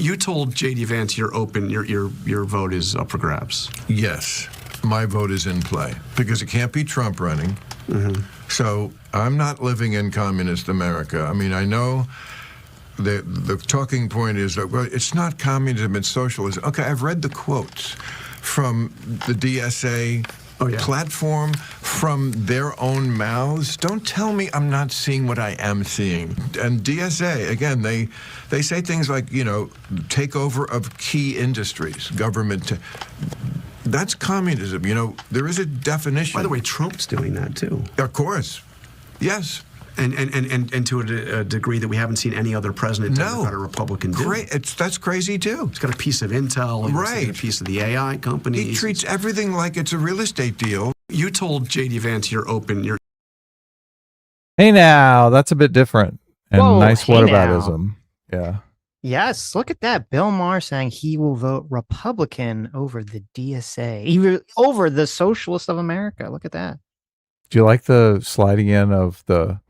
You told J.D. Vance you're open, your vote is up for grabs. Yes, my vote is in play because it can't be Trump running. So I'm not living in communist America. I mean, I know the talking point is that, well, it's not communism, it's socialism. Okay, I've read the quotes from the DSA platform, from their own mouths. Don't tell me I'm not seeing what I am seeing. And DSA, again, they say things like, takeover of key industries, government. That's communism. There is a definition. By the way, Trump's doing that too. Of course. Yes. And to a degree that we haven't seen any other president, Democrat or Republican, do. That's crazy too. He's got a piece of Intel, right? A piece of the AI company. He treats everything like it's a real estate deal. You told J.D. Vance you're open. Hey now, that's a bit different. And Whoa, nice hey whataboutism. Yeah. Yes, look at that. Bill Maher saying he will vote Republican over the DSA, even over the Socialists of America. Look at that. Do you like the sliding in of the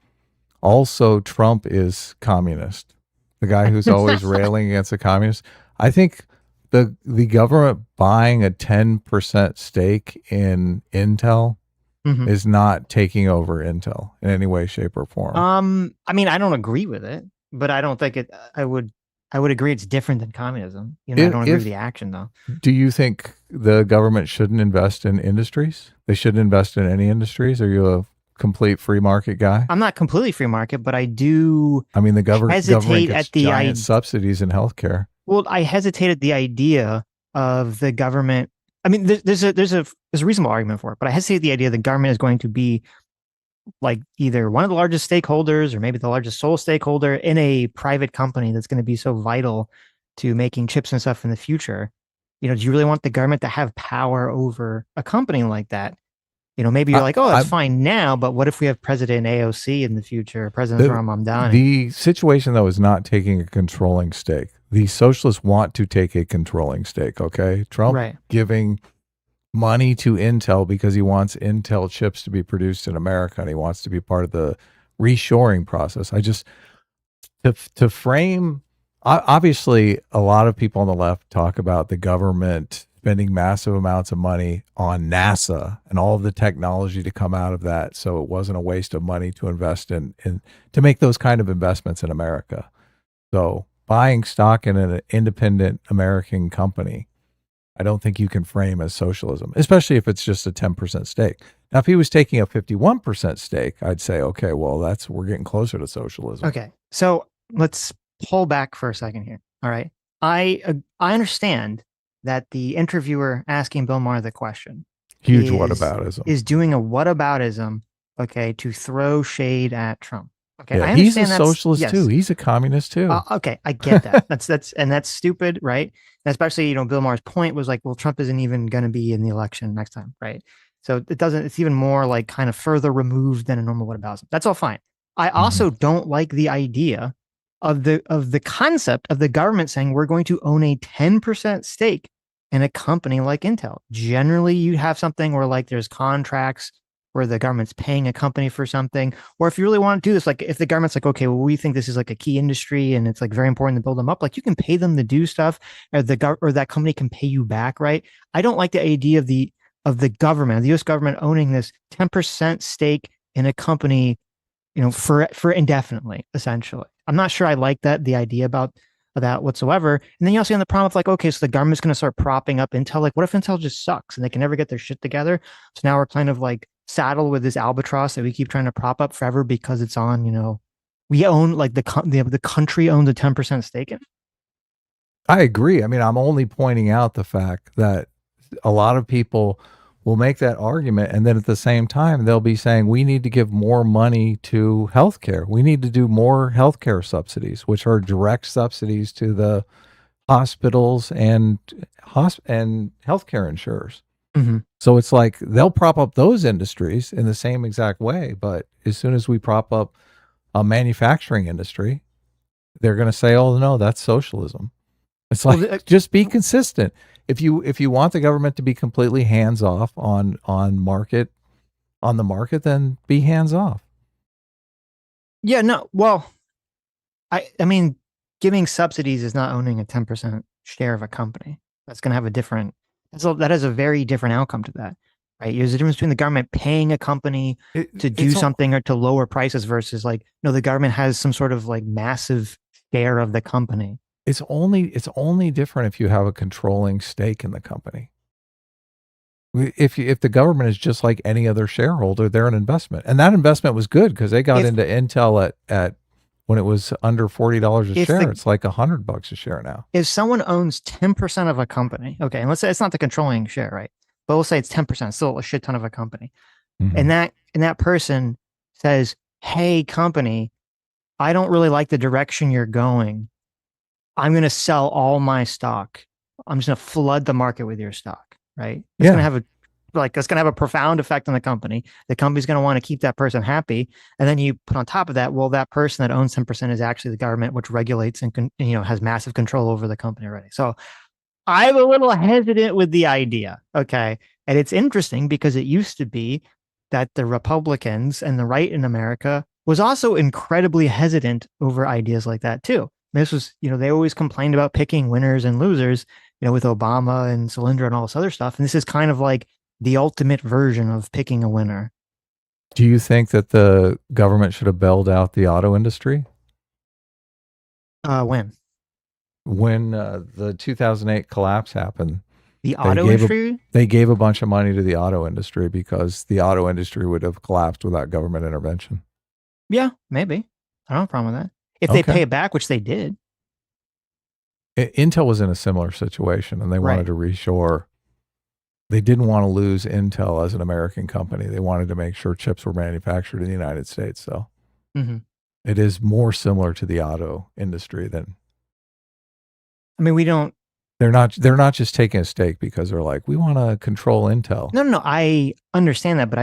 also Trump is communist? The guy who's always railing against the communists. I think the government buying a 10% stake in Intel is not taking over Intel in any way, shape, or form. I mean, I don't agree with it, but I don't think I would agree it's different than communism. I don't agree with the action though. Do you think the government shouldn't invest in industries? They shouldn't invest in any industries? Are you a complete free market guy? I'm not completely free market, but I do. I mean, the government hesitate gets at the giant subsidies in healthcare. Well, I hesitate at the idea of the government. I mean, there's a reasonable argument for it, but I hesitate at the idea the government is going to be like either one of the largest stakeholders or maybe the largest sole stakeholder in a private company that's going to be so vital to making chips and stuff in the future. Do you really want the government to have power over a company like that? Maybe you're like, oh, that's fine now, but what if we have President AOC in the future, President Ramamdani? The situation, though, is not taking a controlling stake. The socialists want to take a controlling stake, okay? Trump giving money to Intel because he wants Intel chips to be produced in America and he wants to be part of the reshoring process. To frame, obviously, a lot of people on the left talk about the government spending massive amounts of money on NASA and all of the technology to come out of that. So it wasn't a waste of money to invest in to make those kind of investments in America. So buying stock in an independent American company, I don't think you can frame as socialism, especially if it's just a 10% stake. Now, if he was taking a 51% stake, I'd say, okay, well, we're getting closer to socialism. Okay. So let's pull back for a second here. All right. I understand that the interviewer asking Bill Maher the question huge whataboutism is doing a whataboutism, okay, to throw shade at Trump. Okay, yeah, I understand he's a socialist too. He's a communist too. Okay, I get that. that's stupid, right? And especially, Bill Maher's point was like, well, Trump isn't even going to be in the election next time, right? So it's even more like kind of further removed than a normal whataboutism. That's all fine. I also don't like the idea of the concept of the government saying we're going to own a 10% stake in a company like Intel. Generally, you have something where like there's contracts where the government's paying a company for something, or if you really want to do this, like if the government's like, okay, well, we think this is like a key industry and it's like very important to build them up, like you can pay them to do stuff, or that company can pay you back, right? I don't like the idea of the government, the U.S. government owning this 10% stake in a company, for indefinitely, essentially. I'm not sure I like the idea about that whatsoever. And then you also have the problem of like, okay, so the government's going to start propping up Intel. Like, what if Intel just sucks and they can never get their shit together? So now we're kind of like saddled with this albatross that we keep trying to prop up forever because it's on, we own like the country owns a 10% stake in it. I agree. I mean, I'm only pointing out the fact that a lot of people will make that argument, and then at the same time, they'll be saying we need to give more money to healthcare. We need to do more healthcare subsidies, which are direct subsidies to the hospitals and healthcare insurers. Mm-hmm. So it's like they'll prop up those industries in the same exact way, but as soon as we prop up a manufacturing industry, they're going to say, "Oh no, that's socialism." It's like just be consistent. If you want the government to be completely hands off on the market, then be hands off. Yeah, no. Well, I mean, giving subsidies is not owning a 10% share of a company. That's going to have a different, that has a very different outcome to that, right? There's a difference between the government paying a company to do something or to lower prices versus like, no, the government has some sort of like massive share of the company. It's only different if you have a controlling stake in the company. If the government is just like any other shareholder, they're an investment, and that investment was good because they got into Intel at when it was under $40 a share. It's like $100 a share now. If someone owns 10% of a company, okay, and let's say it's not the controlling share, right? But we'll say it's 10%, still a shit ton of a company, and that person says, "Hey, company, I don't really like the direction you're going. I'm going to sell all my stock. I'm just going to flood the market with your stock." Right? It's going to have that's going to have a profound effect on the company. The company's going to want to keep that person happy. And then you put on top of that, well, that person that owns 10% is actually the government, which regulates and has massive control over the company already. So I'm a little hesitant with the idea. Okay. And it's interesting because it used to be that the Republicans and the right in America was also incredibly hesitant over ideas like that too. This was, they always complained about picking winners and losers, with Obama and Solyndra and all this other stuff. And this is kind of like the ultimate version of picking a winner. Do you think that the government should have bailed out the auto industry? When? When the 2008 collapse happened. The auto industry? They gave a bunch of money to the auto industry because the auto industry would have collapsed without government intervention. Yeah, maybe. I don't have a problem with that. If they pay it back, which they did. Intel was in a similar situation, and they wanted to reshore. They didn't want to lose Intel as an American company. They wanted to make sure chips were manufactured in the United States. So it is more similar to the auto industry than. I mean, we don't. They're not just taking a stake because they're like, we want to control Intel. No. I understand that, but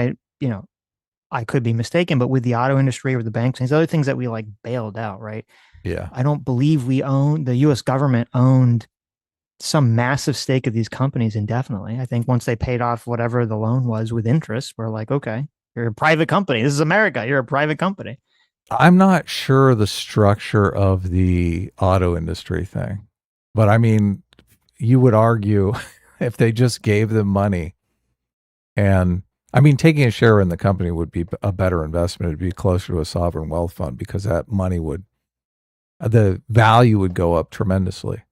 I could be mistaken. But with the auto industry or the banks and these other things that we like bailed out, right? Yeah. I don't believe the U.S. government owned some massive stake of these companies indefinitely. I think once they paid off whatever the loan was with interest, we're like, okay, you're a private company. This is America. You're a private company. I'm not sure the structure of the auto industry thing, but I mean, you would argue if they just gave them money, and I mean, taking a share in the company would be a better investment. It'd be closer to a sovereign wealth fund because that money the value would go up tremendously.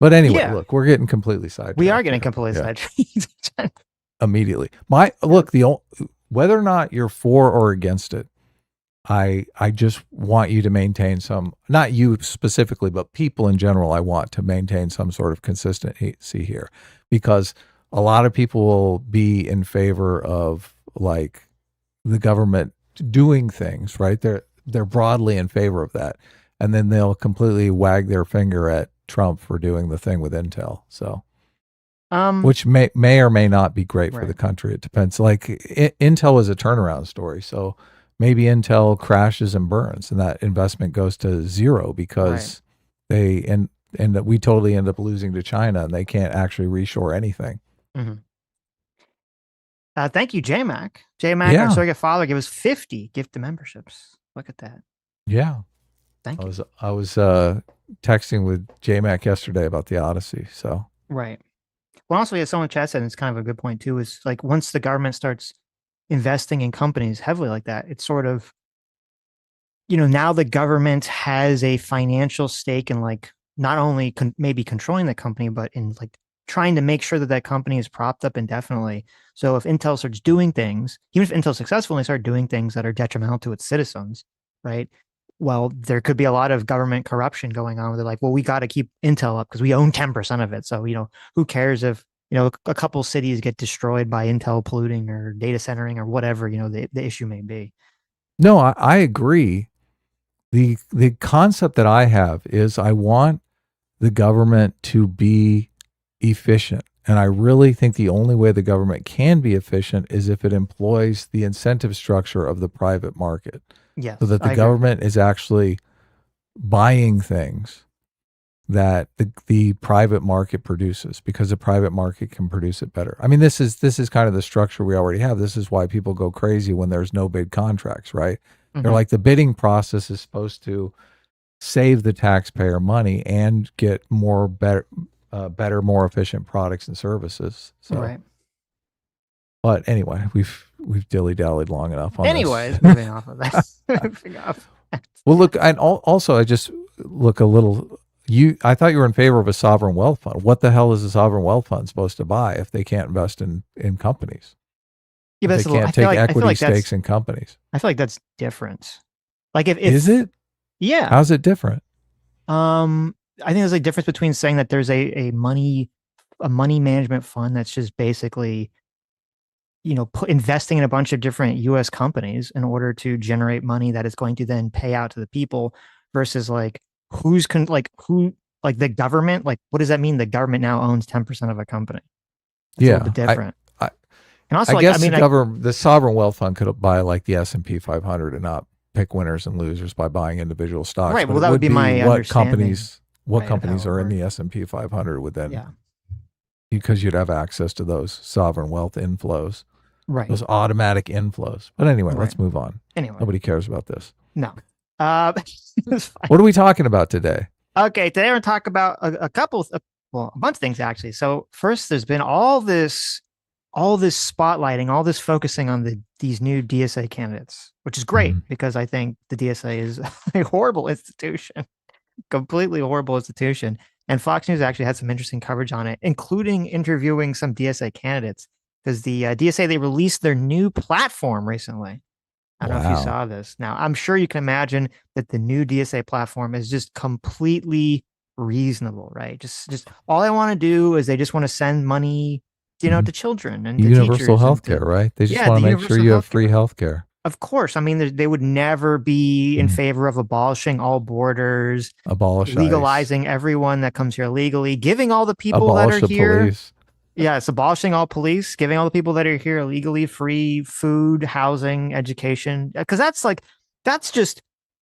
But anyway, look, we're getting completely sidetracked. We are getting completely sidetracked. Immediately. Whether or not you're for or against it, I just want you to maintain some, not you specifically, but people in general, I want to maintain some sort of consistency here, because a lot of people will be in favor of like the government doing things, right? They're broadly in favor of that. And then they'll completely wag their finger at Trump for doing the thing with Intel. So, which may or may not be great for the country. It depends. Like Intel is a turnaround story. So maybe Intel crashes and burns and that investment goes to zero because and we totally end up losing to China and they can't actually reshore anything. Thank you, JMac. JMac, our surrogate father, gave us 50 gift memberships. Look at that. Yeah. Thank you. I was texting with JMac yesterday about the Odyssey. So right. Well, also, as someone in chat said, and it's kind of a good point too, is like once the government starts investing in companies heavily like that, it's sort of, now the government has a financial stake in like not only maybe controlling the company, but in like trying to make sure that that company is propped up indefinitely. So if Intel starts doing things, even if Intel's successful and they start doing things that are detrimental to its citizens, right? Well, there could be a lot of government corruption going on where they're like, well, we got to keep Intel up because we own 10% of it. So, who cares if, a couple cities get destroyed by Intel polluting or data centering or whatever, the issue may be. No, I agree. The concept that I have is I want the government to be efficient. And I really think the only way the government can be efficient is if it employs the incentive structure of the private market. Yes, so that the government is actually buying things that the private market produces because the private market can produce it better. I mean, this is kind of the structure we already have. This is why people go crazy when there's no bid contracts, right? They're like, the bidding process is supposed to save the taxpayer money and get better, more efficient products and services. So, right. But anyway, we've dilly-dallied long enough on Anyways, this. moving off of that. Moving off. Well, look, and also I just look a little. I thought you were in favor of a sovereign wealth fund. What the hell is a sovereign wealth fund supposed to buy if they can't invest in companies? Yeah, but If they can't take equity stakes in companies. I feel like that's different. Like if is it? Yeah. How's it different? I think there's a difference between saying that there's a money management fund that's just basically, investing in a bunch of different U.S. companies in order to generate money that is going to then pay out to the people, versus like the government. Like, what does that mean? The government now owns 10% of a company. That's a little bit different. And also, I guess the sovereign wealth fund could buy like the S&P 500 and not pick winners and losers by buying individual stocks. Right. Well, that would be my understanding. What companies are in the S&P 500 would then, because you'd have access to those sovereign wealth inflows, right? Those automatic inflows. But anyway, let's move on. Anyway, nobody cares about this. No. What are we talking about today? Okay, today we're going to talk about a bunch of things actually. So first, there's been all this spotlighting, all this focusing on these new DSA candidates, which is great because I think the DSA is a horrible institution, completely horrible institution. And Fox News actually had some interesting coverage on it, including interviewing some DSA candidates, because the DSA, they released their new platform recently. I don't know if you saw this. Now, I'm sure you can imagine that the new DSA platform is just completely reasonable, right? Just all I want to do is they just want to send money, to children and to universal health care, right? They just want to make sure you have free health care. Of course. I mean, they would never be in favor of abolishing all borders, legalizing everyone that comes here legally, giving all the people that are here. Police. Yes, abolishing all police, giving all the people that are here illegally free food, housing, education. Because that's just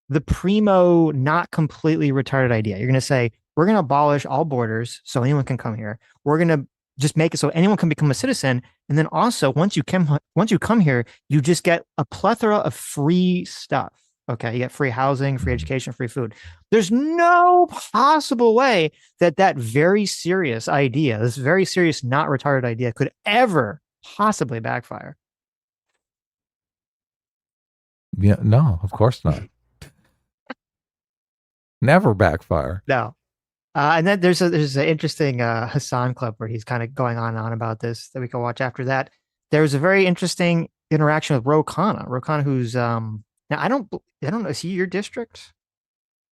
the primo, not completely retarded idea. You're going to say, we're going to abolish all borders so anyone can come here. We're going to just make it so anyone can become a citizen. And then also, once you come here, you just get a plethora of free stuff. Okay, you get free housing, free education, free food. There's no possible way that very serious idea, this very serious, not retarded idea, could ever possibly backfire. Yeah, no, of course not. Never backfire. No. And then there's an interesting Hassan clip where he's kind of going on and on about this that we can watch after that. There's a very interesting interaction with Ro Khanna. Ro Khanna, who's now I don't know. Is he your district?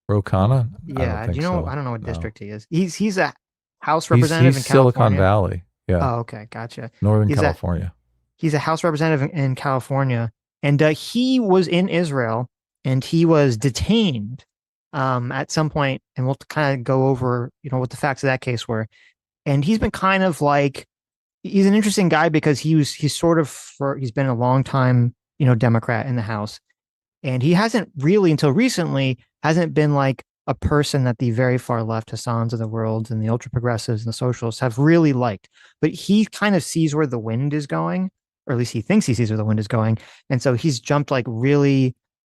Ro Khanna? Yeah. Do you know? So. I don't know what district he is. He's a House representative in California. Silicon Valley. Yeah. Oh, okay, gotcha. Northern California. He's a House representative in California, and he was in Israel, and he was detained at some point, and we'll kind of go over what the facts of that case were. And he's been kind of like, he's an interesting guy because he's been a long time Democrat in the House. And he hasn't really, until recently, hasn't been like a person that the very far left Hassans of the world and the ultra progressives and the socialists have really liked. But he kind of sees where the wind is going, or at least he thinks he sees where the wind is going. And so he's jumped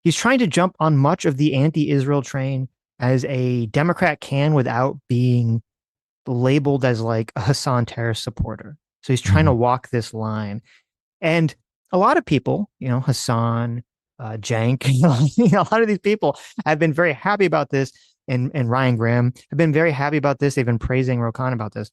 he's trying to jump on much of the anti-Israel train as a Democrat can without being labeled as like a Hassan terrorist supporter. So he's trying to walk this line. And a lot of people, Hassan, Jank, a lot of these people have been very happy about this, and Ryan Graham have been very happy about this. They've been praising Ro Khanna about this.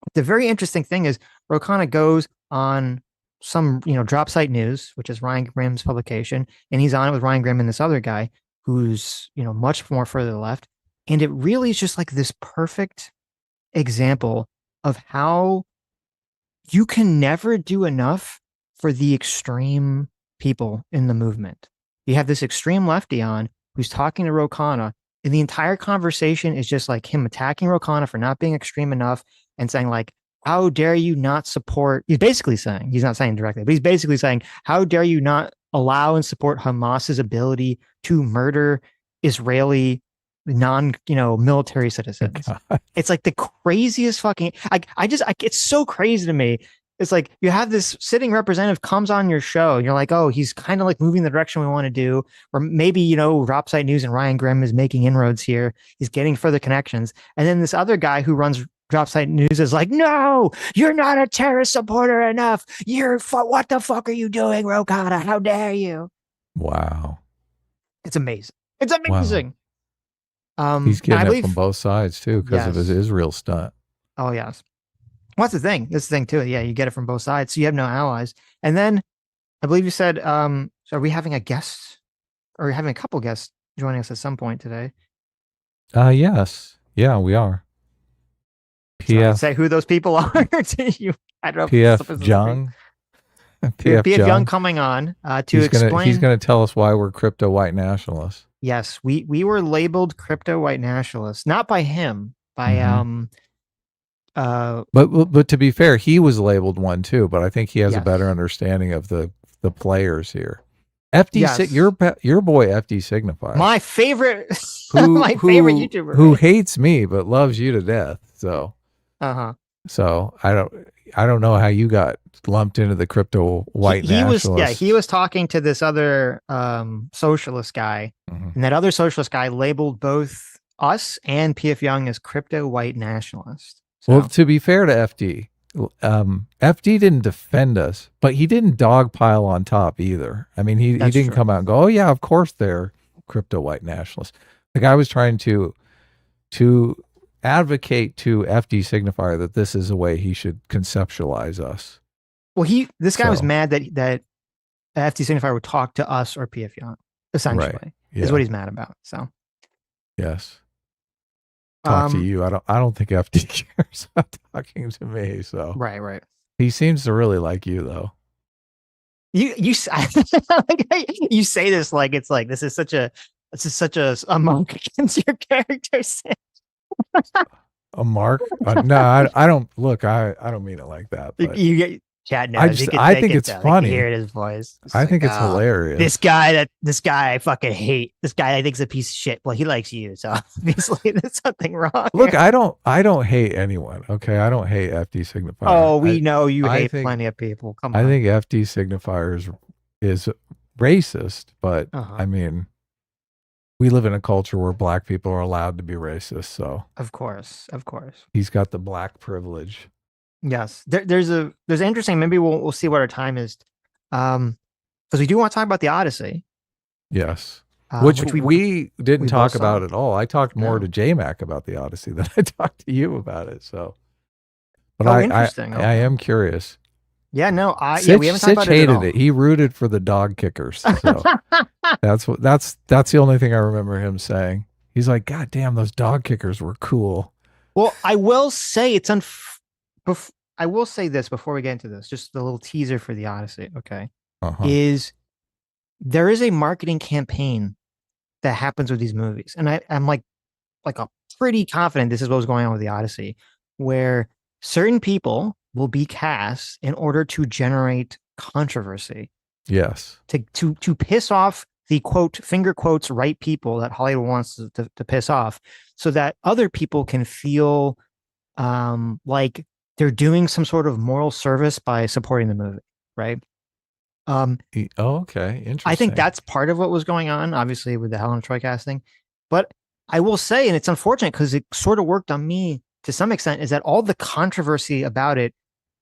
But the very interesting thing is Ro Khanna goes on some, Drop Site News, which is Ryan Graham's publication, and he's on it with Ryan Graham and this other guy who's, much more further left. And it really is just like this perfect example of how you can never do enough for the extreme people in the movement. You have this extreme lefty on who's talking to Ro Khanna, and the entire conversation is just like him attacking Ro Khanna for not being extreme enough and saying like, how dare you not support, he's basically saying, he's not saying directly, but he's basically saying, how dare you not allow and support Hamas's ability to murder Israeli military citizens. God. It's like the craziest fucking, it's so crazy to me It's like you have this sitting representative comes on your show and you're like, oh, he's kind of like moving the direction we want to do. Or maybe, Dropsite News and Ryan Grimm is making inroads here. He's getting further connections. And then this other guy who runs Dropsite News is like, no, you're not a terrorist supporter enough. What the fuck are you doing, Rokada? How dare you? Wow. It's amazing. It's amazing. Wow. He's getting it from both sides too because of his Israel stunt. Oh, yes. What's the thing? This thing too. Yeah, you get it from both sides. So you have no allies. And then I believe you said, so are we having a guest or having a couple guests joining us at some point today? Yes. Yeah, we are. PF. Say who those people are. You, I don't know. PF Young. PF Young coming on to explain. He's going to tell us why we're crypto white nationalists. Yes, we were labeled crypto white nationalists, not by him, by But to be fair, he was labeled one too. But I think he has a better understanding of the players here. FD, your boy FD Signifier, my favorite, favorite YouTuber, who hates me but loves you to death. So, So I don't know how you got lumped into the crypto white nationalists. He was talking to this other socialist guy, and that other socialist guy labeled both us and PF Young as crypto white nationalists. So. Well, to be fair to FD, FD didn't defend us, but he didn't dogpile on top either. I mean, he didn't come out and go, "Oh yeah, of course they're crypto white nationalists." The guy was trying to advocate to FD Signifier that this is a way he should conceptualize us. Well, this guy was mad that FD Signifier would talk to us or PF Young, essentially, is what he's mad about. So, yes. Talk to you. I don't think FD cares about talking to me. So right. He seems to really like you though. You say this like it's like this is such a mark against your character. A mark? No, I don't look. I don't mean it like that. But you get chat now. I think it's funny. Hear it in his voice. I think it's hilarious. This guy I fucking hate. This guy I think's a piece of shit. Well, he likes you, so obviously there's something wrong. Look, I don't hate anyone. Okay, I don't hate FD Signifier. Oh, we know you hate plenty of people. Come on. I think FD Signifier is racist, but I mean, we live in a culture where black people are allowed to be racist. So of course, he's got the black privilege. Yes, there's interesting. Maybe we'll see what our time is, because we do want to talk about the Odyssey. Yes, which we didn't talk about at all. I talked more to JMac about the Odyssey than I talked to you about it. So, but I am curious. Yeah, no, Sitch, we haven't talked about it at all. Hated it. He rooted for the dog kickers. So that's the only thing I remember him saying. He's like, "God damn, those dog kickers were cool." Well, I will say I will say this before we get into this, just a little teaser for the Odyssey, okay? Is there is a marketing campaign that happens with these movies. And I'm like I'm pretty confident this is what was going on with the Odyssey, where certain people will be cast in order to generate controversy. Yes. To piss off the quote, finger quotes, right people that Hollywood wants to piss off, so that other people can feel like they're doing some sort of moral service by supporting the movie, right? Okay, interesting. I think that's part of what was going on, obviously, with the Helen of Troy casting. But I will say, and it's unfortunate because it sort of worked on me to some extent, is that all the controversy about it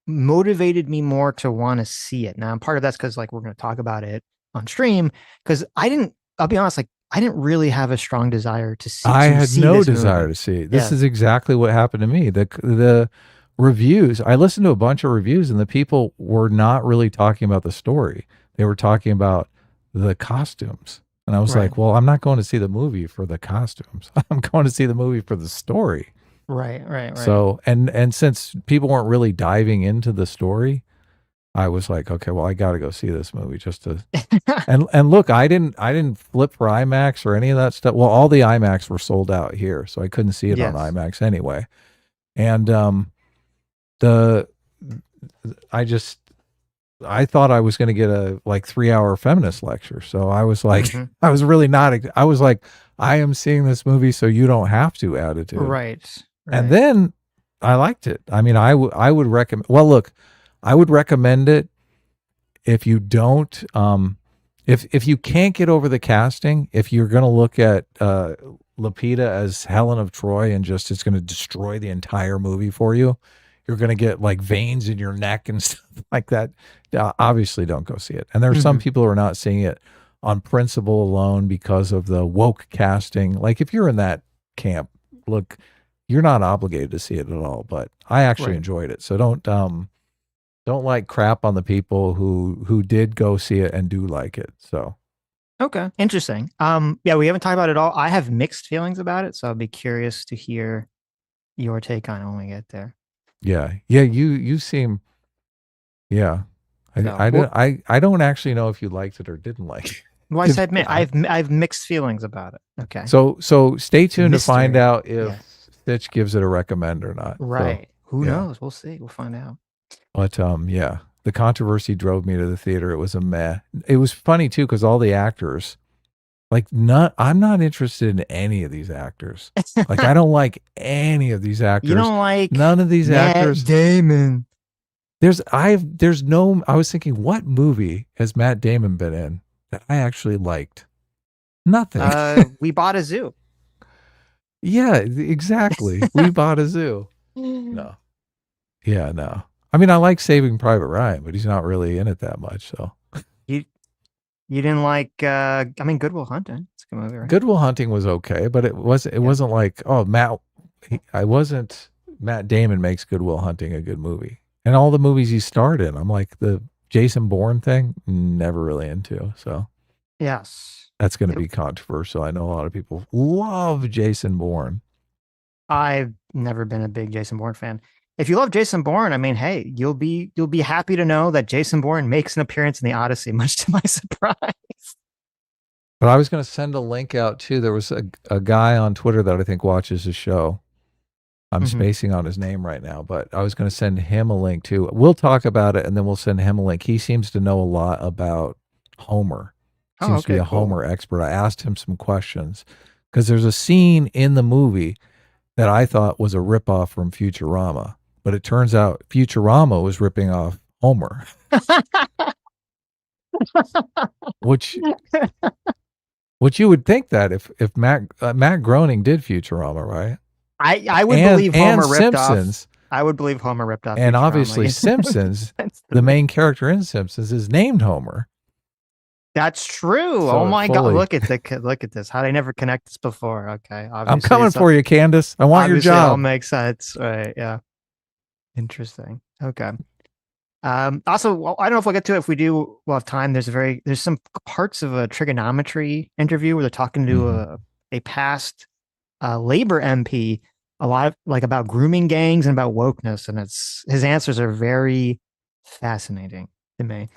motivated me more to want to see it. Now, part of that's because, like, we're going to talk about it on stream, because I'll be honest, like, I didn't really have a strong desire to see. I had no desire to see it. This is exactly what happened to me. The reviews, I listened to a bunch of reviews, and the people were not really talking about the story. They were talking about the costumes. And I was like, well, I'm not going to see the movie for the costumes. I'm going to see the movie for the story. Right. So, and since people weren't really diving into the story, I was like, okay, well, I got to go see this movie just to, and look, I didn't flip for IMAX or any of that stuff. Well, all the IMAX were sold out here, so I couldn't see it on IMAX anyway. And, I thought I was going to get a 3-hour feminist lecture. So I was like, I was really not, I was like, I am seeing this movie so you don't have to attitude. Right. And then I liked it. I mean, I would recommend, well, look, I would recommend it if you don't. If you can't get over the casting, if you're going to look at Lupita as Helen of Troy and just it's going to destroy the entire movie for you, you're going to get like veins in your neck and stuff like that. Obviously, don't go see it. And there are some people who are not seeing it on principle alone because of the woke casting. Like if you're in that camp, look, you're not obligated to see it at all. But I actually enjoyed it, so don't like crap on the people who did go see it and do like it. So okay, interesting. Yeah, we haven't talked about it all. I have mixed feelings about it, so I'll be curious to hear your take on it when we get there. Yeah, you seem, yeah. I don't actually know if you liked it or didn't like it. Well, I said I've mixed feelings about it. Okay. So stay tuned to find out if Sitch gives it a recommend or not. Right. So, who knows? We'll see. We'll find out. But yeah, the controversy drove me to the theater. It was a meh. It was funny too because all the actors, like, I'm not interested in any of these actors. Like, I don't like any of these actors. You don't like none of these actors. Damon. I was thinking, what movie has Matt Damon been in that I actually liked? Nothing. We Bought a Zoo. Yeah, exactly. We Bought a Zoo. No. Yeah, no. I mean, I like Saving Private Ryan, but he's not really in it that much. So you didn't like? I mean, Good Will Hunting. It's a good movie, right? Good Will Hunting was okay, but it wasn't like Matt Damon makes Good Will Hunting a good movie. And all the movies he starred in, I'm like the Jason Bourne thing, never really into. So yes, that's going to be controversial. I know a lot of people love Jason Bourne. I've never been a big Jason Bourne fan. If you love Jason Bourne, I mean, hey, you'll be happy to know that Jason Bourne makes an appearance in the Odyssey, much to my surprise. But I was going to send a link out too. There was a guy on Twitter that I think watches the show. I'm spacing on his name right now, but I was going to send him a link too. We'll talk about it and then we'll send him a link. He seems to know a lot about Homer. Seems to be a Homer expert. I asked him some questions because there's a scene in the movie that I thought was a ripoff from Futurama. But it turns out Futurama was ripping off Homer, which you would think that if Matt Groening did Futurama, right? I would believe Homer ripped Simpsons, off. I would believe Homer ripped off. And Futurama. obviously Simpsons, the main character in Simpsons is named Homer. That's true. So oh my God! Look at this. How did I never connect this before? Okay, I'm coming for you, Candace. I want your job. It all makes sense, right? Yeah. Interesting. Okay. Also, well, I don't know if we'll get to it. If we do, we'll have time. There's some parts of a trigonometry interview where they're talking to a past Labor MP, a lot of like about grooming gangs and about wokeness, and his answers are very fascinating to me.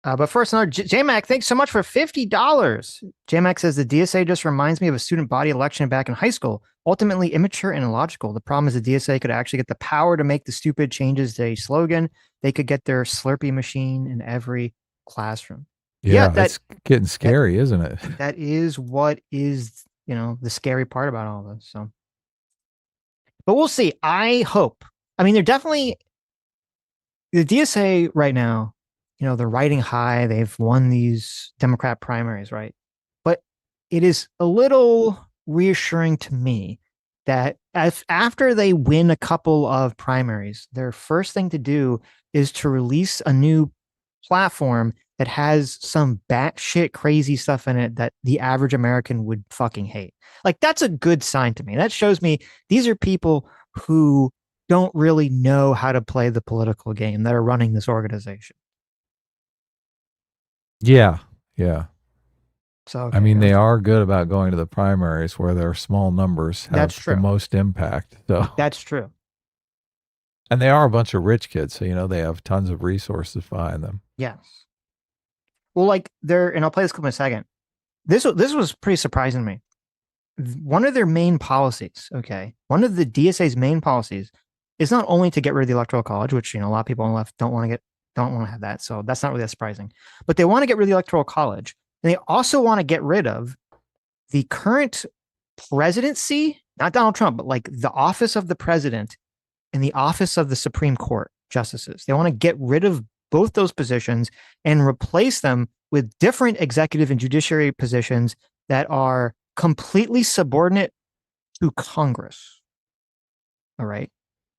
But first, another J-Mac, thanks so much for $50. J-Mac says the DSA just reminds me of a student body election back in high school. Ultimately immature and illogical. The problem is the DSA could actually get the power to make the stupid changes to a slogan. They could get their Slurpee machine in every classroom. Yeah, that's getting scary, isn't it? That is what is, the scary part about all this. So, but we'll see. I hope. I mean, they're definitely the DSA right now. They're riding high. They've won these Democrat primaries, right? But it is a little reassuring to me that after they win a couple of primaries, their first thing to do is to release a new platform that has some batshit crazy stuff in it that the average American would fucking hate. Like, that's a good sign to me. That shows me these are people who don't really know how to play the political game that are running this organization. Yeah. Yeah. So I mean, they are good about going to the primaries where their small numbers have the most impact. So that's true. And they are a bunch of rich kids, so they have tons of resources behind them. Yes. Well, like and I'll play this clip in a second. This was pretty surprising to me. One of their main policies, one of the DSA's main policies is not only to get rid of the Electoral College, which a lot of people on the left don't want to have that, so that's not really that surprising. But they want to get rid of the Electoral College, and they also want to get rid of the current presidency, not Donald Trump, but like the office of the president in the office of the Supreme Court justices. They want to get rid of both those positions and replace them with different executive and judiciary positions that are completely subordinate to Congress. All right.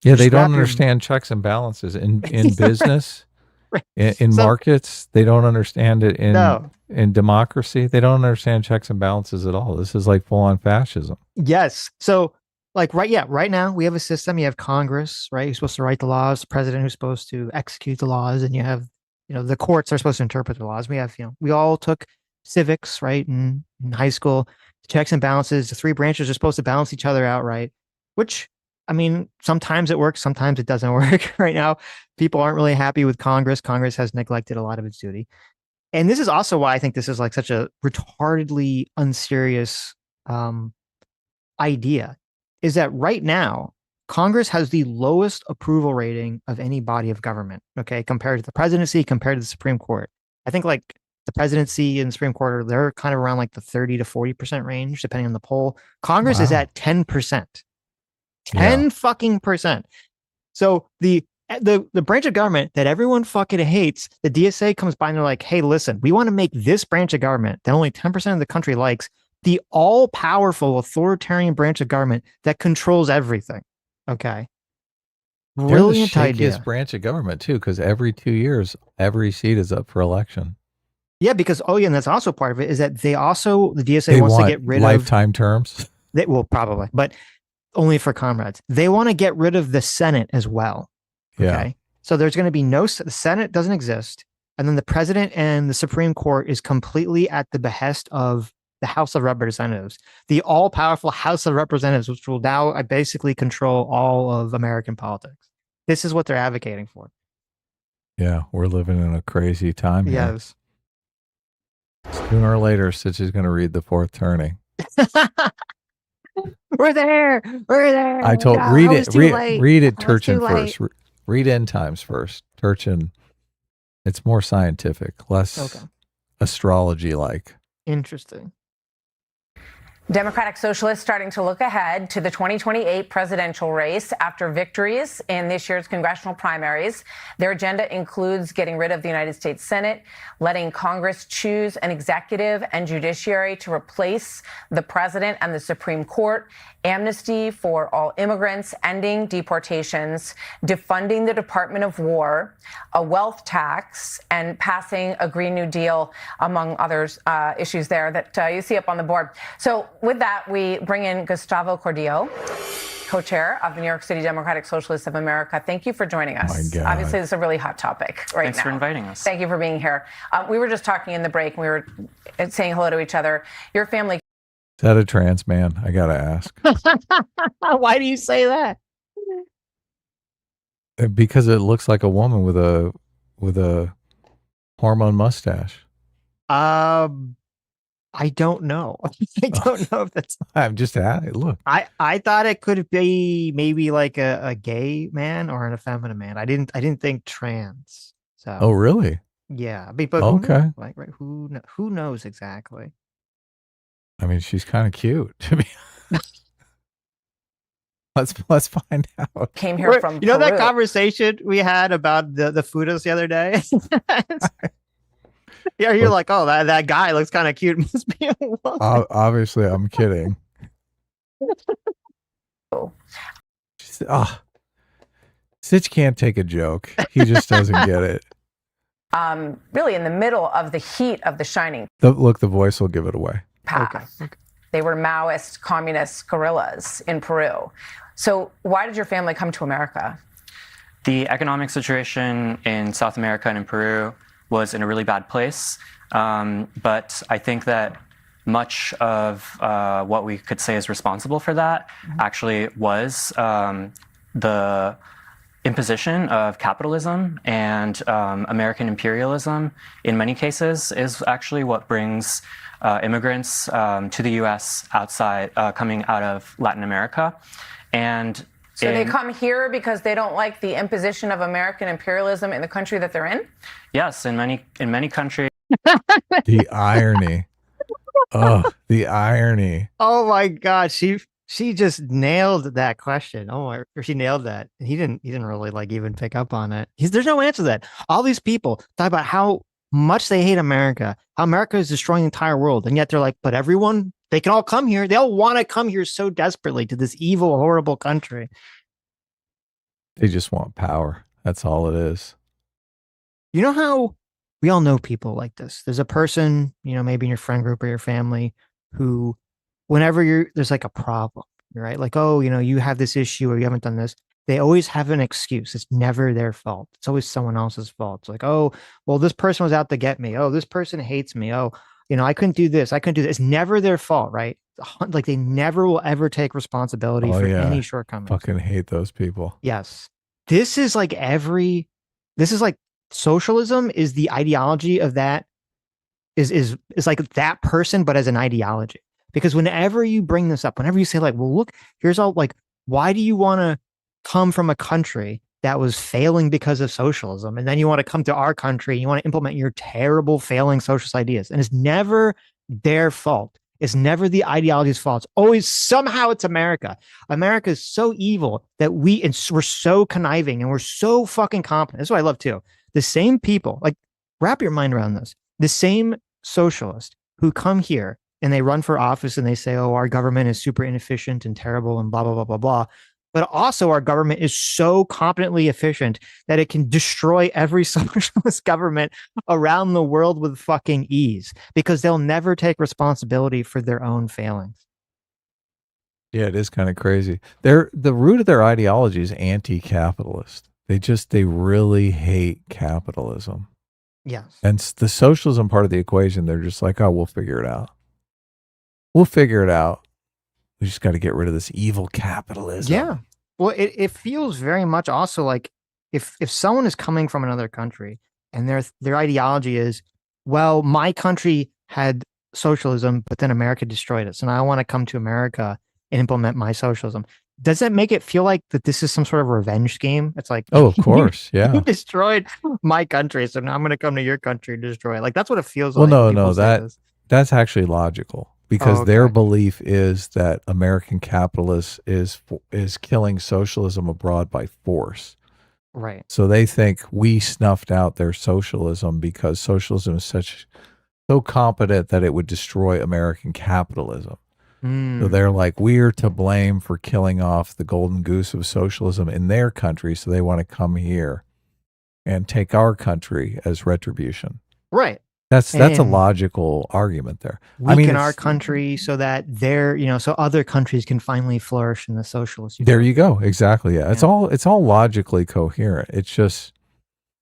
Yeah, they don't understand checks and balances in business, right. in markets. They don't understand it in democracy. They don't understand checks and balances at all. This is like full on fascism. Yes. So like, right now we have a system. You have Congress, right? Who's supposed to write the laws, the president who's supposed to execute the laws, and you have, the courts are supposed to interpret the laws. We have, we all took civics, right? In high school, checks and balances, the three branches are supposed to balance each other out, right? Which, I mean, sometimes it works, sometimes it doesn't work. Right now, people aren't really happy with Congress. Congress has neglected a lot of its duty. And this is also why I think this is like such a retardedly unserious idea, is that right now, Congress has the lowest approval rating of any body of government, okay, compared to the presidency, compared to the Supreme Court. I think like the presidency and the Supreme Court, they're kind of around like the 30 to 40% range, depending on the poll. Congress is at 10%. 10 fucking percent. So the branch of government that everyone fucking hates, the DSA comes by and they're like, hey, listen, we want to make this branch of government that only 10% of the country likes the all-powerful authoritarian branch of government that controls everything. Okay. Brilliant They're the idea. shakiest branch of government too, because every 2 years, every seat is up for election. Yeah, because and that's also part of it, is that the DSA wants to get rid of lifetime terms. Well, probably, but only for comrades. They want to get rid of the Senate as well. Okay. Yeah. So there's going to be the Senate doesn't exist. And then the president and the Supreme Court is completely at the behest of the House of Representatives, the all powerful House of Representatives, which will now basically control all of American politics. This is what they're advocating for. Yeah. We're living in a crazy time. Yes. Here. Sooner or later, Sitch is going to read The Fourth Turning. We're there. I told read it Turchin first. Read End Times first. Turchin. It's more scientific, less astrology like. Interesting. Democratic Socialists starting to look ahead to the 2028 presidential race after victories in this year's congressional primaries. Their agenda includes getting rid of the United States Senate, letting Congress choose an executive and judiciary to replace the president and the Supreme Court, amnesty for all immigrants, ending deportations, defunding the Department of War, a wealth tax, and passing a Green New Deal, among others issues there that you see up on the board. So with that, we bring in Gustavo Cordillo, co-chair of the New York City Democratic Socialists of America. Thank you for joining us. My God. Obviously, this is a really hot topic right now. Thanks for inviting us. Thank you for being here. We were just talking in the break, and we were saying hello to each other. Your family... Is that a trans man? I got to ask. Why do you say that? Because it looks like a woman with a hormone mustache. I don't know. I don't know if that's... I'm just look. I thought it could be maybe like a gay man or an effeminate man. I didn't think trans. So. Oh, really? Yeah. But okay. Who knows exactly? I mean, she's kind of cute to me. Let's find out. Came here from Peru. That conversation we had about the fooders the other day? Yeah, you're like, oh, that guy looks kind of cute. Must be a woman. Obviously, I'm kidding. Sitch can't take a joke. He just doesn't get it. Really in the middle of the heat of the Shining. The voice will give it away. Path. Okay. They were Maoist communist guerrillas in Peru. So why did your family come to America? The economic situation in South America and in Peru was in a really bad place. But I think that much of what we could say is responsible for that actually was the imposition of capitalism, and American imperialism in many cases is actually what brings immigrants to the U.S. coming out of Latin America. And so they come here because they don't like the imposition of American imperialism in the country that they're in? Yes, in many countries. The irony. Oh, the irony. Oh my God. She just nailed that question. Oh, or she nailed that. He didn't really like even pick up on it. There's no answer to that. All these people talk about how much they hate America, how America is destroying the entire world. And yet they're like, but everyone, they can all come here. They all want to come here so desperately to this evil, horrible country. They just want power. That's all it is. You know how we all know people like this? There's a person, maybe in your friend group or your family who, whenever there's like a problem, right? Like, oh, you have this issue or you haven't done this. They always have an excuse. It's never their fault. It's always someone else's fault. It's like, oh, well, this person was out to get me. Oh, this person hates me. Oh, I couldn't do this. I couldn't do this. It's never their fault, right? Like they never will ever take responsibility for any shortcomings. Fucking hate those people. Yes. This is like socialism is the ideology of that is like that person, but as an ideology. Because whenever you bring this up, whenever you say like, well, look, here's all like, why do you want to come from a country that was failing because of socialism? And then you want to come to our country and you want to implement your terrible failing socialist ideas. And it's never their fault. It's never the ideology's fault. It's always somehow it's America. America is so evil that we're so conniving and we're so fucking competent. That's what I love too. The same people, like wrap your mind around this, the same socialists who come here and they run for office and they say, oh, our government is super inefficient and terrible and blah, blah, blah, blah, blah. But also our government is so competently efficient that it can destroy every socialist government around the world with fucking ease because they'll never take responsibility for their own failings. Yeah, it is kind of crazy. The root of their ideology is anti-capitalist. They really hate capitalism. Yes. And the socialism part of the equation, they're just like, oh, we'll figure it out. We'll figure it out. We just got to get rid of this evil capitalism. Yeah. Well, it feels very much also like if someone is coming from another country and their ideology is, well, my country had socialism, but then America destroyed it. So now I want to come to America and implement my socialism. Does that make it feel like that this is some sort of revenge game? It's like, oh, of course. Yeah. You destroyed my country. So now I'm going to come to your country and destroy it. Like that's what it feels like. Well, no, that's actually logical. Because their belief is that American capitalists is killing socialism abroad by force. Right. So they think we snuffed out their socialism because socialism is so competent that it would destroy American capitalism. So they're like, we're to blame for killing off the golden goose of socialism in their country. So they want to come here and take our country as retribution. Right. That's a logical argument there. Weaken our country so that so other countries can finally flourish in the socialist. There you go. Exactly. Yeah. It's all logically coherent. It's just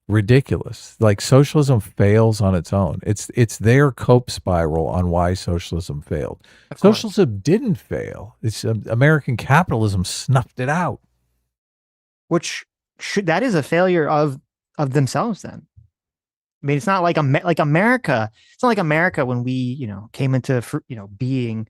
ridiculous. Like socialism fails on its own. It's their Cope spiral on why socialism failed. Socialism didn't fail. It's American capitalism snuffed it out. Which that is a failure of themselves then. I mean, it's not like America. It's not like America when we, came into, being,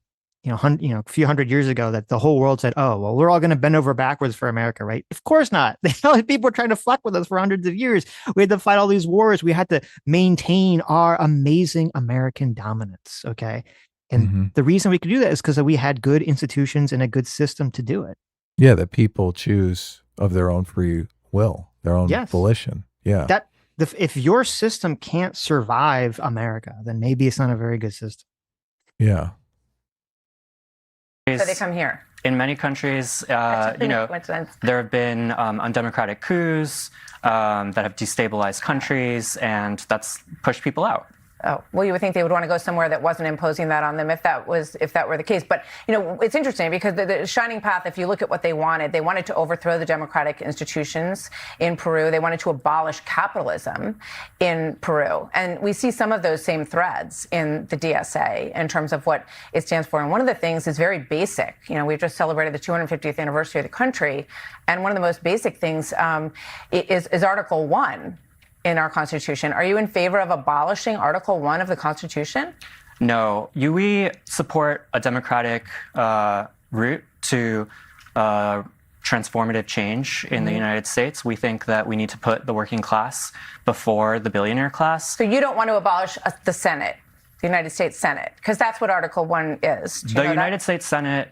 a few hundred years ago that the whole world said, oh, well, we're all going to bend over backwards for America, right? Of course not. People were trying to fuck with us for hundreds of years. We had to fight all these wars. We had to maintain our amazing American dominance. Okay. And the reason we could do that is because we had good institutions and a good system to do it. Yeah. That people choose of their own free will, their own volition. Yeah. If your system can't survive America, then maybe it's not a very good system. Yeah. So they come here. In many countries, there have been undemocratic coups that have destabilized countries, and that's pushed people out. Oh, well, you would think they would want to go somewhere that wasn't imposing that on them if that were the case. But, it's interesting because the shining path, if you look at what they wanted to overthrow the democratic institutions in Peru. They wanted to abolish capitalism in Peru. And we see some of those same threads in the DSA in terms of what it stands for. And one of the things is very basic. We've just celebrated the 250th anniversary of the country. And one of the most basic things is Article 1. In our Constitution. Are you in favor of abolishing Article 1 of the Constitution? No. We support a democratic route to transformative change in the United States. We think that we need to put the working class before the billionaire class. So you don't want to abolish the Senate, the United States Senate, because that's what Article 1 is. The United States Senate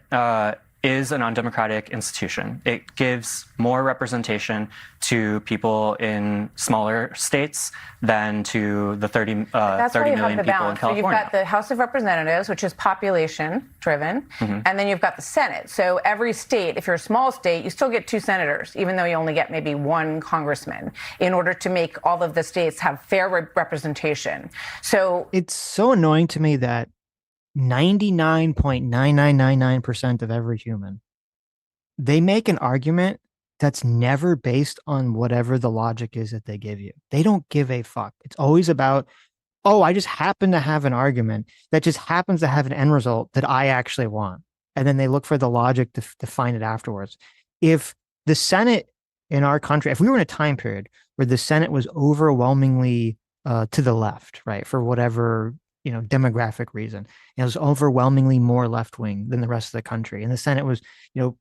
is an undemocratic institution. It gives more representation to people in smaller states than to the 30 million people in California. So you've got the House of Representatives, which is population driven, and then you've got the Senate. So every state, if you're a small state, you still get 2 senators, even though you only get maybe 1 congressman, in order to make all of the states have fair representation. So it's so annoying to me that 99.9999% of every human, they make an argument that's never based on whatever the logic is that they give you. They don't give a fuck. It's always about, oh, I just happen to have an argument that just happens to have an end result that I actually want. And then they look for the logic to find it afterwards. If the Senate in our country, if we were in a time period where the Senate was overwhelmingly to the left, right, for whatever demographic reason, it was overwhelmingly more left-wing than the rest of the country, and the Senate was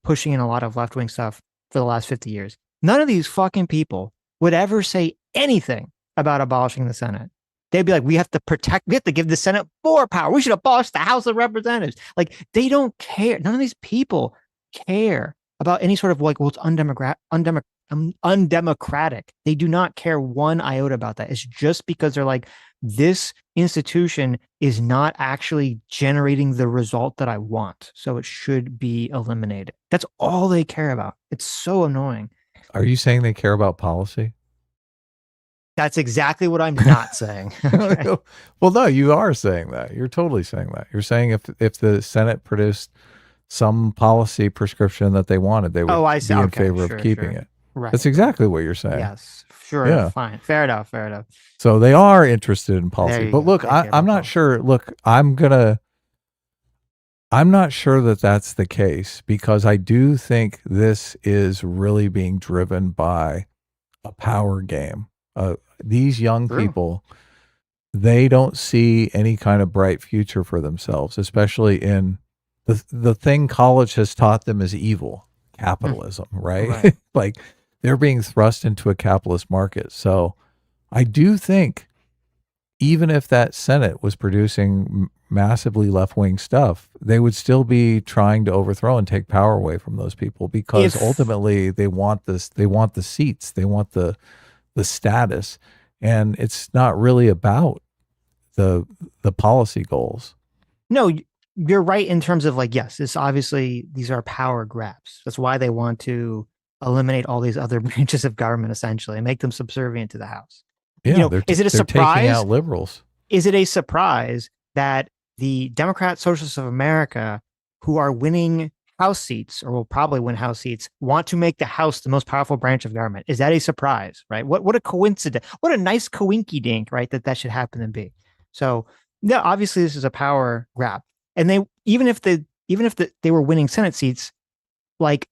pushing in a lot of left-wing stuff for the last 50 years, none of these fucking people would ever say anything about abolishing the Senate. They'd be like, we have to give the Senate more power, we should abolish the House of Representatives. Like, they don't care. None of these people care about any sort of it's undemocratic. They do not care one iota about that. It's just because they're like, this institution is not actually generating the result that I want, so it should be eliminated. That's all they care about. It's so annoying. Are you saying they care about policy? That's exactly what I'm not saying. Okay. Well, no, you are saying that. You're totally saying that. You're saying if the Senate produced some policy prescription that they wanted, they would be in favor of keeping it. Right. That's exactly what you're saying. Yes. Sure. Yeah. Fine. Fair enough. So they are interested in policy. But look, I'm not sure. Look, I'm not sure that that's the case, because I do think this is really being driven by a power game. These young people, they don't see any kind of bright future for themselves, especially in the thing college has taught them is evil, capitalism, right? Like, they're being thrust into a capitalist market. So I do think even if that Senate was producing massively left-wing stuff, they would still be trying to overthrow and take power away from those people, because ultimately they want this, they want the seats, they want the status, and it's not really about the policy goals. No, you're right in terms of yes, this obviously, these are power grabs. That's why they want to eliminate all these other branches of government, essentially, and make them subservient to the House. Yeah, is it a surprise? Taking out liberals. Is it a surprise that the Democrat Socialists of America, who are winning House seats, or will probably win House seats, want to make the House the most powerful branch of government? Is that a surprise, right? What a coincidence. What a nice coinky-dink, right, that should happen and be. So, yeah, obviously this is a power grab. And they, even if they were winning Senate seats,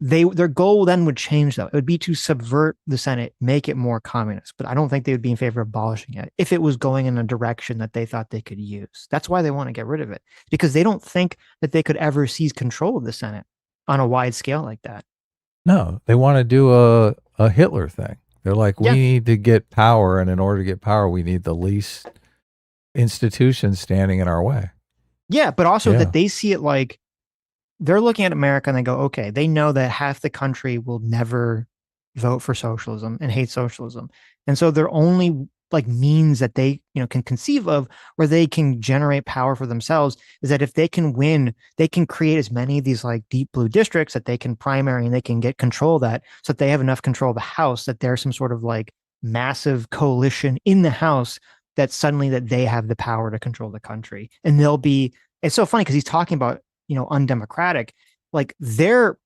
their goal then would change, though. It would be to subvert the Senate, make it more communist. But I don't think they would be in favor of abolishing it if it was going in a direction that they thought they could use. That's why they want to get rid of it, because they don't think that they could ever seize control of the Senate on a wide scale like that. No, they want to do a Hitler thing. They're like, we need to get power, and in order to get power, we need the least institutions standing in our way. Yeah, but also that they see it like, they're looking at America and they go, okay, they know that half the country will never vote for socialism and hate socialism. And so their only means that they, can conceive of where they can generate power for themselves is that if they can win, they can create as many of these deep blue districts that they can primary, and they can get control of that, so that they have enough control of the House, that there's some sort of massive coalition in the House that suddenly that they have the power to control the country. And it's so funny because he's talking about, undemocratic, their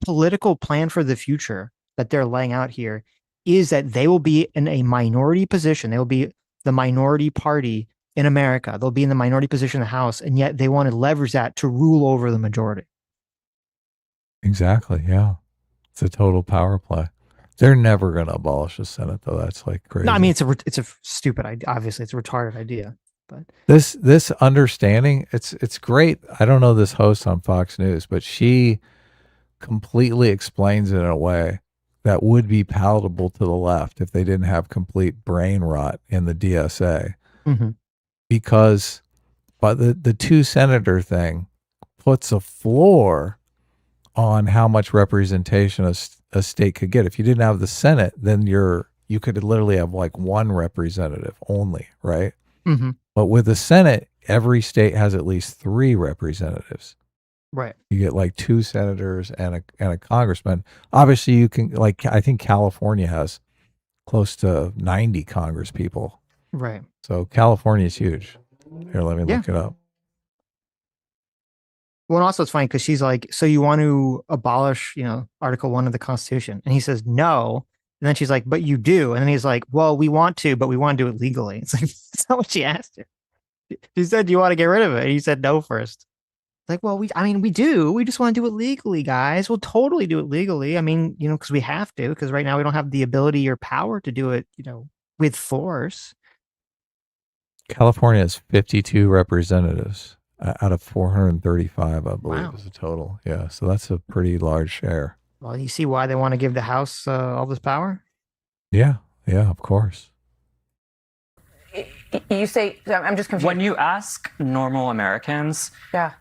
political plan for the future that they're laying out here is that they will be in a minority position. They will be the minority party in America. They'll be in the minority position in the House, and yet they want to leverage that to rule over the majority. Exactly. Yeah. It's a total power play. They're never going to abolish the Senate, though. That's crazy. No, I mean, it's a stupid idea. Obviously, it's a retarded idea. But this understanding, it's great. I don't know this host on Fox News, but she completely explains it in a way that would be palatable to the left if they didn't have complete brain rot in the DSA. Mm-hmm. Because the 2 senator thing puts a floor on how much representation a state could get. If you didn't have the Senate, then you could literally have like one representative only, right? Mm-hmm. But with the Senate, every state has at least 3 representatives. Right. You get like 2 senators and a congressman. Obviously, you can, like, I think California has close to 90 Congress people. Right. So California is huge. Here, let me look it up. Well, and also it's funny because she's like, so you want to abolish, Article 1 of the Constitution? And he says, no. And then she's like, but you do. And then he's like, well, we want to, but we want to do it legally. It's like, that's not what she asked her. She said, do you want to get rid of it? And he said no first. Like, well, we do. We just want to do it legally, guys. We'll totally do it legally. I mean, because we have to, because right now we don't have the ability or power to do it, with force. California has 52 representatives out of 435, I believe, Wow. is the total. Yeah, so that's a pretty large share. Well, you see why they want to give the House all this power? Yeah, of course. You say, I'm just confused. When you ask normal Americans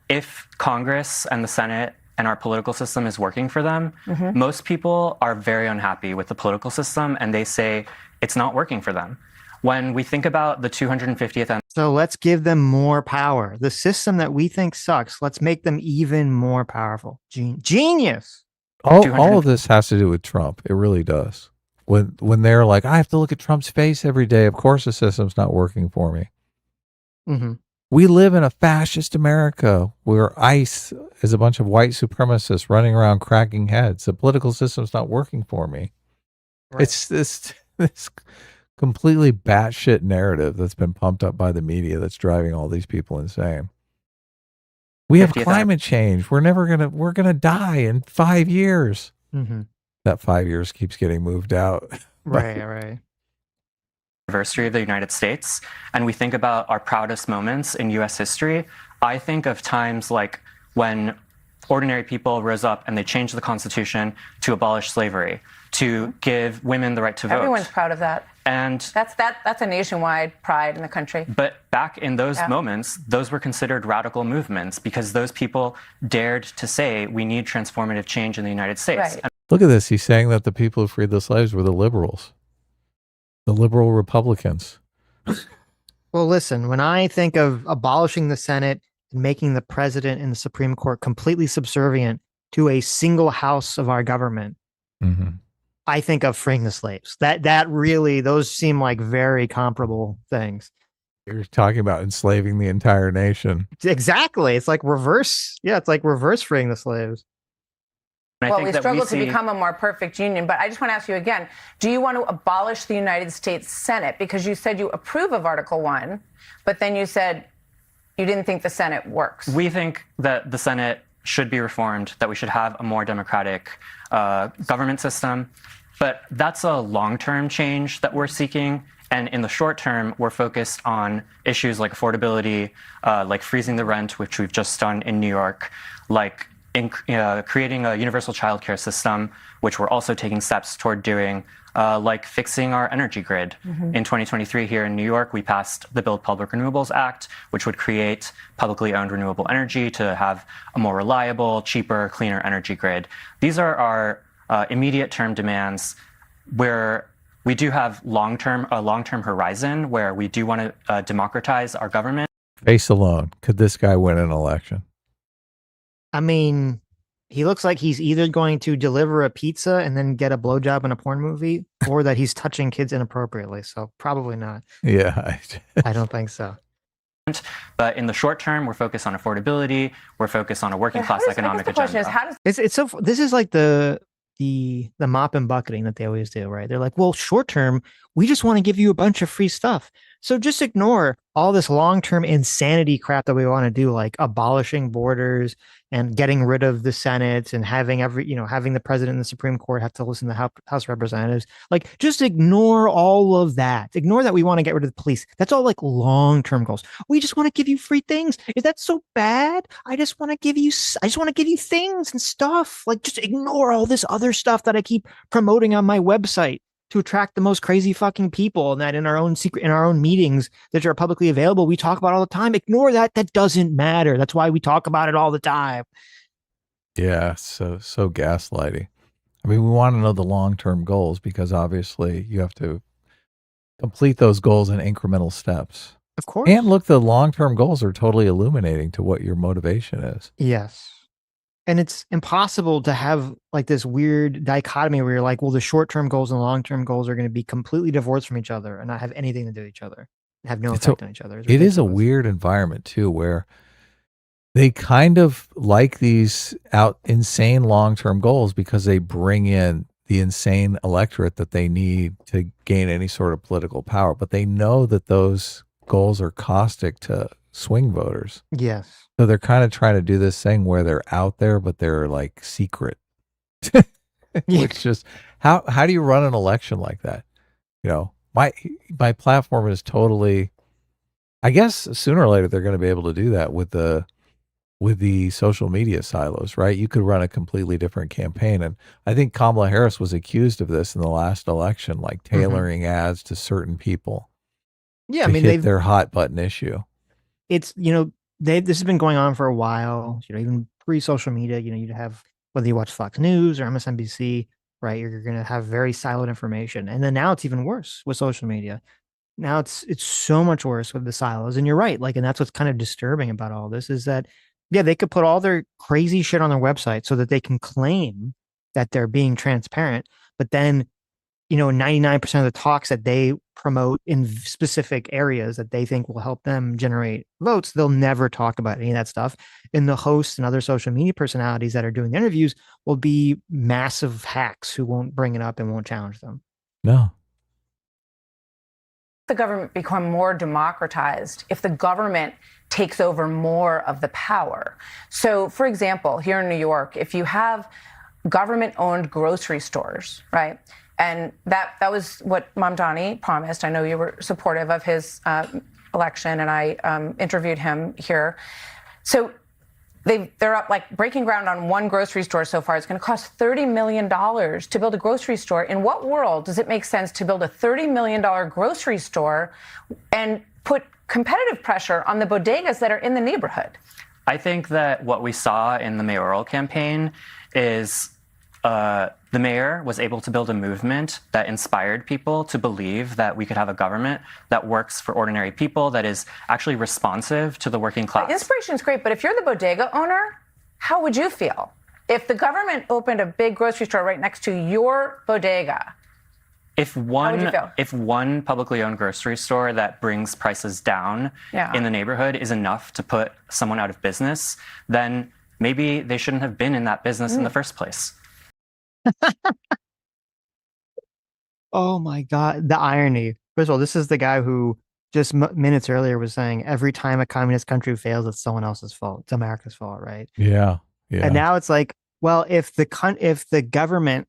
if Congress and the Senate and our political system is working for them, most people are very unhappy with the political system and they say it's not working for them. When we think about the 250th... So let's give them more power. The system that we think sucks, let's make them even more powerful. Genius! All of this has to do with Trump. It really does. When they're like, I have to look at Trump's face every day. Of course the system's not working for me. Mm-hmm. We live in a fascist America where ICE is a bunch of white supremacists running around cracking heads. The political system's not working for me. Right. It's this completely batshit narrative that's been pumped up by the media that's driving all these people insane. We have climate change. We're gonna die in 5 years. Mm-hmm. That 5 years keeps getting moved out. Right. Anniversary of the United States, and we think about our proudest moments in U.S. history. I think of times like when ordinary people rose up and they changed the Constitution to abolish slavery, to give women the right to vote. Everyone's proud of that. And that's a nationwide pride in the country. But back in those moments, those were considered radical movements because those people dared to say we need transformative change in the United States. Right. Look at this. He's saying that the people who freed the slaves were the liberals, the liberal Republicans. Well, listen, when I think of abolishing the Senate and making the president and the Supreme Court completely subservient to a single house of our government, I think of freeing the slaves. That really, those seem like very comparable things. You're talking about enslaving the entire nation. Exactly. It's like reverse. Yeah, it's like reverse freeing the slaves. Well, we struggle to become a more perfect union, but I just want to ask you again, do you want to abolish the United States Senate? Because you said you approve of Article 1, but then you said you didn't think the Senate works. We think that the Senate should be reformed, that we should have a more democratic government system, but that's a long-term change that we're seeking. And in the short term, we're focused on issues like affordability, like freezing the rent, which we've just done in New York, like creating a universal childcare system, which we're also taking steps toward doing, like fixing our energy grid. In 2023 here in New York, we passed the Build Public Renewables Act, which would create publicly owned renewable energy to have a more reliable, cheaper, cleaner energy grid. These are our immediate term demands where we do have a long-term horizon where we do want to democratize our government. Face alone, could this guy win an election? I mean, he looks like he's either going to deliver a pizza and then get a blowjob in a porn movie, or that he's touching kids inappropriately. So probably not. Yeah. I don't think so. But in the short term, we're focused on affordability. We're focused on a working class economic agenda. The question is, it's so. This is like the mop and bucketing that they always do, right? They're like, well, short term, we just want to give you a bunch of free stuff. So just ignore all this long-term insanity crap that we want to do, like abolishing borders and getting rid of the Senate and having having the president and the Supreme Court have to listen to the House of Representatives. Like, just ignore all of that. Ignore that we want to get rid of the police. That's all like long-term goals. We just want to give you free things. Is that so bad? I just want to give you things and stuff. Like, just ignore all this other stuff that I keep promoting on my website to attract the most crazy fucking people, and that in our own meetings that are publicly available, we talk about all the time. Ignore that. That doesn't matter. That's why we talk about it all the time. Yeah, so gaslighty. I mean, we want to know the long-term goals because obviously you have to complete those goals in incremental steps. Of course. And look, the long-term goals are totally illuminating to what your motivation is. Yes. And it's impossible to have like this weird dichotomy where you're like, well, the short-term goals and long-term goals are going to be completely divorced from each other and not have anything to do with each other, have no effect on each other. It is a weird environment too, where they kind of like these insane long-term goals because they bring in the insane electorate that they need to gain any sort of political power. But they know that those goals are caustic to swing voters. Yes. So they're kind of trying to do this thing where they're out there, but they're like secret. Which just how do you run an election like that? You know, my platform is totally. I guess sooner or later they're going to be able to do that with the social media silos, right? You could run a completely different campaign, and I think Kamala Harris was accused of this in the last election, like tailoring ads to certain people. Yeah, I mean, hit their hot button issue. It's this has been going on for a while. Even pre-social media. You'd have, whether you watch Fox News or MSNBC, right? You're going to have very siloed information, and then now it's even worse with social media. Now it's so much worse with the silos, and you're right. Like, and that's what's kind of disturbing about all this is that, yeah, they could put all their crazy shit on their website so that they can claim that they're being transparent, but then 99% of the talks that they promote in specific areas that they think will help them generate votes, they'll never talk about any of that stuff. And the hosts and other social media personalities that are doing the interviews will be massive hacks who won't bring it up and won't challenge them. No. The government become more democratized if the government takes over more of the power. So, for example, here in New York, if you have government-owned grocery stores, right? And that was what Mamdani promised. I know you were supportive of his election, and I interviewed him here. So they're up, like, breaking ground on one grocery store so far. It's going to cost $30 million to build a grocery store. In what world does it make sense to build a $30 million grocery store and put competitive pressure on the bodegas that are in the neighborhood? I think that what we saw in the mayoral campaign is the mayor was able to build a movement that inspired people to believe that we could have a government that works for ordinary people, that is actually responsive to the working class. Inspiration is great, but if you're the bodega owner, how would you feel if the government opened a big grocery store right next to your bodega? If one publicly owned grocery store that brings prices down in the neighborhood is enough to put someone out of business, then maybe they shouldn't have been in that business in the first place. Oh my God, the irony. First of all, this is the guy who just minutes earlier was saying every time a communist country fails, it's someone else's fault. It's America's fault, right? Yeah. And now it's like, well, if the government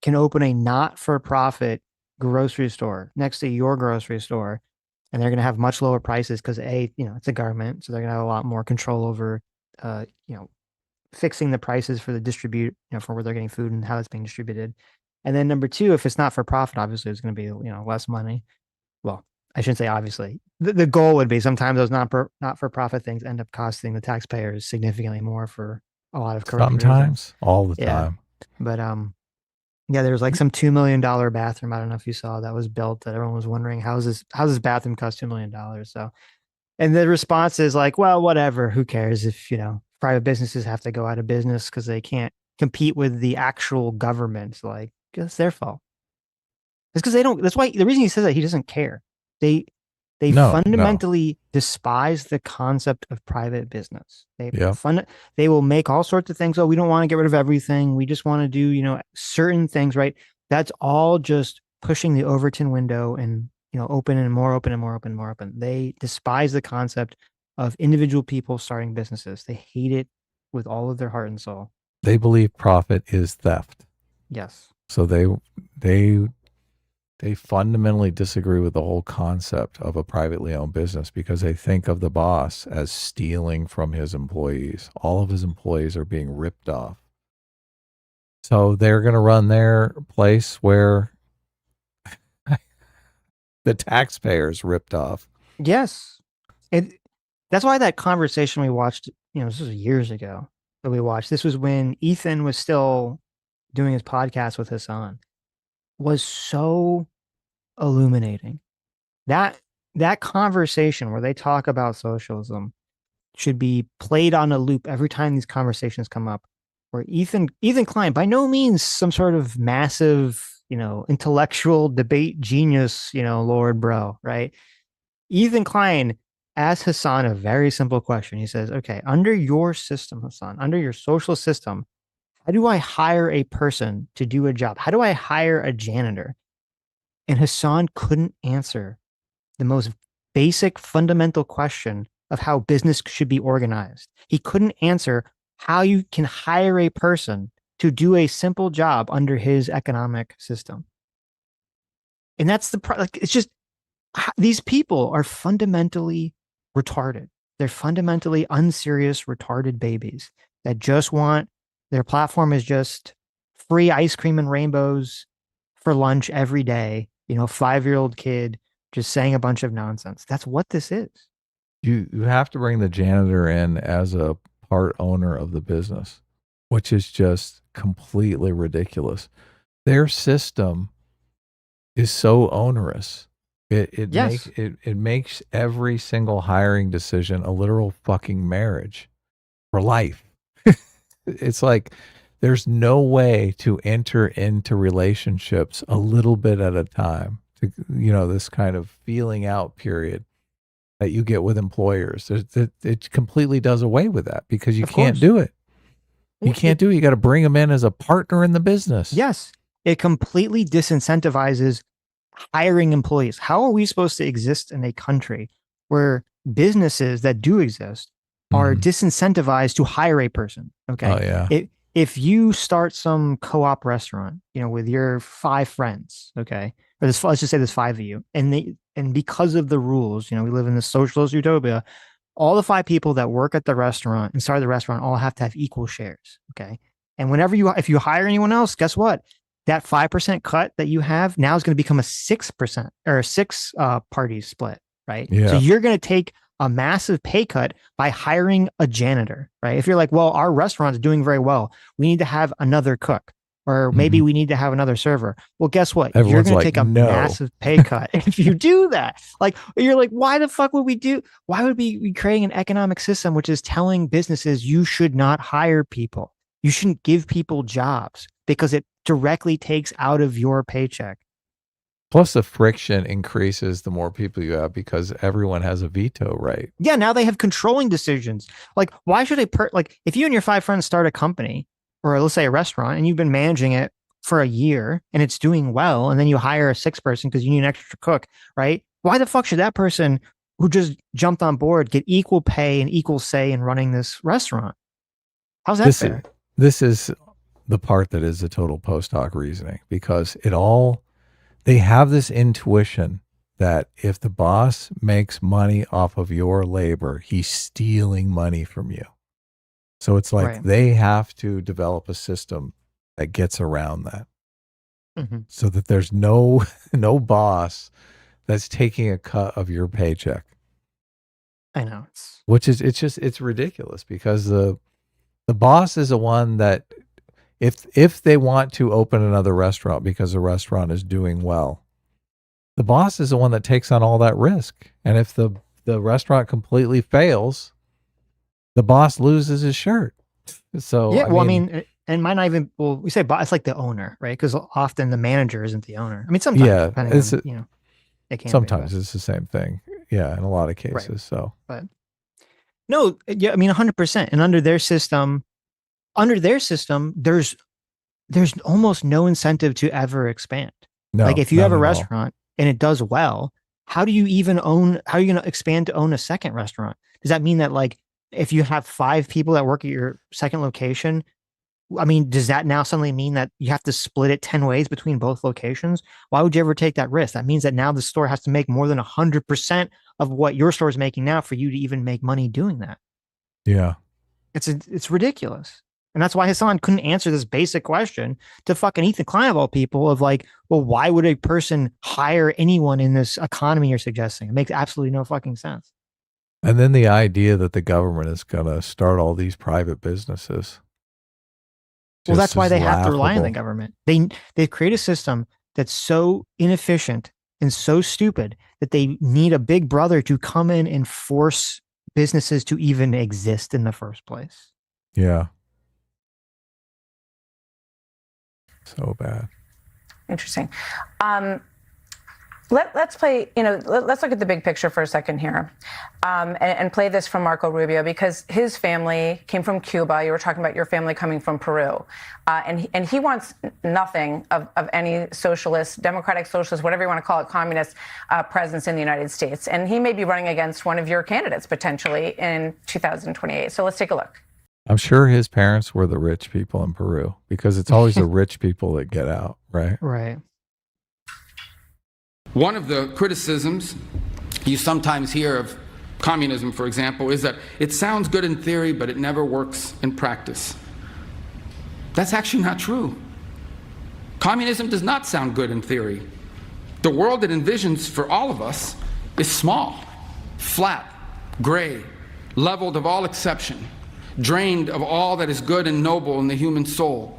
can open a not-for-profit grocery store next to your grocery store, and they're going to have much lower prices because it's a government, so they're going to have a lot more control over, fixing the prices for the for where they're getting food and how it's being distributed. And then number two, if it's not for profit, obviously it's going to be, less money. Well, I shouldn't say obviously. The goal would be sometimes those not for profit things end up costing the taxpayers significantly more for a lot of corrupt sometimes reasons. all the time. But there was like some $2 million bathroom. I don't know if you saw that was built that everyone was wondering how's this bathroom cost $2 million. So, and the response is like, well, whatever, who cares if private businesses have to go out of business because they can't compete with the actual government. Like, it's their fault. It's because they don't. That's why the reason he says that he doesn't care. They fundamentally despise the concept of private business. They will make all sorts of things. Oh, we don't want to get rid of everything. We just want to do certain things. Right. That's all just pushing the Overton window and open and more open and more open and more open. They despise the concept of individual people starting businesses. They hate it with all of their heart and soul. They believe profit is theft. Yes. So they fundamentally disagree with the whole concept of a privately owned business because they think of the boss as stealing from his employees. All of his employees are being ripped off. So they're going to run their place where the taxpayers ripped off. Yes. That's why that conversation we watched, this was years ago, that we watched, this was when Ethan was still doing his podcast with Hassan, was so illuminating. That conversation where they talk about socialism should be played on a loop every time these conversations come up. Where Ethan Klein, by no means some sort of massive, intellectual debate genius, Lord bro, right? Ethan Klein asks Hassan a very simple question. He says, okay, under your system, Hassan, under your social system, how do I hire a person to do a job? How do I hire a janitor? And Hassan couldn't answer the most basic fundamental question of how business should be organized. He couldn't answer how you can hire a person to do a simple job under his economic system. And that's it's just, these people are fundamentally retarded. They're fundamentally unserious, retarded babies that just want, their platform is just free ice cream and rainbows for lunch every day. 5-year-old kid just saying a bunch of nonsense. That's what this is. You have to bring the janitor in as a part owner of the business, which is just completely ridiculous. Their system is so onerous. It makes every single hiring decision a literal fucking marriage for life. It's like there's no way to enter into relationships a little bit at a time. This kind of feeling out period that you get with employers. It completely does away with that because you can't do it. You can't do it. You got to bring them in as a partner in the business. Yes. It completely disincentivizes hiring employees. How are we supposed to exist in a country where businesses that do exist are disincentivized to hire a person? Okay. Oh, yeah. If you start some co-op restaurant, with your 5 friends, okay, or let's just say there's 5 of you, and because of the rules, we live in this socialist utopia, all the 5 people that work at the restaurant and start the restaurant all have to have equal shares, okay? And if you hire anyone else, guess what? That 5% cut that you have now is going to become a 6% or a 6 party split, right? Yeah. So you're going to take a massive pay cut by hiring a janitor, right? If you're like, well, our restaurant's doing very well, we need to have another cook, or maybe we need to have another server. Well, guess what? Everyone's you're going like, to take a no. massive pay cut if you do that. Like, you're like, why the fuck would we do? Why would we be creating an economic system which is telling businesses you should not hire people? You shouldn't give people jobs because it directly takes out of your paycheck. Plus, the friction increases the more people you have because everyone has a veto right. Yeah, now they have controlling decisions. Like, why should if you and your 5 friends start a company, or let's say a restaurant, and you've been managing it for a year and it's doing well, and then you hire a 6th person because you need an extra cook, right? Why the fuck should that person who just jumped on board get equal pay and equal say in running this restaurant? How's that fair? This is the part that is the total post hoc reasoning, because they have this intuition that if the boss makes money off of your labor, he's stealing money from you. So it's like they have to develop a system that gets around that, so that there's no boss that's taking a cut of your paycheck. I know. It's ridiculous, because the boss is the one that, if they want to open another restaurant because the restaurant is doing well, the boss is the one that takes on all that risk. And if the restaurant completely fails, the boss loses his shirt. So yeah, I mean, and might not even, we say it's like the owner, right? Because often the manager isn't the owner. I mean, sometimes, depending on, it can sometimes it's the same thing. Yeah, in a lot of cases. Right. So, but no, yeah, I mean, 100%. And under their system, there's almost no incentive to ever expand. No, like if you have a restaurant and it does well, how are you going to expand to own a second restaurant? Does that mean that, like, if you have 5 people that work at your second location, I mean, does that now suddenly mean that you have to split it 10 ways between both locations? Why would you ever take that risk? That means that now the store has to make more than 100% of what your store is making now for you to even make money doing that. Yeah. It's ridiculous. And that's why Hassan couldn't answer this basic question to fucking Ethan Klein of all people, of like, well, why would a person hire anyone in this economy you're suggesting? It makes absolutely no fucking sense. And then the idea that the government is going to start all these private businesses. Well, that's why they have to rely on the laughable. government. They create a system that's so inefficient and so stupid that they need a big brother to come in and force businesses to even exist in the first place. Yeah. So bad. Interesting. Let's play, let's look at the big picture for a second here, and play this from Marco Rubio, because his family came from Cuba. You were talking about your family coming from Peru. And he wants nothing of any socialist, democratic socialist, whatever you want to call it, communist presence in the United States. And he may be running against one of your candidates potentially in 2028. So let's take a look. I'm sure his parents were the rich people in Peru, because it's always the rich people that get out, right? Right. One of the criticisms you sometimes hear of communism, for example, is that it sounds good in theory, but it never works in practice. That's actually not true. Communism does not sound good in theory. The world it envisions for all of us is small, flat, gray, leveled of all exception, drained of all that is good and noble in the human soul.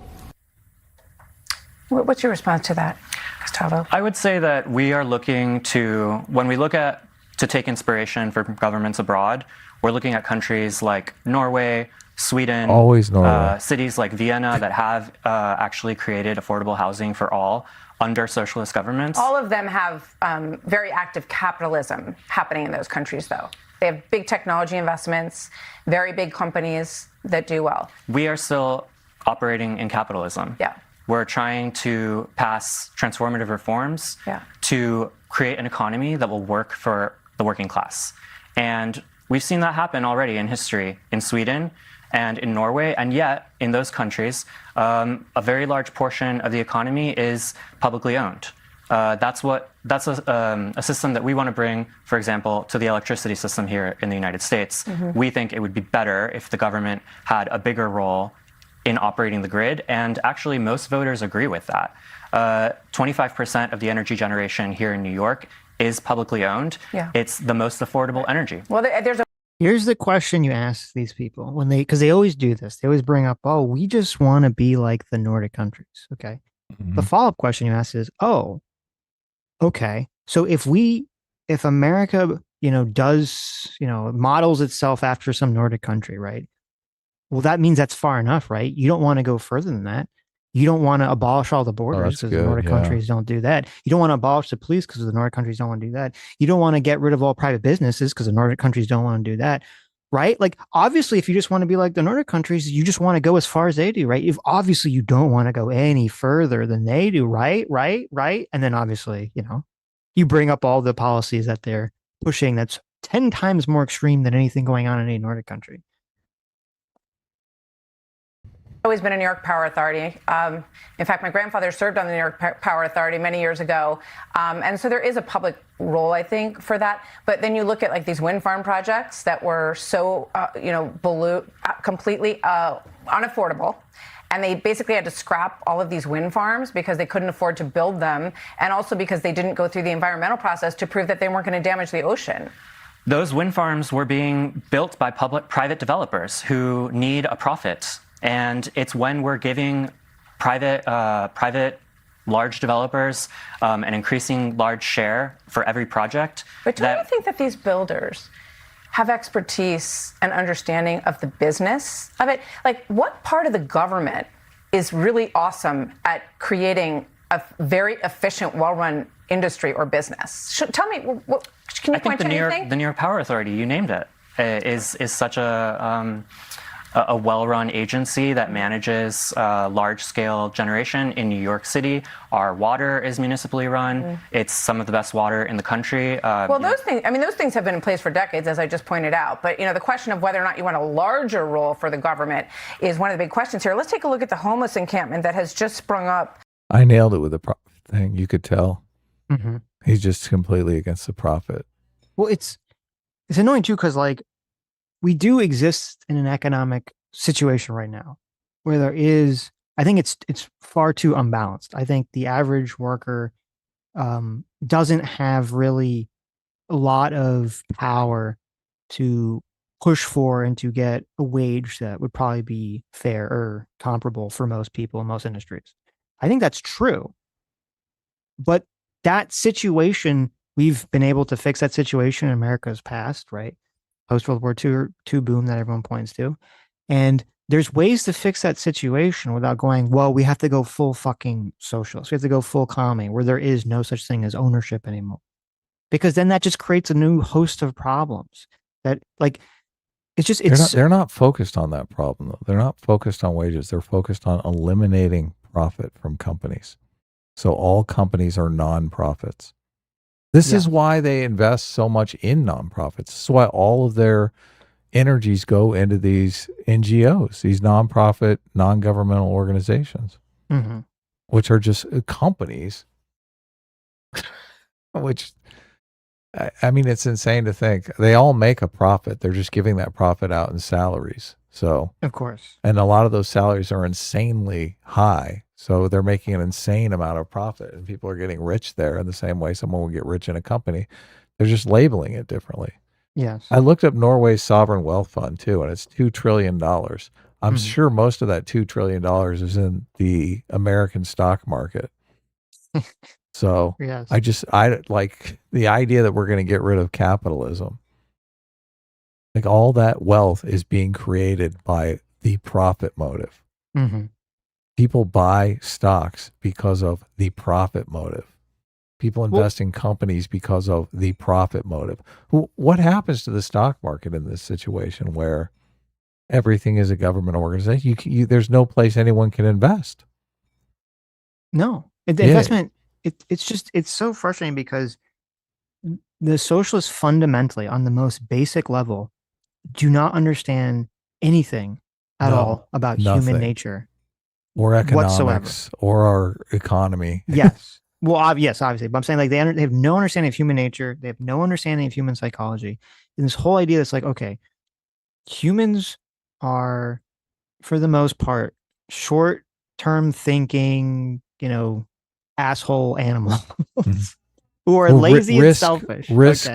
What's your response to that, Gustavo? I would say that we are looking to, when we look at, to take inspiration from governments abroad, we're looking at countries like Norway, Sweden, Always Norway. Cities like Vienna that have actually created affordable housing for all under socialist governments. All of them have very active capitalism happening in those countries, though. They have big technology investments, very big companies that do well. We are still operating in capitalism. Yeah. We're trying to pass transformative reforms to create an economy that will work for the working class. And we've seen that happen already in history in Sweden and in Norway. And yet, in those countries, a very large portion of the economy is publicly owned. That's a system that we want to bring, for example, to the electricity system here in the United States. Mm-hmm. We think it would be better if the government had a bigger role in operating the grid, and actually most voters agree with that. 25% of the energy generation here in New York is publicly owned. Yeah. It's the most affordable energy. Well, Here's the question you ask these people when because they always do this. They always bring up, oh, we just want to be like the Nordic countries. Okay. Mm-hmm. The follow-up question you ask is, oh, okay. So if America, models itself after some Nordic country, right? Well, that means that's far enough, right? You don't want to go further than that. You don't want to abolish all the borders because the Nordic countries don't do that. You don't want to abolish the police because the Nordic countries don't want to do that. You don't want to get rid of all private businesses because the Nordic countries don't want to do that, right? Like, obviously, if you just want to be like the Nordic countries, you just want to go as far as they do, right? If obviously you don't want to go any further than they do, right? And then obviously, you bring up all the policies that they're pushing that's 10 times more extreme than anything going on in any Nordic country. Always been a New York Power Authority. In fact, my grandfather served on the New York Power Authority many years ago. And so there is a public role, I think, for that. But then you look at like these wind farm projects that were so, completely unaffordable. And they basically had to scrap all of these wind farms because they couldn't afford to build them. And also because they didn't go through the environmental process to prove that they weren't going to damage the ocean. Those wind farms were being built by private developers who need a profit. And it's when we're giving private large developers an increasing large share for every project. But don't you think that these builders have expertise and understanding of the business of it? Like, what part of the government is really awesome at creating a very efficient, well-run industry or business? Tell me, can you point to anything? The New York Power Authority, you named it, is such a well-run agency that manages large-scale generation in New York City. Our water is municipally run. Mm. It's some of the best water in the country. Well, those things have been in place for decades, as I just pointed out. But, the question of whether or not you want a larger role for the government is one of the big questions here. Let's take a look at the homeless encampment that has just sprung up. I nailed it with the profit thing. You could tell. Mm-hmm. He's just completely against the profit. Well, it's annoying, too, because, we do exist in an economic situation right now where there is, I think it's far too unbalanced. I think the average worker doesn't have really a lot of power to push for and to get a wage that would probably be fair or comparable for most people in most industries. I think that's true. But that situation, we've been able to fix that situation in America's past, right? Post-World War II boom that everyone points to. And there's ways to fix that situation without going, well, we have to go full fucking socialist. We have to go full commie, where there is no such thing as ownership anymore. Because then that just creates a new host of problems that, like, they're not focused on that problem, though. They're not focused on wages. They're focused on eliminating profit from companies. So all companies are nonprofits. This is why they invest so much in nonprofits. This is why all of their energies go into these NGOs, these nonprofit, non-governmental organizations, which are just companies, which, I mean, it's insane to think. They all make a profit. They're just giving that profit out in salaries. So, of course. And a lot of those salaries are insanely high. So they're making an insane amount of profit, and people are getting rich there in the same way someone will get rich in a company. They're just labeling it differently. Yes. I looked up Norway's sovereign wealth fund too, and it's $2 trillion. I'm sure most of that $2 trillion is in the American stock market. So yes. I like the idea that we're going to get rid of capitalism. Like, all that wealth is being created by the profit motive. People buy stocks because of the profit motive. People invest in companies because of the profit motive. What happens to the stock market in this situation where everything is a government organization? There's no place anyone can invest. No. The investment, it's so frustrating because the socialists fundamentally, on the most basic level, do not understand anything at all about human nature or economics whatsoever, or our economy. Yes. Well, yes, obviously, but I'm saying, like, they have no understanding of human nature. They have no understanding of human psychology. And this whole idea that's like, okay, humans are, for the most part, short-term thinking, asshole animals who are lazy and selfish. Risk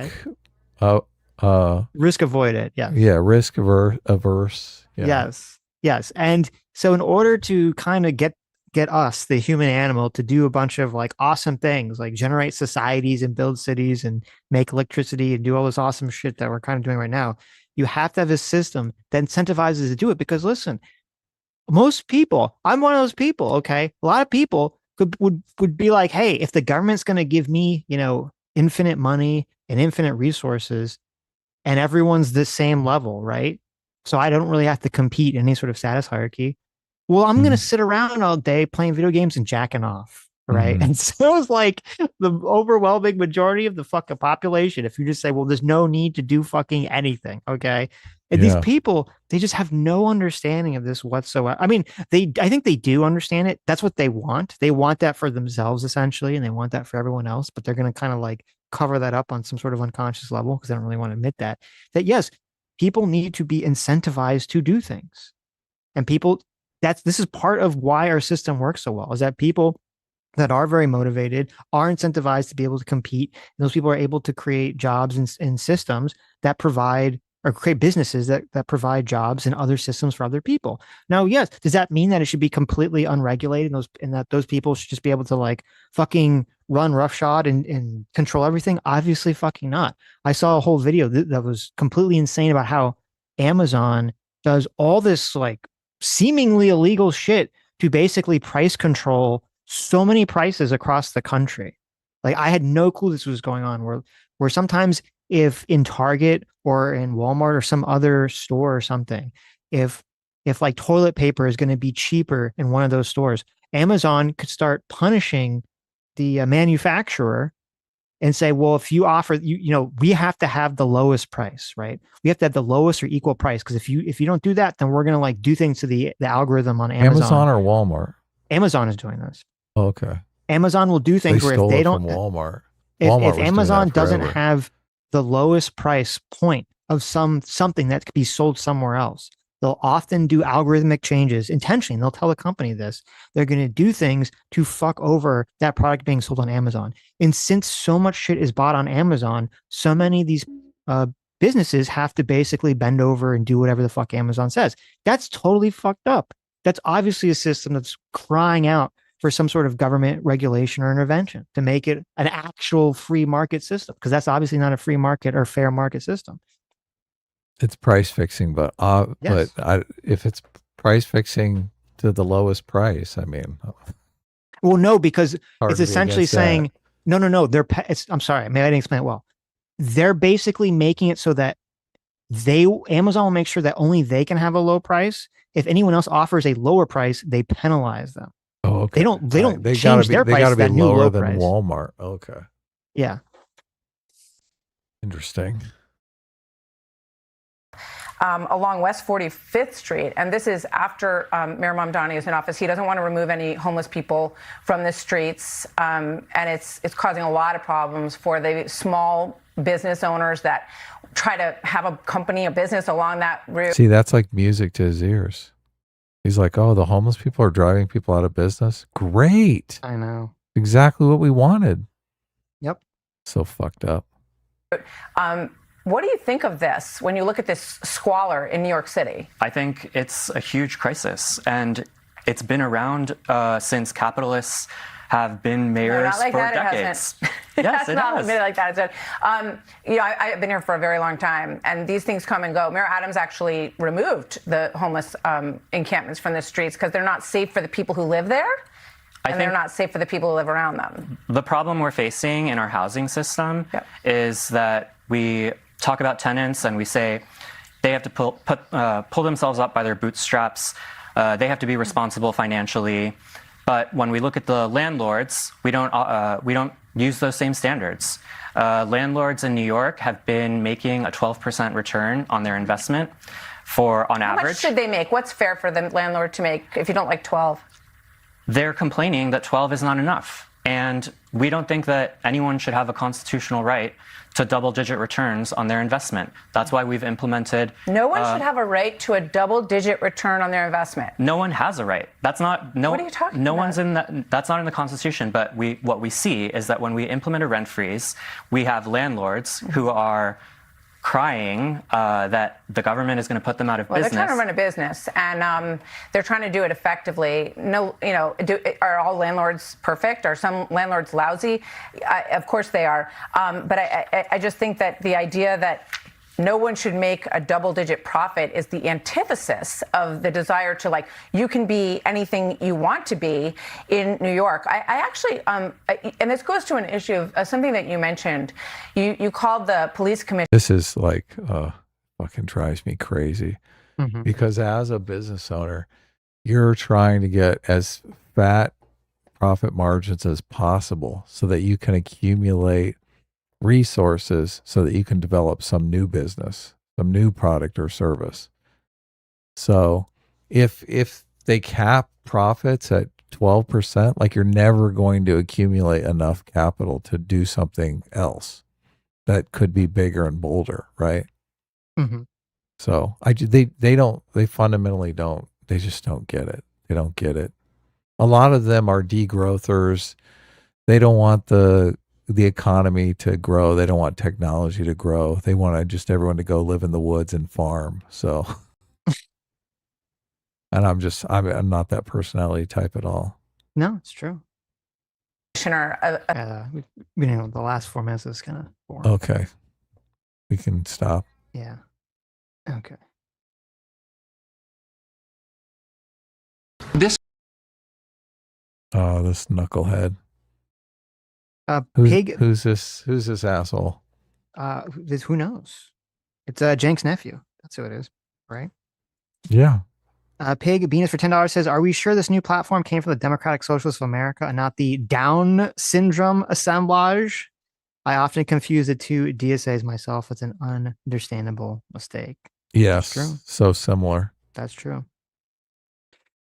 avoidant. Yeah. Yeah. Risk averse. Yeah. Yes. And so in order to kind of get us, the human animal, to do a bunch of like awesome things, like generate societies and build cities and make electricity and do all this awesome shit that we're kind of doing right now, you have to have a system that incentivizes to do it. Because listen, most people, I'm one of those people, okay? A lot of people would be like, hey, if the government's going to give me, infinite money and infinite resources, and everyone's the same level, right? So I don't really have to compete in any sort of status hierarchy. Well, I'm going to sit around all day playing video games and jacking off, right? And so it's like the overwhelming majority of the fucking population, if you just say, well, there's no need to do fucking anything, okay? And these people, they just have no understanding of this whatsoever. I mean, I think they do understand it. That's what they want. They want that for themselves, essentially, and they want that for everyone else, but they're going to kind of like cover that up on some sort of unconscious level because they don't really want to admit that yes, people need to be incentivized to do things. And this is part of why our system works so well, is that people that are very motivated are incentivized to be able to compete. And those people are able to create jobs and systems that provide, or create businesses that provide jobs and other systems for other people. Now, yes, does that mean that it should be completely unregulated and that those people should just be able to like fucking run roughshod and control everything? Obviously fucking not. I saw a whole video that was completely insane about how Amazon does all this like seemingly illegal shit to basically price control so many prices across the country. Like, I had no clue this was going on, where sometimes if in Target or in Walmart or some other store or something, if like toilet paper is going to be cheaper in one of those stores, Amazon could start punishing the manufacturer and say, well, if you offer, we have to have the lowest price, right? We have to have the lowest or equal price. Because if you don't do that, then we're going to like do things to the algorithm on Amazon. Amazon or Walmart? Amazon is doing this. Oh, okay. Amazon will do things where if they don't, from Walmart. If Amazon doesn't have the lowest price point of something that could be sold somewhere else, they'll often do algorithmic changes intentionally. And they'll tell the company this. They're going to do things to fuck over that product being sold on Amazon. And since so much shit is bought on Amazon, so many of these businesses have to basically bend over and do whatever the fuck Amazon says. That's totally fucked up. That's obviously a system that's crying out for some sort of government regulation or intervention to make it an actual free market system, because that's obviously not a free market or fair market system. It's price fixing, but Yes. if it's price fixing to the lowest price, I mean, well, no, because hard it's to be essentially against that. saying, no, I'm sorry, maybe I didn't explain it well. They're basically making it so that Amazon will make sure that only they can have a low price. If anyone else offers a lower price, they penalize them. Oh, okay. They don't They change their they price gotta to be that new lower low than price. Walmart. Okay. Yeah. Interesting. Along West 45th Street, and this is after Mayor Mamdani is in office. He doesn't want to remove any homeless people from the streets, and it's causing a lot of problems for the small business owners that try to have a company, a business along that route. See, that's like music to his ears. He's like, oh, the homeless people are driving people out of business. Great. I know. Exactly what we wanted. Yep. So fucked up. What do you think of this when you look at this squalor in New York City? I think it's a huge crisis, and it's been around since capitalists have been mayors for decades. Yes, it not has. admitted like that. I've been here for a very long time, and these things come and go. Mayor Adams actually removed the homeless encampments from the streets because they're not safe for the people who live there, and they're not safe for the people who live around them. The problem we're facing in our housing system is that we talk about tenants and we say they have to pull themselves up by their bootstraps. They have to be responsible financially. But when we look at the landlords, we don't use those same standards. Landlords in New York have been making a 12% return on their investment on average. How much should they make? What's fair for the landlord to make if you don't like 12? They're complaining that 12 is not enough. And we don't think that anyone should have a constitutional right to double-digit returns on their investment. That's why we've implemented... No one should have a right to a double-digit return on their investment. No one has a right. That's not... No, what are you talking about? One's in that's not in the Constitution, but what we see is that when we implement a rent freeze, we have landlords who are crying that the government is going to put them out of business. They're trying to run a business, and they're trying to do it effectively. No, are all landlords perfect? Are some landlords lousy? Of course they are. But I just think that the idea that no one should make a double-digit profit is the antithesis of the desire to, you can be anything you want to be in New York. I actually, and this goes to an issue of something that you mentioned. You called the police commission. This is fucking drives me crazy. Mm-hmm. Because as a business owner, you're trying to get as fat profit margins as possible so that you can accumulate resources so that you can develop some new business, some new product or service. So if they cap profits at 12%, you're never going to accumulate enough capital to do something else that could be bigger and bolder, right? Mm-hmm. So they fundamentally don't, they just don't get it. They don't get it. A lot of them are degrowthers. They don't want the economy to grow. They don't want technology to grow. They want just everyone to go live in the woods and farm. So, and I'm not that personality type at all. No, it's true. The last 4 minutes is kind of boring. Okay. We can stop. Yeah. Okay. This knucklehead. Pig. Who's this asshole? Who knows? It's Jenk's nephew. That's who it is, right? Yeah. Pig Venus for $10 says, "Are we sure this new platform came from the Democratic Socialists of America and not the Down syndrome assemblage? I often confuse the two DSAs myself. It's an understandable mistake." Yes. That's true. So similar. That's true.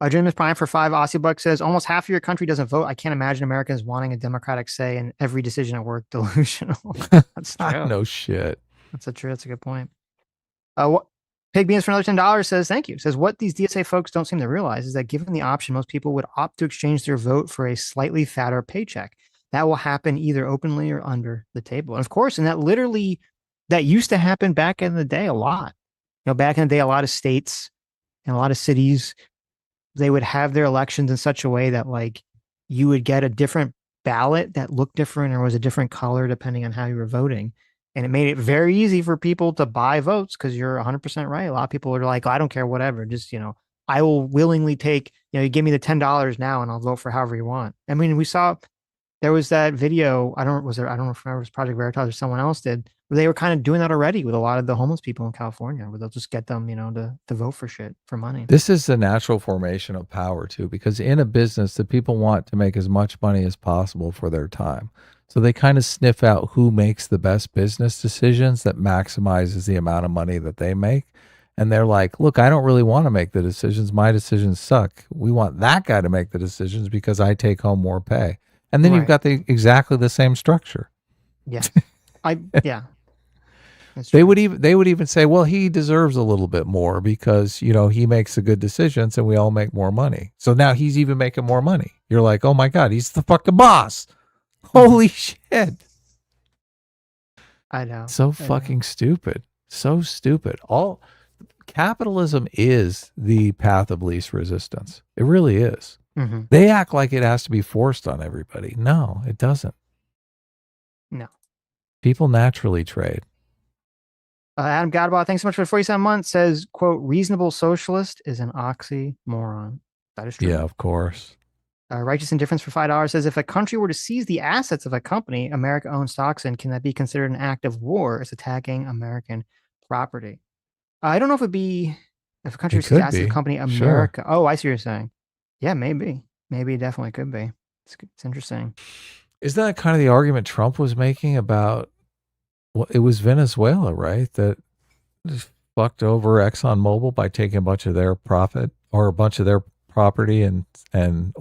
Jim is Prime for $5. Aussie Buck says, "Almost half of your country doesn't vote. I can't imagine Americans wanting a democratic say in every decision at work." Delusional. That's true. No shit. That's a good point. Pig Beans for another $10 says, "Thank you." Says, "What these DSA folks don't seem to realize is that given the option, most people would opt to exchange their vote for a slightly fatter paycheck. That will happen either openly or under the table." And of course, and that literally that used to happen back in the day a lot. You know, back in the day, a lot of states and a lot of cities, they would have their elections in such a way that like you would get a different ballot that looked different or was a different color depending on how you were voting. And it made it very easy for people to buy votes because you're 100% right. A lot of people are like, oh, I don't care, whatever. Just, you know, I will willingly take, you know, you give me the $10 now and I'll vote for however you want. I mean, we saw there was that video. I don't know if it was Project Veritas or someone else did, where they were kind of doing that already with a lot of the homeless people in California, where they'll just get them, you know, to vote for shit for money. This is the natural formation of power too, because in a business, the people want to make as much money as possible for their time. So they kind of sniff out who makes the best business decisions that maximizes the amount of money that they make. And they're like, look, I don't really want to make the decisions. My decisions suck. We want that guy to make the decisions because I take home more pay. And then you've got exactly the same structure. Yeah. Yeah. They would even say, well, he deserves a little bit more because, you know, he makes the good decisions and we all make more money. So now he's even making more money. You're like, oh my God, he's the fucking boss. Holy shit. I know. So fucking stupid. So stupid. All capitalism is the path of least resistance. It really is. Mm-hmm. They act like it has to be forced on everybody. No, it doesn't. No. People naturally trade. Adam Godbot, thanks so much for the 47 months, says, quote, reasonable socialist is an oxymoron. That is true. Yeah, of course. Righteous Indifference for $5 says, if a country were to seize the assets of a company America owns stocks in, can that be considered an act of war as attacking American property? I don't know if it'd be, if a country seized assets of a company America. Sure. Oh, I see what you're saying. Yeah, maybe. Maybe it definitely could be. It's interesting. Isn't that kind of the argument Trump was making about, well, it was Venezuela, right? That just fucked over ExxonMobil by taking a bunch of their profit or a bunch of their property and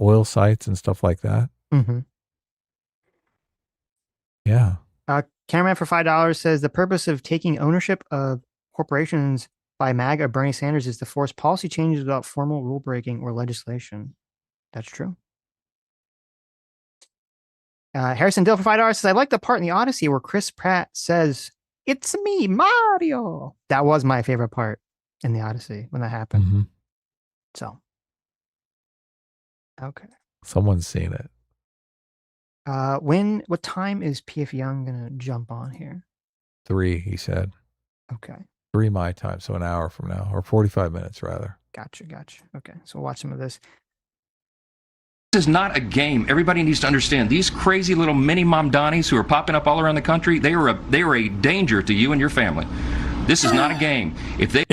oil sites and stuff like that. Mm-hmm. Yeah. Cameraman for $5 says the purpose of taking ownership of corporations by MAGA Bernie Sanders is to force policy changes without formal rule breaking or legislation. That's true. Harrison Dill for $5 says, I like the part in the Odyssey where Chris Pratt says, it's me, Mario. That was my favorite part in the Odyssey when that happened. Mm-hmm. So. Okay. Someone's seen it. What time is PF Young going to jump on here? 3, he said. Okay. 3 my time, so an hour from now, or 45 minutes rather. Gotcha. Okay, so we'll watch some of this. This is not a game. Everybody needs to understand these crazy little mini Mamdanis who are popping up all around the country. They are a danger to you and your family. This is not a game. If they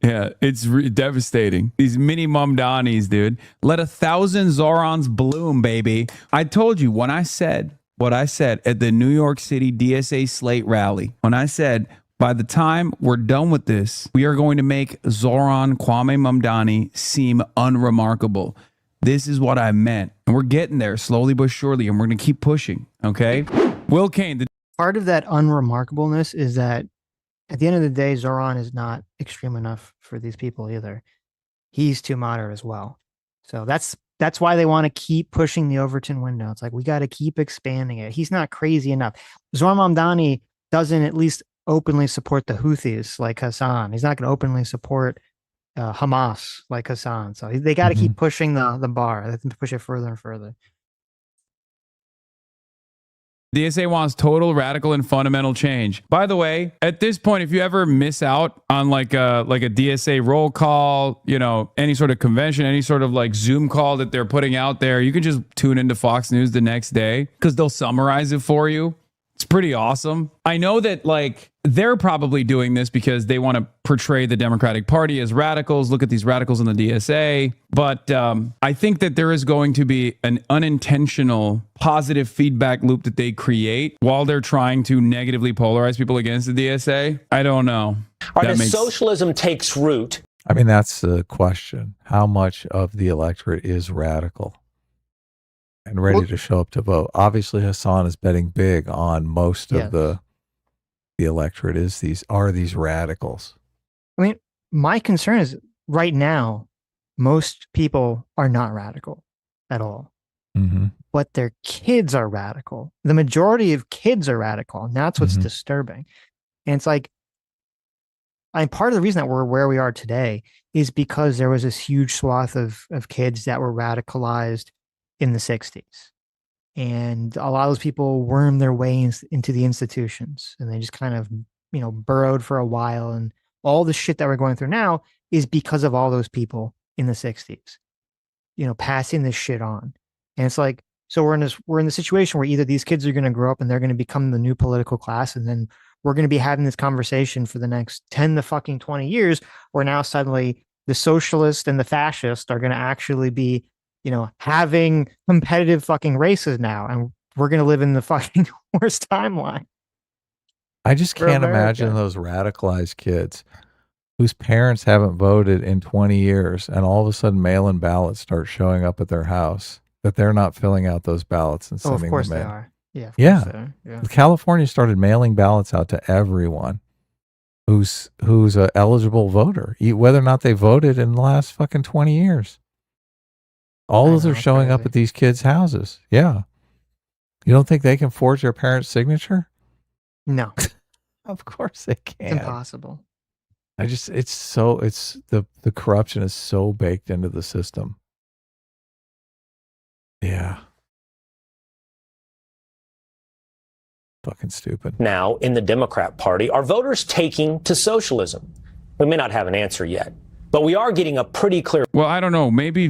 yeah, it's devastating. These mini Mamdanis, dude. Let 1,000 Zorons bloom, baby. I told you when I said what I said at the New York City DSA Slate rally, when I said, by the time we're done with this, we are going to make Zoran Kwame Mamdani seem unremarkable. This is what I meant. And we're getting there slowly but surely, and we're going to keep pushing, okay? Will Kane. Part of that unremarkableness is that at the end of the day, Zoran is not extreme enough for these people either. He's too moderate as well. So that's why they want to keep pushing the Overton window. It's like, we got to keep expanding it. He's not crazy enough. Zoran Mamdani doesn't at least openly support the Houthis like Hassan. He's not going to openly support Hamas like Hassan. So they got to keep pushing the bar. They have to push it further and further. DSA wants total, radical, and fundamental change. By the way, at this point, if you ever miss out on like a DSA roll call, you know, any sort of convention, any sort of like Zoom call that they're putting out there, you can just tune into Fox News the next day because they'll summarize it for you. It's pretty awesome. I know that like they're probably doing this because they want to portray the Democratic Party as radicals. Look at these radicals in the DSA. But I think that there is going to be an unintentional positive feedback loop that they create while they're trying to negatively polarize people against the DSA. I don't know. As socialism takes root. I mean, that's the question. How much of the electorate is radical and ready to show up to vote? Obviously, Hassan is betting big on most of the electorate are these radicals. I mean, my concern is right now, most people are not radical at all. Mm-hmm. But their kids are radical. The majority of kids are radical, and that's what's disturbing. And it's like, part of the reason that we're where we are today is because there was this huge swath of kids that were radicalized in the 60s. And a lot of those people wormed their way into the institutions, and they just kind of, burrowed for a while. And all the shit that we're going through now is because of all those people in the 60s, passing this shit on. And it's like, so we're in the situation where either these kids are going to grow up and they're going to become the new political class, and then we're going to be having this conversation for the next 10 to fucking 20 years, where now suddenly the socialist and the fascist are going to actually be, having competitive fucking races now. And we're going to live in the fucking worst timeline. I just can't imagine those radicalized kids whose parents haven't voted in 20 years, and all of a sudden mail-in ballots start showing up at their house, that they're not filling out those ballots and sending them in. Of course they are. Yeah. Yeah. California started mailing ballots out to everyone who's a eligible voter, whether or not they voted in the last fucking 20 years. All those are showing up at these kids' houses. Yeah. You don't think they can forge their parents' signature? No. Of course they can. It's impossible. The corruption is so baked into the system. Yeah. Fucking stupid. Now, in the Democrat Party, are voters taking to socialism? We may not have an answer yet, but we are getting a pretty clear. Well, I don't know. Maybe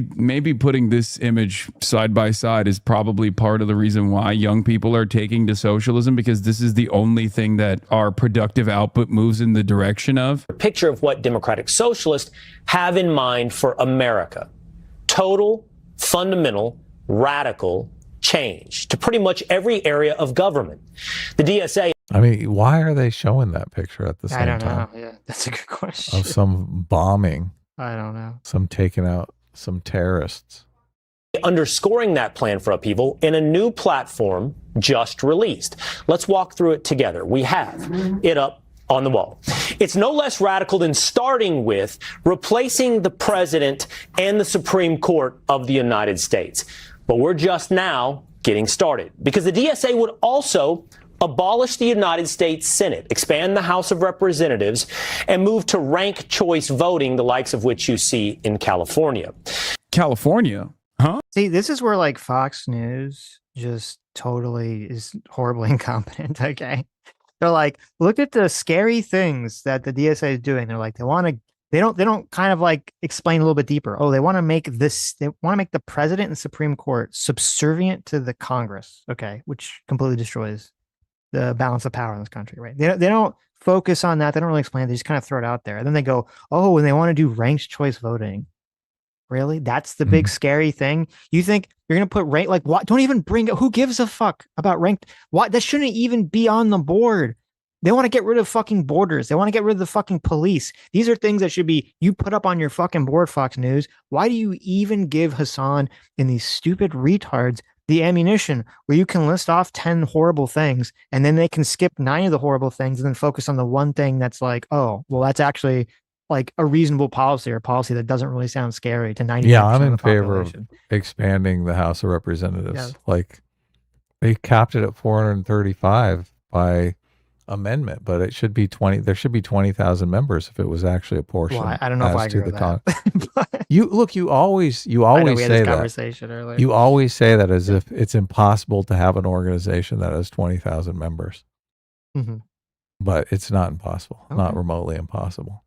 putting this image side by side is probably part of the reason why young people are taking to socialism, because this is the only thing that our productive output moves in the direction of. Picture of what democratic socialists have in mind for America. Total, fundamental, radical change to pretty much every area of government. The DSA. I mean, why are they showing that picture at the same time? I don't know. Yeah, that's a good question. Of some bombing. I don't know. Some taking out some terrorists. Underscoring that plan for upheaval in a new platform just released. Let's walk through it together. We have it up on the wall. It's no less radical than starting with replacing the president and the Supreme Court of the United States. But we're just now getting started, because the DSA would also abolish the United States Senate, expand the House of Representatives, and move to ranked choice voting, the likes of which you see in California. California? Huh? See, this is where like Fox News just totally is horribly incompetent. Okay. They're like, look at the scary things that the DSA is doing. They're like, they don't kind of like explain a little bit deeper. Oh, they want to make the president and Supreme Court subservient to the Congress. Okay. Which completely destroys the balance of power in this country, right? They don't focus on that. They don't really explain it. They just kind of throw it out there. And then they go, oh, and they want to do ranked choice voting. Really? That's the big scary thing? You think you're going to put rank, like what? Don't even bring it. Who gives a fuck about ranked? What? That shouldn't even be on the board. They want to get rid of fucking borders. They want to get rid of the fucking police. These are things that should be, you put up on your fucking board, Fox News. Why do you even give Hassan and these stupid retards the ammunition where you can list off 10 horrible things and then they can skip 9 of the horrible things and then focus on the one thing that's like, oh, well, that's actually like a reasonable policy, or a policy that doesn't really sound scary to 90%. Yeah, I'm in favor of expanding the House of Representatives. Yeah. Like they capped it at 435 by amendment, but it should be 20. There should be 20,000 members if it was actually a portion. Well, I don't know if I agree with that. You always say that. You always say that as if it's impossible to have an organization that has 20,000 members. Mm-hmm. But it's not impossible. Okay. Not remotely impossible.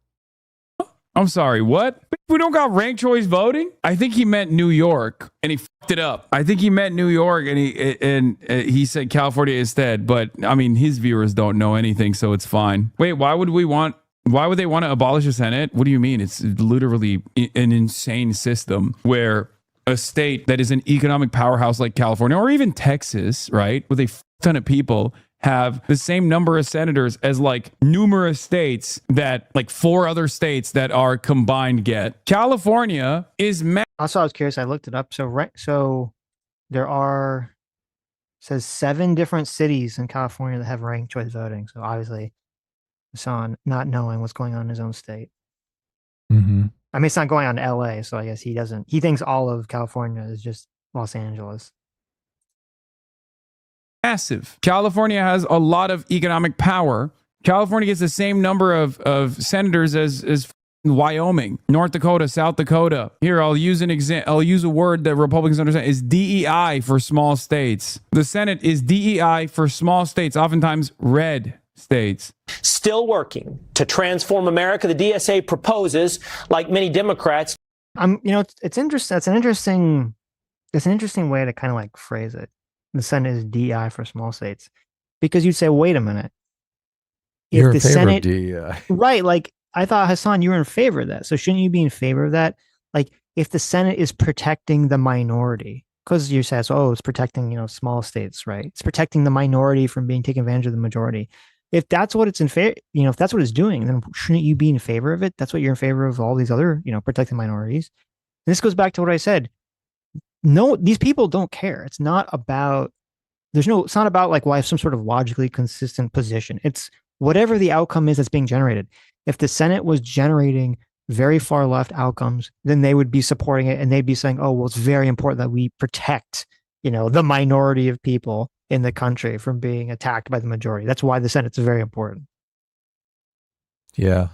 I'm sorry, what? We don't got ranked choice voting? I think he meant New York, and he fucked it up. I think he meant New York, and he said California instead. But I mean, his viewers don't know anything, so it's fine. Wait, why would they want to abolish the Senate? What do you mean? It's literally an insane system where a state that is an economic powerhouse like California, or even Texas, right, with a ton of people, have the same number of senators as like numerous states that like 4 other states that are combined get. California is also, I was curious, I looked it up. So there are, says 7 different cities in California that have ranked choice voting. So obviously Hassan not knowing what's going on in his own state. Mm-hmm. I mean, it's not going on to LA, so I guess he thinks all of California is just Los Angeles. Massive. California has a lot of economic power California gets the same number of senators as Wyoming, North Dakota, South Dakota. Here, I'll use a word that Republicans understand is DEI for small states. The Senate is DEI for small states, oftentimes red states. Still working to transform America, the DSA proposes, like many Democrats. It's interesting. It's an interesting way to kind of like phrase it. The Senate is DEI for small states, because you'd say, wait a minute. You're in favor of DEI, right? Like, I thought, Hassan, you were in favor of that. So shouldn't you be in favor of that? Like, if the Senate is protecting the minority, because you said, it's protecting, small states, right? It's protecting the minority from being taken advantage of the majority. If that's what it's in favor, if that's what it's doing, then shouldn't you be in favor of it? That's what you're in favor of, all these other, protecting minorities. And this goes back to what I said. No, these people don't care. It's not about like, well, I have some sort of logically consistent position. It's whatever the outcome is that's being generated. If the Senate was generating very far left outcomes, then they would be supporting it, and they'd be saying, it's very important that we protect, the minority of people in the country from being attacked by the majority. That's why the Senate's very important. Yeah.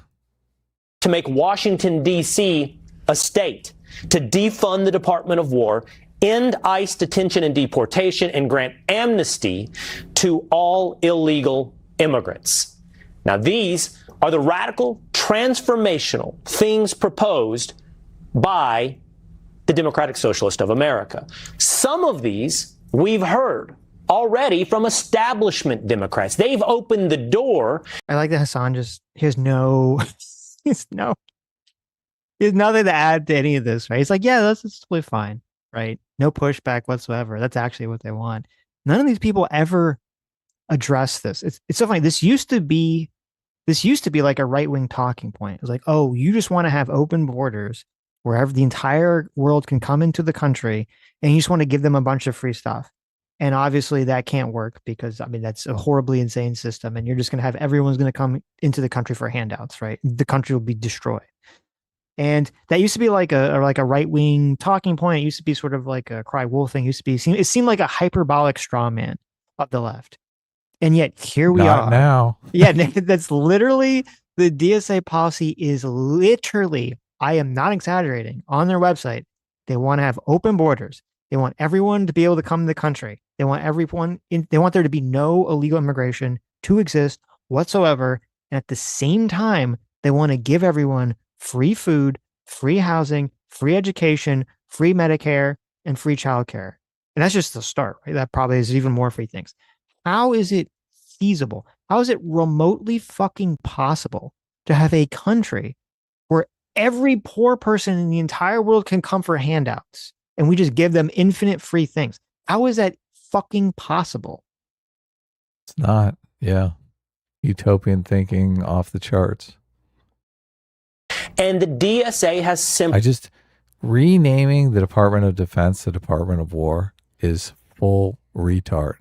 To make Washington, D.C. a state, to defund the Department of War, end ICE detention and deportation, and grant amnesty to all illegal immigrants. Now, these are the radical, transformational things proposed by the Democratic Socialist of America. Some of these we've heard already from establishment Democrats. They've opened the door. I like that Hassan he has nothing to add to any of this, right? He's like, yeah, that's totally fine, right? No pushback whatsoever. That's actually what they want. None of these people ever address this. It's so funny. This used to be like a right-wing talking point. It was like, you just want to have open borders wherever the entire world can come into the country, and you just want to give them a bunch of free stuff. And obviously that can't work, because that's a horribly insane system, and you're just going to have everyone's going to come into the country for handouts, right? The country will be destroyed. And that used to be like a right-wing talking point. It used to be sort of like a cry wolf thing. It seemed like a hyperbolic straw man of the left. And yet here we are. Not now. Yeah, that's literally, the DSA policy is literally, I am not exaggerating, on their website. They want to have open borders. They want everyone to be able to come to the country. They want they want there to be no illegal immigration to exist whatsoever. And at the same time, they want to give everyone free food, free housing, free education, free Medicare, and free childcare. And that's just the start, right? That probably is even more free things. How is it feasible? How is it remotely fucking possible to have a country where every poor person in the entire world can come for handouts, and we just give them infinite free things? How is that fucking possible? It's not. Yeah. Utopian thinking off the charts. And the DSA has renaming the Department of Defense the Department of War is full retard.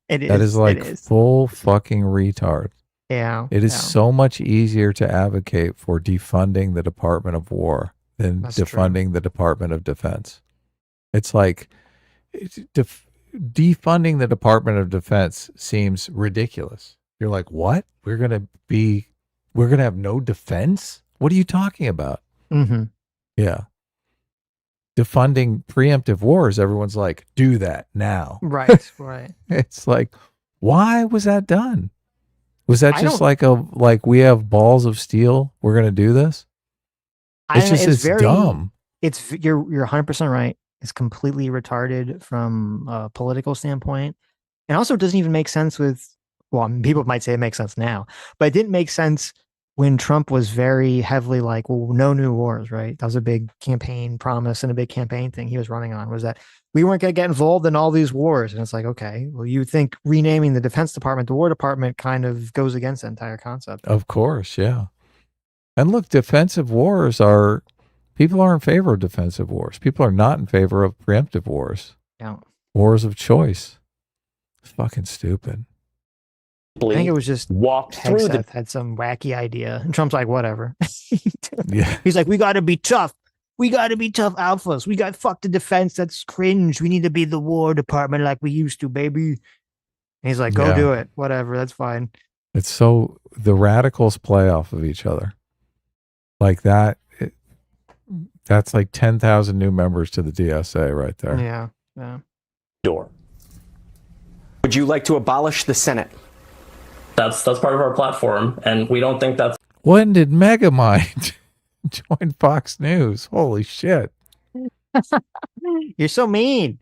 It is. That is like full fucking retard. Yeah. It is so much easier to advocate for defunding the Department of War than defunding the Department of Defense. It's like defunding the Department of Defense seems ridiculous. You're like, what? We're going to have no defense? What are you talking about? Mm-hmm. Yeah. Defunding preemptive wars, everyone's like, do that now. Right. It's like, why was that done? Was that just like we have balls of steel, we're going to do this? It's dumb. You're 100% right. It's completely retarded from a political standpoint. And also it doesn't even make sense people might say it makes sense now, but it didn't make sense when Trump was very heavily like, well, no new wars, right? That was a big campaign promise and a big campaign thing he was running on, was that we weren't going to get involved in all these wars. And it's like, okay, well, you think renaming the Defense Department the War Department kind of goes against the entire concept. Of course, yeah. And look, defensive wars people are in favor of defensive wars. People are not in favor of preemptive wars. Yeah. Wars of choice. It's fucking stupid. I think it was just walked through had some wacky idea, and Trump's like, whatever. Yeah, he's like, we got to be tough. We got to be tough alphas. We got fuck the defense. That's cringe. We need to be the War Department like we used to, baby. And he's like, go do it. Whatever. That's fine. It's so the radicals play off of each other like that. That's like 10,000 new members to the DSA right there. Yeah. Yeah. Door. Would you like to abolish the Senate? That's part of our platform, and we don't think that's. When did Megamind join Fox News? Holy shit. You're so mean.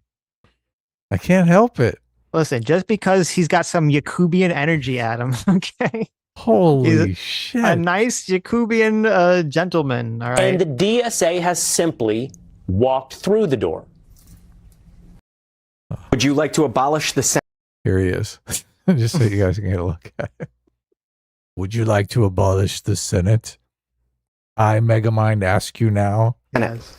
I can't help it. Listen, just because he's got some Yakubian energy at him, okay? Holy shit. A nice Yakubian gentleman, all right? And the DSA has simply walked through the door. Would you like to abolish the Senate? Here he is. Just so you guys can get a look at it. Would you like to abolish the Senate? I, Megamind, ask you now. Yes.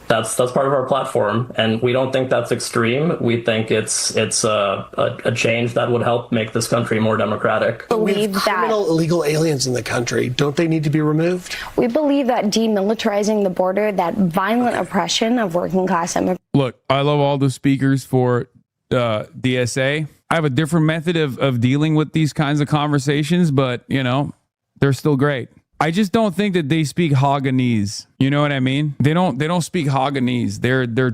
That's part of our platform, and we don't think that's extreme. We think it's a change that would help make this country more democratic. We have criminal illegal aliens in the country. Don't they need to be removed? We believe that demilitarizing the border, that violent oppression of working class immigrants. Look, I love all the speakers for DSA. I have a different method of dealing with these kinds of conversations, but you know, they're still great. I just don't think that they speak Haganese. You know what I mean? They don't speak Haganese. They're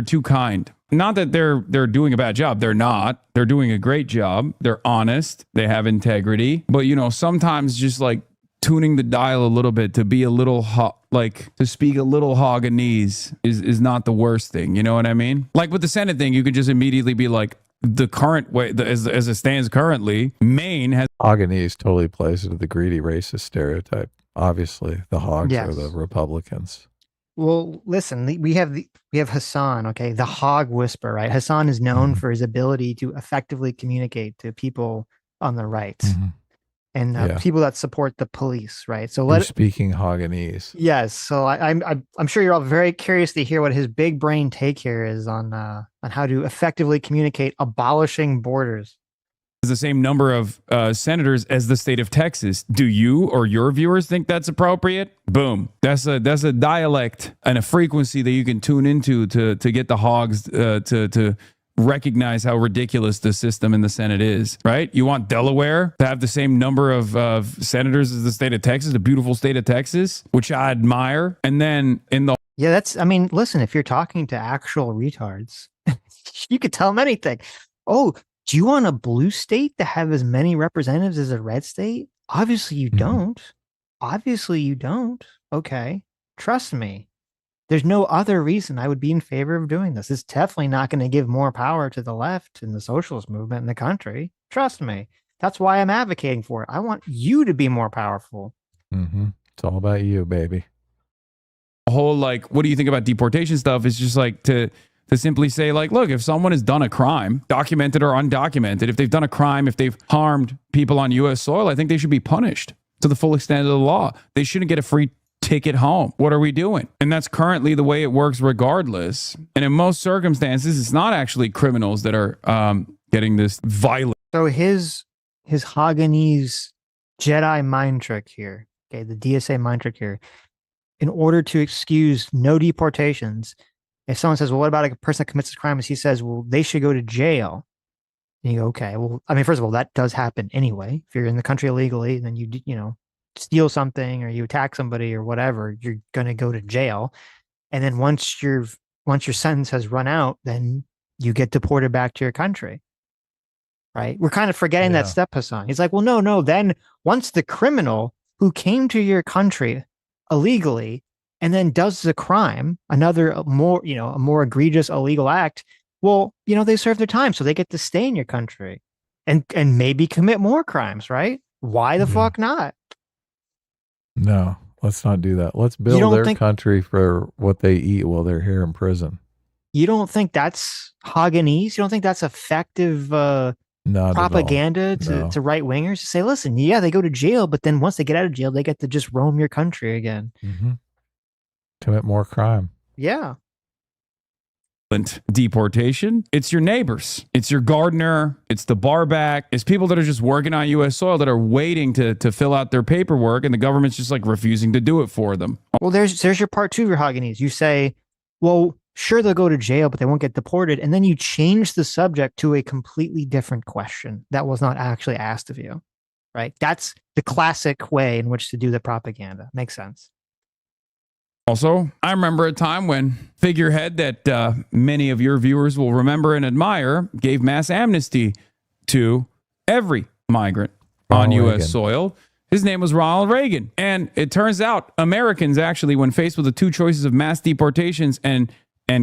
too kind. Not that they're doing a bad job. They're not. They're doing a great job. They're honest. They have integrity. But you know, sometimes just like tuning the dial a little bit to be a little to speak a little Haganese is not the worst thing. You know what I mean? Like with the Senate thing, you could just immediately be like, the current way, as it stands currently, Maine has. Haganese totally plays into the greedy racist stereotype. Obviously, the hogs are the Republicans. Well, listen, we have Hassan, okay, the hog whisperer, right? Hassan is known for his ability to effectively communicate to people on the right and people that support the police, right? So You're speaking Haganese. Yes, so I'm sure you're all very curious to hear what his big brain take here is on how to effectively communicate abolishing borders. The same number of senators as the state of Texas. Do you or your viewers think that's appropriate? Boom. That's a dialect and a frequency that you can tune into to get the hogs to recognize how ridiculous the system in the Senate is, right? You want Delaware to have the same number of senators as the state of Texas, the beautiful state of Texas, which I admire. And then in the listen, if you're talking to actual retards, you could tell them anything. Oh, do you want a blue state to have as many representatives as a red state? Obviously you don't. Obviously you don't. Okay. Trust me. There's no other reason I would be in favor of doing this. It's definitely not going to give more power to the left and the socialist movement in the country. Trust me. That's why I'm advocating for it. I want you to be more powerful. It's all about you, baby. The whole, like, what do you think about deportation stuff is just like to simply say, like, look, if someone has done a crime, documented or undocumented, if they've done a crime, if they've harmed people on U.S. soil, I think they should be punished to the full extent of the law. They shouldn't get a free ticket home. What are we doing? And that's currently the way it works regardless. And in most circumstances, it's not actually criminals that are getting this violent. So his Haganese Jedi mind trick here, okay, the DSA mind trick here, in order to excuse no deportations, if someone says, well, what about a person that commits a crime? He says, well, they should go to jail. And you go, okay, well, I mean, first of all, that does happen anyway. If you're in the country illegally, then you steal something or you attack somebody or whatever, you're going to go to jail. And then once your sentence has run out, then you get deported back to your country. Right? We're kind of forgetting that step, Hassan. He's like, well, no. Then once the criminal who came to your country illegally and then does the crime, a more egregious illegal act, well, they serve their time, so they get to stay in your country and maybe commit more crimes, right? Why the fuck not? No, let's not do that. Let's build their country for what they eat while they're here in prison. You don't think that's Haganese? You don't think that's effective propaganda to right-wingers to say, listen, yeah, they go to jail, but then once they get out of jail, they get to just roam your country again. Commit more crime. Yeah. Deportation. It's your neighbors. It's your gardener. It's the barback. It's people that are just working on U.S. soil that are waiting to fill out their paperwork, and the government's just like refusing to do it for them. Well, there's your part two of your Haganese. You say, well, sure, they'll go to jail, but they won't get deported. And then you change the subject to a completely different question that was not actually asked of you. right? That's the classic way in which to do the propaganda. Makes sense. Also, I remember a time when figurehead that many of your viewers will remember and admire gave mass amnesty to every migrant on U.S. soil. His name was Ronald Reagan. And it turns out Americans actually, when faced with the two choices of mass deportations and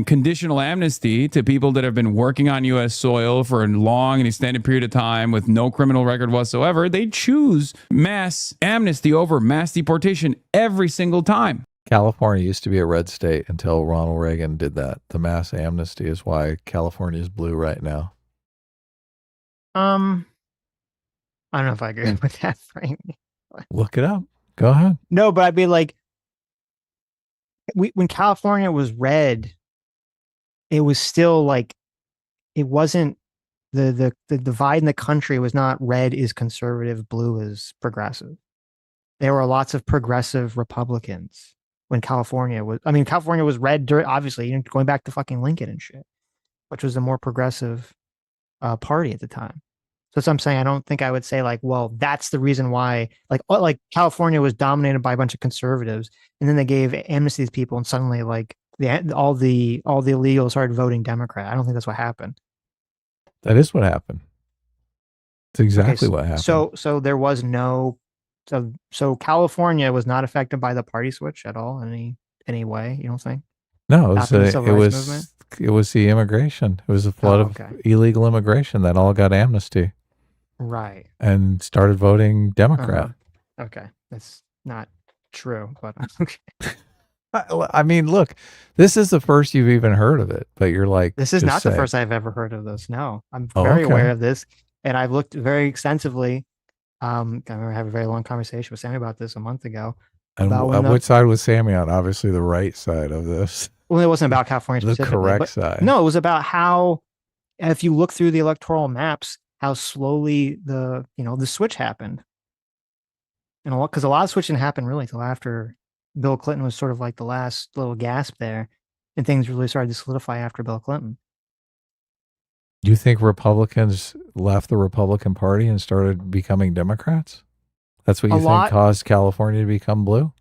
conditional amnesty to people that have been working on U.S. soil for a long and extended period of time with no criminal record whatsoever, they choose mass amnesty over mass deportation every single time. California used to be a red state until Ronald Reagan did that. The mass amnesty is why California is blue right now. I don't know if I agree with that, frankly. Look it up. Go ahead. No, but I'd be like, when California was red, it was still like, it wasn't, the divide in the country was not red is conservative, blue is progressive. There were lots of progressive Republicans when California was, California was red during, obviously, going back to fucking Lincoln and shit, which was a more progressive party at the time. So that's what I'm saying. I don't think I would say like, well, that's the reason why, like California was dominated by a bunch of conservatives, and then they gave amnesty to people, and suddenly like all the illegals started voting Democrat. I don't think that's what happened. That is what happened. It's exactly what happened. So there was no, so California was not affected by the party switch at all in any way. You don't think? No, it was the immigration. It was a flood of illegal immigration that all got amnesty. Right. And started voting Democrat. Okay. That's not true, but okay. I mean, look, this is the first you've even heard of it, but you're like, this is not the first I've ever heard of this. No, I'm very aware of this, and I've looked very extensively. I remember having a very long conversation with Sammy about this a month ago. And which side was Sammy on? Obviously the right side of this. Well, it wasn't about California the specifically. Correct side. No, it was about how, if you look through the electoral maps, how slowly the switch happened. And because a lot of switching happened really until after Bill Clinton was sort of like the last little gasp there, and things really started to solidify after Bill Clinton. Do you think Republicans left the Republican Party and started becoming Democrats? That's what you think caused California to become blue?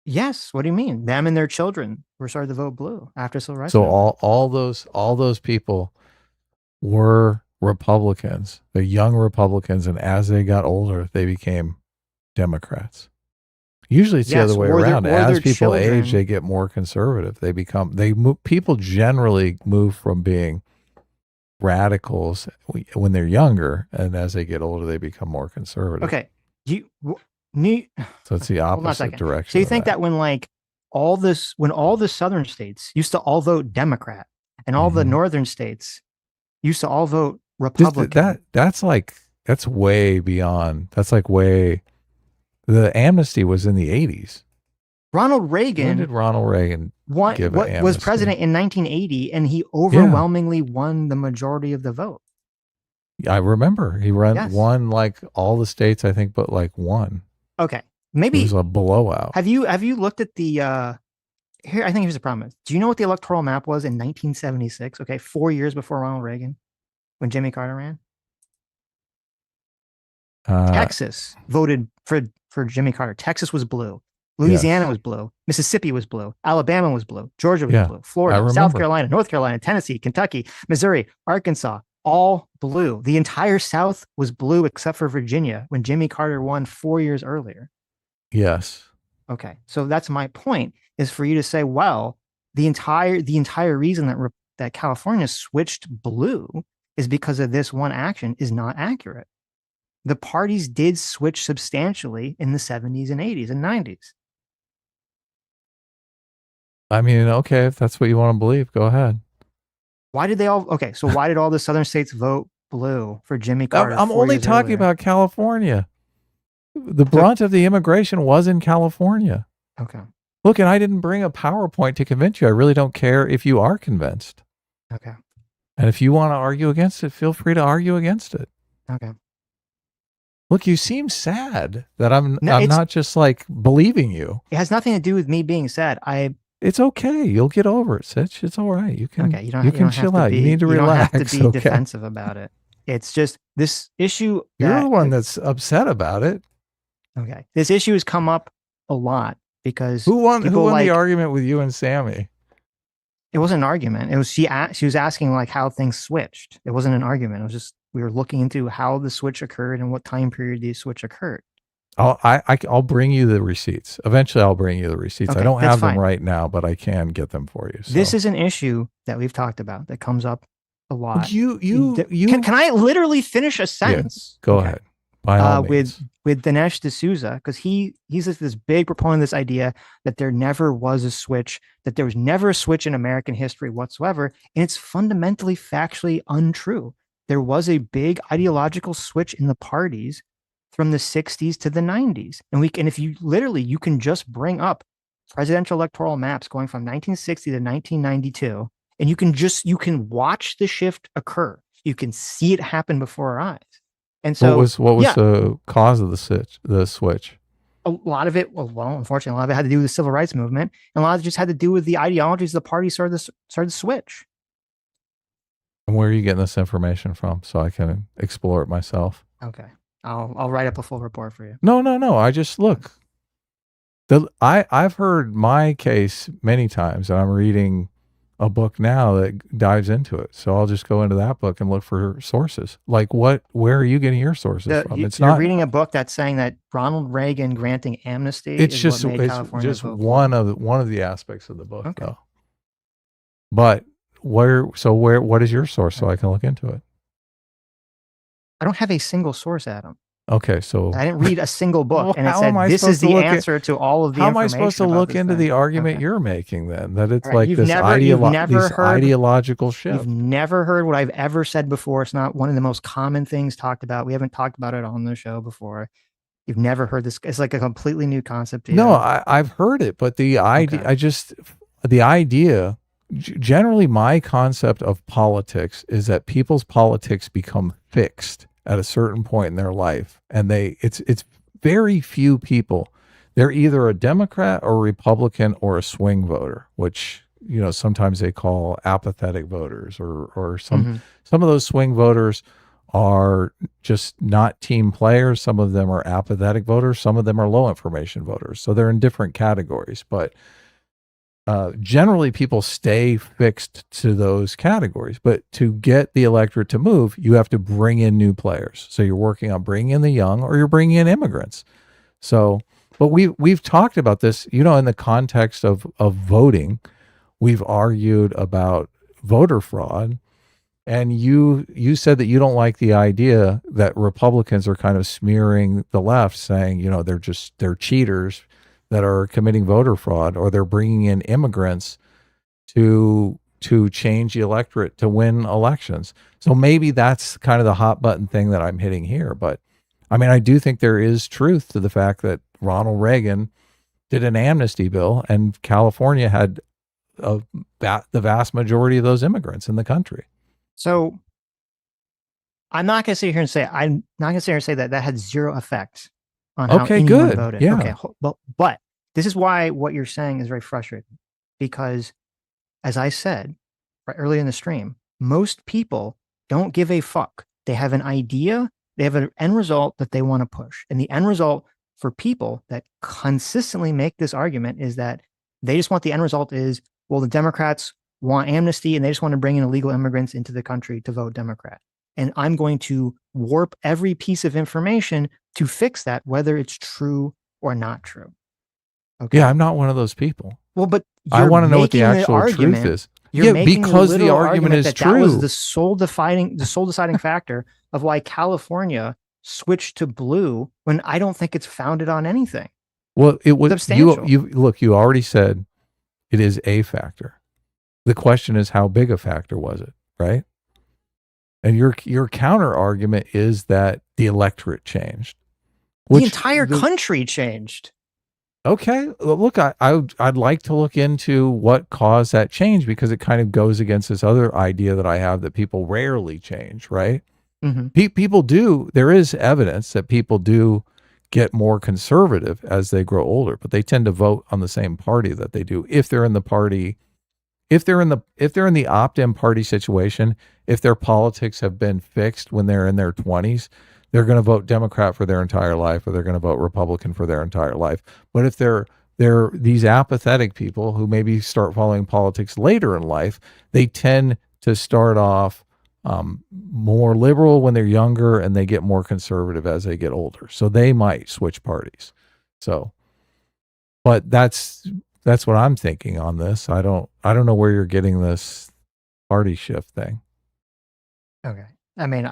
Yes. What do you mean? Them and their children were started to vote blue after civil rights. So all those people were Republicans, the young Republicans, and as they got older, they became Democrats. Usually it's the other way around. As people age, they get more conservative. People generally move from being radicals when they're younger, and as they get older, they become more conservative. Okay. So it's the opposite direction. So you think that when all the southern states used to all vote Democrat, and all the northern states used to all vote Republican. That's way beyond. That's like way. The amnesty was in the 80s. Ronald Reagan. When did Ronald Reagan was president in 1980, and he overwhelmingly won the majority of the vote. I remember he won like all the states, I think, but like one. Okay, maybe it was a blowout. Have you looked at the here? I think here's the problem. Do you know what the electoral map was in 1976? Okay, 4 years before Ronald Reagan, when Jimmy Carter ran. Texas voted for Jimmy Carter. Texas was blue. Louisiana was blue. Mississippi was blue. Alabama was blue. Georgia was blue. Florida, South Carolina, North Carolina, Tennessee, Kentucky, Missouri, Arkansas, all blue. The entire South was blue except for Virginia when Jimmy Carter won 4 years earlier. Yes. Okay. So that's my point, is for you to say, well, the entire reason that California switched blue is because of this one action is not accurate. The parties did switch substantially in the 70s and 80s and 90s. I mean, okay, if that's what you want to believe, go ahead. Why did all the southern states vote blue for Jimmy Carter? I'm only talking about California. The brunt of the immigration was in California. Okay. Look, and I didn't bring a PowerPoint to convince you. I really don't care if you are convinced. Okay. And if you want to argue against it, feel free to argue against it. Okay. Look, you seem sad that I'm not just like believing you. It has nothing to do with me being sad. It's okay. You'll get over it, Sitch. It's all right. You can chill out. You need to relax. You don't have to be defensive about it. It's just this issue. You're the one that's upset about it. Okay. This issue has come up a lot because who won like, the argument with you and Sammy? It wasn't an argument. It was she was asking like how things switched. It wasn't an argument. It was just we were looking into how the switch occurred and what time period the switch occurred. I'll bring you the receipts. Eventually, I'll bring you the receipts. Okay, I don't have them fine. right now, but I can get them for you. So. This is an issue that we've talked about that comes up a lot. Can I literally finish a sentence? Yeah, go ahead. By all means. With Dinesh D'Souza, because he's this big proponent of this idea that there never was a switch, that there was never a switch in American history whatsoever, and it's fundamentally factually untrue. There was a big ideological switch in the parties from the 60s to the 90s. And if you can just bring up presidential electoral maps going from 1960 to 1992, and you can watch the shift occur. You can see it happen before our eyes. And so what was the cause of the switch? A lot of it, unfortunately, a lot of it had to do with the civil rights movement, and a lot of it just had to do with the ideologies the party started to switch. And where are you getting this information from so I can explore it myself? Okay. I'll write up a full report for you. No. I just look. I've heard my case many times, and I'm reading a book now that dives into it. So I'll just go into that book and look for sources. Like where are you getting your sources from? You're reading a book that's saying that Ronald Reagan granting amnesty. It's just one of the aspects of the book, though. But what is your source so I can look into it? I don't have a single source, Adam. Okay, so I didn't read a single book, and it said this is the answer to all of the how information. How am I supposed to look into the argument you're making then? That it's like this this ideological shift. You've never heard what I've ever said before. It's not one of the most common things talked about. We haven't talked about it on the show before. You've never heard this. It's like a completely new concept to you. No, I've heard it, but the idea, generally my concept of politics is that people's politics become fixed at a certain point in their life, and it's very few people. They're either a Democrat or a Republican or a swing voter, which sometimes they call apathetic voters, or some of those swing voters are just not team players. Some of them are apathetic voters. Some of them are low information voters. So they're in different categories, but generally people stay fixed to those categories. But to get the electorate to move, you have to bring in new players. So you're working on bringing in the young, or you're bringing in immigrants. So, but we've talked about this, in the context of voting. We've argued about voter fraud, and you said that you don't like the idea that Republicans are kind of smearing the left, saying, they're cheaters that are committing voter fraud, or they're bringing in immigrants to change the electorate to win elections. So maybe that's kind of the hot button thing that I'm hitting here. But I mean, I do think there is truth to the fact that Ronald Reagan did an amnesty bill, and California had the vast majority of those immigrants in the country. So I'm not going to sit here and say that had zero effect on how anyone voted. Yeah. Okay, but this is why what you're saying is very frustrating, because as I said right earlier in the stream, most people don't give a fuck. They have an idea, they have an end result that they want to push. And the end result for people that consistently make this argument is that they just want the end result is, well, the Democrats want amnesty and they just want to bring in illegal immigrants into the country to vote Democrat. And I'm going to warp every piece of information to fix that, whether it's true or not true. Okay. Yeah, I'm not one of those people. Well, but I want to know what the actual truth is. Because the argument is true. That was the sole deciding factor of why California switched to blue, when I don't think it's founded on anything. Well, it was substantial. You already said it is a factor. The question is, how big a factor was it, right? And your counter argument is that the electorate changed. The entire country changed. Okay, well, look, I'd like to look into what caused that change, because it kind of goes against this other idea that I have that people rarely change, right? Mm-hmm. People do. There is evidence that people do get more conservative as they grow older, but they tend to vote on the same party that they do if they're in the party if they're in the opt-in party situation, if their politics have been fixed when they're in their 20s, they're going to vote Democrat for their entire life, or they're going to vote Republican for their entire life. But if they're these apathetic people who maybe start following politics later in life, they tend to start off more liberal when they're younger, and they get more conservative as they get older. So they might switch parties. So, but that's what I'm thinking on this. I don't know where you're getting this party shift thing. Okay. I mean,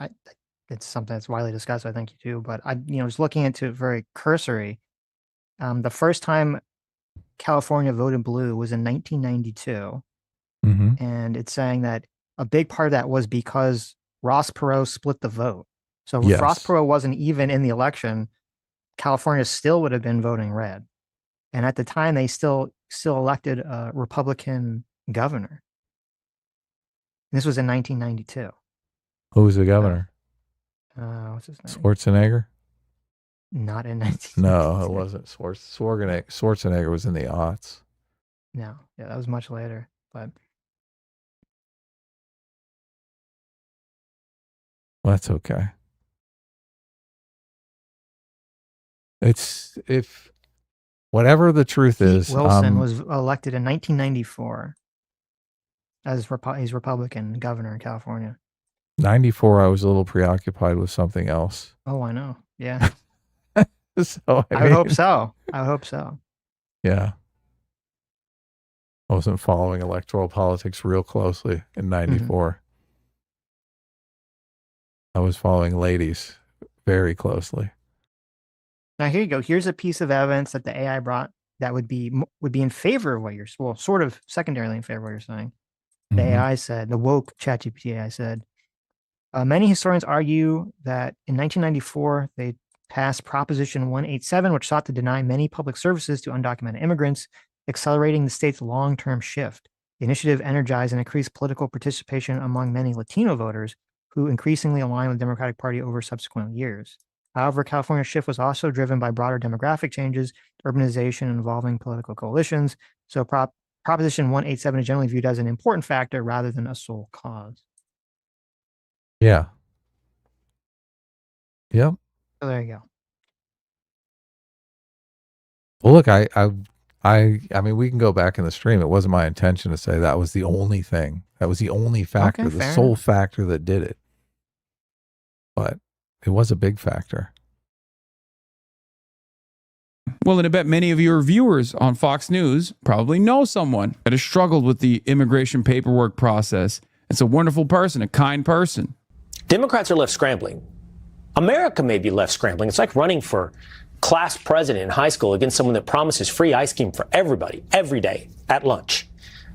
it's something that's widely discussed. I think you do, but I was looking into it very cursory. The first time California voted blue was in 1992. Mm-hmm. And it's saying that a big part of that was because Ross Perot split the vote. So Yes. if Ross Perot wasn't even in the election, California still would have been voting red. And at the time, they still elected a Republican governor. And this was in 1992. Who was the governor? What's his name? Schwarzenegger? Not in 1992. No, it wasn't. Schwarzenegger was in the aughts. No, yeah, that was much later. But Well, that's okay. It's if whatever the truth is. Wilson was elected in 1994 as he's Republican governor in California. 94. I was a little preoccupied with something else. Oh, I know. Yeah, So I hope so. I hope so. Yeah. I wasn't following electoral politics real closely in 94. I was following ladies very closely. Now here you go. Here's a piece of evidence that the AI brought that would be in favor of what you're, well, sort of secondarily in favor of what you're saying. The AI said, the woke ChatGPT AI said, many historians argue that in 1994 they passed Proposition 187, which sought to deny many public services to undocumented immigrants, accelerating the state's long-term shift. The initiative energized and increased political participation among many Latino voters who increasingly aligned with the Democratic Party over subsequent years. However, California's shift was also driven by broader demographic changes, urbanization, and evolving political coalitions. So Proposition 187 is generally viewed as an important factor rather than a sole cause. Yeah. Yep. So there you go. Well, look, I mean, we can go back in the stream. It wasn't my intention to say that was the only thing. That was the only factor, Okay, the fair sole enough. factor that did it. But it was a big factor. Well, and I bet many of your viewers on Fox News probably know someone that has struggled with the immigration paperwork process. It's a wonderful person, a kind person. Democrats are left scrambling. America may be left scrambling. It's like running for class president in high school against someone that promises free ice cream for everybody, every day, at lunch.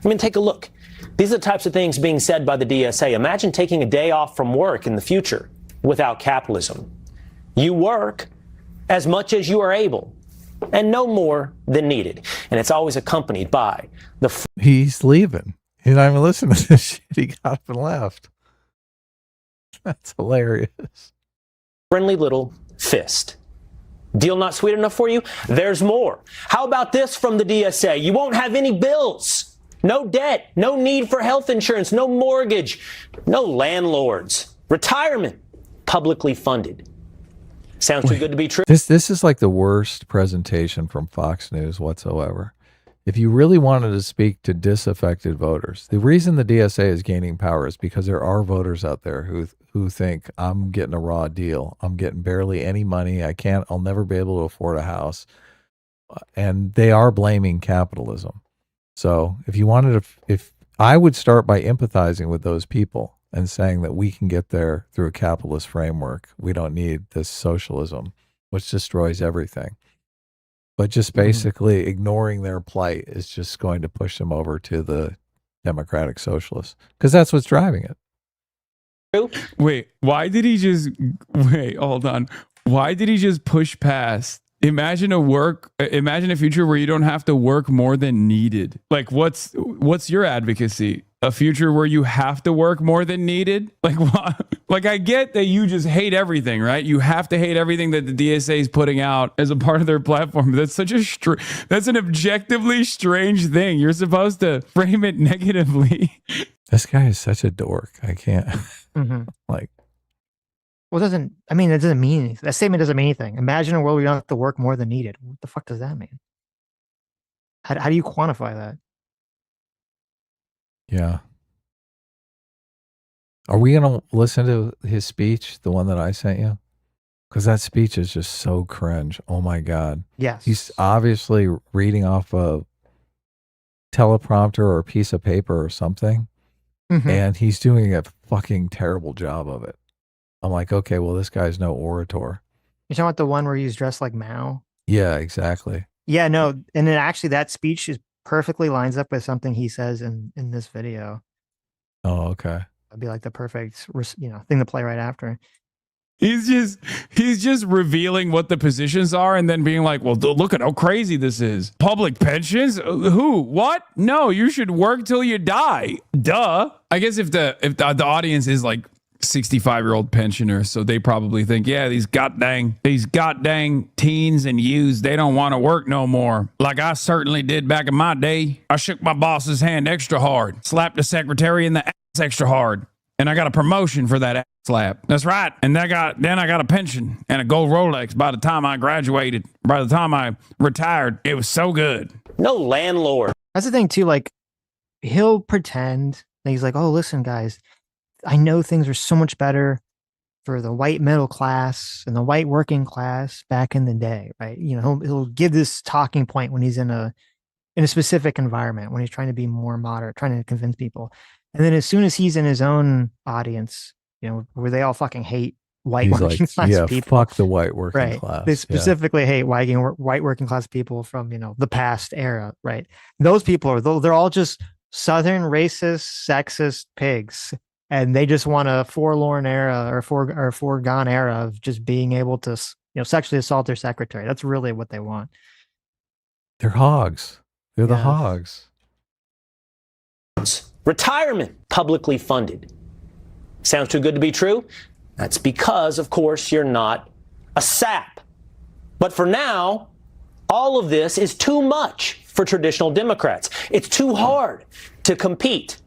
I mean, take a look. These are the types of things being said by the DSA. Imagine taking a day off from work in the future without capitalism. You work as much as you are able, and no more than needed. And it's always accompanied by the... He's leaving. He's not even listening to this shit. He got up and left. That's hilarious. friendly little fist. Deal not sweet enough for you? There's more. How about this from the DSA? You won't have any bills, no debt, no need for health insurance, no mortgage, no landlords, retirement, publicly funded. Sounds too good to be true. This is like the worst presentation from Fox News whatsoever. If you really wanted to speak to disaffected voters, the reason the DSA is gaining power is because there are voters out there who think, I'm getting a raw deal. I'm getting barely any money. I'll never be able to afford a house. And they are blaming capitalism. So if I would start by empathizing with those people and saying that we can get there through a capitalist framework. We don't need this socialism, which destroys everything. But just basically ignoring their plight is just going to push them over to the democratic socialists, because that's what's driving it. Wait, hold on. Why did he just push past? Imagine a future where you don't have to work more than needed. Like, what's your advocacy? A future where you have to work more than needed? Like, what? Like, I get that you just hate everything, right? You have to hate everything that the DSA is putting out as a part of their platform. That's such a that's an objectively strange thing. You're supposed to frame it negatively. This guy is such a dork. I can't. Like, well, it doesn't mean anything. That statement doesn't mean anything. Imagine a world where you don't have to work more than needed. What the fuck does that mean? How do you quantify that? yeah. Are we going to listen to his speech, the one that I sent you? Because that speech is just so cringe. Oh my God. Yes. He's obviously reading off a teleprompter or a piece of paper or something. And he's doing a fucking terrible job of it. I'm like, okay, well, this guy's no orator. You're talking about the one where he's dressed like Mao? Yeah, exactly. Yeah, no. And then actually that speech is perfectly lines up with something he says in this video. Oh, okay. That'd be like the perfect, thing to play right after. He's just revealing what the positions are and then being like, well, look at how crazy this is. Public pensions? Who? What? No, you should work till you die. Duh. I guess if the audience is like 65-year-old pensioners, so they probably think, yeah, these goddamn teens and youths, they don't want to work no more. Like I certainly did back in my day. I shook my boss's hand extra hard, slapped the secretary in the ass extra hard, and I got a promotion for that ass slap. That's right. And then I got a pension and a gold Rolex by the time I graduated. By the time I retired, it was so good. No landlord. That's the thing too, like he'll pretend that he's like, oh, listen, guys, I know things are so much better for the white middle class and the white working class back in the day, right? He'll give this talking point when he's in a specific environment, when he's trying to be more moderate, trying to convince people. And then as soon as he's in his own audience, where they all fucking hate white working class people. Fuck the white working class. They specifically hate white working class people from, the past era, right? Those people they're all just Southern racist, sexist pigs. And they just want a forlorn era or foregone era of just being able to, sexually assault their secretary. That's really what they want. They're hogs. They're the hogs. Retirement, publicly funded. Sounds too good to be true? That's because, of course, you're not a sap. But for now, all of this is too much for traditional Democrats. It's too hard to compete.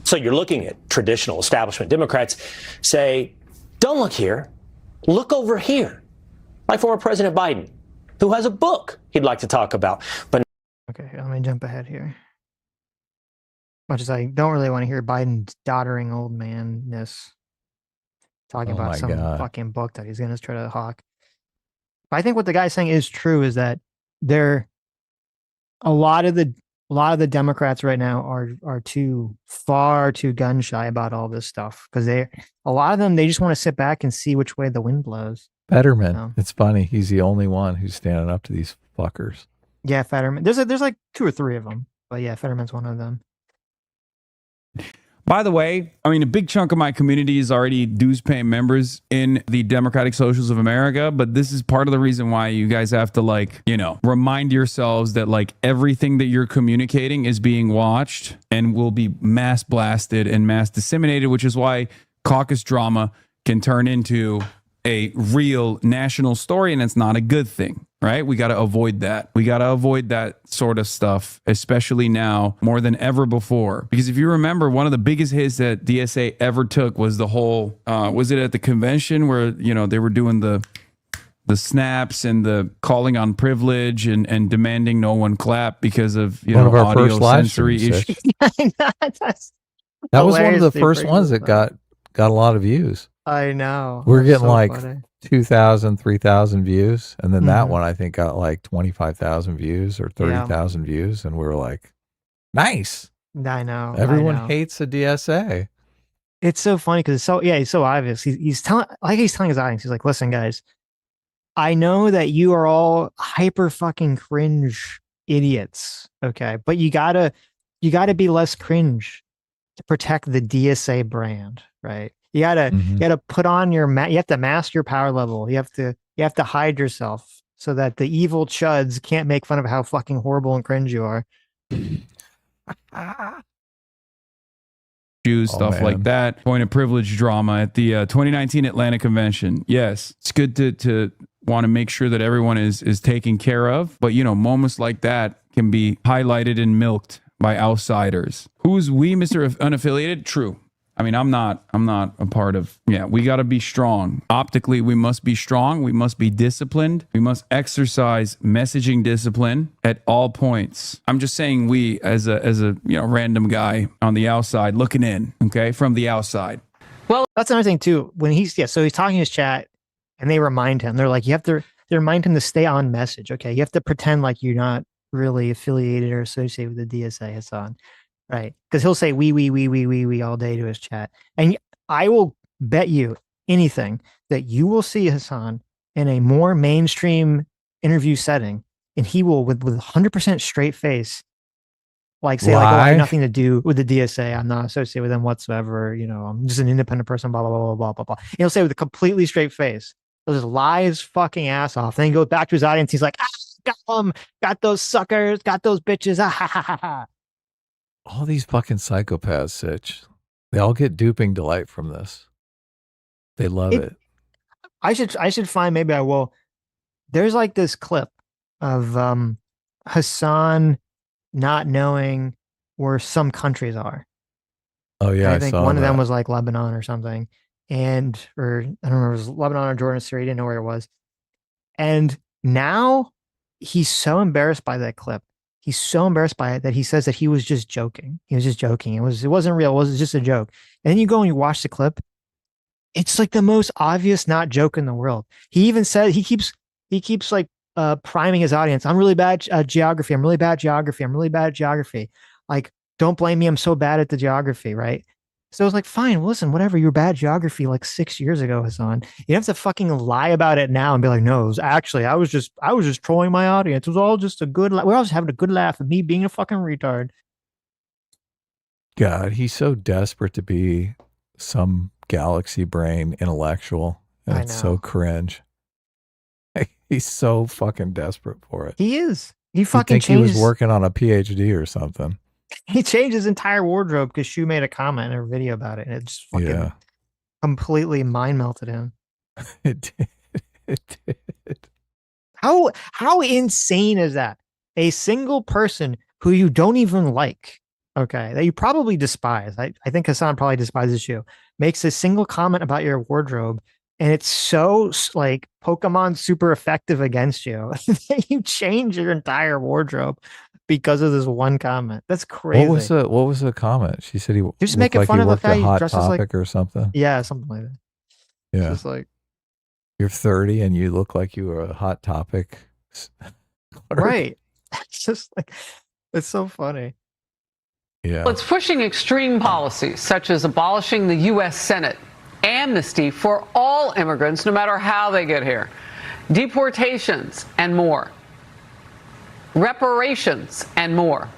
So you're looking at traditional establishment Democrats say, don't look here, look over here. Like former President Biden, who has a book he'd like to talk about. But okay, let me jump ahead here. Much as I don't really want to hear Biden's doddering old man-ness talking about some fucking book that he's going to try to hawk. But I think what the guy's saying is true, is that a lot of the Democrats right now are far too gun shy about all this stuff, because a lot of them, they just want to sit back and see which way the wind blows. Fetterman. It's funny. He's the only one who's standing up to these fuckers. Yeah, Fetterman. There's like 2 or 3 of them, but yeah, Fetterman's one of them. By the way, a big chunk of my community is already dues-paying members in the Democratic Socialists of America, but this is part of the reason why you guys have to, remind yourselves that, everything that you're communicating is being watched and will be mass blasted and mass disseminated, which is why caucus drama can turn into a real national story, and it's not a good thing, right? We got to avoid that. We got to avoid that sort of stuff, especially now more than ever before. Because if you remember, one of the biggest hits that DSA ever took was the whole, was it at the convention where, they were doing the snaps and the calling on privilege and demanding no one clap because of, one of our audio first live sensory streams, issues. That was one of the first ones that got a lot of views. I know. We're getting funny. 2,000, 3,000 views. And then that one, I think, got 25,000 vieys or 30,000 views. And we were like, nice. I know. Everyone hates the DSA. It's so funny because he's so obvious. He's telling his audience, he's like, listen, guys, I know that you are all hyper fucking cringe idiots. Okay. But you gotta be less cringe to protect the DSA brand, right? You gotta put on your you have to mask your power level. You have to hide yourself so that the evil chuds can't make fun of how fucking horrible and cringe you are. Jews, stuff like that. Point of privilege drama at the 2019 Atlanta Convention. Yes, it's good to want to make sure that everyone is taken care of. But, you know, moments like that can be highlighted and milked by outsiders. Who's we, Mr. Unaffiliated? True. I mean, I'm not a part of, we got to be strong. Optically, we must be strong. We must be disciplined. We must exercise messaging discipline at all points. I'm just saying we as a random guy on the outside looking in, okay, from the outside. Well, that's another thing too. When so he's talking in his chat and they remind him, they're like, they remind him to stay on message. Okay. You have to pretend like you're not really affiliated or associated with the DSA, Hassan. Right. Because he'll say we all day to his chat. And I will bet you anything that you will see Hassan in a more mainstream interview setting, and he will with 100% straight face, like say like, oh, I have nothing to do with the DSA. I'm not associated with them whatsoever. You know, I'm just an independent person, blah, blah, blah, blah, blah, blah. And he'll say with a completely straight face. He'll just lie his fucking ass off. Then he goes back to his audience. He's like, got them, got those suckers, got those bitches. Ah, ha, ha, ha, ha. All these fucking psychopaths, Sitch. They all get duping delight from this. They love it. I should find, maybe I will. There's like this clip of Hassan not knowing where some countries are. Oh yeah, I think one of them was like Lebanon or something, or I don't remember, it was Lebanon or Jordan or Syria. He didn't know where it was. And now he's so embarrassed by that clip. He's so embarrassed by it that he says that he was just joking. He was just joking. It wasn't real. It was just a joke. And then you go and you watch the clip. It's like the most obvious not joke in the world. He even said he keeps like priming his audience. I'm really bad at geography. I'm really bad at geography. I'm really bad at geography. Like, don't blame me. I'm so bad at the geography, right? So I was like, fine, well, listen, whatever. You're bad at geography like 6 years ago, Hassan. You have to fucking lie about it now and be like, no, it was actually, I was just trolling my audience. It was all just a good, we're all just having a good laugh at me being a fucking retard. God, he's so desperate to be some galaxy brain intellectual. And it's so cringe. He's so fucking desperate for it. He is. He fucking changed. He was working on a PhD or something. He changed his entire wardrobe because Shu made a comment in her video about it, and it just fucking completely mind melted him. It did. It did. How insane is that? A single person who you don't even like, okay, that you probably despise. I think Hassan probably despises you. Makes a single comment about your wardrobe, and it's so like Pokemon super effective against you that you change your entire wardrobe because of this one comment. That's crazy. What was the comment? She said he just making fun of the fact he dresses like or something. Yeah, something like that. Yeah, just like you're 30 and you look like you were a Hot Topic. Right. It's just like, it's so funny. Yeah. Well, it's pushing extreme policies such as abolishing the U.S. Senate, amnesty for all immigrants, no matter how they get here, deportations and more, reparations and more.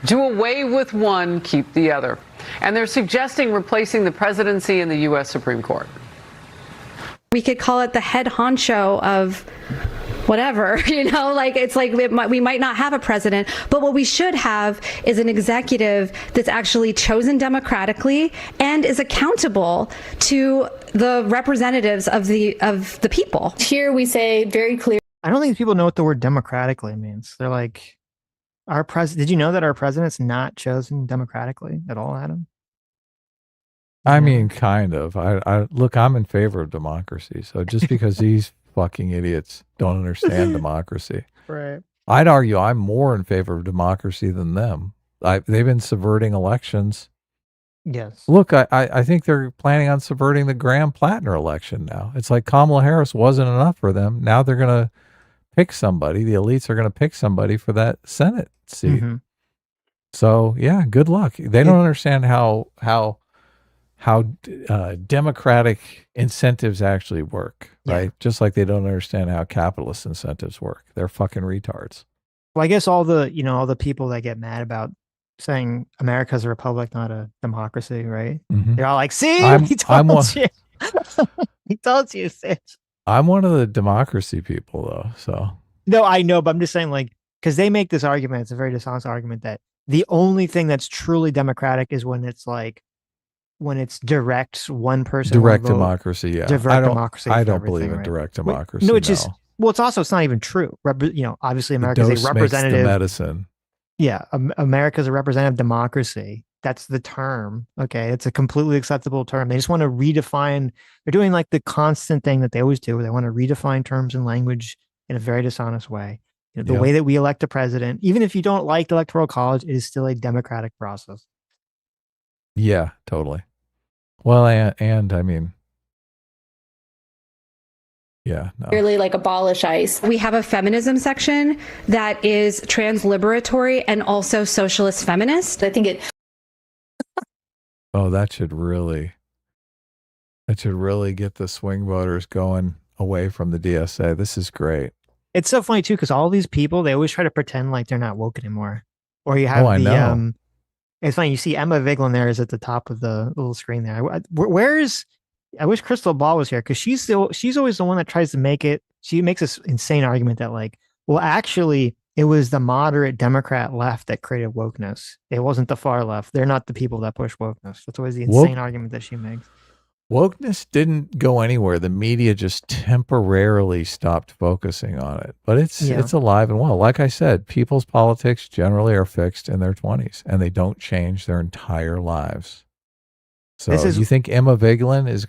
Do away with one, keep the other. And they're suggesting replacing the presidency and the U.S. Supreme Court. We could call it the head honcho of whatever, like it's like we might not have a president, but what we should have is an executive that's actually chosen democratically and is accountable to the representatives of the people. Here we say very clear. I don't think people know what the word democratically means. They're like, did you know that our president's not chosen democratically at all, Adam? I mean, kind of. Look, I'm in favor of democracy. So just because these fucking idiots don't understand democracy, right? I'd argue I'm more in favor of democracy than them. They've been subverting elections. Yes. Look, I think they're planning on subverting the Graham-Plattner election now. It's like Kamala Harris wasn't enough for them. Now they're going to pick somebody. The elites are going to pick somebody for that Senate seat. Mm-hmm. So yeah, good luck. They don't understand how democratic incentives actually work, right? Yeah. Just like they don't understand how capitalist incentives work. They're fucking retards. Well, I guess all the people that get mad about saying America's a republic, not a democracy, right? Mm-hmm. They're all like, see, he told you. He told you, Sitch. I'm one of the democracy people though, so. No, I know, but I'm just saying, like, because they make this argument, it's a very dishonest argument that the only thing that's truly democratic is when it's like when it's direct one person Direct one vote, democracy, yeah. direct democracy. I for don't everything, believe in right? direct democracy. No, it's just well, it's not even true. Obviously, America's a Dose makes the representative medicine. Yeah, America's a representative democracy. That's the term. Okay, it's a completely acceptable term. They just want to redefine. They're doing like the constant thing that they always do. They want to redefine terms and language in a very dishonest way. The way that we elect a president, even if you don't like the Electoral College, it is still a democratic process. Yeah, totally. Well, and I mean, yeah, no. Really like abolish ICE. We have a feminism section that is transliberatory and also socialist feminist. I think it. Oh, that should really get the swing voters going away from the DSA. This is great. It's so funny too, because all these people, they always try to pretend like they're not woke anymore. Or you have I know. It's funny, you see Emma Vigeland there is at the top of the little screen there. I wish Crystal Ball was here, because she's always the one that tries to make it. She makes this insane argument that like, well, actually, it was the moderate Democrat left that created wokeness. It wasn't the far left. They're not the people that push wokeness. That's always the insane argument that she makes. Wokeness didn't go anywhere. The media just temporarily stopped focusing on it. But it's alive and well. Like I said, people's politics generally are fixed in their 20s, and they don't change their entire lives. So you think Emma Vigeland is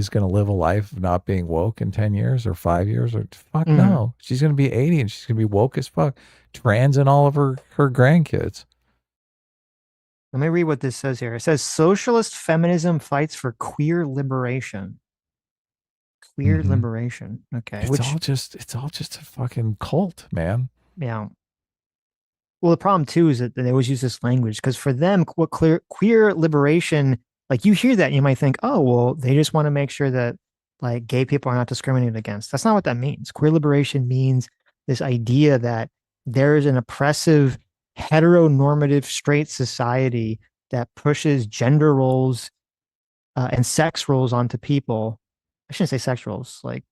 gonna live a life of not being woke in 10 years or 5 years? Or fuck no. She's gonna be 80 and she's gonna be woke as fuck. Trans and all of her grandkids. Let me read what this says here. It says socialist feminism fights for queer liberation. Queer liberation. Okay. It's all just a fucking cult, man. Yeah. Well, the problem too is that they always use this language, because for them, what queer liberation, like you hear that and you might think, oh, well, they just want to make sure that like gay people are not discriminated against. That's not what that means. Queer liberation means this idea that there is an oppressive, heteronormative, straight society that pushes gender roles and sex roles onto people. I shouldn't say sex roles, like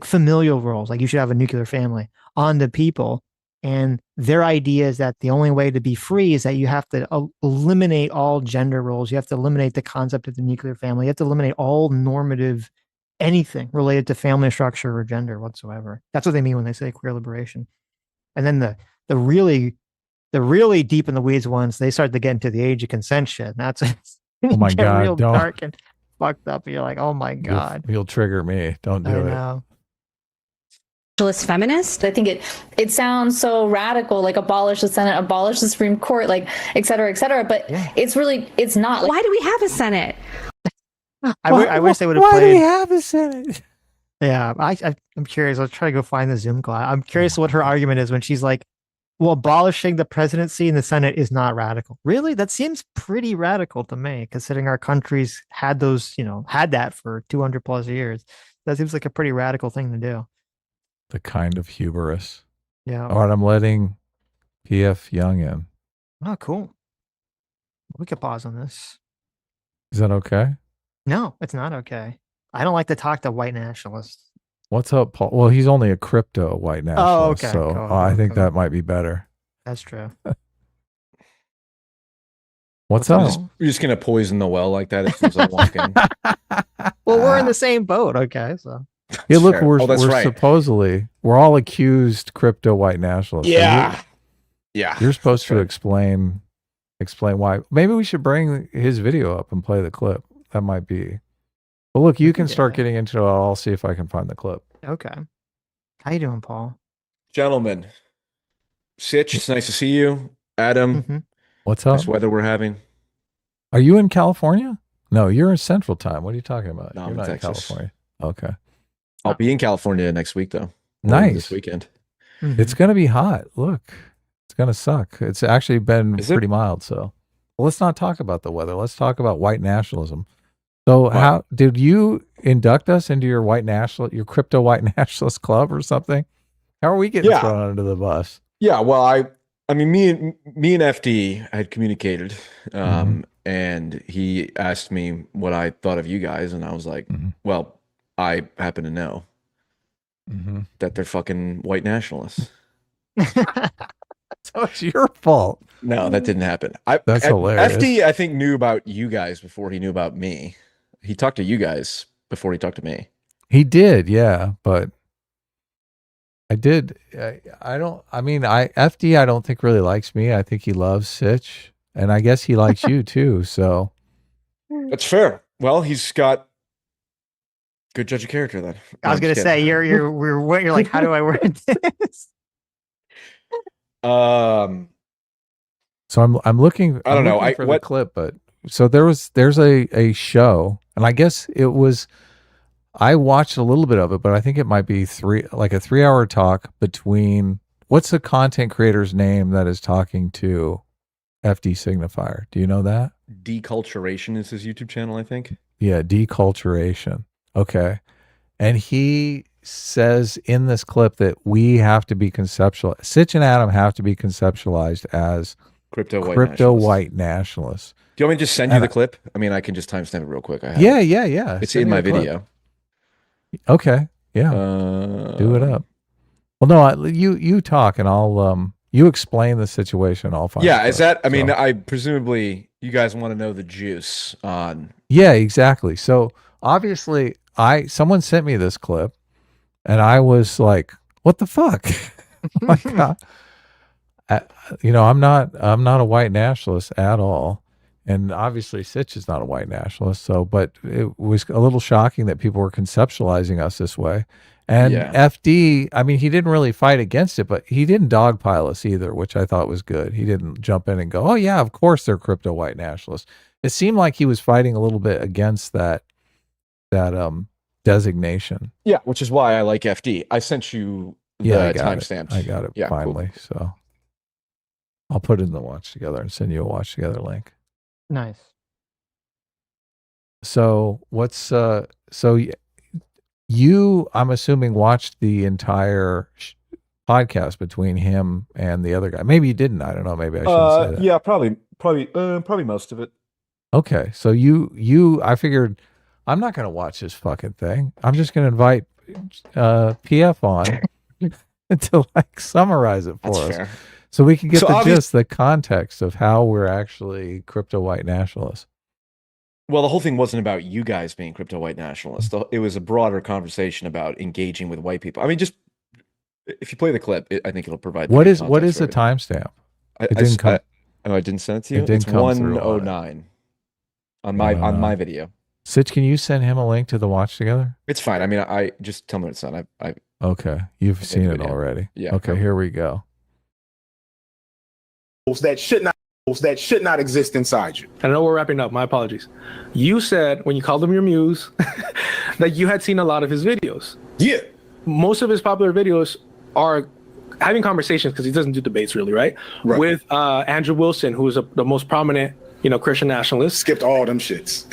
familial roles, like you should have a nuclear family, onto people. And their idea is that the only way to be free is that you have to eliminate all gender roles. You have to eliminate the concept of the nuclear family. You have to eliminate all normative anything related to family structure or gender whatsoever. That's what they mean when they say queer liberation. And then the really deep in the weeds ones, they start to get into the age of consent shit. And that's oh my God, real don't. dark and fucked up. And you're like, oh my God. You'll trigger me. Don't do it. I know. Socialist feminist. I think it sounds so radical, like abolish the Senate, abolish the Supreme Court, like et cetera, but it's not. Why do we have a Senate? I wish they would have played. Why do we have a Senate? Yeah, I'm curious. I'll try to go find the Zoom call. I'm curious what her argument is when she's like, well, abolishing the presidency in the Senate is not radical. Really? That seems pretty radical to me, considering our country's had that for 200 plus years. That seems like a pretty radical thing to do. The kind of hubris. Yeah. All right, I'm letting PF Young in. Oh, cool. We could pause on this. Is that okay? No, it's not okay. I don't like to talk to white nationalists. What's up, Paul? Well, he's only a crypto white nationalist, so I think that might be better. That's true. What's up? You're just gonna poison the well like that as soon as I walk in. Well, we're in the same boat, okay? So. Yeah, look, Sure. we're Right. supposedly we're all accused crypto white nationalists. Yeah, So you're supposed to explain why. Maybe we should bring his video up and play the clip. That might be. Well, look, you can start getting into it. I'll see if I can find the clip. Okay. How you doing, Paul? Gentlemen, Sitch, it's nice to see you. Adam, What's up? nice weather we're having. Are you in California? No, you're in Central Time. What are you talking about? No, you're I'm in not Texas. in California. Okay. I'll be in California next week, though. Nice. This weekend. It's going to be hot. Look, it's going to suck. It's actually been pretty mild. So let's not talk about the weather. Let's talk about white nationalism. So how did you induct us into your your crypto white nationalist club or something? How are we getting thrown under the bus? Yeah, well, I mean, me and FD had communicated, and he asked me what I thought of you guys, and I was like, well, I happen to know that they're fucking white nationalists. So it's your fault. No, that didn't happen. That's hilarious. FD, I think, knew about you guys before he knew about me. He talked to you guys before he talked to me. He did, yeah, but I did. FD, I don't think really likes me. I think he loves Sitch, and I guess he likes you too. So that's fair. Well, he's got good judge of character then. I was gonna say you're like, how do I word this? So I'm looking. I don't know. For the clip, but so there's a show, and I guess it was. I watched a little bit of it, but I think it might be a 3-hour talk between what's the content creator's name that is talking to FD Signifier. Do you know that? Deculturation is his YouTube channel, I think. Yeah, Deculturation. Okay, and he says in this clip that we have to be conceptual. Sitch and Adam have to be conceptualized as crypto white nationalists. Do you want me to just send you the clip? I mean, I can just timestamp it real quick. Yeah. It's Send in me my the clip. video. Okay. Yeah. Do it up. Well, no, you talk and I'll you explain the situation. I'll find. Yeah. Is that? I mean, I presumably you guys want to know the juice on. Yeah, exactly. So obviously, someone sent me this clip, and I was like, "What the fuck?" My God. I'm not a white nationalist at all. And obviously Sitch is not a white nationalist. So, but it was a little shocking that people were conceptualizing us this way. And FD, I mean, he didn't really fight against it, but he didn't dogpile us either, which I thought was good. He didn't jump in and go, "Oh yeah, of course they're crypto white nationalists." It seemed like he was fighting a little bit against that designation. Yeah, which is why I like FD. I sent you the timestamps. I got it finally. Cool. So I'll put it in the watch together and send you a watch together link. Nice. So you, I'm assuming, watched the entire podcast between him and the other guy. Maybe you didn't. I don't know. Maybe I shouldn't say that. Yeah, probably most of it. Okay, so I figured I'm not going to watch this fucking thing. I'm just going to invite PF on to summarize it for us. Fair. So we can get the context of how we're actually crypto white nationalists. Well, the whole thing wasn't about you guys being crypto white nationalists. It was a broader conversation about engaging with white people. I mean, just if you play the clip, I think it'll provide. What is the timestamp? I didn't send it to you. It's 109 on my video. Sitch, can you send him a link to the watch together? It's fine. I mean, I just tell me what it's on. Okay, you've seen it already. Yeah. Okay, here we go. That should not exist inside you. I know we're wrapping up. My apologies. You said when you called him your muse that you had seen a lot of his videos. Yeah. Most of his popular videos are having conversations, because he doesn't do debates really, right? With Andrew Wilson, who is the most prominent, Christian nationalist. Skipped all them shits.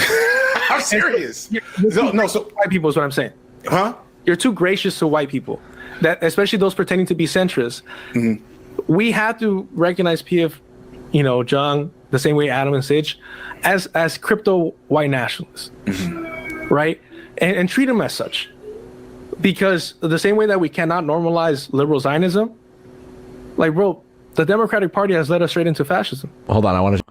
I'm serious. So white people is what I'm saying. Huh? You're too gracious to white people, that especially those pretending to be centrists. Mm-hmm. We have to recognize PF, John, the same way Adam and Sitch, as crypto white nationalists, right? And treat them as such. Because the same way that we cannot normalize liberal Zionism, the Democratic Party has led us straight into fascism. Hold on, I want to.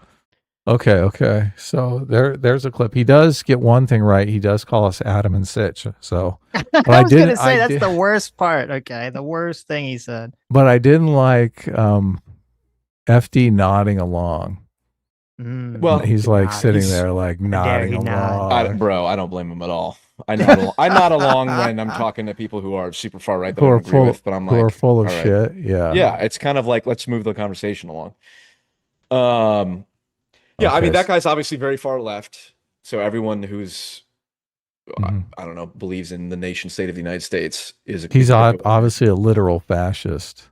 Okay. So there's a clip. He does get one thing right. He does call us Adam and Sitch. So I was going to say that's the worst part. Okay, the worst thing he said. But I didn't like FD nodding along. Well, he's sitting there nodding along. I don't blame him at all. I nod along when I'm talking to people who are super far right that I don't agree with, but I'm who are full of shit. Yeah. Yeah, it's kind of like, let's move the conversation along. Yeah, I mean, that guy's obviously very far left. So everyone who's, I don't know, believes in the nation state of the United States is he's obviously a literal fascist.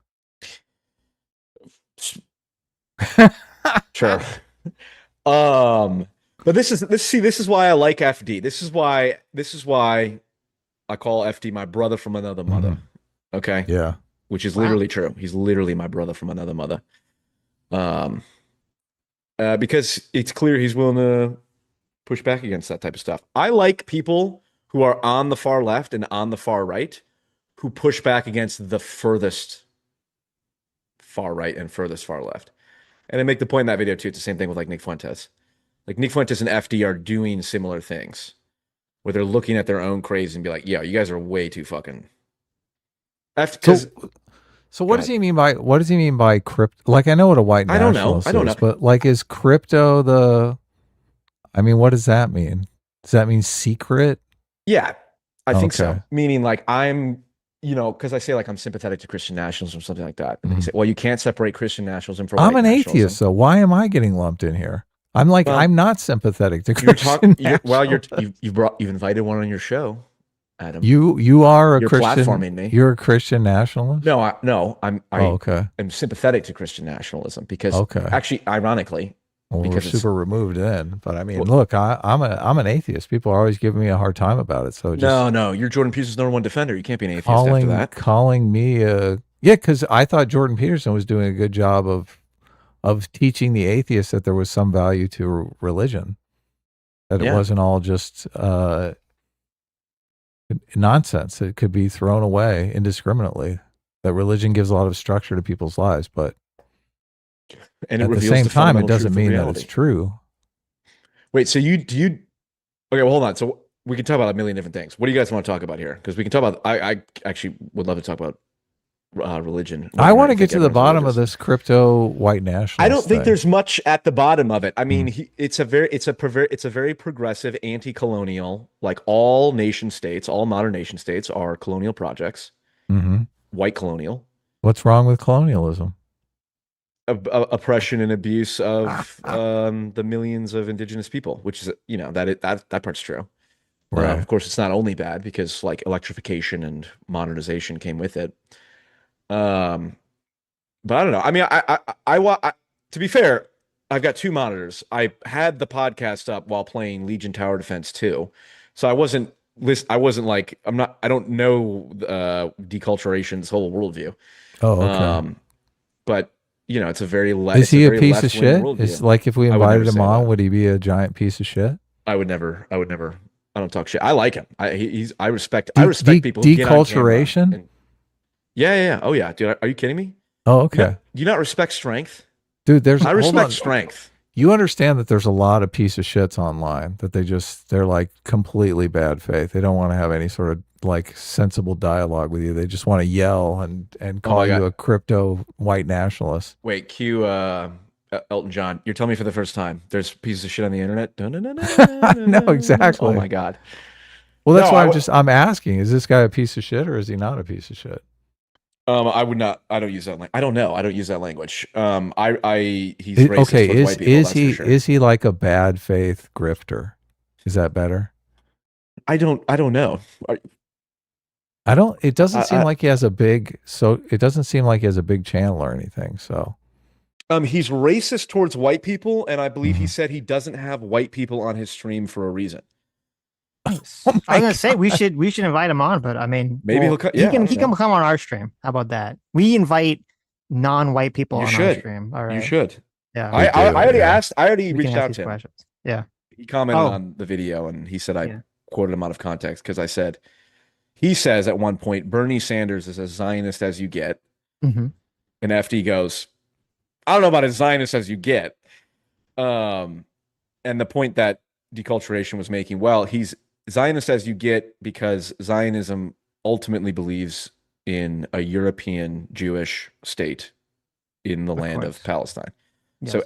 Sure. But this is why I like FD. This is why I call FD my brother from another mother. Okay? Yeah. Which is literally true. He's literally my brother from another mother. Because it's clear he's willing to push back against that type of stuff. I like people who are on the far left and on the far right who push back against the furthest far right and furthest far left. And I make the point in that video too. It's the same thing with like Nick Fuentes. Like Nick Fuentes and FD are doing similar things where they're looking at their own craze and be like, yo, you guys are way too fucking. So what does he mean by crypto? Like, I know what a white nationalist is, but like, is crypto what does that mean? Does that mean secret? Yeah, I think so. Meaning like I'm, because I say like I'm sympathetic to Christian nationalism or something like that. And they say, well, you can't separate Christian nationalism from I'm white an nationalism. atheist, so why am I getting lumped in here? I'm like, I'm not sympathetic to Christian nationalism. You've invited one on your show, Adam. You are You're Christian. platforming me. You're a Christian nationalist? No, I'm okay. I'm sympathetic to Christian nationalism because actually, ironically, well, because we're super removed then. But I mean, look, I'm an atheist. People are always giving me a hard time about it. So no, you're Jordan Peterson's #1 defender. You can't be an atheist after that. Calling me because I thought Jordan Peterson was doing a good job of teaching the atheists that there was some value to religion, that it wasn't all just nonsense. It could be thrown away indiscriminately, that religion gives a lot of structure to people's lives, but and at the same time, it doesn't mean that it's true. Wait, so okay, well, hold on. So we can talk about a million different things. What do you guys want to talk about here? Because we can talk about, I actually would love to talk about religion. I want to get to the bottom of this crypto white nationalist. I don't think there's much at the bottom of it. I mean, it's a very progressive, anti-colonial, like all nation states, all modern nation states are colonial projects, white colonial. What's wrong with colonialism? Oppression and abuse of the millions of indigenous people, which is that part's true. Right. Of course, it's not only bad because like electrification and modernization came with it. But I don't know. I mean, I to be fair, I've got two monitors. I had the podcast up while playing Legion Tower Defense 2, so I wasn't like I don't know deculturation's whole worldview. Oh, okay. But it's a very is he a piece of shit? It's like if we invited him on, would he be a giant piece of shit? I would never. I don't talk shit. I like him. I respect people. Who Deculturation. Yeah. Oh yeah, dude. Are you kidding me? Oh, okay. Do you not respect strength? Dude, I respect strength. You understand that there's a lot of piece of shits online that they're like completely bad faith. They don't want to have any sort of like sensible dialogue with you. They just want to yell and call you a crypto white nationalist. Wait, cue Elton John. You're telling me for the first time there's pieces of shit on the internet? No, exactly. Oh my God. Well, that's why I'm asking, is this guy a piece of shit or is he not a piece of shit? I would not. I don't use that language. I don't know. I don't use that language. He's racist okay. with white people, Is he like a bad faith grifter? Is that better? I don't know. It doesn't seem like he has a big. So it doesn't seem like he has a big channel or anything. So. He's racist towards white people, and I believe he said he doesn't have white people on his stream for a reason. I was gonna say we should invite him on, but I mean, maybe he'll come. He can come on our stream. How about that? We invite non-white people on our stream. All right, you should. Yeah, I already asked. I already reached out to him. Questions. Yeah, he commented on the video, and he said I quoted him out of context because I said he says at one point Bernie Sanders is as Zionist as you get, and FD goes, I don't know about as Zionist as you get, and the point that deculturation was making, well, he's Zionist as you get because Zionism ultimately believes in a European Jewish state in the land of Palestine. Yes. So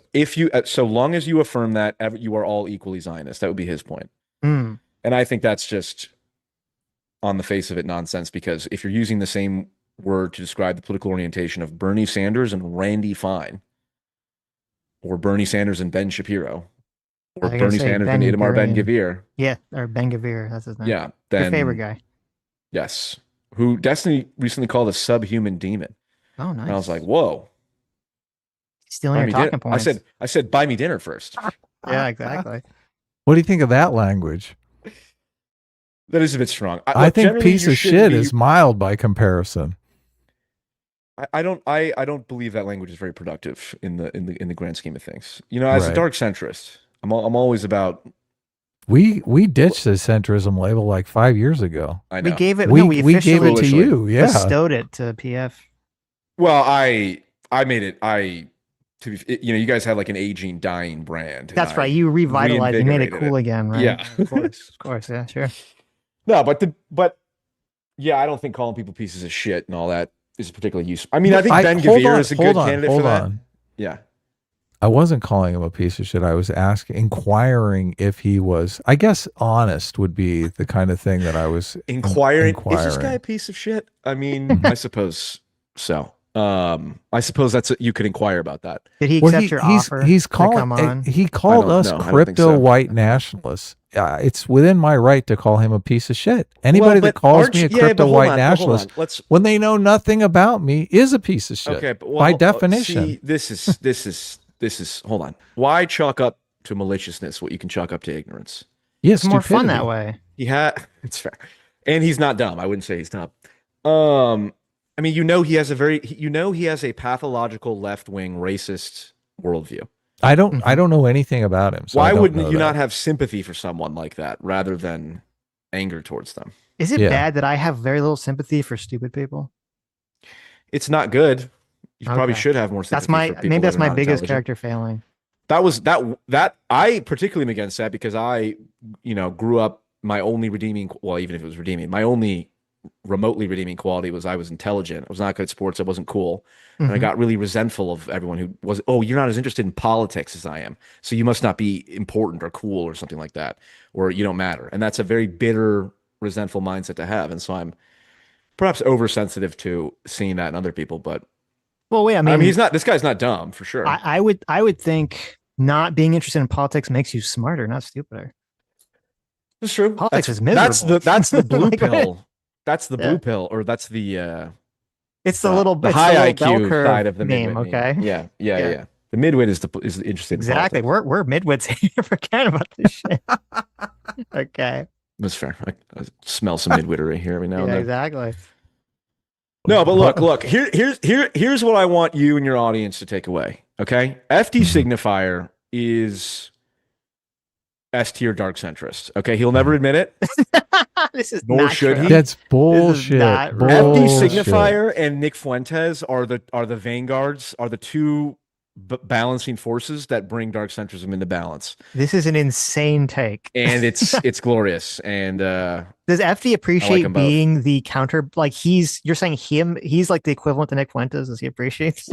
so long as you affirm that, you are all equally Zionist. That would be his point. And I think that's just on the face of it nonsense, because if you're using the same word to describe the political orientation of Bernie Sanders and Randy Fine, or Bernie Sanders and Ben Shapiro, or Bernie Sanders and Itamar Ben-Gvir. Yeah, or Ben-Gvir, that's his name. Yeah. Your favorite guy. Yes. Who Destiny recently called a subhuman demon. Oh, nice. And I was like, whoa. Stealing your talking points. I said, buy me dinner first. Yeah, exactly. What do you think of that language? That is a bit strong. I think piece of shit is mild by comparison. I don't believe that language is very productive in the grand scheme of things. As a dark centrist, I'm always about. We ditched the centrism label like 5 years ago. I know. We gave it. We gave it to you. Yeah, bestowed it to PF. Well, I I made it. You guys had like an aging, dying brand. That's right. You revitalized. You made it cool again, right? Yeah, of course. Yeah, sure. No, but yeah, I don't think calling people pieces of shit and all that is particularly useful. I mean, I think Ben Gvir is a good candidate for that. Yeah. I wasn't calling him a piece of shit. I was inquiring if he was, I guess, honest would be the kind of thing that I was inquiring. Is this guy a piece of shit? I mean, I suppose so. I suppose you could inquire about that. Did he accept your offer? He called us crypto white nationalists. It's within my right to call him a piece of shit. Anybody that calls me a crypto white nationalist when they know nothing about me is a piece of shit. Okay, but by definition. See, this is hold on. Why chalk up to maliciousness what you can chalk up to ignorance? Yes, it's more fun that way. It's fair. And he's not dumb. I wouldn't say he's dumb. I mean, he has a pathological left-wing racist worldview. I don't know anything about him. So why wouldn't you not have sympathy for someone like that rather than anger towards them? Is it bad that I have very little sympathy for stupid people? It's not good. You probably should have more sympathy. That's my biggest character failing. That I particularly am against that because I, grew up. My only even if it was redeeming, my only remotely redeeming quality was I was intelligent. I was not good at sports. I wasn't cool. And I got really resentful of everyone who was, you're not as interested in politics as I am. So you must not be important or cool or something like that, or you don't matter. And that's a very bitter, resentful mindset to have. And so I'm perhaps oversensitive to seeing that in other people. But well, wait, I mean this guy's not dumb for sure. I would think not being interested in politics makes you smarter, not stupider. It's true. Politics is miserable. That's the blue pill. That's the blue pill, or that's the it's the little the high IQ curve side of the meme. midwit. Okay. Yeah. The midwit is the interesting. Exactly. We're midwits here. Forget about this shit. Okay. That's fair. I smell some midwittery here every now and then. Exactly. No, but look. Here's what I want you and your audience to take away. Okay, FD signifier is S tier dark centrist. Okay, he'll never admit it. This is nor should true. he. That's bullshit. FD signifier and Nick Fuentes are the vanguards, are the two balancing forces that bring dark centrism into balance. This is an insane take, and it's glorious. And does FD appreciate being the counter? Like you're saying he's like the equivalent to Nick Fuentes. Does he appreciate?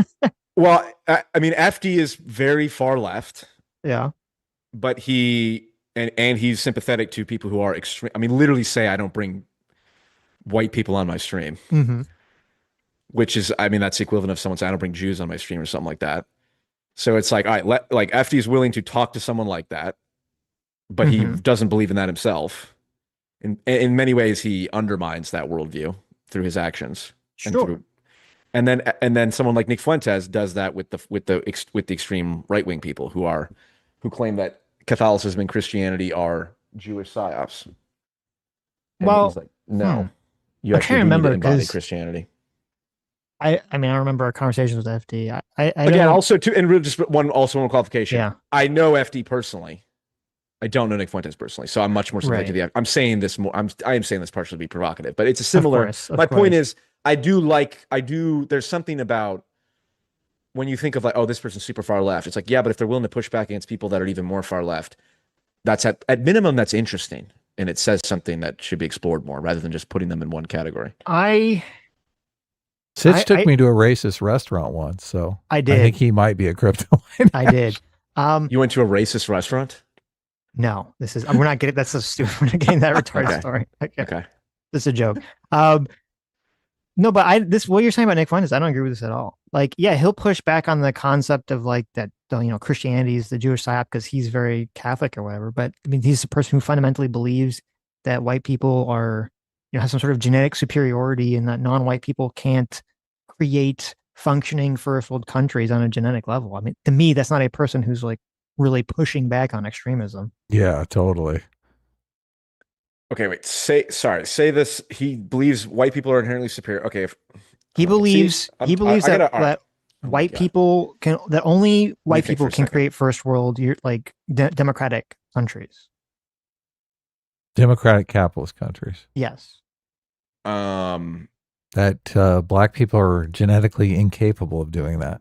Well, I mean, FD is very far left. Yeah, but and he's sympathetic to people who are extreme. I mean, literally say I don't bring white people on my stream, which is, I mean, that's the equivalent of someone saying I don't bring Jews on my stream or something like that. So it's like, all right, like FD is willing to talk to someone like that, but he doesn't believe in that himself. In many ways, he undermines that worldview through his actions. Sure. And then someone like Nick Fuentes does that with the extreme right wing people who claim that Catholicism and Christianity are Jewish psyops. And well, he's like, no, you actually need to embody Christianity. I mean, I remember our conversations with FD. Again, also too, and just one qualification. Yeah. I know FD personally. I don't know Nick Fuentes personally, so I'm much more sympathetic to the. I'm saying this more. I am saying this partially to be provocative, but it's a similar. My point is, I do. There's something about when you think of like, oh, this person's super far left. It's like, yeah, but if they're willing to push back against people that are even more far left, that's at minimum that's interesting, and it says something that should be explored more rather than just putting them in one category. Sitch took me to a racist restaurant once, so I did. I think he might be a crypto. I did. You went to a racist restaurant? No, we're not getting. That's so stupid. We're not getting that retarded story. Okay. This is a joke. No, but what you're saying about Nick Fuentes, I don't agree with this at all. Like, yeah, he'll push back on the concept of like that, Christianity is the Jewish psyop because he's very Catholic or whatever. But I mean, he's a person who fundamentally believes that white people are, have some sort of genetic superiority and that non-white people can't create functioning first world countries on a genetic level. I mean, to me, that's not a person who's like really pushing back on extremism. Yeah, totally. Okay, wait. Say this. He believes white people are inherently superior. Okay, he believes that white people can only white people can create first world democratic countries. Democratic capitalist countries. Yes. That black people are genetically incapable of doing that.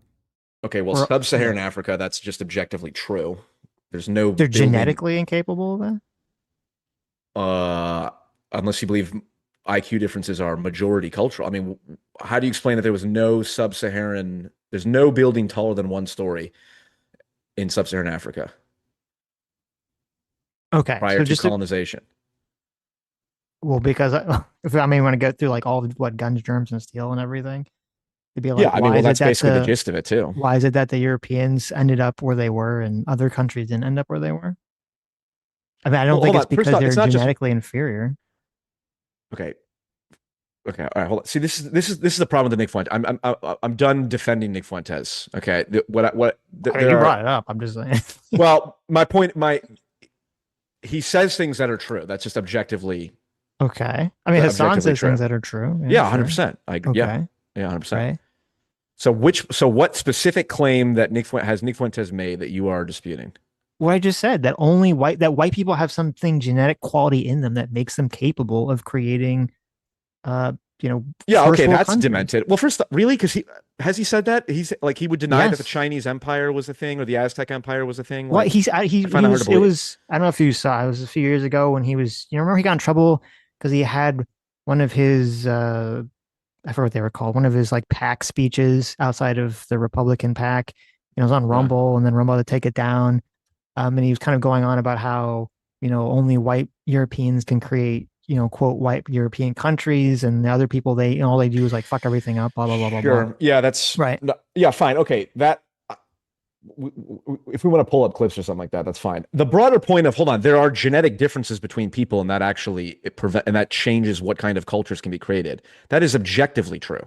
Okay, well, sub-Saharan Africa, that's just objectively true. There's no. They're genetically incapable of that. Unless you believe IQ differences are majority cultural. I mean, how do you explain that there was no sub-Saharan? There's no building taller than 1 story in sub-Saharan Africa. Okay, prior to colonization. Well, because if I mean, want to go through like all what guns, germs, and steel and everything, it'd be like, yeah, I mean, well, that's basically the gist of it too. Why is it that the Europeans ended up where they were and other countries didn't end up where they were? I mean, I don't think it's because they're genetically inferior. Okay. Okay. All right. Hold on. See, this is the problem with Nick Fuentes. I'm done defending Nick Fuentes. Okay. You brought it up. I'm just saying. Well, he says things that are true. That's just objectively. Okay. I mean, Hassan says things that are true. Yeah, 100%. Yeah, 100%. Right. So what specific claim that Nick Fuentes made that you are disputing? What I just said, that white people have something genetic quality in them that makes them capable of creating, yeah, okay, that's demented. Well, first, really, because has he said that? He's like, he would deny that the Chinese Empire was a thing or the Aztec Empire was a thing. Well, it was, I don't know if you saw, it was a few years ago when he was, remember he got in trouble because he had one of his, I forget what they were called, one of his like PAC speeches outside of the Republican PAC. It was on Rumble, and then Rumble had to take it down. And he was kind of going on about how, only white Europeans can create, quote, white European countries, and the other people, all they do is like fuck everything up, blah, blah, blah, blah, blah. Yeah, that's right. Yeah, fine. Okay. That, if we want to pull up clips or something like that, that's fine. The broader point of, hold on, there are genetic differences between people, and that actually, and that changes what kind of cultures can be created. That is objectively true.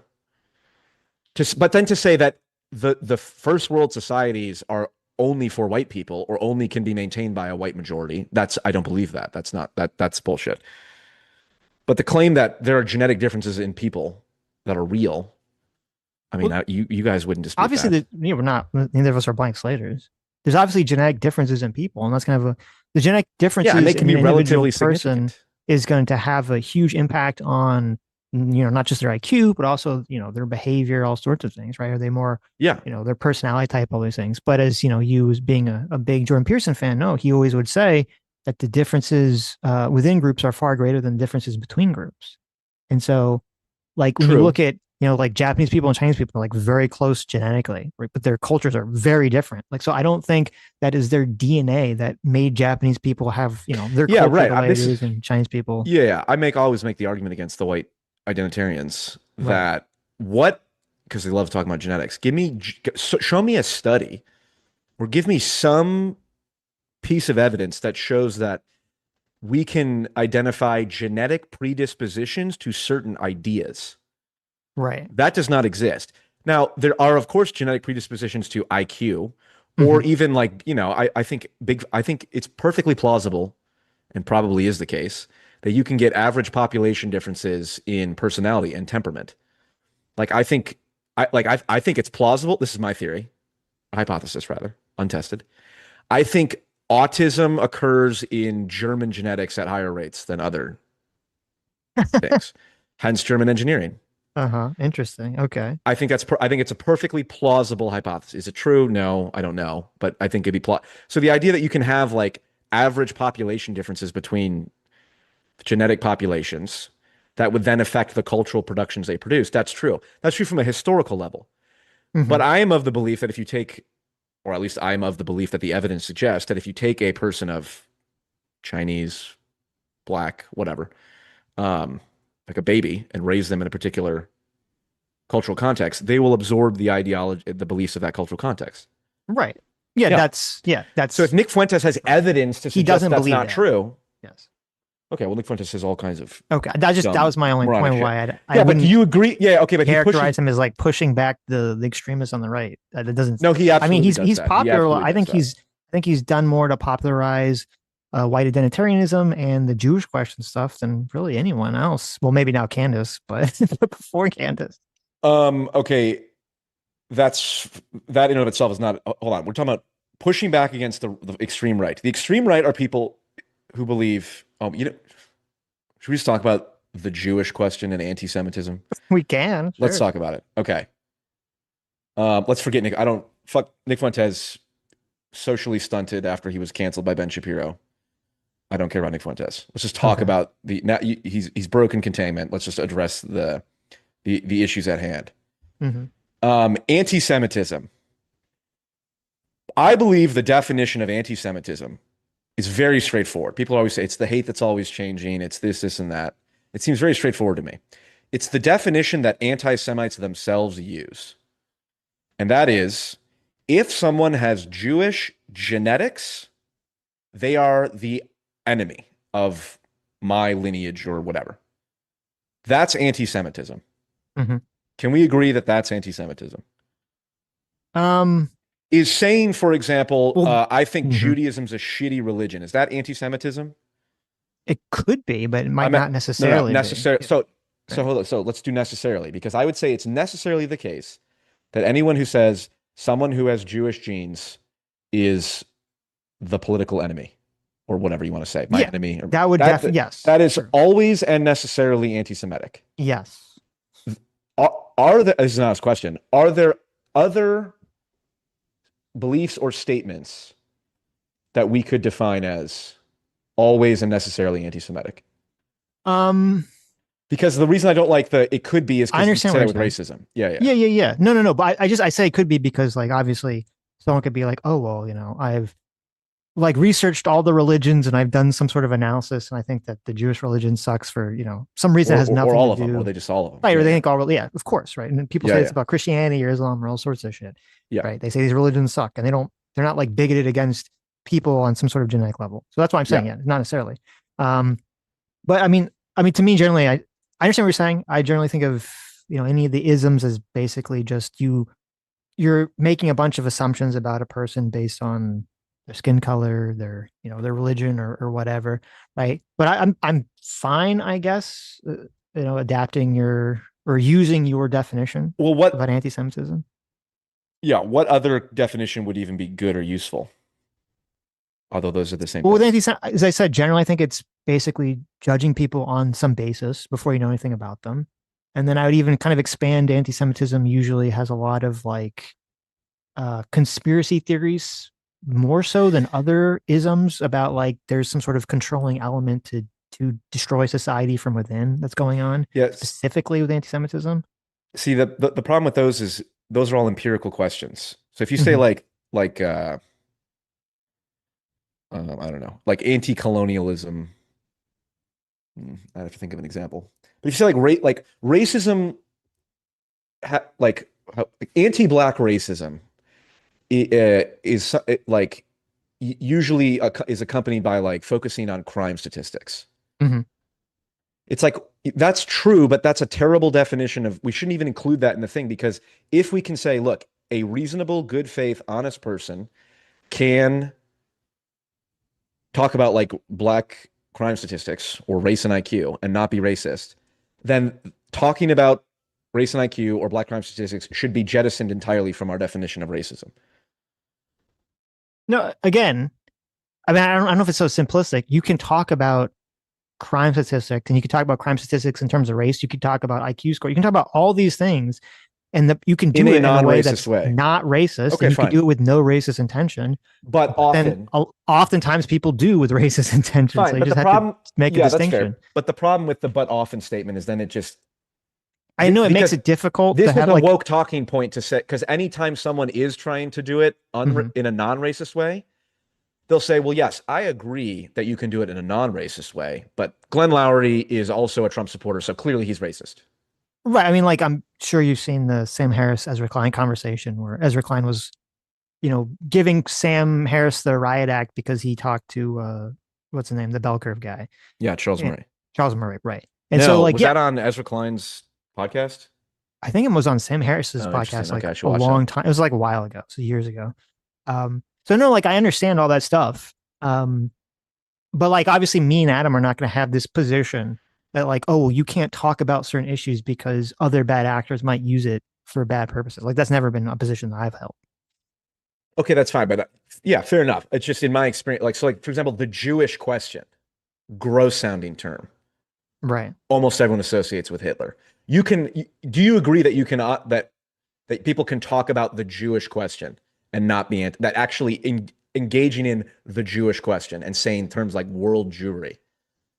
But then to say that the first world societies are only for white people or only can be maintained by a white majority, I don't believe that. That's bullshit. But the claim that there are genetic differences in people that are real, I mean, you guys wouldn't dispute obviously that. We're not, neither of us are blank slaters. There's obviously genetic differences in people, and that's kind of the genetic differences and they can be in relatively person significant. Is going to have a huge impact on, not just their IQ, but also, their behavior, all sorts of things, right? Are they more, their personality type, all these things. But as, you as being a big Jordan Peterson fan, no, he always would say that the differences within groups are far greater than the differences between groups. And so, like, when you look at, like Japanese people and Chinese people are like very close genetically, right? But their cultures are very different. Like, so I don't think that is their DNA that made Japanese people have, their culture the way it is, and Chinese people. Yeah. I always make the argument against the white identitarians that because they love talking about genetics. Show me a study or give me some piece of evidence that shows that we can identify genetic predispositions to certain ideas. Right. That does not exist. Now, there are, of course, genetic predispositions to IQ, or even like, I think it's perfectly plausible, and probably is the case, that you can get average population differences in personality and temperament. Like, I think it's plausible. This is my theory, hypothesis rather, untested. I think autism occurs in German genetics at higher rates than other things. Hence German engineering. Interesting. Okay. I think it's a perfectly plausible hypothesis. Is it true? No, I don't know, but I think it'd be So the idea that you can have like average population differences between genetic populations that would then affect the cultural productions they produce, that's true. That's true from a historical level. But I am of the belief that if you take, or at least I am of the belief that the evidence suggests that if you take a person of Chinese, black, whatever, like a baby, and raise them in a particular cultural context, they will absorb the ideology, the beliefs of that cultural context. Right. Yeah. That's so if Nick Fuentes has evidence to suggest that's not true. Yes. Okay. Well, Nick Fuentes says all kinds of. Okay. That was my only point why I but do you agree? Yeah. Okay. But characterize him as like pushing back the extremists on the right. That doesn't. No, he absolutely. I mean, he's does that. popular. I think he's done more to popularize white identitarianism and the Jewish question stuff than really anyone else. Well, maybe now Candace, but before Candace. Okay. That in and of itself is not. Hold on. We're talking about pushing back against the extreme right. The extreme right are people who believe. Should we just talk about the Jewish question and anti-Semitism? We can. Let's talk about it. Okay. Let's forget Nick. fuck Nick Fuentes, socially stunted after he was canceled by Ben Shapiro. I don't care about Nick Fuentes. Let's just talk about he's broken containment. Let's just address the issues at hand. Anti-Semitism. I believe the definition of anti-Semitism is very straightforward. People always say it's the hate that's always changing. It's this, and that. It seems very straightforward to me. It's the definition that anti-Semites themselves use. And that is, if someone has Jewish genetics, they are the enemy of my lineage or whatever. That's anti-Semitism. Can we agree that that's anti-Semitism? Is saying, for example, I think Judaism's a shitty religion. Is that anti-Semitism? It could be, but it might not necessarily. Necessarily. So hold on. So let's do necessarily, because I would say it's necessarily the case that anyone who says someone who has Jewish genes is the political enemy, or whatever you want to say, my enemy. That would definitely, yes. That is always and necessarily anti-Semitic. Yes. This is not a question. Are there other beliefs or statements that we could define as always and necessarily anti-Semitic? Because the reason I don't like it could be is because you say it with racism. Yeah. No. But I say it could be because, like, obviously someone could be like, oh, well, you know, I've like researched all the religions and I've done some sort of analysis, and I think that the Jewish religion sucks for, you know, some reason that has nothing or all to of do. them, or they just all of them. Right, or they think of course, right? And people say it's about Christianity or Islam or all sorts of shit. Yeah. Right. They say these religions suck, and they're not like bigoted against people on some sort of genetic level. So that's why I'm saying not necessarily. But I mean, to me, generally, I understand what you're saying. I generally think of, you know, any of the isms as basically just you're making a bunch of assumptions about a person based on their skin color, their religion or whatever, right? But I'm fine, I guess, adapting or using your definition. Well, what about anti-Semitism? Yeah, what other definition would even be good or useful? Although those are the same. Well, with as I said, generally, I think it's basically judging people on some basis before you know anything about them. And then I would even kind of expand anti-Semitism usually has a lot of like conspiracy theories, more so than other isms, about like there's some sort of controlling element to destroy society from within that's going on. Yes. Specifically with anti-Semitism. See, the problem with those is those are all empirical questions. So if you say I don't know, like anti-colonialism, I have to think of an example. But if you say like racism, anti-black racism is like usually is accompanied by like focusing on crime statistics. It's like, that's true, but that's a terrible definition of, we shouldn't even include that in the thing, because if we can say, look, a reasonable, good faith, honest person can talk about like black crime statistics or race and IQ and not be racist, then talking about race and IQ or black crime statistics should be jettisoned entirely from our definition of racism. No, again, I mean, I don't know if it's so simplistic. You can talk about crime statistics, and you can talk about crime statistics in terms of race. You can talk about IQ score. You can talk about all these things, and you can do it in a way that's not racist. Okay, and you fine. can do it with no racist intention. But oftentimes people do with racist intention. Fine, so you but just the have problem, to make a that's distinction. fair. But the problem with the "but often" statement is then it just, I know it makes it difficult. This to is have a like, woke talking point to say, because anytime someone is trying to do it in a non-racist way, they'll say, well, yes, I agree that you can do it in a non-racist way, but Glenn Loury is also a Trump supporter, so clearly he's racist. Right. I mean, like, I'm sure you've seen the Sam Harris Ezra Klein conversation where Ezra Klein was, giving Sam Harris the riot act because he talked to what's the name, the bell curve guy. Yeah, Charles Murray. Charles Murray, right? And so, like, was that on Ezra Klein's podcast? I think it was on Sam Harris's podcast, like a long time. It was like a while ago, so years ago. So no, like, I understand all that stuff. But like, obviously me and Adam are not going to have this position that like, oh, you can't talk about certain issues because other bad actors might use it for bad purposes. Like, that's never been a position that I've held. Okay, that's fine. But yeah, fair enough. It's just in my experience, like, so like, for example, the Jewish question, gross sounding term. Right. Almost everyone associates with Hitler. Do you agree that you can, that people can talk about the Jewish question and not be that actually engaging in the Jewish question and saying terms like world Jewry,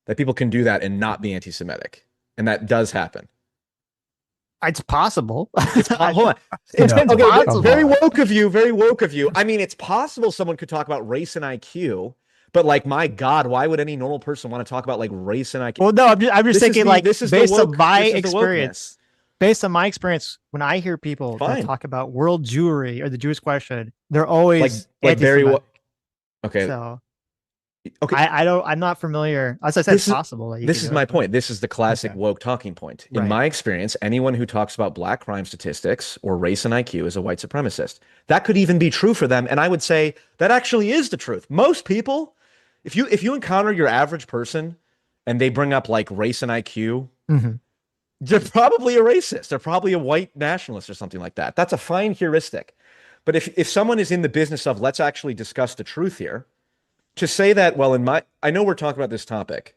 that people can do that and not be anti-Semitic, and that does happen. It's possible. Hold on. It's okay, possible. Very woke of you. Very woke of you. I mean, it's possible someone could talk about race and IQ, but like, my God, why would any normal person want to talk about like race and IQ? Well, no, I'm just thinking like based on my experience. Based on my experience, when I hear people that talk about world Jewry or the Jewish question, they're always like very okay. So okay, I'm not familiar. As I said, it's possible. This is my point. This is the classic woke talking point. In my experience, anyone who talks about black crime statistics or race and IQ is a white supremacist. That could even be true for them, and I would say that actually is the truth. Most people, if you encounter your average person and they bring up like race and IQ. They're probably a racist. They're probably a white nationalist or something like that. That's a fine heuristic. But if someone is in the business of, let's actually discuss the truth here, to say that, well, I know we're talking about this topic,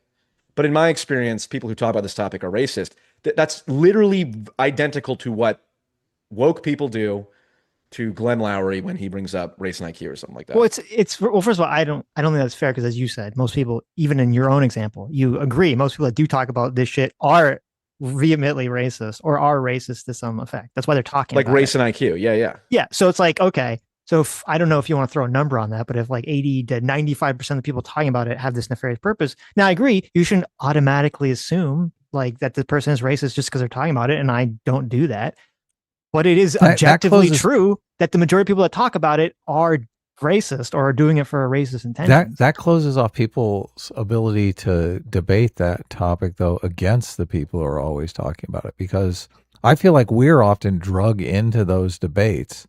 but in my experience, people who talk about this topic are racist. That's literally identical to what woke people do to Glenn Lowry when he brings up race and IQ or something like that. Well, well, first of all, I don't think that's fair, because as you said, most people, even in your own example, you agree. Most people that do talk about this shit are vehemently racist or are racist to some effect. That's why they're talking like about race and IQ. Yeah. So it's like, okay, so I don't know if you want to throw a number on that, but if like 80 to 95% of the people talking about it have this nefarious purpose, now I agree, you shouldn't automatically assume like that the person is racist just because they're talking about it, and I don't do that. But it is objectively true that the majority of people that talk about it are racist or are doing it for a racist intention. That closes off people's ability to debate that topic, though, against the people who are always talking about it, because I feel like we're often drug into those debates,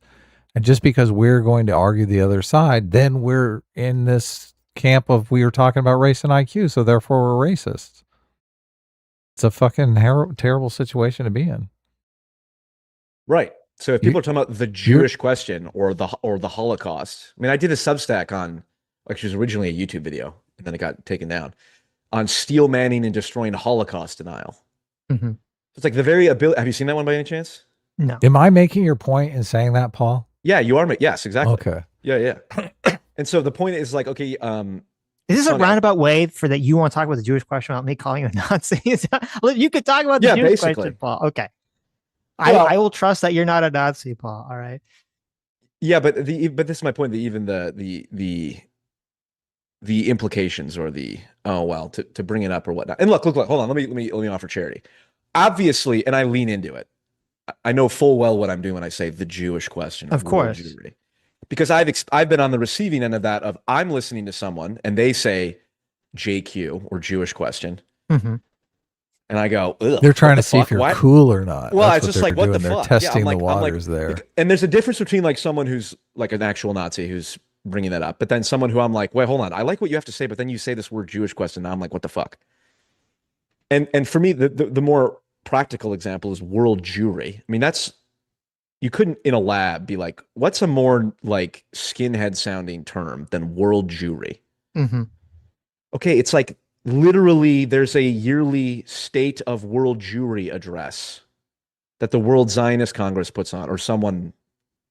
and just because we're going to argue the other side, then we're in this camp of we were talking about race and IQ, so therefore we're racists. It's a fucking terrible situation to be in. Right. So if people are talking about the Jewish question or the Holocaust, I mean, I did a Substack on, actually, it was originally a YouTube video, and then it got taken down, on steel manning and destroying Holocaust denial. It's like the very ability. Have you seen that one by any chance? No. Am I making your point in saying that, Paul? Yeah, you are. Yes, exactly. Okay. Yeah. And so the point is like, okay, is this a roundabout way for that you want to talk about the Jewish question without me calling you a Nazi? You could talk about the Jewish question, Paul. Okay. Well, I will trust that you're not a Nazi, Paul. All right. Yeah, but this is my point. That even the implications or to bring it up or whatnot. And look, hold on. Let me offer charity. Obviously, and I lean into it. I know full well what I'm doing when I say the Jewish question. Of course. Because I've been on the receiving end of that. Of I'm listening to someone and they say JQ or Jewish question. And I go, ugh. They're trying to see if you're cool or not. Well, it's just like, what the fuck? They're testing the waters there. And there's a difference between like someone who's like an actual Nazi who's bringing that up, but then someone who I'm like, wait, hold on. I like what you have to say, but then you say this word Jewish question. Now I'm like, what the fuck? And for me, the more practical example is world Jewry. I mean, you couldn't in a lab be like, what's a more like skinhead sounding term than world Jewry? Okay, it's like, literally, there's a yearly State of World Jewry address that the World Zionist Congress puts on, or someone.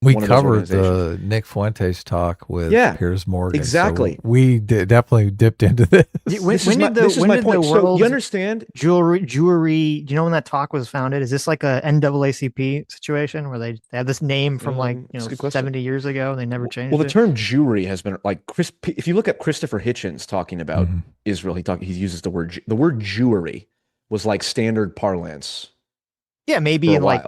We covered the Nick Fuentes talk with Piers Morgan. Exactly. So we definitely dipped into this. When did the World you understand Jewry? Do you know when that talk was founded? Is this like a NAACP situation where they have this name from 70 years ago and they never changed it? Well, the term Jewry has been like if you look at Christopher Hitchens talking about Israel, he uses the word Jewry was like standard parlance. Yeah, maybe in like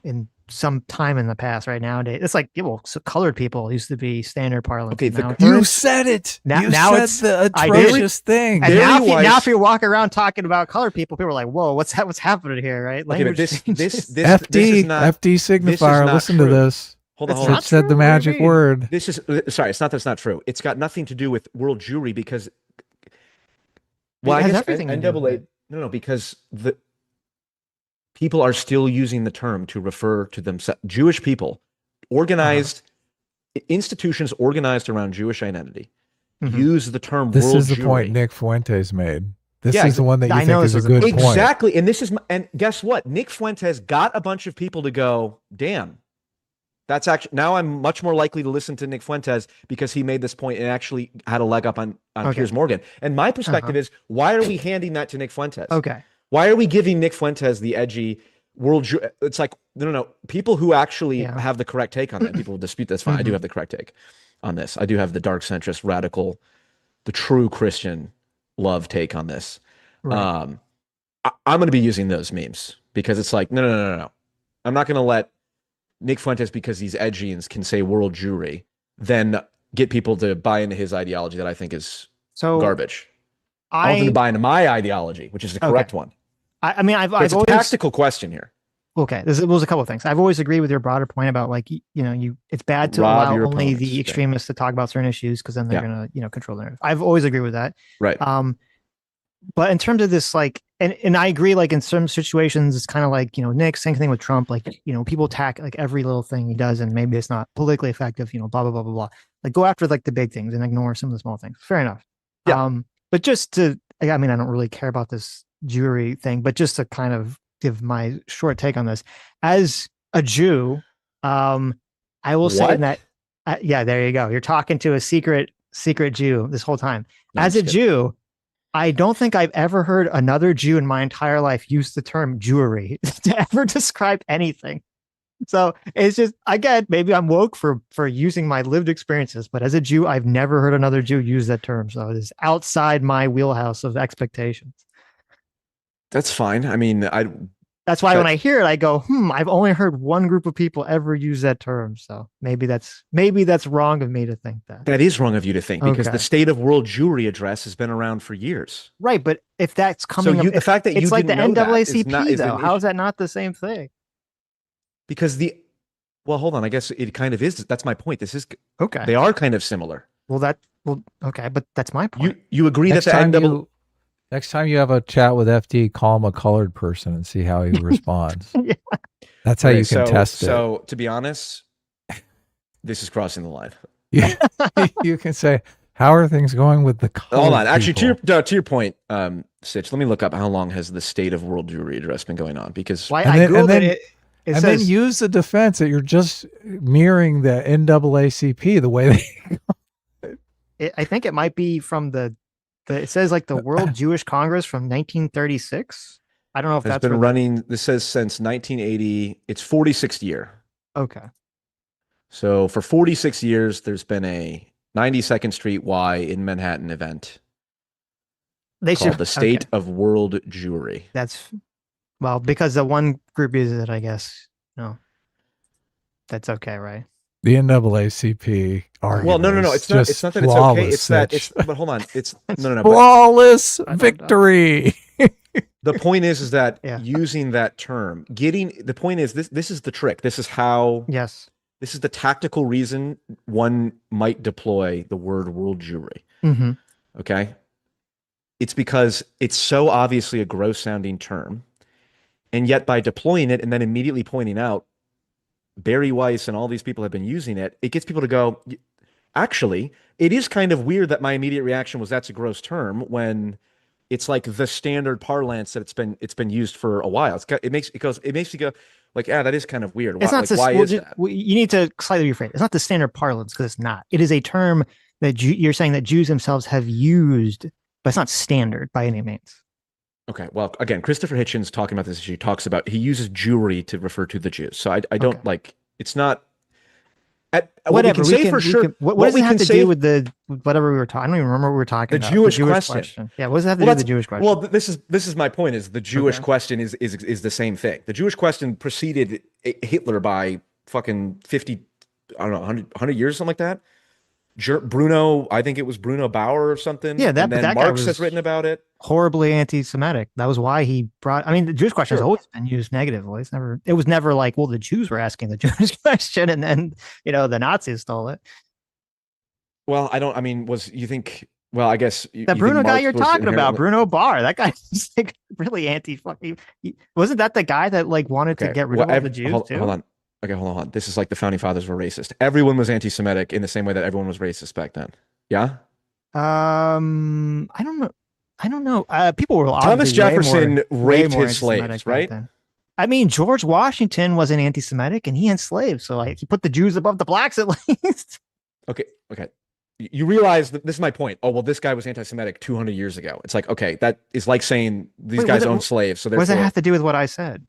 in some time in the past. Right nowadays, it's like so colored people used to be standard parlance. Okay, you said it. Now it's the atrocious thing. And now if you walk around talking about colored people are like, "Whoa, what's happening here?" Right? Okay, but this FD is not, FD signifier. Listen to this. Hold on. It said the magic word. This is sorry. It's not that's not true. It's got nothing to do with world Jewry because. Well, I guess everything NAA. No, because the. People are still using the term to refer to themselves. Jewish people, organized institutions organized around Jewish identity, use the term. This world is the Jewry. point Nick Fuentes made. This is the one that you think is a good point. Exactly, and and guess what? Nick Fuentes got a bunch of people to go, damn. That's actually, now I'm much more likely to listen to Nick Fuentes because he made this point and actually had a leg up on Piers Morgan. And my perspective is, why are we handing that to Nick Fuentes? Okay. Why are we giving Nick Fuentes the edgy it's like, no. People who actually have the correct take on that, people will dispute that's fine. I do have the correct take on this. I do have the dark centrist, radical, the true Christian love take on this. Right. I'm going to be using those memes because it's like, no. I'm not going to let Nick Fuentes, because he's edgy and can say world Jewry, then get people to buy into his ideology that I think is garbage. I want them to buy into my ideology, which is the correct one. I mean, I've it's always, a tactical question here. Okay, there was a couple of things. I've always agreed with your broader point about like it's bad to allow only the extremists to talk about certain issues because then they're gonna control the narrative. I've always agreed with that. Right. But in terms of this, like, and I agree, like in some situations, it's kind of like, Nick, same thing with Trump, like, people attack like every little thing he does, and maybe it's not politically effective, blah, blah, blah, blah, blah. Like go after like the big things and ignore some of the small things. Fair enough. Yeah. But just to, I mean, I don't really care about this Jewry thing, but just to kind of give my short take on this, as a Jew, I will say that, yeah, there you go. You're talking to a secret Jew this whole time. No, as a Jew, I don't think I've ever heard another Jew in my entire life use the term Jewry to ever describe anything. So it's just, again, maybe I'm woke for using my lived experiences, but as a Jew, I've never heard another Jew use that term. So it is outside my wheelhouse of expectations. That's fine. I mean, that's why when I hear it, I go, I've only heard one group of people ever use that term. So maybe that's wrong of me to think that. That is wrong of you to think because the State of World Jewry address has been around for years. Right, but if that's coming, so the fact that it's you like the didn't know NAACP, though. How is that not the same thing? Because well, hold on. I guess it kind of is. That's my point. This is okay. They are kind of similar. Okay, but that's my point. You agree that the next time you have a chat with FD, call him a colored person and see how he responds. Yeah. That's how you can test it. So to be honest, this is crossing the line. Yeah. You can say, how are things going with the colored Hold on. Actually, people? to your point, Sitch, let me look up how long has the State of World Jewry address been going on? Because then use the defense that you're just mirroring the NAACP the way they. I think it might be from it says like the World Jewish Congress from 1936. I don't know if that's been running. This says since 1980. It's 46th year. Okay. So for 46 years, there's been a 92nd Street Y in Manhattan event called the State of World Jewry. Because the one group uses it, I guess. No, that's okay, right? The NAACP argument. Well, no. It's not that it's okay. It's that but hold on. It's no. Flawless victory. The point is that using that term, the point is this is the trick. This is how. Yes. This is the tactical reason one might deploy the word world Jewry. Mm-hmm. Okay. It's because it's so obviously a gross sounding term. And yet by deploying it and then immediately pointing out Barry Weiss and all these people have been using it, it gets people to go, actually, it is kind of weird that my immediate reaction was that's a gross term when it's like the standard parlance that it's been used for a while. It makes you go like, that is kind of weird. It's not why is that? You need to slightly rephrase. It's not the standard parlance because it's not. It is a term that you're saying that Jews themselves have used, but it's not standard by any means. Okay, well, again, Christopher Hitchens talking about this issue he uses Jewry to refer to the Jews. So I don't it's not. Whatever we can say for sure. What does it have to do with whatever we were talking? I don't even remember what we were talking about. The Jewish question. Yeah, what does it have to do with the Jewish question? Well, this is my point. Is the Jewish question is the same thing? The Jewish question preceded Hitler by fucking 50, I don't know, 100 years or something like that. Bruno, I think it was Bruno Bauer or something. Yeah, and then Marx has written about it. Horribly anti-Semitic. That was why he brought. I mean, the Jewish question has always been used negatively. It was never like, well, the Jews were asking the Jewish question, and then the Nazis stole it. Well, you think? Well, I guess that Bruno guy you're talking about, Bruno Bauer. That guy's like really anti-fucking. Wasn't that the guy that like wanted to get rid of all the Jews too? Hold on. Okay, hold on. This is like the founding fathers were racist. Everyone was anti-Semitic in the same way that everyone was racist back then. Yeah. I don't know. People were Thomas Jefferson raped his slaves, right? I mean, George Washington was an anti-Semitic and he enslaved, so like he put the Jews above the blacks at least. Okay. You realize that this is my point. Oh, well, this guy was anti-Semitic 200 years ago. It's like, okay, that is like saying these guys own slaves. So what does that have to do with what I said?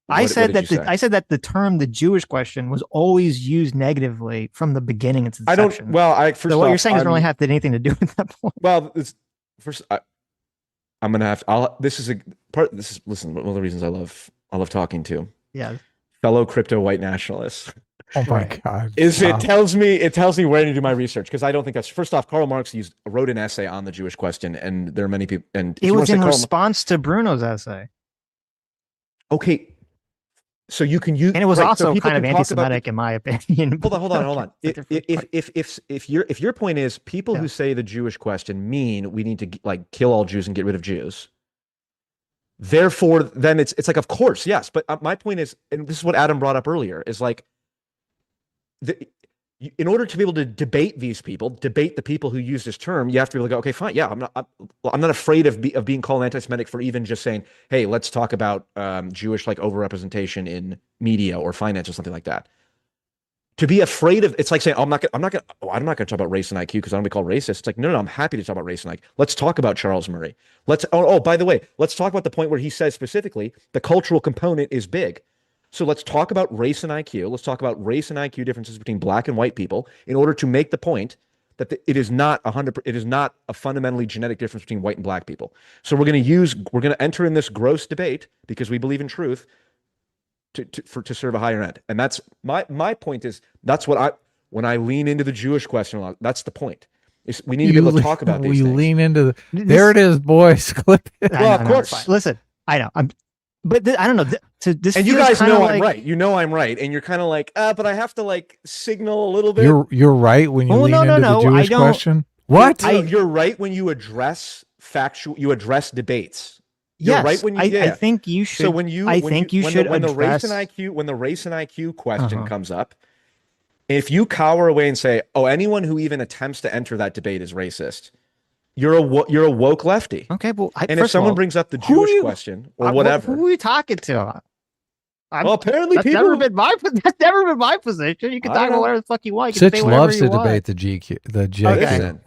I said that the term "the Jewish question" was always used negatively from the beginning. It's inception. So what you're saying doesn't really have anything to do with that point. Well, I'm gonna have to. Listen. One of the reasons I love talking to fellow crypto white nationalists. Oh my God! It tells me where to do my research, because I don't think that's, first off, Karl Marx wrote an essay on the Jewish question, and there are many people, and it was in response to Bruno's essay. Okay. So you can use, and it was also kind of anti-Semitic in my opinion. Hold on. If your point is people who say the Jewish question mean we need to like kill all Jews and get rid of Jews, therefore, then it's like, of course, yes. But my point is, and this is what Adam brought up earlier, is like, in order to be able to debate the people who use this term, you have to be able to go, okay, fine, yeah, I'm not afraid of being called anti-Semitic for even just saying, hey, let's talk about Jewish like overrepresentation in media or finance or something like that. To be afraid of, it's like saying, oh, I'm not going to talk about race and IQ because I don't want to be called racist. It's like, no, I'm happy to talk about race and IQ. Let's talk about Charles Murray. By the way, let's talk about the point where he says specifically the cultural component is big. So let's talk about race and IQ. Let's talk about race and IQ differences between black and white people in order to make the point that it is not a fundamentally genetic difference between white and black people. So we're going to enter in this gross debate because we believe in truth to serve a higher end. And that's my point is, that's what when I lean into the Jewish question a lot, that's the point. We need to be able to talk about these things. We lean into there it is, boys. Clip it. Well, of course. Listen, I know. I don't know. And you guys know I'm right. You know I'm right, and you're kind of like, but I have to like signal a little bit. You're right when you lean into the Jewish question. What? You're right when you address debates. You're right when you. I think you should. So when the race and IQ question comes up, if you cower away and say, "Oh, anyone who even attempts to enter that debate is racist," you're a woke lefty. Okay, well, and if someone brings up the Jewish question or whatever, who are you talking to? Well, apparently that's never been my position. You can talk about whatever the fuck you want. Sitch loves to debate the GQ.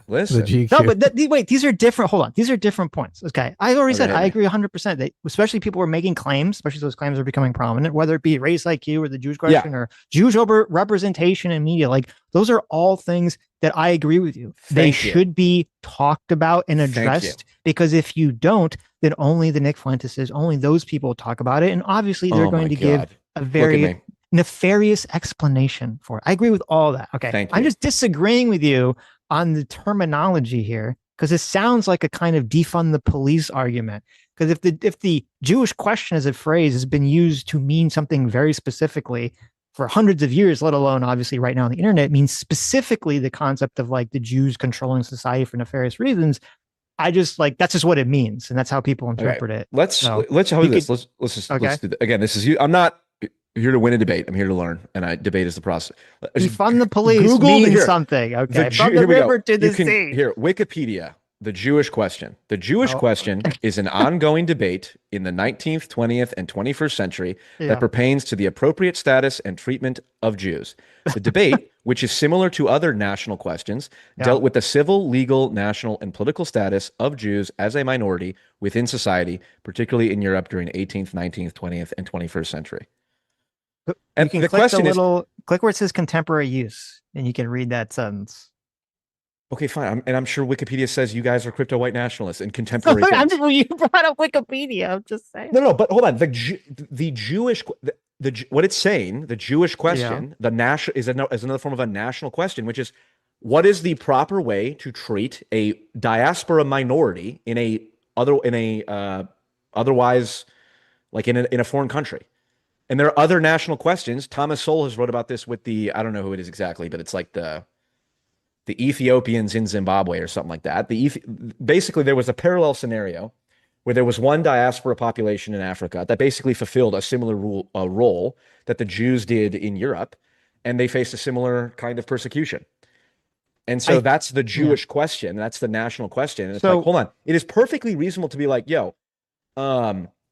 Listen. The GQ. No, but wait, these are different. Hold on, these are different points. Okay, I already said I agree 100%. Especially people are making claims, especially those claims are becoming prominent, whether it be race IQ or the Jewish question or Jewish representation in media. Like those are all things that I agree with you. They should be talked about and addressed, because if you don't, then only the Nick Fuenteses, only those people talk about it. And obviously they're going to give a very nefarious explanation for it. I agree with all that. Okay. I'm just disagreeing with you on the terminology here, because it sounds like a kind of defund the police argument. Because if the Jewish question as a phrase has been used to mean something very specifically for hundreds of years, let alone obviously right now on the internet, it means specifically the concept of like the Jews controlling society for nefarious reasons. I just like, that's just what it means. And that's how people interpret it. Let's do this. Again, this is you. I'm not here to win a debate. I'm here to learn. And debate is the process. Defund the police means something. Okay. From the river to the sea. Here, Wikipedia. The Jewish question. The Jewish question is an ongoing debate in the 19th, 20th, and 21st century that pertains to the appropriate status and treatment of Jews. The debate, which is similar to other national questions, dealt with the civil, legal, national, and political status of Jews as a minority within society, particularly in Europe during 18th, 19th, 20th, and 21st century. And the question is, click where it says contemporary use, and you can read that sentence. Okay, fine. I'm sure Wikipedia says you guys are crypto white nationalists and contemporary. You brought up Wikipedia. I'm just saying. No, but hold on. The Jewish, what it's saying, the Jewish question, the national is another form of a national question, which is, what is the proper way to treat a diaspora minority in a otherwise like in a foreign country? And there are other national questions. Thomas Sowell has wrote about this with I don't know who it is exactly, but it's like the Ethiopians in Zimbabwe or something like that. Basically, there was a parallel scenario where there was one diaspora population in Africa that basically fulfilled a similar role that the Jews did in Europe, and they faced a similar kind of persecution. And so that's the Jewish question. That's the national question. And it's like, hold on. It is perfectly reasonable to be like, yo,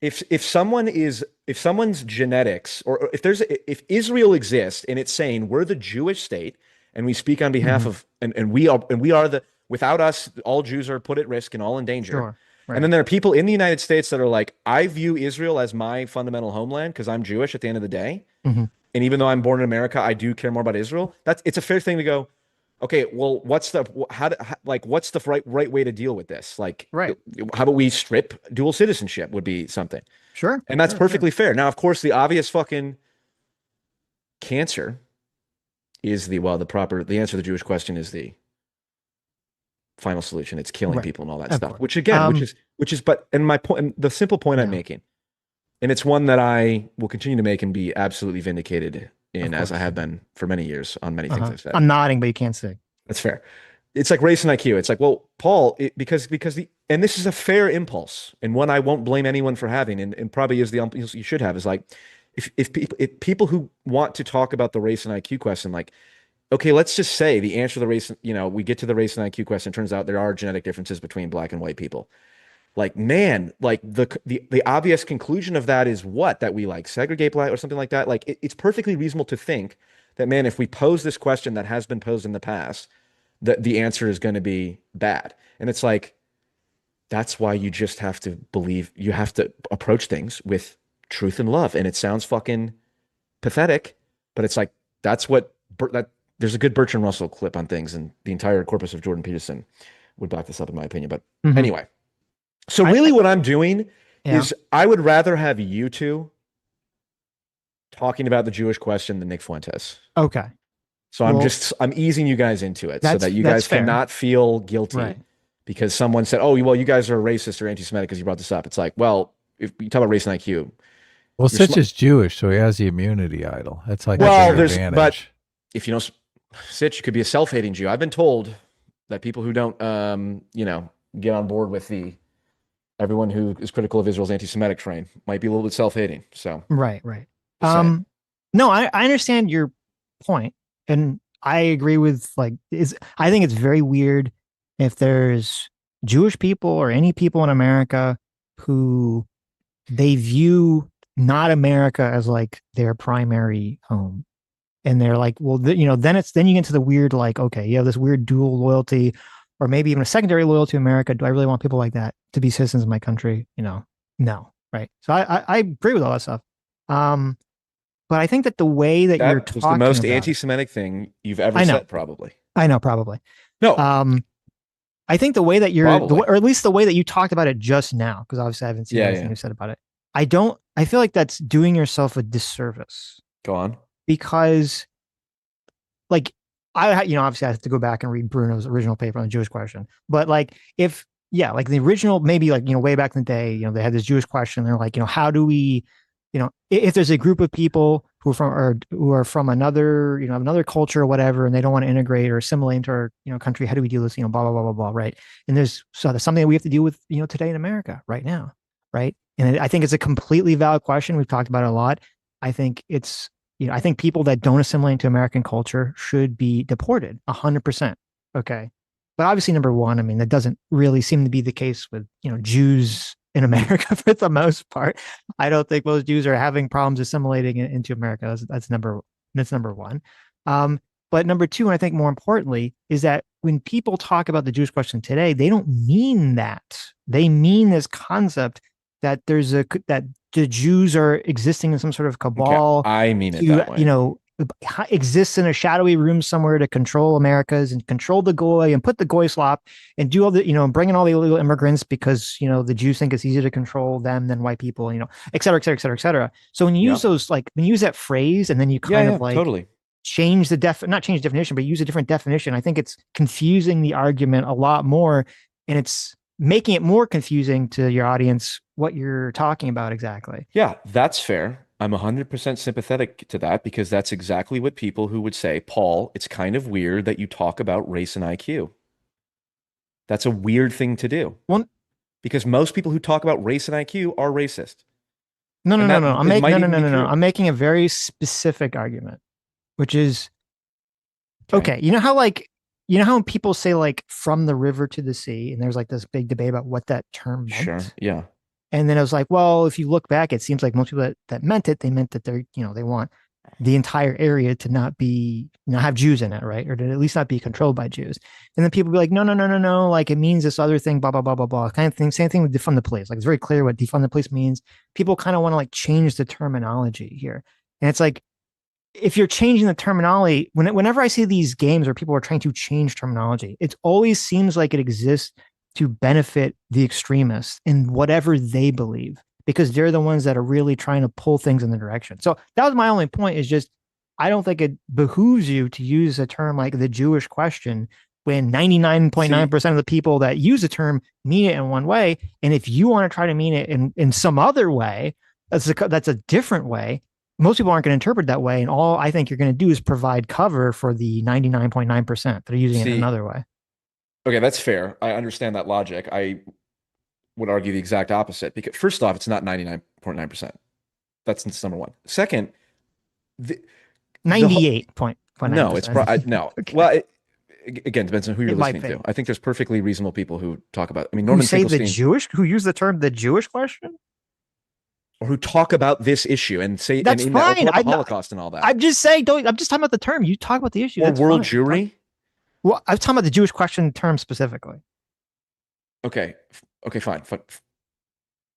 if someone's genetics, or if Israel exists and it's saying we're the Jewish state and we speak on behalf of, and we are the, without us, all Jews are put at risk and all in danger. Sure. Right. And then there are people in the United States that are like, I view Israel as my fundamental homeland because I'm Jewish at the end of the day. And even though I'm born in America, I do care more about Israel. It's a fair thing to go, okay, well, what's the right way to deal with this? Like, how about we strip dual citizenship would be something. Sure. And that's perfectly fair. Now, of course, the obvious fucking cancer is the answer to the Jewish question is the final solution. It's killing people and all that stuff, which again, my point, the simple point I'm making, and it's one that I will continue to make and be absolutely vindicated in, as I have been for many years on many things I've said. I'm nodding, but you can't see. That's fair. It's like race and IQ. It's like, well, Paul, because and this is a fair impulse and one I won't blame anyone for having, and probably is the impulse you should have, is like, if people who want to talk about the race and IQ question, like, okay, let's just say the answer to the race, we get to the race and IQ question. Turns out there are genetic differences between black and white people. Like, man, like the obvious conclusion of that is what? That we like segregate black or something like that. Like, it's perfectly reasonable to think that, man, if we pose this question that has been posed in the past, that the answer is going to be bad. And it's like, that's why you just have to believe, you have to approach things with truth and love. And it sounds fucking pathetic, but it's like, that's what, there's a good Bertrand Russell clip on things, and the entire corpus of Jordan Peterson would back this up in my opinion. But anyway, so really what I'm doing is I would rather have you two talking about the Jewish question than Nick Fuentes. Okay. So I'm easing you guys into it so that you guys cannot feel guilty because someone said, oh, well, you guys are racist or anti-Semitic because you brought this up. It's like, well, if you talk about race and IQ. Well, Sitch is Jewish, so he has the immunity idol. That's like but if you know Sitch, you could be a self-hating Jew. I've been told that people who don't, get on board with everyone who is critical of Israel's anti-Semitic train might be a little bit self-hating. So right. No, I understand your point, and I agree with I think it's very weird if there's Jewish people or any people in America who they view not America as like their primary home. And they're like, well, then you get into the weird, like, okay, you have this weird dual loyalty, or maybe even a secondary loyalty to America. Do I really want people like that to be citizens of my country? No, right. So I agree with all that stuff. But I think that the way that you're talking the most about, anti-Semitic thing you've ever said, probably. I know, probably. No. I think the way that or at least the way that you talked about it just now, because obviously I haven't seen anything you said about it. I feel like that's doing yourself a disservice. Go on. Because, like, obviously I have to go back and read Bruno's original paper on the Jewish question. But like, the original, maybe like, way back in the day, they had this Jewish question. They're like, how do we, if there's a group of people who are from another, another culture or whatever, and they don't want to integrate or assimilate into our, country, how do we deal with this, blah, blah, blah, blah, blah, right? And there's something that we have to deal with, today in America right now, right? And I think it's a completely valid question. We've talked about it a lot. I think it's, I think people that don't assimilate to American culture should be deported 100%. Okay. But obviously, number one, I mean, that doesn't really seem to be the case with, Jews in America for the most part. I don't think most Jews are having problems assimilating into America. That's number one. But number two, and I think more importantly, is that when people talk about the Jewish question today, they don't mean that. They mean this concept that that the Jews are existing in some sort of cabal. Okay, I mean it that way. Exists in a shadowy room somewhere to control Americas and control the goy and put the goy slop and do all the, bring in all the illegal immigrants because, the Jews think it's easier to control them than white people, et cetera, et cetera, et cetera, et cetera. So when you use when you use that phrase and then you kind of totally change not change the definition, but use a different definition, I think it's confusing the argument a lot more, and it's making it more confusing to your audience what you're talking about exactly. Yeah, that's fair. I'm 100% sympathetic to that because that's exactly what people who would say, Paul, it's kind of weird that you talk about race and IQ. That's a weird thing to do. Because most people who talk about race and IQ are racist. No. I'm making a very specific argument, which is, okay, how when people say like from the river to the sea, and there's like this big debate about what that term meant? Sure, yeah. And then I was like, well, if you look back, it seems like most people that meant it, they meant that they're, they want the entire area to not be, have Jews in it, right? Or to at least not be controlled by Jews. And then people be like, no, like it means this other thing, blah, blah, blah, blah, blah, kind of thing. Same thing with defund the police. Like it's very clear what defund the police means. People kind of want to like change the terminology here. And it's like, if you're changing the terminology, whenever I see these games where people are trying to change terminology, it always seems like it exists to benefit the extremists in whatever they believe, because they're the ones that are really trying to pull things in the direction. So that was my only point, is just, I don't think it behooves you to use a term like the Jewish question when 99.9% of the people that use the term mean it in one way. And if you want to try to mean it in some other way, that's a different way. Most people aren't going to interpret that way. And all I think you're going to do is provide cover for the 99.9% that are using it another way. Okay, that's fair. I understand that logic. I would argue the exact opposite, because first off, it's not 99.9%. That's number one. Second, 98.9%. No, it's no. Okay. Well, again, depends on who you're listening to. I think there's perfectly reasonable people who talk about. I mean, Norman Finkelstein, who use the term the Jewish question, or who talk about this issue and say that's and fine. The Holocaust and all that. I'm just saying. I'm just talking about the term. You talk about the issue. Or that's world fine. Jewry. Well, I'm talking about the Jewish question term specifically. Okay, fine.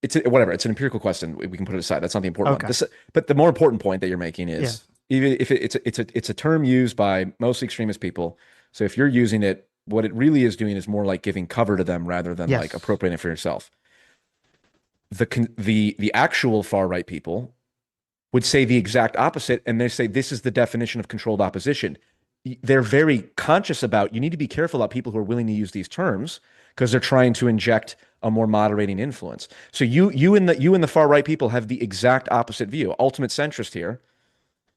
It's whatever. It's an empirical question. We can put it aside. That's not the important one. But the more important point that you're making is, even if it's a term used by most extremist people. So if you're using it, what it really is doing is more like giving cover to them rather than like appropriating it for yourself. The actual far right people would say the exact opposite, and they say this is the definition of controlled opposition. They're very conscious about, you need to be careful about people who are willing to use these terms, because they're trying to inject a more moderating influence. So you and the far right people have the exact opposite view. Ultimate centrist here.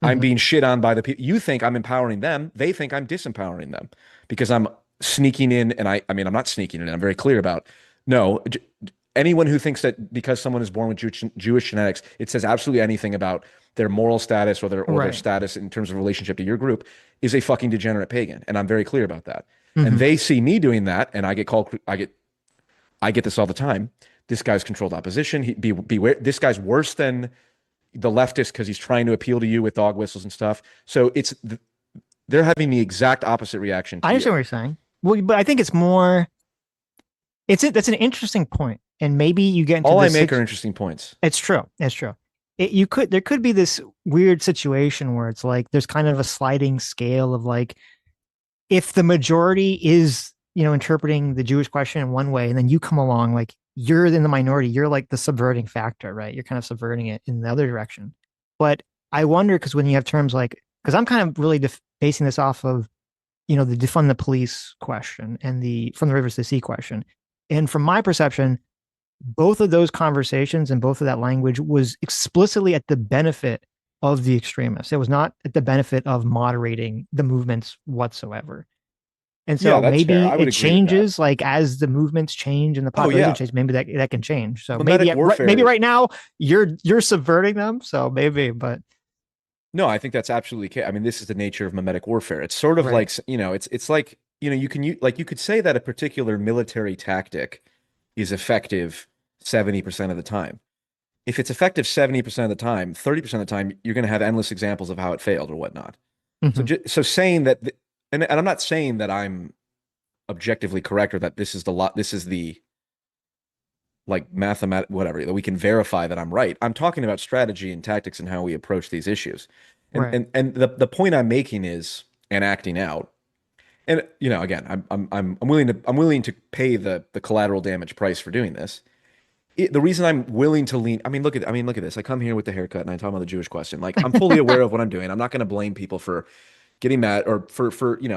I'm being shit on by the people. You think I'm empowering them. They think I'm disempowering them because I'm sneaking in. And I mean, I'm not sneaking in. I'm very clear about, no, anyone who thinks that because someone is born with Jewish genetics, it says absolutely anything about their moral status or their status in terms of relationship to your group is a fucking degenerate pagan. And I'm very clear about that. And they see me doing that, and I get this all the time. This guy's controlled opposition. Beware. This guy's worse than the leftist because he's trying to appeal to you with dog whistles and stuff. So they're having the exact opposite reaction. I understand what you're saying. Well, but I think it's more. That's an interesting point, and maybe you get into all I make are interesting points. It's true. It's true. There could be this weird situation where it's like there's kind of a sliding scale of like, if the majority is, interpreting the Jewish question in one way, and then you come along, like you're in the minority, you're like the subverting factor, right? You're kind of subverting it in the other direction. But I wonder, because when you have terms like, because I'm kind of really basing this off of, the defund the police question and the from the rivers to the sea question. And from my perception, both of those conversations and both of that language was explicitly at the benefit of the extremists. It was not at the benefit of moderating the movements whatsoever. And so maybe it changes, like as the movements change and the population change, maybe that can change. So maybe right now you're subverting them. So maybe, but no, I think that's absolutely. I mean, this is the nature of mimetic warfare. It's sort of like, it's like, you could say that a particular military tactic is effective 70% of the time. If it's effective 70% of the time, 30% of the time, you're going to have endless examples of how it failed or whatnot. So saying that, and I'm not saying that I'm objectively correct or that this is the like mathematical, whatever, that we can verify that I'm right. I'm talking about strategy and tactics and how we approach these issues. And the point I'm making is, and acting out, and again, I'm willing to pay the collateral damage price for doing this. The reason I'm willing to lean, look at this. I come here with the haircut and I talk about the Jewish question. Like, I'm fully aware of what I'm doing. I'm not going to blame people for getting mad or for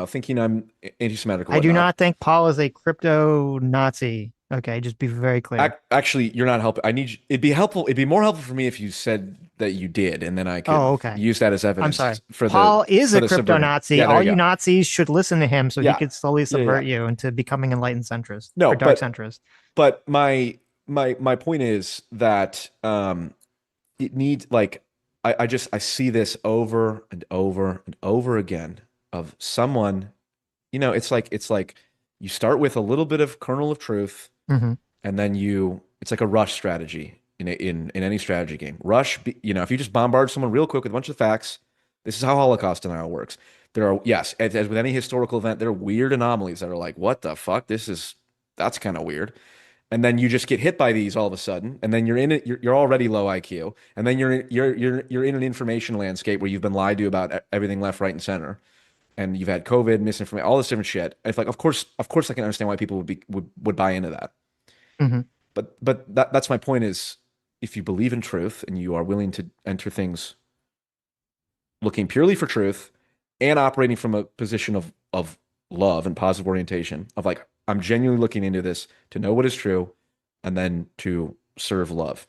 thinking I'm anti-Semitic. I do not think Paul is a crypto Nazi. Okay, just be very clear. Actually, you're not helping. It'd be helpful. It'd be more helpful for me if you said that you did, and then I could use that as evidence. I'm sorry. Paul is a crypto Nazi. Yeah, all you Nazis should listen to him, so he could slowly subvert you into becoming enlightened centrist. Or dark centrist. But my point is that it needs, like, I see this over and over and over again of someone, it's like you start with a little bit of kernel of truth, and then It's like a rush strategy in any strategy game. Rush, if you just bombard someone real quick with a bunch of facts, this is how Holocaust denial works. There are, yes, as with any historical event, there are weird anomalies that are like, what the fuck? That's kind of weird. And then you just get hit by these all of a sudden, and then you're in it. You're already low IQ, and then you're in an information landscape where you've been lied to about everything left, right, and center, and you've had COVID, misinformation, all this different shit. It's like, of course, I can understand why people would buy into that. Mm-hmm. But that's my point is, if you believe in truth and you are willing to enter things looking purely for truth and operating from a position of love and positive orientation, of like, I'm genuinely looking into this to know what is true and then to serve love.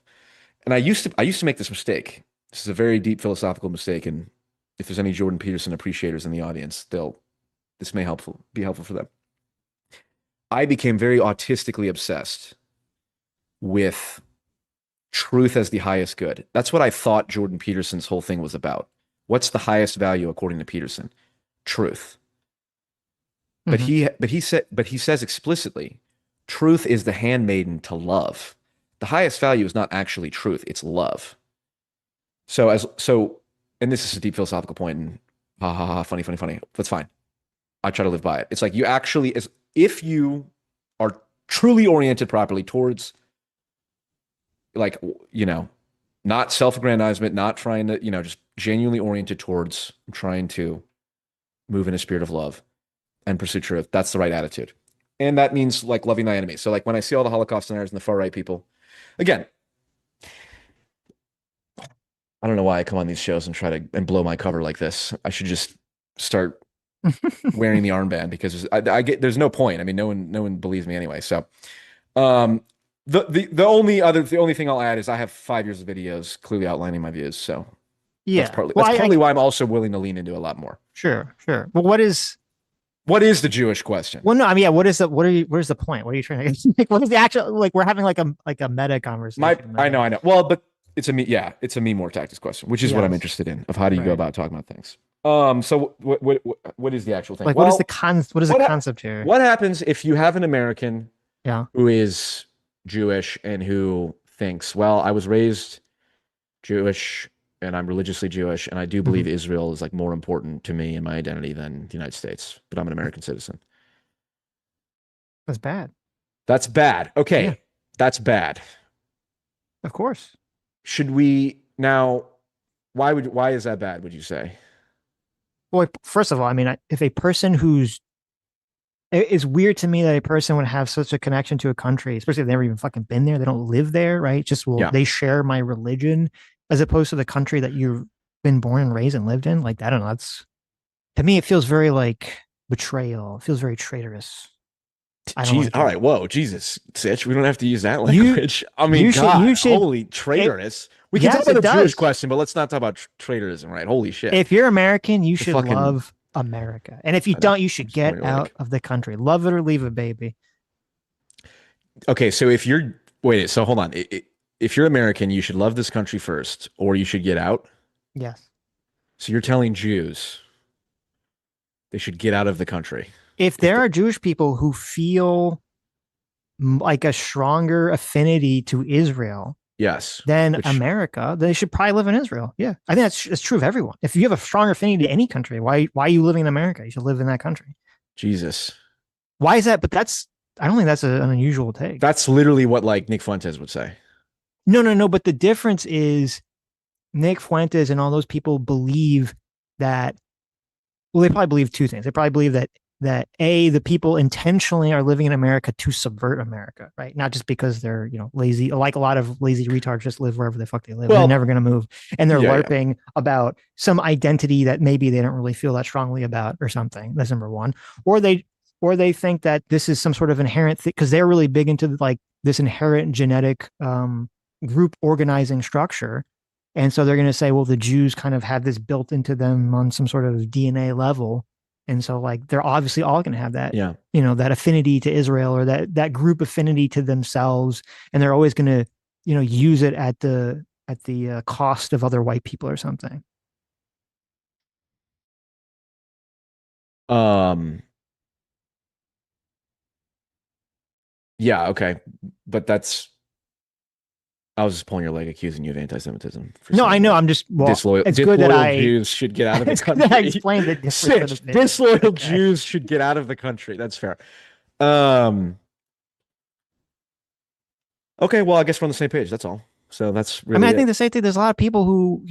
And I used to make this mistake. This is a very deep philosophical mistake, and if there's any Jordan Peterson appreciators in the audience, this may be helpful for them. I became very autistically obsessed with truth as the highest good. That's what I thought Jordan Peterson's whole thing was about. What's the highest value according to Peterson? Truth. But he says explicitly, truth is the handmaiden to love. The highest value is not actually truth, it's love. And this is a deep philosophical point, and funny. That's fine. I try to live by it. It's like if you are truly oriented properly towards, like, not self-aggrandizement, not trying to, just genuinely oriented towards trying to move in a spirit of love and pursue truth, that's the right attitude. And that means like loving thy enemy. So like when I see all the Holocaust deniers and the far right people, again, I don't know why I come on these shows and try to blow my cover like this. I should just start wearing the armband, because there's no point. I mean, no one believes me anyway. So, the only thing I'll add is I have 5 years of videos clearly outlining my views. So yeah, that's partly why I'm also willing to lean into a lot more. Sure. Well, what is the Jewish question? Well, no, I mean, yeah. Where's the point? What are you trying to like? What is the actual, like, we're having like a meta conversation. I know. Well, but it's a me more tactics question, which is what I'm interested in, of how do you go about talking about things. So what is the actual thing? Like, what is the concept here? What happens if you have an American who is Jewish and who thinks, well, I was raised Jewish and I'm religiously Jewish, and I do believe Israel is like more important to me and my identity than the United States, but I'm an American citizen. That's bad. That's bad. Okay. Yeah. That's bad. Of course. Should we now, why is that bad, would you say? Well, first of all, I mean, if a person it's weird to me that a person would have such a connection to a country, especially if they've never even fucking been there. They don't live there, right? They share my religion, as opposed to the country that you've been born and raised and lived in. Like, I don't know. To me, it feels very like betrayal. It feels very traitorous. All right. Whoa, Jesus, Sitch. We don't have to use that language. Holy traitorous. We can talk about the Jewish question, but let's not talk about traitorism, right? Holy shit. If you're American, you should love America. And if you don't, you should get out of the country. Love it or leave it, baby. Okay, so hold on. If you're American, you should love this country first, or you should get out? Yes. So you're telling Jews they should get out of the country? If there are Jewish people who feel like a stronger affinity to Israel, yes, than America, they should probably live in Israel. Yeah, I think that's true of everyone. If you have a stronger affinity to any country, why are you living in America? You should live in that country. Jesus. Why is that? But I don't think that's an unusual take. That's literally what like Nick Fuentes would say. No. But the difference is Nick Fuentes and all those people believe that, well, they probably believe two things. They probably believe that the people intentionally are living in America to subvert America, right? Not just because they're, lazy, like a lot of lazy retards just live wherever the fuck they live. They're never going to move. And they're LARPing about some identity that maybe they don't really feel that strongly about or something. That's number one. Or they think that this is some sort of inherent thing, because they're really big into like this inherent genetic group organizing structure. And so they're going to say, well, the Jews kind of have this built into them on some sort of DNA level. And so like, they're obviously all going to have that, that affinity to Israel, or that group affinity to themselves. And they're always going to, use it at the cost of other white people or something. Yeah. Okay. But that's I was just pulling your leg, accusing you of anti-Semitism. No, I know. I'm just disloyal. It's good that disloyal Jews should get out of the it's country. good that I explained it. Sitch, disloyal Jews should get out of the country. That's fair. Okay, well, I guess we're on the same page. That's all. So that's really. I mean, I think the same thing. There's a lot of people who,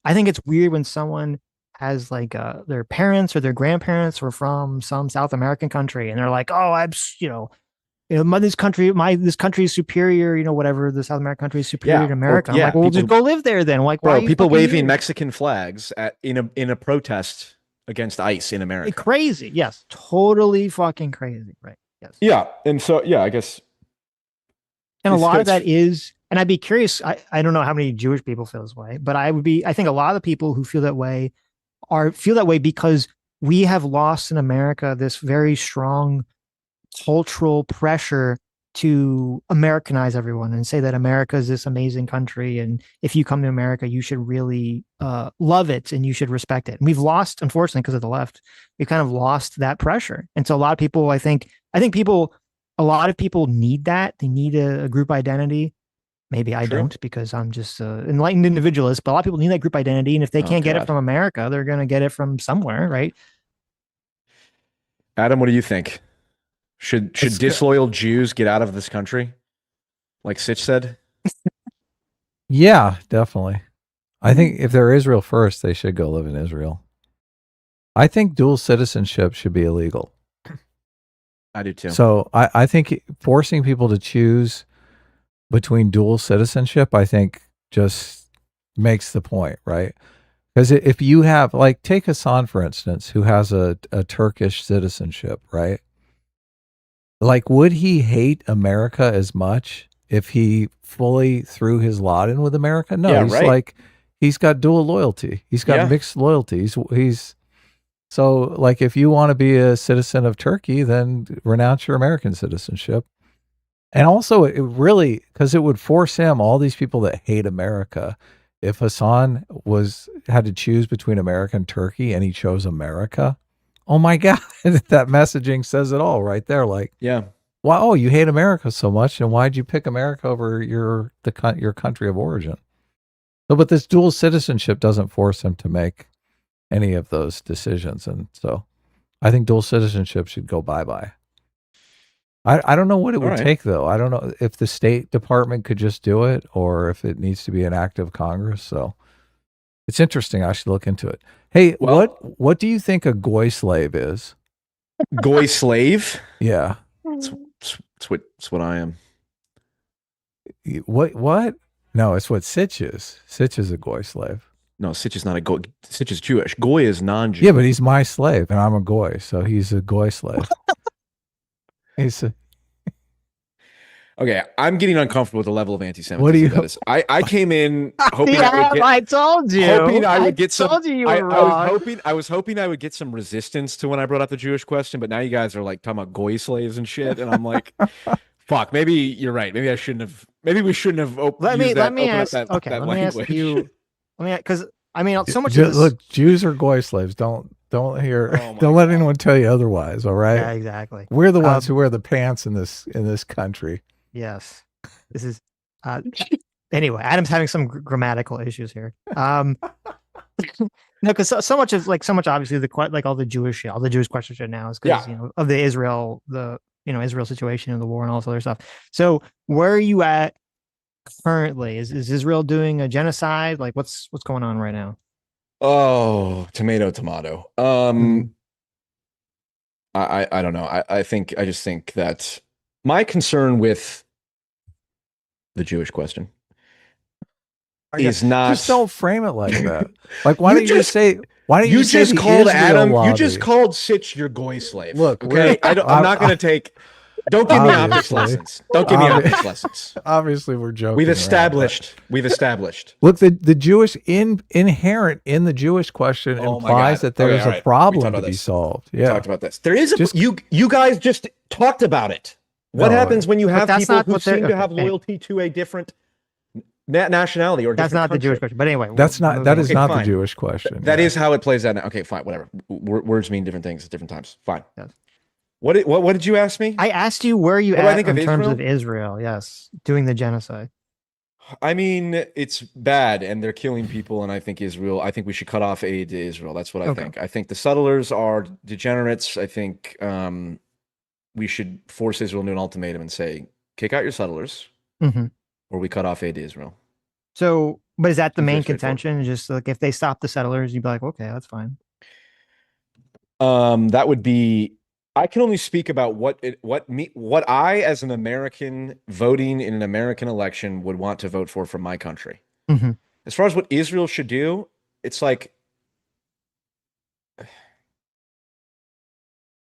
I think it's weird when someone has like their parents or their grandparents were from some South American country, and they're like, "Oh, this country is superior." Whatever, the South American country is superior to America. I'm like, well, just go live there then. Like, why? People waving Mexican flags in a protest against ICE in America. Crazy. Yes, totally fucking crazy. Right. Yes. Yeah, and so I guess. And a lot of that is, and I'd be curious, I don't know how many Jewish people feel this way, but I think a lot of the people who feel that way feel that way because we have lost in America this very strong cultural pressure to Americanize everyone and say that America is this amazing country. And if you come to America, you should really love it and you should respect it. And we've lost, unfortunately, because of the left, we've kind of lost that pressure. And so a lot of people, a lot of people need that. They need a group identity. Maybe I don't because I'm just an enlightened individualist, but a lot of people need that group identity. And if they can't get it from America, they're going to get it from somewhere, right? Adam, what do you think? Should disloyal Jews get out of this country? Like Sitch said? Yeah, definitely. I think if they're Israel first, they should go live in Israel. I think dual citizenship should be illegal. I do too. So I think forcing people to choose between dual citizenship, I think just makes the point, right? Because if you have, like, take Hassan, for instance, who has a Turkish citizenship, right? Like, would he hate America as much if he fully threw his lot in with America? No, he's got dual loyalty. He's got mixed loyalty. So, like, if you want to be a citizen of Turkey, then renounce your American citizenship. And also, because it would force him, all these people that hate America, if Hassan had to choose between America and Turkey and he chose America, oh my God, that messaging says it all right there. Like, wow, you hate America so much, and why'd you pick America over your country of origin? So, but this dual citizenship doesn't force him to make any of those decisions. And so I think dual citizenship should go bye-bye. I don't know what it would take, though. I don't know if the State Department could just do it or if it needs to be an act of Congress. So it's interesting. I should look into it. Hey, what do you think a goy slave is? Goy slave? Yeah. It's what I am. What? No, it's what Sitch is. Sitch is a goy slave. No, Sitch is not a goy. Sitch is Jewish. Goy is non-Jewish. Yeah, but he's my slave, and I'm a goy, so he's a goy slave. Okay, I'm getting uncomfortable with the level of anti-Semitism. What do you? That is. I came in hoping I told you. Hoping I would get some. I told you you were wrong. I was hoping I would get some resistance to when I brought up the Jewish question, but now you guys are like talking about goy slaves and shit, and I'm like, fuck. Maybe you're right. Maybe I shouldn't have. Maybe we shouldn't have let me ask you. Because so much. Look, Jews are goy slaves. Don't let anyone tell you otherwise. All right. Yeah, exactly. We're the ones who wear the pants in this country. Yes. This is anyway, Adam's having some grammatical issues here. No, because so much obviously all the Jewish questions right now is because of the Israel situation and the war and all this other stuff. So where are you at currently? Is Israel doing a genocide? Like what's going on right now? Oh, tomato. I don't know. I just think that my concern with the Jewish question is not. Just don't frame it like that. Like, why don't you just say? Why don't you just say called Adam? lobby? You just called Sitch your goy slave. Look, okay. I'm not going to take. Don't give me optics lessons. Don't give me optics lessons. Obviously, we're joking. We've established. Look, the Jewish inherent in the Jewish question implies that there is a problem to be solved. We talked about this. There is you guys just talked about it. What happens when you have people who seem to have loyalty to a different nationality or that's not country? the Jewish question. But anyway, that is not the Jewish question. That is how it plays out now. Okay, fine, whatever. Words mean different things at different times. Fine. Yes. What did you ask me? I asked you where you at in terms of Israel. Yes, doing the genocide. I mean, it's bad, and they're killing people, and I think we should cut off aid to Israel. That's what I think. I think the settlers are degenerates. I think we should force Israel into an ultimatum and say, kick out your settlers, or we cut off aid to Israel. So, but is that the main contention? Just like if they stop the settlers, you'd be like, okay, that's fine. That would be. I can only speak about what I, as an American voting in an American election, would want to vote for my country. As far as what Israel should do, it's like,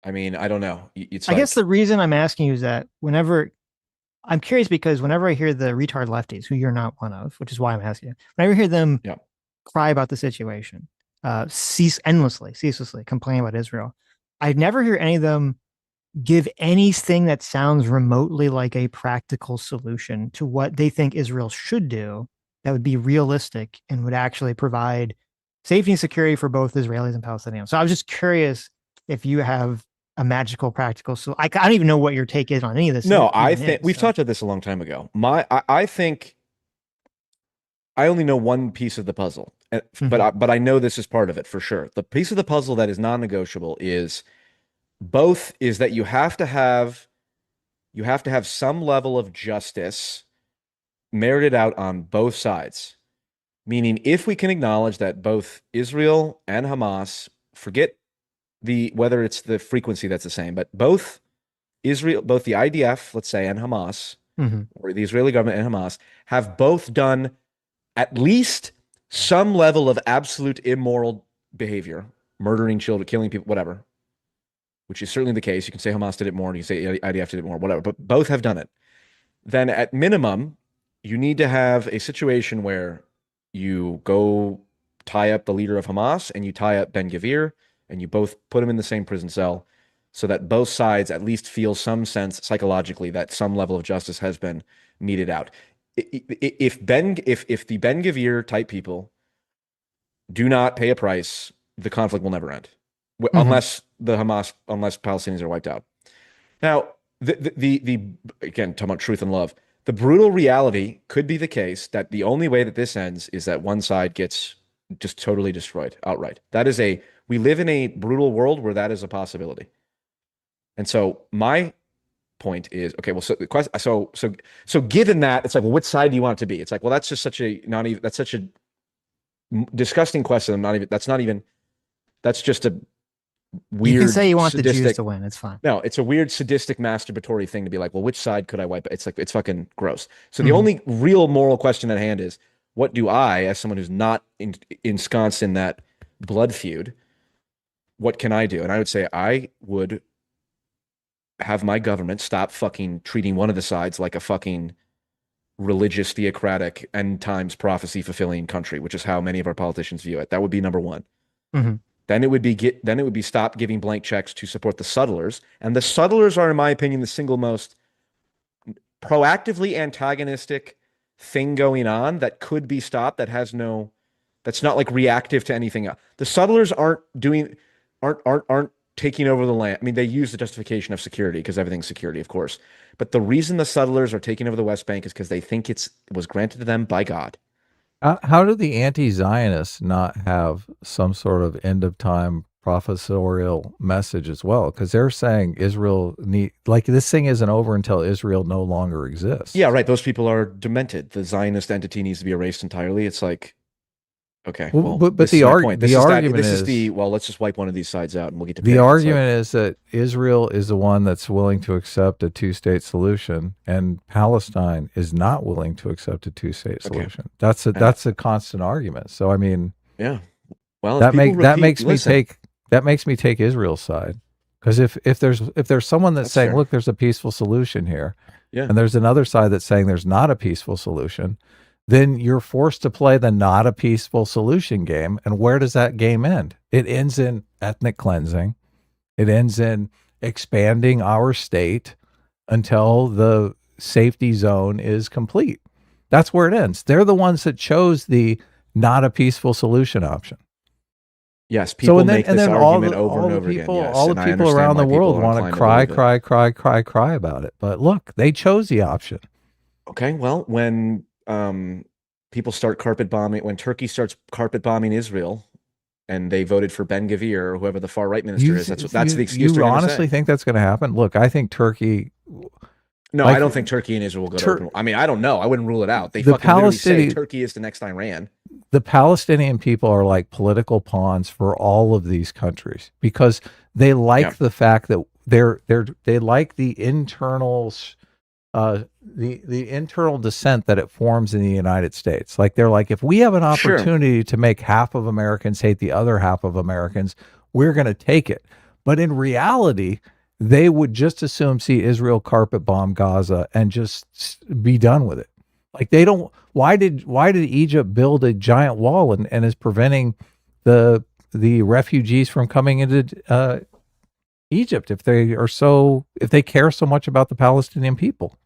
I mean, I don't know. I guess the reason I'm asking you is that I'm curious because whenever I hear the retard lefties, who you're not one of, which is why I'm asking you, whenever I hear them cry about the situation, ceaselessly complain about Israel, I never hear any of them give anything that sounds remotely like a practical solution to what they think Israel should do that would be realistic and would actually provide safety and security for both Israelis and Palestinians. So I was just curious if you have a magical practical. So I don't even know what your take is on any of this. No, I think we've talked about this a long time ago. I think I only know one piece of the puzzle, but I know this is part of it for sure. The piece of the puzzle that is non-negotiable is that you have to have some level of justice merited out on both sides. Meaning, if we can acknowledge that both Israel and Hamas, forget whether it's the frequency that's the same, but both the IDF, let's say, and Hamas, or the Israeli government and Hamas, have both done at least some level of absolute immoral behavior, murdering children, killing people, whatever, which is certainly the case. You can say Hamas did it more, and you can say IDF did it more, whatever, but both have done it. Then at minimum, you need to have a situation where you go tie up the leader of Hamas and you tie up Ben-Gvir, and you both put him in the same prison cell so that both sides at least feel some sense psychologically that some level of justice has been meted out. If the Ben-Gvir type people do not pay a price, the conflict will never end, unless Palestinians are wiped out. Now, again, talking about truth and love, the brutal reality could be the case that the only way that this ends is that one side gets just totally destroyed outright. We live in a brutal world where that is a possibility. And so my point is, okay, well, so given that, it's like, well, which side do you want it to be? It's like, well, that's just such a disgusting question. That's just a weird. You can say you want sadistic, the Jews to win. It's fine. No, it's a weird sadistic masturbatory thing to be like, well, which side could I wipe? It's like, it's fucking gross. So the only real moral question at hand is, what do I, as someone who's not ensconced in that blood feud, what can I do? And I would say I would have my government stop fucking treating one of the sides like a fucking religious, theocratic, end times prophecy fulfilling country, which is how many of our politicians view it. That would be number one. Then it would be stop giving blank checks to support the settlers. And the settlers are, in my opinion, the single most proactively antagonistic thing going on that could be stopped, that's not like reactive to anything else. The settlers aren't taking over the land. I mean, they use the justification of security because everything's security, of course. But the reason the settlers are taking over the West Bank is because they think it was granted to them by God. How do the anti-Zionists not have some sort of end of time professorial message as well? Because they're saying Israel this thing isn't over until Israel no longer exists. Yeah, right. Those people are demented. The Zionist entity needs to be erased entirely. It's like, okay, well, but the argument is, let's just wipe one of these sides out and we'll get to the argument is that Israel is the one that's willing to accept a two-state solution, and Palestine is not willing to accept a two-state solution. That's a constant argument. So I mean, yeah, well, that makes me take Israel's side, because if there's someone that's saying, look, there's a peaceful solution here, and there's another side that's saying there's not a peaceful solution, then you're forced to play the not a peaceful solution game. And where does that game end? It ends in ethnic cleansing. It ends in expanding our state until the safety zone is complete. That's where it ends. They're the ones that chose the not a peaceful solution option. Yes, people make this argument over and over again. Yes, all the people around the world want to cry about it. But look, they chose the option. Okay, well, when people start carpet bombing, when Turkey starts carpet bombing Israel, and they voted for Ben Gvir or whoever the far right minister is, that's the excuse. You honestly think that's going to happen? Look, I think Turkey. No, I don't think Turkey and Israel will go to open. I mean, I don't know. I wouldn't rule it out. They fucking literally say Turkey is the next Iran. The Palestinian people are like political pawns for all of these countries because they like the fact that they like the internals, the internal dissent that it forms in the United States. Like they're like, if we have an opportunity to make half of Americans hate the other half of Americans, we're going to take it. But in reality, they would just as soon see Israel carpet bomb Gaza and just be done with it. Like they don't. Why did Egypt build a giant wall and is preventing the refugees from coming into Egypt if they care so much about the Palestinian people?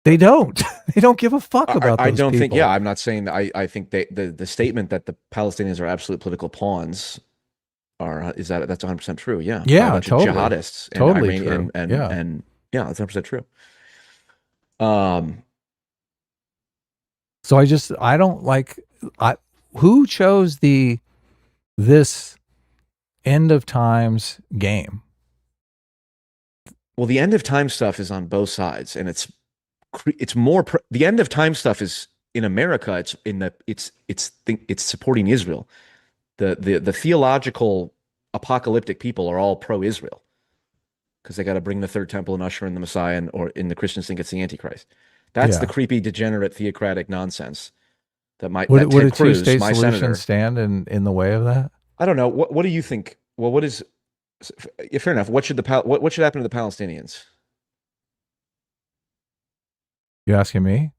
They don't. They don't give a fuck about those I don't think. people. Yeah, I'm not saying that. I think the statement that the Palestinians are absolute political pawns that's 100% true. Yeah. Yeah, totally. Jihadists. And Totally Iranian, true. And yeah, that's 100% true. So I don't like. Who chose this end of times game? Well, the end of time stuff is on both sides, and it's more. The end of time stuff is in America. It's supporting Israel. The theological apocalyptic people are all pro-Israel because they got to bring the third temple and usher in the Messiah, or in the Christians think it's the Antichrist. That's the creepy, degenerate, theocratic nonsense that would a two-state solution stand in the way of that? I don't know. What do you think? Well, what is fair enough? What should happen to the Palestinians? You asking me?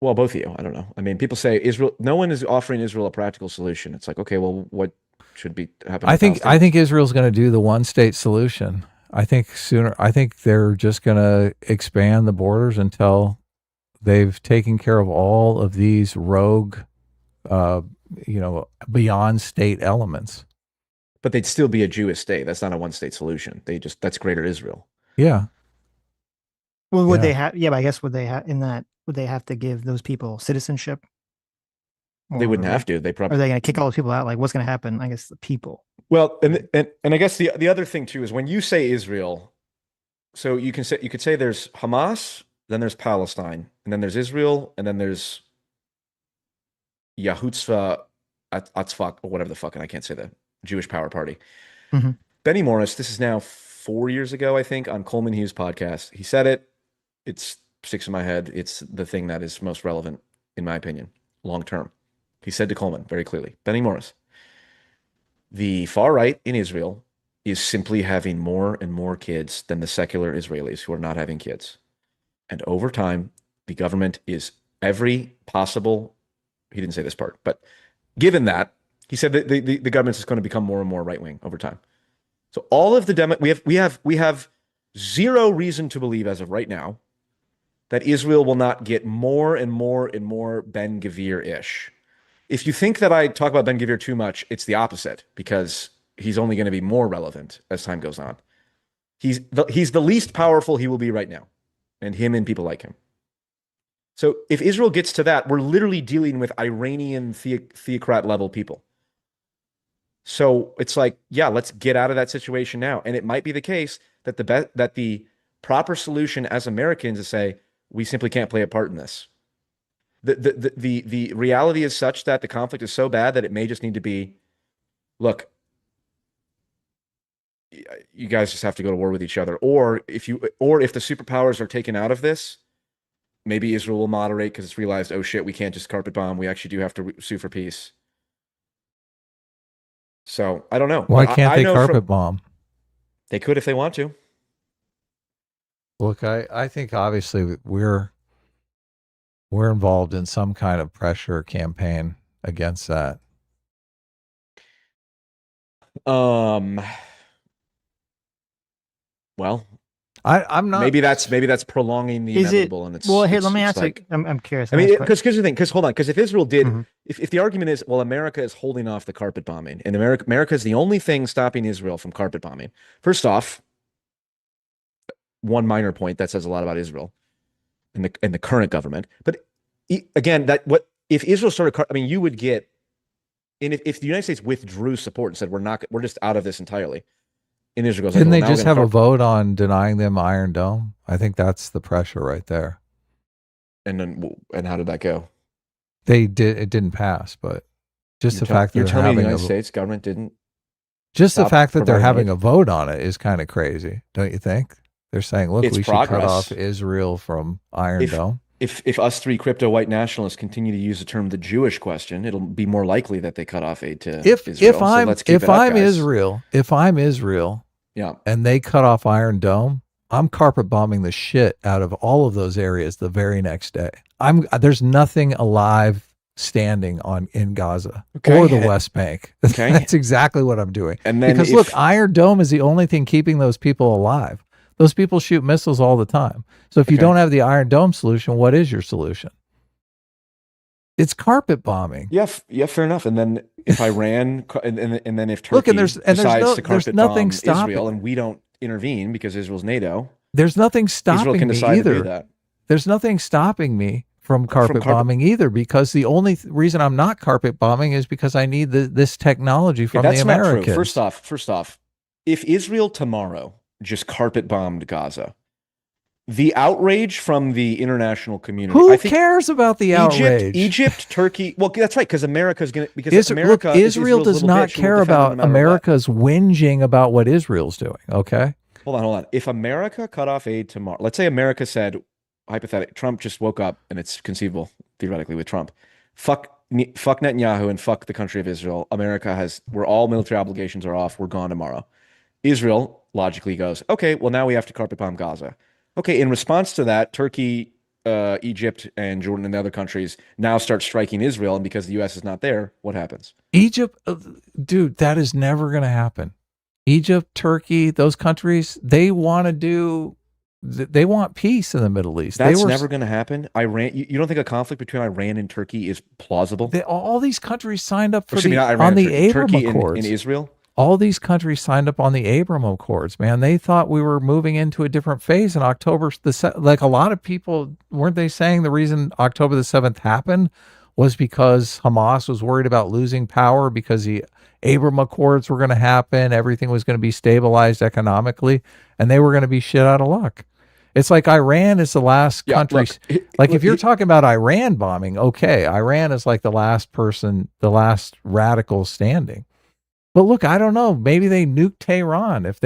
Well, both of you. I don't know. I mean, people say Israel. No one is offering Israel a practical solution. It's like, okay, well, what should be happening? I think Israel's going to do the one-state solution. I think they're just going to expand the borders until they've taken care of all of these rogue, beyond state elements. But they'd still be a Jewish state. That's not a one-state solution. That's Greater Israel. Yeah. Well, would they have? Yeah, but I guess would they have to give those people citizenship? They wouldn't have to. They probably. Are they going to kick all those people out? Like, what's going to happen? I guess the people. Well, and I guess the other thing too is when you say Israel, so you could say there's Hamas, then there's Palestine, and then there's Israel, and then there's Yahutzvah Atzvak, or whatever the fuck, and I can't say the Jewish Power Party. Mm-hmm. Benny Morris, this is now 4 years ago, I think, on Coleman Hughes' podcast. He said it. It sticks in my head. It's the thing that is most relevant, in my opinion, long term. He said to Coleman very clearly, Benny Morris, the far right in Israel is simply having more and more kids than the secular Israelis who are not having kids. And over time, the government is every possible, he didn't say this part, but given that, he said that the government is going to become more and more right-wing over time. So all of the we have zero reason to believe as of right now that Israel will not get more and more and more Ben Gvir-ish. If you think that I talk about Ben Gvir too much, it's the opposite, because he's only going to be more relevant as time goes on. He's the least powerful he will be right now, and him and people like him. So if Israel gets to that, we're literally dealing with Iranian theocrat level people. So it's like, yeah, let's get out of that situation now. And it might be the case that the proper solution as Americans is say, we simply can't play a part in this. The reality is such that the conflict is so bad that it may just need to be, look, you guys just have to go to war with each other. Or if the superpowers are taken out of this, maybe Israel will moderate because it's realized, oh shit, we can't just carpet bomb. We actually do have to sue for peace. So I don't know. Why can't they carpet bomb? They could if they want to. Look, I think obviously we're involved in some kind of pressure campaign against that. Well, I'm not. Maybe that's prolonging the inevitable. And it's well. Here, let me ask. Like, I'm curious. I mean, because here's the thing. Because hold on. Because if Israel did, if the argument is, well, America is holding off the carpet bombing, and America is the only thing stopping Israel from carpet bombing. First off, one minor point that says a lot about Israel. in the current government. But again, if Israel started? I mean, you would get, and if the United States withdrew support and said we're just out of this entirely, and Israel goes, didn't they just have a vote on denying them Iron Dome? I think that's the pressure right there. And how did that go? They did. It didn't pass, but just the fact that you're they're telling me the having United States government didn't. Just the fact that they're having a vote on it is kind of crazy, don't you think? They're saying, look, we should cut off Israel from Iron Dome. If us three crypto white nationalists continue to use the term the Jewish question, it'll be more likely that they cut off aid to Israel. If I'm Israel, yeah, and they cut off Iron Dome, I'm carpet bombing the shit out of all of those areas the very next day. There's nothing alive standing in Gaza or the West Bank. Okay. That's exactly what I'm doing. And then because look, Iron Dome is the only thing keeping those people alive. Those people shoot missiles all the time. So if you don't have the Iron Dome solution, what is your solution? It's carpet bombing. Yeah, fair enough. And then if Iran and then if Turkey decides to carpet bomb Israel and we don't intervene because Israel's NATO, there's nothing stopping Israel can decide me either. To do that. There's nothing stopping me from carpet bombing either, because the only reason I'm not carpet bombing is because I need this technology from the Americans. Not true. First off, if Israel tomorrow just carpet bombed Gaza, the outrage from the international community. Who cares about the outrage? Egypt, Turkey. Well, that's right, because America's going to Israel does not care about America's whinging about what Israel's doing. Okay. Hold on. If America cut off aid tomorrow, let's say America said, hypothetically, Trump just woke up, and it's conceivable theoretically with Trump. Fuck Netanyahu and fuck the country of Israel. We're all military obligations are off. We're gone tomorrow. Israel logically goes, okay, well now we have to carpet bomb Gaza. Okay, in response to that, Turkey, Egypt, and Jordan and the other countries now start striking Israel, and because the U.S. is not there, what happens? Egypt, dude, that is never going to happen. Egypt, Turkey, those countries, they want peace in the Middle East. That's never going to happen. Iran, you don't think a conflict between Iran and Turkey is plausible? All these countries signed up on the Abraham Accords. In Israel? All these countries signed up on the Abraham Accords, man. They thought we were moving into a different phase in October. Like a lot of people, weren't they saying the reason October the 7th happened was because Hamas was worried about losing power because the Abraham Accords were going to happen, everything was going to be stabilized economically, and they were going to be shit out of luck. It's like Iran is the last country. If you're talking about Iran bombing, okay, Iran is like the last radical standing. But look, I don't know. Maybe they nuke Tehran if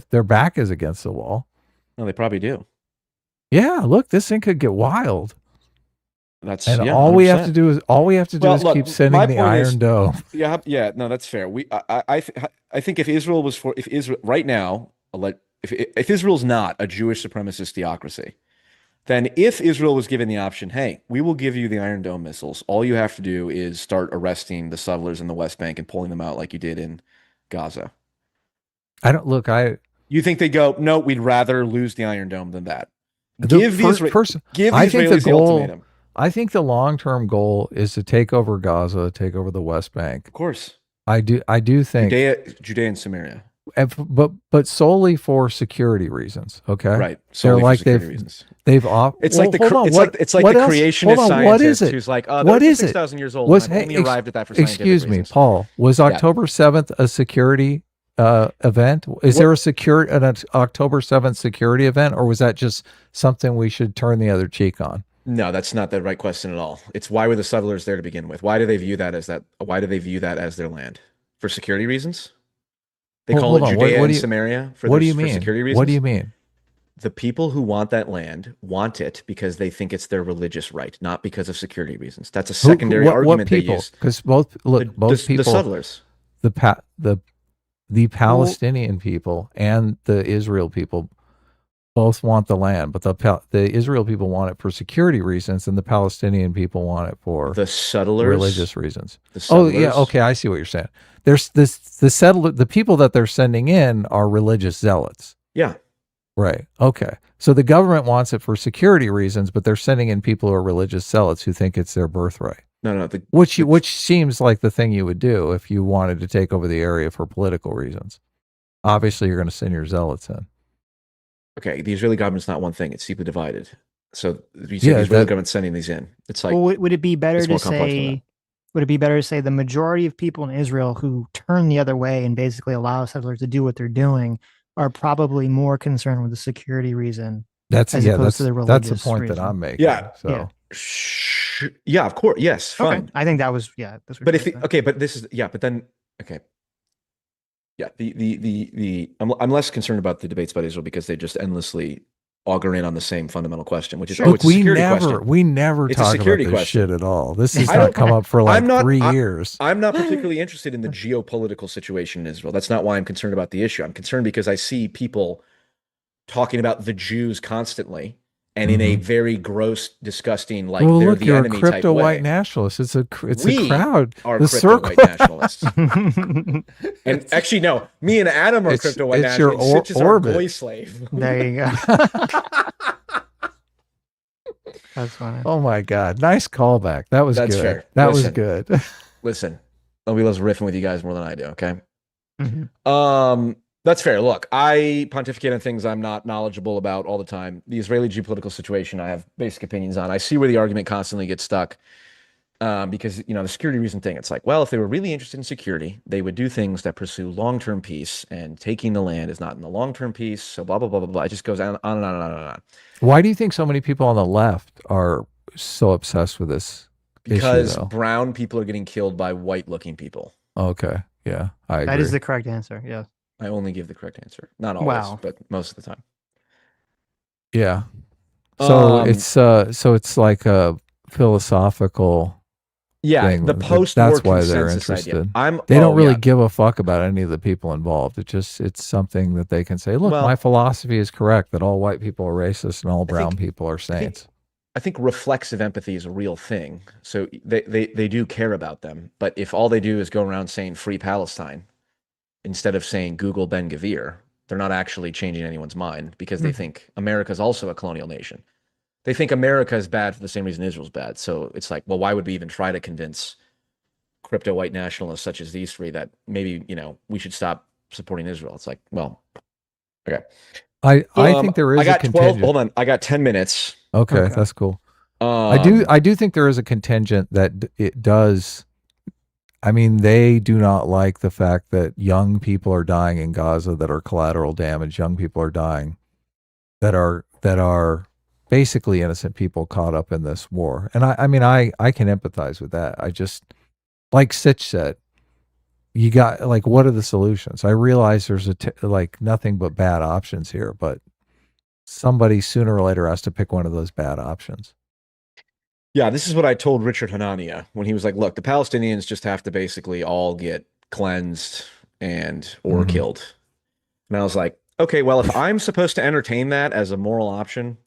their back is against the wall. No, they probably do. Yeah, look, this thing could get wild. All we have to do is keep sending the Iron Dome. Yeah, no, that's fair. I think if Israel right now, if Israel's not a Jewish supremacist theocracy, then if Israel was given the option, hey, we will give you the Iron Dome missiles. All you have to do is start arresting the settlers in the West Bank and pulling them out like you did in Gaza. You think they go, no, we'd rather lose the Iron Dome than that. Give the Israelis the ultimatum. I think the long-term goal is to take over Gaza, take over the West Bank. Of course. I do think Judea and Samaria. But solely for security reasons, okay? Right. Solely for security reasons. It's like the creationist scientist who's like, what is 6,000 years old. I've only arrived at that for scientific reasons. Excuse me, Paul. Was October 7th a security event? Is there an October 7th security event, or was that just something we should turn the other cheek on? No, that's not the right question at all. It's why were the settlers there to begin with? Why do they view that as their land? For security reasons? They call it Judea and Samaria for security reasons. What do you mean? The people who want that land want it because they think it's their religious right, not because of security reasons. That's a secondary argument they use. Because both people, the settlers, the Palestinian people and the Israel people both want the land, but the Israel people want it for security reasons, and the Palestinian people want it for the settlers, religious reasons. Okay, I see what you're saying. There's the people that they're sending in are religious zealots. Yeah. Right. Okay. So the government wants it for security reasons, but they're sending in people who are religious zealots who think it's their birthright. No. Which seems like the thing you would do if you wanted to take over the area for political reasons. Obviously, you're going to send your zealots in. Okay, the Israeli government's not one thing. It's deeply divided. So you say the Israeli government's sending these in. It's like, well, would it be better to more complex than say? that. Would it be better to say the majority of people in Israel who turn the other way and basically allow settlers to do what they're doing are probably more concerned with the security reason That's as opposed to the religious that's the point reason? that I'm making. Yeah. So Yeah, of course. Yes, fine. Okay. I think that was that's what But you if were saying. okay, but this is but then okay. Yeah, I'm less concerned about the debates about Israel because they just endlessly auger in on the same fundamental question, which is Look, it's a security question. we never It's a talk about security this question. shit at all. This has not come up for like 3 years. I'm not particularly interested in the geopolitical situation in Israel. That's not why I'm concerned about the issue. I'm concerned because I see people talking about the Jews constantly and in a very gross, disgusting, like well, they're look, the you're enemy a crypto type way. white nationalist. It's a We crowd. are The crypto circle. white nationalists. And actually, no, me and Adam are crypto white it's your nationalists. Sitch is our orbit. boy slave. There you go. That's funny. Oh my God. Nice callback. That was That's good. fair. That Listen, was good. Listen, nobody loves riffing with you guys more than I do, okay? Mhm. That's fair. Look, I pontificate on things I'm not knowledgeable about all the time. The Israeli geopolitical situation, I have basic opinions on. I see where the argument constantly gets stuck because, you know, the security reason thing, it's like, well, if they were really interested in security, they would do things that pursue long-term peace, and taking the land is not in the long-term peace, so blah, blah, blah, blah, blah. It just goes on and on and on and on. Why do you think so many people on the left are so obsessed with this Because issue, though? brown people are getting killed by white-looking people. Okay. Yeah, I agree. That is the correct answer. Yeah. I only give the correct answer. Not always, but most of the time. Yeah. So it's like a philosophical thing. The post-war That's why they're consensus interested. idea. They don't really give a fuck about any of the people involved. It's something that they can say, look, Well, my philosophy is correct, that all white people are racist and all brown people are saints. I think reflexive empathy is a real thing. So they do care about them. But if all they do is go around saying free Palestine instead of saying Google Ben Gvir, they're not actually changing anyone's mind because they think America is also a colonial nation. They think America is bad for the same reason Israel's bad. So it's like, well, why would we even try to convince crypto white nationalists such as these three that maybe, you know, we should stop supporting Israel? It's like, well, okay. I think there is I got a contingent. Hold on. I got 10 minutes. Okay, that's cool. I do think there is a contingent that it does. I mean, they do not like the fact that young people are dying in Gaza that are collateral damage. Young people are dying that are basically innocent people caught up in this war. And I mean, I can empathize with that. I just, like Sitch said, you got, like, what are the solutions? I realize there's like nothing but bad options here, but somebody sooner or later has to pick one of those bad options. Yeah, this is what I told Richard Hanania when he was like, look, the Palestinians just have to basically all get cleansed or killed. And I was like, okay, well, if I'm supposed to entertain that as a moral option,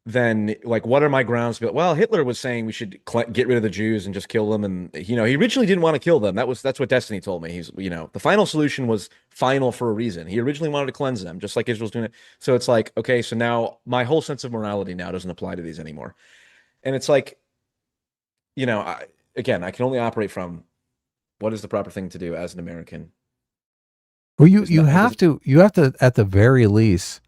then, like, what are my grounds? Well, Hitler was saying we should get rid of the Jews and just kill them. And, you know, he originally didn't want to kill them. That's what Destiny told me. He's, you know, the final solution was final for a reason. He originally wanted to cleanse them, just like Israel's doing it. So it's like, okay, so now my whole sense of morality now doesn't apply to these anymore. And it's like, you know, I can only operate from what is the proper thing to do as an American. Well, you have to at the very least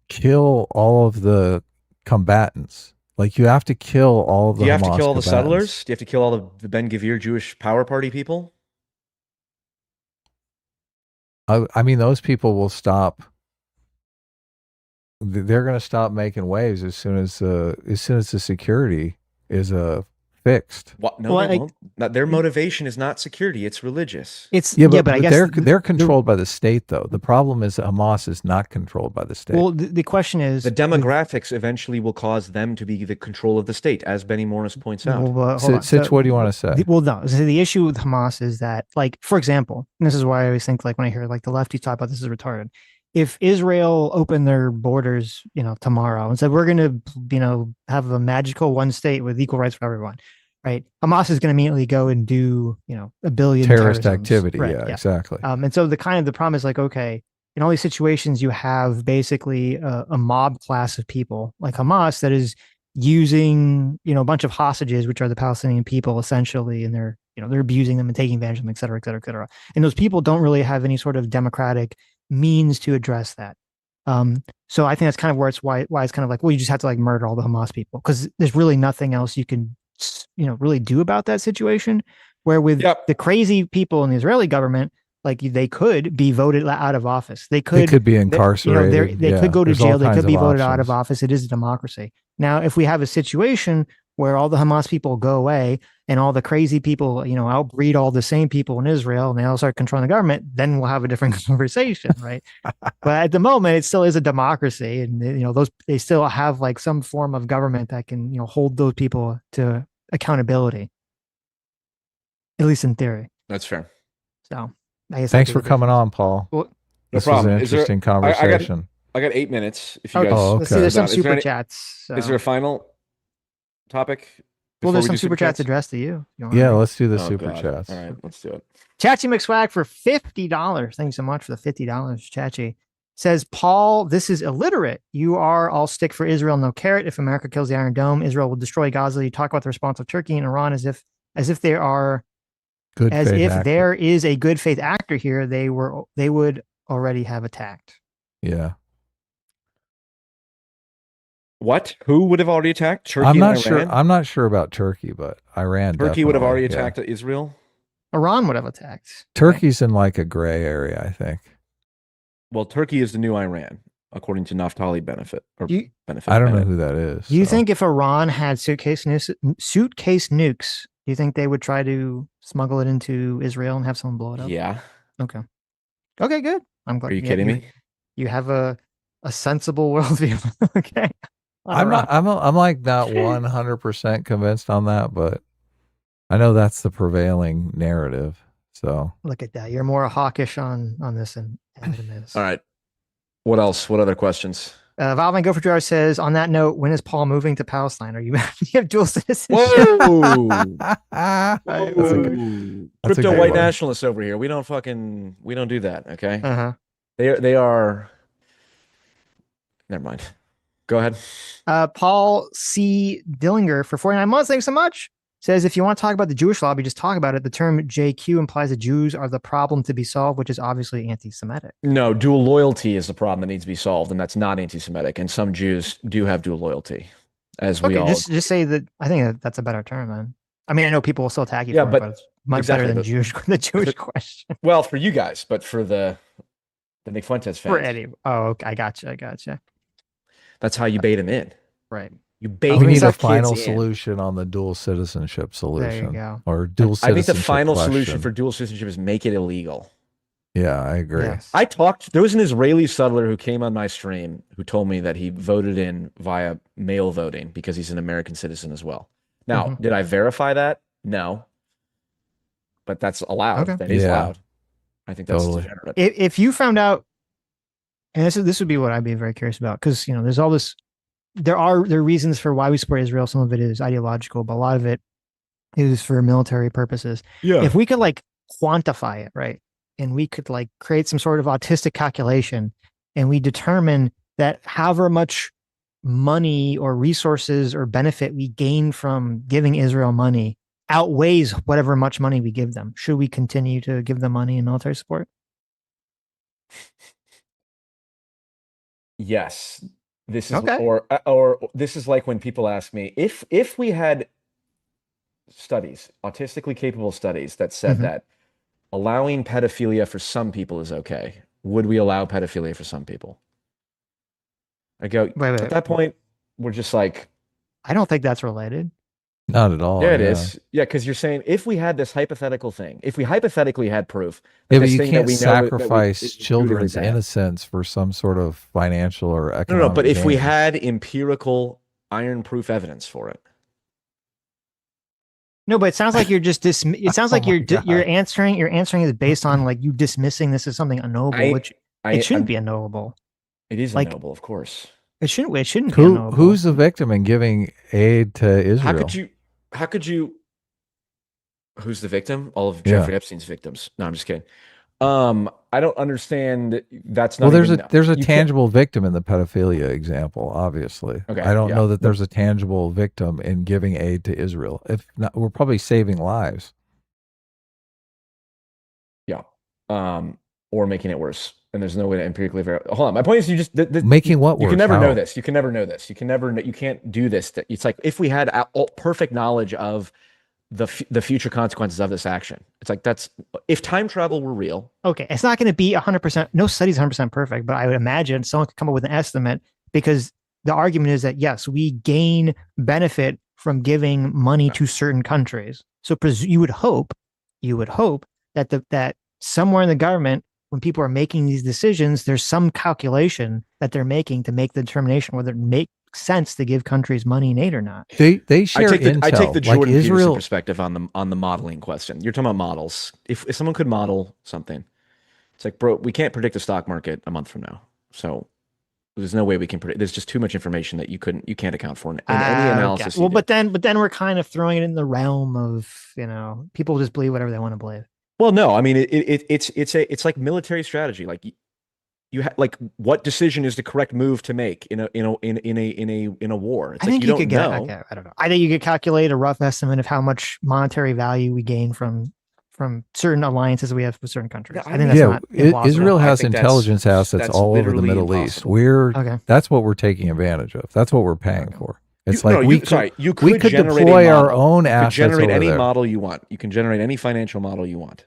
kill all of the combatants. Like, you have to kill all of the. Do you have to Hamas kill all the combatants. settlers? Do you have to kill all the Ben Gvir Jewish Power Party people? I mean, those people will stop. They're going to stop making waves as soon as the security is fixed. What? No, they won't. Their motivation is not security; it's religious. But I guess they're controlled by the state, though. The problem is that Hamas is not controlled by the state. Well, the question is, the demographics eventually will cause them to be the control of the state, as Benny Morris points out. Well, Sitch, what do you want to say? Well, no. So the issue with Hamas is that, like, for example, and this is why I always think, like, when I hear like the lefties talk about this is retarded. If Israel opened their borders, you know, tomorrow and said we're going to, you know, have a magical one state with equal rights for everyone, right? Hamas is going to immediately go and do, you know, a billion terrorist terrorisms. activity. Right, Yeah, exactly. And so the problem is, like, okay, in all these situations, you have basically a mob class of people like Hamas that is using, you know, a bunch of hostages, which are the Palestinian people essentially, and they're abusing them and taking advantage of them, et cetera, et cetera, et cetera. And those people don't really have any sort of democratic means to address that. So I think that's kind of where it's why it's kind of like, well, you just have to like murder all the Hamas people because there's really nothing else you can, really do about that situation. Where with the crazy people in the Israeli government, like they could be voted out of office. They could be incarcerated. They could go to there's all jail. They kinds could be of voted out options. of office. It is a democracy. Now, if we have a situation where all the Hamas people go away and all the crazy people, outbreed all the same people in Israel and they all start controlling the government, then we'll have a different conversation, right? But at the moment, it still is a democracy, and they still have like some form of government that can hold those people to accountability, at least in theory. That's fair. So, I guess Thanks for coming on, Paul. Well, this was an interesting conversation. I got 8 minutes. If you okay. guys, Let's see. There's some super chats. So. Is there a final topic? Well, there's some super chats addressed to you. Yeah, let's do the super chats. All right, let's do it. Chachi McSwag for $50. Thank you so much for the $50, Chachi. Says, Paul, this is illiterate. You are all stick for Israel, no carrot. If America kills the Iron Dome, Israel will destroy Gaza. You talk about the response of Turkey and Iran as if they are there is a good faith actor here. They would already have attacked. Yeah. What? Who would have already attacked? Turkey I'm not and sure. Iran? I'm not sure about Turkey, but Iran. Turkey would have already yeah. attacked Israel. Iran would have attacked. Turkey's in like a gray area, I think. Well, Turkey is the new Iran, according to Naftali Benefit. I don't know who that is. Do you think if Iran had suitcase nukes, do you think they would try to smuggle it into Israel and have someone blow it up? Yeah. Okay. Okay, good. I'm glad. Are you kidding me? You have a sensible worldview. Okay. I'm like not 100% convinced on that, but I know that's the prevailing narrative. So look at that. You're more hawkish on this than Adam is. All right. What else? What other questions? Valve and Gopher Jar says, on that note, when is Paul moving to Palestine? Are you have dual citizenship? Whoa! That's Crypto white nationalists over here. We don't do that. Okay. They are. Never mind. Go ahead. Paul C. Dillinger for 49 months. Thanks so much. Says, if you want to talk about the Jewish lobby, just talk about it. The term JQ implies that Jews are the problem to be solved, which is obviously anti-Semitic. No, dual loyalty is the problem that needs to be solved, and that's not anti-Semitic. And some Jews do have dual loyalty, as we all. Just say that. I think that's a better term, man. I mean, I know people will still attack you for it, but it's much better than the Jewish question. Well, for you guys, but for the Nick Fuentes fans. For Eddie. Oh, okay. I gotcha. That's how you bait him in. Right. You bait. We need a final solution on the dual citizenship solution. There you go. Or dual citizenship. I think the final question. solution for dual citizenship is make it illegal. Yeah, I agree. Yes. There was an Israeli settler who came on my stream who told me that he voted in via mail voting because he's an American citizen as well. Now, did I verify that? No. But that's allowed. Okay. That is allowed. I think that's degenerate. If you found out, and this would be what I'd be very curious about, because there's all this. There are reasons for why we support Israel. Some of it is ideological, but a lot of it is for military purposes. Yeah. If we could quantify it, right, and we could create some sort of autistic calculation, and we determine that however much money or resources or benefit we gain from giving Israel money outweighs whatever much money we give them, should we continue to give them money and military support? Yes. This is okay. or this is like when people ask me if we had studies, autistically capable studies that said that allowing pedophilia for some people is okay, would we allow pedophilia for some people? I go, wait. At that point, we're just like, I don't think that's related. Not at all. Yeah, it is. Yeah, because you're saying if we had this hypothetical thing, if we hypothetically had proof, yeah, but you can't sacrifice children's innocence for some sort of financial or economic. No, but if gain. we had empirical iron-proof evidence for it. No, but it sounds like you're just it sounds like you're answering is based on you dismissing this as something unknowable, which it shouldn't be unknowable. It is unknowable, of course. It shouldn't be unknowable. Who's the victim in giving aid to Israel? How could you? Who's the victim? All of Jeffrey Epstein's victims. No, I'm just kidding. I don't understand. That's not. Well, there's a tangible victim in the pedophilia example. Obviously, okay, I don't know that there's a tangible victim in giving aid to Israel. If not, we're probably saving lives. Yeah, or making it worse. and there's no way to empirically verify. Hold on, my point is you just making what you work? can never How? know this. You can never know this. You can never. You can't do this. It's like if we had perfect knowledge of the future consequences of this action. It's like that's if time travel were real. Okay, it's not going to be 100%. No study's 100% perfect, but I would imagine someone could come up with an estimate because the argument is that yes, we gain benefit from giving money to certain countries. So you would hope that that somewhere in the government, when people are making these decisions, there's some calculation that they're making to make the determination whether it makes sense to give countries money in aid or not. They share intel. I take the Jordan like Peterson Israel perspective on the modeling question. You're talking about models. If someone could model something, it's like, bro, we can't predict the stock market a month from now. So there's no way we can predict. There's just too much information that you can't account for in any analysis. Okay. Well, but then we're kind of throwing it in the realm of, people just believe whatever they want to believe. Well, no, I mean it's like military strategy. Like like what decision is the correct move to make in a war? It's I think you could get. Okay, I don't know. I think you could calculate a rough estimate of how much monetary value we gain from certain alliances we have with certain countries. I think that's not impossible. Israel has intelligence assets all over the Middle East. That's what we're taking advantage of. That's what we're paying for. It's we could deploy our own assets. You could generate any there. model you want. You can generate any financial model you want.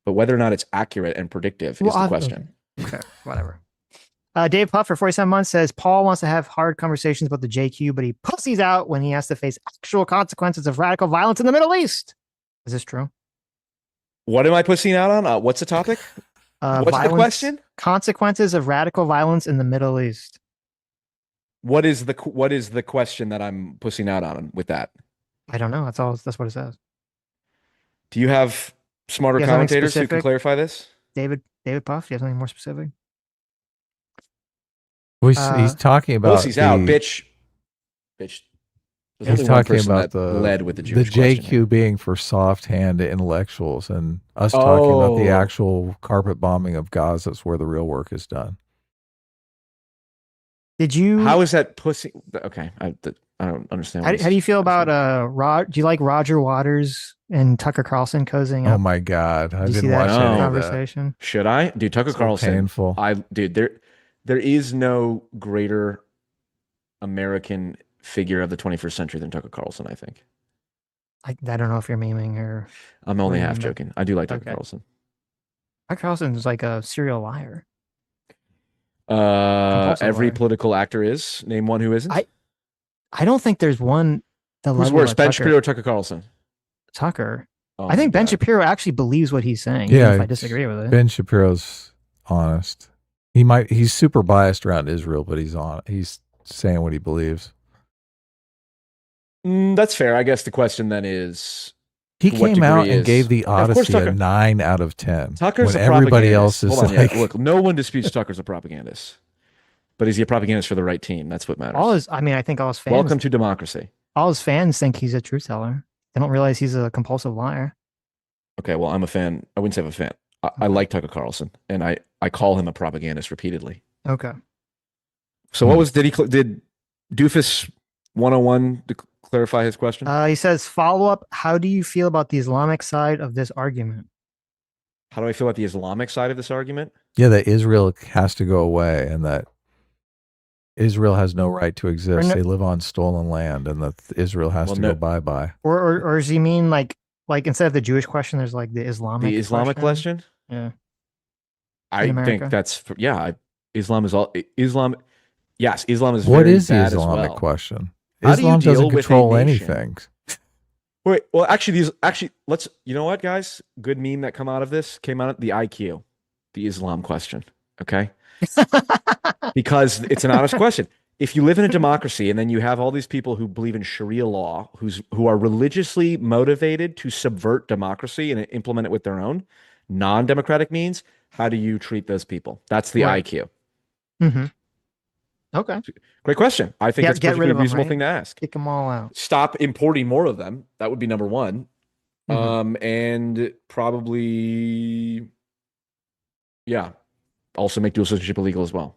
But whether or not it's accurate and predictive is the question. Okay, whatever. Dave Puff for 47 months says Paul wants to have hard conversations about the JQ, but he pussies out when he has to face actual consequences of radical violence in the Middle East. Is this true? What am I pussying out on? What's the topic? What's the question? Consequences of radical violence in the Middle East. What is the question that I'm pussing out on with that? I don't know. That's what it says. Do you have smarter commentators who can clarify this? David Puff, do you have something more specific? Well, he's talking about pussy's out, bitch. He's talking about led with the Jewish JQ being for soft-hand intellectuals, and us talking about the actual carpet bombing of Gaza is where the real work is done. Did you? How is that pussy? Okay, I don't understand. How do you feel about do you like Roger Waters and Tucker Carlson cozying up? Oh my God, I didn't watch that conversation. Should I? Dude, Tucker Carlson. Painful. There is no greater American figure of the 21st century than Tucker Carlson, I think. I don't know if you're memeing or. I'm only half joking. I do like Tucker Carlson. Tucker Carlson is like a serial liar. Every political actor is. Name one who isn't. I don't think there's one. Who's worse, Ben Shapiro or Tucker Carlson? Tucker. I think Ben Shapiro actually believes what he's saying. Yeah, even if I disagree with it. Ben Shapiro's honest. He's super biased around Israel, but he's saying what he believes. That's fair. I guess the question then is, he came out and gave the Odyssey a 9 out of 10. Tucker's when a everybody else is like, look, no one disputes Tucker's a propagandist, but is he a propagandist for the right team? That's what matters. I think all his fans. Welcome to democracy. All his fans think he's a truth teller. They don't realize he's a compulsive liar. Okay, well, I'm a fan. I wouldn't say I'm a fan. I like Tucker Carlson, and I call him a propagandist repeatedly. Okay. So what was did Doofus 101 to clarify his question? He says, follow up. How do you feel about the Islamic side of this argument? How do I feel about the Islamic side of this argument? Yeah, that Israel has to go away, and that Israel has no right to exist. They live on stolen land, and that Israel has to go bye-bye. Or does he mean like instead of the Jewish question, there's like the Islamic question? Yeah. I think that's Islam is all Islam. Yes, Islam is. What very is the bad Islamic as well. question? How Islam do you deal doesn't with control a nation? anything. Wait, well, actually, let's. You know what, guys? Good meme that came out of the IQ, the Islam question. Okay, because it's an honest question. If you live in a democracy and then you have all these people who believe in Sharia law, who are religiously motivated to subvert democracy and implement it with their own non-democratic means, how do you treat those people? That's the IQ. Mm-hmm. Okay. Great question. I think that's a perfectly reasonable thing to ask. Kick them all out. Stop importing more of them. That would be number one. And probably, also make dual citizenship illegal as well.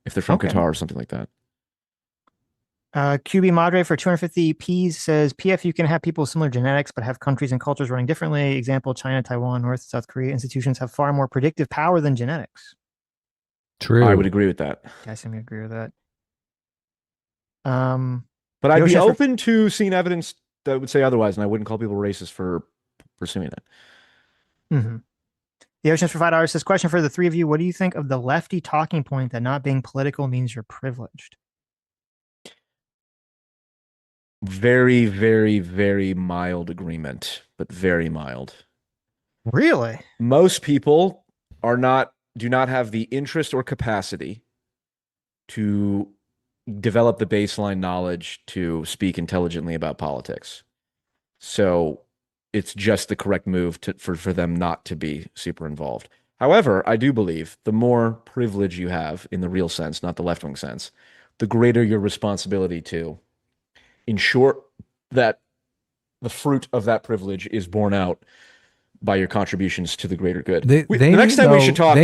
If they're from Qatar or something like that. QB Madre for 250 Ps says PFU can have people with similar genetics, but have countries and cultures running differently. Example: China, Taiwan, North, South Korea institutions have far more predictive power than genetics. True. I would agree with that. I seem to agree with that. But I'd be open to seeing evidence that would say otherwise, and I wouldn't call people racist for pursuing that. Mm-hmm. The Oceans for $5 says, question for the three of you. What do you think of the lefty talking point that not being political means you're privileged? Very, very, very mild agreement, but very mild. Really? Most people do not have the interest or capacity to develop the baseline knowledge to speak intelligently about politics. So it's just the correct move for them not to be super involved. However, I do believe the more privilege you have in the real sense, not the left-wing sense, the greater your responsibility to ensure that the fruit of that privilege is borne out by your contributions to the greater good. The next time we should talk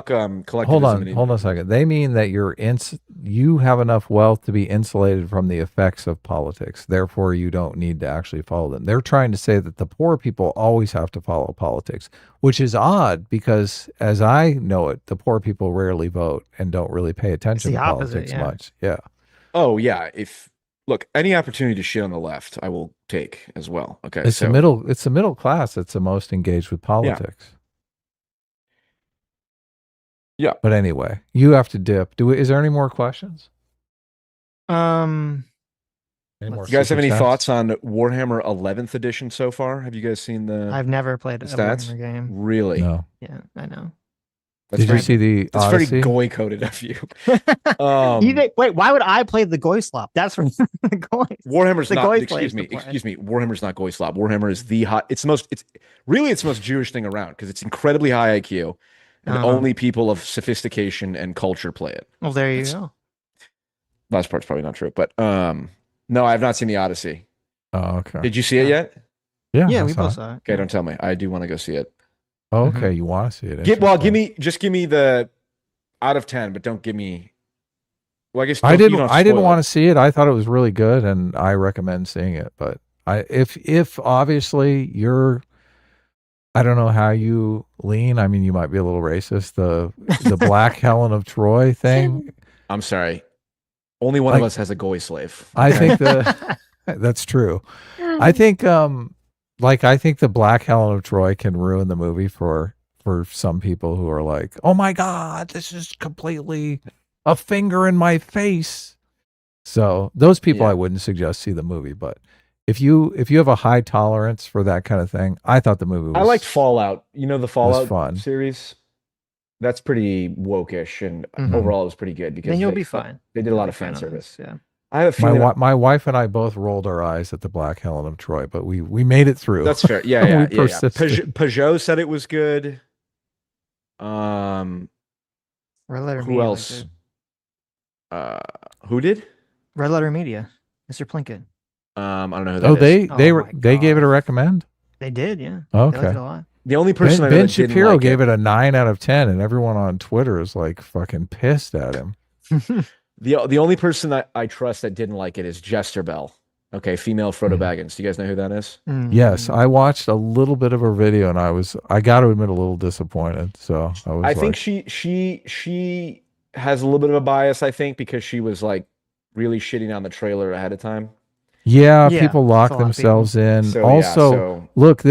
collectivism. Hold on a second. They mean that you have enough wealth to be insulated from the effects of politics. Therefore, you don't need to actually follow them. They're trying to say that the poor people always have to follow politics, which is odd because, as I know it, the poor people rarely vote and don't really pay attention to politics much. Yeah. Oh yeah. Look, any opportunity to shit on the left, I will take as well. Okay, it's the middle class that's the most engaged with politics. Yeah. But anyway, you have to dip. Is there any more questions? You guys have any thoughts on Warhammer 11th edition so far? Have you guys seen the? I've never played a Warhammer game. Really? No. Yeah, I know. Did you see the That's Odyssey? very goy coded of you. Wait, why would I play the goy slop? That's from the goy. Warhammer's not. Excuse me. Warhammer's not goy slop. Warhammer is the hot. It's the most Jewish thing around because it's incredibly high IQ, and only people of sophistication and culture play it. Well, there you go. Last part's probably not true, but no, I have not seen the Odyssey. Oh, okay. Did you see it yet? Yeah, we both saw it. Okay, don't tell me. I do want to go see it. Oh, okay, you want to see it? Give me the out of 10, but don't give me. Well, I guess I didn't want to see it. I thought it was really good, and I recommend seeing it. But if obviously I don't know how you lean. I mean, you might be a little racist. The Black Helen of Troy thing. I'm sorry. Only one of us has a goy slave. I think that's true. I think I think the Black Helen of Troy can ruin the movie for some people who are like, oh my God, this is completely a finger in my face. So those people I wouldn't suggest see the movie. But if you have a high tolerance for that kind of thing, I thought the movie was. I liked Fallout. You know the Fallout fun series? That's pretty wokish, and overall it was pretty good because then you'll be fine. They did a lot of fan service. Yeah. I have a feeling my wife and I both rolled our eyes at the Black Helen of Troy, but we made it through. That's fair. Yeah. Peugeot said it was good. Red Letter who Media else? Who did? Red Letter Media, Mr. Plinkett. I don't know who that is. They gave it a recommend? They did, yeah. Okay. They liked it a lot. The only person Ben Shapiro gave it a 9 out of 10, and everyone on Twitter is like fucking pissed at him. The only person that I trust that didn't like it is Jester Bell. Okay, female Frodo Baggins. Do you guys know who that is? Yes, I watched a little bit of her video, and I got to admit, a little disappointed. So I think she has a little bit of a bias. I think because she was like really shitting on the trailer ahead of time. Yeah, people lock themselves in. So, look,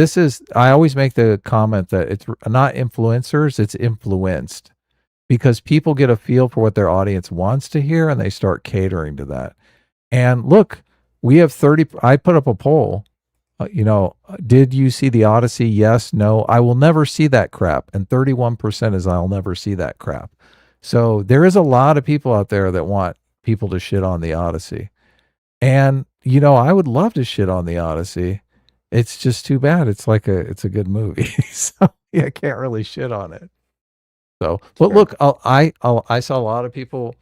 I always make the comment that it's not influencers, it's influenced. Because people get a feel for what their audience wants to hear, and they start catering to that. And look, we have 30. I put up a poll. Did you see the Odyssey? Yes, no. I will never see that crap. And 31% is I'll never see that crap. So there is a lot of people out there that want people to shit on the Odyssey. And I would love to shit on the Odyssey. It's just too bad. It's a good movie. So I can't really shit on it. So, but look, I saw a lot of people.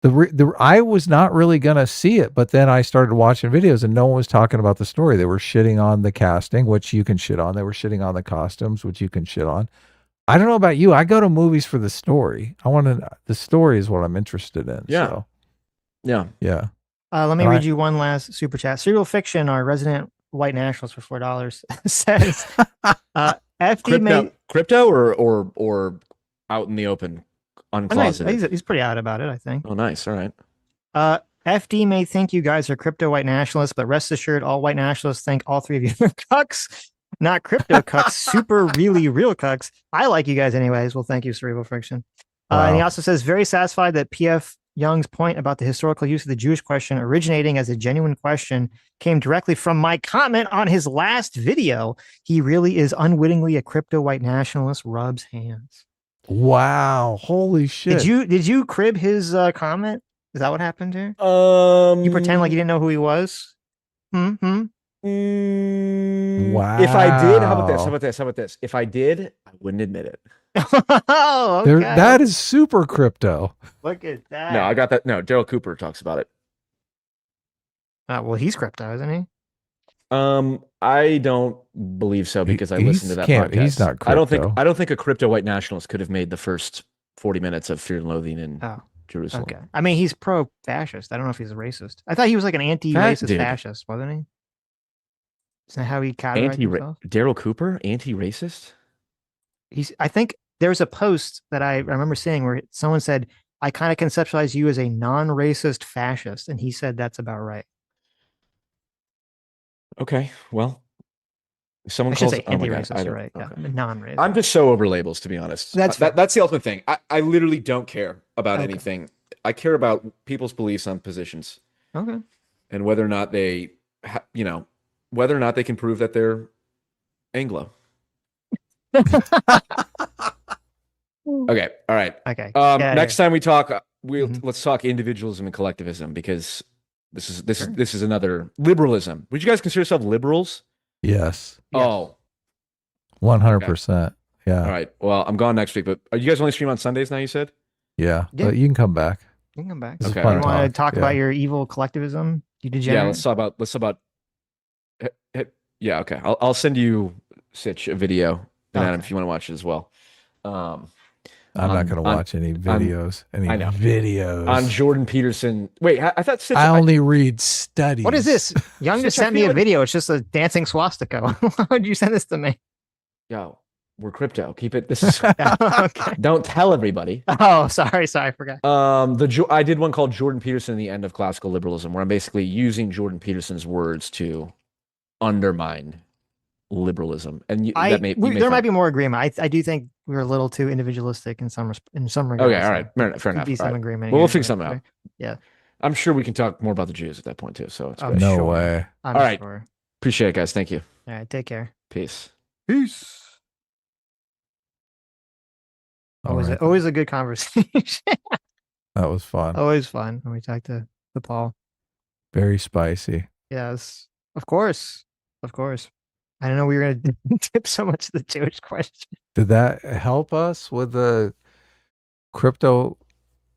I was not really gonna see it, but then I started watching videos, and no one was talking about the story. They were shitting on the casting, which you can shit on. They were shitting on the costumes, which you can shit on. I don't know about you. I go to movies for the story. The story is what I'm interested in. Yeah. So. Yeah. Yeah. Let me read you one last super chat. Serial Fiction, our resident white nationalist for $4 says, FD crypto or out in the open, uncloseted. He's pretty out about it, I think. Oh, nice. All right. FD may think you guys are crypto white nationalists, but rest assured, all white nationalists think all three of you are cucks, not crypto cucks, super really real cucks. I like you guys anyways. Well, thank you, Cerebral Friction. And he also says, very satisfied that PF Young's point about the historical use of the Jewish question originating as a genuine question came directly from my comment on his last video. He really is unwittingly a crypto white nationalist. Rubs hands. Wow. Holy shit. Did you crib his comment? Is that what happened here? You pretend like you didn't know who he was? Wow. If I did, how about this? If I did, I wouldn't admit it. Oh, okay. That is super crypto. Look at that. No, I got that. No, Daryl Cooper talks about it. Well, he's crypto, isn't he? I don't believe so because I listened to that podcast. He's not crypto. I don't think a crypto white nationalist could have made the first 40 minutes of Fear and Loathing in Jerusalem. Okay. I mean, he's pro-fascist. I don't know if he's a racist. I thought he was like an anti-racist fascist, wasn't he? Is that how he categorized himself? Daryl Cooper, anti-racist? I think there's a post that I remember seeing where someone said, I kind of conceptualize you as a non-racist fascist. And he said that's about right. Okay. Well, if someone I should calls say anti-racist, you're right. Okay. Yeah, non-racist. I'm just so over labels, to be honest. That's the ultimate thing. I literally don't care about anything. I care about people's beliefs on positions. Okay. And whether or not they, whether or not they can prove that they're Anglo. Okay. All right. Okay. Next time we talk, let's talk individualism and collectivism, because this is another liberalism. Would you guys consider yourself liberals? Yes. Oh. 100%. Yeah. All right. Well, I'm gone next week, but are you guys only stream on Sundays now, you said? Yeah. But you can come back. You can come back. Okay. You want to talk about your evil collectivism? You degenerate? Yeah. Let's talk about. Yeah. Okay. I'll send you, Sitch, a video, and Adam, if you want to watch it as well. I'm not going to watch any videos. Videos on Jordan Peterson. Wait, I thought Sitch, I only read studies. What is this? Young just sent me a video. It's just a dancing swastika. Why would you send this to me? Yo, we're crypto. Keep it. This is. Okay. Don't tell everybody. Oh, sorry, I forgot. I did one called Jordan Peterson: The End of Classical Liberalism, where I'm basically using Jordan Peterson's words to undermine liberalism, and there might be more agreement. I do think we're a little too individualistic in some regards. Okay, all right, fair enough. Be some agreement. Well, we'll figure something out. Yeah, I'm sure we can talk more about the Jews at that point too. So it's good. No way. All right, appreciate it, guys. Thank you. All right, take care. Peace. Always a good conversation. That was fun. Always fun when we talk to Paul. Very spicy. Yes, of course. I don't know we were going to tip so much to the Jewish question. Did that help us with the crypto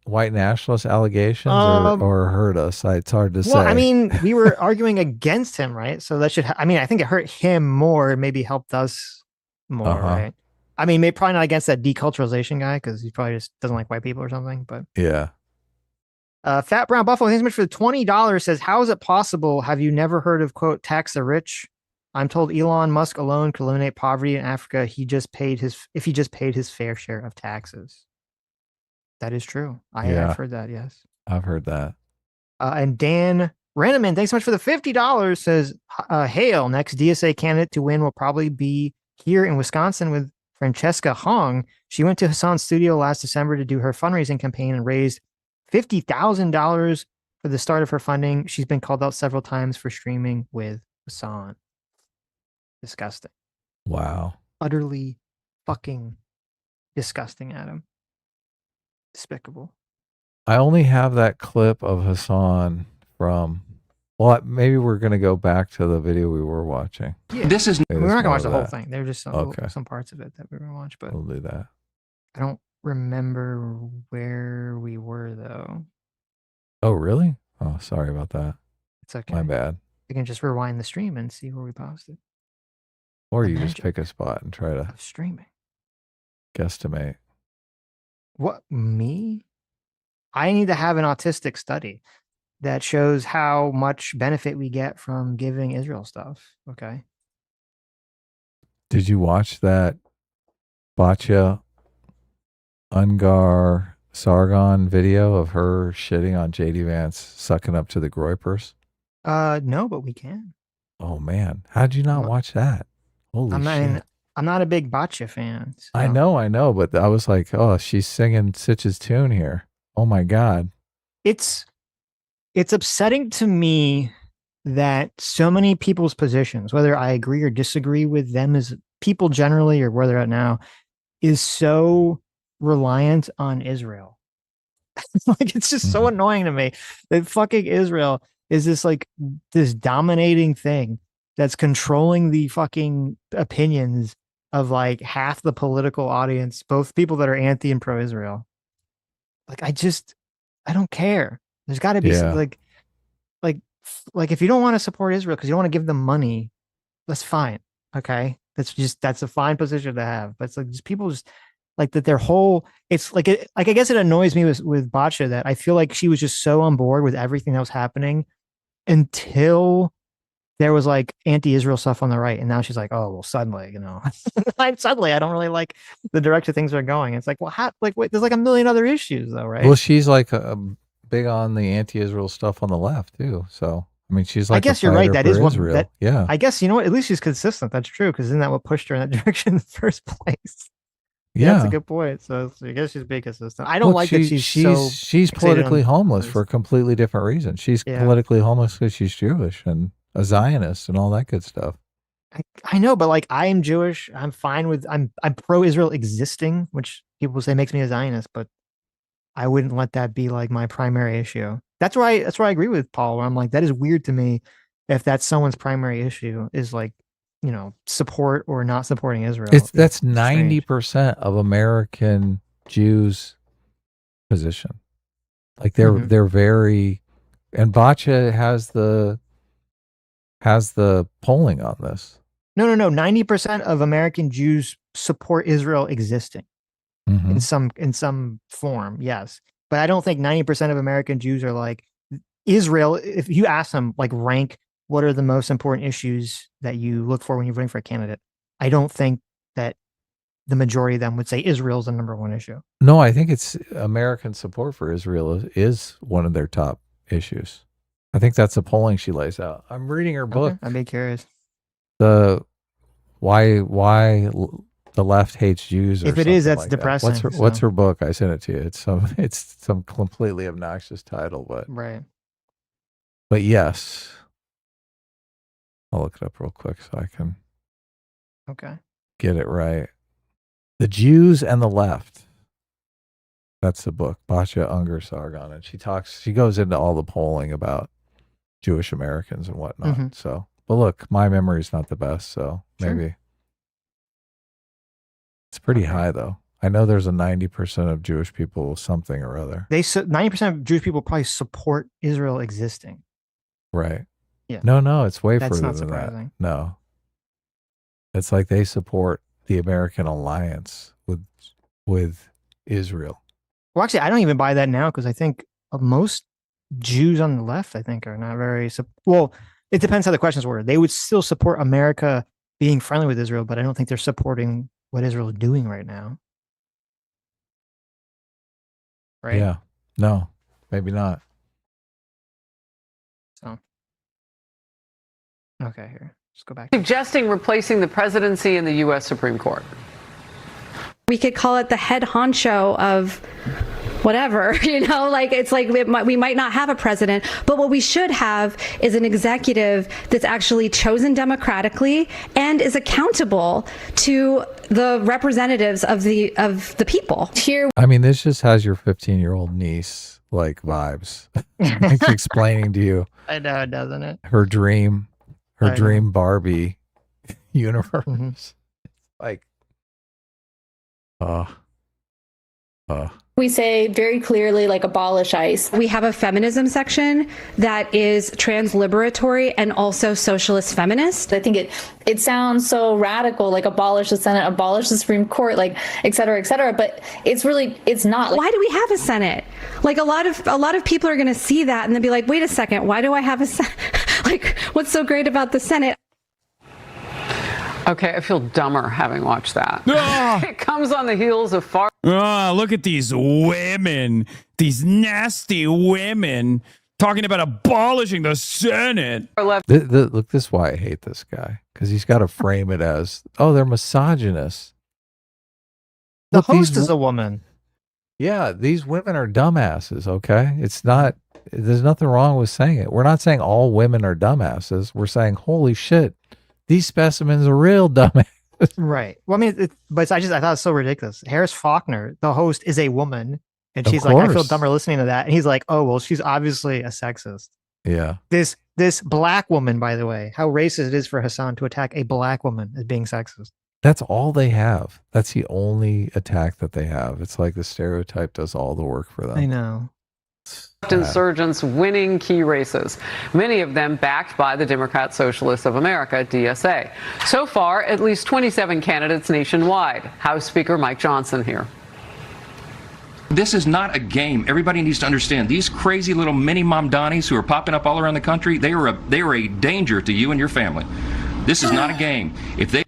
white nationalist allegations or hurt us? It's hard to say. Well, I mean, we were arguing against him, right? So that should, I think it hurt him more and maybe helped us more, right? I mean, maybe probably not against that deculturalization guy because he probably just doesn't like white people or something, but. Yeah. Fat Brown Buffalo, thanks so much for the $20, says, how is it possible? Have you never heard of, quote, tax the rich? I'm told Elon Musk alone could eliminate poverty in Africa. If he just paid his fair share of taxes. That is true. I have heard that. Yes. I've heard that. And Dan Renneman, thanks so much for the $50, says, hail, next DSA candidate to win will probably be here in Wisconsin with Francesca Hong. She went to Hassan's studio last December to do her fundraising campaign and raised $50,000 for the start of her funding. She's been called out several times for streaming with Hassan. Disgusting. Wow. Utterly fucking disgusting, Adam. Despicable. I only have that clip of Hassan from. Well, maybe we're going to go back to the video we were watching. Yeah. We're not going to watch the whole thing. There are just some parts of it that we're going to watch, but we'll do that. I don't remember where we were, though. Oh, really? Oh, sorry about that. It's okay. My bad. You can just rewind the stream and see where we paused it. Or you just pick a spot and try to streaming. Guesstimate. What, me? I need to have an autistic study. that shows how much benefit we get from giving Israel stuff. Okay. Did you watch that Batya Ungar Sargon video of her shitting on JD Vance sucking up to the Groypers? No, but we can. Oh man, how'd you not watch that? Holy shit! I'm not a big Batya fan. So. I know, but I was like, oh, she's singing Sitch's tune here. Oh my god, it's upsetting to me that so many people's positions, whether I agree or disagree with them as people generally or where they're at now, is so reliant on Israel. Like, it's just so annoying to me that fucking Israel is this dominating thing that's controlling the fucking opinions of like half the political audience, both people that are anti and pro-Israel. Like, I don't care. There's got to be like if you don't want to support Israel because you don't want to give them money, that's fine. Okay, that's a fine position to have. But it's like just people just like that. Their whole I guess it annoys me with Batya that I feel like she was just so on board with everything that was happening until there was like anti-Israel stuff on the right, and now she's like, oh well, suddenly suddenly I don't really like the direction things are going. It's like, well, wait, there's like a million other issues though, right? Well, she's like big on the anti-Israel stuff on the left too. So I mean, she's like, I guess you're right. That is what. Yeah. I guess you know what. At least she's consistent. That's true. Because isn't that what pushed her in that direction in the first place? Yeah, that's a good point. So I guess she's being consistent. I don't like that she's politically homeless for completely different reasons. She's politically homeless because she's Jewish and a Zionist and all that good stuff. I know, but like I am Jewish. I'm fine with I'm pro-Israel existing, which people say makes me a Zionist, but I wouldn't let that be like my primary issue. That's why I agree with Paul, where I'm like, that is weird to me if that's someone's primary issue is like, support or not supporting Israel. That's 90% of American Jews' position. Like they're very, and Batya has the polling on this. No. 90% of American Jews support Israel existing in some form. Yes. But I don't think 90% of American Jews are like Israel. If you ask them, like, rank what are the most important issues that you look for when you're voting for a candidate, I don't think that the majority of them would say Israel is the number one issue. No, I think it's American support for Israel is one of their top issues. I think that's the polling she lays out. I'm reading her book. I'd be curious. The why the left hates Jews. Or if it is, that's like depressing. That. What's her book? I sent it to you. It's some completely obnoxious title, but right. But yes, I'll look it up real quick so I can get it right. The Jews and the Left. That's the book, Batya Ungar Sargon, and she goes into all the polling about Jewish Americans and whatnot. So, but look, my memory's not the best, so maybe it's pretty high though. I know there's a 90% of Jewish people something or other. 90% of Jewish people probably support Israel existing. Right. Yeah. No, it's way That's further not than surprising. that. No. It's like they support the American alliance with Israel. Well, actually, I don't even buy that now because I think most Jews on the left, I think, are not very well. It depends how the questions were. They would still support America being friendly with Israel, but I don't think they're supporting what Israel is doing right now. Right? Yeah. No, maybe not. So, okay, here. Let's go back. Suggesting replacing the presidency in the U.S. Supreme Court. We could call it the head honcho of whatever, like it's like we might not have a president, but what we should have is an executive that's actually chosen democratically and is accountable to the representatives of the people. Here, I mean, this just has your 15-year-old niece like vibes, like explaining to you. I know, doesn't it? Her dream Barbie universe. Like, we say very clearly, like, abolish ICE. We have a feminism section that is trans-liberatory and also socialist feminist. I think it sounds so radical, like abolish the Senate, abolish the Supreme Court, like, et cetera, but it's not. Why do we have a Senate? Like a lot of people are going to see that and they'll be like, wait a second, why do I have a like, what's so great about the Senate? Okay, I feel dumber having watched that. It comes on the heels of far. Look at these women, these nasty women talking about abolishing the Senate. Look, this is why I hate this guy, because he's got to frame it as, oh, they're misogynists. The host is a woman. Yeah, these women are dumbasses, okay? It's not, there's nothing wrong with saying it. We're not saying all women are dumbasses. We're saying, holy shit, these specimens are real dumbasses. Right. Well, I mean, I thought it was so ridiculous. Harris Faulkner, the host, is a woman. And she's like, I feel dumber listening to that. And he's like, oh, well, she's obviously a sexist. Yeah. This black woman, by the way, how racist it is for Hassan to attack a black woman as being sexist. That's all they have. That's the only attack that they have. It's like the stereotype does all the work for them. I know. Insurgents winning key races, many of them backed by the Democrat Socialists of America, DSA. So far, at least 27 candidates nationwide. House Speaker Mike Johnson here. This is not a game. Everybody needs to understand these crazy little mini Mamdanis who are popping up all around the country. They are a danger to you and your family. This is not a game. If they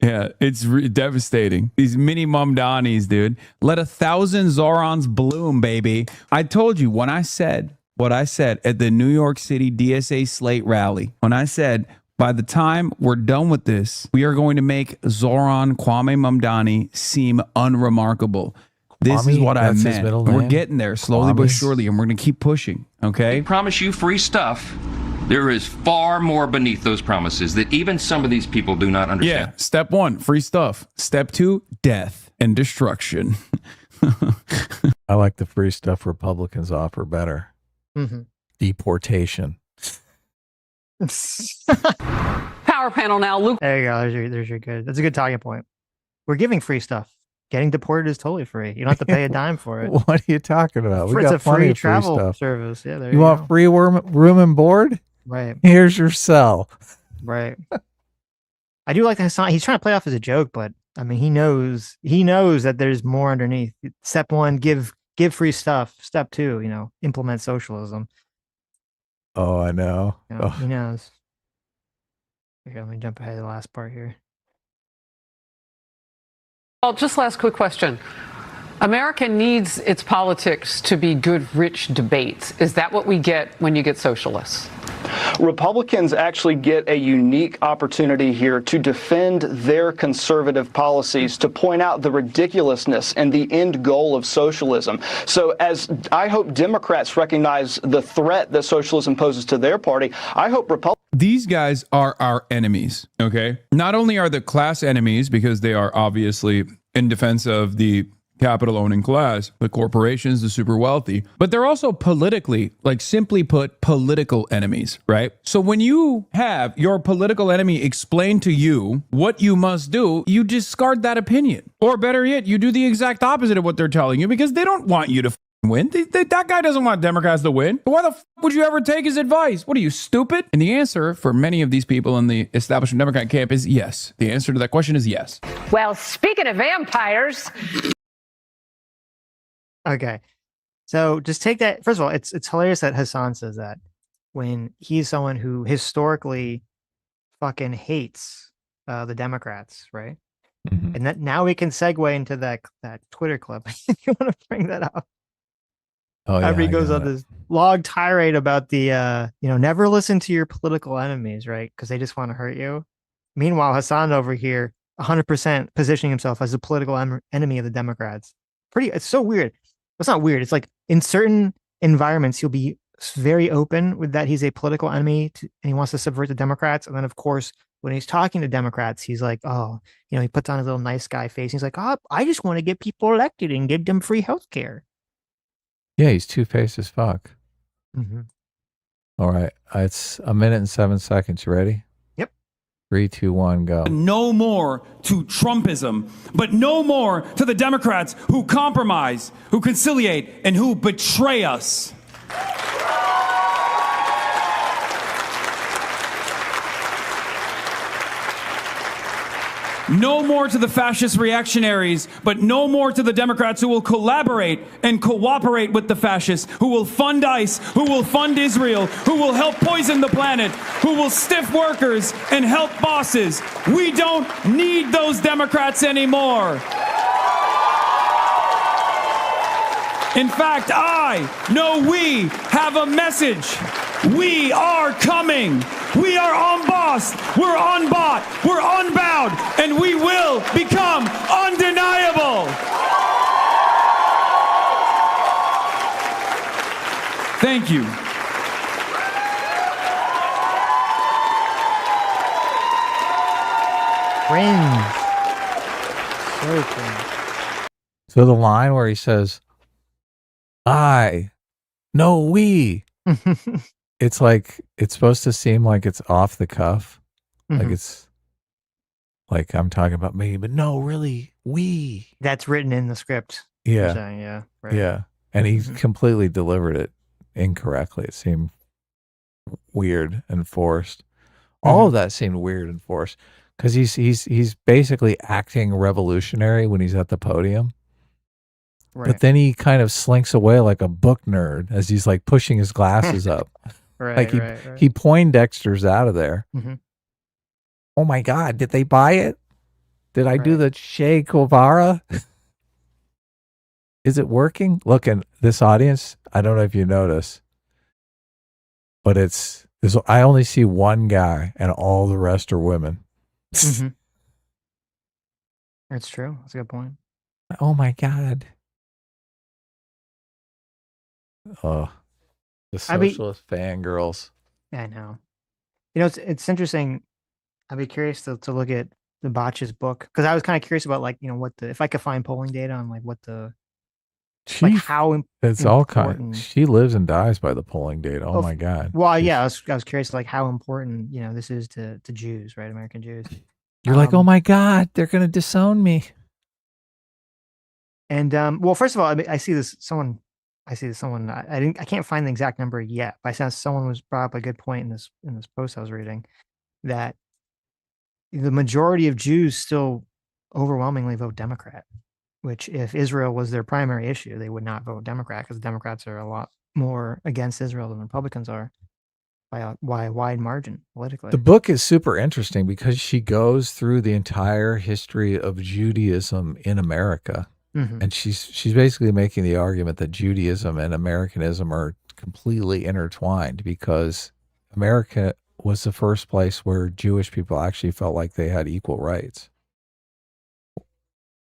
Yeah, it's devastating. These mini Mamdanis, dude. Let 1,000 Zorons bloom, baby. I told you when I said what I said at the New York City DSA Slate rally, when I said, by the time we're done with this, we are going to make Zoran Kwame Mamdani seem unremarkable. This is what I meant. We're getting there slowly but surely, and we're going to keep pushing, okay? They promise you free stuff. There is far more beneath those promises that even some of these people do not understand. Yeah, step 1, free stuff. Step 2, death and destruction. I like the free stuff Republicans offer better. Mm-hmm. Deportation. Power panel now, Luke. There you go. There's your good. That's a good talking point. We're giving free stuff. Getting deported is totally free. You don't have to pay a dime for it. What are you talking about? It's a free travel service. Yeah, there you want go. free room and board? Right. Here's your cell. Right. I do like the Hassan. He's trying to play off as a joke, but I mean, he knows that there's more underneath. Step 1, give free stuff. Step 2, implement socialism. Oh, I know. He knows. Okay, let me jump ahead to the last part here. Well, just last quick question. America needs its politics to be good, rich debates. Is that what we get when you get socialists? Republicans actually get a unique opportunity here to defend their conservative policies, to point out the ridiculousness and the end goal of socialism. So as I hope Democrats recognize the threat that socialism poses to their party, I hope Republicans... These guys are our enemies, okay? Not only are the class enemies, because they are obviously in defense of the capital-owning class, the corporations, the super wealthy, but they're also politically, like simply put, political enemies, right? So when you have your political enemy explain to you what you must do, you discard that opinion. Or better yet, you do the exact opposite of what they're telling you because they don't want you to win. That guy doesn't want Democrats to win. Why the would you ever take his advice? What are you, stupid? And the answer for many of these people in the establishment Democrat camp is yes. The answer to that question is yes. Well, speaking of vampires... Okay, so just take that. First of all, it's hilarious that Hassan says that when he's someone who historically fucking hates the Democrats, right? Mm-hmm. And that now we can segue into that Twitter clip. If you want to bring that up. Oh, yeah, he goes on this long tirade about the never listen to your political enemies, right? Because they just want to hurt you. Meanwhile, Hassan over here, 100% positioning himself as a political enemy of the Democrats. It's so weird. It's not weird. It's like in certain environments, he'll be very open with that he's a political enemy and he wants to subvert the Democrats. And then, of course, when he's talking to Democrats, he's like, oh, he puts on his little nice guy face. He's like, oh, I just want to get people elected and give them free health care. Yeah, he's two-faced as fuck. Mm-hmm. All right. It's 1 minute and 7 seconds. You ready? Yep. 3, 2, 1, go. No more to Trumpism, but no more to the Democrats who compromise, who conciliate, and who betray us. No more to the fascist reactionaries, but no more to the Democrats who will collaborate and cooperate with the fascists, who will fund ICE, who will fund Israel, who will help poison the planet, who will stiff workers and help bosses. We don't need those Democrats anymore. In fact, we have a message. We are coming. We are unbossed. We're unbought. We're unbowed. And we will become undeniable. Thank you. Cringe. So cringe. So the line where he says, we. It's like, it's supposed to seem like it's off the cuff. Like it's like I'm talking about me, but no, really, we. That's written in the script. Yeah. You're saying, yeah. Right. Yeah. And he completely delivered it incorrectly. It seemed weird and forced. All of that seemed weird and forced because he's basically acting revolutionary when he's at the podium. Right. But then he kind of slinks away like a book nerd as he's like pushing his glasses up. Right, like he Poindexter's out of there. Oh my God, did they buy it? Did I do the Che Guevara? Is it working? Look, in this audience, I don't know if you notice, but I only see one guy and all the rest are women. That's true. That's a good point. Oh my God. Oh, the socialist fangirls. Yeah, I know. You know, it's interesting. I'd be curious to look at the Botch's book because I was kind of curious about like, you know, if I could find polling data on like what the how it's important. All kind. She lives and dies by the polling data. Oh my God. Well, yeah, I was curious like how important, you know, this is to Jews, right? American Jews. You're like, oh my God, they're gonna disown me. And well, first of all, I see this someone. I can't find the exact number yet, but I saw someone was brought up a good point in this post I was reading that the majority of Jews still overwhelmingly vote Democrat, which if Israel was their primary issue, they would not vote Democrat because Democrats are a lot more against Israel than Republicans are by a wide margin politically. The book is super interesting because she goes through the entire history of Judaism in America. And she's basically making the argument that Judaism and Americanism are completely intertwined because America was the first place where Jewish people actually felt like they had equal rights.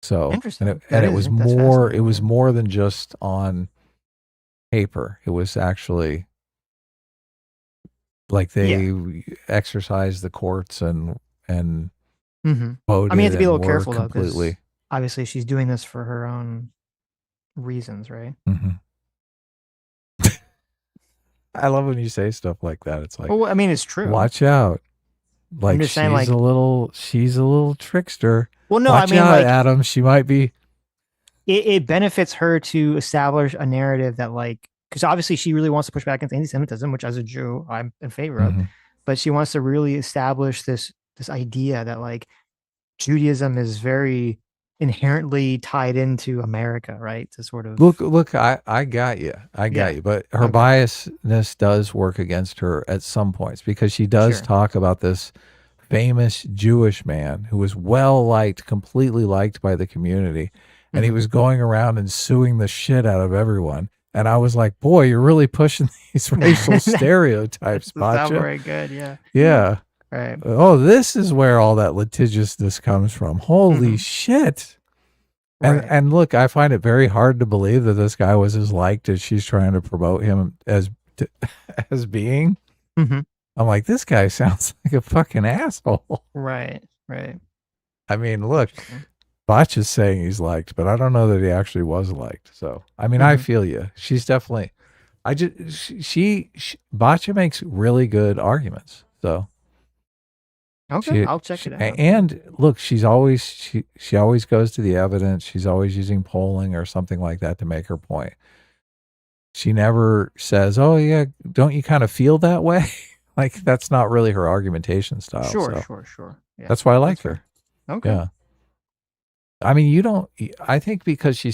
So, and it was more than just on paper. It was actually like they exercised the courts and voted. I mean, you have to be a little careful completely. Though, obviously, she's doing this for her own reasons, right? I love when you say stuff like that. It's like, well, I mean, it's true. Watch out! Like she's saying, a little trickster. Well, no, watch out, Adam. She might be. It benefits her to establish a narrative that, like, because obviously she really wants to push back against anti-Semitism, which as a Jew I'm in favor of, but she wants to really establish this idea that like Judaism is very inherently tied into America, right? To sort of look. I got you. I got you. But her biasness does work against her at some points because she does talk about this famous Jewish man who was well liked, completely liked by the community, and he was going around and suing the shit out of everyone. And I was like, boy, you're really pushing these racial stereotypes, Not very good. Yeah. Yeah. Right. Oh, this is where all that litigiousness comes from. Holy shit. And look, I find it very hard to believe that this guy was as liked as she's trying to promote him as being. I'm like, this guy sounds like a fucking asshole. Right. I mean, look, Botch is saying he's liked, but I don't know that he actually was liked. So, I mean, I feel you. She's definitely, Botcha makes really good arguments. So. Okay, I'll check it out. And look, she always goes to the evidence. She's always using polling or something like that to make her point. She never says, "Oh yeah, don't you kind of feel that way?" Like that's not really her argumentation style. Sure. Yeah, that's why I like her. Okay. Yeah. I mean, I think because she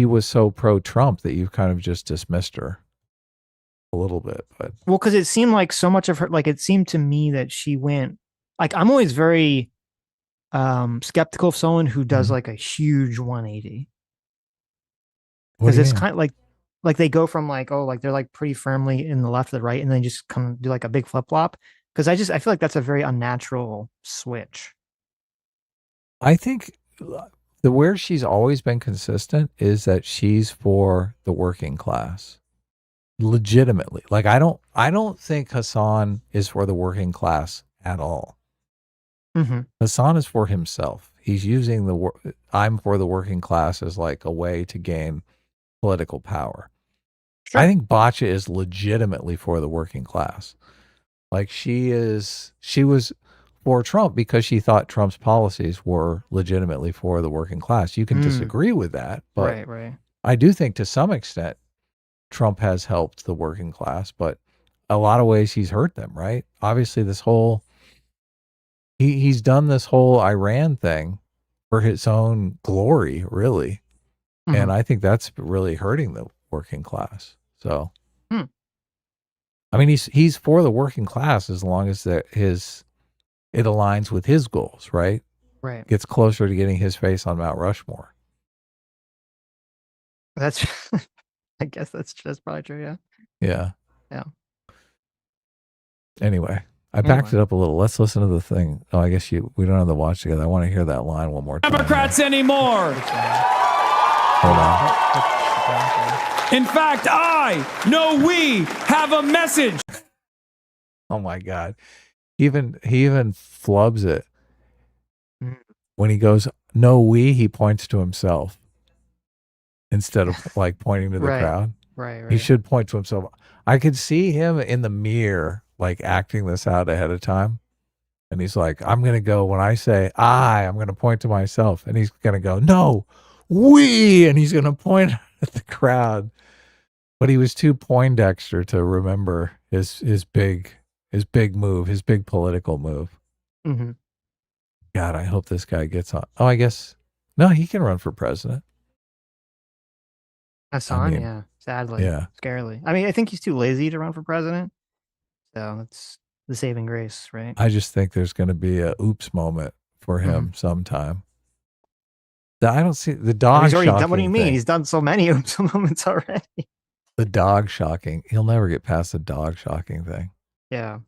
was so pro-Trump that you kind of just dismissed her a little bit, but well, because it seemed like so much of her, like it seemed to me that she went, like I'm always very skeptical of someone who does like a huge 180. Because it's kind of like they go from like, oh, like they're like pretty firmly in the left or the right, and then just come do like a big flip flop. Because I feel like that's a very unnatural switch. I think where she's always been consistent is that she's for the working class. Legitimately. Like I don't think Hassan is for the working class at all. Mm-hmm. Hassan is for himself. He's using I'm for the working class as like a way to gain political power. Sure. I think Bacha is legitimately for the working class. Like she was for Trump because she thought Trump's policies were legitimately for the working class. You can disagree with that, but right. I do think to some extent Trump has helped the working class, but a lot of ways he's hurt them, right? Obviously this whole he's done this whole Iran thing for his own glory, really. Mm-hmm. And I think that's really hurting the working class. So I mean he's for the working class as long as it aligns with his goals, right? Right. Gets closer to getting his face on Mount Rushmore. That's I guess that's probably true, yeah. Yeah. Yeah. Anyway, I backed it up a little. Let's listen to the thing. Oh, I guess we don't have to watch together. I want to hear that line one more time. Democrats anymore. Hold on. In fact, we have a message. Oh my God. He even flubs it. When he goes, no, he points to himself instead of like pointing to the crowd. Right. He should point to himself. I could see him in the mirror, like acting this out ahead of time. And he's like, I'm going to go, when I say I'm going to point to myself. And he's going to go, no, and he's going to point at the crowd. But he was too Poindexter to remember his big move, his big political move. Mm-hmm. God, I hope this guy gets on. Oh, I guess, no, he can run for president. Hassan, yeah, sadly, scarily. I mean, I think he's too lazy to run for president. So that's the saving grace, right? I just think there's going to be a oops moment for him sometime. I don't see the dog. He's already done. What do you mean? Thing. He's done so many oops moments already. The dog shocking. He'll never get past the dog shocking thing. Yeah.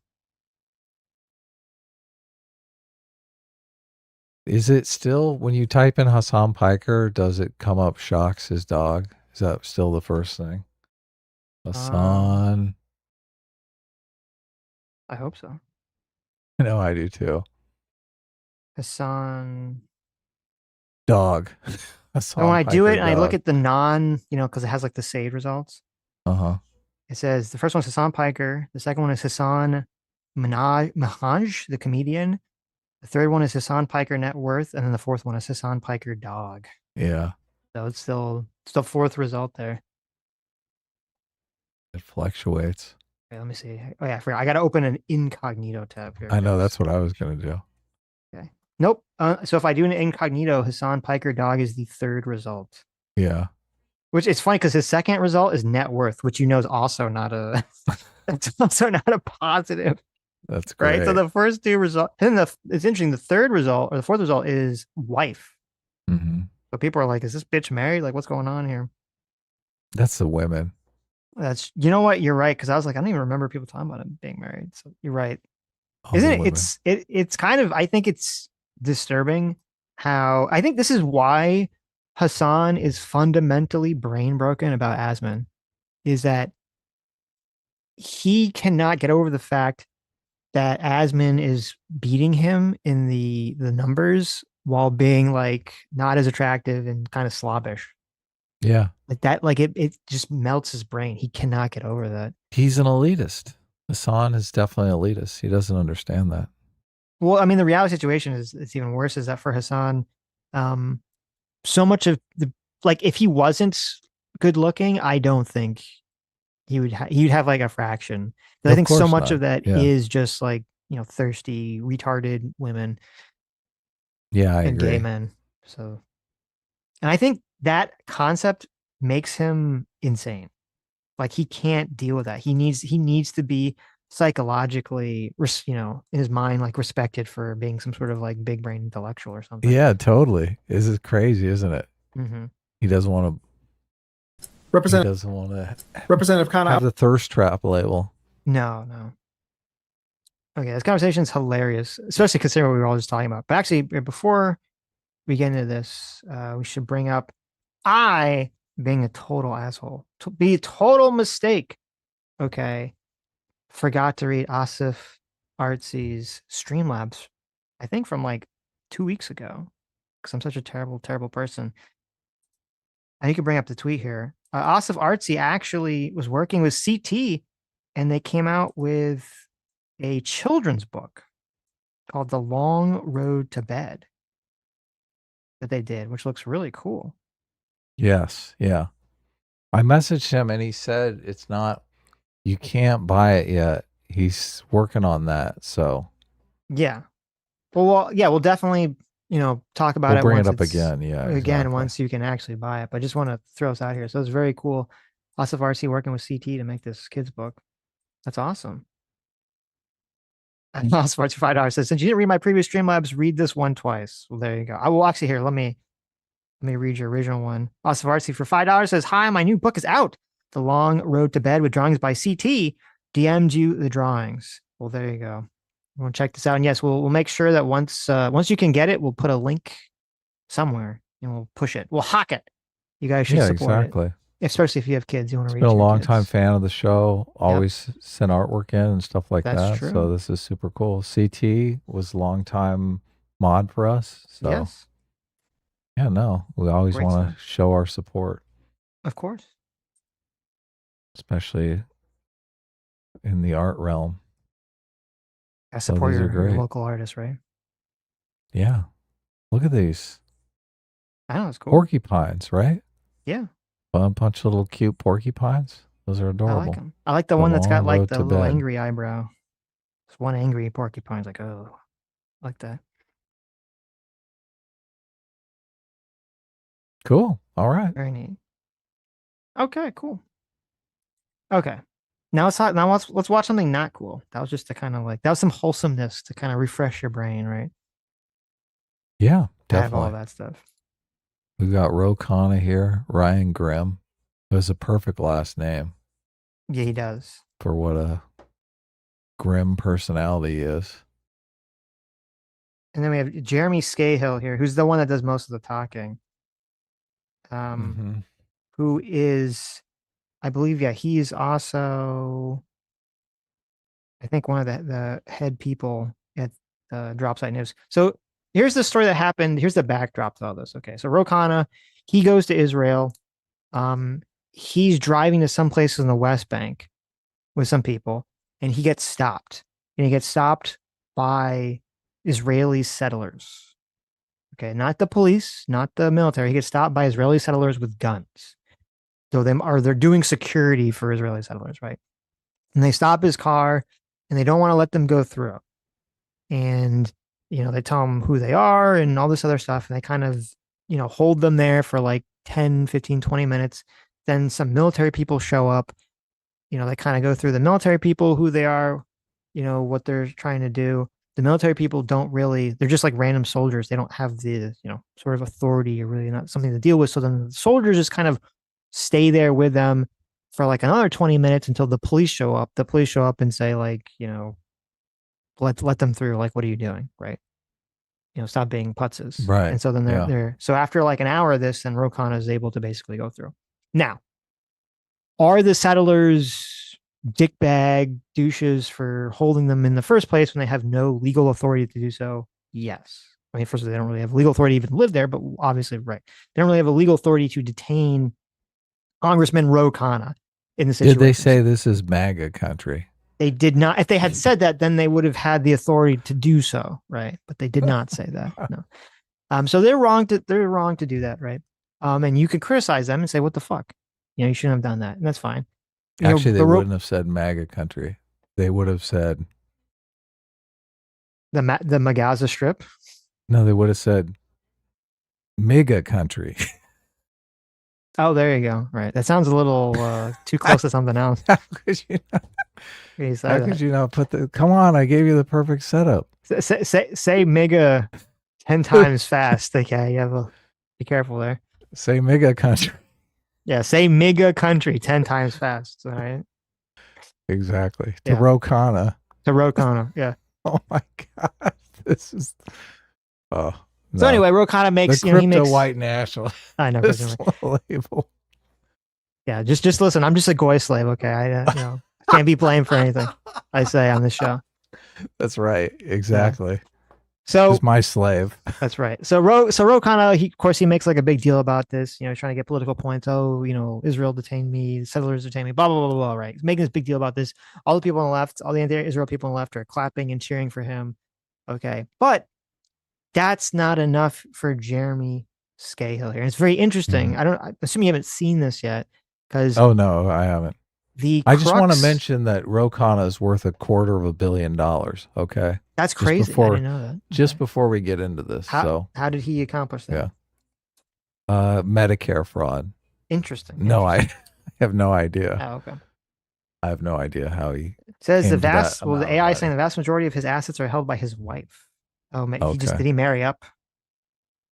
Is it still, when you type in Hassan Piker, does it come up shocks his dog? Is that still the first thing? Hassan. I hope so. No, I do too. Hassan. Dog. Hassan and when I do it, and I look at the because it has like the saved results. It says the first one's Hassan Piker. The second one is Hassan Minhaj, the comedian. The third one is Hassan Piker net worth, and then the fourth one is Hassan Piker dog. Yeah. So it's still fourth result there. It fluctuates. Okay, let me see. Oh yeah, I forgot. I got to open an incognito tab here. I know, that's what I was going to do. Okay. Nope. So if I do an incognito, Hassan Piker dog is the third result. Yeah. Which is funny because his second result is net worth, which is also not a that's also not a positive. That's great. Right. So the first two results, and it's interesting. The third result or the fourth result is wife. Mm-hmm. So people are like, "Is this bitch married? Like, what's going on here?" That's the women. That's what, you're right, because I was like, I don't even remember people talking about him being married. So you're right. Isn't it? It's kind of, I think it's disturbing how I think this is why Hassan is fundamentally brain broken about Asman, is that he cannot get over the fact that Asman is beating him in the numbers while being like not as attractive and kind of slobbish. Yeah. Like that, like it just melts his brain. He cannot get over that. He's an elitist. Hassan is definitely elitist. He doesn't understand that. Well, I mean, the reality situation is it's even worse, is that for Hassan, so much of the, like, if he wasn't good looking, I don't think he'd have like a fraction. I think so much of that is just like thirsty, retarded women Yeah, I and gay agree. men. So, and I think that concept makes him insane. Like he can't deal with that. He needs to be psychologically, in his mind, like respected for being some sort of like big brain intellectual or something. Yeah, totally. This is crazy, isn't it? Mm-hmm. He doesn't want to. He doesn't want to. Representative Khan, have the thirst trap label. No. Okay, this conversation is hilarious, especially considering what we were all just talking about. But actually, before we get into this, we should bring up I being a total asshole, to be a total mistake. Okay, forgot to read Asif Artsy's Streamlabs, I think from like 2 weeks ago, because I'm such a terrible, terrible person. And you can bring up the tweet here. Asif Artsy actually was working with CT, and they came out with a children's book called The Long Road to Bed that they did, which looks really cool. Yes, yeah. I messaged him and he said it's not. You can't buy it yet. He's working on that. So yeah. Well, yeah, we'll definitely talk about we'll it. Bring once it up it's, again. Yeah, again exactly. Once you can actually buy it. But I just want to throw this out here. So it's very cool. Asif Artsy working with CT to make this kids book. That's awesome. And Asif Artsy $5 says, since you didn't read my previous Streamlabs, read this one twice. Well, there you go. I will actually here. Let me read your original one. Asif Artsy for $5 says, hi, my new book is out. The Long Road to Bed with drawings by CT. DM'd you the drawings. Well, there you go. We'll check this out. And yes, we'll make sure that once you can get it, we'll put a link somewhere and we'll push it. We'll hawk it. You guys should support it. Especially if you have kids, you want to read. Been a long time fan of the show. Always send artwork in and stuff like that. True. So this is super cool. CT was a long time mod for us. So yes. Yeah, no, we always want to show our support. Of course. Especially in the art realm. I support your local artists, right? Yeah. Look at these. I know, it's cool. Porcupines, right? Yeah. A bunch of little cute porcupines. Those are adorable. I like them. I like the one that's got like the little angry eyebrow. It's one angry porcupine. It's like, oh, I like that. Cool. All right. Very neat. Okay, cool. Okay. Now let's watch something not cool. That was just to kind of like, that was some wholesomeness to kind of refresh your brain, right? Yeah, definitely. I have all that stuff. We've got Ro Khanna here, Ryan Grimm, who has a perfect last name. Yeah, he does. For what a grim personality is. And then we have Jeremy Scahill here, who's the one that does most of the talking. Who is, I believe, he's also, I think, one of the head people at Dropsite News. So here's the story that happened. Here's the backdrop to all this. Okay, so Ro Khanna, he goes to Israel. He's driving to some places in the West Bank with some people, and he gets stopped. And he gets stopped by Israeli settlers. Okay, not the police, not the military. He gets stopped by Israeli settlers with guns. So they're doing security for Israeli settlers, right? And they stop his car, and they don't want to let them go through. And they tell them who they are and all this other stuff, and they kind of hold them there for like 10, 15, 20 minutes. Then some military people show up. They kind of go through the military people, who they are, what they're trying to do. The military people they're just like random soldiers. They don't have the, sort of authority, or really not something to deal with. So then the soldiers just kind of stay there with them for like another 20 minutes until the police show up. The police show up and say, like, let them through. Like, what are you doing? Right. Stop being putzes. Right. And so then they're so after like an hour of this, then Ro Khanna is able to basically go through. Now, are the settlers dickbag douches for holding them in the first place when they have no legal authority to do so? Yes. I mean, first of all, they don't really have legal authority to even live there, but obviously, right. They don't really have a legal authority to detain Congressman Ro Khanna in the situation. Did they say this is MAGA country? They did not. If they had said that, then they would have had the authority to do so, right? But they did not say that. No. So they're wrong to do that, right? And you could criticize them and say, "What the fuck? You shouldn't have done that," and that's fine. Actually, they wouldn't have said MAGA country. They would have said The Magaza Strip. No, they would have said mega country. Oh, there you go. Right. That sounds a little too close to something else. How could you not? How could you not put the? Come on, I gave you the perfect setup. Say mega 10 times fast. Okay, you have to be careful there. Say mega country. Yeah, say mega country 10 times fast. All right. Exactly. Yeah. To Rokana. To Rokana. Yeah. Oh my God. This is. Oh. No. So anyway, Rokana makes the he makes white national. I know. Label. Yeah, just listen. I'm just a goy slave. Okay, I can't be blamed for anything I say on this show. That's right. Exactly. Yeah. So he's my slave. That's right. So Rokana, he makes like a big deal about this. Trying to get political points. Oh, Israel detained me, settlers detained me. Blah blah blah blah. Right. He's making this big deal about this. All the people on the left, all the anti-Israel people on the left are clapping and cheering for him. Okay, but that's not enough for Jeremy Scahill here. And it's very interesting. I'm assuming you haven't seen this yet. Oh no, I haven't. I just want to mention that Rokana is worth $250 million. Okay, that's crazy. I didn't know that. Just before we get into this, how did he accomplish that? Yeah, Medicare fraud. Interesting. No, I have no idea. Oh, okay. I have no idea how he. It says the AI is saying the vast majority of his assets are held by his wife. Oh, man, did he marry up?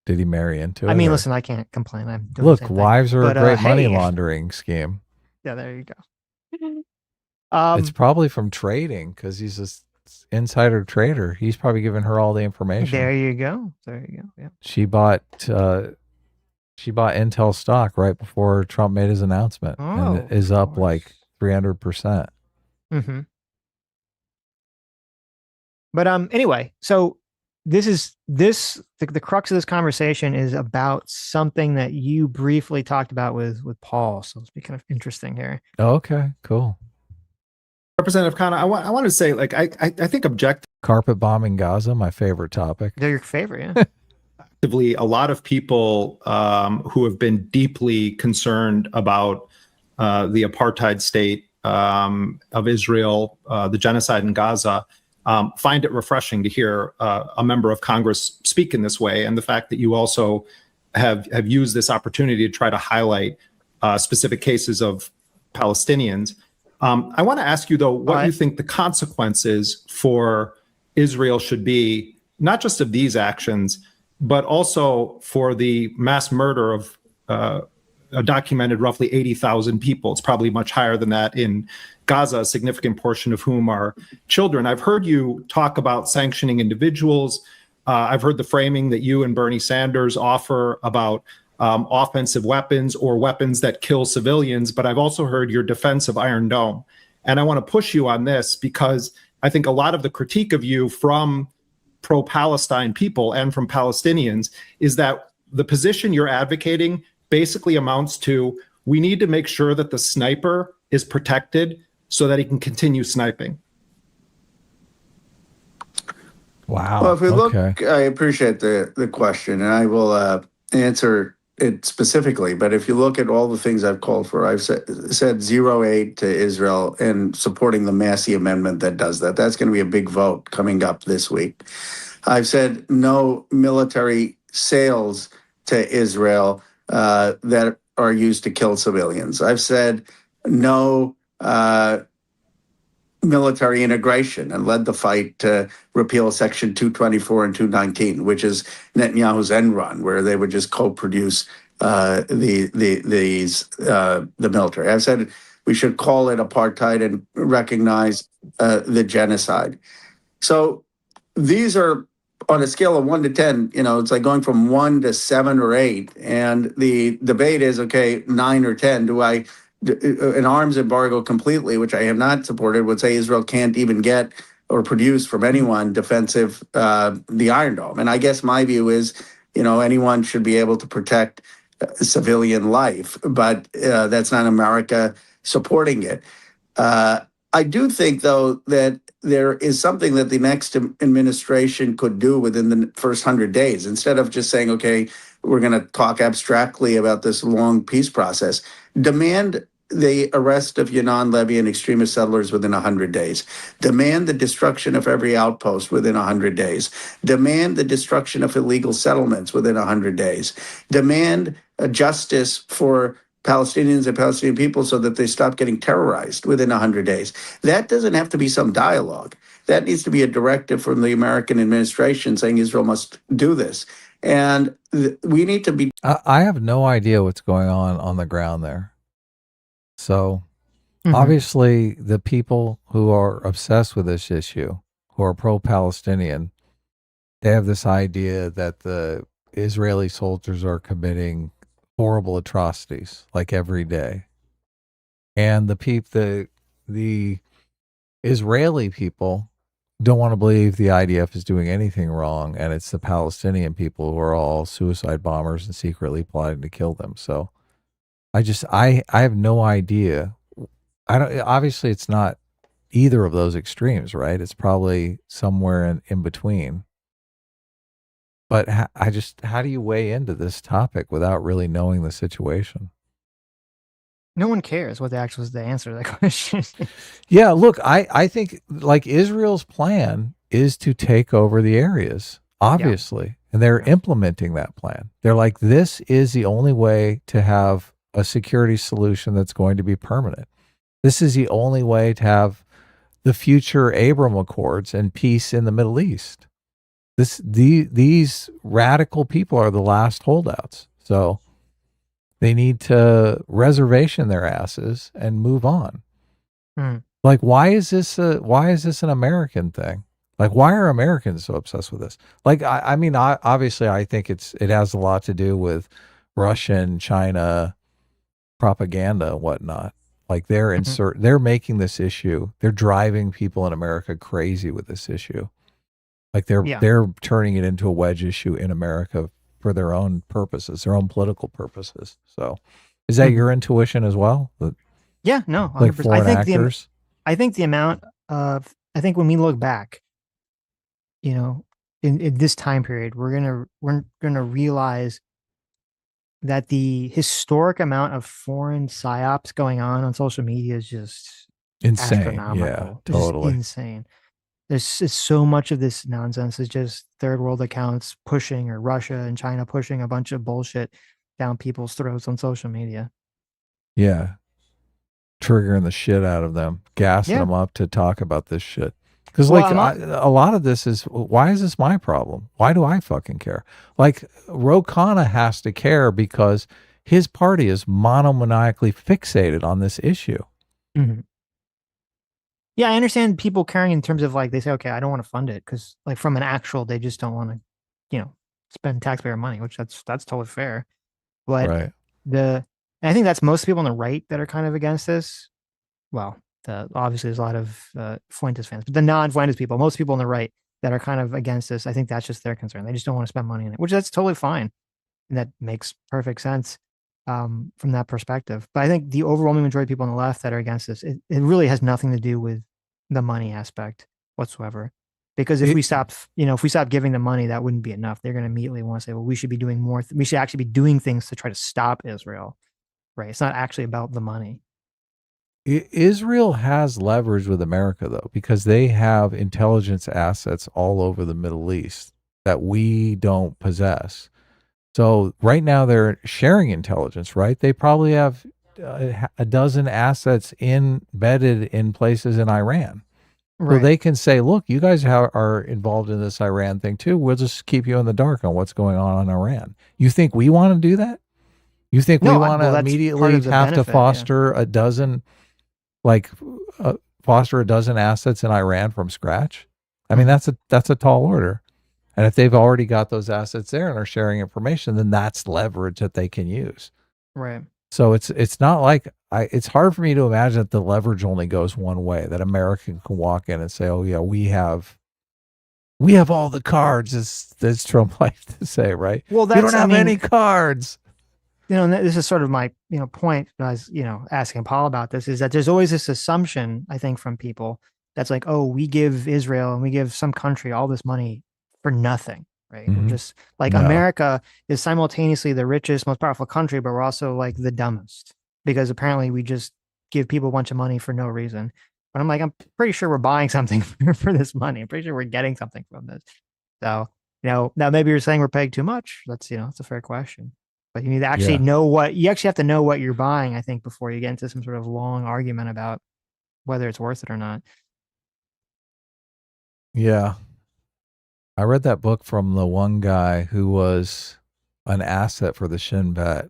Did he marry into it? I mean, listen, I can't complain. I'm doing Look, wives are a great money laundering scheme. Yeah, there you go. It's probably from trading because he's an insider trader. He's probably giving her all the information. There you go. Yeah. She bought Intel stock right before Trump made his announcement, and it is up like 300%. Mm-hmm. But anyway, so the crux of this conversation is about something that you briefly talked about with Paul. So it's be kind of interesting here. Oh, okay, cool. Representative Khanna, I want to say, like, I think carpet bombing Gaza, my favorite topic. They're your favorite, yeah. A lot of people who have been deeply concerned about the apartheid state of Israel, the genocide in Gaza, find it refreshing to hear a member of Congress speak in this way, and the fact that you also have used this opportunity to try to highlight specific cases of Palestinians. I want to ask you, though, what you think the consequences for Israel should be, not just of these actions, but also for the mass murder of a documented roughly 80,000 people. It's probably much higher than that in Gaza, a significant portion of whom are children. I've heard you talk about sanctioning individuals. I've heard the framing that you and Bernie Sanders offer about offensive weapons or weapons that kill civilians, but I've also heard your defense of Iron Dome. And I want to push you on this because I think a lot of the critique of you from pro-Palestine people and from Palestinians is that the position you're advocating basically amounts to, we need to make sure that the sniper is protected so that he can continue sniping. Wow. Well, if we look, I appreciate the question, and I will answer it specifically. But if you look at all the things I've called for, I've said zero aid to Israel and supporting the Massey Amendment that does that. That's going to be a big vote coming up this week. I've said no military sales to Israel that are used to kill civilians. I've said no military integration and led the fight to repeal Section 224 and 219, which is Netanyahu's end run, where they would just co-produce the military. I've said we should call it apartheid and recognize the genocide. So these are on a scale of 1 to 10, it's like going from 1 to 7 or 8. And the debate is, okay, 9 or 10. Do I, an arms embargo completely, which I have not supported, would say Israel can't even get or produce from anyone defensive, the Iron Dome. And I guess my view is, anyone should be able to protect civilian life, but that's not America supporting it. I do think, though, that there is something that the next administration could do within the first 100 days. Instead of just saying, okay, we're going to talk abstractly about this long peace process, demand the arrest of Yunnan Levy and extremist settlers within 100 days. Demand the destruction of every outpost within 100 days. Demand the destruction of illegal settlements within 100 days. Demand a justice for Palestinians and Palestinian people so that they stop getting terrorized within 100 days. That doesn't have to be some dialogue. That needs to be a directive from the American administration saying Israel must do this. And we need to be... I have no idea what's going on the ground there. So obviously the people who are obsessed with this issue, who are pro-Palestinian, they have this idea that the Israeli soldiers are committing horrible atrocities like every day. And the Israeli people don't want to believe the IDF is doing anything wrong, and it's the Palestinian people who are all suicide bombers and secretly plotting to kill them. So I have no idea. Obviously it's not either of those extremes, right? It's probably somewhere in between. But how do you weigh into this topic without really knowing the situation? No one cares what the answer to that question. Yeah, look, I think like Israel's plan is to take over the areas, obviously. And they're implementing that plan. They're like, this is the only way to have a security solution that's going to be permanent. This is the only way to have the future Abraham Accords and peace in the Middle East. These radical people are the last holdouts. So they need to reservation their asses and move on. Like, why is this an American thing? Like, why are Americans so obsessed with this? Like, I mean, obviously I think it has a lot to do with Russian, China propaganda and whatnot. Like they're making this issue. They're driving people in America crazy with this issue. Like they're turning it into a wedge issue in America for their own purposes, their own political purposes. So is that your intuition as well? Yeah, no, 100%. Like foreign actors? I think when we look back, you know, in this time period, we're gonna realize that the historic amount of foreign psyops going on social media is just insane. Astronomical. Yeah, totally insane. There's so much of this nonsense. It's just third world accounts pushing, or Russia and China pushing a bunch of bullshit down people's throats on social media. Yeah. Triggering the shit out of them, gassing them up to talk about this shit. Because a lot of this is, why is this my problem? Why do I fucking care? Like Ro Khanna has to care because his party is monomaniacally fixated on this issue. Yeah, I understand people caring in terms of like, they say, okay, I don't want to fund it because like from an actual, they just don't want to, you know, spend taxpayer money, which that's totally fair. But and I think that's most people on the right that are kind of against this. Well, obviously there's a lot of Fuentes fans, but the non-Fuentes people, most people on the right that are kind of against this, I think that's just their concern. They just don't want to spend money on it, which that's totally fine. And that makes perfect sense from that perspective. But I think the overwhelming majority of people on the left that are against this, it really has nothing to do with the money aspect whatsoever. Because if we stop giving them money, that wouldn't be enough. They're going to immediately want to say, well, we should be doing more. We should actually be doing things to try to stop Israel. Right. It's not actually about the money. Israel has leverage with America, though, because they have intelligence assets all over the Middle East that we don't possess. So right now they're sharing intelligence, right? They probably have a dozen assets embedded in places in Iran. Right. So they can say, look, you guys are involved in this Iran thing too. We'll just keep you in the dark on what's going on in Iran. You think we want to do that? You think we want to immediately have to foster a dozen assets in Iran from scratch? I mean, that's a tall order. And if they've already got those assets there and are sharing information, then that's leverage that they can use. Right. So it's not like it's hard for me to imagine that the leverage only goes one way, that America can walk in and say, oh yeah, we have all the cards, as Trump likes to say, right? Well, you don't have any cards. You know, and this is sort of my, point when I was, asking Paul about this, is that there's always this assumption, I think, from people that's like, oh, we give Israel and we give some country all this money for nothing, right? We're just like, America is simultaneously the richest, most powerful country, but we're also like the dumbest, because apparently we just give people a bunch of money for no reason. But I'm like, I'm pretty sure we're buying something for this money. I'm pretty sure we're getting something from this. So, now maybe you're saying we're paying too much. That's, it's a fair question. But you need to actually you actually have to know what you're buying, I think, before you get into some sort of long argument about whether it's worth it or not. Yeah. I read that book from the one guy who was an asset for the Shin Bet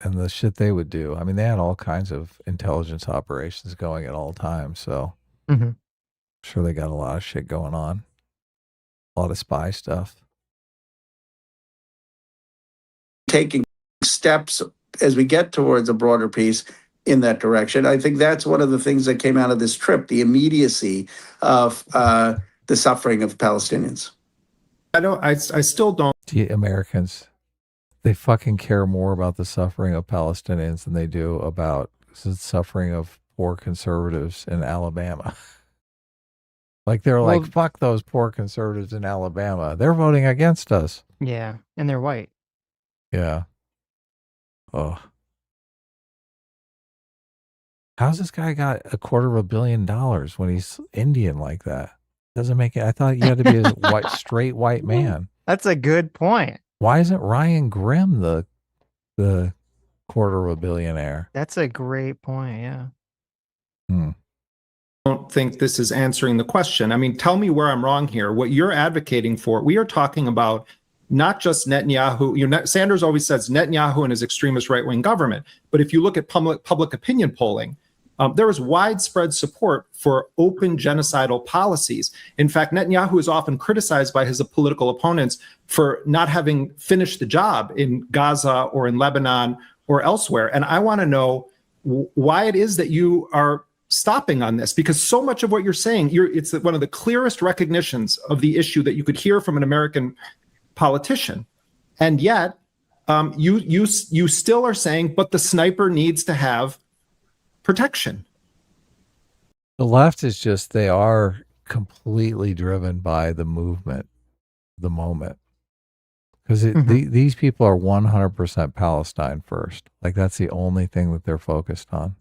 and the shit they would do. I mean, they had all kinds of intelligence operations going at all times. So I'm sure they got a lot of shit going on, a lot of spy stuff. Taking steps as we get towards a broader peace in that direction. I think that's one of the things that came out of this trip, the immediacy of the suffering of Palestinians. I still don't. The Americans, they fucking care more about the suffering of Palestinians than they do about the suffering of poor conservatives in Alabama. Like they're like, fuck those poor conservatives in Alabama. They're voting against us. Yeah, and they're white. Yeah. Oh. How's this guy got $250 million when he's Indian like that? Doesn't make it. I thought you had to be a straight white man. That's a good point. Why isn't Ryan Grimm the $250 million? That's a great point. Yeah. I don't think this is answering the question. I mean, tell me where I'm wrong here. What you're advocating for, we are talking about not just Netanyahu. Sanders always says Netanyahu and his extremist right-wing government. But if you look at public opinion polling, there is widespread support for open genocidal policies. In fact, Netanyahu is often criticized by his political opponents for not having finished the job in Gaza or in Lebanon or elsewhere. And I want to know why it is that you are stopping on this, because so much of what you're saying, it's one of the clearest recognitions of the issue that you could hear from an American politician. And yet you still are saying, but the sniper needs to have protection. The left is just, they are completely driven by the movement, the moment. Because these people are 100% Palestine first. Like that's the only thing that they're focused on.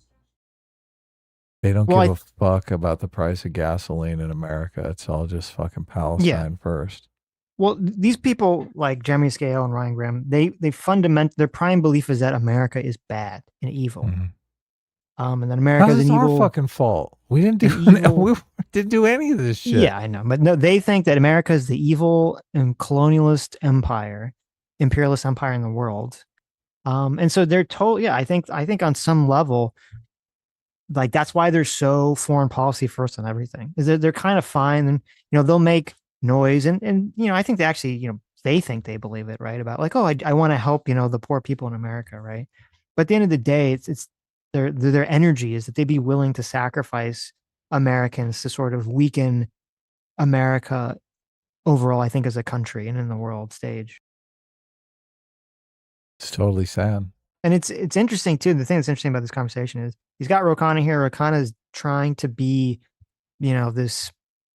They don't give a fuck about the price of gasoline in America. It's all just fucking Palestine first. Well, these people like Jeremy Scale and Ryan Grimm, their prime belief is that America is bad and evil. And then America is an evil. Our fucking fault. We didn't do any of this shit. Yeah, I know, but no, they think that America is the evil and colonialist empire, imperialist empire in the world. And so they're told, I think on some level, like that's why they're so foreign policy first on everything. Is that they're kind of fine, and they'll make noise, and I think they actually they think they believe it, right? About like, oh, I want to help the poor people in America, right? But at the end of the day, it's their energy is that they'd be willing to sacrifice Americans to sort of weaken America overall, I think, as a country and in the world stage. It's totally sad. And it's interesting too. The thing that's interesting about this conversation is he's got Ro Khanna here. Ro Khanna is trying to be, this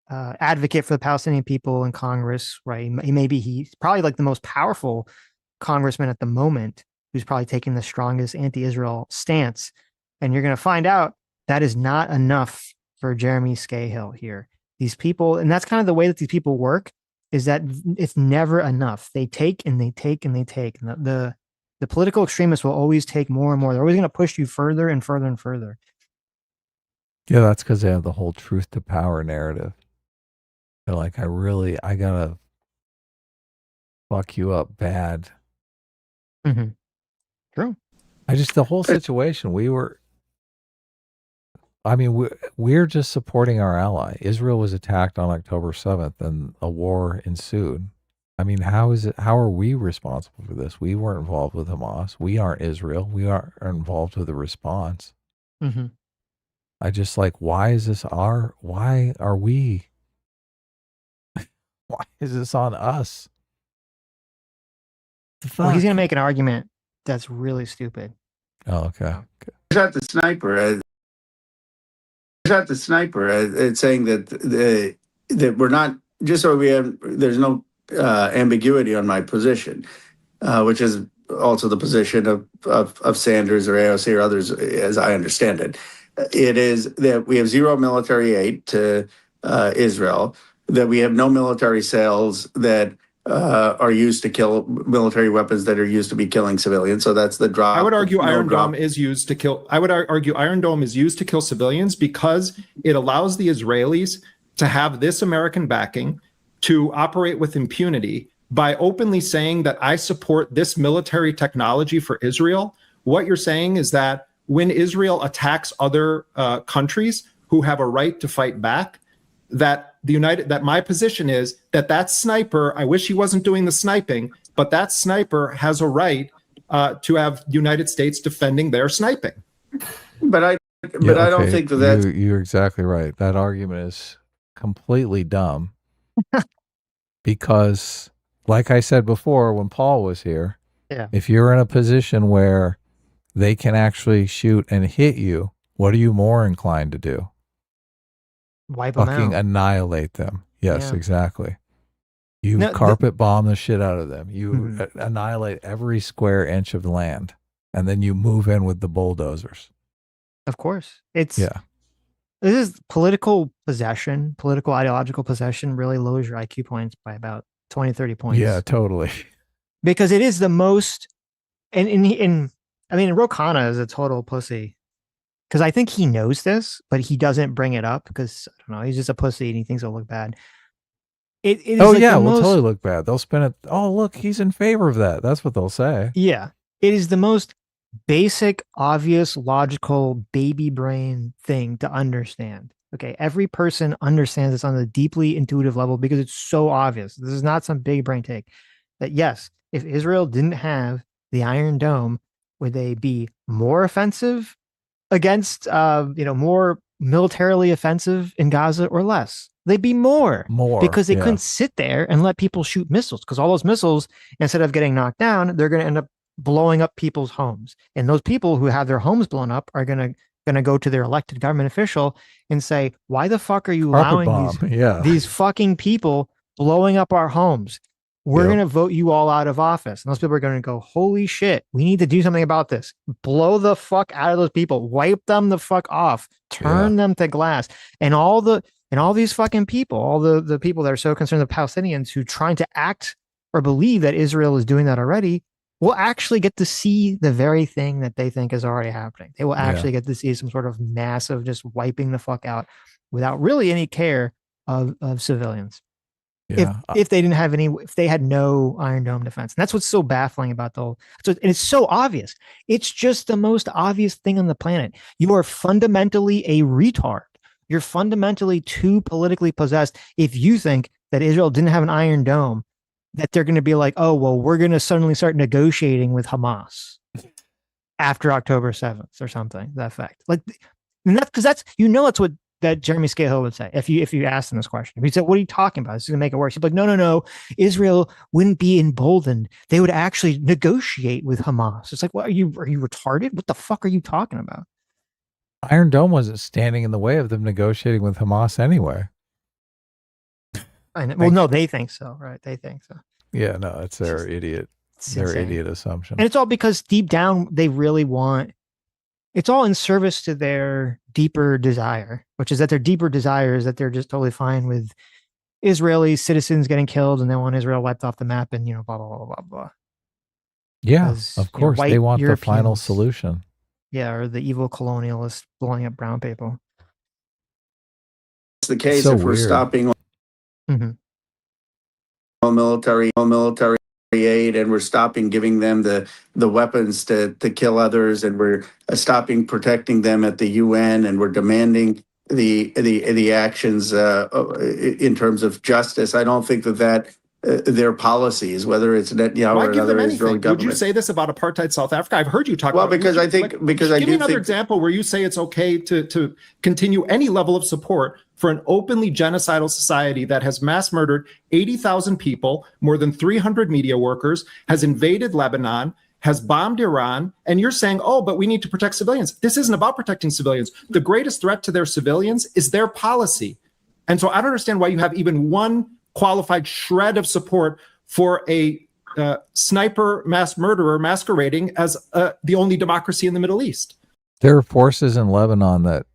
advocate for the Palestinian people in Congress, right? He's probably like the most powerful congressman at the moment, who's probably taking the strongest anti-Israel stance. And you're going to find out that is not enough for Jeremy Scahill here. These people, and that's kind of the way that these people work, is that it's never enough. They take and they take and they take. And the political extremists will always take more and more. They're always going to push you further and further and further. Yeah, that's because they have the whole truth to power narrative. They're like, I gotta fuck you up bad. True. The whole situation, we're just supporting our ally. Israel was attacked on October 7th and a war ensued. I mean, how are we responsible for this? We weren't involved with Hamas. We aren't Israel. We are involved with the response. I just why is this why is this on us? Well, he's going to make an argument that's really stupid. Oh, okay. Shot the sniper. It's saying that that we're not, just so there's no ambiguity on my position, which is also the position of Sanders or AOC or others, as I understand it. It is that we have zero military aid to Israel, that we have no military sales that are used to kill military weapons that are used to be killing civilians. So that's the drop. I would argue no Iron drop. Dome is used to kill. I would argue Iron Dome is used to kill civilians because it allows the Israelis to have this American backing to operate with impunity by openly saying that I support this military technology for Israel. What you're saying is that when Israel attacks other countries who have a right to fight back, that my position is that that sniper, I wish he wasn't doing the sniping, but that sniper has a right to have the United States defending their sniping. But I don't think that you're exactly right. That argument is completely dumb because, like I said before, when Paul was here, if you're in a position where they can actually shoot and hit you, what are you more inclined to do? Wipe them Fucking out. annihilate them. Yes, exactly. You carpet bomb the shit out of them. You annihilate every square inch of land, and then you move in with the bulldozers. Of course. This is political possession, political ideological possession really lowers your IQ points by about 20, 30 points. Yeah, totally. Because it is the most, and Ro Khanna is a total pussy. Because I think he knows this, but he doesn't bring it up because, I don't know, he's just a pussy and he thinks it'll look bad. It is will totally look bad. They'll spin it. Oh, look, he's in favor of that. That's what they'll say. Yeah. It is the most basic, obvious, logical, baby brain thing to understand. Okay. Every person understands this on a deeply intuitive level because it's so obvious. This is not some big brain take. That yes, if Israel didn't have the Iron Dome, would they be more offensive against, more militarily offensive in Gaza or less? They'd be more because they couldn't sit there and let people shoot missiles, because all those missiles, instead of getting knocked down, they're going to end up blowing up people's homes. And those people who have their homes blown up are going to go to their elected government official and say, why the fuck are you allowing these fucking people blowing up our homes? We're going to vote you all out of office. And those people are going to go, holy shit, we need to do something about this. Blow the fuck out of those people. Wipe them the fuck off. Turn them to glass. And all these fucking people, all the people that are so concerned with Palestinians who trying to act or believe that Israel is doing that already will actually get to see the very thing that they think is already happening. They will actually get to see some sort of massive just wiping the fuck out without really any care of civilians. Yeah. If they didn't have if they had no Iron Dome defense. And that's what's so baffling about the whole, and it's so obvious. It's just the most obvious thing on the planet. You are fundamentally a retard. You're fundamentally too politically possessed if you think that Israel didn't have an Iron Dome, that they're going to be like, oh, well, we're going to suddenly start negotiating with Hamas after October 7th or something, that fact. Like, because that's what that Jeremy Scahill would say if you asked him this question. If he said, what are you talking about? This is going to make it worse. He'd be like, no. Israel wouldn't be emboldened. They would actually negotiate with Hamas. It's like, what, are you retarded? What the fuck are you talking about? Iron Dome wasn't standing in the way of them negotiating with Hamas anyway. Well, no, they think so, right? They think so. Yeah, no, it's their idiot assumption. And it's all because deep down, they really want, it's all in service to their deeper desire, which is that their deeper desire is that they're just totally fine with Israeli citizens getting killed and they want Israel wiped off the map and, blah, blah, blah, blah, blah. Yeah, of course. They want the final solution. Yeah, or the evil colonialists blowing up brown people. It's the case if we're stopping military aid and we're stopping giving them the weapons to kill others, and we're stopping protecting them at the UN, and we're demanding the actions in terms of justice. I don't think that their policies, whether it's Netanyahu or another Israeli government. Would you say this about apartheid South Africa? I've heard you talk about. Well, because I think give me another example where you say it's okay to continue any level of support for an openly genocidal society that has mass murdered 80,000 people, more than 300 media workers, has invaded Lebanon, has bombed Iran, and you're saying, oh, but we need to protect civilians. This isn't about protecting civilians. The greatest threat to their civilians is their policy. And so I don't understand why you have even one qualified shred of support for a sniper mass murderer masquerading as the only democracy in the Middle East. There are forces in Lebanon that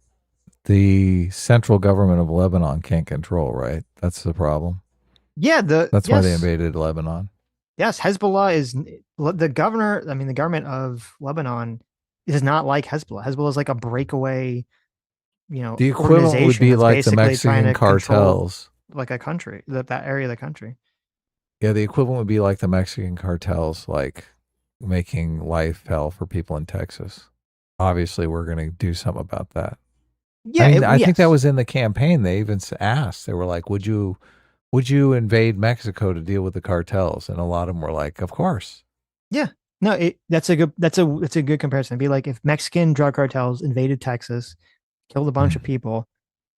the central government of Lebanon can't control, right? That's the problem. Yeah, That's why they invaded Lebanon. Yes, Hezbollah is the governor. I mean, the government of Lebanon is not like Hezbollah. Hezbollah is like a breakaway, the equivalent would be like the Mexican cartels, like a country, that area of the country. Yeah, the equivalent would be like the Mexican cartels, like making life hell for people in Texas. Obviously, we're going to do something about that. Yeah, I mean, I think that was in the campaign. They even asked. They were like, "Would you invade Mexico to deal with the cartels?" And a lot of them were like, "Of course." Yeah, no, that's a good comparison. It'd be like if Mexican drug cartels invaded Texas, killed a bunch of people.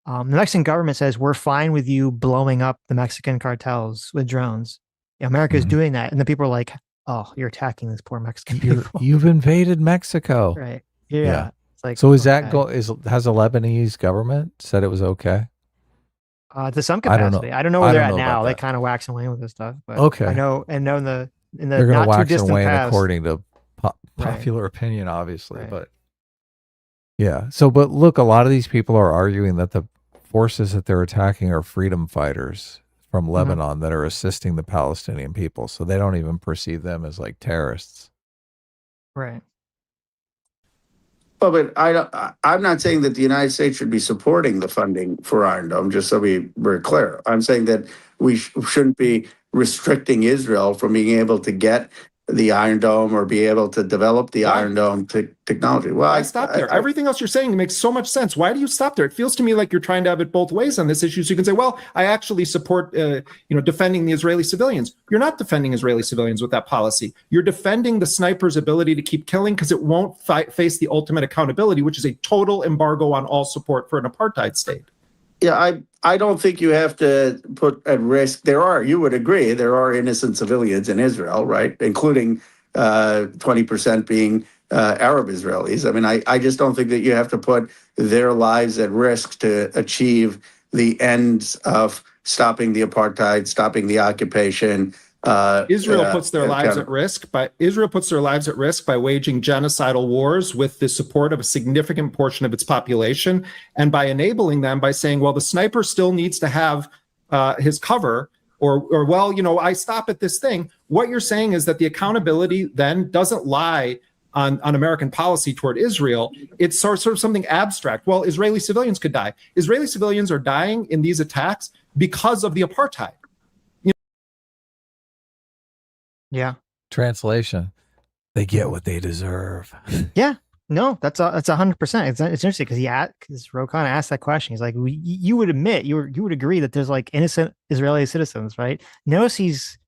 The Mexican government says we're fine with you blowing up the Mexican cartels with drones. America is doing that, and the people are like, "Oh, you're attacking this poor Mexican people. You've invaded Mexico." Right? Yeah. It's like, so is that has the Lebanese government said it was okay? To some capacity. I don't know where they're at now. They kind of wax and wane with this stuff. But okay. I know in the they're going to wax and wane past, according to popular opinion, obviously. Right. But yeah. So, but look, a lot of these people are arguing that the forces that they're attacking are freedom fighters from Lebanon that are assisting the Palestinian people. So they don't even perceive them as like terrorists. Right. Well, but I'm not saying that the United States should be supporting the funding for Iron Dome, just so we're clear. I'm saying that we shouldn't be restricting Israel from being able to get the Iron Dome or be able to develop the Iron Dome technology. Well, I stop there. Everything else you're saying makes so much sense. Why do you stop there? It feels to me like you're trying to have it both ways on this issue. So you can say, well, I actually support, defending the Israeli civilians. You're not defending Israeli civilians with that policy. You're defending the sniper's ability to keep killing because it won't face the ultimate accountability, which is a total embargo on all support for an apartheid state. Yeah, I don't think you have to put at risk. You would agree, there are innocent civilians in Israel, right? Including 20% being Arab Israelis. I mean, I just don't think that you have to put their lives at risk to achieve the ends of stopping the apartheid, stopping the occupation. Israel puts their lives at risk by waging genocidal wars with the support of a significant portion of its population, and by enabling them by saying, well, the sniper still needs to have his cover, or I stop at this thing. What you're saying is that the accountability then doesn't lie on American policy toward Israel. It's sort of something abstract. Well, Israeli civilians could die. Israeli civilians are dying in these attacks because of the apartheid. Yeah. Translation: they get what they deserve. Yeah. No, that's 100%. It's interesting because Rokan asked that question. He's like, you would admit, you would agree that there's like innocent Israeli citizens, right? Notice he's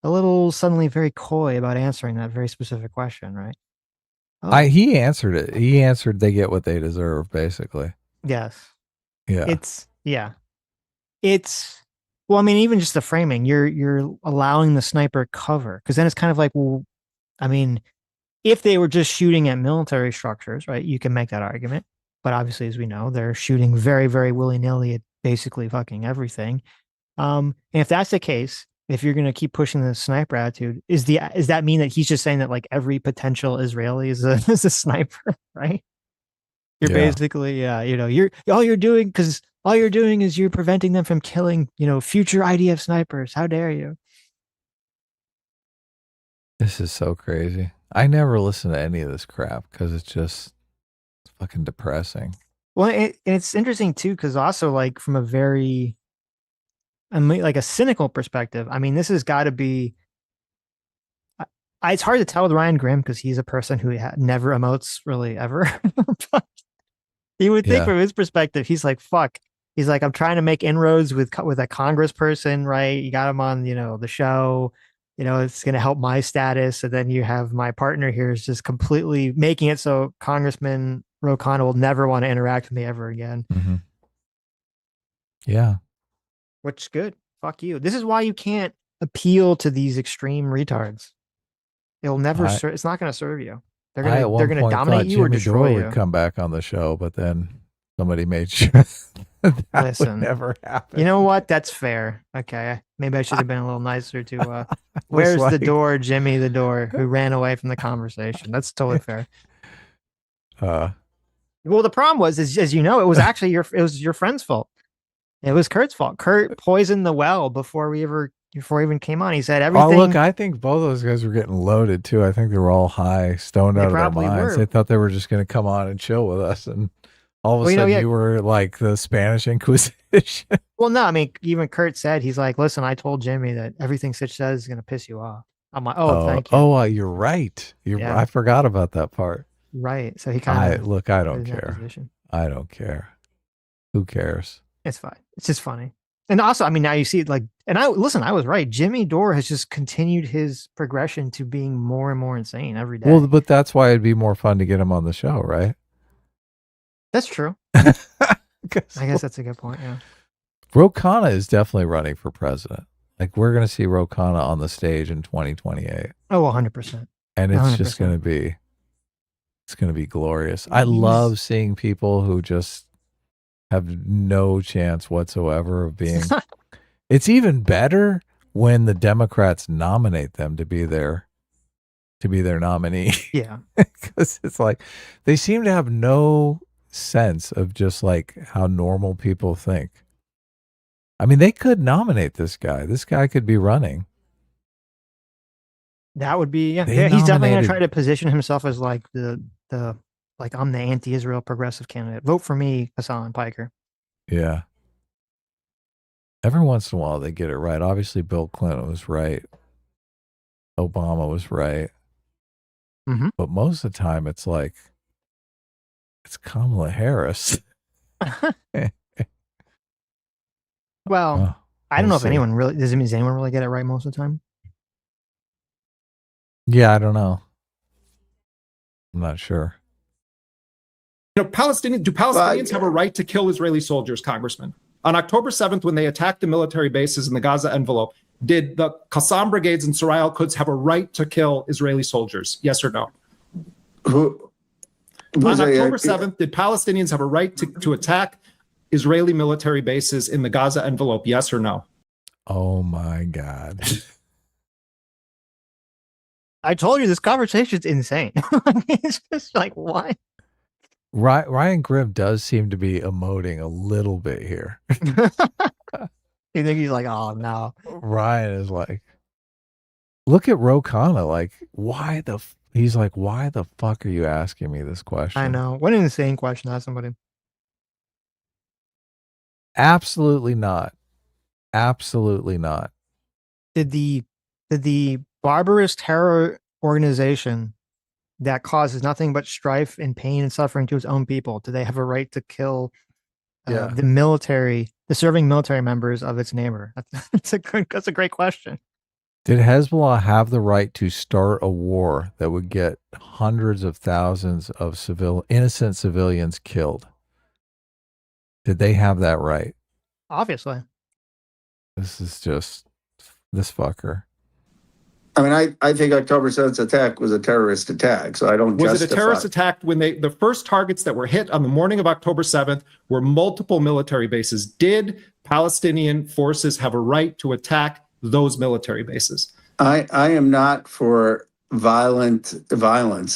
a little suddenly very coy about answering that very specific question, right? He answered it. He answered they get what they deserve, basically. Yes. Yeah. Well, I mean, even just the framing, you're allowing the sniper cover, because then it's kind of like, well, I mean, if they were just shooting at military structures, right, you can make that argument. But obviously, as we know, they're shooting very, very willy-nilly at basically fucking everything. And if that's the case, if you're going to keep pushing the sniper attitude, is that mean that he's just saying that like every potential Israeli is a sniper, right? You're basically, all you're doing is you're preventing them from killing, future IDF snipers. How dare you? This is so crazy. I never listen to any of this crap because it's fucking depressing. Well, it's interesting too, because also like from a very, like a cynical perspective, I mean, this has got to be, it's hard to tell with Ryan Grimm because he's a person who never emotes really ever. But you would think from his perspective, he's like, fuck. He's like, I'm trying to make inroads with a congressperson, right? You got him on, the show, it's going to help my status. And then you have my partner here is just completely making it so Congressman Rokan will never want to interact with me ever again. Mm-hmm. Yeah. Which is good. Fuck you. This is why you can't appeal to these extreme retards. It'll never, it's not going to serve you. They're going to dominate you or destroy you. Would come back on the show, but then somebody made sure That would never happen. You know what? That's fair. Okay. Maybe I should have been a little nicer to where's the door, Jimmy the door, who ran away from the conversation. That's totally fair. Well, the problem was, as you know, it was actually your friend's fault. It was Kurt's fault. Kurt poisoned the well before he even came on. He said everything. Oh, look, I think both those guys were getting loaded too. I think they were all high, stoned out of their minds. They thought they were just going to come on and chill with us, and all of a sudden you were like the Spanish Inquisition. Well, no, I mean, even Kurt said, he's like, listen, I told Jimmy that everything Sitch says is going to piss you off. I'm like, thank you. Oh, you're right. I forgot about that part. Right. So he kind of look. I don't care. I don't care. Who cares? It's fine. It's just funny. And also, I mean, now you see it like, and I was right. Jimmy Dore has just continued his progression to being more and more insane every day. Well, but that's why it'd be more fun to get him on the show, right? That's true. I guess that's a good point. Yeah. Ro Khanna is definitely running for president. Like, we're going to see Ro Khanna on the stage in 2028. Oh, 100%. And it's 100%. Just going to be, it's going to be glorious. I love seeing people who just have no chance whatsoever of being. It's even better when the Democrats nominate them to be their nominee. Yeah. Because it's like, they seem to have no sense of just like how normal people think. I mean, they could nominate this guy. This guy could be running. That would be, yeah. He's definitely going to try to position himself as like like, I'm the anti-Israel progressive candidate. Vote for me, Hassan Piker. Yeah. Every once in a while they get it right. Obviously, Bill Clinton was right. Obama was right. Mm-hmm. But most of the time it's like, it's Kamala Harris. Well, I don't know if anyone really, does anyone really get it right most of the time? Yeah, I don't know. I'm not sure. Do Palestinians have a right to kill Israeli soldiers, Congressman? On October 7th, when they attacked the military bases in the Gaza envelope, did the Qassam brigades and Suraya al-Quds have a right to kill Israeli soldiers? Yes or no? On October 7th, did Palestinians have a right to attack Israeli military bases in the Gaza envelope? Yes or no? Oh my God. I told you this conversation's insane. It's just like, what? Ryan Grimm does seem to be emoting a little bit here. You think he's like, oh no. Ryan is like, look at Ro Khanna. Like, he's like, why the fuck are you asking me this question? I know. What an insane question to ask somebody. Absolutely not. Absolutely not. Did the barbarous terror organization that causes nothing but strife and pain and suffering to its own people, do they have a right to kill the serving military members of its neighbor? That's a great question. Did Hezbollah have the right to start a war that would get hundreds of thousands of innocent civilians killed? Did they have that right? Obviously. This is just this fucker. I mean, I think October 7th attack was a terrorist attack, so I don't justify. Was it a terrorist attack when the first targets that were hit on the morning of October 7th were multiple military bases? Did Palestinian forces have a right to attack those military bases? I am not for violence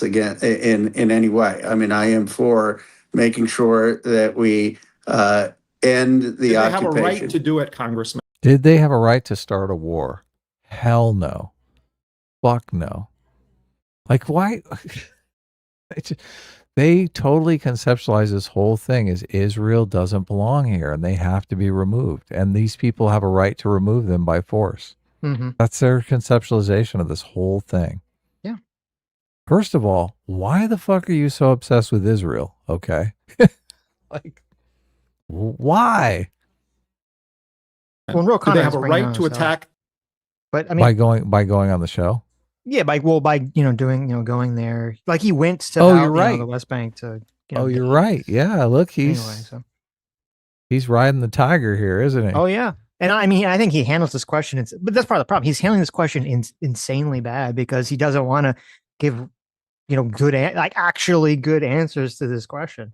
again in any way. I mean, I am for making sure that we end the occupation. Did they have a right to do it, Congressman? Did they have a right to start a war? Hell no. Fuck no. Like, why? They totally conceptualize this whole thing as Israel doesn't belong here and they have to be removed. And these people have a right to remove them by force. Mm-hmm. That's their conceptualization of this whole thing. Yeah. First of all, why the fuck are you so obsessed with Israel? Okay. Like, why? Well, do they have a right to attack? But I mean, by going on the show. Yeah, by going there, like he went to you're right. The West Bank to. You're right. Yeah, look, he's riding the tiger here, isn't he? Oh yeah, and I mean, I think he handles this question. But that's part of the problem. He's handling this question insanely bad because he doesn't want to give, actually good answers to this question.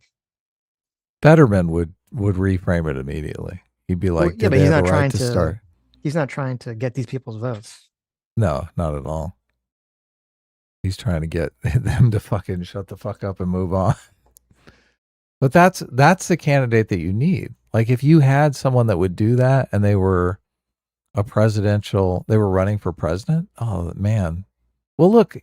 Fetterman would would reframe it immediately. He'd be like, yeah, but he's not trying to start. He's not trying to get these people's votes. No, not at all. He's trying to get them to fucking shut the fuck up and move on. But that's the candidate that you need. Like if you had someone that would do that and they were they were running for president. Oh man. Well, look,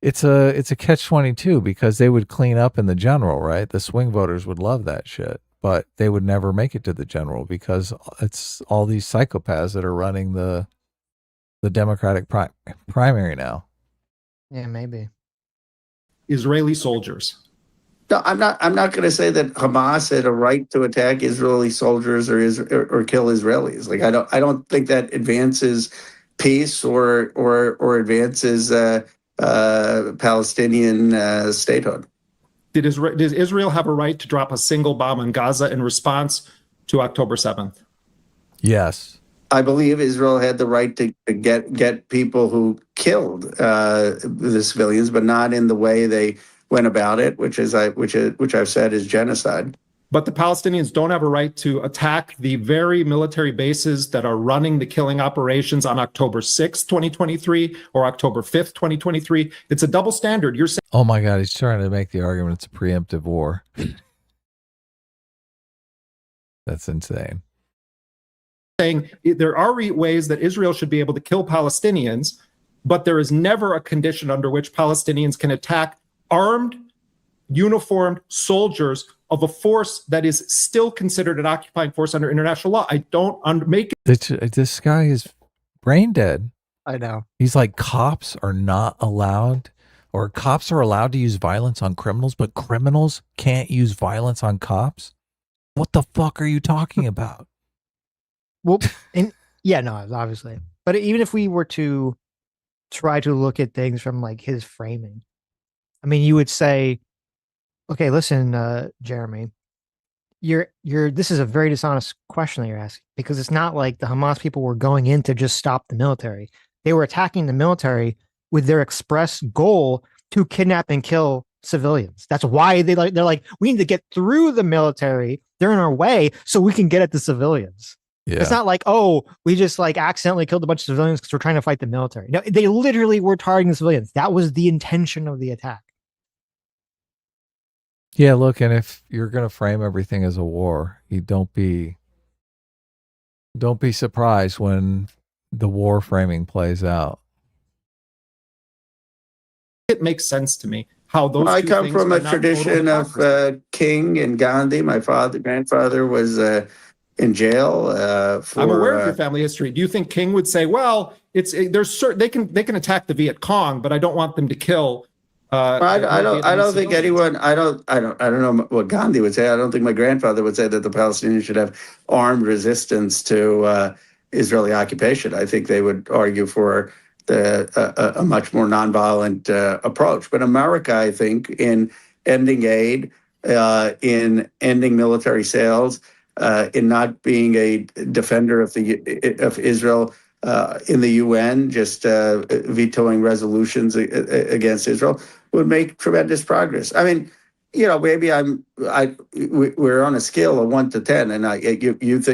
it's a catch-22 because they would clean up in the general, right? The swing voters would love that shit, but they would never make it to the general because it's all these psychopaths that are running the Democratic primary now. Yeah, maybe. Israeli soldiers. No, I'm not going to say that Hamas had a right to attack Israeli soldiers or kill Israelis. Like I don't think that advances peace or advances Palestinian statehood. Does Israel have a right to drop a single bomb on Gaza in response to October 7th? Yes. I believe Israel had the right to get people who killed the civilians, but not in the way they went about it, which I've said is genocide. But the Palestinians don't have a right to attack the very military bases that are running the killing operations on October 6th, 2023, or October 5th, 2023. It's a double standard. You're saying, oh my God, he's trying to make the argument it's a preemptive war. That's insane. Saying there are ways that Israel should be able to kill Palestinians, but there is never a condition under which Palestinians can attack armed, uniformed soldiers of a force that is still considered an occupying force under international law. I don't make it. This guy is brain dead. I know. He's like, cops are not allowed, or cops are allowed to use violence on criminals, but criminals can't use violence on cops. What the fuck are you talking about? Well, yeah, no, obviously. But even if we were to try to look at things from like his framing, I mean, you would say, okay, listen, Jeremy, this is a very dishonest question that you're asking, because it's not like the Hamas people were going in to just stop the military. They were attacking the military with their express goal to kidnap and kill civilians. That's why they're like, we need to get through the military. They're in our way so we can get at the civilians. Yeah. It's not like, oh, we just like accidentally killed a bunch of civilians because we're trying to fight the military. No, they literally were targeting the civilians. That was the intention of the attack. Yeah, look, and if you're going to frame everything as a war, you don't be surprised when the war framing plays out. It makes sense to me how those. I come from a tradition of King and Gandhi. My grandfather was in jail. I'm aware of your family history. Do you think King would say, "Well, they can attack the Viet Cong, but I don't want them to kill"? I don't think anyone. I don't know what Gandhi would say. I don't think my grandfather would say that the Palestinians should have armed resistance to Israeli occupation. I think they would argue for a much more nonviolent approach. But America, I think, in ending aid, in ending military sales, in not being a defender of Israel in the UN, just vetoing resolutions against Israel, would make tremendous progress. I mean, maybe we're on a scale of 1 to 10, and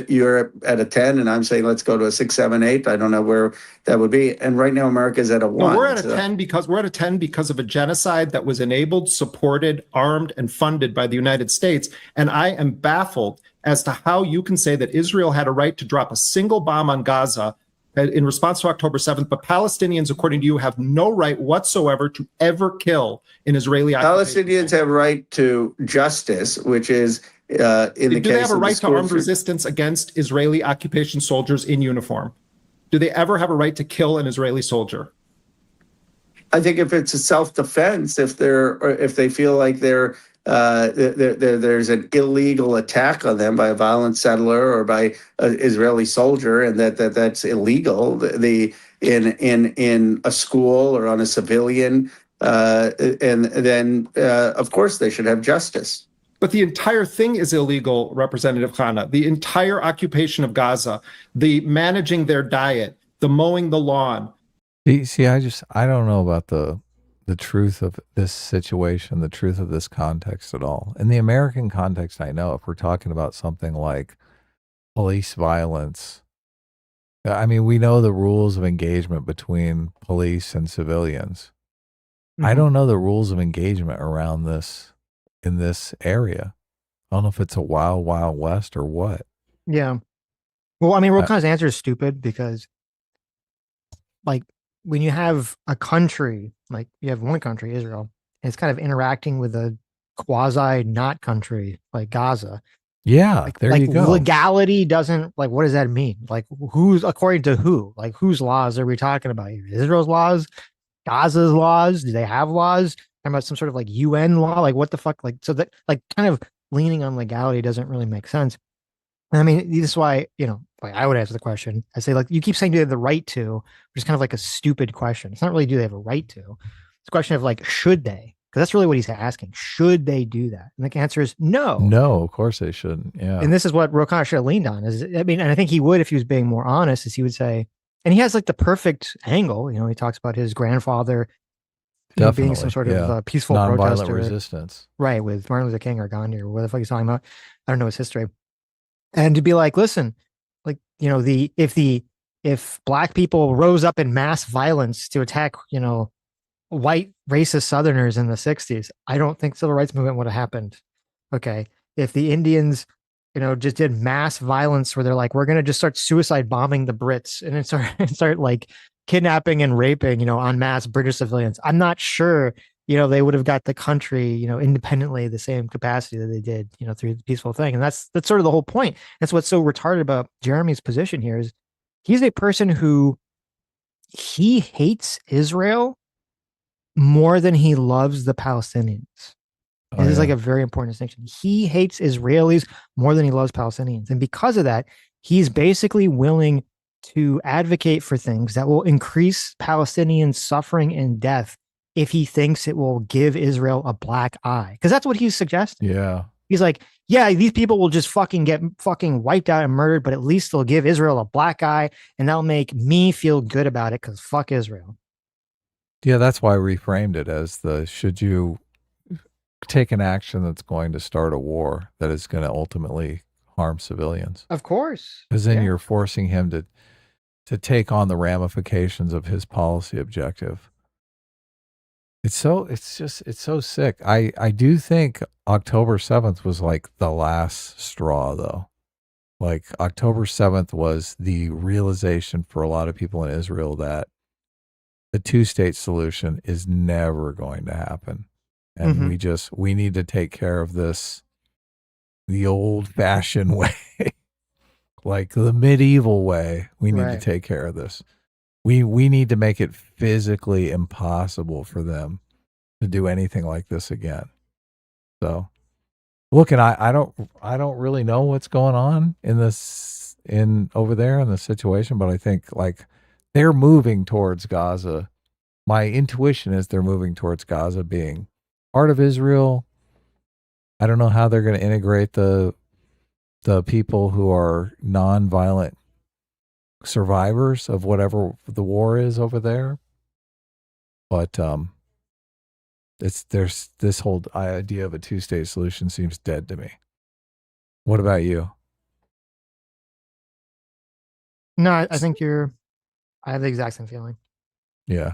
you're at a 10, and I'm saying let's go to a 6, 7, 8. I don't know where that would be. And right now, America's at a 1. No, we're at a 10 because of a genocide that was enabled, supported, armed, and funded by the United States. And I am baffled as to how you can say that Israel had a right to drop a single bomb on Gaza in response to October 7th, but Palestinians, according to you, have no right whatsoever to ever kill an Israeli occupation. Palestinians have right to justice, which is in the case of do they have a right to armed resistance against Israeli occupation soldiers in uniform? Do they ever have a right to kill an Israeli soldier? I think if it's a self-defense, if they feel like there's an illegal attack on them by a violent settler or by an Israeli soldier, and that's illegal. In a school or on a civilian, and then of course they should have justice. But the entire thing is illegal, Representative Khanna. The entire occupation of Gaza, the managing their diet, the mowing the lawn. See, I don't know about the the truth of this situation, the truth of this context at all. In the American context, I know if we're talking about something like police violence, I mean, we know the rules of engagement between police and civilians. I don't know the rules of engagement around this in this area. I don't know if it's a wild, wild west or what. Yeah. Well, I mean, Rokan's answer is stupid because, like, when you have a country, like you have one country, Israel, and it's kind of interacting with a quasi not country like Gaza. Yeah, there you go. Legality doesn't, like, what does that mean? Like, who's, according to who? Like, whose laws are we talking about here? Israel's laws? Gaza's laws? Do they have laws? Talking about some sort of like UN law? Like, what the fuck? Like, so that, like, kind of leaning on legality doesn't really make sense. And I mean, this is why, you know, like I would answer the question. I say, like, you keep saying do they have the right to, which is kind of like a stupid question. It's not really do they have a right to. It's a question of like, should they? Because that's really what he's asking. Should they do that? And the answer is no. No, of course they shouldn't. Yeah. And this is what Rokan should have leaned on. Is, I mean, and I think he would if he was being more honest, is he would say, and he has like the perfect angle. You know, he talks about his grandfather being some sort of peaceful protester, resistance, right? With Martin Luther King or Gandhi or what the fuck he's talking about. I don't know his history. And to be like, listen, like, you know, if black people rose up in mass violence to attack, you know, white racist Southerners in the 60s, I don't think civil rights movement would have happened. Okay. If the Indians, you know, just did mass violence where they're like, we're going to just start suicide bombing the Brits and then start like kidnapping and raping, you know, en masse British civilians, I'm not sure, you know, they would have got the country, you know, independently the same capacity that they did, you know, through the peaceful thing. And that's sort of the whole point. That's what's so retarded about Jeremy's position here is he's a person who he hates Israel more than he loves the Palestinians. This is like a very important distinction. He hates Israelis more than he loves Palestinians. And because of that, he's basically willing to advocate for things that will increase Palestinian suffering and death if he thinks it will give Israel a black eye. Because that's what he's suggesting. Yeah. He's like, yeah, these people will just fucking get fucking wiped out and murdered, but at least they'll give Israel a black eye and that'll make me feel good about it because fuck Israel. Yeah, that's why I reframed it as should you take an action that's going to start a war that is going to ultimately harm civilians. Of course. Because then you're forcing him to take on the ramifications of his policy objective. It's so sick. I do think October 7th was like the last straw though. Like October 7th was the realization for a lot of people in Israel that the two-state solution is never going to happen. And we need to take care of this the old-fashioned way, like the medieval way. We need to take care of this. We need to make it physically impossible for them to do anything like this again. So, look, and I don't really know what's going on in over there in the situation, but I think like they're moving towards Gaza. My intuition is they're moving towards Gaza being part of Israel. I don't know how they're going to integrate the people who are non-violent survivors of whatever the war is over there. But there's this whole idea of a two-state solution seems dead to me. What about you? No, I think I have the exact same feeling. Yeah.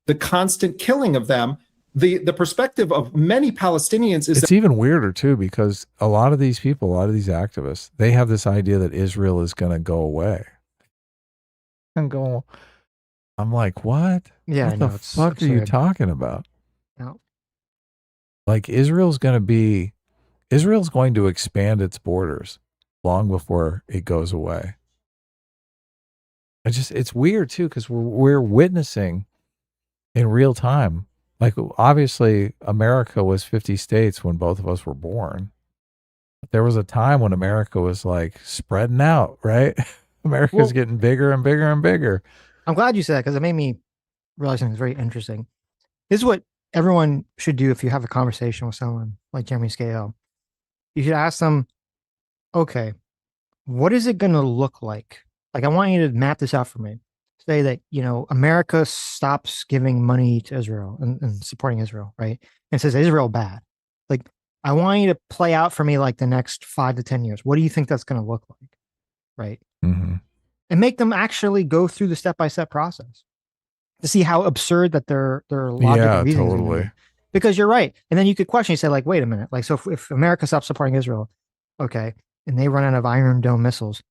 The constant killing of them, the perspective of many Palestinians is it's even weirder too, because a lot of these people, a lot of these activists, they have this idea that Israel is going to go away. I'm like, what? Yeah, what the fuck are you talking about? No. Like Israel's going to expand its borders long before it goes away. It's weird too, because we're witnessing in real time. Like obviously America was 50 states when both of us were born. There was a time when America was like spreading out, right? America's getting bigger and bigger and bigger. I'm glad you said that because it made me realize something very interesting. This is what everyone should do if you have a conversation with someone like Jeremy Scale. You should ask them, okay, what is it going to look like? Like, I want you to map this out for me. say that, you know, America stops giving money to Israel and supporting Israel, right? And says Israel bad. Like, I want you to play out for me like the next 5 to 10 years. What do you think that's going to look like? Right. Mm-hmm. And make them actually go through the step-by-step process to see how absurd that their logic and reasoning is gonna be. Because you're right. And then you could question, you say, like, wait a minute. Like, so if America stops supporting Israel, okay, and they run out of Iron Dome missiles,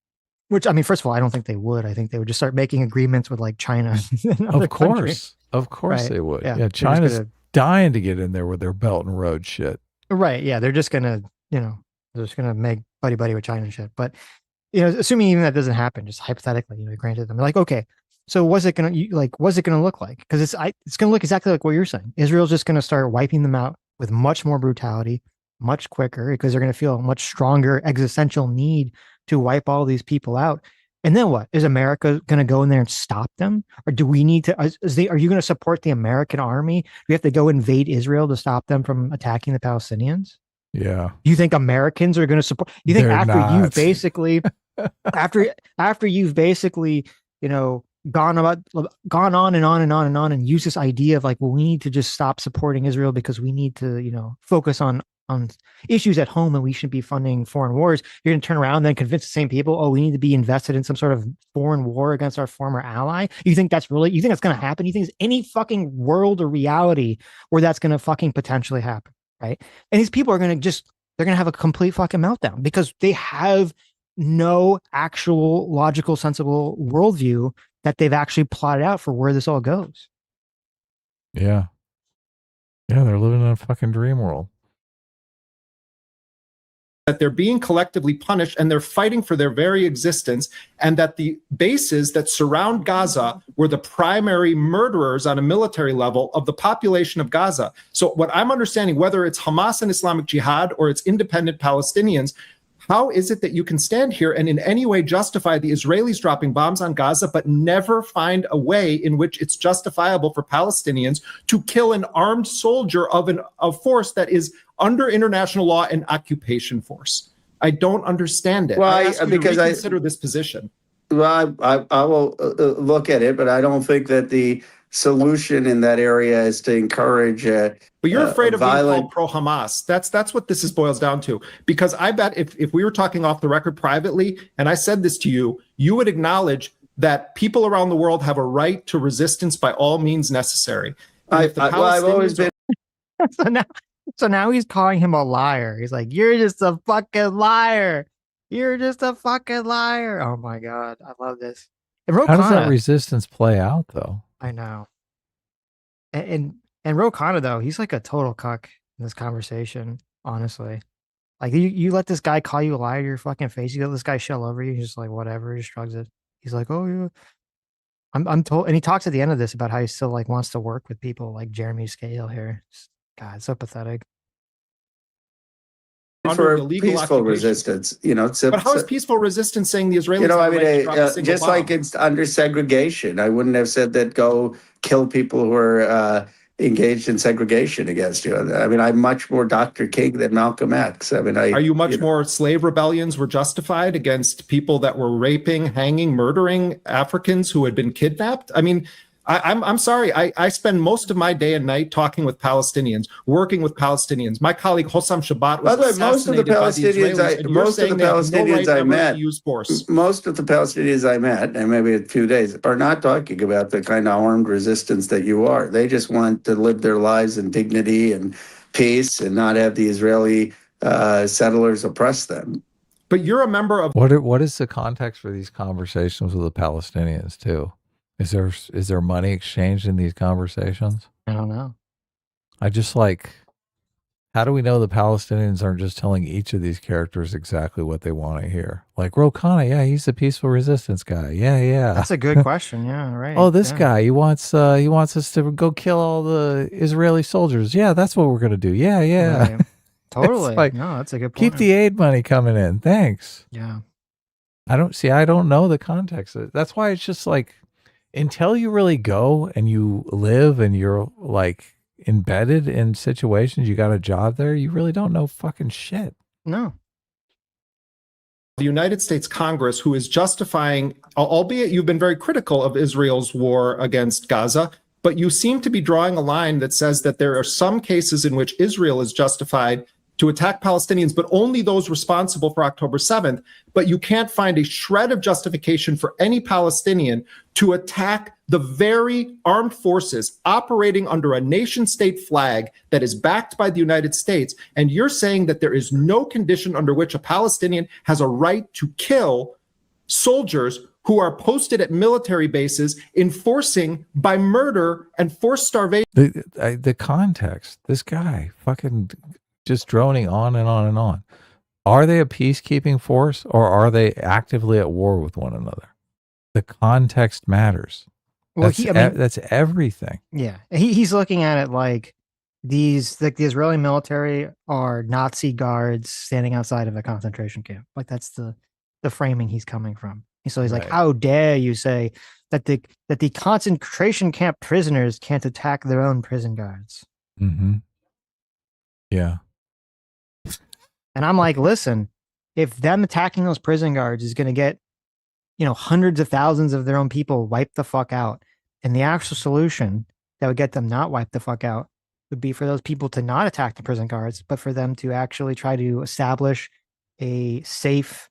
which, I mean, first of all, I don't think they would. I think they would just start making agreements with like China. Of course. Of course right. they would. Yeah, Yeah, China's dying to get in there with their Belt and Road shit. Right. Yeah, they're just gonna, you know, they're just gonna make buddy with China and shit. But, you know, assuming even that doesn't happen, just hypothetically, you know, granted them, like, okay, so what's it gonna look like? Because it's gonna look exactly like what you're saying. Israel's just gonna start wiping them out with much more brutality, much quicker, because they're gonna feel a much stronger existential need to wipe all these people out. And then what? Is America going to go in there and stop them? Or do we need to, are you going to support the American army? Do we have to go invade Israel to stop them from attacking the Palestinians? Yeah. You think Americans are going to support? You think you've basically, after you've basically, you know, gone on and on and on and on and used this idea of like, well, we need to just stop supporting Israel because we need to, you know, focus on issues at home and we shouldn't be funding foreign wars. You're going to turn around and then convince the same people, oh, we need to be invested in some sort of foreign war against our former ally. You think that's going to happen? You think there's any fucking world or reality where that's going to fucking potentially happen? Right. And these people are going to they're going to have a complete fucking meltdown because they have no actual logical, sensible worldview that they've actually plotted out for where this all goes. Yeah. Yeah. They're living in a fucking dream world. That they're being collectively punished and they're fighting for their very existence, and that the bases that surround Gaza were the primary murderers on a military level of the population of Gaza. So what I'm understanding, whether it's Hamas and Islamic Jihad or it's independent Palestinians, how is it that you can stand here and in any way justify the Israelis dropping bombs on Gaza, but never find a way in which it's justifiable for Palestinians to kill an armed soldier of a force that is under international law and occupation force? I don't understand it. Well, I ask you to reconsider this position. Well, I will look at it, but I don't think that the solution in that area is to encourage but you're afraid of being violent... called pro-Hamas. That's what this boils down to. Because I bet if we were talking off the record privately, and I said this to you, you would acknowledge that people around the world have a right to resistance by all means necessary. I've always been... So now he's calling him a liar. He's like, you're just a fucking liar. You're just a fucking liar. Oh my God. I love this. And how does that resistance play out though? I know. And Ro Khanna, though, he's like a total cuck in this conversation, honestly. Like you let this guy call you a liar to your fucking face. You let this guy shell over you. He's just like, whatever. He shrugs it. He's like, oh yeah. I'm told, and he talks at the end of this about how he still like wants to work with people like Jeremy Scale here. God, so pathetic. For peaceful resistance, you know. But how is peaceful resistance saying the Israelis? You know, I mean, just like it's under segregation, I wouldn't have said that go kill people who are engaged in segregation against you. I mean, I'm much more Dr. King than Malcolm X. I mean, are you much more slave rebellions were justified against people that were raping, hanging, murdering Africans who had been kidnapped? I mean, I'm sorry. I spend most of my day and night talking with Palestinians, working with Palestinians. My colleague Hossam Shabat was assassinated by the Israelis. Most of the Palestinians I met, and maybe a few days, are not talking about the kind of armed resistance that you are. They just want to live their lives in dignity and peace and not have the Israeli settlers oppress them. But you're a member of... What is the context for these conversations with the Palestinians too? Is there money exchanged in these conversations? I don't know. I just like, how do we know the Palestinians aren't just telling each of these characters exactly what they want to hear? Like Ro Khanna, yeah, he's a peaceful resistance guy. Yeah. That's a good question. Yeah, right. Oh, this guy, he wants us to go kill all the Israeli soldiers. Yeah, that's what we're gonna do. Yeah. Right. Totally. Like, no, that's a good point. Keep the aid money coming in. Thanks. Yeah. I don't know the context. That's why it's just like, until you really go and you live and you're like embedded in situations, you got a job there, you really don't know fucking shit. No. the United States Congress, who is justifying, albeit you've been very critical of Israel's war against Gaza, but you seem to be drawing a line that says that there are some cases in which Israel is justified to attack Palestinians, but only those responsible for October 7th. But you can't find a shred of justification for any Palestinian to attack the very armed forces operating under a nation state flag that is backed by the United States. And you're saying that there is no condition under which a Palestinian has a right to kill soldiers who are posted at military bases, enforcing by murder and forced starvation. The context, this guy fucking just droning on and on and on. Are they a peacekeeping force or are they actively at war with one another? The context matters. Well, That's everything. Yeah, he's looking at it like the Israeli military are Nazi guards standing outside of a concentration camp. Like that's the framing he's coming from. And so he's like, how dare you say that the concentration camp prisoners can't attack their own prison guards? Mm-hmm. Yeah. And I'm like, listen, if them attacking those prison guards is going to get, hundreds of thousands of their own people wiped the fuck out, and the actual solution that would get them not wiped the fuck out would be for those people to not attack the prison guards, but for them to actually try to establish a safe,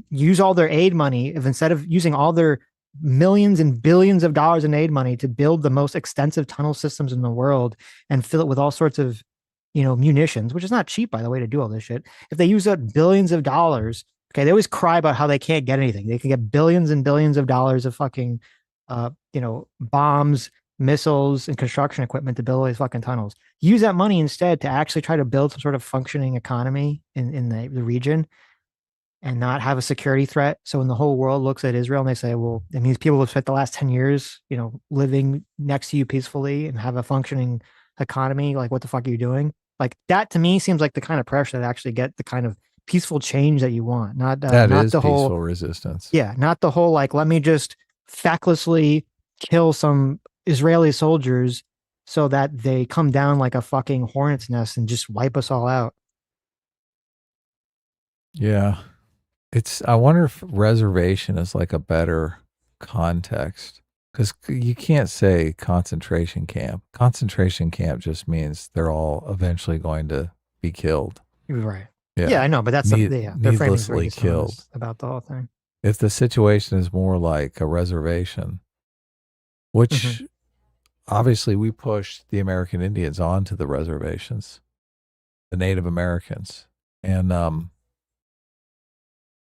use all their aid money, if instead of using all their millions and billions of dollars in aid money to build the most extensive tunnel systems in the world and fill it with all sorts of munitions, which is not cheap, by the way, to do all this shit. If they use up billions of dollars, okay, they always cry about how they can't get anything. They can get billions and billions of dollars of fucking, bombs, missiles, and construction equipment to build all these fucking tunnels. Use that money instead to actually try to build some sort of functioning economy in the region and not have a security threat. So when the whole world looks at Israel and they say, well, it means people have spent the last 10 years, living next to you peacefully and have a functioning economy. Like, what the fuck are you doing? Like, that to me seems like the kind of pressure that actually get the kind of peaceful change that you want. Not that not is the peaceful whole resistance. Yeah, not the whole like, let me just fecklessly kill some Israeli soldiers so that they come down like a fucking hornet's nest and just wipe us all out. Yeah. I wonder if reservation is like a better context, because you can't say concentration camp. Concentration camp just means they're all eventually going to be killed. Right. Yeah, I know, but that's their framing needlessly killed about the whole thing. If the situation is more like a reservation, which obviously we pushed the American Indians onto the reservations, the Native Americans, and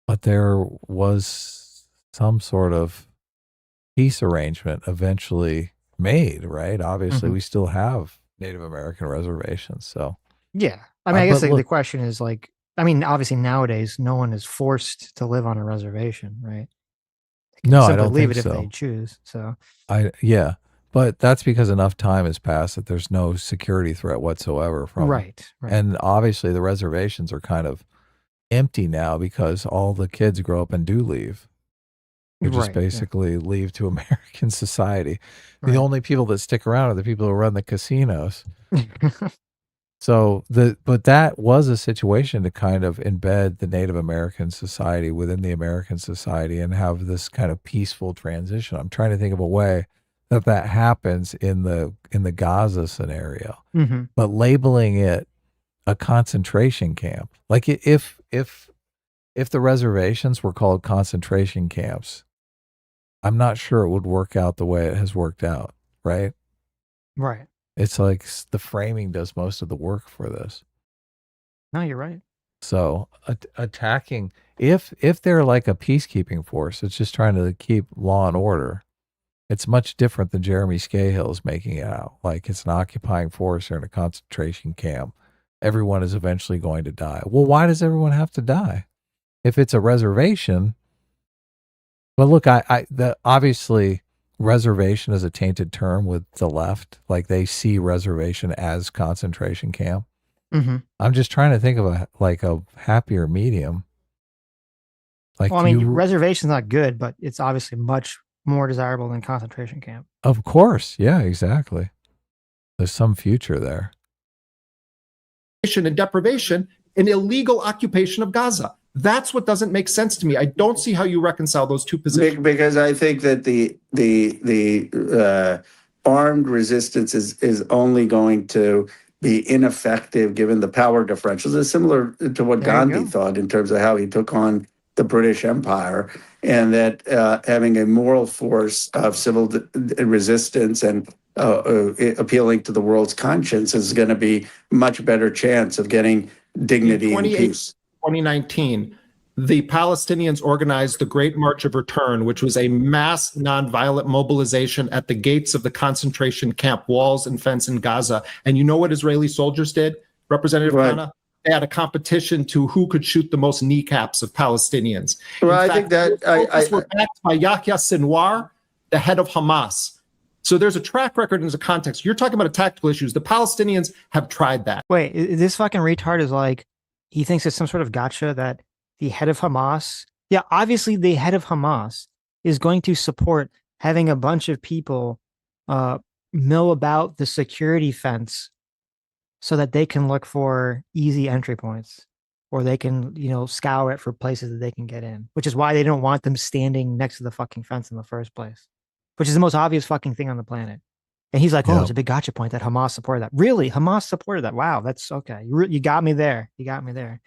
but there was some sort of peace arrangement eventually made, right? Obviously, we still have Native American reservations, so yeah. I mean, I guess the question is like, I mean, obviously nowadays no one is forced to live on a reservation, right? No, I don't leave think it so. if they choose. So but that's because enough time has passed that there's no security threat whatsoever from right. And obviously the reservations are kind of empty now because all the kids grow up and do leave. They just basically leave to American society. The only people that stick around are the people who run the casinos. So but that was a situation to kind of embed the Native American society within the American society and have this kind of peaceful transition. I'm trying to think of a way that happens in the Gaza scenario, but labeling it a concentration camp, like if the reservations were called concentration camps, I'm not sure it would work out the way it has worked out, right? Right. It's like the framing does most of the work for this. No, you're right. So attacking, if they're like a peacekeeping force, it's just trying to keep law and order. It's much different than Jeremy Scahill's making it out. Like it's an occupying force or in a concentration camp. Everyone is eventually going to die. Well, why does everyone have to die? If it's a reservation, well, look, obviously reservation is a tainted term with the left. Like they see reservation as concentration camp. I'm just trying to think of a happier medium. Like, well, I mean, reservation's not good, but it's obviously much more desirable than concentration camp. Of course. Yeah, exactly. There's some future there. And deprivation, an illegal occupation of Gaza. That's what doesn't make sense to me. I don't see how you reconcile those two positions. Because I think that the armed resistance is only going to be ineffective given the power differentials. It's similar to what Gandhi thought in terms of how he took on the British Empire, and that having a moral force of civil resistance and appealing to the world's conscience is going to be much better chance of getting dignity and peace. 2019, the Palestinians organized the Great March of Return, which was a mass nonviolent mobilization at the gates of the concentration camp walls and fence in Gaza. And you know what Israeli soldiers did, Representative Khanna? They had a competition to who could shoot the most kneecaps of Palestinians. Well, I think that those were backed by Yahya Sinwar, the head of Hamas. So there's a track record and there's a context. You're talking about tactical issues. The Palestinians have tried that. Wait, this fucking retard is like, he thinks it's some sort of gotcha that the head of Hamas, obviously the head of Hamas is going to support having a bunch of people mill about the security fence so that they can look for easy entry points, or they can, scour it for places that they can get in, which is why they don't want them standing next to the fucking fence in the first place, which is the most obvious fucking thing on the planet. And he's like, it's a big gotcha point that Hamas supported that. Really? Hamas supported that? Wow, that's okay. You got me there. You got me there.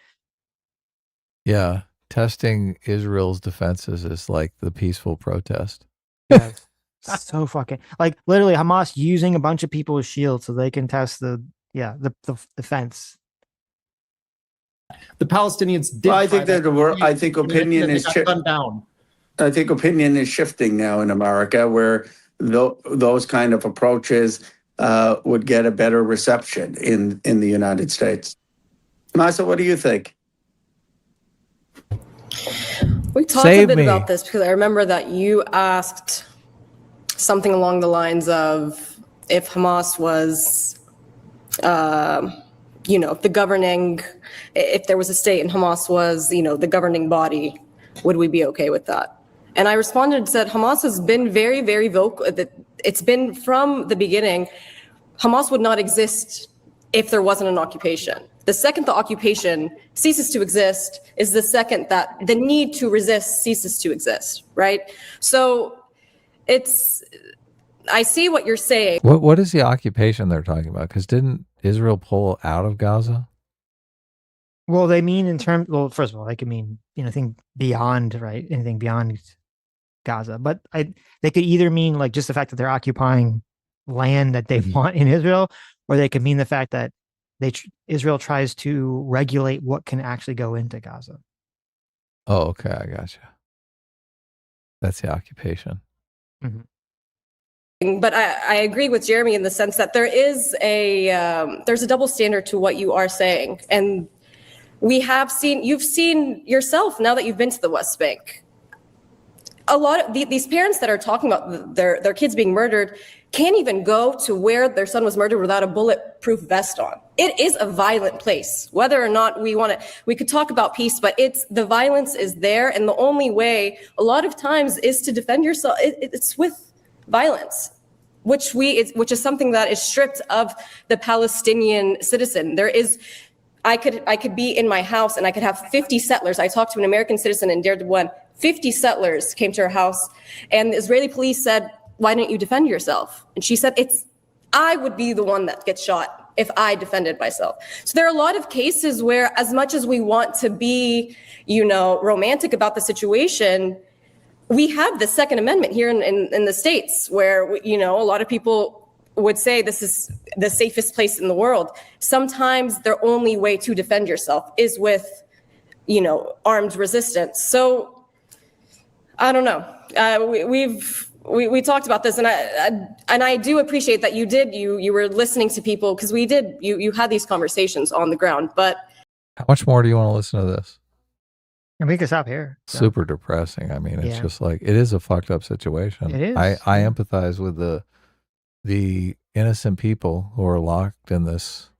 Yeah. Testing Israel's defenses is like the peaceful protest. Yeah, so fucking, like, literally Hamas using a bunch of people as shields so they can test the fence. The Palestinians did. Well, I think I think opinion is down. I think opinion is shifting now in America, where those kind of approaches would get a better reception in the United States. Masa, what do you think? We talked a bit about this because I remember that you asked something along the lines of if Hamas was, the governing, if there was a state and Hamas was, the governing body, would we be okay with that? And I responded and said, Hamas has been very, very vocal. That it's been from the beginning, Hamas would not exist if there wasn't an occupation. The second the occupation ceases to exist is the second that the need to resist ceases to exist, right? So I see what you're saying. What is the occupation they're talking about? Because didn't Israel pull out of Gaza? Well, they mean first of all, they could mean anything beyond, right? Anything beyond Gaza. But they could either mean like just the fact that they're occupying land that they want in Israel, or they could mean the fact that Israel tries to regulate what can actually go into Gaza. Oh, okay, I gotcha. That's the occupation. Mm-hmm. But I agree with Jeremy in the sense that there's a double standard to what you are saying, and you've seen yourself now that you've been to the West Bank. A lot of these parents that are talking about their kids being murdered can't even go to where their son was murdered without a bulletproof vest on. It is a violent place. Whether or not we could talk about peace, but the violence is there, and the only way a lot of times is to defend yourself. It's with violence, which is something that is stripped of the Palestinian citizen. I could be in my house and I could have 50 settlers. I talked to an American citizen in Deir Dawan. 50 settlers came to her house, and the Israeli police said, "Why didn't you defend yourself?" And she said, I would be the one that gets shot if I defended myself. So there are a lot of cases where, as much as we want to be, romantic about the situation, we have the Second Amendment here in the States, where, a lot of people would say this is the safest place in the world. Sometimes their only way to defend yourself is with, armed resistance. So I don't know. We talked about this, and I do appreciate that you were listening to people, because you had these conversations on the ground. But how much more do you want to listen to this? And we can stop here. So. Super depressing. I mean, it's just like, it is a fucked up situation. It is. I empathize with the innocent people who are locked in this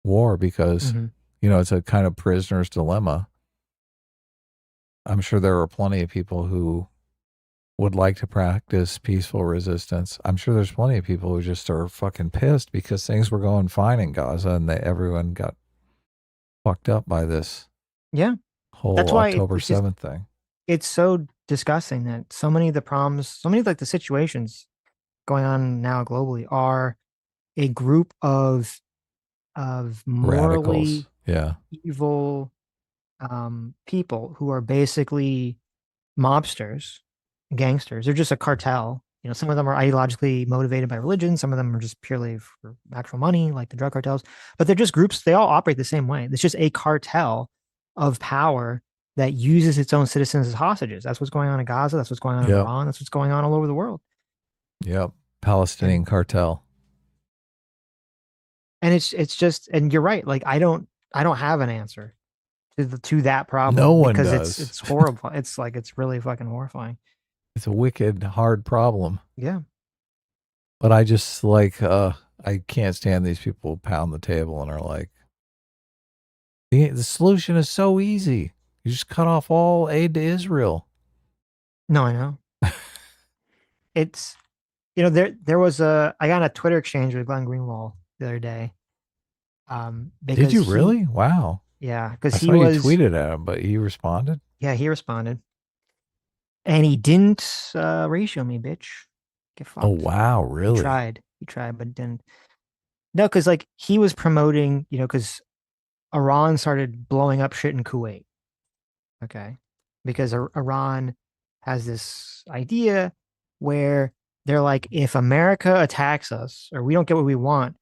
war because, it's a kind of prisoner's dilemma. I'm sure there are plenty of people who would like to practice peaceful resistance. I'm sure there's plenty of people who just are fucking pissed because things were going fine in Gaza and everyone got fucked up by this whole That's why October it's just, 7th thing. it's so disgusting that so many of the problems, so many of like the situations going on now globally are a group of morally Radicals. Yeah. evil people who are basically mobsters, gangsters. They're just a cartel. You know, some of them are ideologically motivated by religion. Some of them are just purely for actual money, like the drug cartels. But they're just groups. They all operate the same way. It's just a cartel of power that uses its own citizens as hostages. That's what's going on in Gaza. That's what's going on in Yep. Iran. That's what's going on all over the world. Yep. Palestinian cartel. And it's just, and you're right. Like I don't have an answer to that problem. No one because does. it's horrible. It's like it's really fucking horrifying. It's a wicked, hard problem. Yeah. But I just like, I can't stand these people who pound the table and are like, the solution is so easy. You just cut off all aid to Israel. No, I know. It's, you know, there was I got in a Twitter exchange with Glenn Greenwald the other day. Did you really? Wow. Yeah, I because he saw was you tweeted at him, but he responded. Yeah, he responded, and he didn't ratio me, bitch. Get fucked. Oh wow, really? He tried, but didn't. No, because like he was promoting, you know, because Iran started blowing up shit in Kuwait. Okay, because Iran has this idea where they're like, if America attacks us or we don't get what we want,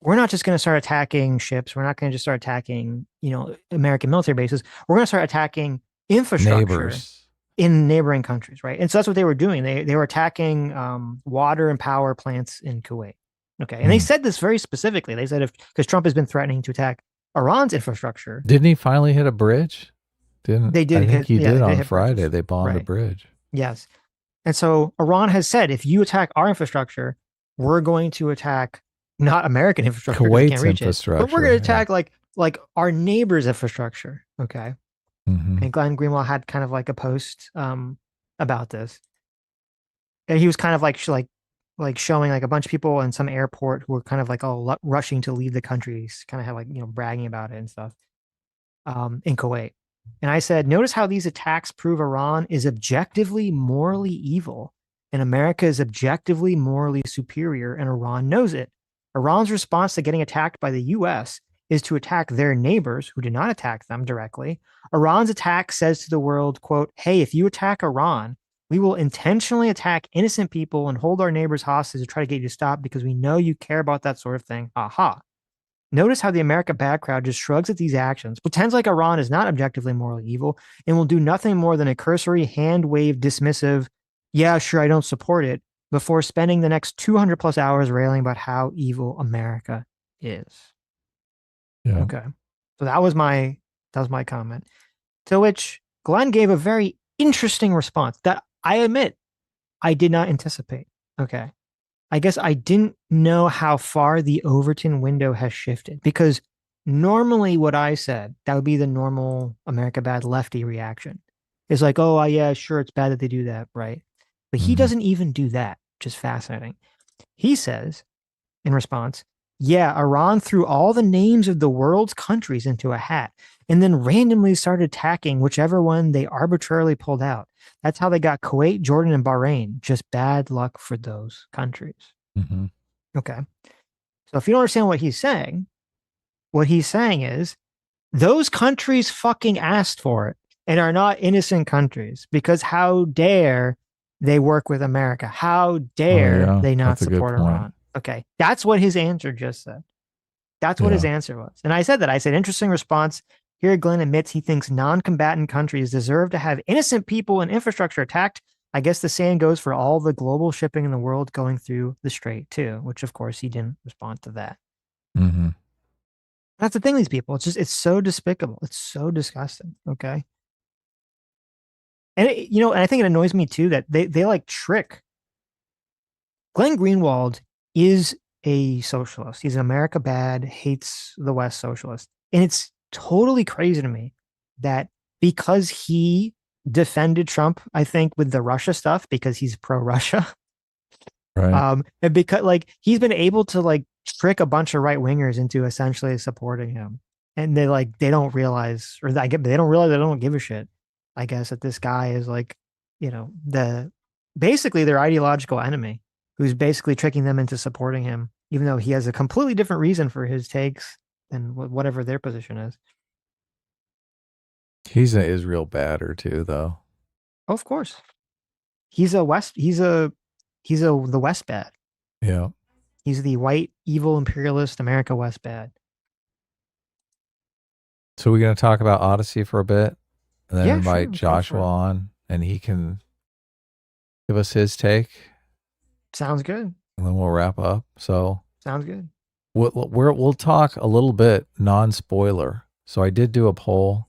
we're not just going to start attacking ships. We're not going to just start attacking, you know, American military bases. We're going to start attacking infrastructure in neighboring countries, right? And so that's what they were doing. They were attacking water and power plants in Kuwait. Okay, and they said this very specifically. They said because Trump has been threatening to attack Iran's infrastructure. Didn't he finally hit a bridge? They did. I think he did on Friday. Bridges. They bombed a bridge. Yes, and so Iran has said, if you attack our infrastructure, we're going to attack not American infrastructure, Kuwait's infrastructure, but we're going to attack like our neighbor's infrastructure. Okay. And Glenn Greenwald had kind of like a post about this, and he was kind of like showing like a bunch of people in some airport who were kind of like all rushing to leave the country, kind of had like, you know, bragging about it and stuff in Kuwait. And I said, notice how these attacks prove Iran is objectively morally evil and America is objectively morally superior, and Iran knows it. Iran's response to getting attacked by the US is to attack their neighbors who did not attack them directly. Iran's attack says to the world, quote, hey, if you attack Iran, we will intentionally attack innocent people and hold our neighbors hostage to try to get you to stop because we know you care about that sort of thing. Aha. Notice how the America bad crowd just shrugs at these actions, pretends like Iran is not objectively morally evil, and will do nothing more than a cursory hand-wave dismissive, yeah, sure, I don't support it, before spending the next 200 plus hours railing about how evil America is. Yeah. Okay. So that was my comment. To which Glenn gave a very interesting response that I admit I did not anticipate. Okay. I guess I didn't know how far the Overton window has shifted, because normally what I said, that would be the normal America bad lefty reaction. It's like, oh, yeah, sure, it's bad that they do that, right? But he doesn't even do that, which is fascinating. He says, in response, yeah, Iran threw all the names of the world's countries into a hat and then randomly started attacking whichever one they arbitrarily pulled out. That's how they got Kuwait, Jordan, and Bahrain. Just bad luck for those countries. Okay. So if you don't understand what he's saying is those countries fucking asked for it and are not innocent countries, because how dare they work with America? How dare they not support Iran? Okay. That's what his answer just said. That's what his answer was. And I said that. I said, interesting response. Here, Glenn admits he thinks non-combatant countries deserve to have innocent people and infrastructure attacked. I guess the same goes for all the global shipping in the world going through the strait too, which of course he didn't respond to that. That's the thing, these people. It's so despicable. It's so disgusting. Okay. And and I think it annoys me too that they like trick. Glenn Greenwald is a socialist. He's an America bad, hates the West socialist. And it's totally crazy to me that because he defended Trump, I think, with the Russia stuff, because he's pro-Russia. Right. And because like he's been able to like trick a bunch of right wingers into essentially supporting him. And they don't realize, or they don't realize they don't give a shit, I guess, that this guy is like, basically their ideological enemy, who's basically tricking them into supporting him, even though he has a completely different reason for his takes than whatever their position is. He's an Israel batter too, though. Oh, of course. He's the West bad. Yeah. He's the white, evil, imperialist America West bad. So we're going to talk about Odyssey for a bit and then Yeah, invite sure, go Joshua for it. on and he can give us his take. Sounds good. And then we'll wrap up. So Sounds good. we'll talk a little bit non-spoiler. So I did do a poll.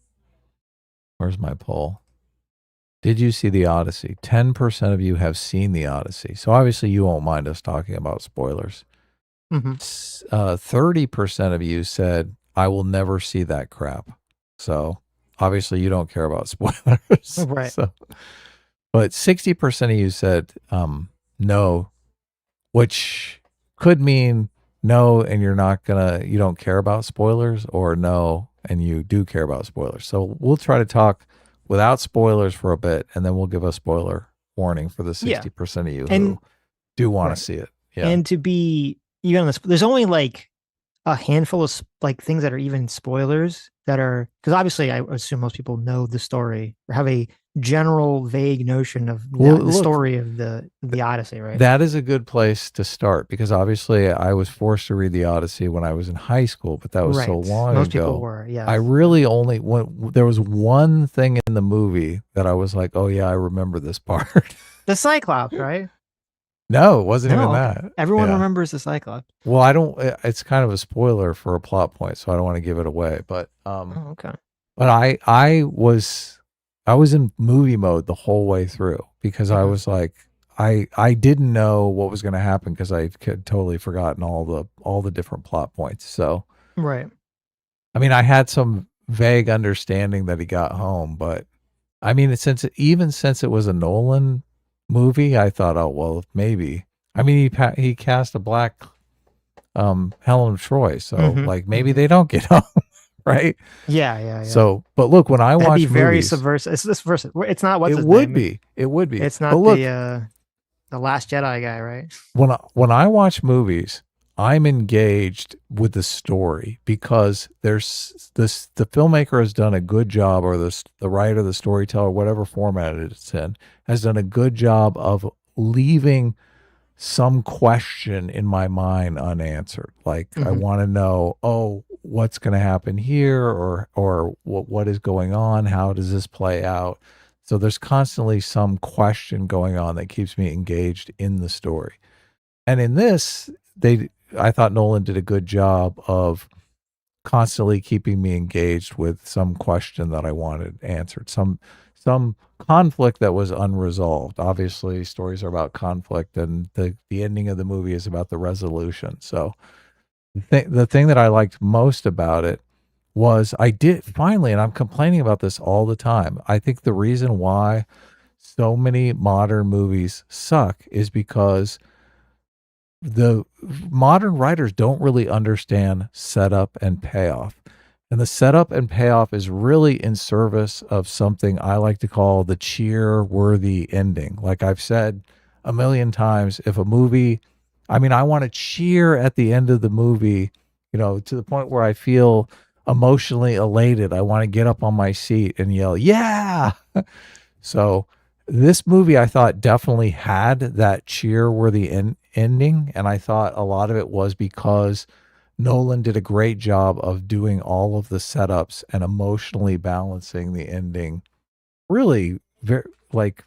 Where's my poll? Did you see the Odyssey? 10% of you have seen the Odyssey. So obviously you won't mind us talking about spoilers. 30% of you said, I will never see that crap. So obviously you don't care about spoilers. Right. So, but 60% of you said no, which could mean no and you don't care about spoilers, or no and you do care about spoilers. So we'll try to talk without spoilers for a bit, and then we'll give a spoiler warning for the 60% of you who do want to see it. Yeah. And to be even on this, there's only like a handful of like things that are even spoilers that are, because obviously I assume most people know the story or have a general vague notion of the story of the Odyssey, right? That is a good place to start, because obviously I was forced to read the Odyssey when I was in high school, but that was so long Most ago. people were, yeah. I really only there was one thing in the movie that I was like, oh yeah, I remember this part. The Cyclops, right? No, it wasn't even okay. that. Everyone Yeah. remembers the Cyclops. Well, it's kind of a spoiler for a plot point, so I don't want to give it away, but okay. But I was in movie mode the whole way through, because I was like, I didn't know what was going to happen because I had totally forgotten all the different plot points. So, Right. I mean, I had some vague understanding that he got home, but I mean, since it was a Nolan movie, I thought, oh well, maybe. I mean, he cast a black Helen of Troy, so like maybe they don't get home. Right? Yeah. So, but look, when I That'd watch be very movies, subversive. It's this versus. It's not what's it his would name. be. It would be. It's not But look, the Last Jedi guy, right? when I watch movies, I'm engaged with the story, because there's the filmmaker has done a good job, or the writer, the storyteller, whatever format it's in, has done a good job of leaving some question in my mind unanswered. Like I want to know, oh, what's going to happen here, or what is going on? How does this play out? So there's constantly some question going on that keeps me engaged in the story. And in this, I thought Nolan did a good job of constantly keeping me engaged with some question that I wanted answered, some conflict that was unresolved. Obviously, stories are about conflict, and the ending of the movie is about the resolution. So the thing that I liked most about it was I did finally, and I'm complaining about this all the time, I think the reason why so many modern movies suck is because the modern writers don't really understand setup and payoff. And the setup and payoff is really in service of something I like to call the cheer-worthy ending. Like I've said a million times, if a movie, I mean, I want to cheer at the end of the movie, to the point where I feel emotionally elated. I want to get up on my seat and yell, yeah! So this movie, I thought, definitely had that cheer-worthy ending, and I thought a lot of it was because Nolan did a great job of doing all of the setups and emotionally balancing the ending. Really, very, like,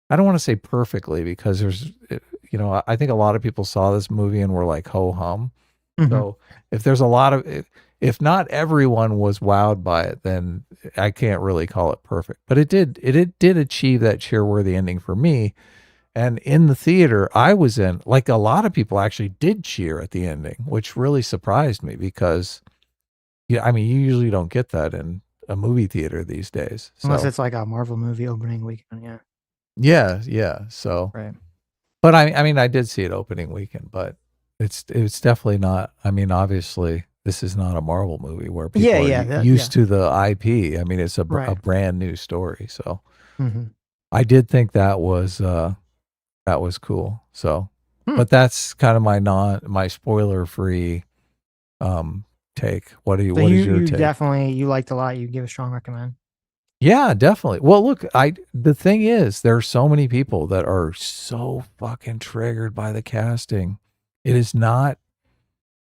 I don't want to say perfectly, because there's, I think a lot of people saw this movie and were like, ho hum. So if there's a lot of, if not everyone was wowed by it, then I can't really call it perfect. But it did achieve that cheer-worthy ending for me. And in the theater I was in, like, a lot of people actually did cheer at the ending, which really surprised me, because, I mean, you usually don't get that in a movie theater these days. Unless it's like a Marvel movie opening weekend, yeah. Yeah. So, right. But I mean, I did see it opening weekend, but it's definitely not. I mean, obviously, this is not a Marvel movie where people are used to the IP. I mean, it's a brand new story. So I did think that was cool. So, but that's kind of my spoiler free take. What is your take? Definitely, you liked a lot. You give a strong recommend. Yeah, definitely. Well, look, the thing is, there are so many people that are so fucking triggered by the casting. It is not,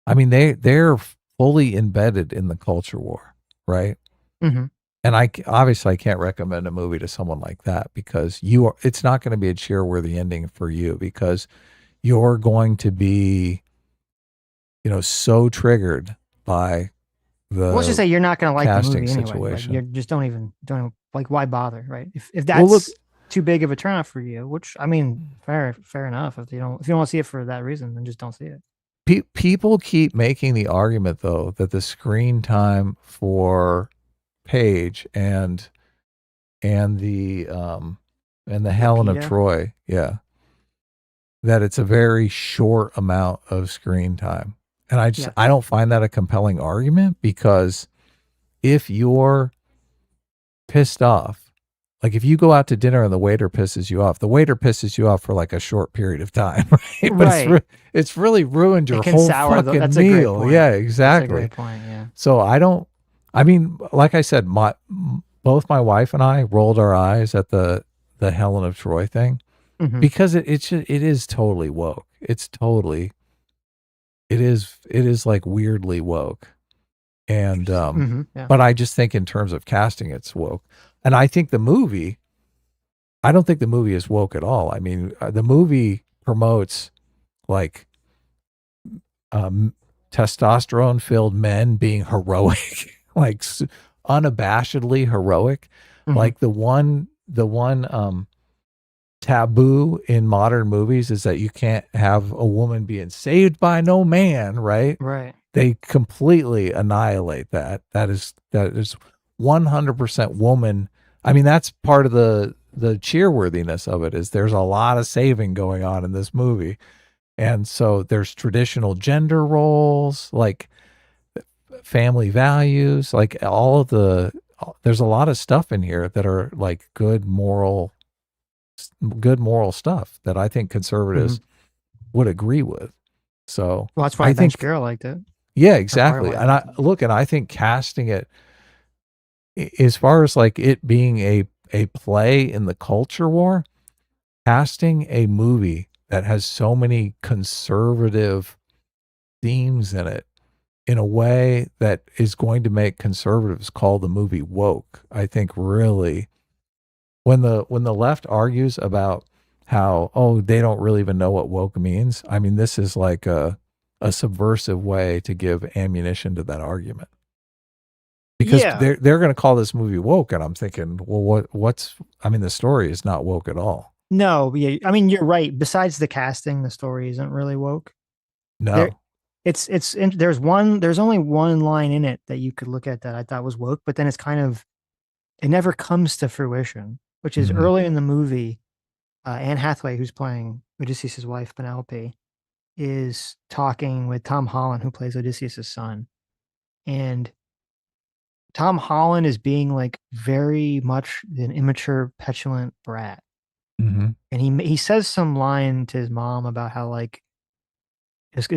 I mean, they're fully embedded in the culture war, right? Mm-hmm. And I can't recommend a movie to someone like that because it's not going to be a cheer-worthy ending for you because you're going to be, so triggered by Let's just say you're not going to like the movie anyway. Situation. Like, you just don't even like, why bother, right? If that's too big of a turnoff for you, which I mean, fair enough. If you don't want to see it for that reason, then just don't see it. People keep making the argument though that the screen time for Paige and the Helen of Troy, that it's a very short amount of screen time. And I don't find that a compelling argument because if you're pissed off, like if you go out to dinner and the waiter pisses you off for like a short period of time, right? But it's really ruined your whole fucking that's meal. A great point. Yeah, exactly. That's a great point, yeah. So I mean, like I said, both my wife and I rolled our eyes at the Helen of Troy thing because it is totally woke. It is like weirdly woke. And, but I just think in terms of casting, it's woke. And I think I don't think the movie is woke at all. I mean, the movie promotes like, testosterone filled men being heroic, like unabashedly heroic. Like the one taboo in modern movies is that you can't have a woman being saved by no man, right? Right. They completely annihilate that. That is 100% woman. I mean, that's part of the cheerworthiness of it is there's a lot of saving going on in this movie. And so there's traditional gender roles, like family values, like there's a lot of stuff in here that are like good moral stuff that I think conservatives would agree with. So that's why I think Ben Shapiro liked it. Yeah, exactly. And I think casting it as far as like it being a play in the culture war, casting a movie that has so many conservative themes in it in a way that is going to make conservatives call the movie woke, I think really when the left argues about how, they don't really even know what woke means. I mean, this is like a subversive way to give ammunition to that argument. Because they're going to call this movie woke. And I'm thinking, well, the story is not woke at all. No, yeah. I mean, you're right. Besides the casting, the story isn't really woke. No. There's only one line in it that you could look at that I thought was woke, but then it never comes to fruition, which is early in the movie. Anne Hathaway, who's playing Odysseus' wife, Penelope, is talking with Tom Holland, who plays Odysseus' son. And Tom Holland is being like very much an immature, petulant brat. And he says some line to his mom about how like it's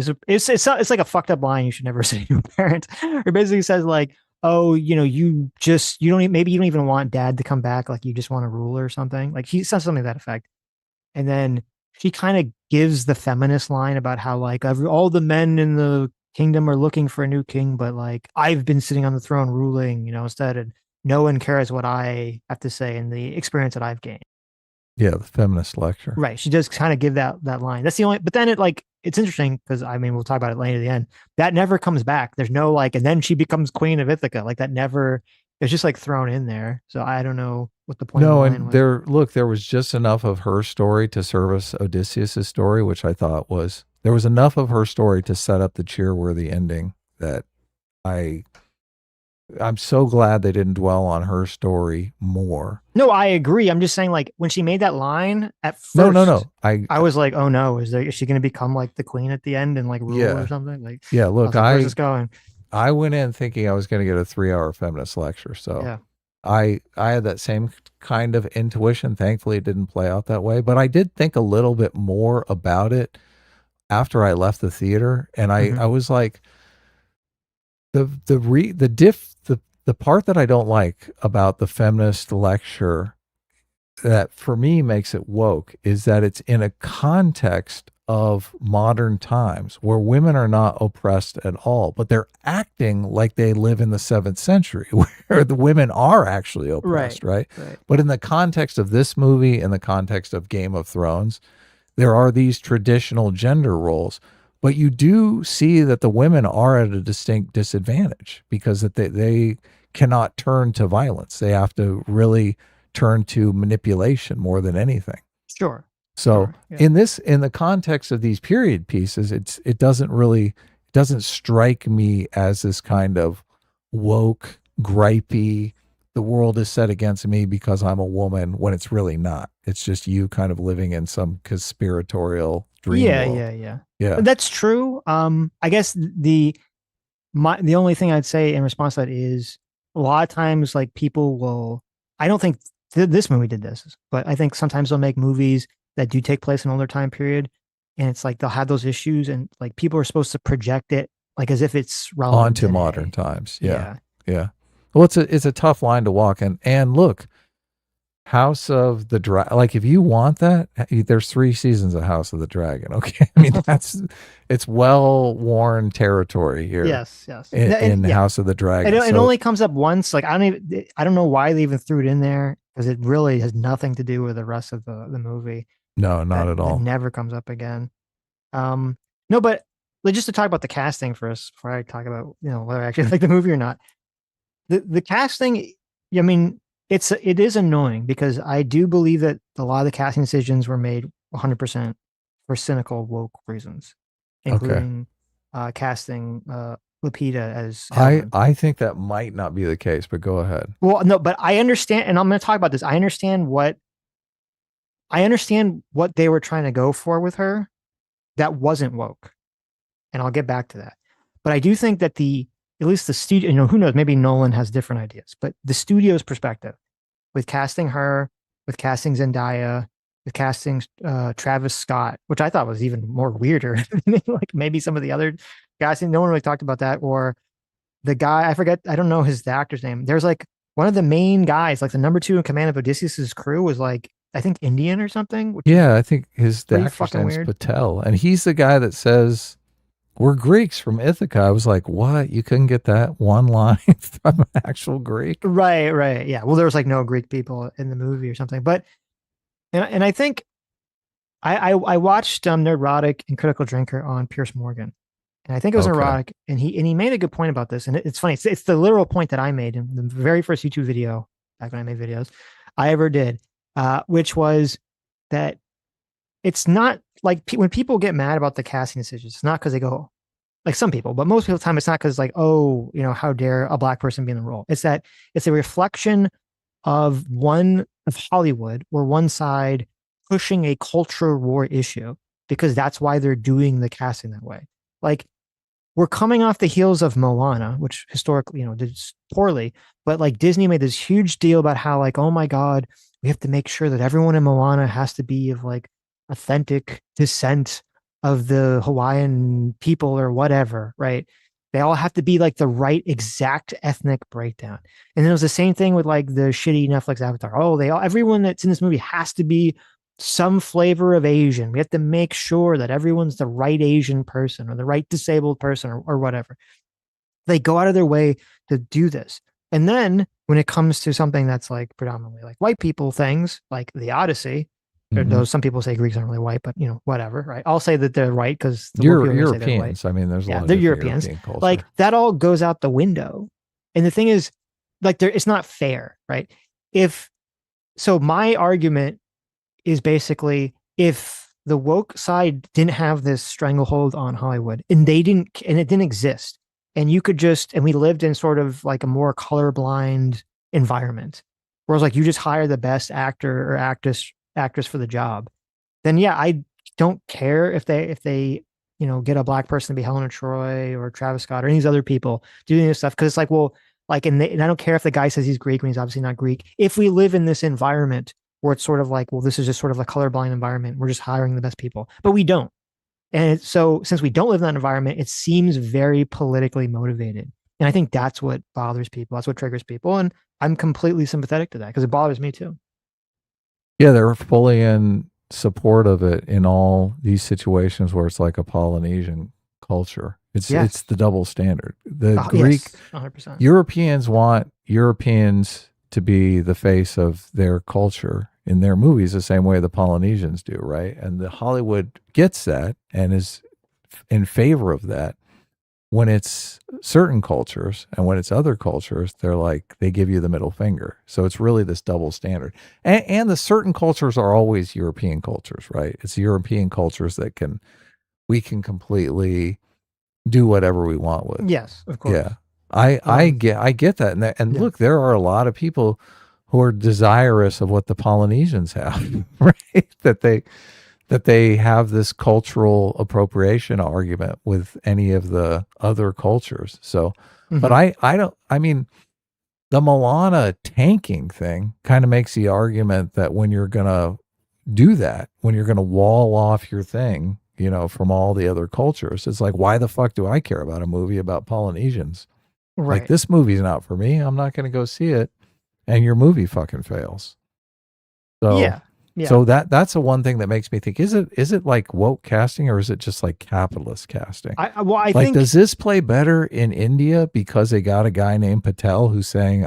like a fucked up line you should never say to a parent. Or basically says like, you don't even want dad to come back, like you just want to rule or something. Like he says something to that effect. And then she kind of gives the feminist line about how like all the men in the kingdom are looking for a new king, but like I've been sitting on the throne ruling, instead, and no one cares what I have to say and the experience that I've gained. Yeah, the feminist lecture. Right. She does kind of give that line. That's the only, but then it's interesting because I mean, we'll talk about it later at the end. That never comes back. There's no like, and then she becomes queen of Ithaca. Like that never, it's just like thrown in there. So I don't know what the point of the line was. There was just enough of her story to service Odysseus' story, which I thought there was enough of her story to set up the cheer-worthy ending that I'm so glad they didn't dwell on her story more. No, I agree. I'm just saying, like, when she made that line at first, no. I was like, oh no, is she going to become like the queen at the end and like rule or something? Like, look, where's this going? I went in thinking I was going to get a 3-hour feminist lecture. So Yeah. I had that same kind of intuition. Thankfully, it didn't play out that way, but I did think a little bit more about it after I left the theater. And I was like, the part that I don't like about the feminist lecture that for me makes it woke is that it's in a context of modern times where women are not oppressed at all, but they're acting like they live in the 7th century where the women are actually oppressed, right? But in the context of this movie, in the context of Game of Thrones, there are these traditional gender roles, but you do see that the women are at a distinct disadvantage because that they cannot turn to violence. They have to really turn to manipulation more than anything. Sure. So in the context of these period pieces, it doesn't strike me as this kind of woke, gripey, the world is set against me because I'm a woman, when it's really not. It's just you kind of living in some conspiratorial dream world. Yeah. That's true. I guess the only thing I'd say in response to that is a lot of times like people will, I don't think this movie did this, but I think sometimes they'll make movies that do take place in an older time period, and it's like they'll have those issues, and like people are supposed to project it like as if it's relevant onto today. modern times. Yeah. Well, it's a tough line to walk, and look, House of the Dragon. Like, if you want that, there's 3 seasons of House of the Dragon. Okay, I mean it's well-worn territory here. Yes. In House of the Dragon. It only comes up once. Like I don't know why they even threw it in there, because it really has nothing to do with the rest of the movie. No, not at all. It never comes up again. No, but just to talk about the casting first before I talk about whether I actually like the movie or not. The casting, I mean, it is annoying because I do believe that a lot of the casting decisions were made 100% for cynical woke reasons, including casting Lupita as Helen. I think that might not be the case, but go ahead. Well, no, but I understand, and I'm going to talk about this. I understand what they were trying to go for with her that wasn't woke, and I'll get back to that. But I do think that at least the studio, who knows, maybe Nolan has different ideas, but the studio's perspective with casting her, with casting Zendaya, with casting Travis Scott, which I thought was even more weirder than like maybe some of the other guys. No one really talked about that. Or the guy, I don't know the actor's name. There's like one of the main guys, like the number 2 in command of Odysseus's crew, was like, I think Indian or something. Yeah, I think the actor's name's Patel, and he's the guy that says, "We're Greeks from Ithaca." I was like, what? You couldn't get that one line from an actual Greek? Right. Yeah. Well, there was like no Greek people in the movie or something. But, and I think I watched Nerdrotic and Critical Drinker on Pierce Morgan. And I think it was Nerdrotic. And he made a good point about this. And it's funny. It's the literal point that I made in the very first YouTube video, back when I made videos, I ever did, which was that it's not like when people get mad about the casting decisions, it's not because they go, like some people, but most of the time it's not because like, oh, how dare a black person be in the role. It's that it's a reflection of Hollywood or one side pushing a culture war issue, because that's why they're doing the casting that way. Like, we're coming off the heels of Moana, which historically, did poorly, but like Disney made this huge deal about how like, oh my God, we have to make sure that everyone in Moana has to be of like authentic descent of the Hawaiian people or whatever, right? They all have to be like the right exact ethnic breakdown. And then it was the same thing with like the shitty Netflix Avatar. Oh, everyone that's in this movie has to be some flavor of Asian. We have to make sure that everyone's the right Asian person or the right disabled person or whatever. They go out of their way to do this. And then when it comes to something that's like predominantly like white people things, like the Odyssey, though some people say Greeks aren't really white, but whatever, right? I'll say that they're white because Europeans. I mean, there's a lot of they're Europeans. European like that all goes out the window. And the thing is, like, it's not fair, right? So my argument is basically, if the woke side didn't have this stranglehold on Hollywood, and it didn't exist, and you could and we lived in sort of like a more colorblind environment, whereas like you just hire the best actor or actress for the job, then yeah, I don't care if they get a black person to be Helena Troy or Travis Scott or any of these other people doing this stuff. Because it's like, well, like, and I don't care if the guy says he's Greek when he's obviously not Greek. If we live in this environment where it's sort of like, well, this is just sort of a colorblind environment, we're just hiring the best people, but we don't. And so since we don't live in that environment, it seems very politically motivated. And I think that's what bothers people. That's what triggers people. And I'm completely sympathetic to that because it bothers me too. Yeah, they're fully in support of it in all these situations where it's like a Polynesian culture. It's the double standard. The Greek 100%. Europeans want Europeans to be the face of their culture in their movies the same way the Polynesians do, right? And the Hollywood gets that and is in favor of that. When it's certain cultures and when it's other cultures, they're like, they give you the middle finger. So it's really this double standard. And the certain cultures are always European cultures, right? It's European cultures that we can completely do whatever we want with. Yes, of course. Yeah. I get that. And look, there are a lot of people who are desirous of what the Polynesians have, right? That they have this cultural appropriation argument with any of the other cultures. So, but I mean, the Moana tanking thing kind of makes the argument that when you're going to do that, when you're going to wall off your thing, from all the other cultures, it's like, why the fuck do I care about a movie about Polynesians? Right. Like, this movie's not for me. I'm not going to go see it. And your movie fucking fails. So, yeah. So that's the one thing that makes me think, is it like woke casting or is it just like capitalist casting? I think, think, does this play better in India because they got a guy named Patel who's saying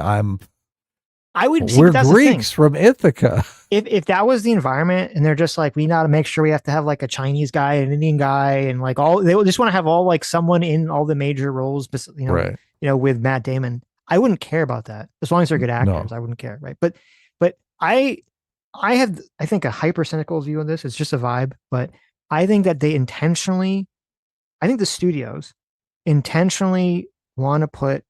we're Greeks from Ithaca? If that was the environment and they're just like, we got to make sure we have to have like a Chinese guy, an Indian guy, and like they just want to have all like someone in all the major roles, right. With Matt Damon, I wouldn't care about that as long as they're good actors. I wouldn't care, right? But I have, I think, a hyper cynical view on this. It's just a vibe, but I think that the studios intentionally want to put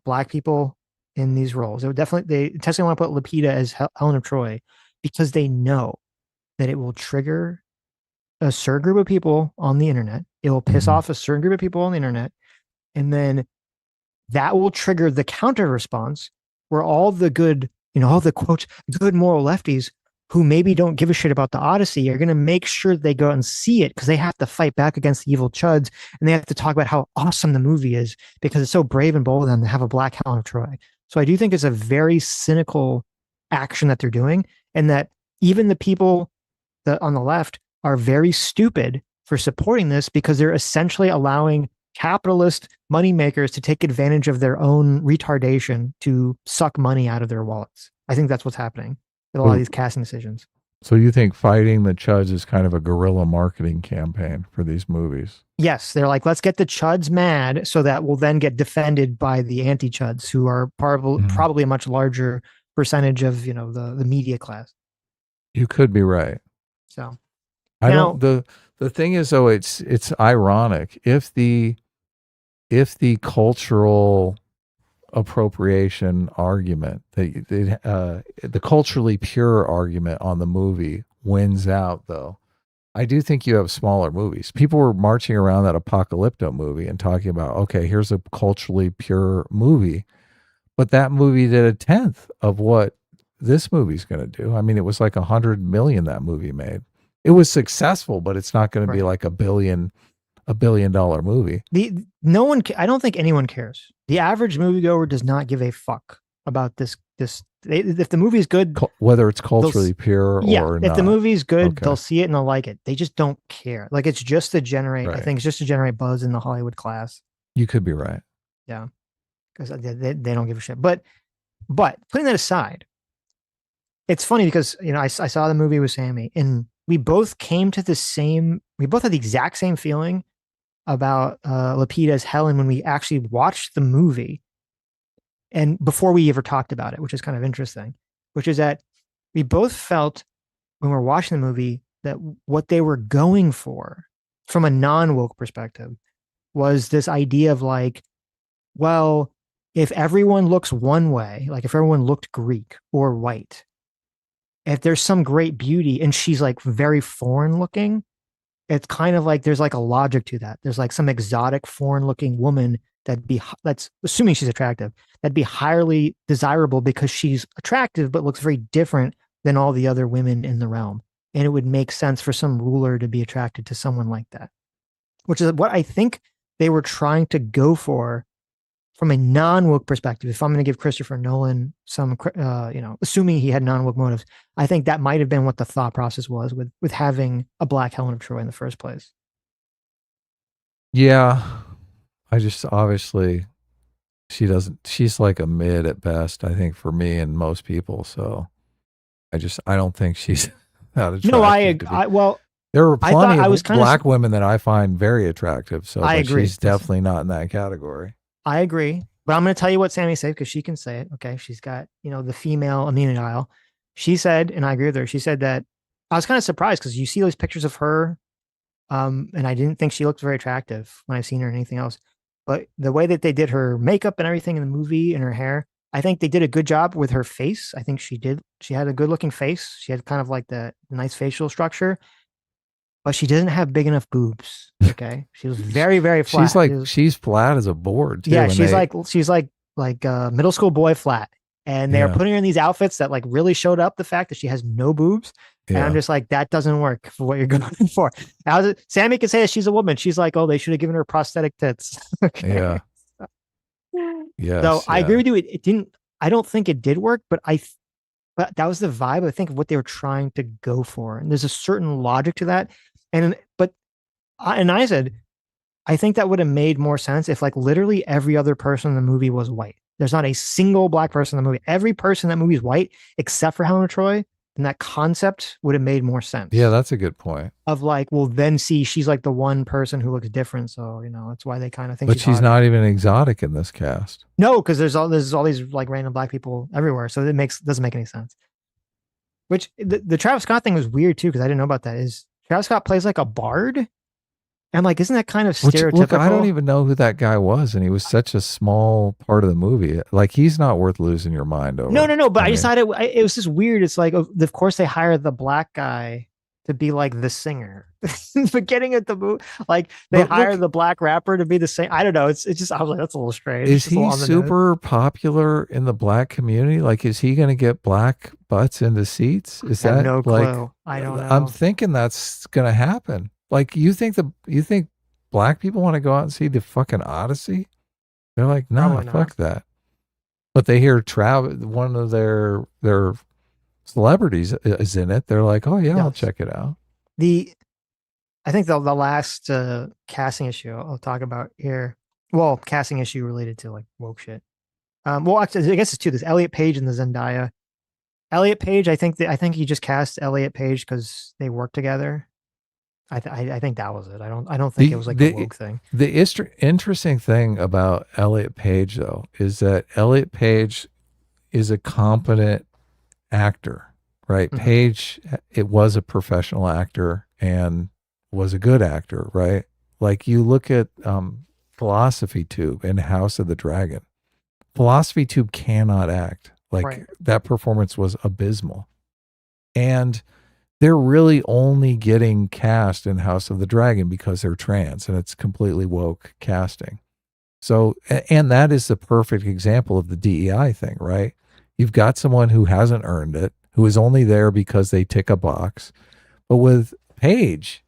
black people in these roles. They intentionally want to put Lupita as Helen of Troy because they know that it will trigger a certain group of people on the internet. It will piss off a certain group of people on the internet. And then that will trigger the counter response where all the good, all the quote, good moral lefties who maybe don't give a shit about the Odyssey are going to make sure they go out and see it because they have to fight back against the evil chuds and they have to talk about how awesome the movie is because it's so brave and bold of them to have a black Helen of Troy. So I do think it's a very cynical action that they're doing, and that even the people that on the left are very stupid for supporting this because they're essentially allowing capitalist moneymakers to take advantage of their own retardation to suck money out of their wallets. I think that's what's happening with a lot of these casting decisions. So you think fighting the chuds is kind of a guerrilla marketing campaign for these movies? Yes, they're like, let's get the chuds mad so that we'll then get defended by the anti-chuds who are probably a much larger percentage of the media class. You could be right. So the thing is, though, it's ironic if the cultural appropriation argument, the culturally pure argument on the movie wins out, though. I do think you have smaller movies. People were marching around that Apocalypto movie and talking about, okay, here's a culturally pure movie, but that movie did a tenth of what this movie's going to do. I mean, it was like 100 million that movie made. It was successful, but it's not going to be like a $1 billion movie. I don't think anyone cares. The average moviegoer does not give a fuck about this. If the movie's good, whether it's culturally pure or not. If the movie's good, they'll see it and they'll like it. They just don't care. Like, it's just to generate. I think it's just to generate buzz in the Hollywood class. You could be right. Yeah, because they don't give a shit. But putting that aside, it's funny because I saw the movie with Sammy and we both had the exact same feeling about Lupita's Helen when we actually watched the movie and before we ever talked about it, which is kind of interesting, which is that we both felt when we were watching the movie that what they were going for from a non-woke perspective was this idea of like, well, if everyone looks one way, like if everyone looked Greek or white, if there's some great beauty and she's like very foreign looking, it's kind of like there's like a logic to that. There's like some exotic foreign looking woman that's assuming she's attractive, that'd be highly desirable because she's attractive but looks very different than all the other women in the realm. And it would make sense for some ruler to be attracted to someone like that, which is what I think they were trying to go for from a non-woke perspective. If I'm going to give Christopher Nolan some, assuming he had non-woke motives, I think that might have been what the thought process was with having a black Helen of Troy in the first place. Yeah. I just, obviously, she's like a mid at best, I think, for me and most people. So I don't think she's that attractive. No, there are plenty of kind black women that I find very attractive. So I agree. She's definitely not in that category. I agree. But I'm going to tell you what Sammy said because she can say it. Okay. She's got, the female immunity aisle. She said, and I agree with her, she said that I was kind of surprised because you see those pictures of her. And I didn't think she looked very attractive when I've seen her or anything else. But the way that they did her makeup and everything in the movie and her hair, I think they did a good job with her face. I think she did. She had a good looking face. She had kind of like the nice facial structure, but she doesn't have big enough boobs. Okay. She was very, very flat. She's flat as a board too. Yeah. She's like middle school boy flat. And they're putting her in these outfits that like really showed up the fact that she has no boobs. Yeah. And I'm just like, that doesn't work for what you're going for. Sammy can say that she's a woman. She's like, oh, they should have given her prosthetic tits. Okay. Yeah. Yes, so I agree with you. It didn't, I don't think it did work, but that was the vibe, I think, of what they were trying to go for. And there's a certain logic to that. I said, I think that would have made more sense if like literally every other person in the movie was white. There's not a single black person in the movie. Every person in that movie is white except for Helen of Troy. And that concept would have made more sense. Yeah, that's a good point. Of like, well, then see, she's like the one person who looks different. So, that's why they kind of think. But she's not even exotic in this cast. No, because there's all these like random black people everywhere. So it doesn't make any sense. Which the Travis Scott thing was weird too, because I didn't know about that. Is Travis Scott plays like a bard? And like, isn't that kind of stereotypical? Look, I don't even know who that guy was, and he was such a small part of the movie. Like, he's not worth losing your mind over. No. But I just thought it was just weird. It's like, of course, they hired the black guy to be like the singer. Forgetting at the movie, like they hired the black rapper to be the singer. I don't know. It's just, I was like, that's a little strange. Is he super popular in the black community? Like, is he going to get black butts into seats? Is that no clue? Like, I don't know. I'm thinking that's going to happen. Like, you think black people want to go out and see the fucking Odyssey? They're like, no, fuck that. But they hear one of their celebrities is in it. They're like, oh yeah, I'll check it out. I think the last casting issue I'll talk about here. Well, casting issue related to like woke shit. Well, actually, I guess it's two. There's Elliot Page and the Zendaya. Elliot Page, I think he just cast Elliot Page because they work together. I think that was it. I don't think it was like a woke thing. The interesting thing about Elliot Page, though, is that Elliot Page is a competent actor, right? Mm-hmm. Page, it was a professional actor and was a good actor, right? Like, you look at Philosophy Tube and House of the Dragon. Philosophy Tube cannot act. Like, that performance was abysmal. And they're really only getting cast in House of the Dragon because they're trans, and it's completely woke casting. So, and that is the perfect example of the DEI thing, right? You've got someone who hasn't earned it, who is only there because they tick a box. But with Paige,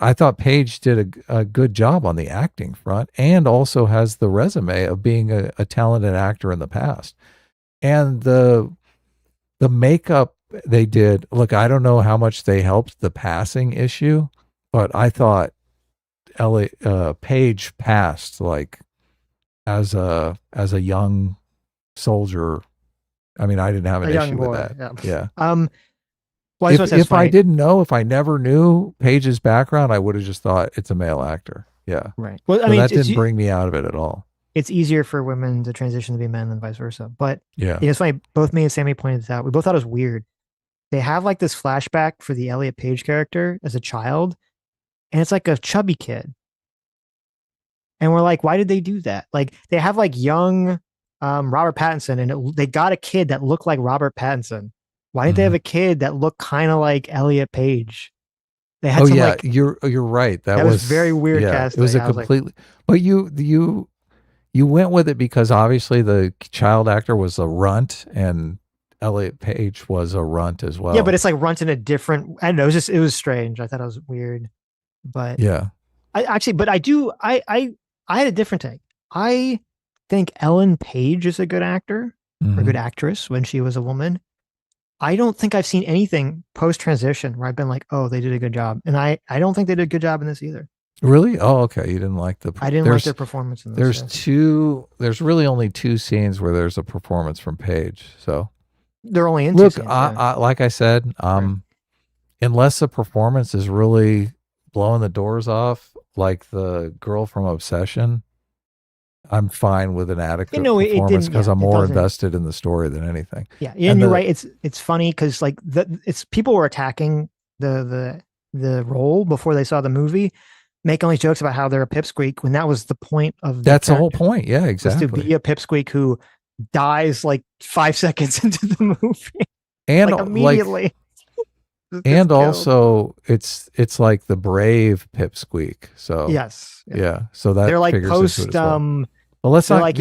I thought Paige did a good job on the acting front, and also has the resume of being a talented actor in the past. And the makeup they did, look, I don't know how much they helped the passing issue, but I thought Paige passed like as a young soldier. I mean, I didn't have an issue with that. Yeah. Well, if I didn't know, if I never knew Paige's background, I would have just thought it's a male actor. Yeah. Right. Well, I mean, that didn't bring me out of it at all. It's easier for women to transition to be men than vice versa. But yeah, it's funny. Both me and Sammy pointed this out. We both thought it was weird. They have like this flashback for the Elliot Page character as a child, and it's like a chubby kid. And we're like, why did they do that? Like, they have like young Robert Pattinson, and they got a kid that looked like Robert Pattinson. Why didn't they have a kid that looked kind of like Elliot Page? They had Oh some yeah, like you're right. That was very weird yeah, casting. It was a I was like, completely. But you went with it because obviously the child actor was a runt and Elliot Page was a runt as well. yeah, but it's like runs in a different. I don't know. It was strange. I thought it was weird, but yeah. I had a different take. I think Ellen Page is a good actor or good actress when she was a woman. I don't think I've seen anything post transition where I've been like, oh, they did a good job, and I don't think they did a good job in this either. Really? Oh, okay. You didn't like the. I didn't like their performance in this. There's yes. two. There's really only two scenes where there's a performance from Page. So They're only in two look, scenes. Yeah. I like I said, unless the performance is really blowing the doors off, like the girl from Obsession, I'm fine with an adequate performance because I'm more invested in the story than anything. Yeah, and you're right. It's funny because like it's people were attacking the role before they saw the movie, making all these jokes about how they're a pipsqueak when that was the point of that's the whole point. Yeah, exactly. Was to be a pipsqueak who dies like 5 seconds into the movie, and like immediately. And also, it's like the brave pipsqueak. So yes, yeah. So that they're like post. Well, let's not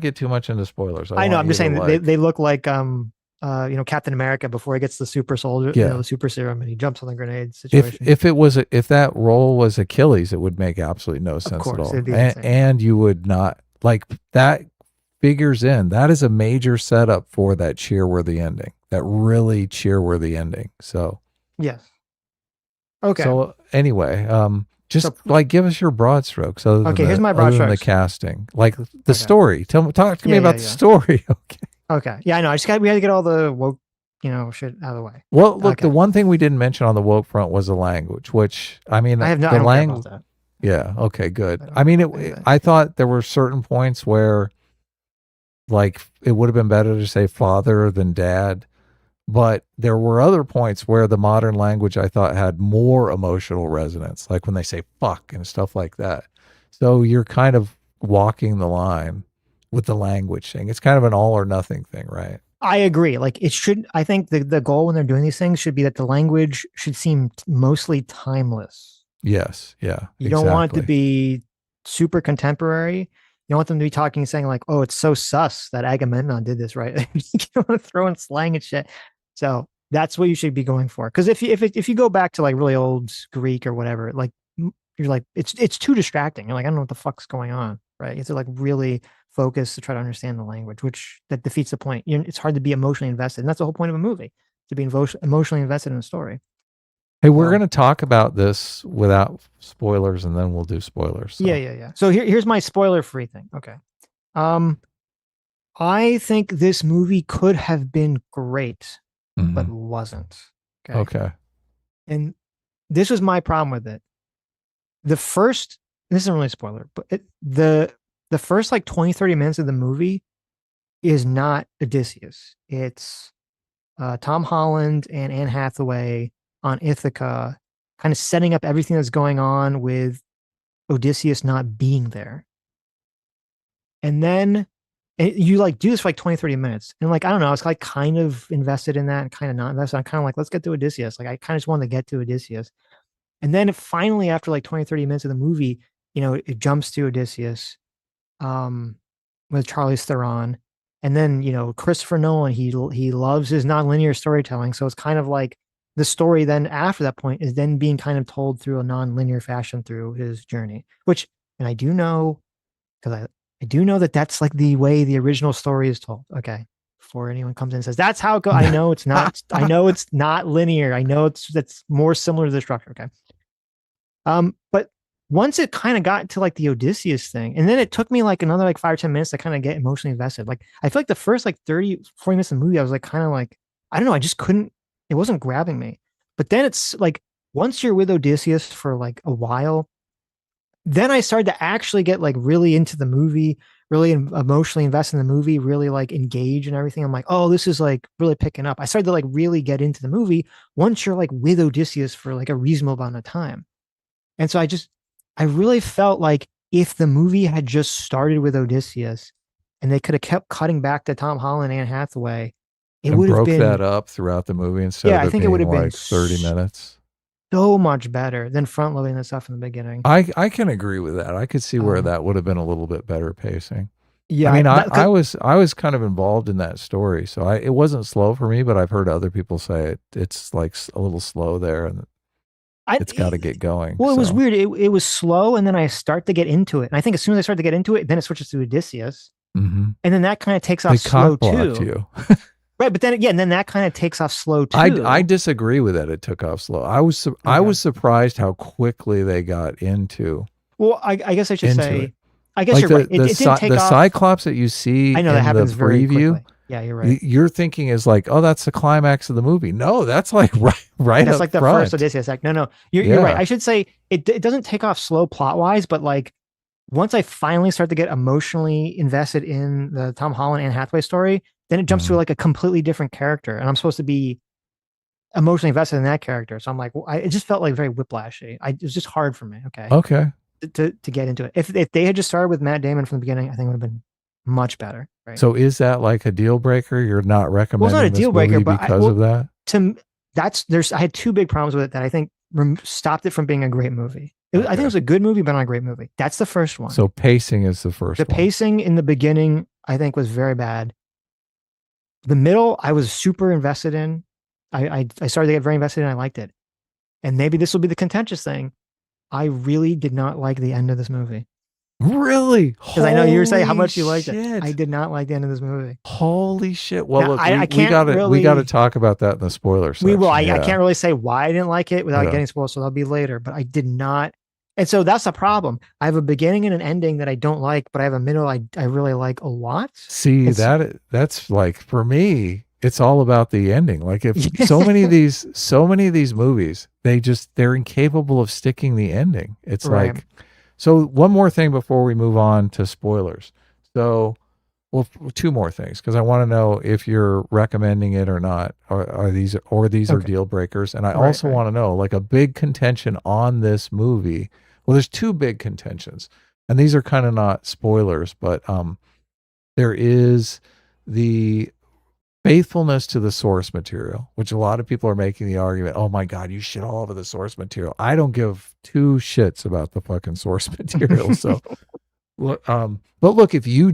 get too much into spoilers. I know. I'm just saying that they look like Captain America before he gets the super soldier, the super serum, and he jumps on the grenade situation. If that role was Achilles, it would make absolutely no sense at all. And you would not like that. Figures in that is a major setup for that cheerworthy ending. That really cheerworthy ending. Yes. Okay. So anyway, like give us your broad strokes. Here's my broad strokes. The casting, like the story. Talk to me about the story. Okay. Okay. Yeah, I know. We had to get all the woke, shit out of the way. Well, look, the one thing we didn't mention on the woke front was the language, which I mean, I have no language. Yeah. Okay. Good. I mean, I thought there were certain points where, like, it would have been better to say father than dad. But there were other points where the modern language I thought had more emotional resonance, like when they say fuck and stuff like that. So you're kind of walking the line with the language thing. It's kind of an all or nothing thing, right? I agree. Like I think the goal when they're doing these things should be that the language should seem mostly timeless. Yes. Yeah. You don't want it to be super contemporary. You don't want them to be talking, saying like, oh, it's so sus that Agamemnon did this, right? You don't want to throw in slang and shit. So that's what you should be going for. Because if you go back to like really old Greek or whatever, like you're like it's too distracting. You're like, I don't know what the fuck's going on, right? You have to like really focus to try to understand the language, which that defeats the point. It's hard to be emotionally invested, and that's the whole point of a movie, to be emotionally invested in a story. Hey, we're going to talk about this without spoilers, and then we'll do spoilers. So. Yeah. So here's my spoiler-free thing. Okay. I think this movie could have been great, but wasn't. Okay. And this was my problem with it. This isn't really a spoiler, but the first like 20, 30 minutes of the movie is not Odysseus. It's Tom Holland and Anne Hathaway on Ithaca, kind of setting up everything that's going on with Odysseus not being there. And then you like do this for like 20, 30 minutes. And like, I don't know, I was like kind of invested in that and kind of not invested. I'm kind of like, let's get to Odysseus. Like I kind of just wanted to get to Odysseus. And then finally, after like 20, 30 minutes of the movie, it jumps to Odysseus with Charlize Theron. And then, Christopher Nolan, he loves his nonlinear storytelling. So it's kind of like the story then after that point is then being kind of told through a nonlinear fashion through his journey, and I do know, because I do know that that's like the way the original story is told. Okay. Before anyone comes in and says, that's how it goes. I know it's not, I know it's not linear. I know that's more similar to the structure. Okay. But once it kind of got to like the Odysseus thing, and then it took me like another like 5 or 10 minutes to kind of get emotionally invested. Like I feel like the first like 30, 40 minutes of the movie, I was like kind of like, I don't know, I just couldn't, it wasn't grabbing me. But then it's like, once you're with Odysseus for like a while, then I started to actually get like really into the movie, really emotionally invest in the movie, really like engage and everything. I'm like, oh, this is like really picking up. I started to like really get into the movie once you're like with Odysseus for like a reasonable amount of time. And so I really felt like if the movie had just started with Odysseus and they could have kept cutting back to Tom Holland and Anne Hathaway, it would have been that up throughout the movie instead of it being like 30 minutes. so much better than front loading the stuff in the beginning. I can agree with that. I could see where that would have been a little bit better pacing. Yeah, I mean, I was kind of involved in that story, so it wasn't slow for me, but I've heard other people say it's like a little slow there, and it's got to get going. Well, it was so. weird. It was slow, and then I start to get into it, and I think as soon as I start to get into it, then it switches to Odysseus, and then that kind of takes off slow too. You. Right, but then again, then that kind of takes off slow too. I disagree with that. It took off slow. I was surprised how quickly they got into. Well, I guess I should say. It. I guess like you're right. It didn't take the off. Cyclops that you see I know in that happens the very preview. quickly. Yeah, you're right. You're thinking is like, oh, that's the climax of the movie. No, that's like right. That's up like the front. first Odysseus act. No, you're right. I should say it doesn't take off slow plot wise, but like once I finally start to get emotionally invested in the Tom Holland Anne Hathaway story, then it jumps to like a completely different character, and I'm supposed to be emotionally invested in that character. So I'm like, it just felt like very whiplashy. It was just hard for me. Okay. To get into it. If they had just started with Matt Damon from the beginning, I think it would have been much better. Right. So is that like a deal breaker? You're not recommending it's not a deal breaker because of that? I had two big problems with it that I think stopped it from being a great movie. I think it was a good movie, but not a great movie. That's the first one. So pacing is the first one. The pacing in the beginning, I think, was very bad. The middle, I was super invested in. I started to get very invested in. I liked it. And maybe this will be the contentious thing. I really did not like the end of this movie. Really? Because I know you were saying how much you liked shit. it. I did not like the end of this movie. Holy shit! Well, Now, look, I we can't got to talk about that in the spoiler section. We will. I yeah. can't really say why I didn't like it without getting spoiled, so that'll be later. But I did not, and so that's the problem. I have a beginning and an ending that I don't like, but I have a middle I really like a lot. See, that's like for me. It's all about the ending. Like if so many of these movies, they're incapable of sticking the ending. It's Right. like, so one more thing before we move on to spoilers. So, well, two more things, because I want to know if you're recommending it or not. Are these are deal breakers? And I also want to know, like, a big contention on this movie. Well, there's two big contentions, and these are kind of not spoilers, but there is the faithfulness to the source material, which a lot of people are making the argument, oh my God, you shit all over the source material. I don't give two shits about the fucking source material. So, but look, if you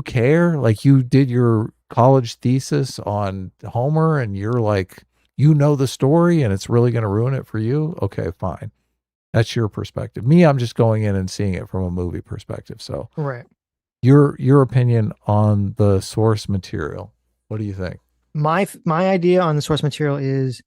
care, like you did your college thesis on Homer and you're like, you know the story and it's really going to ruin it for you. Okay, fine. That's your perspective. Me, I'm just going in and seeing it from a movie perspective. So Right. your opinion on the source material. What do you think? My idea on the source material is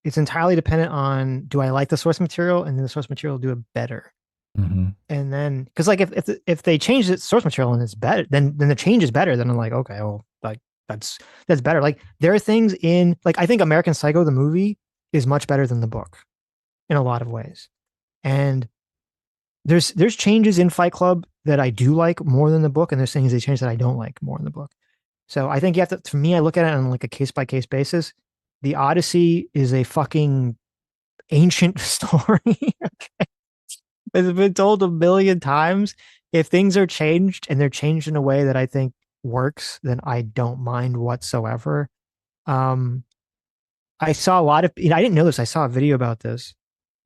it's entirely dependent on, do I like the source material, and then the source material do it better. Mm-hmm. And then, because like if they change the source material and it's better, then the change is better. Then I'm like, okay, well, like that's better. Like there are things in, like I think American Psycho the movie is much better than the book in a lot of ways, and there's changes in Fight Club that I do like more than the book, and there's things they change that I don't like more than the book. So I think you have to, for me, I look at it on like a case-by-case basis. The Odyssey is a fucking ancient story. Okay. It's been told a million times. If things are changed and they're changed in a way that I think works, then I don't mind whatsoever. I saw a lot of, I didn't know this. I saw a video about this.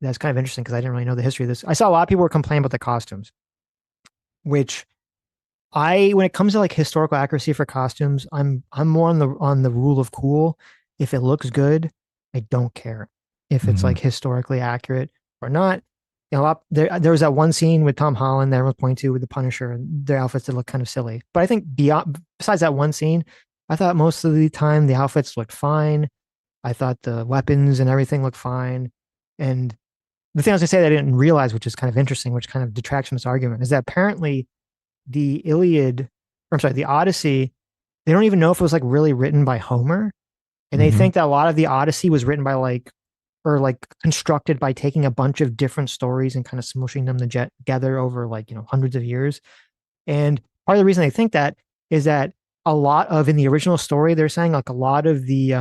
That's kind of interesting because I didn't really know the history of this. I saw a lot of people were complaining about the costumes, which when it comes to like historical accuracy for costumes, I'm more on the rule of cool. If it looks good, I don't care if it's like historically accurate or not. You know, there was that one scene with Tom Holland that everyone's pointing to with the Punisher, and their outfits that look kind of silly. But I think besides that one scene, I thought most of the time the outfits looked fine. I thought the weapons and everything looked fine. And the thing I was gonna say that I didn't realize, which is kind of interesting, which kind of detracts from this argument, is that apparently the Odyssey, they don't even know if it was like really written by Homer. And they think that a lot of the Odyssey was written by constructed by taking a bunch of different stories and kind of smushing them together over hundreds of years. And part of the reason they think that is that a lot of, in the original story, they're saying like a lot of the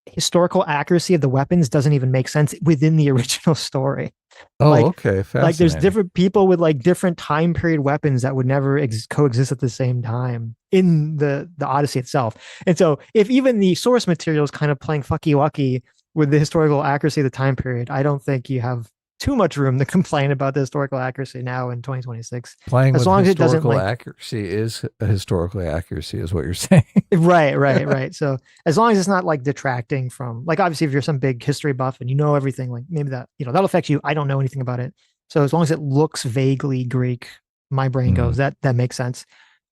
historical accuracy of the weapons doesn't even make sense within the original story. Oh, okay. Like there's different people with like different time period weapons that would never coexist at the same time in the Odyssey itself. And so if even the source material is kind of playing fucky wucky with the historical accuracy of the time period, I don't think you have too much room to complain about the historical accuracy now in 2026. Playing as with long as it doesn't historical like accuracy is historical accuracy, is what you're saying. right. So as long as it's not like detracting from, like, obviously if you're some big history buff and you know everything, like maybe that, that'll affect you. I don't know anything about it. So as long as it looks vaguely Greek, my brain goes, that makes sense.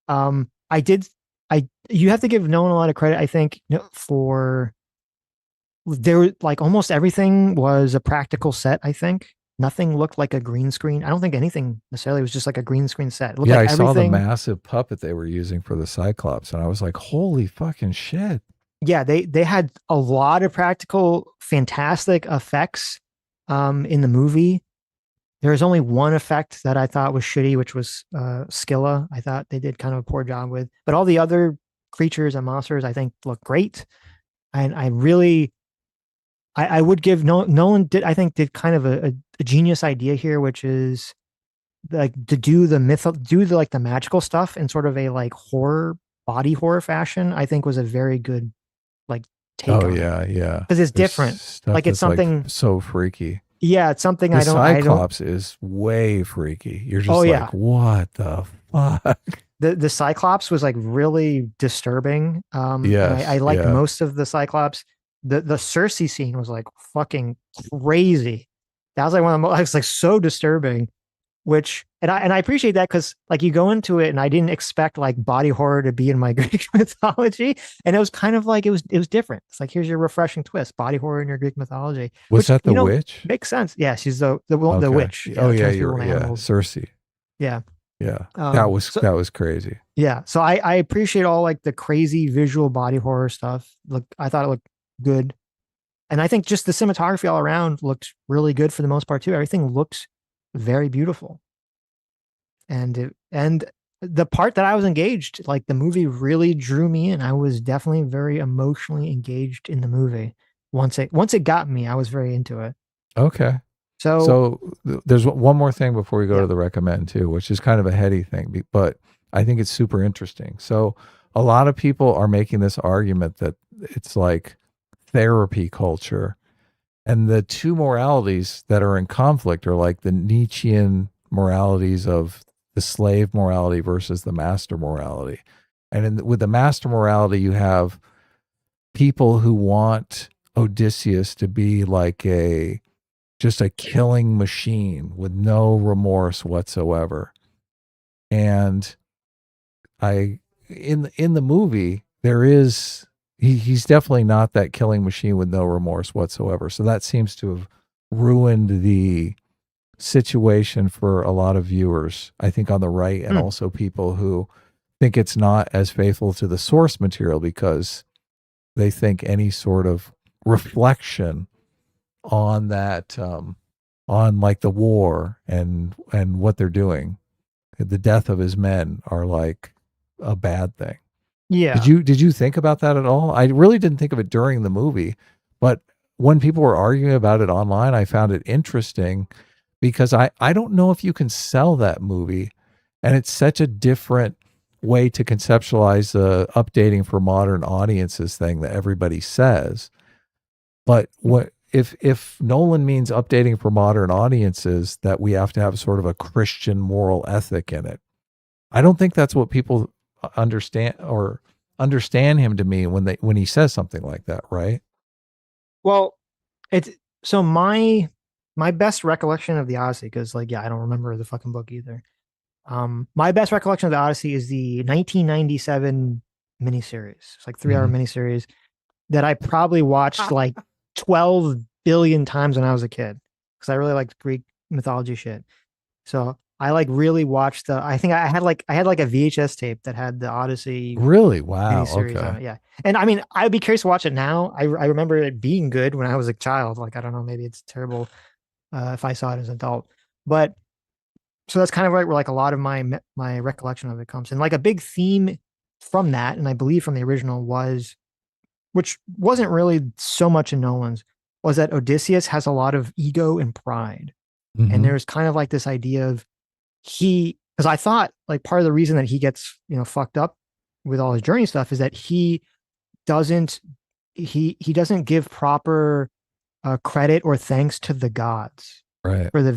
You have to give Nolan a lot of credit, I think, for there, like almost everything was a practical set, I think. Nothing looked like a green screen. I don't think anything necessarily was just like a green screen set. It looked like I saw the massive puppet they were using for the Cyclops, and I was like, holy fucking shit. Yeah, they had a lot of practical, fantastic effects in the movie. There was only one effect that I thought was shitty, which was Scylla. I thought they did kind of a poor job with. But all the other creatures and monsters, I think, look great. And I would give Nolan did kind of a genius idea here, which is like to do the magical stuff in sort of a like body horror fashion. I think was a very good like take. Oh on yeah, it. yeah. Because it's different. Like it's something so freaky. Yeah, it's something the Cyclops is way freaky. You're just what the fuck? The Cyclops was like really disturbing. Yes, I liked most of the Cyclops. The Cersei scene was like fucking crazy. That was like one of the most, it's like so disturbing. And I appreciate that because like you go into it and I didn't expect like body horror to be in my Greek mythology, and it was kind of like it was different. It's like here's your refreshing twist: body horror in your Greek mythology. Was that the witch? Makes sense. Yeah, she's the witch. Yeah, Cersei. Yeah. Yeah, that was crazy. Yeah, so I appreciate all like the crazy visual body horror stuff. Look, I thought it looked good, and I think just the cinematography all around looked really good for the most part too. Everything looked very beautiful, and the part that I was engaged, like the movie really drew me in. I was definitely very emotionally engaged in the movie. Once it got me, I was very into it. Okay. So there's one more thing before we go to the recommend too, which is kind of a heady thing, but I think it's super interesting. So a lot of people are making this argument that it's like therapy culture, and the two moralities that are in conflict are like the Nietzschean moralities of the slave morality versus the master morality. And with the master morality, you have people who want Odysseus to be like just a killing machine with no remorse whatsoever. And in the movie, there is, he's definitely not that killing machine with no remorse whatsoever. So that seems to have ruined the situation for a lot of viewers, I think on the right, and also people who think it's not as faithful to the source material because they think any sort of reflection on that on like the war and what they're doing, the death of his men, are like a bad thing. Yeah. Did you think about that at all? I really didn't think of it during the movie, but when people were arguing about it online, I found it interesting because I don't know if you can sell that movie, and it's such a different way to conceptualize the updating for modern audiences thing that everybody says. But if Nolan means updating for modern audiences, that we have to have sort of a Christian moral ethic in it, I don't think that's what people understand him to mean when he says something like that, right? Well, it's so my best recollection of the Odyssey, because like I don't remember the fucking book either. My best recollection of the Odyssey is the 1997 miniseries. It's like 3-hour miniseries that I probably watched like 12 billion times when I was a kid, because I really liked Greek mythology shit. So I like really watched I think I had like a VHS tape that had the Odyssey. Really? Wow. Miniseries Okay. on it. Yeah. And I mean, I'd be curious to watch it now. I remember it being good when I was a child. Like, I don't know, maybe it's terrible if I saw it as an adult. But so that's kind of where like a lot of my recollection of it comes. And like a big theme from that, and I believe from the original, was, which wasn't really so much in Nolan's, was that Odysseus has a lot of ego and pride. And there's kind of like this idea of because I thought like part of the reason that he gets, fucked up with all his journey stuff is that he doesn't give proper credit or thanks to the gods right. for their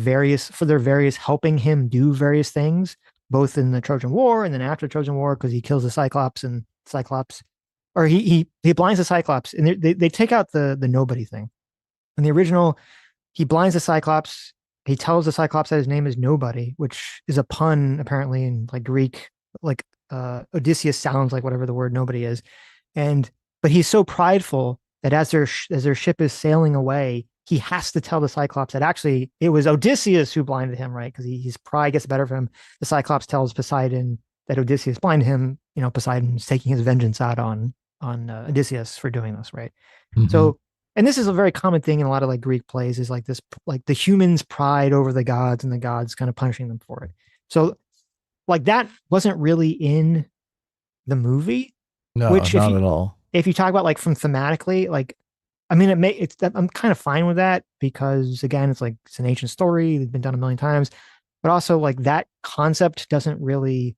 various helping him do various things, both in the Trojan War and then after Trojan War, because he kills the Cyclops, or he blinds the Cyclops, and they take out the nobody thing. In the original, he blinds the Cyclops. He tells the Cyclops that his name is Nobody, which is a pun apparently in like Greek, like Odysseus sounds like whatever the word nobody is. But he's so prideful that as their ship is sailing away, he has to tell the Cyclops that actually it was Odysseus who blinded him, right? Because his pride gets the better of him. The Cyclops tells Poseidon that Odysseus blinded him. Poseidon's taking his vengeance out on Odysseus for doing this, right? Mm-hmm. So, and this is a very common thing in a lot of like Greek plays, is like this, like the humans' pride over the gods and the gods kind of punishing them for it. So, like that wasn't really in the movie. No, not at all. If you talk about like from thematically, like, I mean, I'm kind of fine with that because again, it's like it's an ancient story. It's been done a million times, but also like that concept doesn't really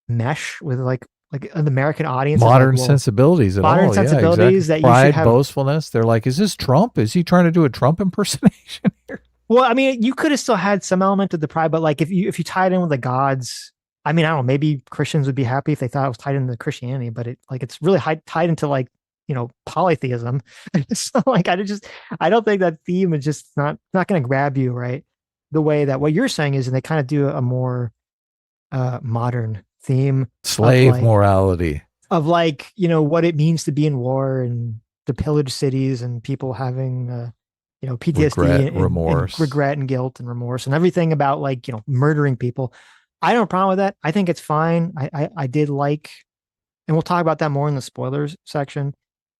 mesh with like an American audience. Modern sensibilities at all. Modern sensibilities that you should have. Boastfulness. They're like, is this Trump? Is he trying to do a Trump impersonation here? Well, I mean, you could have still had some element of the pride, but like if you tied in with the gods, I mean, I don't know, maybe Christians would be happy if they thought it was tied into Christianity, but it's really tied into like, polytheism. So like, I don't think that theme is just not going to grab you, right? The way that what you're saying is, and they kind of do a more modern theme, slave morality of like, what it means to be in war and to pillage cities and people having, PTSD and remorse, and regret and guilt and remorse and everything about like, murdering people. I don't have a problem with that. I think it's fine. I did like, and we'll talk about that more in the spoilers section.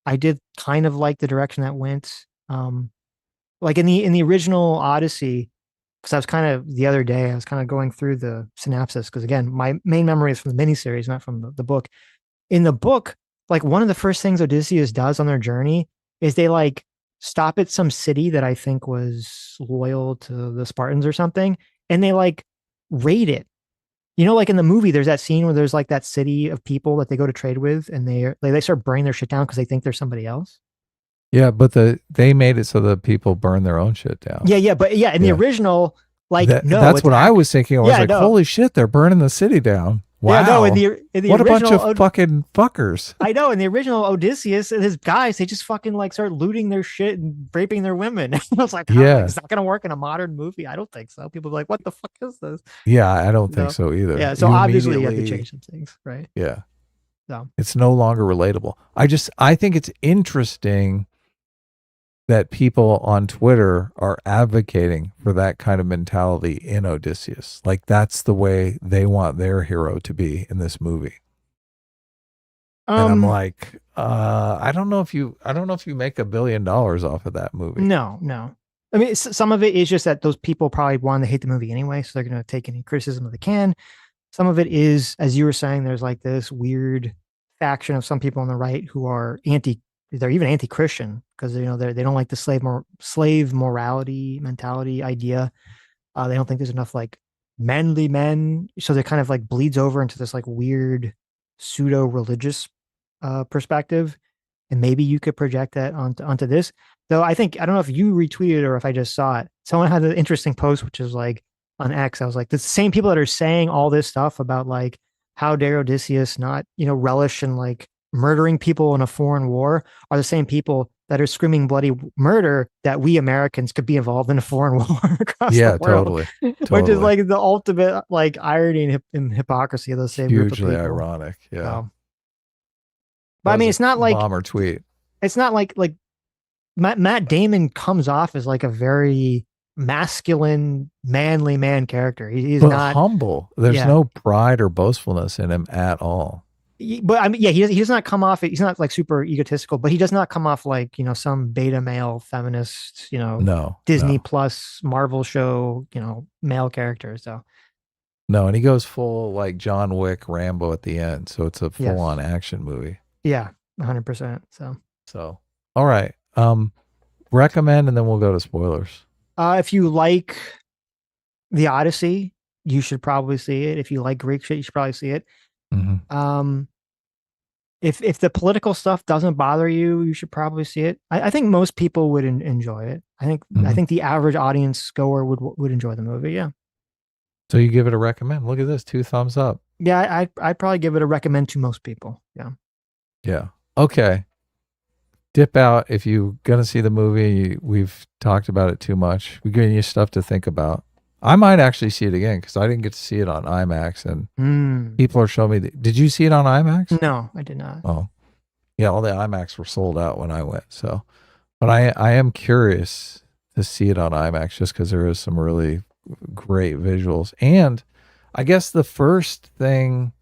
I did kind of like the direction that went. Like in the original Odyssey, because I was kind of the other day, I was kind of going through the synopsis, because again, my main memory is from the miniseries, not from the book. In the book, like one of the first things Odysseus does on their journey is they like stop at some city that I think was loyal to the Spartans or something, and they like raid it. Like in the movie, there's that scene where there's like that city of people that they go to trade with, and they start burning their shit down because they think there's somebody else. Yeah, but they made it so that people burn their own shit down. Yeah, but in the original, like that's what I was thinking. I was like, holy shit, they're burning the city down. Wow. Yeah, no, in the what original, a bunch of fucking fuckers. I know. In the original Odysseus and his guys, they just fucking like start looting their shit and raping their women. I was like, it's not going to work in a modern movie. I don't think so. People are like, what the fuck is this? Yeah, I don't think so either. Yeah, so obviously you have to change some things, right? Yeah. So it's no longer relatable. I think it's interesting that people on Twitter are advocating for that kind of mentality in Odysseus. Like that's the way they want their hero to be in this movie. And I'm like, I don't know if you make $1 billion off of that movie. No. I mean, some of it is just that those people probably want to hate the movie anyway, so they're going to take any criticism that they can. Some of it is, as you were saying, there's like this weird faction of some people on the right who are they're even anti-Christian because they don't like the slave morality mentality idea. They don't think there's enough like manly men, so they kind of like bleeds over into this like weird pseudo religious perspective, and maybe you could project that onto this. Though I don't know if you retweeted or if I just saw it. Someone had an interesting post which is like on X. I was like, the same people that are saying all this stuff about like how dare Odysseus not relish in like murdering people in a foreign war are the same people that are screaming bloody murder that we Americans could be involved in a foreign war across the world. Totally. Which is like the ultimate like irony and hypocrisy of the same group of people. Hugely ironic. Yeah. But I mean, it's not like bomber tweet. It's not like Matt Damon comes off as like a very masculine, manly man character. He's not humble. There's no pride or boastfulness in him at all. But I mean, he does not come off. He's not like super egotistical, but he does not come off like some beta male feminist, Disney Plus Marvel show, male character. So no, and he goes full like John Wick, Rambo at the end. So it's a full on action movie. Yeah, 100%. So all right, recommend, and then we'll go to spoilers. If you like the Odyssey, you should probably see it. If you like Greek shit, you should probably see it. Mm-hmm. if the political stuff doesn't bother you, you should probably see it. I think most people would enjoy it. I think the average audience goer would enjoy the movie. Yeah. So you give it a recommend. Look at this, 2 thumbs up. Yeah, I'd probably give it a recommend to most people. Yeah. Yeah. Okay. Dip out if you're gonna see the movie. We've talked about it too much. We're giving you stuff to think about. I might actually see it again because I didn't get to see it on IMAX, and people are showing me. Did you see it on IMAX? No, I did not. Oh, yeah. All the IMAX were sold out when I went. So, but I am curious to see it on IMAX just because there is some really great visuals. And I guess the first thing,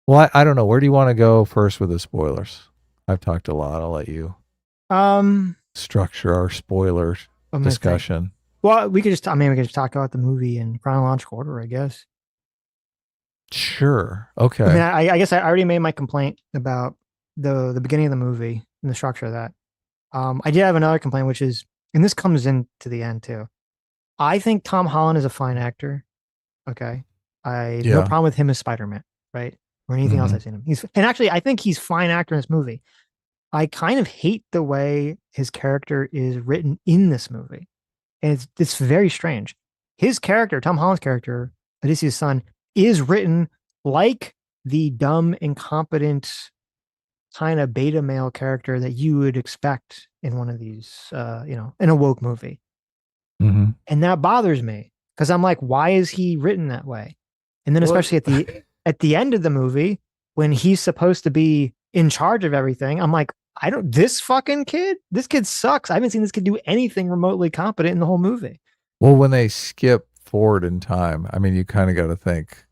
well, I don't know. Where do you want to go first with the spoilers? I've talked a lot. I'll let you structure our spoiler discussion. Well, we could just talk about the movie in chronological order, I guess. Sure. Okay. I mean, I guess I already made my complaint about the beginning of the movie and the structure of that. I did have another complaint, which is, and this comes into the end too. I think Tom Holland is a fine actor. Okay. No problem with him as Spider-Man, right? Or anything else I've seen him. And actually, I think he's a fine actor in this movie. I kind of hate the way his character is written in this movie. And it's very strange. His character, Tom Holland's character, Odysseus' son, is written like the dumb, incompetent kind of beta male character that you would expect in one of these, in a woke movie. And that bothers me because I'm like, why is he written that way? And then especially at the end of the movie, when he's supposed to be in charge of everything, I'm like, this kid sucks. I haven't seen this kid do anything remotely competent in the whole movie. Well, when they skip forward in time, I mean, you kind of got to think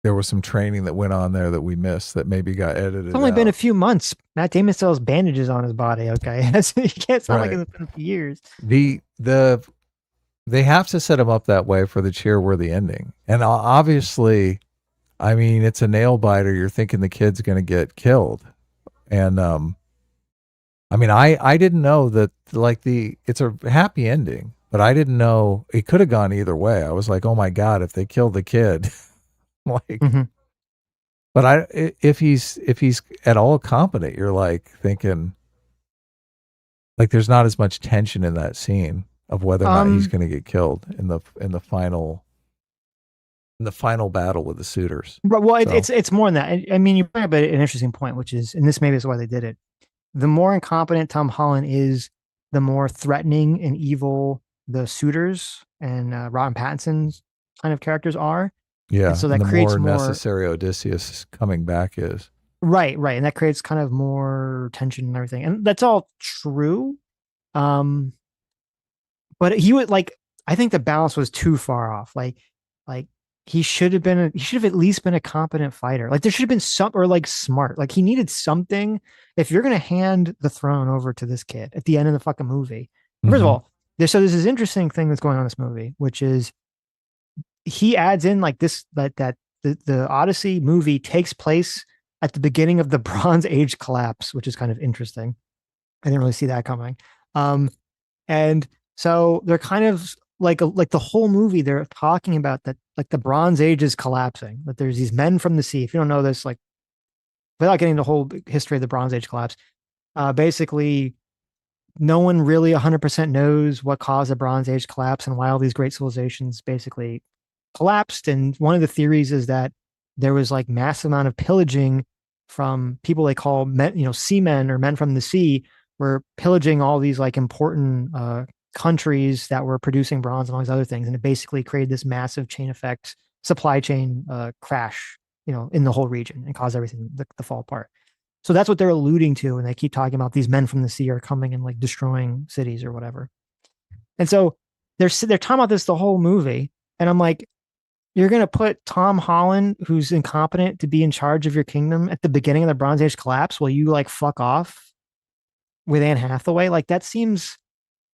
there was some training that went on there that we missed that maybe got edited. It's only been a few months. Matt Damon still has bandages on his body. Okay. You can't sound like it's been a few years. They have to set him up that way for the cheer-worthy ending. And obviously, I mean, it's a nail biter. You're thinking the kid's going to get killed. And, I mean, I didn't know that it's a happy ending, but I didn't know it could have gone either way. I was like, oh my God, if they killed the kid, but if he's at all competent, you're like thinking like there's not as much tension in that scene of whether or not he's going to get killed in the final battle with the suitors. Well, it's more than that. I mean, you bring up an interesting point, which is, and this maybe is why they did it. The more incompetent Tom Holland is, the more threatening and evil the suitors and Robert Pattinson's kind of characters are. Yeah. And so that the creates more necessary Odysseus coming back is. Right. And that creates kind of more tension and everything. And that's all true. But he would I think the balance was too far off. Like he should have at least been a competent fighter. Like there should have been smart. Like he needed something. If you're going to hand the throne over to this kid at the end of the fucking movie, first of all, there's this interesting thing that's going on in this movie, which is he adds in the Odyssey movie takes place at the beginning of the Bronze Age collapse, which is kind of interesting. I didn't really see that coming. And so they're kind of like the whole movie, they're talking about that, like the Bronze Age is collapsing, that there's these men from the sea. If you don't know this, like without getting the whole history of the Bronze Age collapse, basically no one really 100% knows what caused the Bronze Age collapse and why all these great civilizations basically collapsed. And one of the theories is that there was like massive amount of pillaging from people they call men, seamen or men from the sea, were pillaging all these like important countries that were producing bronze and all these other things. And it basically created this massive chain effect supply chain crash, in the whole region and caused everything to fall apart. So that's what they're alluding to. And they keep talking about these men from the sea are coming and like destroying cities or whatever. And so they're talking about this the whole movie. And I'm like, you're going to put Tom Holland, who's incompetent, to be in charge of your kingdom at the beginning of the Bronze Age collapse while you like fuck off with Anne Hathaway? Like that seems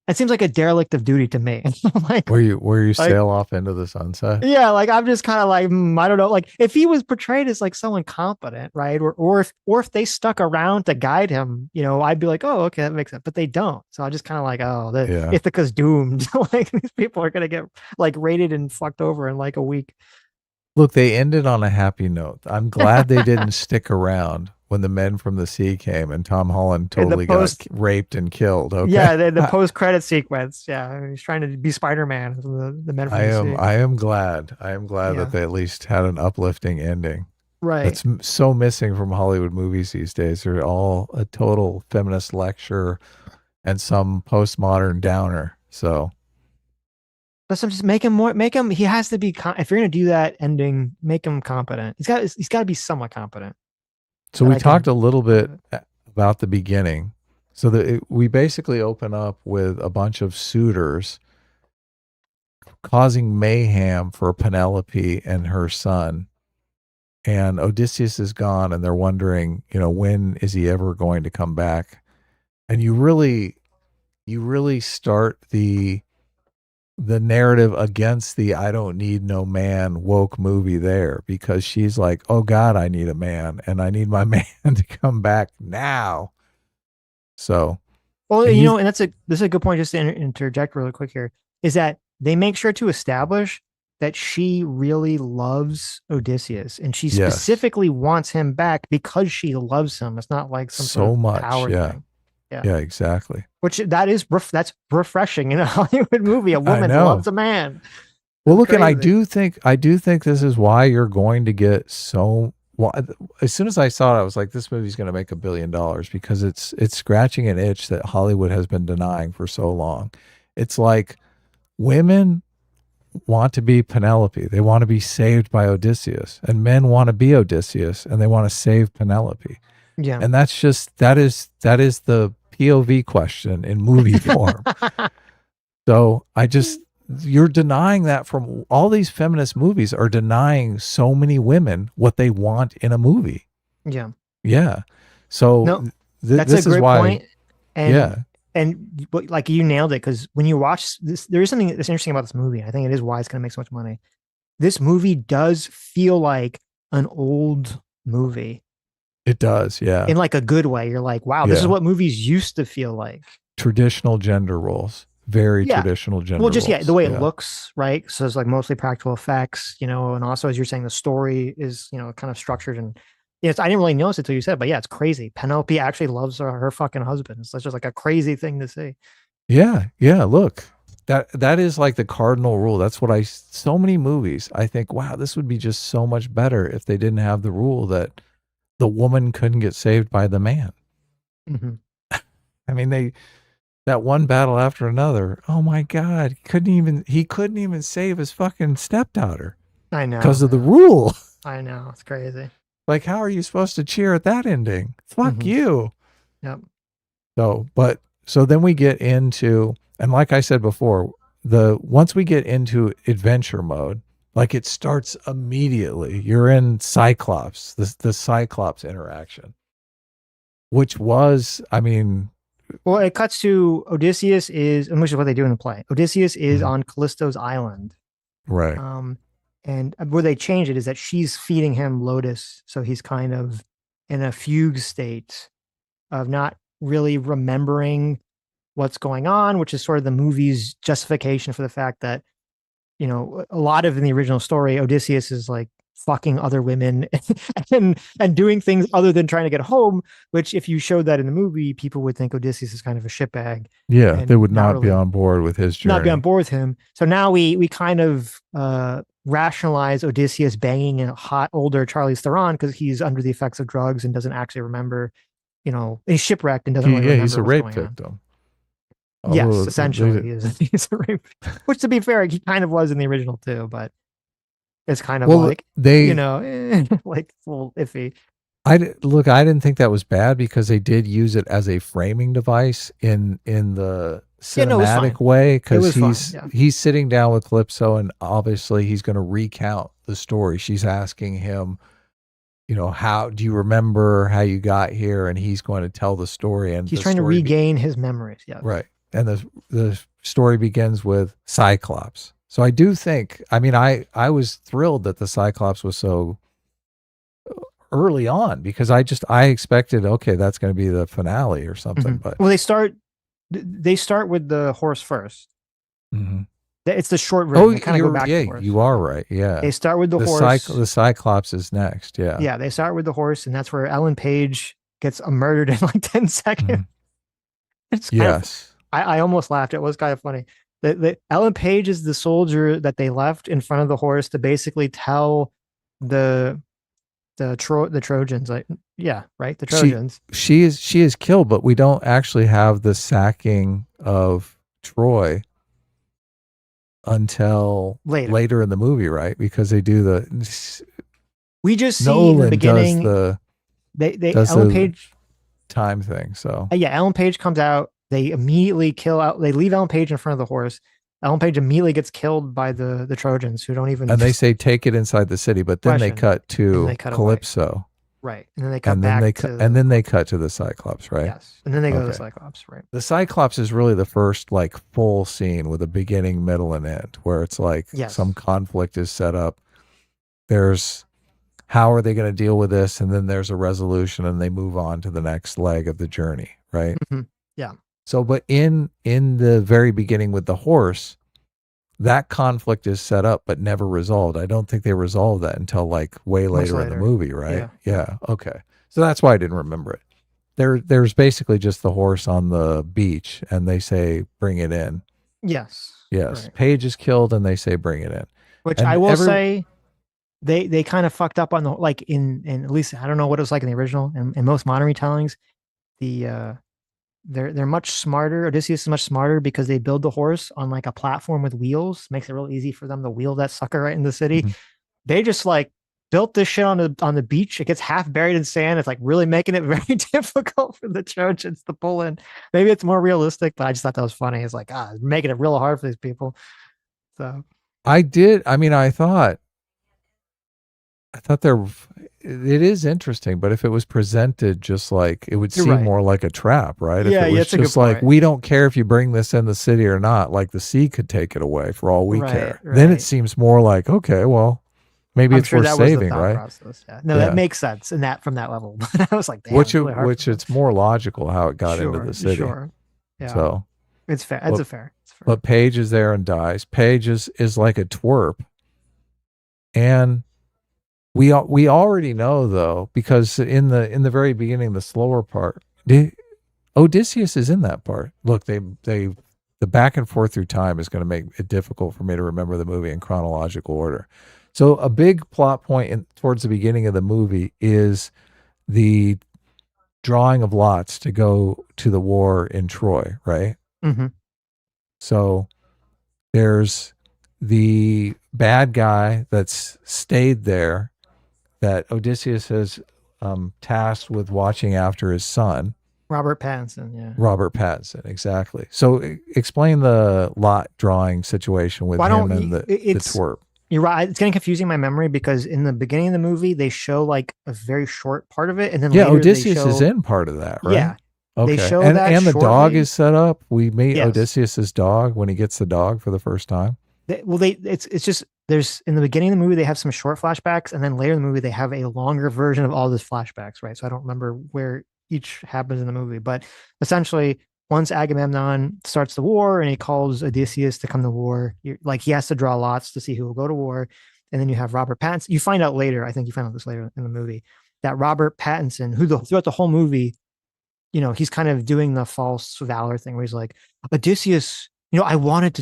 like a derelict of duty to me. Like, where you sail off into the sunset. Yeah, like I'm just kind of like I don't know. Like if he was portrayed as like so incompetent, right? Or if they stuck around to guide him, I'd be like, oh, okay, that makes sense. But they don't. So I just kind of like, Ithaca's doomed. Like these people are gonna get like raided and fucked over in like a week. Look, they ended on a happy note. I'm glad they didn't stick around when the men from the sea came and Tom Holland totally got raped and killed. Okay. Yeah, the post-credit sequence. Yeah, he's trying to be Spider-Man. The men from the sea. I am glad. I am glad that they at least had an uplifting ending. Right. That's so missing from Hollywood movies these days. They're all a total feminist lecture and some postmodern downer. So. But just make him more. Make him. He has to be. If you're going to do that ending, make him competent. He's got to be somewhat competent. So we talked a little bit about the beginning. So we basically open up with a bunch of suitors causing mayhem for Penelope and her son. And Odysseus is gone, and they're wondering, when is he ever going to come back? And you really start the narrative against the I don't need no man woke movie there, because she's like, oh God, I need a man, and I need my man to come back now. So, well, and this is a good point, just to interject really quick here, is that they make sure to establish that she really loves Odysseus, and she specifically wants him back because she loves him. It's not like some sort of power thing. Yeah, exactly. Which that's refreshing in a Hollywood movie. A woman loves a man. Well, look, and I do think this is why you're going to get so. Well, as soon as I saw it, I was like, this movie's going to make $1 billion, because it's scratching an itch that Hollywood has been denying for so long. It's like women want to be Penelope. They want to be saved by Odysseus, and men want to be Odysseus, and they want to save Penelope. Yeah, and that is the POV question in movie form. So you're denying that from all these feminist movies are denying so many women what they want in a movie. Yeah. Yeah. So that's this a great is why, point. And, and like you nailed it, because when you watch this, there is something that's interesting about this movie. I think it is why it's going to make so much money. This movie does feel like an old movie. It does, yeah. In like a good way. You're like, wow, this is what movies used to feel like. Traditional gender roles. Very traditional gender roles. Well, just, the way it looks, right? So it's like mostly practical effects, and also, as you're saying, the story is, kind of structured, and I didn't really notice it till you said, but yeah, it's crazy. Penelope actually loves her fucking husband. So it's just like a crazy thing to see. Yeah. Yeah. Look, that is like the cardinal rule. That's what so many movies, I think, wow, this would be just so much better if they didn't have the rule that the woman couldn't get saved by the man. Mm-hmm. I mean, that one battle after another. Oh my God. He couldn't even save his fucking stepdaughter. I know. Because of the rule. I know. It's crazy. Like, how are you supposed to cheer at that ending? Fuck you. Yep. So then we get into, and like I said before, once we get into adventure mode, like it starts immediately. You're in Cyclops, the Cyclops interaction, which was, well, it cuts to Odysseus which is what they do in the play. Odysseus is on Callisto's island. Right. And where they change it is that she's feeding him lotus. So he's kind of in a fugue state of not really remembering what's going on, which is sort of the movie's justification for the fact that, a lot of in the original story, Odysseus is like fucking other women and doing things other than trying to get home, which if you showed that in the movie, people would think Odysseus is kind of a shitbag. Yeah, they would not be on board with his journey. Not be on board with him. So now we kind of rationalize Odysseus banging a hot older Charlize Theron because he's under the effects of drugs and doesn't actually remember, he's shipwrecked and doesn't really remember he's a rape what's going victim. on. Yes, essentially, he's a rape. Which, to be fair, he kind of was in the original too, but it's kind of like like a little iffy. I didn't think that was bad because they did use it as a framing device in the cinematic way, because he's sitting down with Calypso and obviously he's going to recount the story. She's asking him, how do you remember how you got here? And he's going to tell the story, and he's trying to regain his memories. Yeah, right. And the story begins with Cyclops. So I do think, I was thrilled that the Cyclops was so early on, because I expected, okay, that's going to be the finale or something. Mm-hmm. But well, they start with the horse first. Mm-hmm. It's the short version. Oh, They kind of go back and forth. you are right. Yeah. They start with the horse. The Cyclops is next. Yeah. Yeah, they start with the horse, and that's where Ellen Page gets murdered in like 10 seconds. It's kind of, I almost laughed. It was kind of funny. Ellen Page is the soldier that they left in front of the horse to basically tell the Trojans, like, yeah, right, the Trojans. She is killed, but we don't actually have the sacking of Troy until later in the movie, right? Because they do we just see Nolan in the beginning does Ellen Page time thing. So yeah, Ellen Page comes out. They immediately they leave Ellen Page in front of the horse. Ellen Page immediately gets killed by the Trojans, who don't even. And they say take it inside the city, but then they cut to Calypso. Away. Right, and then they cut back and then they cut to the Cyclops, right? Yes, and then they go to the Cyclops, right? The Cyclops is really the first like full scene with a beginning, middle, and end, where it's like some conflict is set up. There's how are they going to deal with this, and then there's a resolution, and they move on to the next leg of the journey, right? Mm-hmm. Yeah. So, but in the very beginning with the horse, that conflict is set up but never resolved. I don't think they resolved that until like way later in the movie, right? Yeah. Okay. So that's why I didn't remember it. There's basically just the horse on the beach, and they say bring it in. Yes. Yes. Right. Paige is killed, and they say bring it in. Which and I will say, they kind of fucked up on the like in at least I don't know what it was like in the original and in most modern retellings. They're much smarter. Odysseus is much smarter because they build the horse on like a platform with wheels. Makes it real easy for them to wheel that sucker right in the city. Mm-hmm. They just like built this shit on the beach. It gets half buried in sand. It's like really making it very difficult for the Trojans to pull in. Maybe it's more realistic, but I just thought that was funny. It's like, making it real hard for these people. So I thought it is interesting, but if it was presented just like, it would seem more like a trap, right? Yeah, if it was just like, we don't care if you bring this in the city or not, like the sea could take it away for all we care. Right. Then it seems more like, okay, well, maybe it's worth saving, right? Process, yeah. No, that makes sense from that level. But I was like, damn, which it's more logical how it got into the city. Sure. Yeah. So it's fair. It's fair. But Paige is there and dies. Paige is like a twerp. And we already know though, because in the very beginning, the slower part, Odysseus is in that part. Look, the back and forth through time is going to make it difficult for me to remember the movie in chronological order. So a big plot point towards the beginning of the movie is the drawing of lots to go to the war in Troy, right? Mm-hmm. So there's the bad guy that's stayed there that Odysseus has tasked with watching after his son. Robert Pattinson, yeah. Robert Pattinson, exactly. So explain the lot drawing situation with him and the twerp. You're right. It's getting confusing in my memory because in the beginning of the movie, they show like a very short part of it. And then later Odysseus is in part of that, right? Yeah. Okay. They show and that the dog is set up. We meet Odysseus's dog when he gets the dog for the first time. It's just there's in the beginning of the movie they have some short flashbacks, and then later in the movie they have a longer version of all these flashbacks, right? So I don't remember where each happens in the movie, but essentially once Agamemnon starts the war and he calls Odysseus to come to war, he has to draw lots to see who will go to war, and then you have Robert Pattinson. You find out later, I think you find out this later in the movie, that Robert Pattinson, who throughout the whole movie, he's kind of doing the false valor thing where he's like, Odysseus, I wanted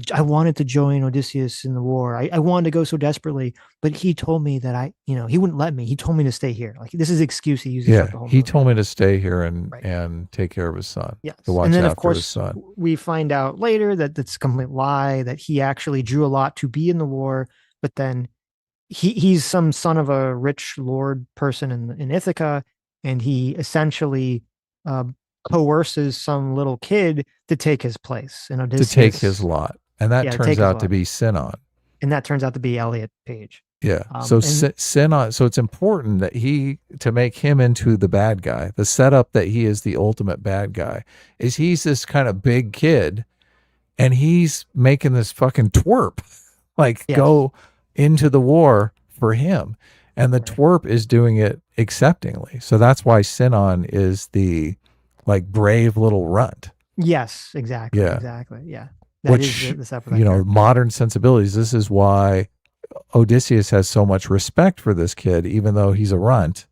to join Odysseus in the war. I wanted to go so desperately, but he told me that he wouldn't let me. He told me to stay here. Like this is the excuse he uses. Yeah, he told me to stay here and take care of his son. Yes, to watch and then after of course his son. We find out later that that's a complete lie. That he actually drew a lot to be in the war, but then he's some son of a rich lord person in Ithaca, and he essentially coerces some little kid to take his place in Odysseus. To take his lot. And that turns out to be Sinon. And that turns out to be Elliot Page. Yeah. So Sinon, so it's important that to make him into the bad guy, the setup that he is the ultimate bad guy, is he's this kind of big kid and he's making this fucking twerp go into the war for him. And the twerp is doing it acceptingly. So that's why Sinon is the brave little runt. Yes, exactly. Yeah. Exactly. Yeah. That which, is the separate you know, character. modern sensibilities. This is why Odysseus has so much respect for this kid, even though he's a runt,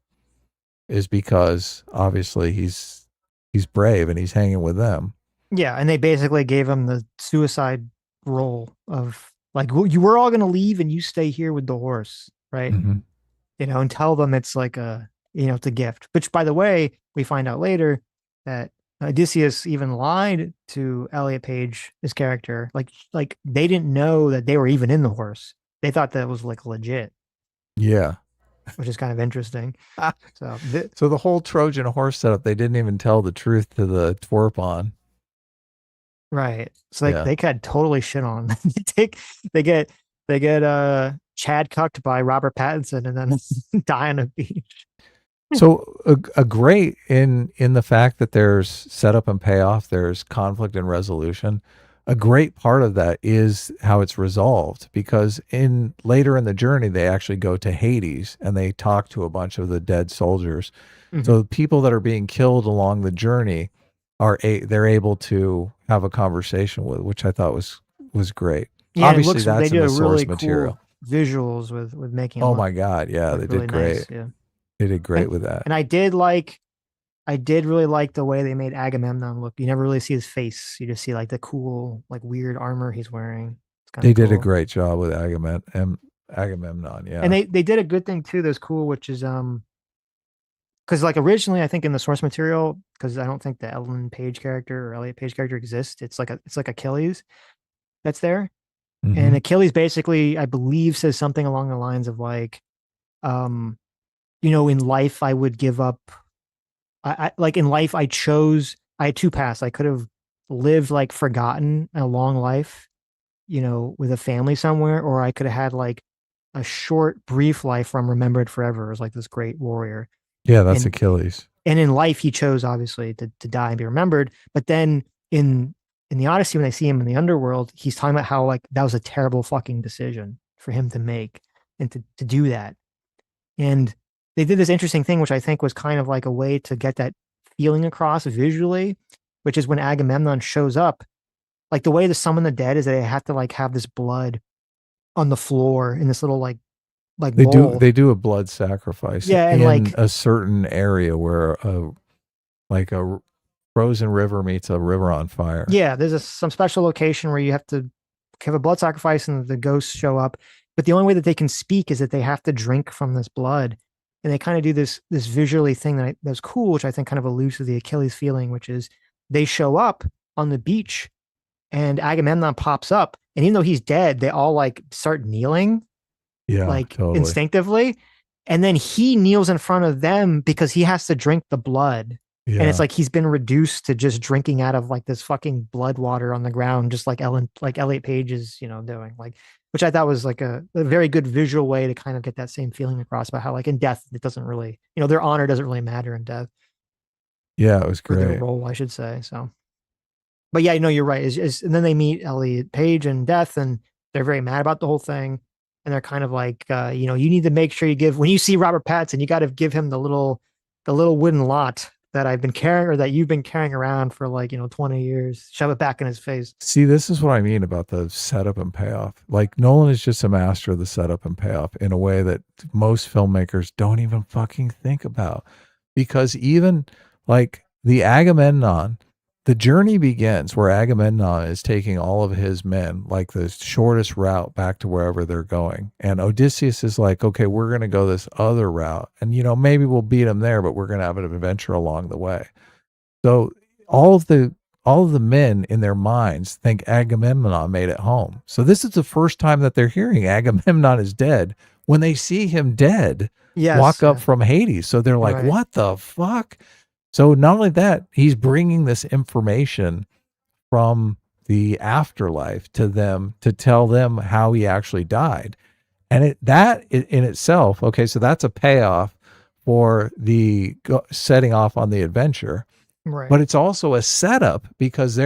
is because obviously he's brave and he's hanging with them. Yeah, and they basically gave him the suicide role of like, well, you were all going to leave and you stay here with the horse, right? Mhm. You know, and tell them it's like a, you know, it's a gift. Which, by the way, we find out later that Odysseus even lied to Elliot Page, his character. Like they didn't know that they were even in the horse. They thought that was like legit, Yeah. which is kind of interesting. So, So the whole Trojan horse setup, they didn't even tell the truth to the twerp on. right. So like Yeah. they could totally shit on. they get Chad cucked by Robert Pattinson and then die on a beach. So a great in the fact that there's setup and payoff, there's conflict and resolution. A great part of that is how it's resolved, because later in the journey they actually go to Hades and they talk to a bunch of the dead soldiers. Mhm. So the people that are being killed along the journey they're able to have a conversation with, which I thought was great. Yeah, Obviously that's they in did the a source really material. cool visuals with making. Oh my God, yeah, they really did great. nice, yeah. They did great with that. And I did really like the way they made Agamemnon look. You never really see his face. You just see like the cool, like weird armor he's wearing. It's kinda They did a cool. great job with Agamemnon, yeah. And they did a good thing too that's cool, which is because like originally I think in the source material, because I don't think the Ellen Page character or Elliot Page character exists. It's like Achilles that's there. And Mhm. Achilles basically, I believe, says something along the lines of like, you know, in life I would give up. I like in life I had two paths. I could have lived like forgotten a long life, you know, with a family somewhere, or I could have had like a short, brief life where I'm remembered forever as like this great warrior. Yeah, that's And Achilles. and in life he chose obviously to die and be remembered. But then in the Odyssey, when they see him in the underworld, he's talking about how like that was a terrible fucking decision for him to make and to do that. And they did this interesting thing, which I think was kind of like a way to get that feeling across visually, which is when Agamemnon shows up, like the way to summon the dead is that they have to like have this blood on the floor in this little like bowl. They do a blood sacrifice Yeah, and in like a certain area where a frozen river meets a river on fire. Yeah, there's some special location where you have to have a blood sacrifice and the ghosts show up. But the only way that they can speak is that they have to drink from this blood. And they kind of do this visually thing that's cool, which I think kind of alludes to the Achilles feeling, which is they show up on the beach and Agamemnon pops up. And even though he's dead, they all like start kneeling, Yeah, like totally. instinctively. And then he kneels in front of them because he has to drink the blood. Yeah. And it's like he's been reduced to just drinking out of like this fucking blood water on the ground, just like Elliot Page is, you know, doing, like, which I thought was like a very good visual way to kind of get that same feeling across about how like in death, it doesn't really, you know, their honor doesn't really matter in death. Yeah, it was Or their great. role, I should say. So, but yeah, no, you're right. And then they meet Elliot Page in death and they're very mad about the whole thing. And they're kind of like, you know, you need to make sure when you see Robert Pattinson, you got to give him the little wooden lot that I've been carrying, or that you've been carrying around for like, you know, 20 years, shove it back in his face. See, this is what I mean about the setup and payoff. Like Nolan is just a master of the setup and payoff in a way that most filmmakers don't even fucking think about. Because even like the Agamemnon, the journey begins where Agamemnon is taking all of his men, like the shortest route back to wherever they're going. And Odysseus is like, okay, we're going to go this other route. And, you know, maybe we'll beat them there, but we're going to have an adventure along the way. So all of the men in their minds think Agamemnon made it home. So this is the first time that they're hearing Agamemnon is dead when they see him dead walk up from Hades. So they're like, what the fuck? So not only that, he's bringing this information from the afterlife to them to tell them how he actually died. And that in itself, okay, so that's a payoff for the setting off on the adventure. Right. But it's also a setup because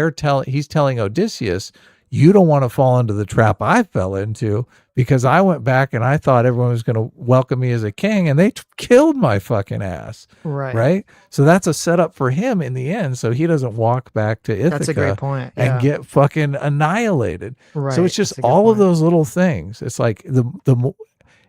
he's telling Odysseus, you don't want to fall into the trap I fell into because I went back and I thought everyone was going to welcome me as a king and they killed my fucking ass. Right. Right. So that's a setup for him in the end. So he doesn't walk back to Ithaca That's a great point. and Yeah. get fucking annihilated. Right. So it's just That's a good all of point. those little things. It's like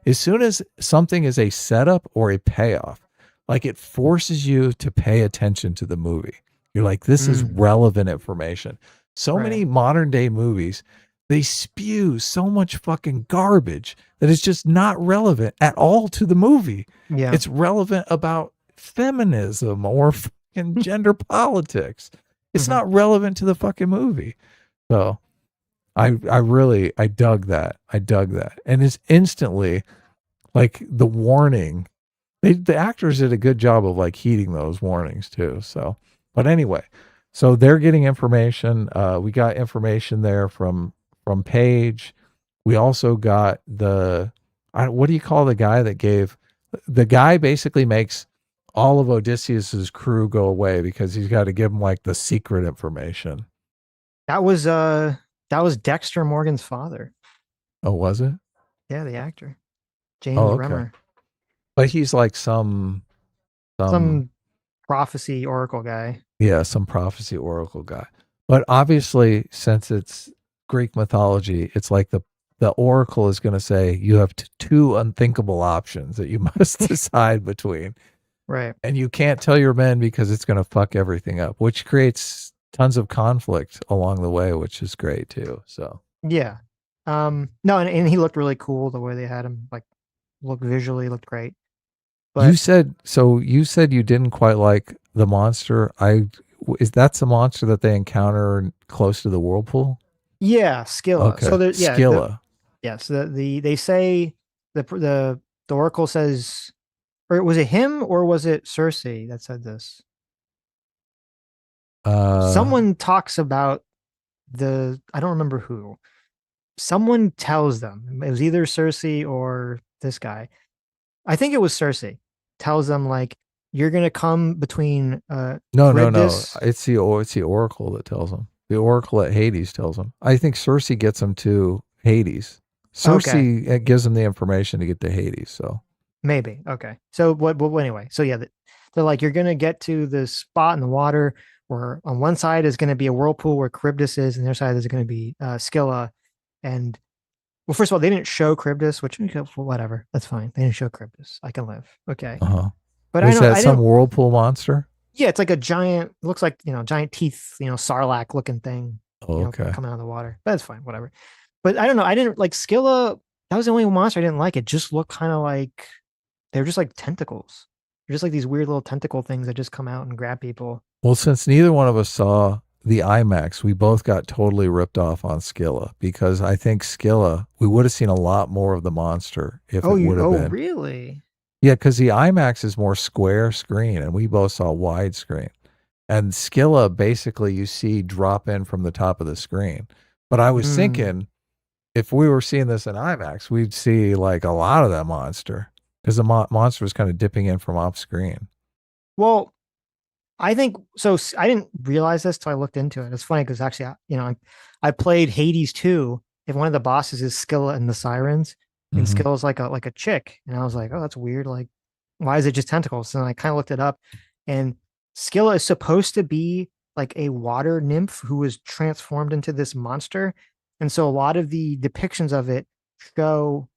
as soon as something is a setup or a payoff, like it forces you to pay attention to the movie. You're like, this is relevant information. So many modern day movies, they spew so much fucking garbage that is just not relevant at all to the movie. Yeah. It's relevant about feminism or fucking gender politics. It's not relevant to the fucking movie. So I dug that. And it's instantly like the warning. The actors did a good job of like heeding those warnings too. So, but anyway, so they're getting information. We got information there from Paige. We also got what do you call the guy that gave the guy basically makes all of Odysseus's crew go away because he's got to give them like the secret information. That was Dexter Morgan's father. Oh, was it? Yeah, the actor. James Oh, okay. Remmer. But he's like some prophecy oracle guy. Yeah, some prophecy oracle guy. But obviously, since it's Greek mythology, it's like the oracle is going to say you have two unthinkable options that you must decide between. Right. And you can't tell your men because it's going to fuck everything up, which creates tons of conflict along the way, which is great too. So Yeah. No, and he looked really cool the way they had him like look visually looked great. But you said you didn't quite like the monster. That's the monster that they encounter close to the whirlpool? yeah, Scylla. Okay. So there, Scylla. Yes, they say the oracle says, or was it him or was it Cersei that said this? Someone talks about I don't remember who. Someone tells them it was either Cersei or this guy. I think it was Cersei. Tells them like you're gonna come between No. Charybdis. It's the oracle that tells them. The oracle at Hades tells them. I think Cersei gets them to Hades. Cersei gives them the information to get to Hades. So Maybe. Okay. So anyway, so yeah, they're like, you're going to get to this spot in the water where on one side is going to be a whirlpool where Charybdis is, and the other side is going to be Scylla. And well, first of all, they didn't show Charybdis, which whatever, that's fine. They didn't show Charybdis. I can live. Okay. But is that some whirlpool monster? Yeah, it's like a giant, looks like, giant teeth, Sarlacc looking thing. Oh, okay. Coming out of the water. But that's fine, whatever. But I don't know. I didn't like Scylla. That was the only monster I didn't like. It just looked kind of like they're just like tentacles. They're just like these weird little tentacle things that just come out and grab people. Well, since neither one of us saw the IMAX, we both got totally ripped off on Scylla because I think Scylla, we would have seen a lot more of the monster if it would have been. Oh, really? Yeah, because the IMAX is more square screen and we both saw widescreen. And Scylla, basically, you see drop in from the top of the screen. But I was thinking, if we were seeing this in IMAX, we'd see like a lot of that monster because the monster was kind of dipping in from off screen. Well, I think so. I didn't realize this till I looked into it. It's funny because actually, I played Hades 2. If one of the bosses is Scylla and the Sirens, and Scylla's like a chick, and I was like, oh, that's weird. Like, why is it just tentacles? So then I kind of looked it up, and Scylla is supposed to be like a water nymph who was transformed into this monster. And so a lot of the depictions of it show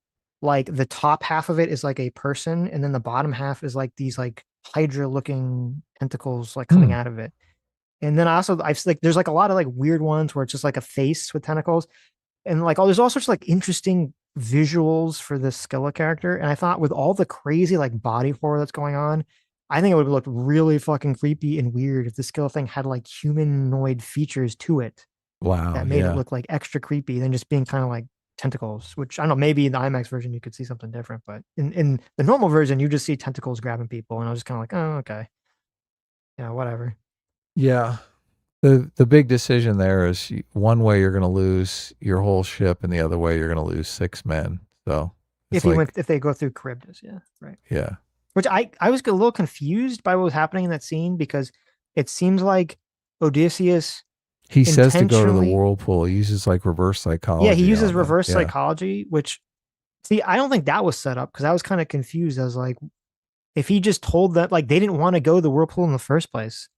like the top half of it is like a person, and then the bottom half is like these like Hydra looking tentacles like coming out of it. And then I've like there's like a lot of like weird ones where it's just like a face with tentacles. And like there's all sorts of like interesting visuals for this Scylla character. And I thought with all the crazy like body horror that's going on, I think it would have looked really fucking creepy and weird if the Scylla thing had like humanoid features to it. Wow. That made it look like extra creepy than just being kind of like tentacles, which I don't know, maybe in the IMAX version you could see something different, but in the normal version you just see tentacles grabbing people, and I was just kind of like, oh, okay. Yeah, whatever. Yeah. The big decision there is one way you're going to lose your whole ship and the other way you're going to lose 6 men. So if they go through Charybdis, yeah, right. Yeah. Which I was a little confused by what was happening in that scene because it seems like Odysseus He says to go to the intentionally- whirlpool. He uses like reverse psychology. Yeah, he uses on them. reverse Yeah. psychology, which, see, I don't think that was set up because I was kind of confused. I was like, if he just told that, like, they didn't want to go to the whirlpool in the first place.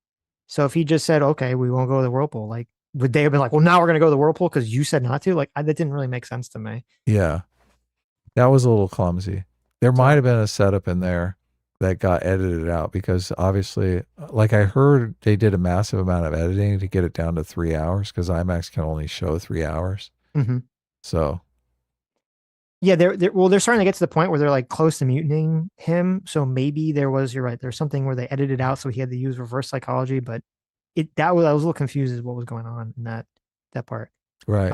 So if he just said, okay, we won't go to the whirlpool, like, would they have been like, well, now we're going to go to the whirlpool because you said not to? Like, that didn't really make sense to me. Yeah. That was a little clumsy. There might have been a setup in there that got edited out because obviously, like I heard they did a massive amount of editing to get it down to 3 hours because IMAX can only show 3 hours. Mhm. So Yeah, they're starting to get to the point where they're like close to mutinying him. So maybe you're right. There's something where they edited out so he had to use reverse psychology, but I was a little confused as what was going on in that part. right.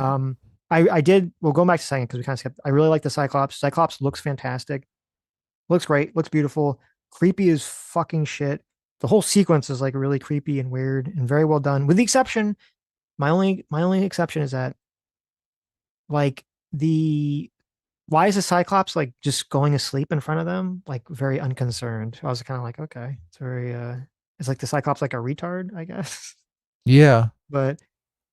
I did. We'll go back to second because we kind of skipped. I really like the Cyclops. Cyclops looks fantastic. Looks great. Looks beautiful. Creepy as fucking shit. The whole sequence is like really creepy and weird and very well done. With the exception, my only exception is that, like, why is the Cyclops like just going to sleep in front of them, like very unconcerned? I was kind of like, okay, it's very it's like the Cyclops like a retard, I guess. Yeah. But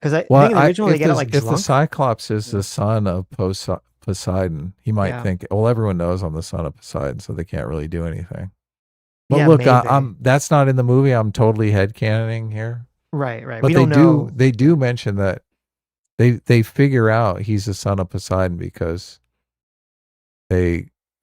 because I think in the original they get it like if the drunk. Cyclops is the son of Poseidon, he might Yeah. think, well, everyone knows I'm the son of Poseidon, so they can't really do anything. But Yeah, look, maybe. that's not in the movie. I'm totally headcanoning here. Right. But We they don't know. they do mention that they figure out he's the son of Poseidon because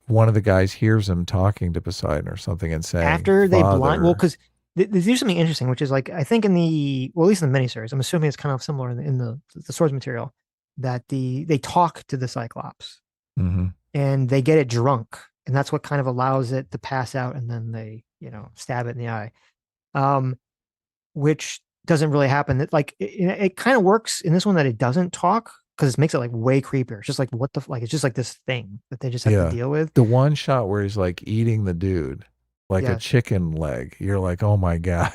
one of the guys hears him talking to Poseidon or something and saying After they blind, well, "Father." because they do something interesting, which is like I think in the at least in the miniseries, I'm assuming it's kind of similar in the source material that they talk to the Cyclops Mhm. and they get it drunk, and that's what kind of allows it to pass out, and then they stab it in the eye, which doesn't really happen. It kind of works in this one that it doesn't talk because it makes it like way creepier. It's just like it's just like this thing that they just have to deal with. The one shot where he's like eating the dude like a Yes. chicken leg. You're like, "Oh my god."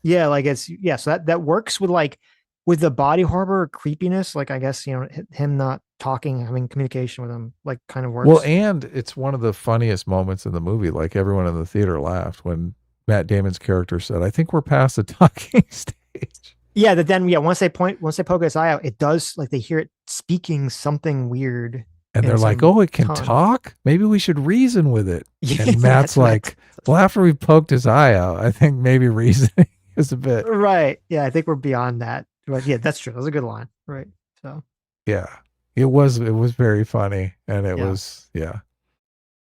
Yeah, like so that works with the body horror creepiness. Like I guess him not talking, having communication with him, like kind of works. Well, and it's one of the funniest moments in the movie. Like everyone in the theater laughed when Matt Damon's character said, "I think we're past the talking stage." Yeah, that then once they poke his eye out, it does like they hear it speaking something weird. And in they're like, some "Oh, it can tone. talk? Maybe we should reason with it." Yeah, And Matt's that's what I like, "Well, after we poked his eye out, I think maybe reasoning is a bit." Right. Yeah, I think we're beyond that. But yeah, that's true. That was a good line. Right. So Yeah. It was very funny and it was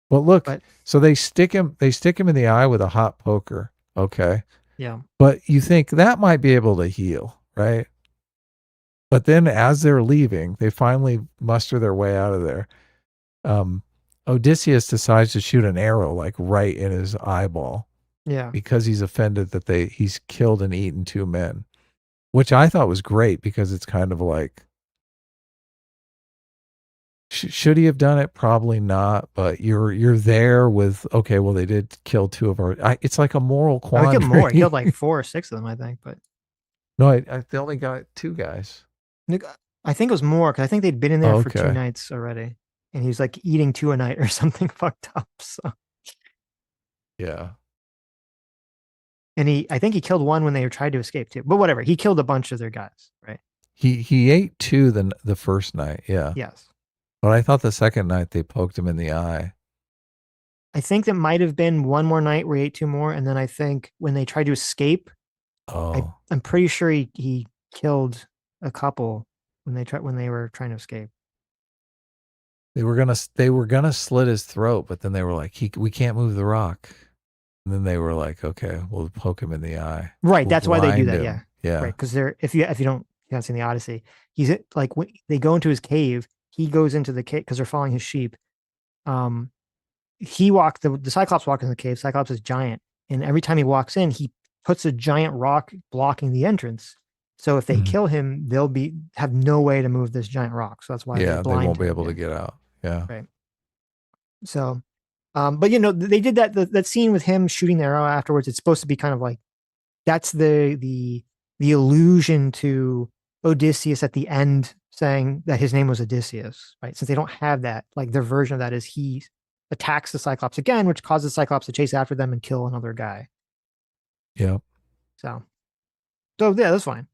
Well, look, so they stick him in the eye with a hot poker. Okay. yeah. But you think that might be able to heal, right? But then as they're leaving, they finally muster their way out of there. Odysseus decides to shoot an arrow like right in his eyeball Yeah. because he's offended that he's killed and eaten 2 men, which I thought was great because it's kind of like, should he have done it? Probably not. But you're there with, okay, well, they did kill 2 of our. It's like a moral I quandary. killed more. He killed like 4 or 6 of them, I think. But No, they only got 2 guys. I think it was more because I think they'd been in there for 2 Okay. nights already, and he was like eating 2 a night or something fucked up. So, Yeah. and I think he killed 1 when they tried to escape too. But whatever, he killed a bunch of their guys, right? He ate 2 the first night. Yeah. Yes. But I thought the second night they poked him in the eye. I think that might have been 1 more night where he ate 2 more, and then I think when they tried to escape, Oh. I'm pretty sure he killed a couple when they were trying to escape. They were gonna slit his throat, but then they were like, we can't move the rock. And then they were like, okay, we'll poke him in the eye. Right, We'll that's why they do blind that. him. Yeah, Yeah. right. Because if you haven't seen the Odyssey, he's like when they go into his cave, he goes into the cave because they're following his sheep. The Cyclops walk in the cave. Cyclops is giant, and every time he walks in, he puts a giant rock blocking the entrance. So if they kill him, they'll have no way to move this giant rock. So that's why Yeah, they blind won't be him. able to get out. Yeah. Right. So, but they did that scene with him shooting the arrow afterwards. It's supposed to be kind of like that's the allusion to Odysseus at the end saying that his name was Odysseus, right? Since they don't have that, like their version of that is he attacks the Cyclops again, which causes Cyclops to chase after them and kill another guy. Yep. So yeah, that's fine.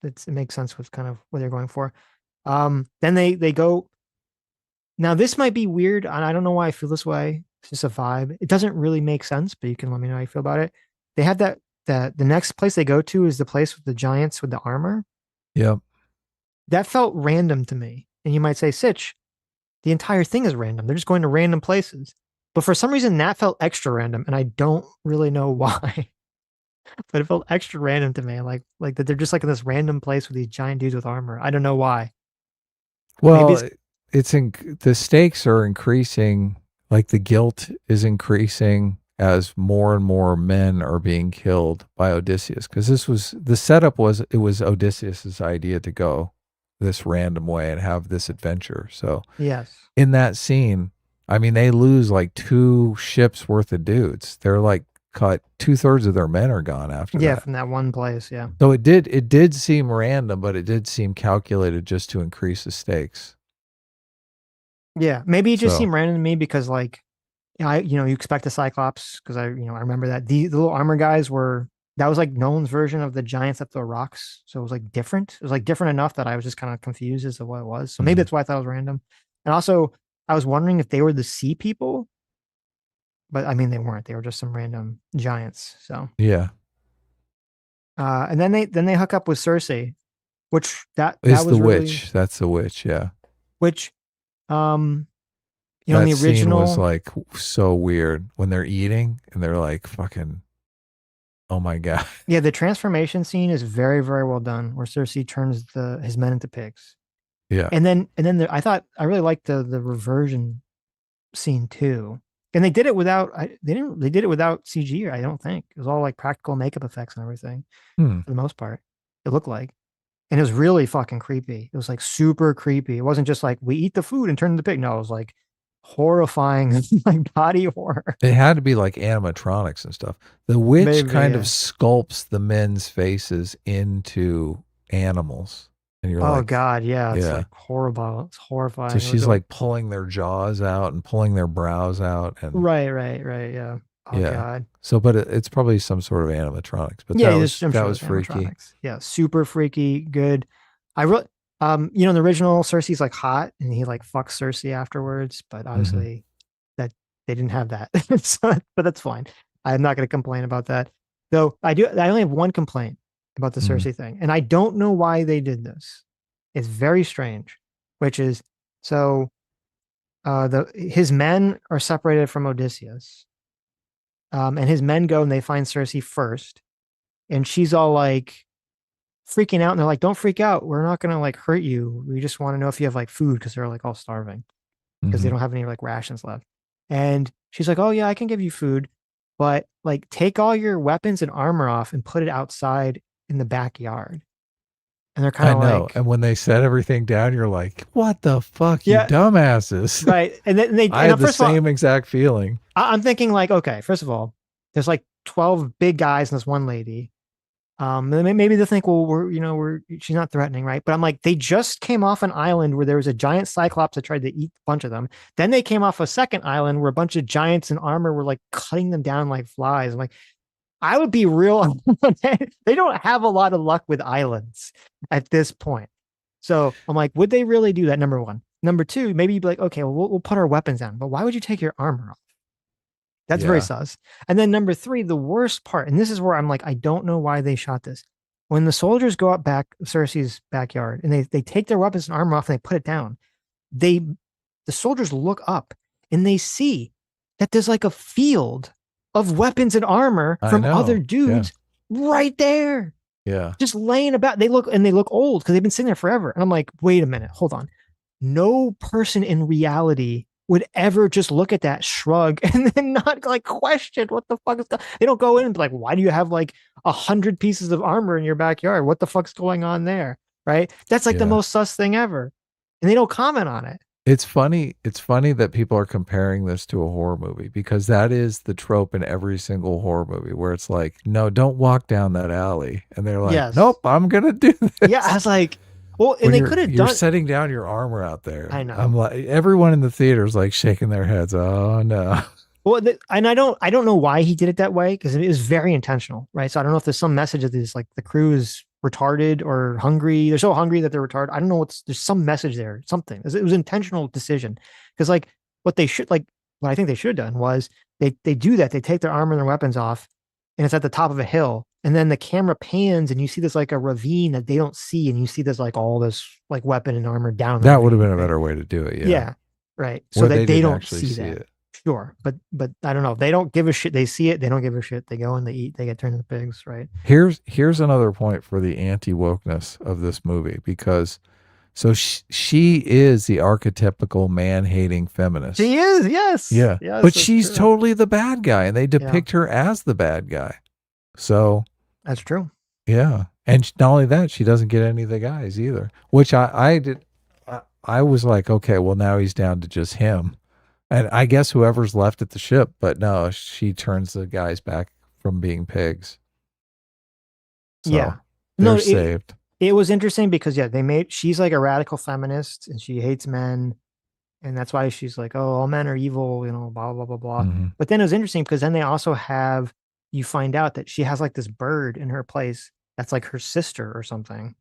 it makes sense with kind of what they're going for. Then they go. Now this might be weird, and I don't know why I feel this way. It's just a vibe. It doesn't really make sense, but you can let me know how you feel about it. They have that the next place they go to is the place with the giants with the armor. Yep. That felt random to me. And you might say, Sitch, the entire thing is random. They're just going to random places. But for some reason, that felt extra random, and I don't really know why. But it felt extra random to me, like that they're just like in this random place with these giant dudes with armor. I don't know why. Well, the stakes are increasing. Like the guilt is increasing as more and more men are being killed by Odysseus. Because the setup was Odysseus's idea to go this random way and have this adventure. So yes, in that scene, I mean, they lose like 2 ships worth of dudes. They're like cut 2/3 of their men are gone after that. Yeah, from that one place. Yeah. So it did seem random, but it did seem calculated just to increase the stakes. Yeah, maybe it just seemed random to me because like, you expect a Cyclops because I remember that the little armor guys that was like Nolan's version of the giants that throw rocks. So it was like different. It was like different enough that I was just kind of confused as to what it was. So maybe that's why I thought it was random. And also I was wondering if they were the sea people, but I mean, they weren't. They were just some random giants. So yeah. And then they hook up with Cersei, which that is was the really, witch. That's the witch. Yeah. Which, in the That original scene was like so weird when they're eating and they're like fucking, oh my God. Yeah, the transformation scene is very, very well done where Cersei turns his men into pigs. Yeah. And then I really liked the reversion scene too. And they did it without they did it without CG, I don't think. It was all like practical makeup effects and everything for the most part. It looked like. And it was really fucking creepy. It was like super creepy. It wasn't just like we eat the food and turn into pig. No, it was like horrifying, like body horror. It had to be like animatronics and stuff. The witch Maybe, kind yeah. of sculpts the men's faces into animals. And you're Oh like, God, yeah. It's like horrible. It's horrifying. So she's like pulling their jaws out and pulling their brows out. And Right, yeah. Oh God. So, but it's probably some sort of animatronics. But Yeah, that was freaky. Yeah, super freaky. Good. I wrote, in the original, Cersei's like hot, and he like fucks Cersei afterwards. But obviously, that they didn't have that. But that's fine. I'm not going to complain about that. Though I only have one complaint about the Cersei thing, and I don't know why they did this. It's very strange. Which is so, his men are separated from Odysseus. And his men go and they find Cersei first. And she's all like freaking out. And they're like, don't freak out. We're not going to like hurt you. We just want to know if you have like food because they're like all starving because they don't have any like rations left. And she's like, oh yeah, I can give you food. But like take all your weapons and armor off and put it outside in the backyard. And they're kind of like, and when they set everything down, you're like, what the fuck, you dumbasses. Right. And then I had the same exact feeling. I'm thinking like, okay, first of all, there's like 12 big guys and this one lady. Maybe they think, well, she's not threatening, right? But I'm like, they just came off an island where there was a giant cyclops that tried to eat a bunch of them. Then they came off a second island where a bunch of giants in armor were like cutting them down like flies. I'm like, I would be real. They don't have a lot of luck with islands at this point. So I'm like, would they really do that? Number one. Number two, maybe you'd be like, okay, well, we'll put our weapons down, but why would you take your armor off? That's very sus. And then number three, the worst part, and this is where I'm like, I don't know why they shot this. When the soldiers go up back Cersei's backyard and they take their weapons and armor off and they put it down, the soldiers look up and they see that there's like a field of weapons and armor from other dudes right there. Yeah. Just laying about. They look old because they've been sitting there forever. And I'm like, wait a minute, hold on. No person in reality would ever just look at that, shrug, and then not like question what the fuck is going on. They don't go in and be like, why do you have like 100 pieces of armor in your backyard? What the fuck's going on there? Right? That's like the most sus thing ever. And they don't comment on it. It's funny that people are comparing this to a horror movie because that is the trope in every single horror movie where it's like, no, don't walk down that alley. And they're like, nope, I'm going to do this. Yeah, I was like, well, and they could have done. You're setting down your armor out there. I know. I'm like, everyone in the theater is like shaking their heads. Oh no. Well, and I don't know why he did it that way because it was very intentional, right? So I don't know if there's some message of this, like the crew is retarded or hungry. They're so hungry that they're retarded. I don't know there's some message there, something. It was an intentional decision. Because like what I think they should have done was they do that. They take their armor and their weapons off, and it's at the top of a hill. And then the camera pans and you see this like a ravine that they don't see. And you see this like all this like weapon and armor down. That would have been a better way to do it. Yeah. Yeah. Right. So Where that they don't actually see see that. it. Sure. But I don't know. They don't give a shit. They see it. They don't give a shit. They go and they eat. They get turned into pigs. Right. Here's another point for the anti-wokeness of this movie, because so she is the archetypical man-hating feminist. She is. Yes. Yeah. Yes, But that's she's true. totally the bad guy, and they depict her as the bad guy. So That's true. yeah. And not only that, she doesn't get any of the guys either, which I was like, okay, well, now he's down to just him. And I guess whoever's left at the ship, but no, she turns the guys back from being pigs. So Yeah. they're saved. It was interesting because she's like a radical feminist and she hates men. And that's why she's like, oh, all men are evil, blah, blah, blah, blah. Mhm. But then it was interesting because then they also you find out that she has like this bird in her place that's like her sister or something.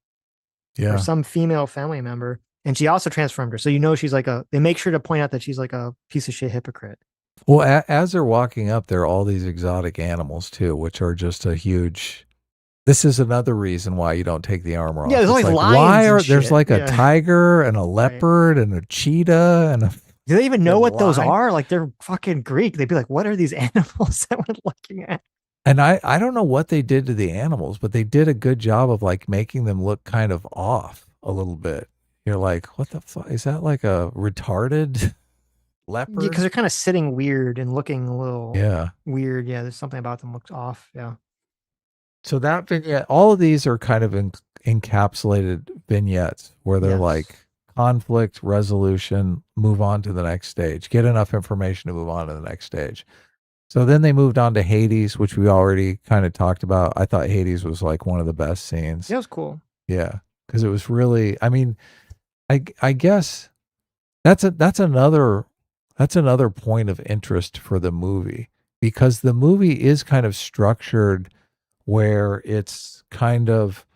Yeah. Or some female family member. And she also transformed her. So she's like they make sure to point out that she's like a piece of shit hypocrite. Well, as they're walking up, there are all these exotic animals too, which are just a huge. This is another reason why you don't take the armor off. Yeah, there's It's always like, lions and there's shit. like a Yeah. tiger and a leopard and a cheetah and a. Do they even know what those lion. are? Like they're fucking Greek. They'd be like, what are these animals that we're looking at? And I don't know what they did to the animals, but they did a good job of like making them look kind of off a little bit. You're like, what the fuck? Is that like a retarded leopard? Yeah, because they're kind of sitting weird and looking a little weird. Yeah, there's something about them looks off. Yeah. So that vignette, all of these are kind of encapsulated vignettes where they're like conflict resolution, move on to the next stage, get enough information to move on to the next stage. So then they moved on to Hades, which we already kind of talked about. I thought Hades was like one of the best scenes. Yeah, it was cool. Yeah, because it was really, I mean, I guess that's another point of interest for the movie, because the movie is kind of structured where it's kind of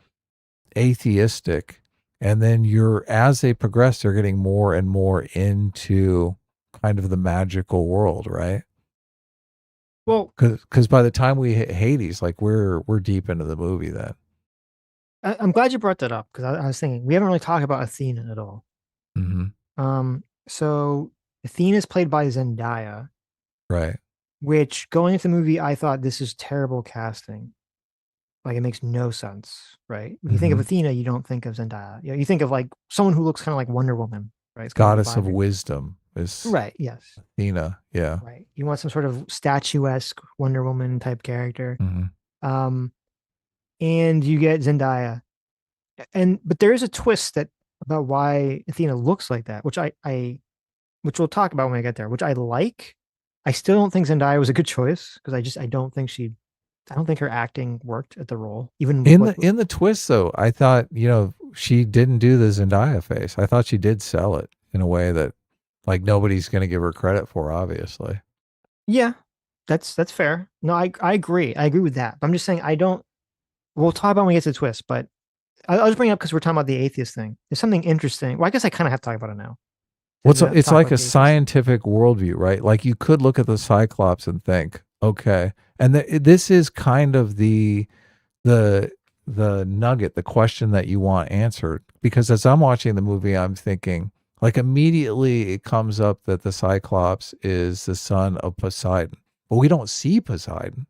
atheistic, and then as they progress, they're getting more and more into kind of the magical world, right? Well, because by the time we hit Hades, like we're deep into the movie then. I'm glad you brought that up because I was thinking we haven't really talked about Athena at all. Mm-hmm. So Athena is played by Zendaya, right? Which going into the movie, I thought this is terrible casting. Like it makes no sense, right? When you think of Athena, you don't think of Zendaya. You think of like someone who looks kind of like Wonder Woman, right? It's kind Goddess of wisdom is right. Yes, Athena. Yeah, right. You want some sort of statuesque Wonder Woman type character. And you get Zendaya, but there is a twist about why Athena looks like that, which which we'll talk about when I get there, which I like. I still don't think Zendaya was a good choice because I don't think her acting worked at the role. Even in the twist though, I thought, she didn't do the Zendaya face. I thought she did sell it in a way that like nobody's going to give her credit for, obviously. Yeah, that's fair. No, I agree. I agree with that. But I'm just saying we'll talk about when we get to the twist, but I'll just bring it up because we're talking about the atheist thing. There's something interesting. Well, I guess I kind of have to talk about it now. Well, it's like a scientific worldview, right? Like you could look at the Cyclops and think, okay, and this is kind of the nugget, the question that you want answered. Because as I'm watching the movie, I'm thinking, like immediately it comes up that the Cyclops is the son of Poseidon, but we don't see Poseidon,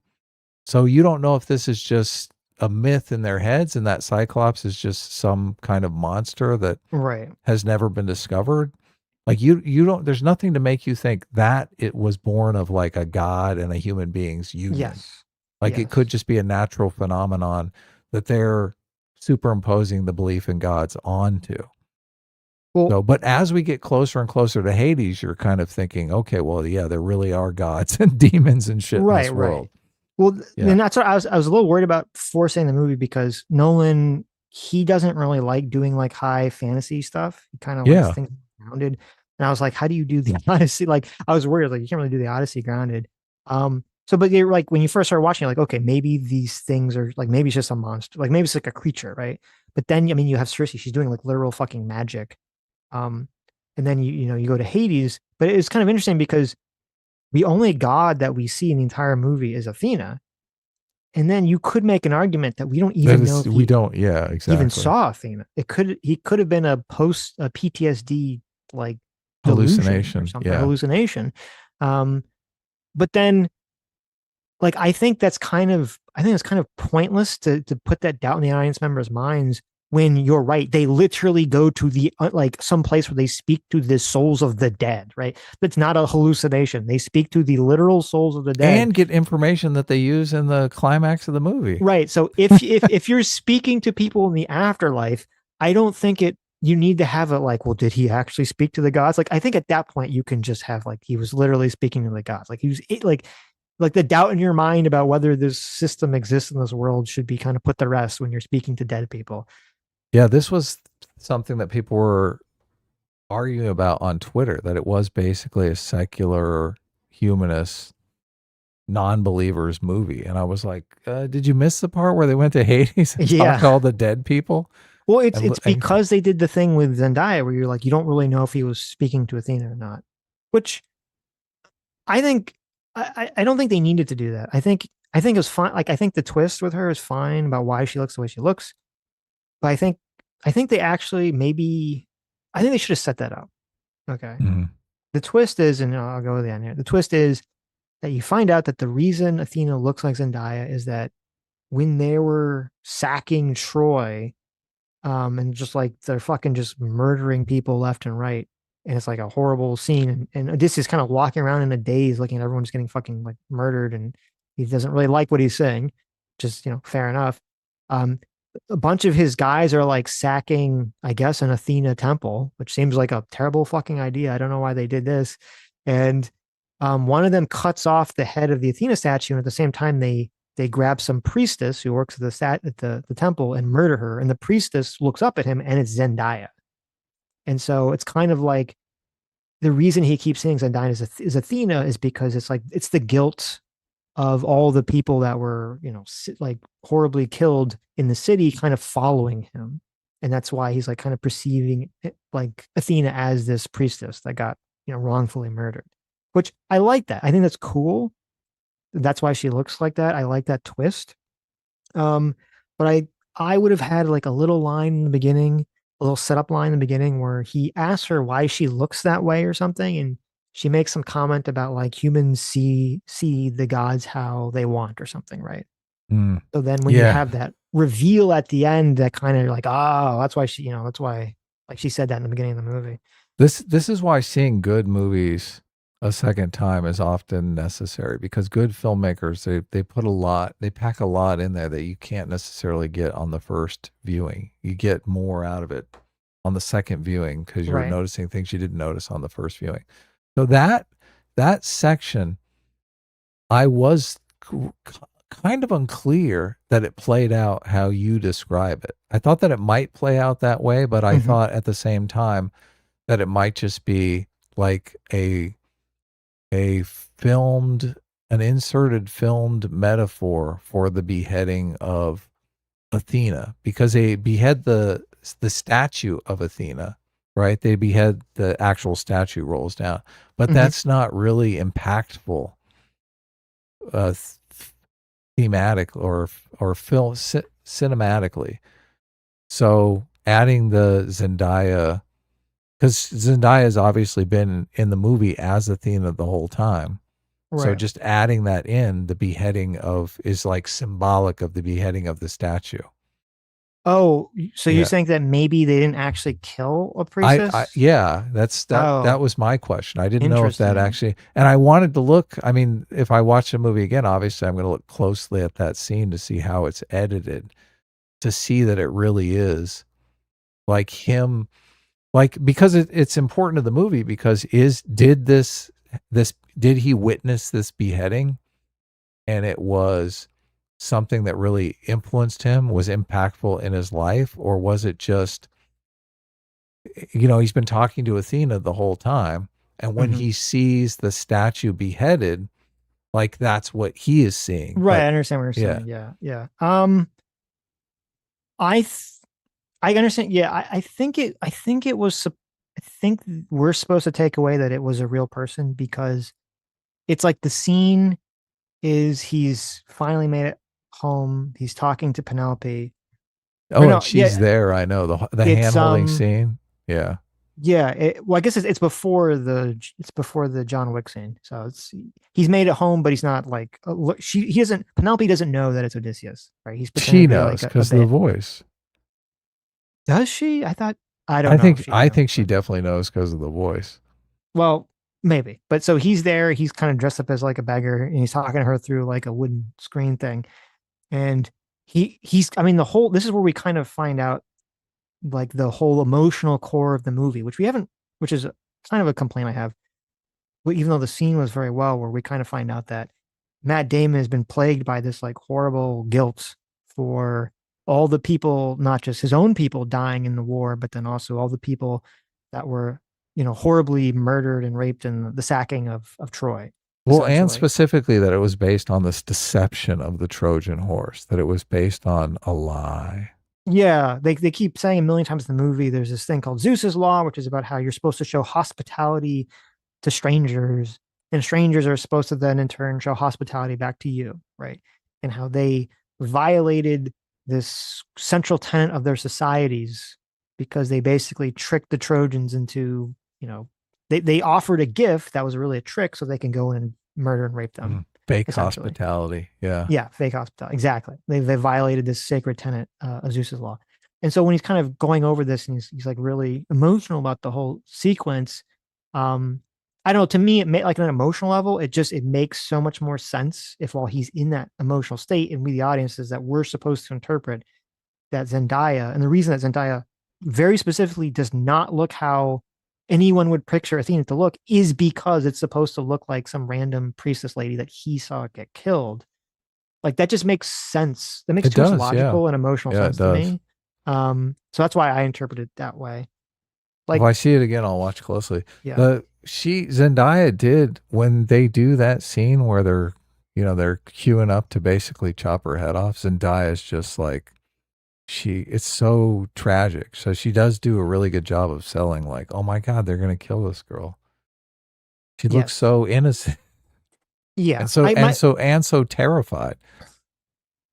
so you don't know if this is just a myth in their heads and that Cyclops is just some kind of monster that has never been discovered. Like you don't, there's nothing to make you think that it was born of like a god and a human being's union. Yes. Like it could just be a natural phenomenon that they're superimposing the belief in gods onto. Well, but as we get closer and closer to Hades, you're kind of thinking, okay, well, yeah, there really are gods and demons and shit in this world. Well, and that's what I was a little worried about forcing the movie because Nolan, he doesn't really like doing like high fantasy stuff. He kind of likes things grounded. And I was like, how do you do the Odyssey? Like I was worried, like you can't really do the Odyssey grounded. So, but you're like, when you first start watching, you're like, okay, maybe these things are like, maybe it's just a monster, like maybe it's like a creature, right? But then, I mean, you have Cersei, she's doing like literal fucking magic. And then you go to Hades, but it's kind of interesting because the only god that we see in the entire movie is Athena. And then you could make an argument that we don't even know if we don't, yeah, exactly. even saw Athena. He could have been a PTSD like hallucination or something, hallucination. But then, like, I think it's kind of pointless to put that doubt in the audience members' minds when you're right. They literally go to the like some place where they speak to the souls of the dead, right? That's not a hallucination. They speak to the literal souls of the dead and get information that they use in the climax of the movie. Right. So if you're speaking to people in the afterlife, I don't think you need to have it like, well, did he actually speak to the gods? Like, I think at that point you can just have like, he was literally speaking to the gods. Like he was like the doubt in your mind about whether this system exists in this world should be kind of put to rest when you're speaking to dead people. Yeah, this was something that people were arguing about on Twitter, that it was basically a secular humanist non-believers movie. And I was like, did you miss the part where they went to Hades and talked to all the dead people? Well, it's because they did the thing with Zendaya where you're like, you don't really know if he was speaking to Athena or not, which I think, I don't think they needed to do that. I think it was fine. Like, I think the twist with her is fine about why she looks the way she looks. But I think they actually I think they should have set that up. Okay. Mm-hmm. The twist is, and I'll go with the end here. The twist is that you find out that the reason Athena looks like Zendaya is that when they were sacking Troy, and just like they're fucking just murdering people left and right, and it's like a horrible scene, and Odysseus kind of walking around in a daze, looking at everyone just getting fucking like murdered, and he doesn't really like what he's saying. Just fair enough. A bunch of his guys are like sacking, I guess, an Athena temple, which seems like a terrible fucking idea. I don't know why they did this. And one of them cuts off the head of the Athena statue, and at the same time they grab some priestess who works at the temple and murder her. And the priestess looks up at him, and it's Zendaya. And so it's kind of like the reason he keeps saying Zendaya is Athena is because it's like it's the guilt of all the people that were like horribly killed in the city kind of following him. And that's why he's like kind of perceiving it, like Athena as this priestess that got wrongfully murdered, which I like that. I think that's cool. That's why she looks like that. I like that twist. But I would have had like a little line in the beginning, a little setup line in the beginning where he asks her why she looks that way or something, and she makes some comment about like humans see the gods how they want or something, right? Mm. So then when you have that reveal at the end, that kind of like, oh, that's why that's why like she said that in the beginning of the movie. This is why seeing good movies a second time is often necessary, because good filmmakers, they pack a lot in there that you can't necessarily get on the first viewing. You get more out of it on the second viewing because you're noticing things you didn't notice on the first viewing. So that section, I was kind of unclear that it played out how you describe it. I thought that it might play out that way, but I thought at the same time that it might just be like an inserted filmed metaphor for the beheading of Athena, because they behead the statue of Athena. Right, they behead the actual statue, rolls down, but that's not really impactful, thematic or film cinematically. So adding the Zendaya, because Zendaya has obviously been in the movie as Athena the whole time, so just adding that in, the beheading is like symbolic of the beheading of the statue. Oh, so you're saying that maybe they didn't actually kill a priestess? That was my question. I didn't know if that actually, and I wanted to look. I mean, if I watch the movie again, obviously I'm going to look closely at that scene to see how it's edited, to see that it really is like him, like, because it's important to the movie, because did he witness this beheading, and it was something that really influenced him, was impactful in his life, or was it just, he's been talking to Athena the whole time, and when he sees the statue beheaded, Like that's what he is seeing. Right. But, I understand what you're saying. Yeah. I understand. Yeah. I think it was, I think we're supposed to take away that it was a real person because it's like the scene is he's finally made it home. He's talking to Penelope. Oh, and she's there. I know the hand holding scene. Yeah. Yeah. Well, I guess it's before the John Wick scene. So he's made it home, but he's not like Penelope doesn't know that it's Odysseus, right? He's pretending She to be knows like because of the voice. Does she? I don't know. I think she definitely knows because of the voice. Well, maybe. But so he's there. He's kind of dressed up as like a beggar, and he's talking to her through like a wooden screen thing. And he's. I mean, this is where we kind of find out like the whole emotional core of the movie, which is kind of a complaint I have. Even though the scene was very well, where we kind of find out that Matt Damon has been plagued by this like horrible guilt for all the people, not just his own people dying in the war, but then also all the people that were, horribly murdered and raped in the sacking of Troy. Well, and specifically that it was based on this deception of the Trojan horse, that it was based on a lie. Yeah, they keep saying a million times in the movie, there's this thing called Zeus's Law, which is about how you're supposed to show hospitality to strangers, and strangers are supposed to then in turn show hospitality back to you, right? And how they violated this central tenet of their societies because they basically tricked the Trojans into, they offered a gift that was really a trick so they can go in and murder and rape them. Fake hospitality. Yeah. Yeah. Fake hospitality. Exactly. They violated this sacred tenet of Zeus's Law. And so when he's kind of going over this and he's like really emotional about the whole sequence, I don't know, to me, it made like on an emotional level, it makes so much more sense if while he's in that emotional state and we, the audience, is that we're supposed to interpret that Zendaya, and the reason that Zendaya very specifically does not look how anyone would picture Athena to look is because it's supposed to look like some random priestess lady that he saw get killed. Like that just makes sense. That makes too much logical and emotional sense to me. So that's why I interpret it that way. Like if I see it again, I'll watch closely. Yeah. Zendaya did when they do that scene where they're queuing up to basically chop her head off. Zendaya's just like, it's so tragic. So she does do a really good job of selling like, oh my God, they're going to kill this girl. She looks so innocent. Yeah. And so terrified.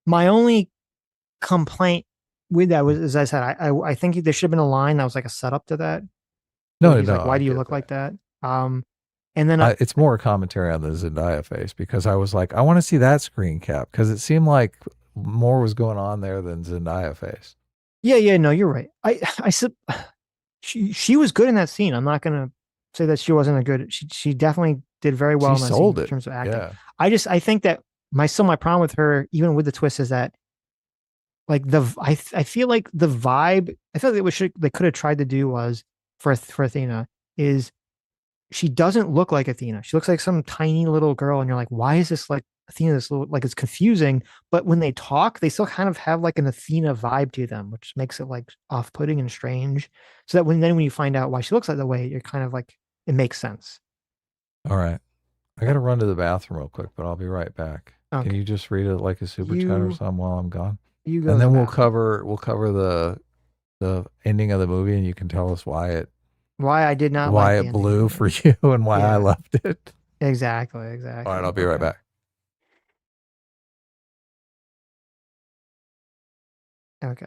My only complaint with that was, as I said, I think there should have been a line that was like a setup to that. No, like, why do you look like that? And then it's more a commentary on the Zendaya face because I was like, I want to see that screen cap because it seemed like more was going on there than Zendaya face. Yeah, no, you're right. I said she was good in that scene. I'm not gonna say that she wasn't a good. She definitely did very well in that scene in terms of acting. Yeah. I think that my problem with her, even with the twist, is that like I feel like the vibe. I feel like they could have tried to do was for Athena is she doesn't look like Athena. She looks like some tiny little girl, and you're like, why is this like Athena? This little, like it's confusing. But when they talk, they still kind of have like an Athena vibe to them, which makes it like off-putting and strange. So that when you find out why she looks like the way, you're kind of like it makes sense. All right, I got to run to the bathroom real quick, but I'll be right back. Okay. Can you just read it like a super chat or something while I'm gone? You go, and then we'll cover the ending of the movie, and you can tell us why I did not why like it blew for you and why I loved it. Exactly. All right, I'll be right back. Okay.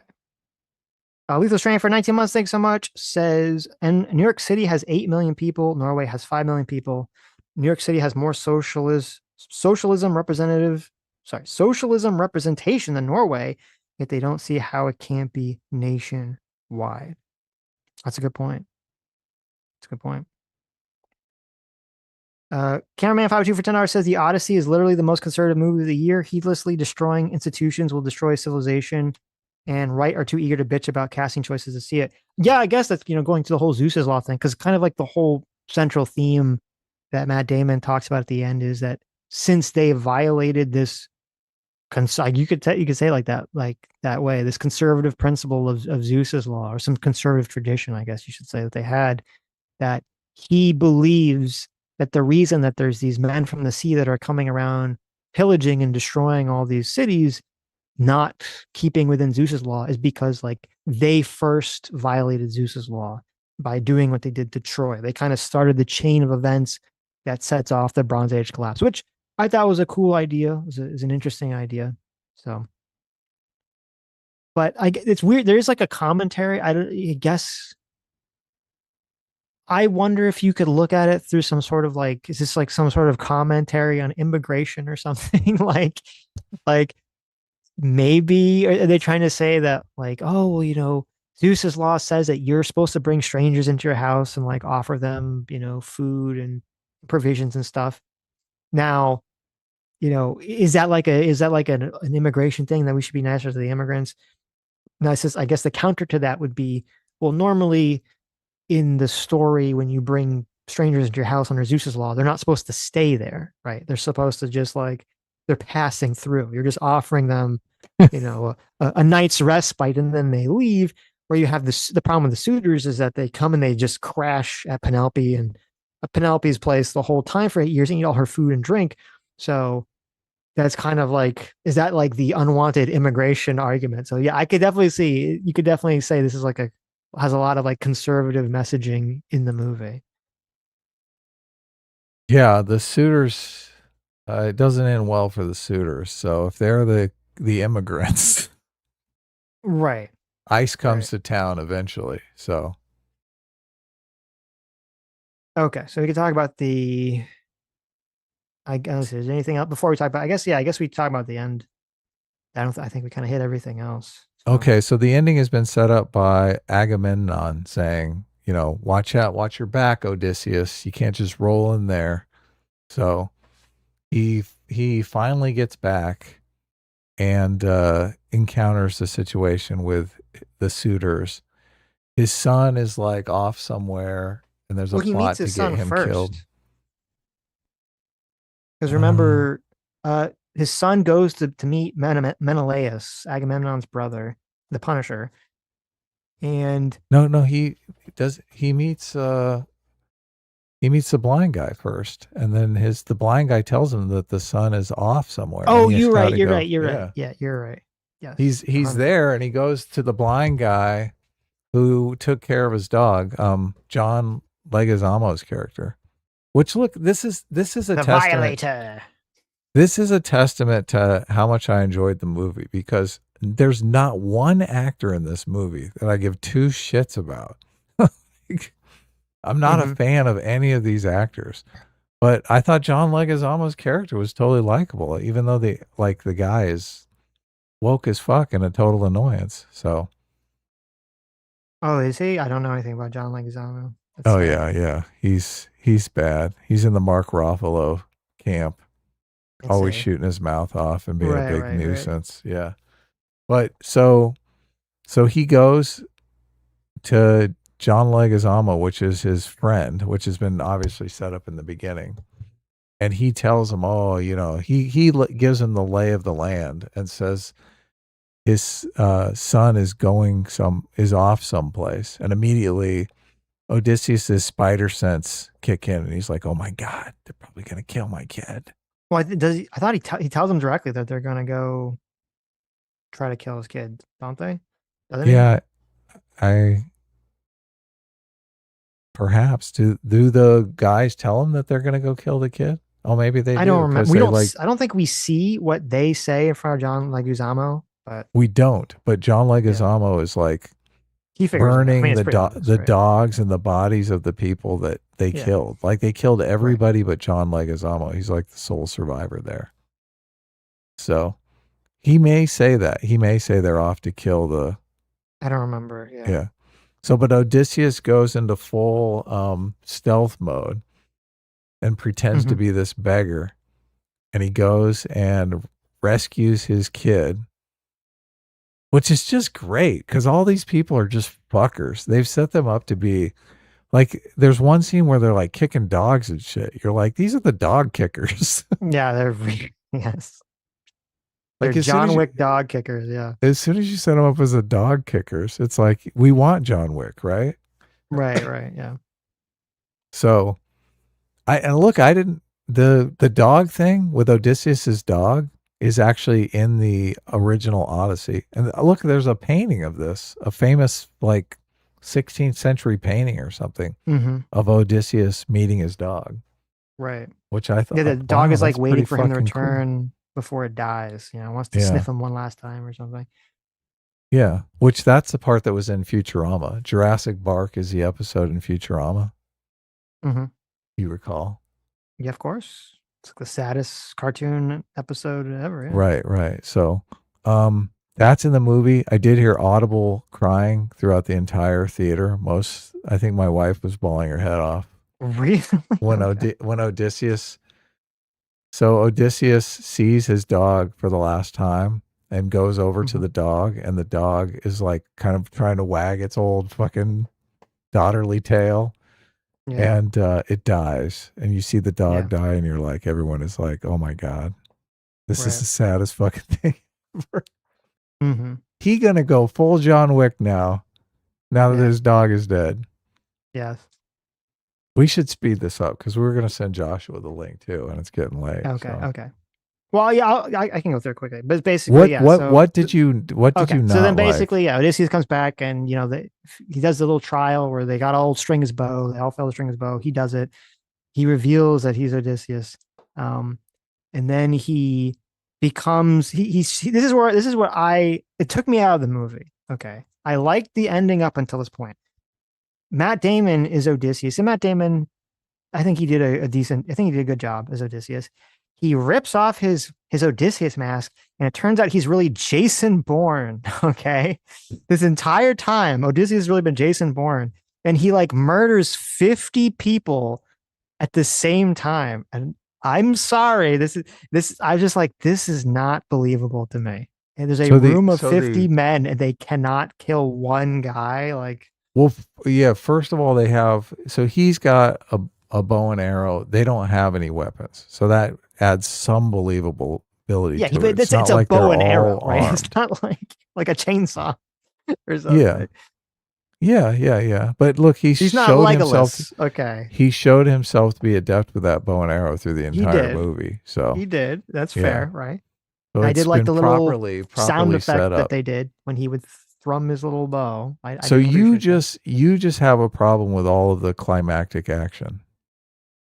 Lethal Strain for 19 months. Thanks so much. Says, and New York City has 8 million people. Norway has 5 million people. New York City has more socialism representation than Norway, yet they don't see how it can't be nationwide. That's a good point. Cameraman 502 for $10 says the Odyssey is literally the most conservative movie of the year. Heedlessly destroying institutions will destroy civilization, and Wright are too eager to bitch about casting choices to see it. Yeah, I guess that's going to the whole Zeus's Law thing, because kind of like the whole central theme that Matt Damon talks about at the end is that since they violated this, you could say like that way, this conservative principle of Zeus's Law, or some conservative tradition, I guess you should say, that they had, that he believes that the reason that there's these men from the sea that are coming around pillaging and destroying all these cities, not keeping within Zeus's law, is because like they first violated Zeus's law by doing what they did to Troy. They kind of started the chain of events that sets off the Bronze Age collapse, which I thought was a cool idea. It was an interesting idea. So, but it's weird. There is like a commentary. I guess. I wonder if you could look at it through some sort of like, is this like some sort of commentary on immigration or something? like maybe are they trying to say that like, oh, well, you know, Zeus's law says that you're supposed to bring strangers into your house and like offer them, you know, food and provisions and stuff. Now, you know, is that like an immigration thing that we should be nicer to the immigrants? Now, I guess the counter to that would be, well, normally in the story, when you bring strangers into your house under Zeus's law, they're not supposed to stay there, right? They're supposed to just like, they're passing through. You're just offering them, you know, a night's respite, and then they leave. Where you have the problem with the suitors is that they come and they just crash at Penelope and at Penelope's place the whole time for 8 years and eat all her food and drink. So that's kind of like, is that like the unwanted immigration argument? So yeah, you could definitely say this is like has a lot of like conservative messaging in the movie. Yeah, the suitors, it doesn't end well for the suitors. So if they're the immigrants, right, ICE comes to town eventually. So okay, so we can talk about I guess, is there anything else before we talk about? I guess we talk about the end. I think we kind of hit everything else. So. Okay, so the ending has been set up by Agamemnon saying, you know, watch out, watch your back, Odysseus. You can't just roll in there. So he finally gets back and encounters the situation with the suitors. His son is like off somewhere, and there's a plot to get him killed. Because remember, his son goes to meet Menelaus, Agamemnon's brother, the Punisher. And no, he meets the blind guy first, and then the blind guy tells him that the son is off somewhere. Oh, you're right. You're right. Yeah, you're right. Yeah, he's there, and he goes to the blind guy who took care of his dog, John Leguizamo's character. Which look, this is a testament. Violator. This is a testament to how much I enjoyed the movie, because there's not one actor in this movie that I give two shits about. I'm not a fan of any of these actors, but I thought John Leguizamo's character was totally likable, even though the guy is woke as fuck and a total annoyance. So. Oh, is he? I don't know anything about John Leguizamo. Yeah. He's bad. He's in the Mark Ruffalo camp, always shooting his mouth off and being a big nuisance. Right. Yeah. But so he goes to John Leguizamo, which is his friend, which has been obviously set up in the beginning. And he tells him, oh, you know, he gives him the lay of the land and says his son is off someplace. And immediately Odysseus' spider sense kick in, and he's like, "Oh my God, they're probably gonna kill my kid." Well, I thought he tells them directly that they're gonna go try to kill his kid, don't they? Doesn't he? Perhaps do the guys tell him that they're gonna go kill the kid? Oh, maybe they. I don't remember. I don't think we see what they say in front of John Leguizamo, but we don't. But John Leguizamo is like. He burning the dogs and the bodies of the people that they killed. Like they killed everybody but John Leguizamo. He's like the sole survivor there. So he may say that. He may say they're off to kill the. I don't remember. Yeah. So, but Odysseus goes into full stealth mode and pretends to be this beggar. And he goes and rescues his kid. Which is just great, because all these people are just fuckers. They've set them up to be like, there's one scene where they're like kicking dogs and shit. You're like, these are the dog kickers. Yeah, yes. Like they're John Wick dog kickers, yeah. As soon as you set them up as a dog kickers, it's like, we want John Wick, right? Right, yeah. So I didn't the dog thing with Odysseus's dog is actually in the original Odyssey. And look, there's a painting of this, a famous like 16th century painting or something of Odysseus meeting his dog. Right. Which I thought, Yeah, the dog wow, is like that's waiting pretty for him to fucking cool. return before it dies. You know, wants to Yeah. sniff him one last time or something. Yeah, which that's the part that was in Futurama. Jurassic Bark is the episode in Futurama. Mm-hmm. You recall? Yeah, of course. It's the saddest cartoon episode ever. Yeah. Right. So, that's in the movie. I did hear audible crying throughout the entire theater. I think my wife was bawling her head off Really? when when Odysseus. So Odysseus sees his dog for the last time and goes over to the dog, and the dog is like kind of trying to wag its old fucking daughterly tail. Yeah. And it dies, and you see the dog die, and you're like, everyone is like, oh my God, this is the saddest fucking thing ever. Mm-hmm. He gonna go full John Wick now that his dog is dead. Yes. We should speed this up because we're gonna send Joshua the link too, and it's getting late. Okay. so. Okay. Well, yeah, I can go through it quickly, but basically, What did you not So then, like? basically, Odysseus comes back, and he does the little trial where they got all string his bow. They all fail to string his bow. He does it. He reveals that he's Odysseus, and then he becomes. This is where it took me out of the movie. Okay, I liked the ending up until this point. Matt Damon is Odysseus, and Matt Damon, I think he did I think he did a good job as Odysseus. He rips off his Odysseus mask, and it turns out he's really Jason Bourne. Okay, this entire time Odysseus has really been Jason Bourne, and he like murders 50 people at the same time. And I'm sorry, this I'm just like, this is not believable to me. And there's a room of 50 men, and they cannot kill one guy. Like, well, yeah. First of all, they have. So he's got a bow and arrow. They don't have any weapons, so that adds some believable ability. Yeah, to it. it's not a like bow they're and arrow, all right? armed. It's not like a chainsaw or something. Yeah. But look, He's not showed Legolas. himself. Okay, He showed himself to be adept with that bow and arrow through the entire movie. So he did. That's Yeah. fair, right? So I it's did like been the little properly sound set effect that up. they did when he would thrum his little bow. I So did appreciate you just have a problem with all of the climactic action.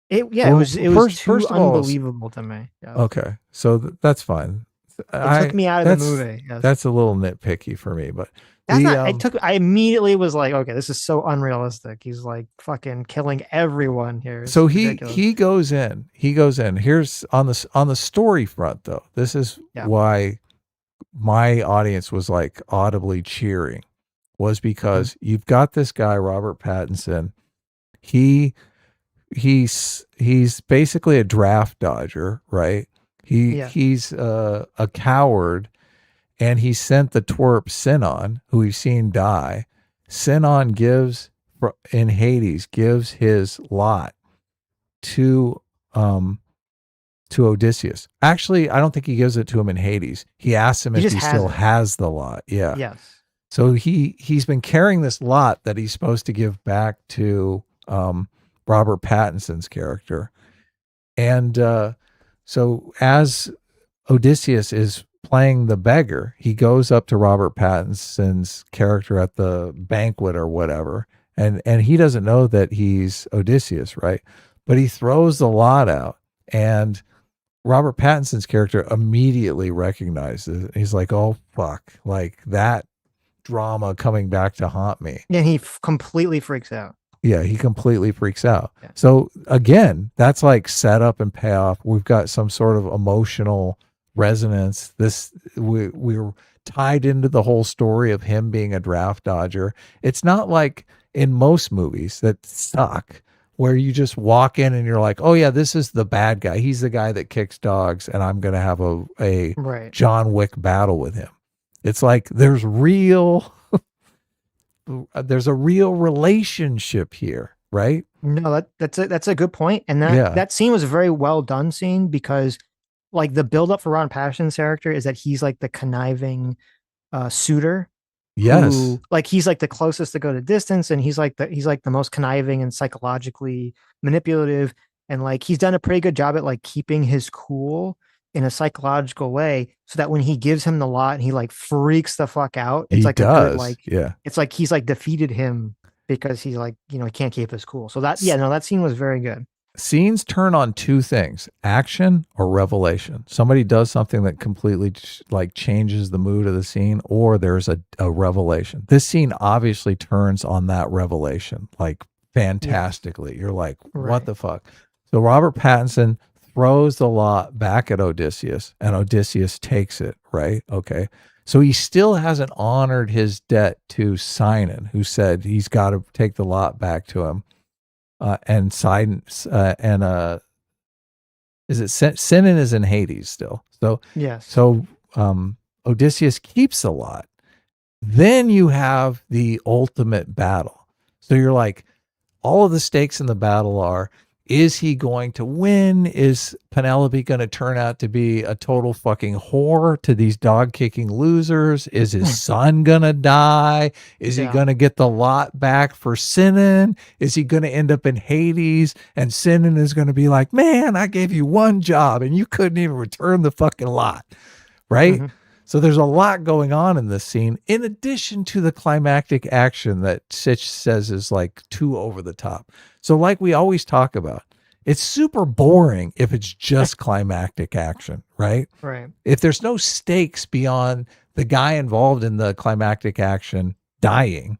it Well, was too first of all, unbelievable to me. Yeah. Okay, so that's fine. It took me out of the movie. Yes. That's a little nitpicky for me, but That's the, not. I immediately was like, okay, this is so unrealistic. He's like fucking killing everyone here. It's so ridiculous. he goes in. Here's on the story front though. This is why my audience was like audibly cheering, was because you've got this guy Robert Pattinson. He's basically a draft dodger, right? He's a coward, and he sent the twerp Sinon, who we've seen die. Sinon gives in Hades his lot to Odysseus. Actually, I don't think he gives it to him in Hades. He asks him if he still has the lot. Yeah. Yes. So he's been carrying this lot that he's supposed to give back to Robert Pattinson's character. And so as Odysseus is playing the beggar, he goes up to Robert Pattinson's character at the banquet or whatever, and he doesn't know that he's Odysseus, right? But he throws the lot out, and Robert Pattinson's character immediately recognizes it. He's like, oh fuck, like that drama coming back to haunt me. And he completely freaks out. Yeah, he completely freaks out. Yeah. So again, that's like setup and payoff. We've got some sort of emotional resonance. We're tied into the whole story of him being a draft dodger. It's not like in most movies that suck, where you just walk in and you're like, oh yeah, this is the bad guy. He's the guy that kicks dogs, and I'm going to have a right. John Wick battle with him. It's like there's a real relationship here, right? No, that's a good point. And that scene was a very well done scene, because like the buildup for Ron Pattinson's character is that he's like the conniving suitor. Yes. Who, like, he's like the closest to go to distance, and he's like the most conniving and psychologically manipulative. And like he's done a pretty good job at like keeping his cool in a psychological way, so that when he gives him the lot and he like freaks the fuck out, it's He like a does. good like Yeah. it's like he's like defeated him because he's like, he can't keep his cool. So that that scene was very good. Scenes turn on two things: action or revelation. Somebody does something that completely like changes the mood of the scene, or there's a revelation. This scene obviously turns on that revelation like fantastically. You're like, what the fuck? So Robert Pattinson throws the lot back at Odysseus, and Odysseus takes it, right? Okay. So he still hasn't honored his debt to Sinon, who said he's got to take the lot back to him. And Sinon, is it Sinon is in Hades still? So yes. So Odysseus keeps the lot. Then you have the ultimate battle. So you're like, all of the stakes in the battle are: is he going to win? Is Penelope going to turn out to be a total fucking whore to these dog-kicking losers? Is his son going to die? Is he going to get the lot back for Sinon? Is he going to end up in Hades? And Sinon is going to be like, man, I gave you one job and you couldn't even return the fucking lot, right? Mm-hmm. So there's a lot going on in this scene, in addition to the climactic action that Sitch says is like too over the top. So like we always talk about, it's super boring if it's just climactic action, right? Right. If there's no stakes beyond the guy involved in the climactic action dying,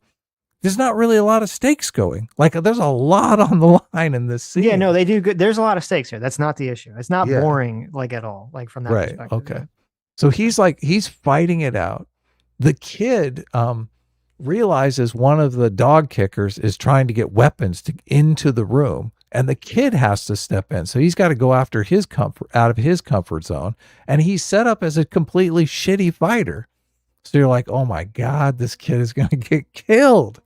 there's not really a lot of stakes going. Like there's a lot on the line in this scene. Yeah, no, they do good. There's a lot of stakes here. That's not the issue. It's not boring like at all. Like from that perspective. Okay. Yeah. So he's fighting it out. The kid realizes one of the dog kickers is trying to get weapons into the room, and the kid has to step in. So he's got to go after his out of his comfort zone, and he's set up as a completely shitty fighter. So you're like, oh my God, this kid is going to get killed.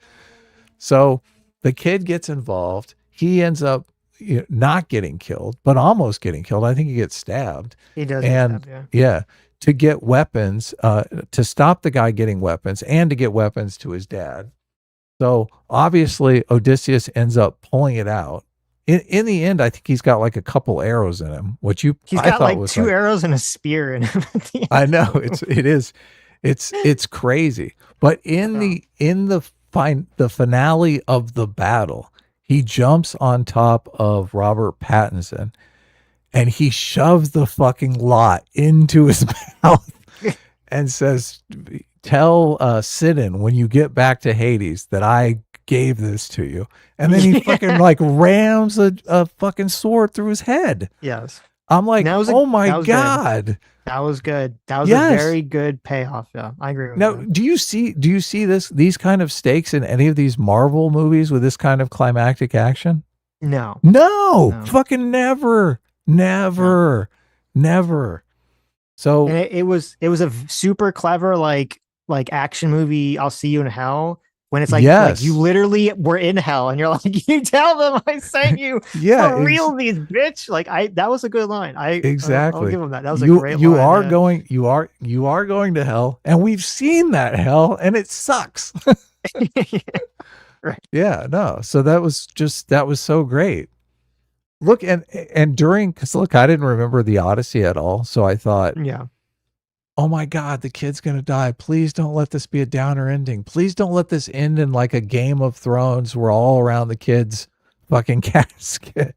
So the kid gets involved. He ends up not getting killed, but almost getting killed. I think he gets stabbed. He does. And get stabbed, yeah. To get weapons, to stop the guy getting weapons, and to get weapons to his dad. So obviously Odysseus ends up pulling it out. In the end, I think he's got like a couple arrows in him, which He's I got thought like was two arrows and a spear in him. I know it's crazy. But in the finale of the battle, he jumps on top of Robert Pattinson, and he shoves the fucking lot into his mouth and says, tell Sinon when you get back to Hades that I gave this to you. And then he fucking like rams a fucking sword through his head. Yes. I'm like, oh my God. Good. That was good. That was Yes. a very good payoff. Yeah, I agree with Now, that. do you see these kind of stakes in any of these Marvel movies with this kind of climactic action? No. No. Fucking never. So And it was a super clever like action movie. I'll see you in hell. When it's like you literally were in hell, and you're like, you tell them I sent you for real, these bitch. Like that was a good line. Exactly. I'll give them that. That was a great line. You are going to hell, and we've seen that hell, and it sucks. Right. Yeah, no. So that was so great. Look, and during, because look, I didn't remember the Odyssey at all, so I thought, yeah, oh my God, the kid's gonna die. Please don't let this be a downer ending. Please don't let this end in like a Game of Thrones where all around the kid's fucking casket.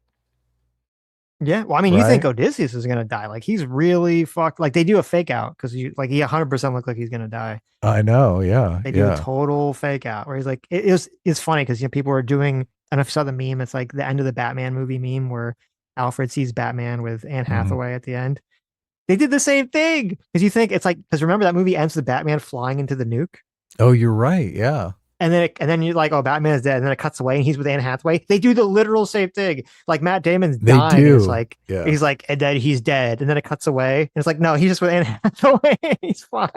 Yeah, well, I mean, you think Odysseus is gonna die? Like he's really fucked. Like they do a fake out because he 100% look like he's gonna die. I know, yeah. They do a total fake out where he's like, it's funny because people are doing. I don't know if you saw the meme. It's like the end of the Batman movie meme where Alfred sees Batman with Anne Hathaway at the end. They did the same thing because you think it's like, because remember that movie ends with Batman flying into the nuke. Oh, you're right. Yeah. And then you're like, oh, Batman is dead. And then it cuts away and he's with Anne Hathaway. They do the literal same thing. Like Matt Damon's dying. They do. It's like, he's like, and then he's dead. And then it cuts away. And it's like, no, he's just with Anne Hathaway. He's fine.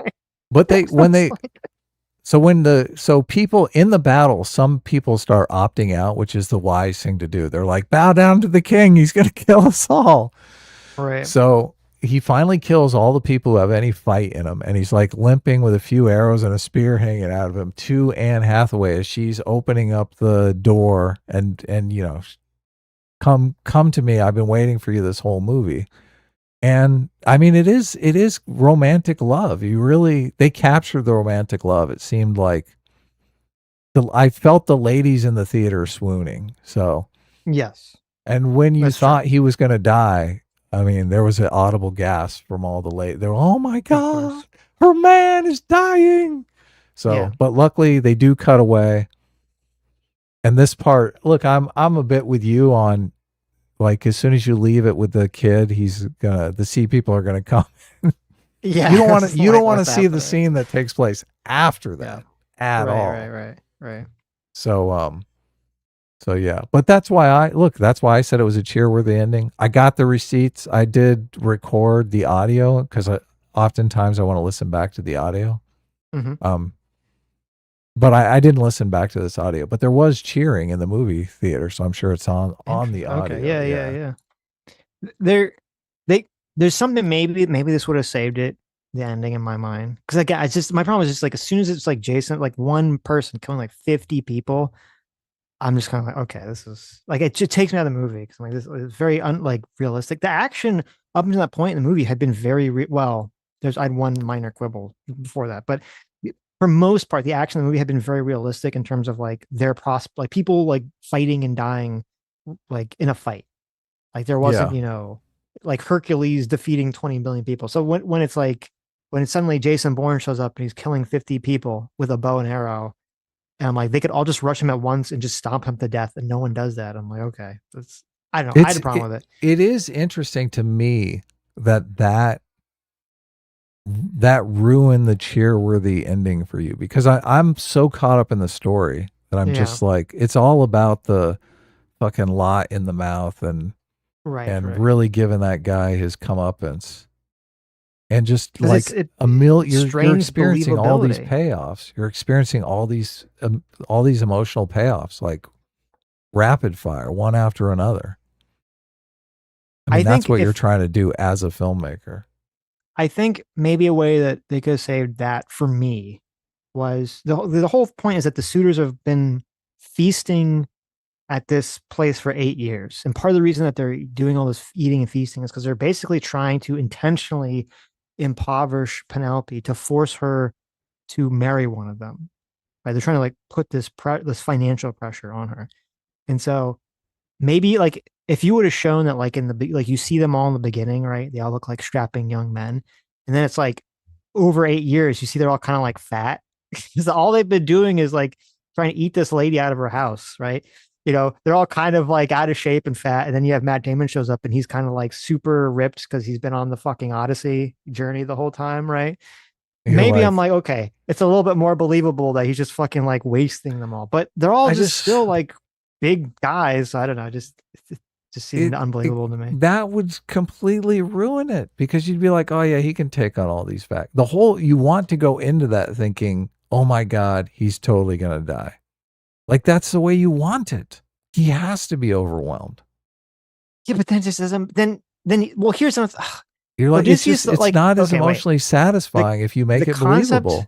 But so people in the battle, some people start opting out, which is the wise thing to do. They're like, bow down to the king. He's going to kill us all. Right. So he finally kills all the people who have any fight in him. And he's like limping with a few arrows and a spear hanging out of him to Anne Hathaway as she's opening up the door and come to me. I've been waiting for you this whole movie. And I mean, it is romantic love. They captured the romantic love. It seemed like I felt the ladies in the theater swooning. So Yes. and when you thought he was going to die, I mean, there was an audible gasp from all the ladies. They were, oh my God, her man is dying. So, but luckily they do cut away. And this part, look, I'm a bit with you on, like, as soon as you leave it with the kid, the sea people are gonna come. Yeah, you don't want to. it's You like, don't want to what's see the happening? scene that takes place after that at all. Right. So yeah, but that's why I said it was a cheer-worthy ending. I got the receipts. I did record the audio because oftentimes I want to listen back to the audio. Mm-hmm. But I didn't listen back to this audio. But there was cheering in the movie theater, so I'm sure it's on the audio. Okay. Yeah. There's something maybe this would have saved it, the ending, in my mind, because like it's just, my problem is just like, as soon as it's like Jason, like one person killing like 50 people, I'm just kind of like, okay, this is like, it just takes me out of the movie because I'm like, this is very realistic. The action up until that point in the movie had been very well. I had one minor quibble before that, but for most part, the action in the movie had been very realistic in terms of like their like people like fighting and dying like in a fight. Like there wasn't, like Hercules defeating 20 million people. So when it's suddenly Jason Bourne shows up and he's killing 50 people with a bow and arrow, and I'm like, they could all just rush him at once and just stomp him to death, and no one does that. I'm like, okay, I don't know. I had a problem with it. It is interesting to me that ruined the cheer-worthy ending for you, because I'm so caught up in the story that I'm just like, it's all about the fucking lot in the mouth and really giving that guy his comeuppance. And just like you're experiencing all these payoffs. You're experiencing all these emotional payoffs, like rapid fire, one after another. I mean, that's what you're trying to do as a filmmaker. I think maybe a way that they could have saved that for me was the whole point is that the suitors have been feasting at this place for 8 years. And part of the reason that they're doing all this eating and feasting is because they're basically trying to intentionally impoverish Penelope to force her to marry one of them. Right? They're trying to like put this financial pressure on her. And so maybe like if you would have shown that like like you see them all in the beginning, right? They all look like strapping young men. And then it's like over 8 years, you see they're all kind of like fat. Because all they've been doing is like trying to eat this lady out of her house, right? They're all kind of like out of shape and fat. And then you have Matt Damon shows up and he's kind of like super ripped because he's been on the fucking Odyssey journey the whole time, right? Maybe I'm like, okay, it's a little bit more believable that he's just fucking like wasting them all. But they're all just still like big guys. I don't know. Just seemed unbelievable to me. That would completely ruin it, because you'd be like, oh yeah, he can take on all these facts. You want to go into that thinking, oh my God, he's totally going to die. Like that's the way you want it. He has to be overwhelmed. Yeah, but then just well, here's something. You're like, it's not as emotionally satisfying if you make it believable.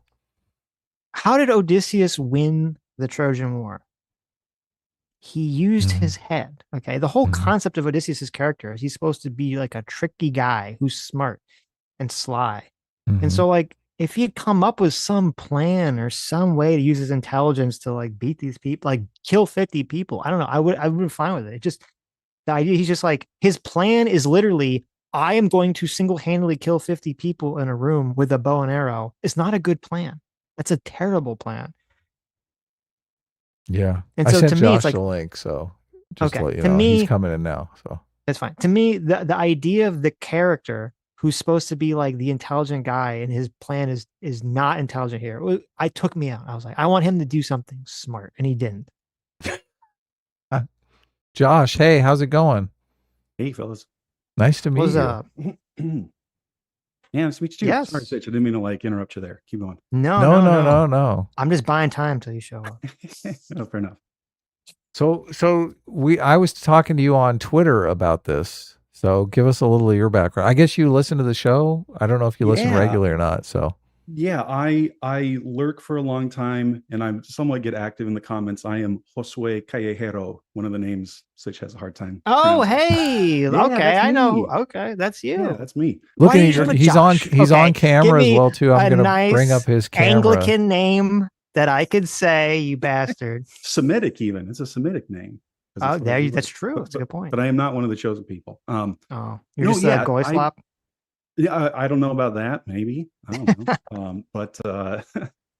How did Odysseus win the Trojan War? He used his head. Okay. The whole concept of Odysseus's character is he's supposed to be like a tricky guy who's smart and sly. And so like, if he'd come up with some plan or some way to use his intelligence to like beat these people, like kill 50 people, I don't know. I would be fine with it. The idea, he's just like, his plan is literally, I am going to single-handedly kill 50 people in a room with a bow and arrow. It's not a good plan. That's a terrible plan. Yeah. And so to me, it's like the link. So just okay. let you To know, me, he's coming in now. So that's fine. To me, the idea of the character who's supposed to be like the intelligent guy and his plan is not intelligent here. I took me out. I was like, I want him to do something smart, and he didn't. Josh, hey, how's it going? Hey, fellas. Nice to meet you. Yeah, nice to meet you too. Yes. Sorry, Sitch. I didn't mean to like interrupt you there. Keep going. No. I'm just buying time till you show up. No, fair enough. So I was talking to you on Twitter about this. So give us a little of your background. I guess you listen to the show. I don't know if you listen regularly or not. So Yeah, I lurk for a long time, and I'm somewhat get active in the comments. I am Josue Callejero, one of the names Sitch has a hard time Oh, pronouncing. hey. Yeah, Okay, that's I know. me. Okay, that's you. Yeah, that's me. Look Why at don't you just put he's on Josh? he's on Okay, give camera as me well too. I'm a gonna nice bring up his camera. Anglican name that I could say, you bastard. Semitic even. It's a Semitic name. 'Cause Oh, it's there like- you. That's true. but- That's a good point. But I am not one of the chosen people. Oh, you're No, just yeah, a goy slop. Yeah, I don't know about that. Maybe I don't know. But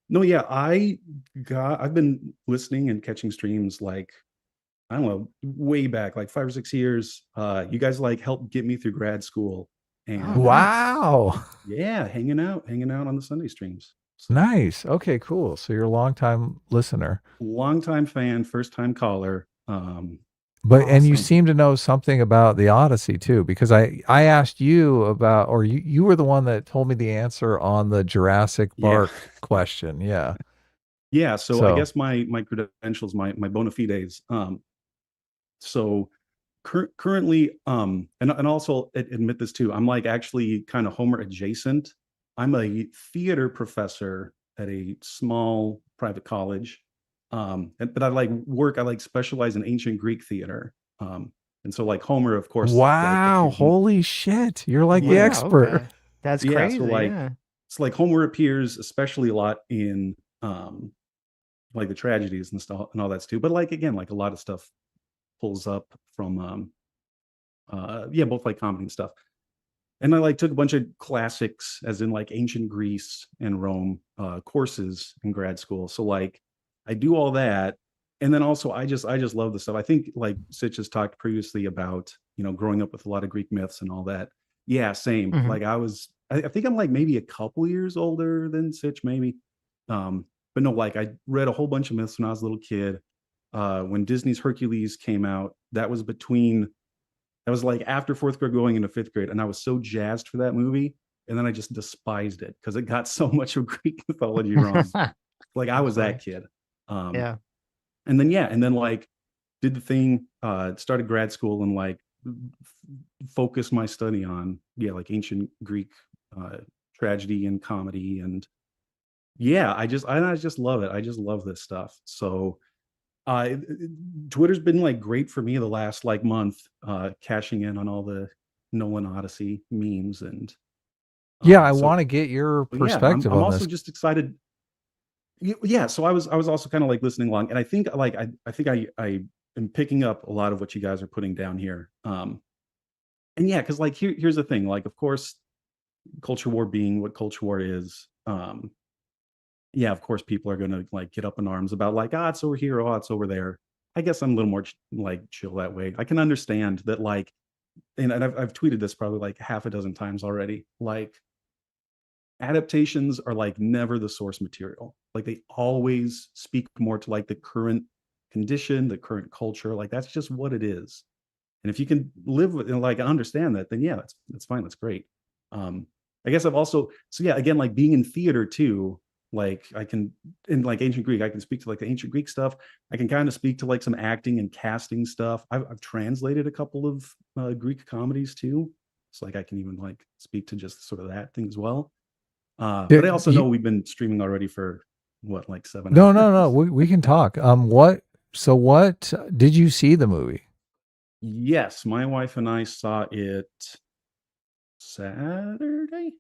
no, yeah, I've been listening and catching streams like I don't know, way back, like 5 or 6 years. You guys like helped get me through grad school, and Wow. yeah, hanging out on the Sunday streams. Nice. Okay, cool. So you're a longtime listener. Longtime fan, first time caller. But and you Awesome. seem to know something about the Odyssey too, because I asked you about, or you were the one that told me the answer on the Jurassic Park question. Yeah. Yeah, so I guess my credentials, my bona fides. So currently, and also admit this too, I'm like actually kind of Homer adjacent. I'm a theater professor at a small private college. But I like specialize in ancient Greek theater. And so like Homer, of course. Wow. Holy shit. You're like the Yeah, expert. Okay. That's Yeah, crazy. so like yeah. it's like Homer appears especially a lot in like the tragedies and stuff and all that too. But like again, like a lot of stuff pulls up from both like comedy and stuff. And I like took a bunch of classics as in like ancient Greece and Rome courses in grad school. So like I do all that. And then also I just love the stuff. I think like Sitch has talked previously about, growing up with a lot of Greek myths and all that. Yeah, same. Mhm. Like I think I'm like maybe a couple years older than Sitch, maybe. But no, like I read a whole bunch of myths when I was a little kid. When Disney's Hercules came out, that was like after fourth grade going into fifth grade. And I was so jazzed for that movie. And then I just despised it because it got so much of Greek mythology wrong. Like I was that kid. Yeah. And then like did the thing, started grad school and like focused my study on, like ancient Greek tragedy and comedy. And I just love it. I just love this stuff. So Twitter's been like great for me the last like month, cashing in on all the Nolan Odyssey memes and Yeah, I want to get your perspective I'm on also this. just excited. Yeah, so I was also kind of like listening along, and I think like I think I am picking up a lot of what you guys are putting down here. And yeah, because like here's the thing, like of course, culture war being what culture war is. Yeah, of course, people are gonna like get up in arms about like, it's over here, it's over there. I guess I'm a little more like chill that way. I can understand that like, and I've tweeted this probably like half a dozen times already. Like, adaptations are like never the source material. Like they always speak more to like the current condition, the current culture. Like that's just what it is. And if you can live with and like understand that, then yeah, that's fine. That's great. I guess I've also again, like being in theater too. Like I can in like ancient Greek, I can speak to like the ancient Greek stuff. I can kind of speak to like some acting and casting stuff. I've translated a couple of Greek comedies too. So like I can even like speak to just sort of that thing as well. But I also know we've been streaming already for what, like 7 hours? No. We can talk. What did you see the movie? Yes, my wife and I saw it Saturday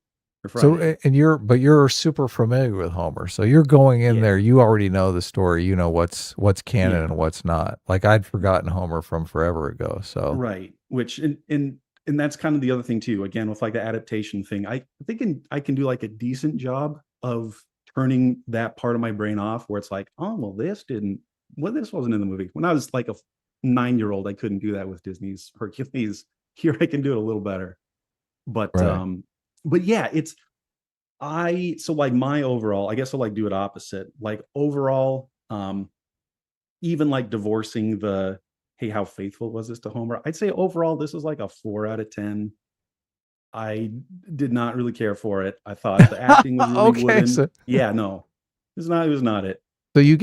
or Friday. So and you're super familiar with Homer. So you're going in there, you already know the story, you know what's canon and what's not. Like I'd forgotten Homer from forever ago. So Right. Which and that's kind of the other thing too. Again, with like the adaptation thing, I think I can do like a decent job of turning that part of my brain off where it's like, oh well, this wasn't in the movie. When I was like a 9-year-old, I couldn't do that with Disney's Hercules. Here I can do it a little better. But yeah, so like my overall, I guess I'll like do it opposite. Like overall, even like divorcing the hey, how faithful was this to Homer? I'd say overall, this is like a 4 out of 10. I did not really care for it. I thought the acting was really wooden. So, no, it was not it. So you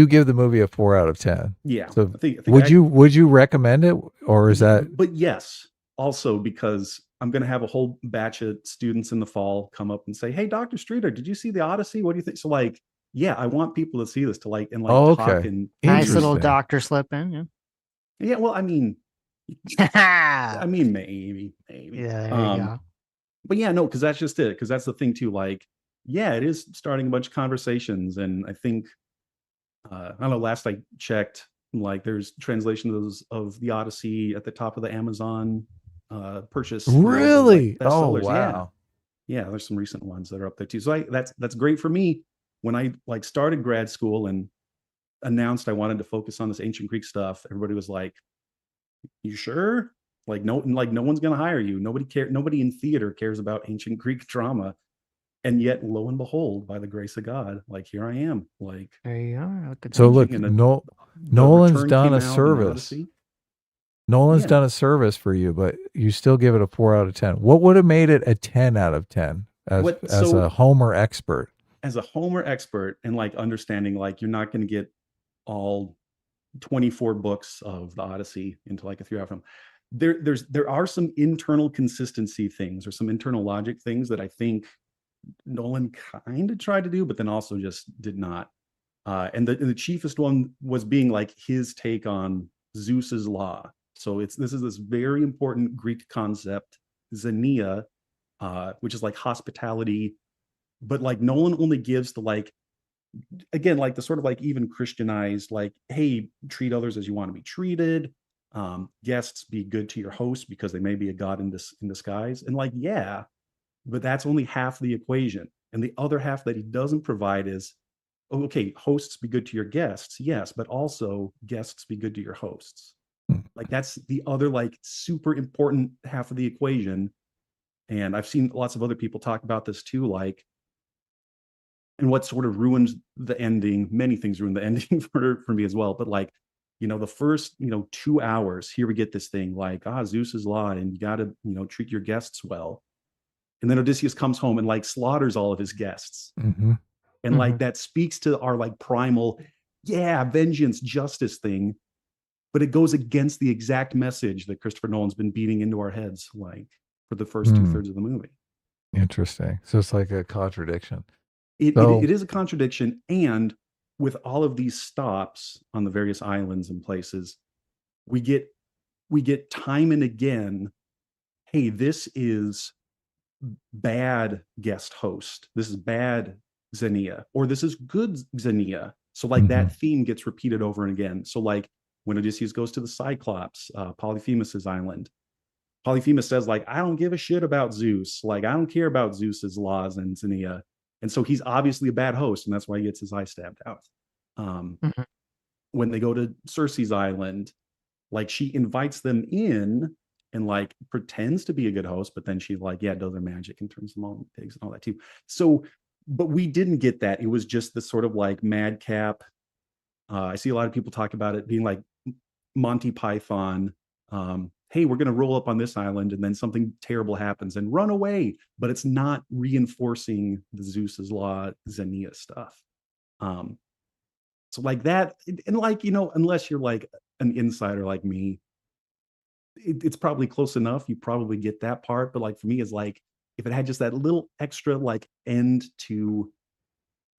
give the movie a 4 out of 10. Yeah. So I think would you recommend it, or is that? But yes, also because I'm going to have a whole batch of students in the fall come up and say, "Hey, Dr. Streeter, did you see the Odyssey? What do you think?" So like, yeah, I want people to see this to like, and like talk and nice little doctor slip in. Yeah. Yeah. Well, I mean, maybe. Yeah, there you go. But yeah, no, because that's just it. Because that's the thing too. Like, yeah, it is starting a bunch of conversations, and I think, I don't know. Last I checked, like, there's translations of the Odyssey at the top of the Amazon purchase. Really? Like, Oh, bestsellers. wow. Yeah. There's some recent ones that are up there too. So that's great for me. When I like started grad school and announced I wanted to focus on this ancient Greek stuff, everybody was like, "You sure? Like no one's gonna hire you. Nobody in theater cares about ancient Greek drama." And yet, lo and behold, by the grace of God, like here I am. Like there you are. So look, Nolan's done a service. Odyssey. Nolan's done a service for you, but you still give it a 4 out of 10. What would have made it a 10 out of 10 as a Homer expert? As a Homer expert, and like understanding, like you're not going to get all 24 books of the Odyssey into like a 3-hour film. There are some internal consistency things or some internal logic things that I think Nolan kind of tried to do, but then also just did not. And the chiefest one was being like his take on Zeus's law. So this is this very important Greek concept, xenia, which is like hospitality, but like Nolan only gives the like, again, like the sort of like even Christianized, like, hey, treat others as you want to be treated. Guests, be good to your host because they may be a god in disguise. And like, yeah, but that's only half the equation. And the other half that he doesn't provide is, okay, hosts, be good to your guests, yes, but also guests, be good to your hosts. Like that's the other like super important half of the equation. And I've seen lots of other people talk about this too, like, and what sort of ruins the ending, many things ruin the ending for me as well. But like, the first, 2 hours, here we get this thing like, Zeus's law, and you got to, treat your guests well. And then Odysseus comes home and like slaughters all of his guests. Mm-hmm. And like that speaks to our like primal, vengeance, justice thing. But it goes against the exact message that Christopher Nolan's been beating into our heads, like for the first 2/3 of the movie. Interesting. So it's like a contradiction. It is a contradiction. And with all of these stops on the various islands and places, we get time and again, hey, this is bad guest host. This is bad xenia, or this is good xenia. So like that theme gets repeated over and again. So like when Odysseus goes to the Cyclops, Polyphemus's island, Polyphemus says like, I don't give a shit about Zeus. Like I don't care about Zeus's laws and xenia. And so he's obviously a bad host, and that's why he gets his eye stabbed out. When they go to Circe's island, like she invites them in and like pretends to be a good host, but then she like, does her magic and turns them all into pigs and all that too. So, but we didn't get that. It was just this sort of like madcap. I see a lot of people talk about it being like Monty Python. Hey, we're going to roll up on this island and then something terrible happens and run away, but it's not reinforcing the Zeus's law, xenia stuff. So like that, and like, unless you're like an insider like me, it's probably close enough. You probably get that part. But like for me, it's like, if it had just that little extra like end to,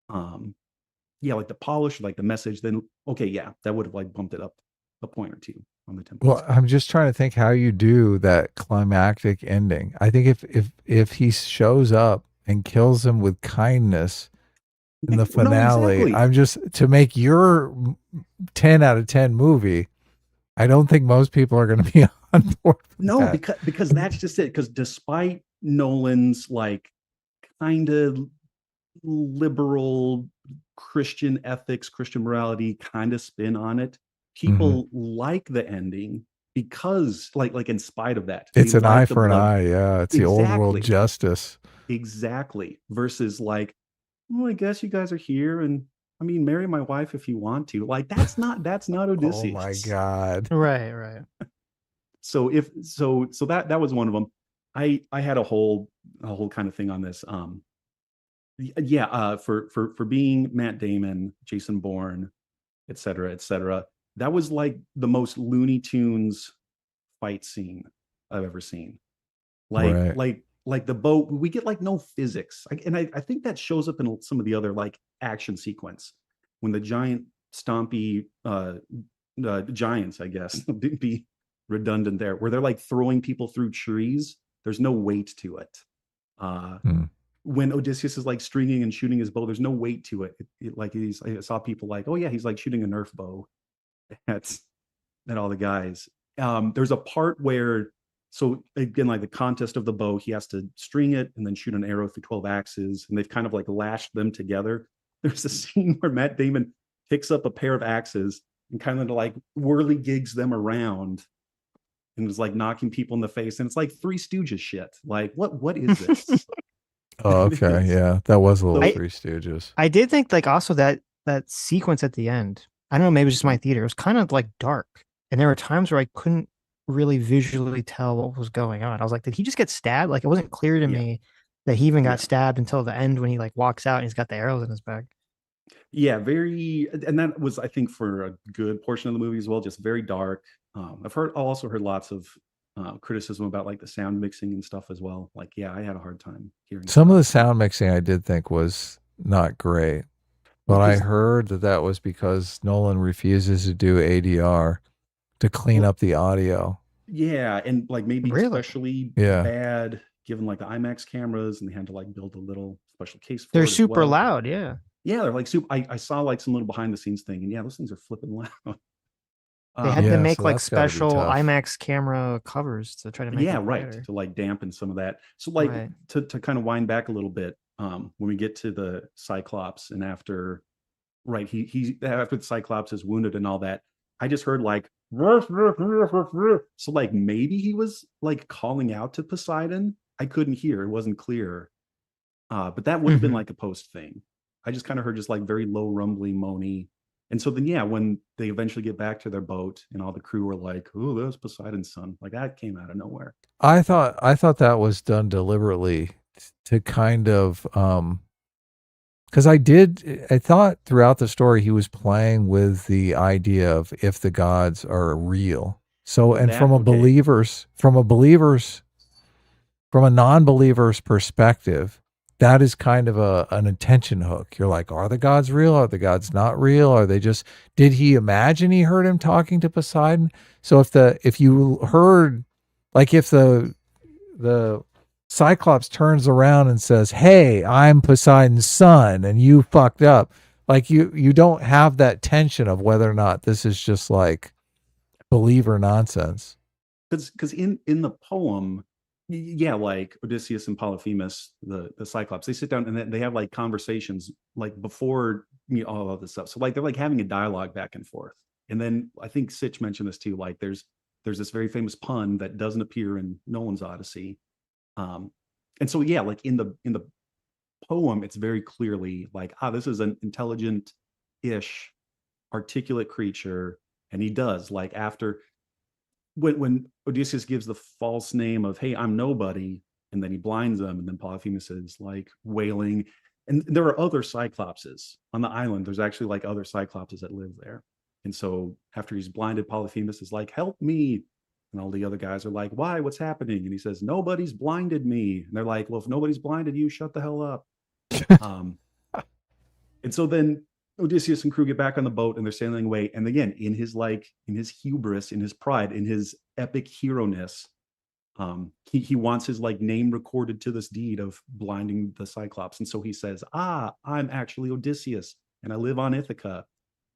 like the polish, like the message, then okay, that would have like bumped it up a point or two on the tempo. Well, I'm just trying to think how you do that climactic ending. I think if he shows up and kills him with kindness in the finale, exactly. I'm just, to make your 10 out of 10 movie, I don't think most people are going to be on board. No, because that's just it. Because despite Nolan's like kind of liberal Christian ethics, Christian morality kind of spin on it, people like the ending because like in spite of that, it's an eye for an eye. Yeah, it's the old world justice. Exactly. Versus like, well, I guess you guys are here, and I mean, marry my wife if you want to. Like that's not Odysseus. Oh my God. Right. So that was one of them. I had a whole kind of thing on this. For being Matt Damon, Jason Bourne, et cetera, that was like the most Looney Tunes fight scene I've ever seen. Like the boat, we get like no physics. And I think that shows up in some of the other like action sequence when the giant stompy giants, I guess, be redundant there, where they're like throwing people through trees. There's no weight to it. When Odysseus is like stringing and shooting his bow, there's no weight to it. Like I saw people like, oh yeah, he's like shooting a Nerf bow at all the guys. There's a part where, so again, like the contest of the bow, he has to string it and then shoot an arrow through 12 axes, and they've kind of like lashed them together. There's a scene where Matt Damon picks up a pair of axes and kind of like whirly gigs them around and was like knocking people in the face, and it's like Three Stooges shit. Like what is this? Oh, okay. Yeah, that was a little Three Stooges. I did think like also that sequence at the end, I don't know, maybe it was just my theater, it was kind of like dark. And there were times where I couldn't really visually tell what was going on. I was like, did he just get stabbed? Like it wasn't clear to me that he even got stabbed until the end when he like walks out and he's got the arrows in his back. Yeah, very, and that was, I think, for a good portion of the movie as well, just very dark. I've also heard lots of criticism about like the sound mixing and stuff as well. Like, yeah, I had a hard time hearing some of the sound mixing. I did think was not great, but I heard that was because Nolan refuses to do ADR to clean up the audio. Yeah, and like maybe especially Yeah. bad given like the IMAX cameras, and they had to like build a little special case for They're it as super well. loud, yeah. Yeah, they're like super. I saw like some little behind the scenes thing, and yeah, those things are flipping loud. They had to make so like that's gotta be special tough. IMAX camera covers to try to make Yeah, it right, better. to like dampen some of that. So like Right. to kind of wind back a little bit, when we get to the Cyclops, and after he after the Cyclops is wounded and all that, I just heard like so like maybe he was like calling out to Poseidon. I couldn't hear, it wasn't clear. But that would have been like a post thing. I just kind of heard just like very low rumbly moany. And so then, yeah, when they eventually get back to their boat and all the crew were like, "Oh, that was Poseidon's son," like that came out of nowhere. I thought that was done deliberately to kind of because I thought throughout the story he was playing with the idea of if the gods are real. So, and from a non-believer's perspective, that is kind of an attention hook. You're like, are the gods real? Are the gods not real? Are they just, did he imagine he heard him talking to Poseidon? So if you heard, like if the Cyclops turns around and says, "Hey, I'm Poseidon's son and you fucked up," like you don't have that tension of whether or not this is just like believer nonsense. Because in the poem, yeah, like Odysseus and Polyphemus, the Cyclops, they sit down and they have like conversations like before all of this stuff. So like they're like having a dialogue back and forth. And then I think Sitch mentioned this too. Like there's this very famous pun that doesn't appear in Nolan's Odyssey. And so yeah, like in the poem, it's very clearly like, this is an intelligent-ish, articulate creature, and he does like after. When Odysseus gives the false name of, "Hey, I'm nobody," and then he blinds them, and then Polyphemus is like wailing, and there are other Cyclopses on the island. There's actually like other Cyclopses that live there, and so after he's blinded, Polyphemus is like, "Help me," and all the other guys are like, "Why? What's happening?" And he says, "Nobody's blinded me," and they're like, "Well, if nobody's blinded you, shut the hell up." And so then Odysseus and crew get back on the boat and they're sailing away. And again, in his hubris, in his pride, in his epic hero-ness, he wants his like name recorded to this deed of blinding the Cyclops. And so he says, "I'm actually Odysseus and I live on Ithaca."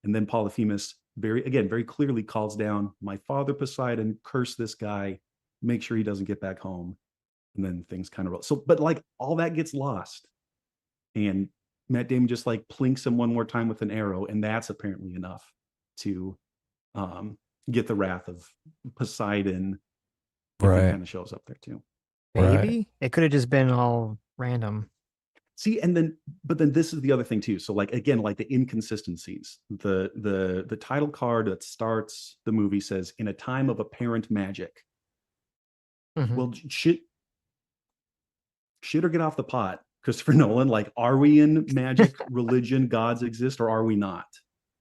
And then Polyphemus very clearly calls down, "My father Poseidon, curse this guy, make sure he doesn't get back home." And then things kind of roll. So, but like all that gets lost. And Matt Damon just like plinks him one more time with an arrow, and that's apparently enough to get the wrath of Poseidon. Right. He kind of shows up there too. Maybe it could have just been all random. See, but then this is the other thing too. So like again, like the inconsistencies. The title card that starts the movie says, "In a time of apparent magic." Well, shit or get off the pot, Christopher Nolan. Like, are we in magic, religion, gods exist, or are we not?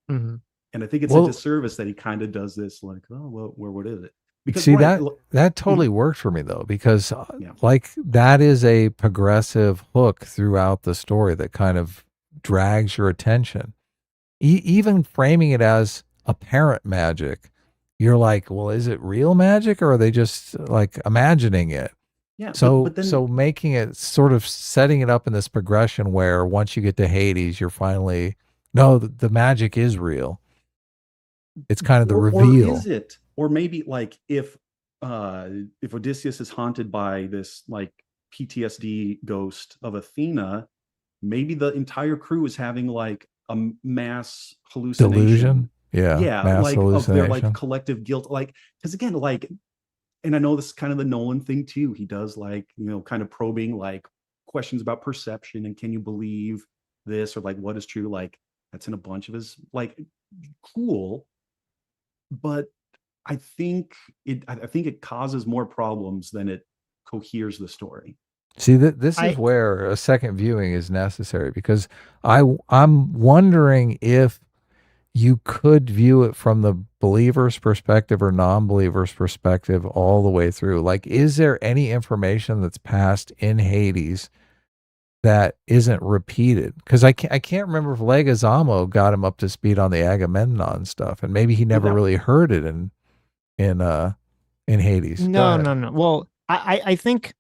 And I think it's a disservice that he kind of does this, like, oh, well, what is it? Because See, right, that totally worked for me though, because Yeah. like that is a progressive hook throughout the story that kind of drags your attention. Even framing it as apparent magic, you're like, well, is it real magic or are they just like imagining it? Yeah, So then so making it sort of setting it up in this progression where once you get to Hades, you're finally no, the magic is real. It's kind of the or reveal. is it? Or maybe like if Odysseus is haunted by this like PTSD ghost of Athena, maybe the entire crew is having like a mass hallucination. Delusion? Yeah, Yeah, mass like of their like hallucination. collective guilt. Like, because again, like, and I know this is kind of the Nolan thing too. He does like, kind of probing like questions about perception and can you believe this or like what is true? Like that's in a bunch of his like cool, but I think it causes more problems than it coheres the story. See, this is where a second viewing is necessary because I'm wondering if you could view it from the believer's perspective or non-believer's perspective all the way through. Like, is there any information that's passed in Hades that isn't repeated? Because I can't remember if Leguizamo got him up to speed on the Agamemnon stuff, and maybe he never really heard it in Hades. Go No, ahead. no. Well, I think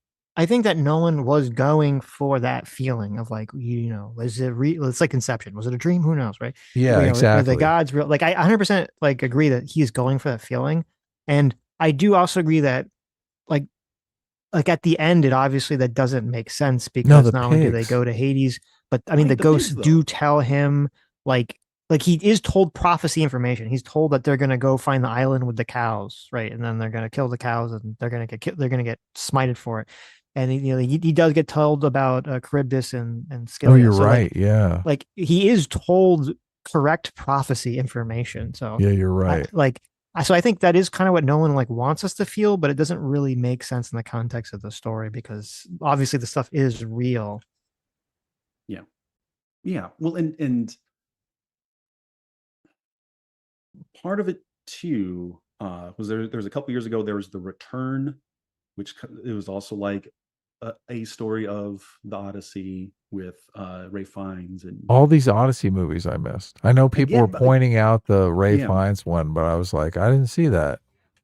that Nolan was going for that feeling of like, is it real? It's like Inception. Was it a dream? Who knows, right? Yeah, Are exactly. the gods real? Like I 100% like agree that he's going for that feeling, and I do also agree that like at the end, it obviously that doesn't make sense because the not only do they pigs. go to Hades, but I mean Right, the the ghosts pigs, do though. tell him like he is told prophecy information. He's told that they're gonna go find the island with the cows, right? And then they're gonna kill the cows, and they're gonna get they're gonna get smited for it. And he does get told about Charybdis and Scylla. Oh, you're So, right. Yeah. like he is told correct prophecy information. So Yeah, you're right. so I think that is kind of what Nolan like wants us to feel, but it doesn't really make sense in the context of the story because obviously the stuff is real. Yeah. Yeah. Well, and part of it too was there's a couple years ago there was The Return, which it was also like a story of the Odyssey with Ray Fiennes and All these Odyssey movies I missed. I know people yeah, were but pointing out the Ray Yeah. Fiennes one, but I was like, I didn't see that.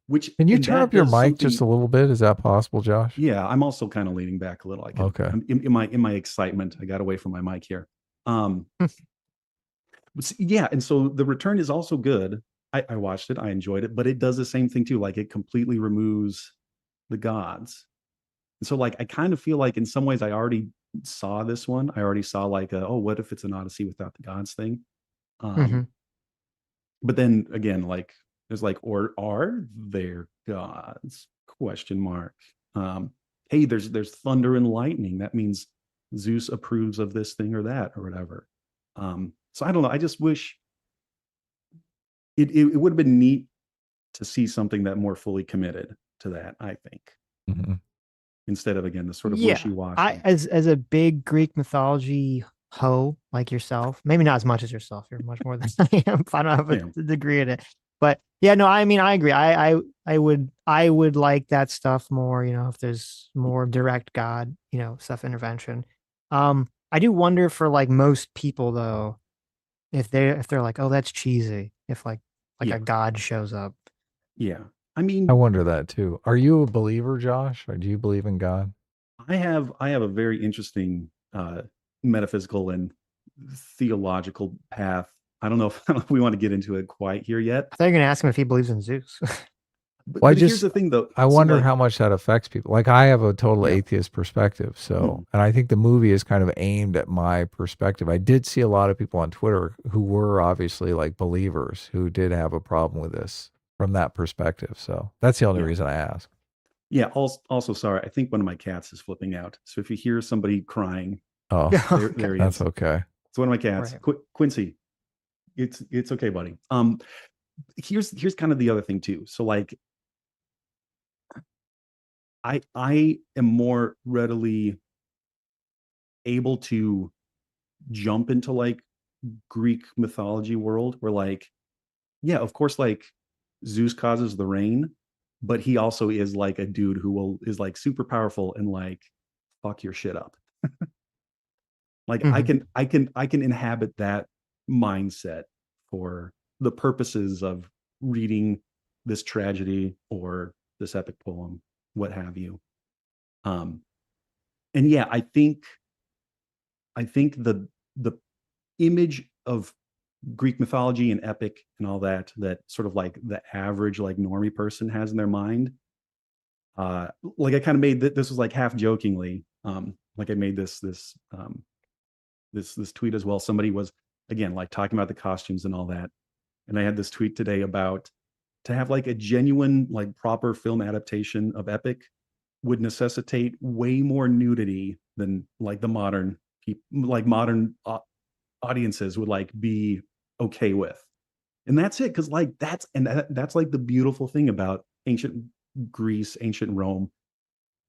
which Can you and turn that up your does mic just a something- little bit? Is that possible, Josh? Yeah, I'm also kind of leaning back a little. Okay. In my excitement, I got away from my mic here. Yeah, and so The Return is also good. I watched it, I enjoyed it, but it does the same thing too. Like it completely removes the gods. And so like I kind of feel like in some ways I already saw this one. I already saw like oh, what if it's an Odyssey without the gods thing? Mhm. But then again, like there's like, or are there gods? Question mark. Hey, there's thunder and lightning. That means Zeus approves of this thing or that or whatever. So I don't know. I just wish it would have been neat to see something that more fully committed to that, I think. Mhm. Instead of again the sort of Yeah, wishy-washy. I as a big Greek mythology hoe like yourself, maybe not as much as yourself. You're much more than I am. I don't have a degree in it, but yeah, no, I mean, I agree. I would like that stuff more. If there's more direct God, stuff intervention. I do wonder for like most people though, if they're like, oh, that's cheesy. If like Yeah. a God shows up. Yeah. I mean, I wonder that too. Are you a believer, Josh? Or do you believe in God? I have a very interesting metaphysical and theological path. I don't know if we want to get into it quite here yet. I thought you were gonna ask him if he believes in Zeus. But here's the thing though. I So, wonder like- how much that affects people. Like I have a total atheist perspective. So, and I think the movie is kind of aimed at my perspective. I did see a lot of people on Twitter who were obviously like believers who did have a problem with this from that perspective. So that's the only reason I ask. Yeah. Also, sorry. I think one of my cats is flipping out. So if you hear somebody crying, Oh, there he that's is. okay. It's one of my cats. Right. Quincy. It's okay, buddy. Here's kind of the other thing too. So like, I am more readily able to jump into like Greek mythology world where like, yeah, of course, like Zeus causes the rain, but he also is like a dude who is like super powerful and like fuck your shit up. Like I can inhabit that mindset for the purposes of reading this tragedy or this epic poem, what have you. And yeah, I think the image of Greek mythology and epic and all that sort of like the average like normie person has in their mind. Like I kind of made this was like half jokingly. Like I made this tweet as well. Somebody was again like talking about the costumes and all that, and I had this tweet today about to have like a genuine like proper film adaptation of epic would necessitate way more nudity than like the modern modern audiences would like be okay with. And that's it, because like that's like the beautiful thing about ancient Greece, ancient Rome.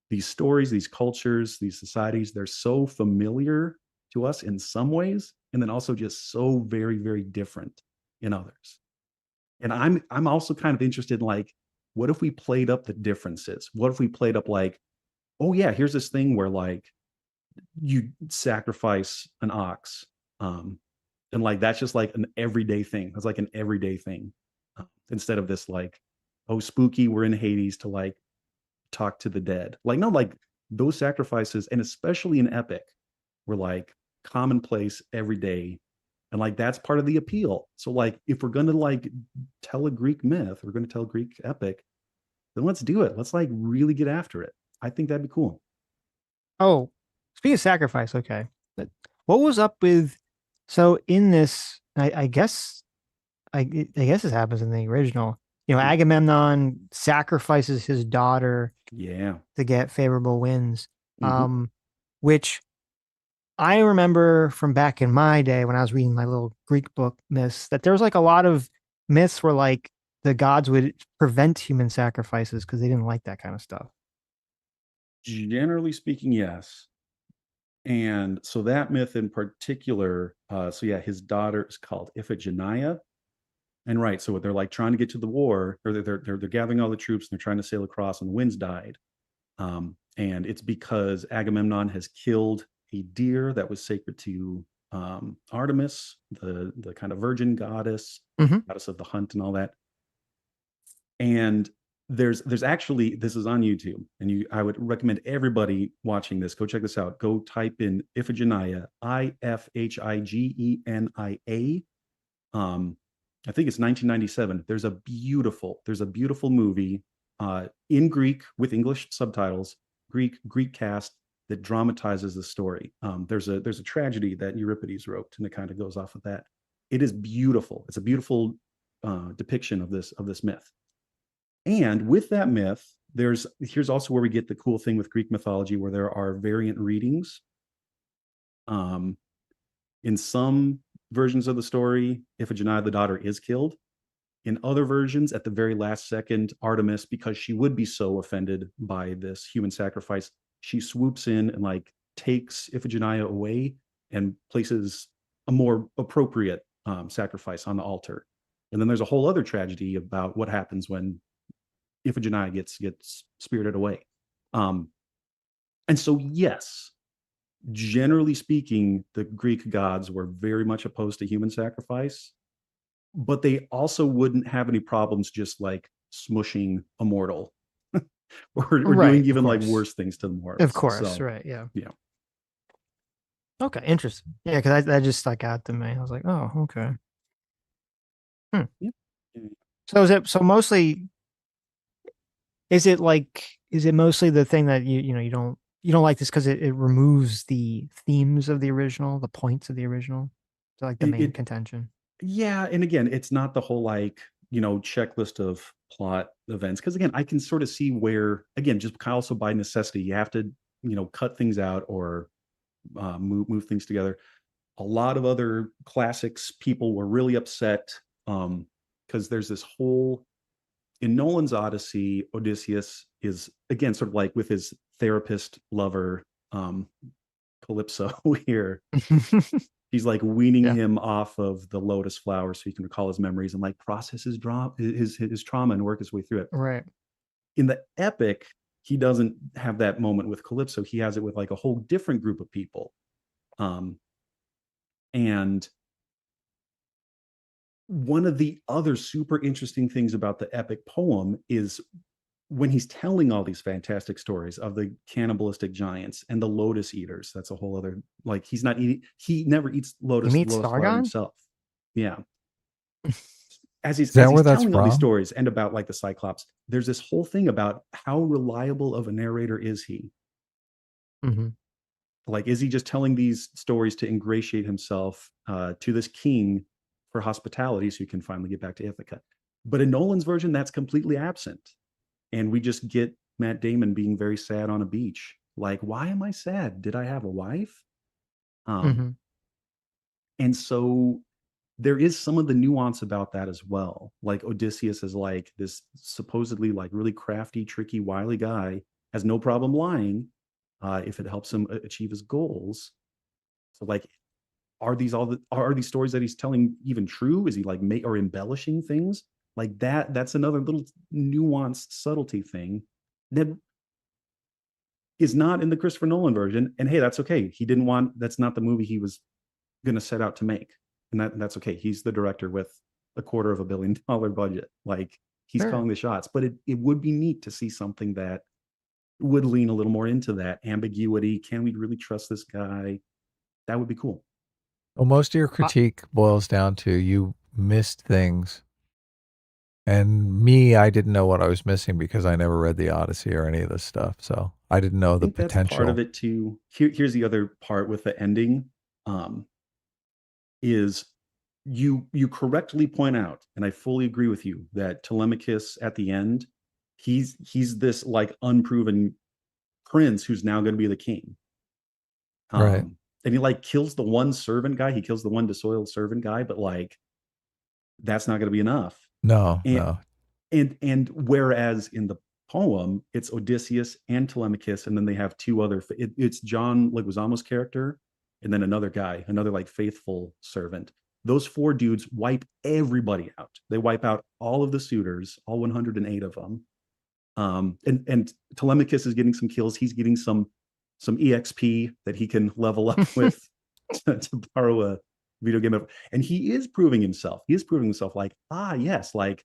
These stories, these cultures, these societies, they're so familiar to us in some ways, and then also just so very, very different in others. And I'm also kind of interested in like, what if we played up the differences? What if we played up like, oh yeah, here's this thing where like you sacrifice an ox, and like that's just like an everyday thing. It's like an everyday thing, instead of this like, oh spooky, we're in Hades to like talk to the dead. Like no, like those sacrifices, and especially in epic, were like commonplace every day, and like that's part of the appeal. So like if we're gonna like tell a Greek myth, we're gonna tell a Greek epic, then let's do it. Let's like really get after it. I think that'd be cool. Oh, speaking of sacrifice, okay. What was up with, so in this, I guess this happens in the original. You know, Agamemnon sacrifices his daughter to get favorable winds. Which I remember from back in my day when I was reading my little Greek book myths, that there was like a lot of myths where like the gods would prevent human sacrifices because they didn't like that kind of stuff. Generally speaking, yes. And so that myth in particular, so yeah, his daughter is called Iphigenia. And right, so they're like trying to get to the war, or they're gathering all the troops and they're trying to sail across, and the winds died. And it's because Agamemnon has killed a deer that was sacred to Artemis, the kind of virgin goddess, goddess of the hunt and all that. And there's actually, this is on YouTube, and I would recommend everybody watching this, go check this out. Go type in Iphigenia, Iphigenia. I think it's 1997. There's a beautiful movie in Greek with English subtitles, Greek cast, that dramatizes the story. There's a tragedy that Euripides wrote, and it kind of goes off of that. It is beautiful. It's a beautiful depiction of this myth. And with that myth, here's also where we get the cool thing with Greek mythology, where there are variant readings. In some versions of the story, Iphigenia, the daughter, is killed. In other versions, at the very last second, Artemis, because she would be so offended by this human sacrifice, she swoops in and like takes Iphigenia away and places a more appropriate sacrifice on the altar. And then there's a whole other tragedy about what happens when Iphigenia gets spirited away. And so, yes, generally speaking, the Greek gods were very much opposed to human sacrifice, but they also wouldn't have any problems just like smushing a mortal or doing even like worse things to the mortals. Of course, so, right? Yeah. Yeah. Okay, interesting. Yeah, because that just stuck out to me. I was like, oh, okay. Yeah. So mostly? Is it mostly the thing that you don't like this because it removes the themes of the original, the points of the original, so like the main contention? Yeah, and again, it's not the whole like checklist of plot events, because again, I can sort of see where, again, just also by necessity, you have to cut things out or move things together. A lot of other classics, people were really upset because there's this whole, in Nolan's Odyssey, Odysseus is again sort of like with his therapist lover, Calypso here. He's like weaning him off of the lotus flower so he can recall his memories and like process his trauma and work his way through it. Right. In the epic, he doesn't have that moment with Calypso. He has it with like a whole different group of people. And one of the other super interesting things about the epic poem is when he's telling all these fantastic stories of the cannibalistic giants and the lotus eaters. That's a whole other, like, he's not eating, he never eats lotus flower himself. Yeah. As he's telling all these stories and about like the Cyclops, there's this whole thing about how reliable of a narrator is he? Like, is he just telling these stories to ingratiate himself to this king for hospitality so he can finally get back to Ithaca? But in Nolan's version, that's completely absent. And we just get Matt Damon being very sad on a beach. Like, why am I sad? Did I have a wife? And so there is some of the nuance about that as well. Like, Odysseus is like this supposedly like really crafty, tricky, wily guy, has no problem lying if it helps him achieve his goals. So like, are these stories that he's telling even true? Is he like or embellishing things like that? That's another little nuanced subtlety thing that is not in the Christopher Nolan version. And hey, that's okay. That's not the movie he was going to set out to make. And that's okay. He's the director with a $250 million budget. Like, he's calling the shots, but it would be neat to see something that would lean a little more into that ambiguity. Can we really trust this guy? That would be cool. Well, most of your critique boils down to you missed things. And me, I didn't know what I was missing because I never read the Odyssey or any of this stuff. So I didn't know the potential. That's part of it too. Here's the other part with the ending. Is you correctly point out, and I fully agree with you, that Telemachus at the end, he's this like unproven prince who's now going to be the king. Right. And he like kills the one servant guy. He kills the one disloyal servant guy, but like, that's not going to be enough. No. And whereas in the poem, it's Odysseus and Telemachus, and then they have two other, it's John Leguizamo's character, and then another guy, another like faithful servant. Those 4 dudes wipe everybody out. They wipe out all of the suitors, all 108 of them. And Telemachus is getting some kills. He's getting some EXP that he can level up with to borrow a video game. And he is proving himself. He is proving himself like, yes, like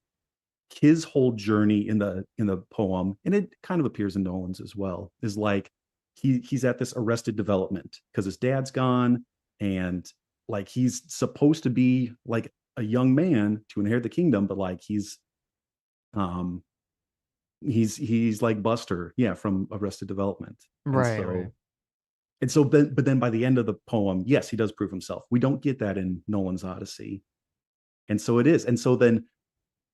his whole journey in the poem, and it kind of appears in Nolan's as well, is like, he's at this arrested development because his dad's gone, and like he's supposed to be like a young man to inherit the kingdom, but like he's like Buster, from Arrested Development. Right. And so but then by the end of the poem, yes, he does prove himself. We don't get that in Nolan's Odyssey. And so it is. And so then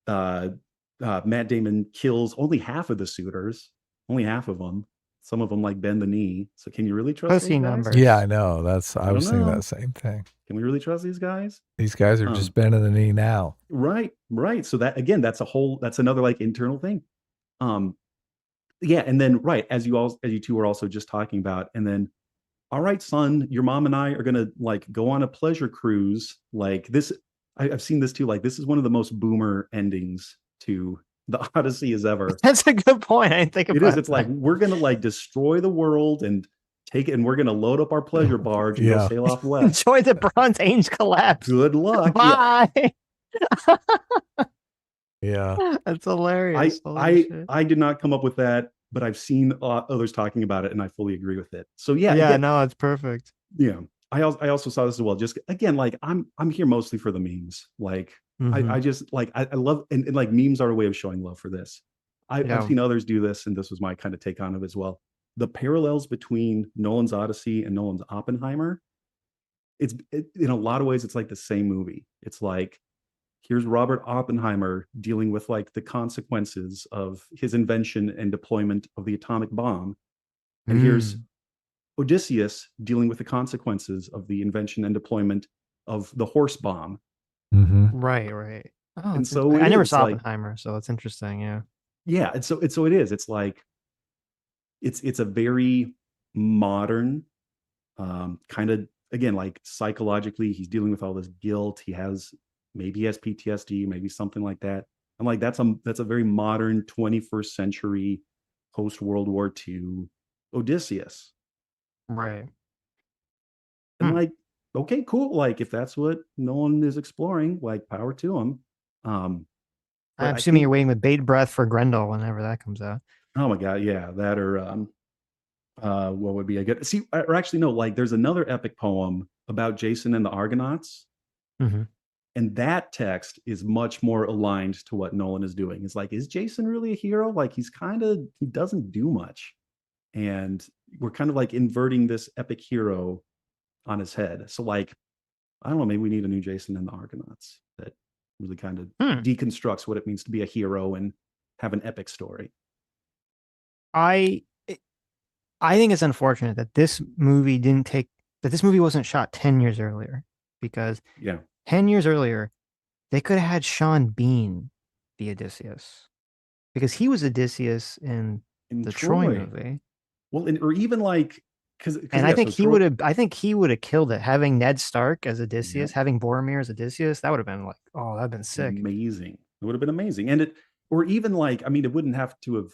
Matt Damon kills only half of the suitors, only half of them. Some of them like bend the knee. So can you really trust these guys? Numbers. Yeah, I know. I was thinking that same thing. Can we really trust these guys? These guys are just bending the knee now. Right. So that, again, that's another like internal thing. And then, as you two were also just talking about, and then, all right, son, your mom and I are going to like go on a pleasure cruise. Like this, I've seen this too. Like, this is one of the most boomer endings to the Odyssey as ever. That's a good point. I didn't think about it. It is. It's like, we're going to like destroy the world and take it, and we're going to load up our pleasure barge and go sail off west. Enjoy the Bronze Age collapse. Good luck. Bye. Yeah. That's hilarious. I did not come up with that, but I've seen others talking about it, and I fully agree with it. So no, it's perfect. Yeah. I also saw this as well. Just again, like I'm here mostly for the memes. Like I just like, I love, and like memes are a way of showing love for this. I've seen others do this, and this was my kind of take on it as well. The parallels between Nolan's Odyssey and Nolan's Oppenheimer, in a lot of ways, it's like the same movie. It's like, here's Robert Oppenheimer dealing with like the consequences of his invention and deployment of the atomic bomb. And here's Odysseus dealing with the consequences of the invention and deployment of the horse bomb. Right. Oh, and so I never saw Oppenheimer, so it's interesting. Yeah. And so it is. It's like, it's a very modern kind of, again, like psychologically, he's dealing with all this guilt. Maybe he has PTSD, maybe something like that. I'm like, that's a very modern 21st century post World War II Odysseus. Right. And like, okay, cool. Like if that's what Nolan is exploring, like power to him. I'm but I assuming think- you're waiting with bated breath for Grendel whenever that comes out. Oh my God, yeah, that or what would be a good see? Or actually, no, like there's another epic poem about Jason and the Argonauts, Mhm. and that text is much more aligned to what Nolan is doing. It's like, is Jason really a hero? Like he doesn't do much, and we're kind of like inverting this epic hero on his head. So like, I don't know, maybe we need a new Jason and the Argonauts that really kind of deconstructs what it means to be a hero and have an epic story. I think it's unfortunate that this movie wasn't shot 10 years earlier, because 10 years earlier they could have had Sean Bean be Odysseus, because he was Odysseus in the Troy movie. Well, or even like I think he would have killed it, having Ned Stark as Odysseus, having Boromir as Odysseus. That would have been like, oh, that'd been sick. Amazing. It would have been amazing. And or even like, I mean, it wouldn't have to have,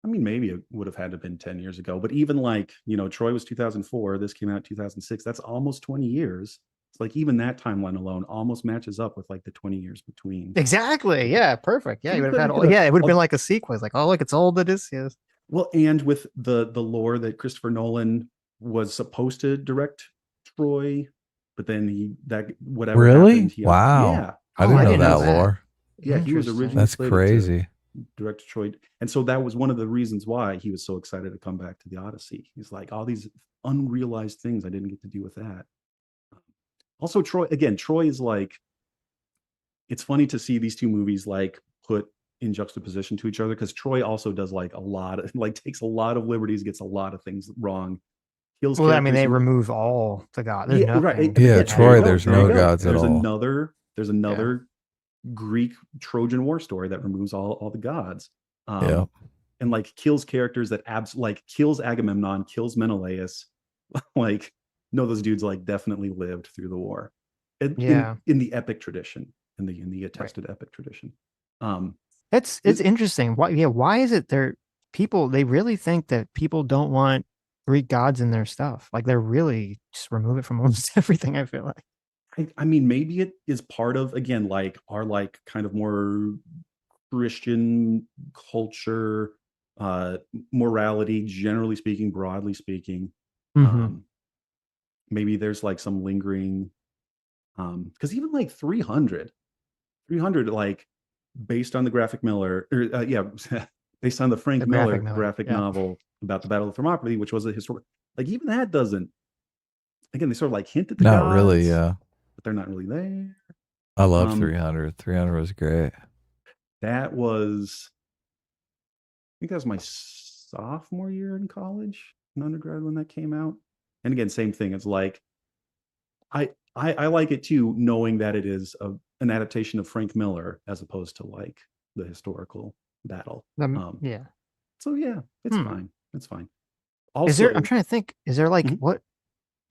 I mean, maybe it would have had to have been 10 years ago, but even like, Troy was 2004, this came out 2006. That's almost 20 years. It's like even that timeline alone almost matches up with like the 20 years between. Exactly. Yeah. Perfect. Yeah. You would have had, it would have been like a sequel. It's like, oh, look, it's old Odysseus. Well, and with the lore that Christopher Nolan was supposed to direct Troy, but then whatever really happened, wow, yeah, I didn't know that lore. Yeah, he was originally that's slated crazy. to direct Troy, and so that was one of the reasons why he was so excited to come back to the Odyssey. He's like, all these unrealized things I didn't get to do with that. Also, Troy is like, it's funny to see these two movies like put in juxtaposition to each other, because Troy also does like takes a lot of liberties, gets a lot of things wrong. Well, I mean, they remove all the gods. There's nothing. Right. Yeah, Troy, there's no gods at all. There's another Greek Trojan War story that removes all the gods. And like kills characters that kills Agamemnon, kills Menelaus. Like, no, those dudes like definitely lived through the war. In the epic tradition, in the attested epic tradition. It's interesting. Why is it they really think that people don't want Greek gods in their stuff? Like they're really just remove it from almost everything, I feel like. I mean, maybe it is part of, again, like our like kind of more Christian culture, morality, generally speaking, broadly speaking. Maybe there's like some lingering, because even like 300 like, based on the graphic Miller, based on the Frank Miller graphic novel about the Battle of Thermopylae, which was a historic, like even that doesn't, again, they sort of like hint at the not gods, really, yeah, but they're not really there. I love 300. 300 was great. That was, I think that was my sophomore year in college, in undergrad, when that came out. And again, same thing. It's like, I like it too, knowing that it is an adaptation of Frank Miller as opposed to like the historical battle. So yeah, it's fine. It's fine. Also, I'm trying to think, is there like what?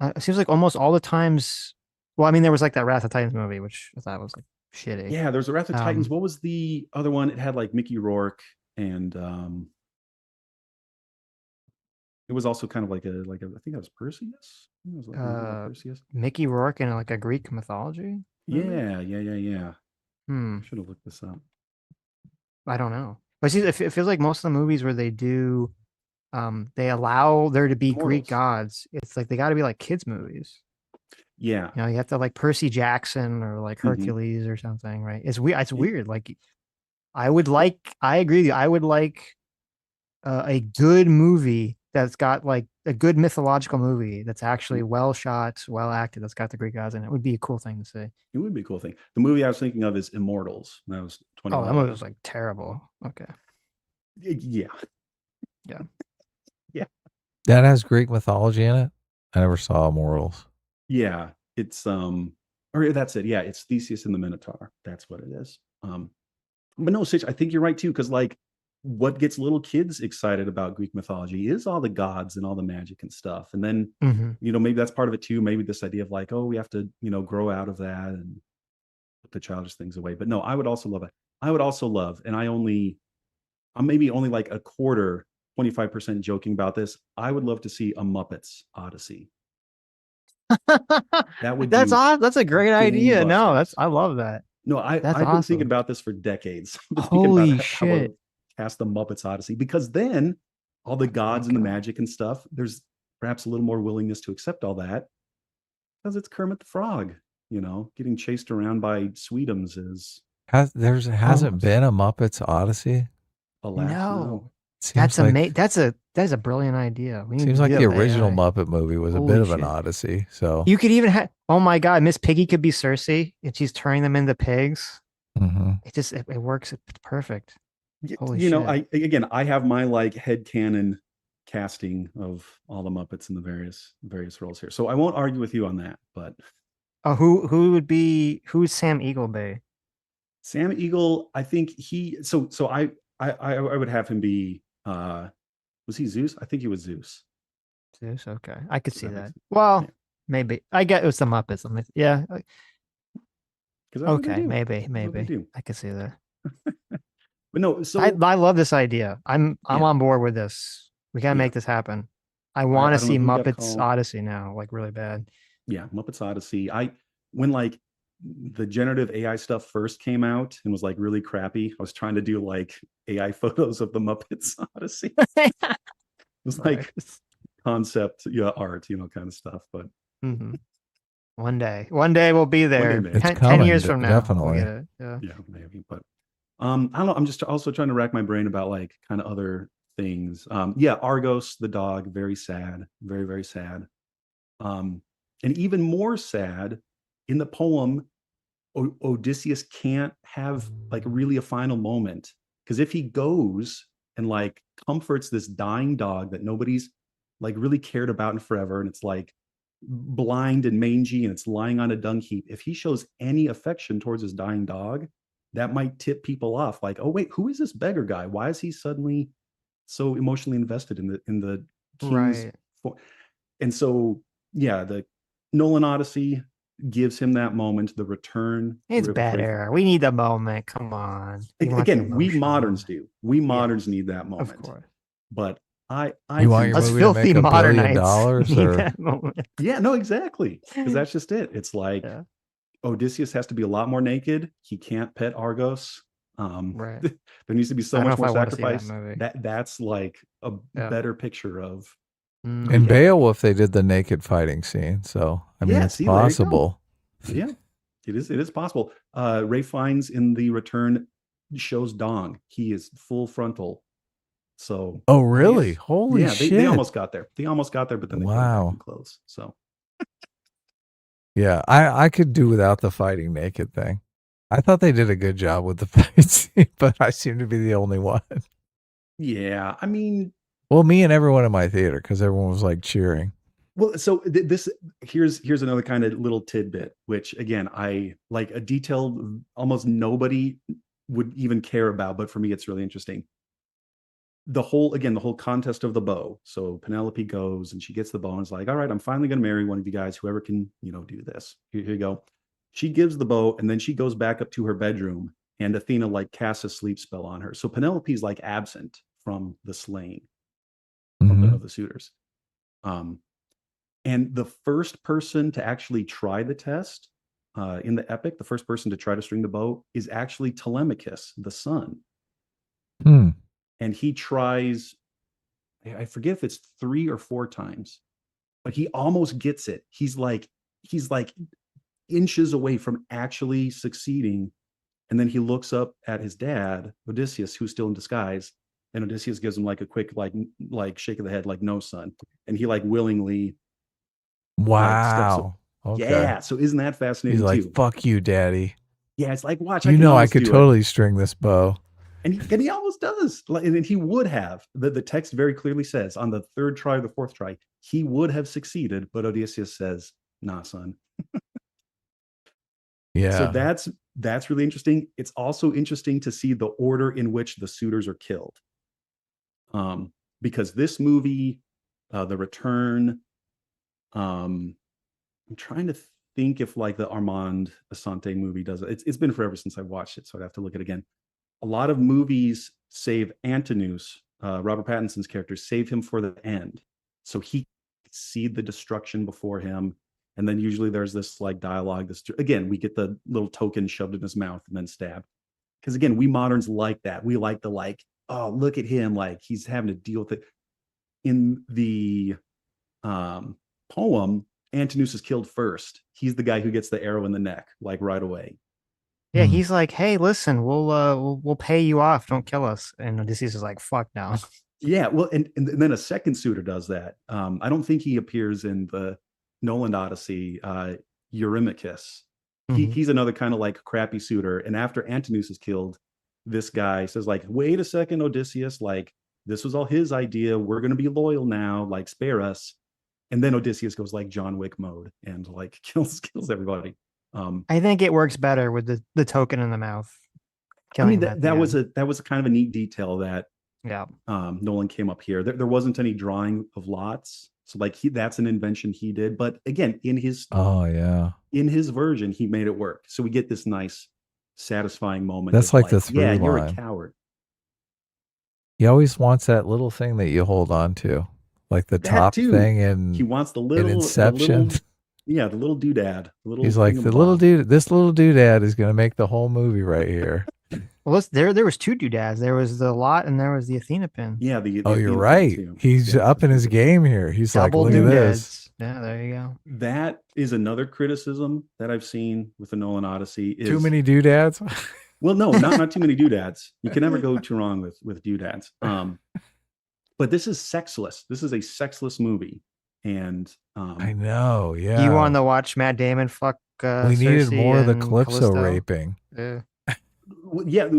It seems like almost all the times. Well, I mean, there was like that Wrath of Titans movie, which I thought was like shitty. Yeah, there's a Wrath of Titans. What was the other one? It had like Mickey Rourke, and it was also kind of like a I think that was Perseus. It was like Perseus. Mickey Rourke in like a Greek mythology. Yeah. Should have looked this up. I don't know. But see, it feels like most of the movies where they do, they allow there to be Greek gods. It's like they got to be like kids movies. Yeah, you have to like Percy Jackson or like Hercules or something, right? It's weird. It's weird. Like, I agree with you. I would like a good movie that's got like a good mythological movie that's actually well shot, well acted, that's got the Greek gods in it. It would be a cool thing to see. It would be a cool thing. The movie I was thinking of is Immortals. That was 20. Oh, that movie was like terrible. Okay. Yeah. That has Greek mythology in it. I never saw Immortals. Yeah, it's or that's it. Yeah, it's Theseus and the Minotaur. That's what it is. But no, Sitch, I think you're right too, because like what gets little kids excited about Greek mythology is all the gods and all the magic and stuff. And then maybe that's part of it too. Maybe this idea of like, oh, we have to grow out of that and put the childish things away. But no, I would also love it. I would also love, and I'm maybe only like a quarter, 25% joking about this. I would love to see a Muppets Odyssey. That would That's be awesome. That's a great idea. No, gangbusters. I love that. No, I've That's been thinking awesome. about this for decades. I've been thinking Holy about how I shit. would cast the Muppets Odyssey, because then all the gods and the magic and stuff, there's perhaps a little more willingness to accept all that, because it's Kermit the Frog, getting chased around by Sweetums is Hasn't been a Muppets Odyssey? alas No. Seems That's like that's a brilliant idea. We need seems to like do the that with original AI. Muppet movie was a Holy bit of an shit. odyssey. So You could even have, oh my God, Miss Piggy could be Cersei and she's turning them into pigs. Mhm. It works. It's perfect. Holy shit. I have my like headcanon casting of all the Muppets in the various roles here. So I won't argue with you on that, but Oh, who's Sam Eagleby? Sam Eagle, I think I would have him be was he Zeus? I think he was Zeus. Zeus, okay. I could see that that. makes sense? Well, maybe. I get it was the Muppets. Yeah. Because that's what they Okay, do. maybe. That's what they do. I could see that. But no, so I love this idea. I'm Yeah. on board with this. We gotta make this happen. I want I to don't know see who got Muppets called. Odyssey now, like really bad. Yeah, Muppets Odyssey. When like the generative AI stuff first came out and was like really crappy, I was trying to do like AI photos of the Muppets Odyssey. It was like concept art, kind of stuff. But One day we'll be there. maybe. 10 years from now, we'll definitely. get it. Yeah. Yeah, maybe. But I don't know. I'm just also trying to rack my brain about like kind of other things. Yeah, Argos the dog, very sad, very very sad. And even more sad, in the poem, Odysseus can't have like really a final moment, because if he goes and like comforts this dying dog that nobody's like really cared about in forever, and it's like blind and mangy and it's lying on a dung heap, if he shows any affection towards his dying dog, that might tip people off, like, oh wait, who is this beggar guy? Why is he suddenly so emotionally invested in the king's Right. And so yeah, the Nolan Odyssey gives him that moment, the return. It's better. We need the moment. Come on. We want the Again, we emotion. moderns do. We moderns need that moment. Of course. But I You want your Us movie to make filthy $1 billion modernites need or that moment. yeah, no, exactly. Because that's just it. It's like Odysseus has to be a lot more naked. He can't pet Argos. Right. There needs to be so I don't much know if more I wanna see that sacrifice. movie. That's like a Yeah. better picture of In Beowulf, they did the naked fighting scene. So I mean, Yeah, it's see, there you go. possible. Yeah, it is possible. Ray Fiennes in The Return shows dong. He is full frontal. So Oh, really? Holy yeah, shit! they almost got there. They almost got there, but then they put it back Wow. in clothes. So Yeah, I could do without the fighting naked thing. I thought they did a good job with the fight scene, but I seem to be the only one. yeah, I mean, Well, me and everyone in my theater, because everyone was like cheering. well, so here's another kind of little tidbit, which again, I like a detail almost nobody would even care about, but for me, it's really interesting. The whole contest of the bow. So Penelope goes and she gets the bow and is like, all right, I'm finally going to marry one of you guys, whoever can, do this. Here you go. She gives the bow and then she goes back up to her bedroom and Athena like casts a sleep spell on her. So Penelope's like absent from the slaying of the suitors. And the first person to actually try the test in the epic, the first person to try to string the bow is actually Telemachus, the sun. And he tries, I forget if it's 3 or 4 times, but he almost gets it. He's like inches away from actually succeeding. And then he looks up at his dad, Odysseus, who's still in disguise. And Odysseus gives him like a quick, like shake of the head, like, no, son. And he like willingly. Wow. Like, okay. yeah. So isn't that fascinating? He's like, too? "Fuck you, daddy." Yeah. It's like, watch. I could totally string this bow. And he almost does. And he would have. The text very clearly says on the 3rd try or the 4th try, he would have succeeded. But Odysseus says, nah, son. Yeah. So that's really interesting. It's also interesting to see the order in which the suitors are killed. Because this movie, The Return, I'm trying to think if like the Armand Assante movie does it. It's been forever since I watched it, so I'd have to look at it again. a lot of movies save Antinous, Robert Pattinson's character, save him for the end, so he can see the destruction before him. And then usually there's this like dialogue. This again, we get the little token shoved in his mouth and then stabbed. Because again, we moderns like that. We like the like, oh, look at him, like he's having to deal with it. In the poem, Antinous is killed first. He's the guy who gets the arrow in the neck, like right away. Yeah, he's like, "Hey, listen, we'll pay you off. Don't kill us." And Odysseus is like, "Fuck no." Yeah, well, and then a second suitor does that. I don't think he appears in the Nolan Odyssey. Eurymachus. He's another kind of like crappy suitor. And after Antinous is killed, this guy says like, "Wait a second, Odysseus. Like this was all his idea. We're gonna be loyal now. Like spare us." And then Odysseus goes like John Wick mode and like kills everybody. I think it works better with the token in the mouth. I mean, that was a kind of a neat detail that Nolan came up here. There wasn't any drawing of lots, so like that's an invention he did. But again, in his version, he made it work. So we get this nice, satisfying moment. That's like the through line. You're a coward. He always wants that little thing that you hold on to, like the top thing, and he wants the little Inception. The little doodad. He's like the little dude. This little doodad is going to make the whole movie right here. Well, there was two doodads. There was the lot, and there was the Athena pin. Yeah, the oh, Athena you're pin right. too. He's up in his game here. He's Double like, look at this. Yeah, there you go. That is another criticism that I've seen with the Nolan Odyssey. Is, too many doodads. Well, no, not too many doodads. You can never go too wrong with doodads. But this is sexless. This is a sexless movie. And I know, yeah. You wanted to watch Matt Damon fuck we needed Cersei more of the and Calypso Callisto? raping. Yeah. Yeah,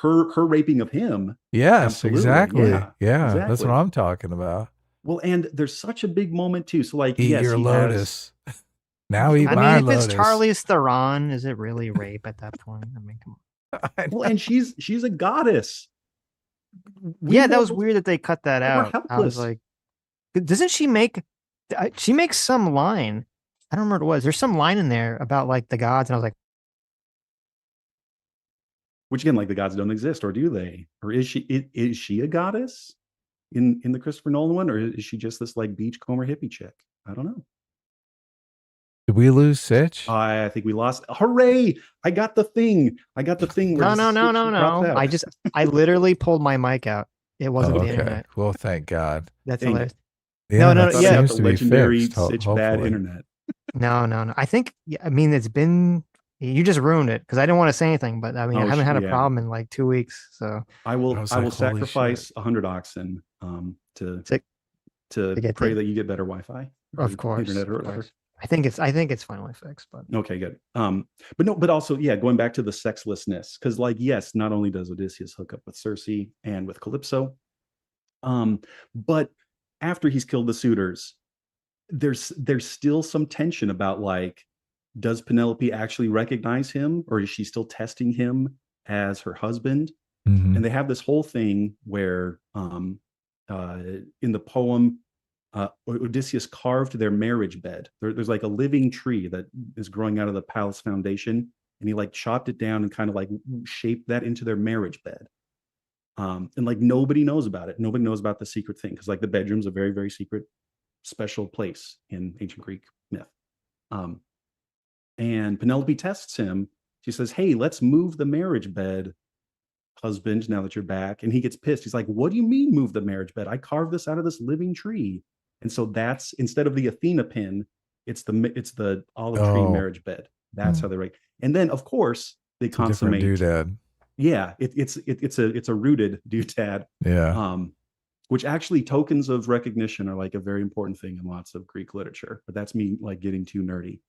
her raping of him. Yes, absolutely. exactly. Yeah, exactly. that's what I'm talking about. Well, and there's such a big moment too. So like, Eat yes, your he lotus. Now eat I my mean, if lotus. it's Charlize Theron, is it really rape at that point? I mean, come on. Well, and she's a goddess. Yeah, that was weird that they cut that We're out. I was helpless. like, doesn't she make? She makes some line. I don't remember what it was. There's some line in there about like the gods, and I was like, Which again, like the gods don't exist, or do they? Or is she a goddess in the Christopher Nolan one, or is she just this like beachcomber hippie chick? I don't know. Did we lose Sitch? I think we lost. Hooray! I got the thing. no. Where I literally pulled my mic out. It wasn't the okay. internet. Well, thank God. That's Dang hilarious. The No, internet yeah. seems the to be legendary fixed, Sitch bad hopefully. internet. No. I think, I mean, it's been, you just ruined it because I didn't want to say anything, but I mean, I haven't had a problem in like 2 weeks. So I will was like, like, holy sacrifice shit. 100 oxen to get pray the- that you get better Wi-Fi. of or course, internet or of whatever. course. I think it's finally fixed, but Okay, good. But also, yeah, going back to the sexlessness, because like, yes, not only does Odysseus hook up with Circe and with Calypso, but after he's killed the suitors, there's still some tension about like, does Penelope actually recognize him, or is she still testing him as her husband? Mhm. And they have this whole thing where in the poem, Odysseus carved their marriage bed. There's like a living tree that is growing out of the palace foundation, and he like chopped it down and kind of like shaped that into their marriage bed. And like nobody knows about it. Nobody knows about the secret thing, because like the bedroom's a very, very secret, special place in ancient Greek myth. And Penelope tests him. She says, "Hey, let's move the marriage bed, husband, now that you're back." And he gets pissed. He's like, "What do you mean move the marriage bed? I carved this out of this living tree." And so that's, instead of the Athena pin, it's the olive tree marriage bed. That's how they write. And then of course they It's a different consummate. doodad. Yeah, it's a rooted doodad. Yeah. Which actually, tokens of recognition are like a very important thing in lots of Greek literature. But that's me like getting too nerdy.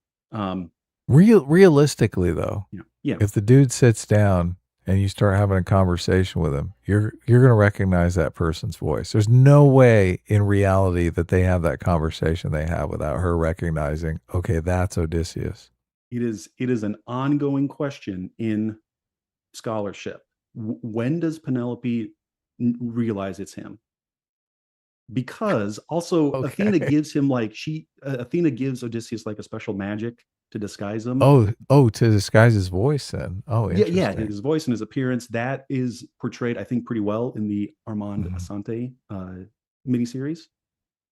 Realistically though, Yeah. if the dude sits down and you start having a conversation with him, you're going to recognize that person's voice. There's no way in reality that they have that conversation they have without her recognizing, okay, that's Odysseus. It is an ongoing question in scholarship. When does Penelope realize it's him? Because also Athena gives him like Athena gives Odysseus like a special magic to disguise him. To disguise his voice then. Oh, interesting. Yeah, his voice and his appearance, that is portrayed, I think, pretty well in the Armand Assante miniseries.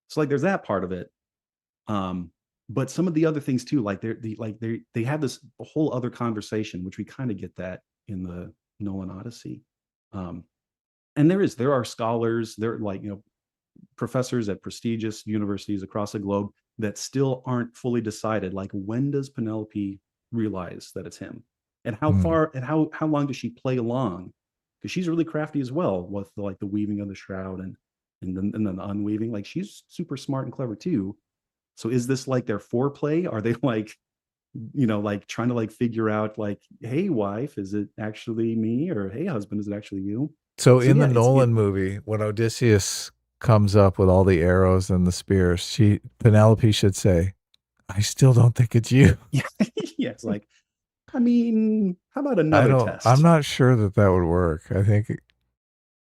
So like there's that part of it. But some of the other things too, like they have this whole other conversation, which we kind of get that in the Nolan Odyssey. And there are scholars, there like, professors at prestigious universities across the globe that still aren't fully decided. Like, when does Penelope realize that it's him, and how far and how long does she play along? Because she's really crafty as well with like the weaving of the shroud and then the unweaving. Like, she's super smart and clever too. So is this like their foreplay? Are they like, like trying to like figure out like, hey, wife, is it actually me? Or hey, husband, is it actually you? So in the Nolan movie, when Odysseus comes up with all the arrows and the spears, Penelope should say, I still don't think it's you. Yeah, it's like, I mean, how about another test? I'm not sure that would work. I think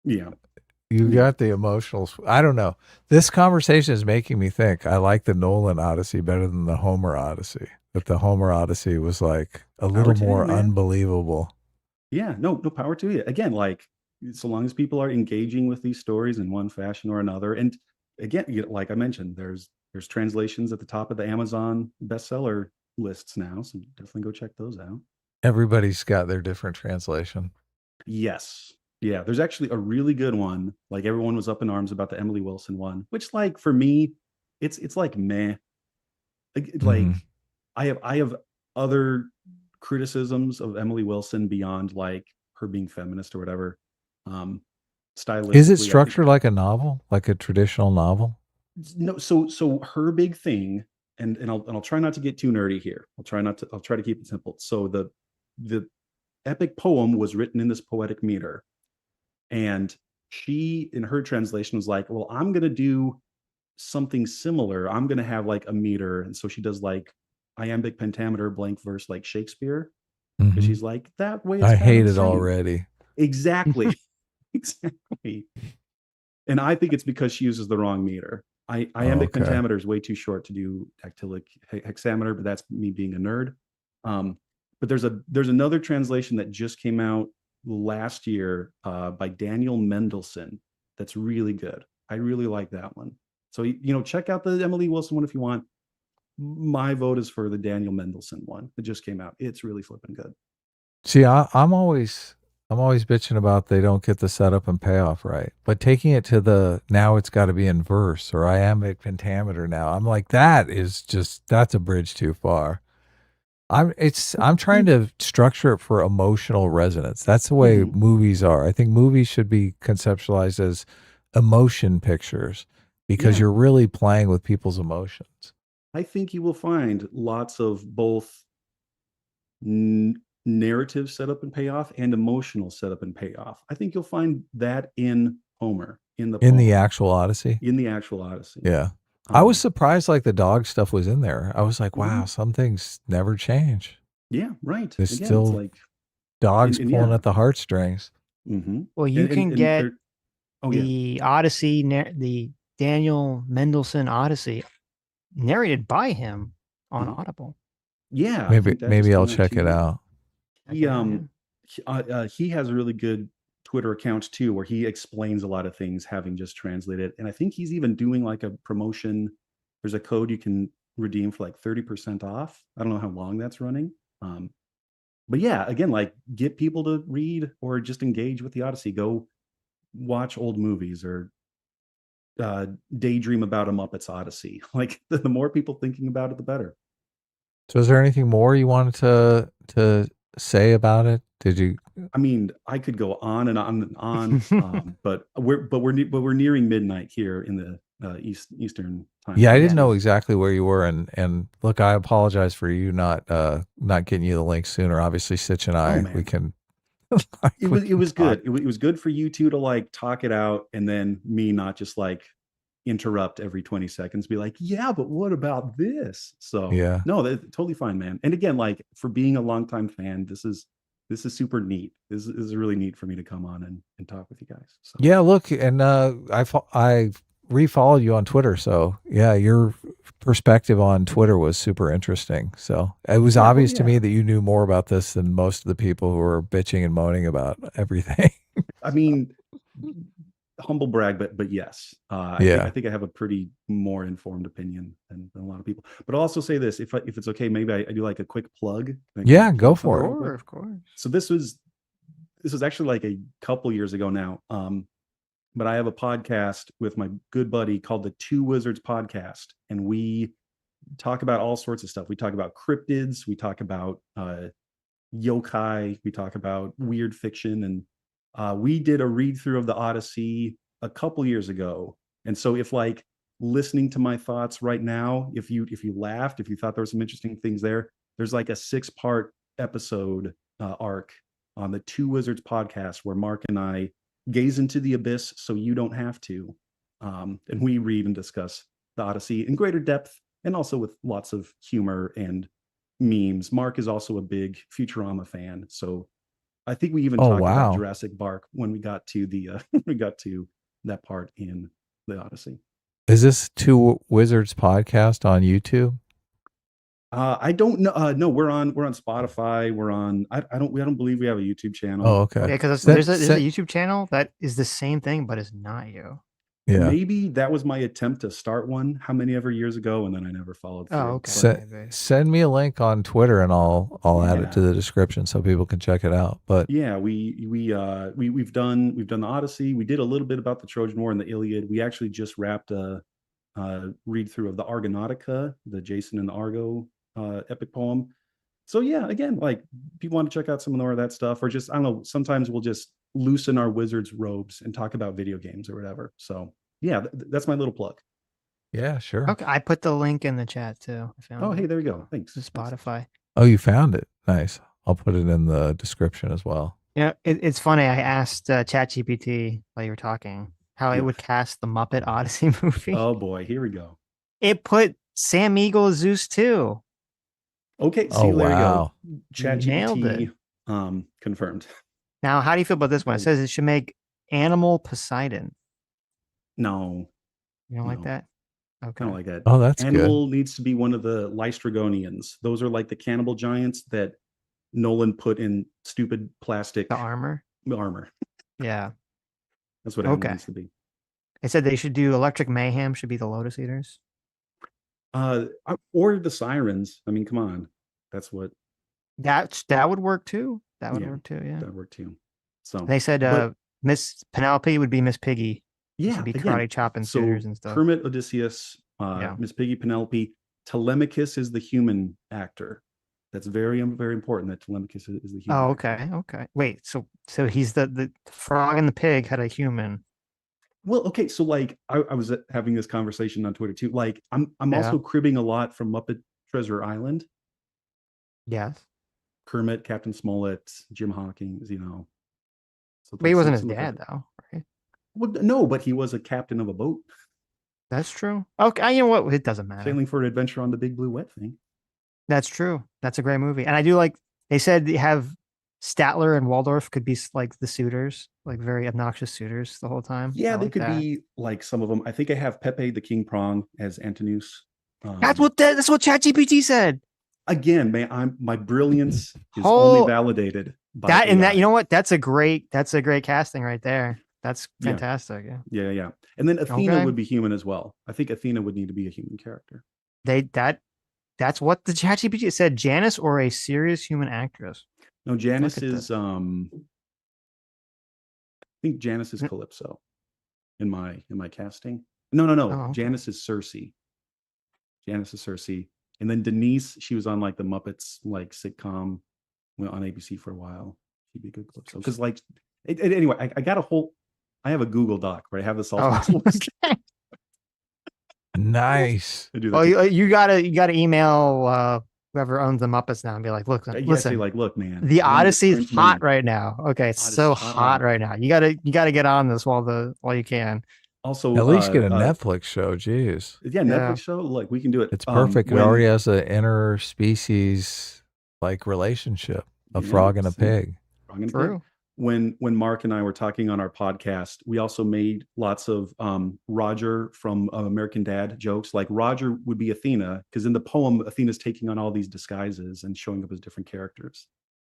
you got the emotional. I don't know. This conversation is making me think I like the Nolan Odyssey better than the Homer Odyssey. But the Homer Odyssey was like a little more unbelievable. Yeah, no power to you. Again, like, so long as people are engaging with these stories in one fashion or another. And again, like I mentioned, there's translations at the top of the Amazon bestseller lists now. So definitely go check those out. Everybody's got their different translation. Yes. Yeah, there's actually a really good one. Like, everyone was up in arms about the Emily Wilson one, which, like, for me, it's like meh. Like, I have other criticisms of Emily Wilson beyond like her being feminist or whatever. Stylistically, is it structured like a novel, like a traditional novel? No. So her big thing, and I'll try not to get too nerdy here. I'll try to keep it simple. So the epic poem was written in this poetic meter. And she, in her translation, was like, well, I'm going to do something similar. I'm going to have like a meter. And so she does like iambic pentameter, blank verse, like Shakespeare. Because she's like, that way. I hate it already. Exactly. Exactly. And I think it's because she uses the wrong meter. Iambic pentameter is way too short to do dactylic hexameter, but that's me being a nerd. But there's another translation that just came out last year by Daniel Mendelsohn that's really good. I really like that one. So check out the Emily Wilson one if you want. My vote is for the Daniel Mendelsohn one that just came out. It's really flipping good. See, I'm always bitching about they don't get the setup and payoff right. But taking it to now it's got to be in verse or iambic pentameter now. I'm like, that's a bridge too far. I'm trying to structure it for emotional resonance. That's the way movies are. I think movies should be conceptualized as emotion pictures because you're really playing with people's emotions. I think you will find lots of both narrative setup and payoff and emotional setup and payoff. I think you'll find that in Homer, in the actual Odyssey. In the actual Odyssey. Yeah. I was surprised like the dog stuff was in there. I was like, wow, some things never change. Yeah, right. There's still like dogs pulling at the heartstrings. Well, you can get the Odyssey, the Daniel Mendelsohn Odyssey narrated by him on Audible. Yeah. Maybe I'll check it out. He has a really good Twitter account too, where he explains a lot of things having just translated. And I think he's even doing like a promotion. There's a code you can redeem for like 30% off. I don't know how long that's running. But yeah, again, like get people to read or just engage with the Odyssey. Go watch old movies or daydream about a Muppets Odyssey. Like the more people thinking about it, the better. So is there anything more you wanted to say about it? Did you? I mean, I could go on and on and on, but we're nearing midnight here in the Eastern time. Yeah, I didn't know exactly where you were, and look, I apologize for you not getting you the link sooner. Obviously, Sitch and I, we can. It was good. It was good for you two to like talk it out, and then me not just like interrupt every 20 seconds, be like, yeah, but what about this? So yeah, no, that's totally fine, man. And again, like for being a longtime fan, this is super neat. This is really neat for me to come on and talk with you guys. So. Yeah, look, and I refollowed you on Twitter, so yeah, your perspective on Twitter was super interesting. So it was obvious to me that you knew more about this than most of the people who were bitching and moaning about everything. I mean, humble brag, but yes, I think I have a pretty more informed opinion than a lot of people. But I'll also say this, if it's okay, maybe I do like a quick plug. Yeah, go for it. Sure, of course. So this was actually like a couple years ago now. But I have a podcast with my good buddy called the Two Wizards Podcast, and we talk about all sorts of stuff. We talk about cryptids, we talk about yokai, we talk about weird fiction, and we did a read through of the Odyssey a couple years ago. And so if like listening to my thoughts right now, if you laughed, if you thought there were some interesting things there, there's like a 6-part episode arc on the Two Wizards Podcast where Mark and I gaze into the abyss so you don't have to. And we read and discuss the Odyssey in greater depth and also with lots of humor and memes. Mark is also a big Futurama fan, so I think we even talked about Jurassic Park when we got to the we got to that part in the Odyssey. Is this Two Wizards Podcast on YouTube? I don't know. No, we're on Spotify. We're on. I don't believe we have a YouTube channel. Oh, okay. Yeah, because there's a YouTube channel that is the same thing, but it's not you. Yeah. Maybe that was my attempt to start one how many ever years ago, and then I never followed through. Oh, okay. Send me a link on Twitter, and I'll add it to the description so people can check it out. But yeah, we've done the Odyssey. We did a little bit about the Trojan War and the Iliad. We actually just wrapped a read through of the Argonautica, the Jason and the Argo epic poem. So yeah, again, like people want to check out some more of that stuff, or just I don't know. Sometimes we'll just loosen our wizard's robes and talk about video games or whatever. So yeah, that's my little plug. Yeah, sure. Okay, I put the link in the chat too. I found it. Hey, there you go. Thanks. To Spotify. Oh, you found it. Nice. I'll put it in the description as well. Yeah, it's funny. I asked ChatGPT while you were talking how it would cast the Muppet Odyssey movie. Oh boy, here we go. It put Sam Eagle as Zeus too. Okay, there you go. ChatGPT confirmed. Now, how do you feel about this one? It says it should make Animal Poseidon. No. You don't like that? Okay. I don't like that. Oh, that's Animal needs to be one of the Lystragonians. Those are like the cannibal giants that Nolan put in stupid plastic armor. Yeah. That's what Animal needs to be. It said they should do Electric Mayhem should be the Lotus Eaters. Or the Sirens. I mean, come on. That's what. That would work too. That would work too. Yeah. That would work too. So they said Miss Penelope would be Miss Piggy. Yeah. She'd be karate chopping suitors and stuff. Kermit, Odysseus, Miss Piggy, Penelope. Telemachus is the human actor. That's very, very important that Telemachus is the human. Oh, okay. Okay. Wait, so he's the frog and the pig had a human. Well, okay, so like I was having this conversation on Twitter too. Like I'm also cribbing a lot from Muppet Treasure Island. Yes. Kermit, Captain Smollett, Jim Hawkins, you know. So but he wasn't his dad though, right? Well, no, but he was a captain of a boat. That's true. Okay, you know what? It doesn't matter. Sailing for an adventure on the Big Blue Wet thing. That's true. That's a great movie. And I do like, they said they have Statler and Waldorf could be like the suitors, like very obnoxious suitors the whole time. Yeah, they could be like some of them. I think I have Pepe the King Prong as Antinous. That's what ChatGPT said. Again, man, my brilliance is only validated by that. AI. And that, you know what? That's a great casting right there. That's fantastic. Yeah. And then Athena would be human as well. I think Athena would need to be a human character. That's what the ChatGPT said. Janice or a serious human actress. No, Janice is I think Janice is Calypso in my casting. No. Oh, okay. Janice is Cersei. And then Denise, she was on like the Muppets like sitcom on ABC for a while. She'd be a good Calypso. Because like anyway, I have a Google Doc where I have this all. Nice. Oh, you gotta email whoever owns the Muppets now and be like, look, listen, look, man, the Odyssey is hot right now. Okay, it's so hot right now. You gotta get on this while you can. Also, at least get a Netflix show. Jeez. Yeah, Netflix show. Like we can do it. It's perfect. It already has an interspecies like relationship, a frog and a pig. True. when Mark and I were talking on our podcast, we also made lots of Roger from American Dad jokes. Like Roger would be Athena, because in the poem, Athena's taking on all these disguises and showing up as different characters,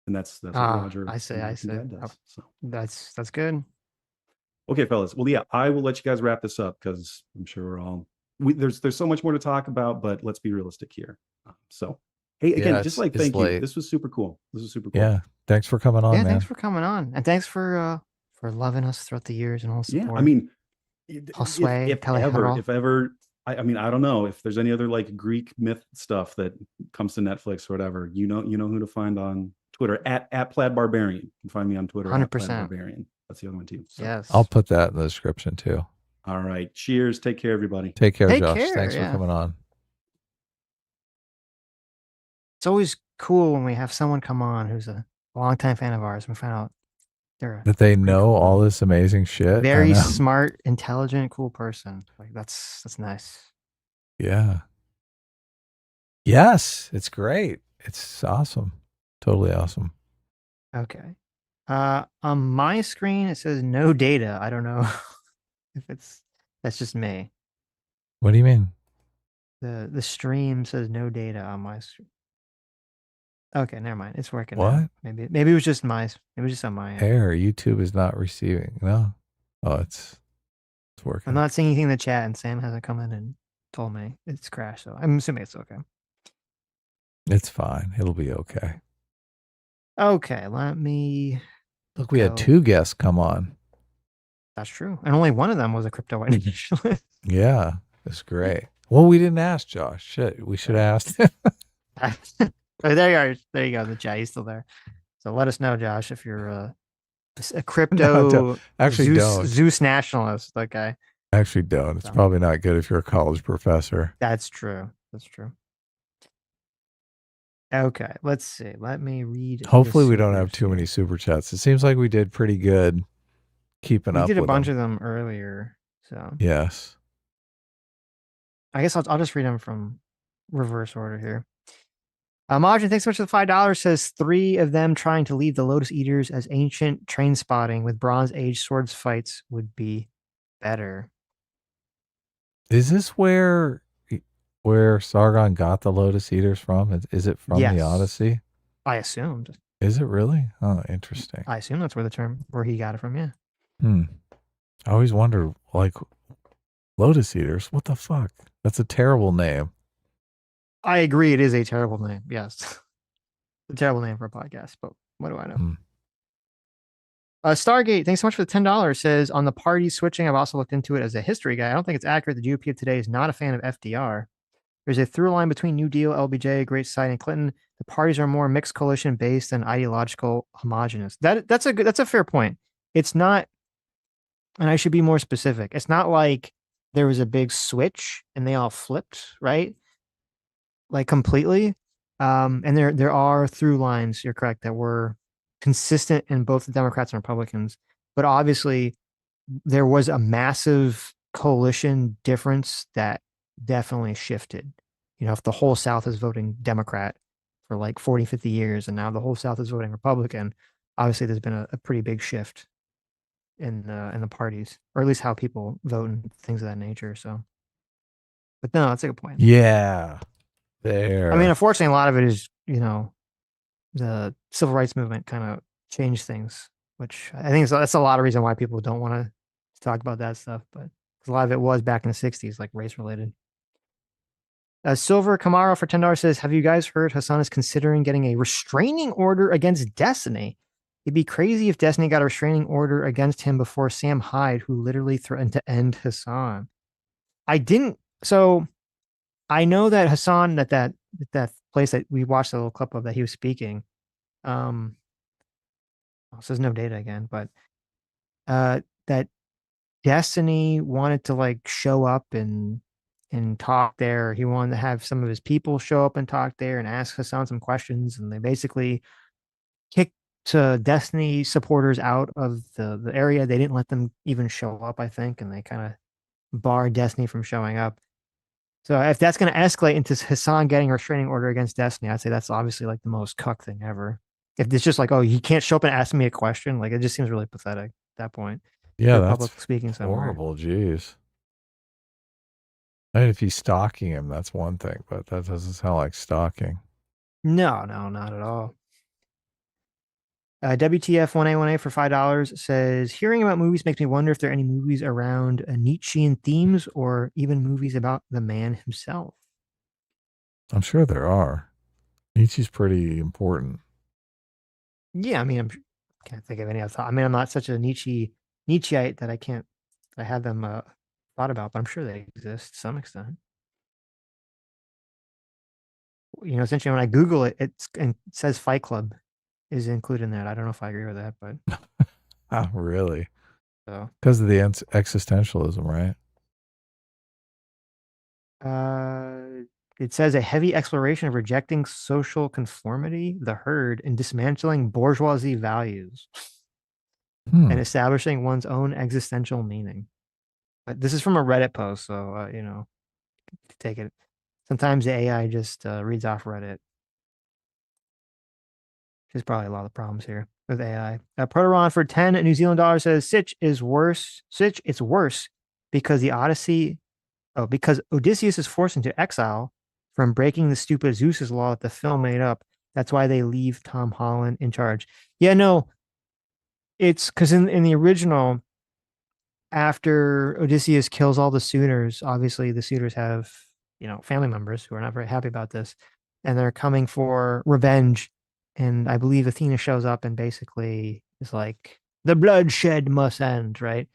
and that's what Roger. I see. Dad does. So That's good. Okay, fellas. Well, yeah, I will let you guys wrap this up because I'm sure we're all there's so much more to talk about, but let's be realistic here. So, hey, again, Yeah, just it's thank you. late. This was super cool. This was super cool. Yeah. Thanks for coming on, Yeah, man. thanks for coming on, and thanks for loving us throughout the years and all support. Yeah, I mean, Josue, if ever, I mean, I don't know if there's any other like Greek myth stuff that comes to Netflix or whatever. You know who to find on Twitter at Plaid Barbarian. You can find me on Twitter 100%. at Plaid Barbarian. That's the other one too. So. Yes. I'll put that in the description too. All right. Cheers. Take care, everybody. Take care, Take Josh. care, Thanks yeah. for coming on. It's always cool when we have someone come on who's a longtime fan of ours. We find out they're That they know all this amazing shit. a I very know. smart, intelligent, cool person. Like that's nice. Yeah. Yes, it's great. It's awesome. Totally awesome. Okay. On my screen it says no data. I don't know if that's just me. What do you mean? The stream says no data on my screen. Okay, never mind. It's working What? now. Maybe it was just on my end. Error. YouTube is not receiving. No. Oh, it's working. I'm not seeing anything in the chat, and Sam hasn't come in and told me it's crashed. So I'm assuming it's okay. It's fine. It'll be okay. Okay, let me. Look, we had 2 guests come on. That's true, and only one of them was a crypto initialist. Yeah, it's great. Well, we didn't ask Josh. Shit, we should have asked him. Oh, there you are. There you go. The chat. He's still there. So let us know, Josh, if you're a crypto don't. Actually, don't. Zeus nationalist. Okay. Actually, don't. It's probably not good if you're a college professor. That's true. That's true. Okay, let's see. Let me read. Hopefully, we don't have too many super chats. It seems like we did pretty good keeping up. We did a with bunch them. of them earlier. So Yes. I guess I'll just read them from reverse order here. Margin, thanks so much for the $5. Says 3 of them trying to leave the Lotus Eaters as ancient train spotting with Bronze Age swords fights would be better. Is this where Sargon got the Lotus Eaters from? Is it from Yes. the Odyssey? I assumed. Is it really? Oh, interesting. I assume that's where he got it from. Yeah. I always wonder, like, Lotus Eaters. What the fuck? That's a terrible name. I agree. It is a terrible name. Yes. A terrible name for a podcast, but what do I know? Stargate, thanks so much for the $10. Says on the party switching, I've also looked into it as a history guy. I don't think it's accurate. The GOP of today is not a fan of FDR. There's a through line between New Deal, LBJ, Great Society, and Clinton. The parties are more mixed coalition based than ideological homogenous. That's a fair point. It's not, and I should be more specific. It's not like there was a big switch and they all flipped, right? Like completely. And there are through lines, you're correct, that were consistent in both the Democrats and Republicans. But obviously there was a massive coalition difference that definitely shifted. You know, if the whole South is voting Democrat for like 40, 50 years, and now the whole South is voting Republican, obviously there's been a pretty big shift in the parties, or at least how people vote and things of that nature. So, but no, that's a good point. Yeah. There. I mean, unfortunately, a lot of it is, you know, the civil rights movement kind of changed things, which I think that's a lot of reason why people don't want to talk about that stuff. But a lot of it was back in the 60s, like race related. Silver Camaro for $10 says, have you guys heard Hassan is considering getting a restraining order against Destiny? It'd be crazy if Destiny got a restraining order against him before Sam Hyde, who literally threatened to end Hassan. So I know that Hassan, that place that we watched a little clip of that he was speaking, it says no data again, but that Destiny wanted to like show up and talk there. He wanted to have some of his people show up and talk there and ask Hassan some questions, and they basically kicked Destiny supporters out of the area. They didn't let them even show up, I think, and they kind of barred Destiny from showing up. So if that's going to escalate into Hassan getting a restraining order against Destiny, I'd say that's obviously like the most cuck thing ever. If it's just like, oh, he can't show up and ask me a question, like it just seems really pathetic at that point. Yeah, For that's public speaking somewhere. horrible. Jeez. And if he's stalking him, that's one thing, but that doesn't sound like stalking. No, not at all. WTF 1A for $5 says, hearing about movies makes me wonder if there are any movies around Nietzschean themes or even movies about the man himself. I'm sure there are. Nietzsche's pretty important. Yeah, I mean, can't think of any other thought. I mean, I'm not such a Nietzscheite that I have them thought about, but I'm sure they exist to some extent. You know, essentially when I Google it, it says Fight Club is included in that. I don't know if I agree with that, but Oh, really? So Because of the existentialism, right? It says a heavy exploration of rejecting social conformity, the herd, and dismantling bourgeoisie values and establishing one's own existential meaning. But this is from a Reddit post, so you know, take it. Sometimes the AI just reads off Reddit. There's probably a lot of problems here with AI. Proteron for 10 New Zealand dollars says Sitch is worse. Sitch, it's worse because the Odyssey. Oh, because Odysseus is forced into exile from breaking the stupid Zeus's law that the film made up. That's why they leave Tom Holland in charge. Yeah, no, it's because in the original, after Odysseus kills all the suitors, obviously the suitors have, you know, family members who are not very happy about this, and they're coming for revenge. And I believe Athena shows up and basically is like, the bloodshed must end, right?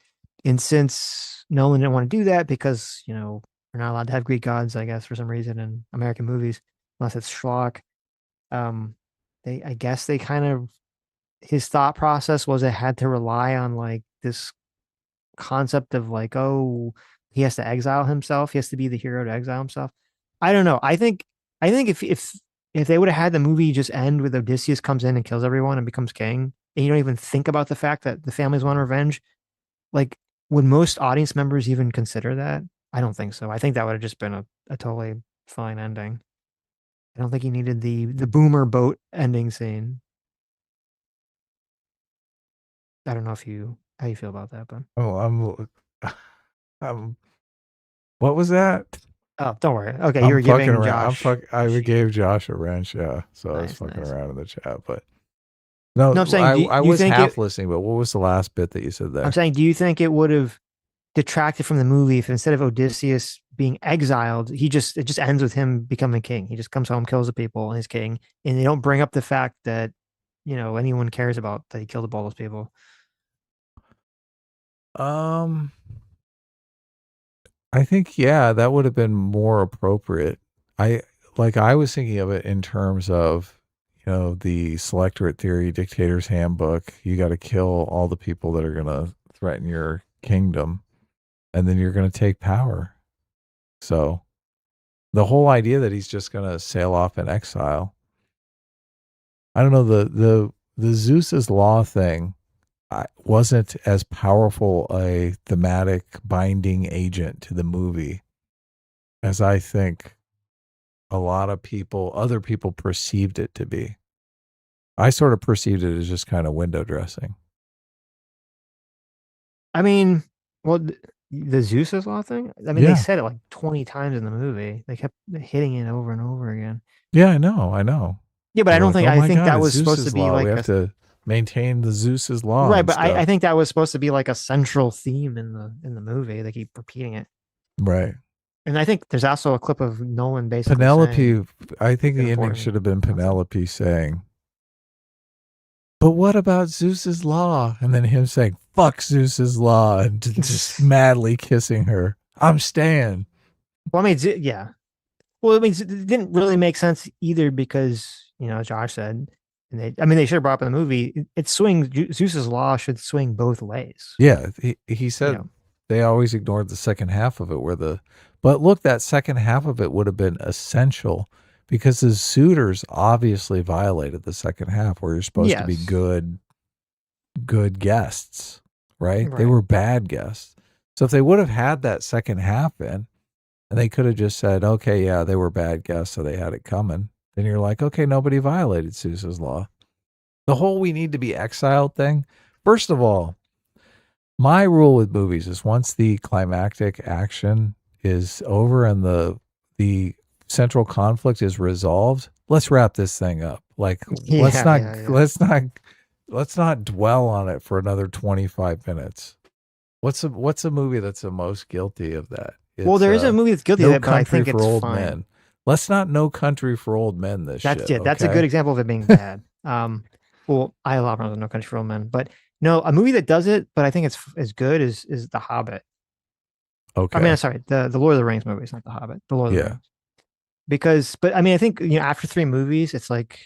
And since Nolan didn't want to do that because, you know, we're not allowed to have Greek gods, I guess, for some reason in American movies, unless it's schlock. I guess they kind of, his thought process was it had to rely on like this concept of like, oh, he has to exile himself. He has to be the hero to exile himself. I don't know. I think if they would have had the movie just end with Odysseus comes in and kills everyone and becomes king, and you don't even think about the fact that the families want revenge, like, would most audience members even consider that? I don't think so. I think that would have just been a totally fine ending. I don't think he needed the boomer boat ending scene. I don't know how you feel about that, but Oh, what was that? oh, don't worry. Okay, you were giving Josh. I gave Josh a wrench, yeah. So I was fucking around in the chat, but No, I'm saying, I was half listening, but what was the last bit that you said there? I'm saying, do you think it would have detracted from the movie if instead of Odysseus being exiled, it just ends with him becoming king? He just comes home, kills the people, and is king, and they don't bring up the fact that, you know, anyone cares about that he killed all those people. I think, yeah, that would have been more appropriate. I was thinking of it in terms of, you know, the selectorate theory, dictator's handbook. You got to kill all the people that are going to threaten your kingdom, and then you're going to take power. So the whole idea that he's just going to sail off in exile, I don't know, the Zeus's law thing wasn't as powerful a thematic binding agent to the movie as I think a lot of other people perceived it to be. I sort of perceived it as just kind of window dressing. I mean, well, the Zeus's law thing? I mean, Yeah. they said it like 20 times in the movie. They kept hitting it over and over again. Yeah, I know. Yeah, but I don't think, "Oh I my think God, that it's was supposed to Zeus's be law. like We a, have to maintain the Zeus's law." right, and but stuff. I think that was supposed to be like a central theme in the movie. They keep repeating it. Right. And I think there's also a clip of Nolan basically Penelope, saying, I think the ending important should have been Penelope saying, "But what about Zeus's law?" And then him saying, "Fuck Zeus's law," and just madly kissing her. I'm staying. well, I mean, yeah. Well, I mean, it didn't really make sense either because, you know, as Josh said, and they should have brought up in the movie, it swings, Zeus's law should swing both ways. Yeah, he said know. they always ignored the second half of it but look, that second half of it would have been essential because the suitors obviously violated the second half where you're supposed to be Yes. good guests, right? They Right. were bad guests. So if they would have had that second half in, and they could have just said, okay, yeah, they were bad guests, so they had it coming, then you're like, okay, nobody violated Zeus's law. The whole we need to be exiled thing. First of all, my rule with movies is once the climactic action is over and the central conflict is resolved, let's wrap this thing up. Like let's not dwell on it for another 25 minutes. What's a movie that's the most guilty of that? Well, there is a movie that's guilty of No that, but I Country think for it's Old fine. Men. Let's not No Country for Old Men this That's shit. that's a okay? good example of it being bad. Well, I have a lot of problems with No Country for Old Men, but no, a movie that does it, but I think it's as good is The Hobbit. Okay. I mean, sorry, the Lord of the Rings movies, not The Hobbit. The Lord of the Yeah. Rings. But I mean, I think after 3 movies, it's like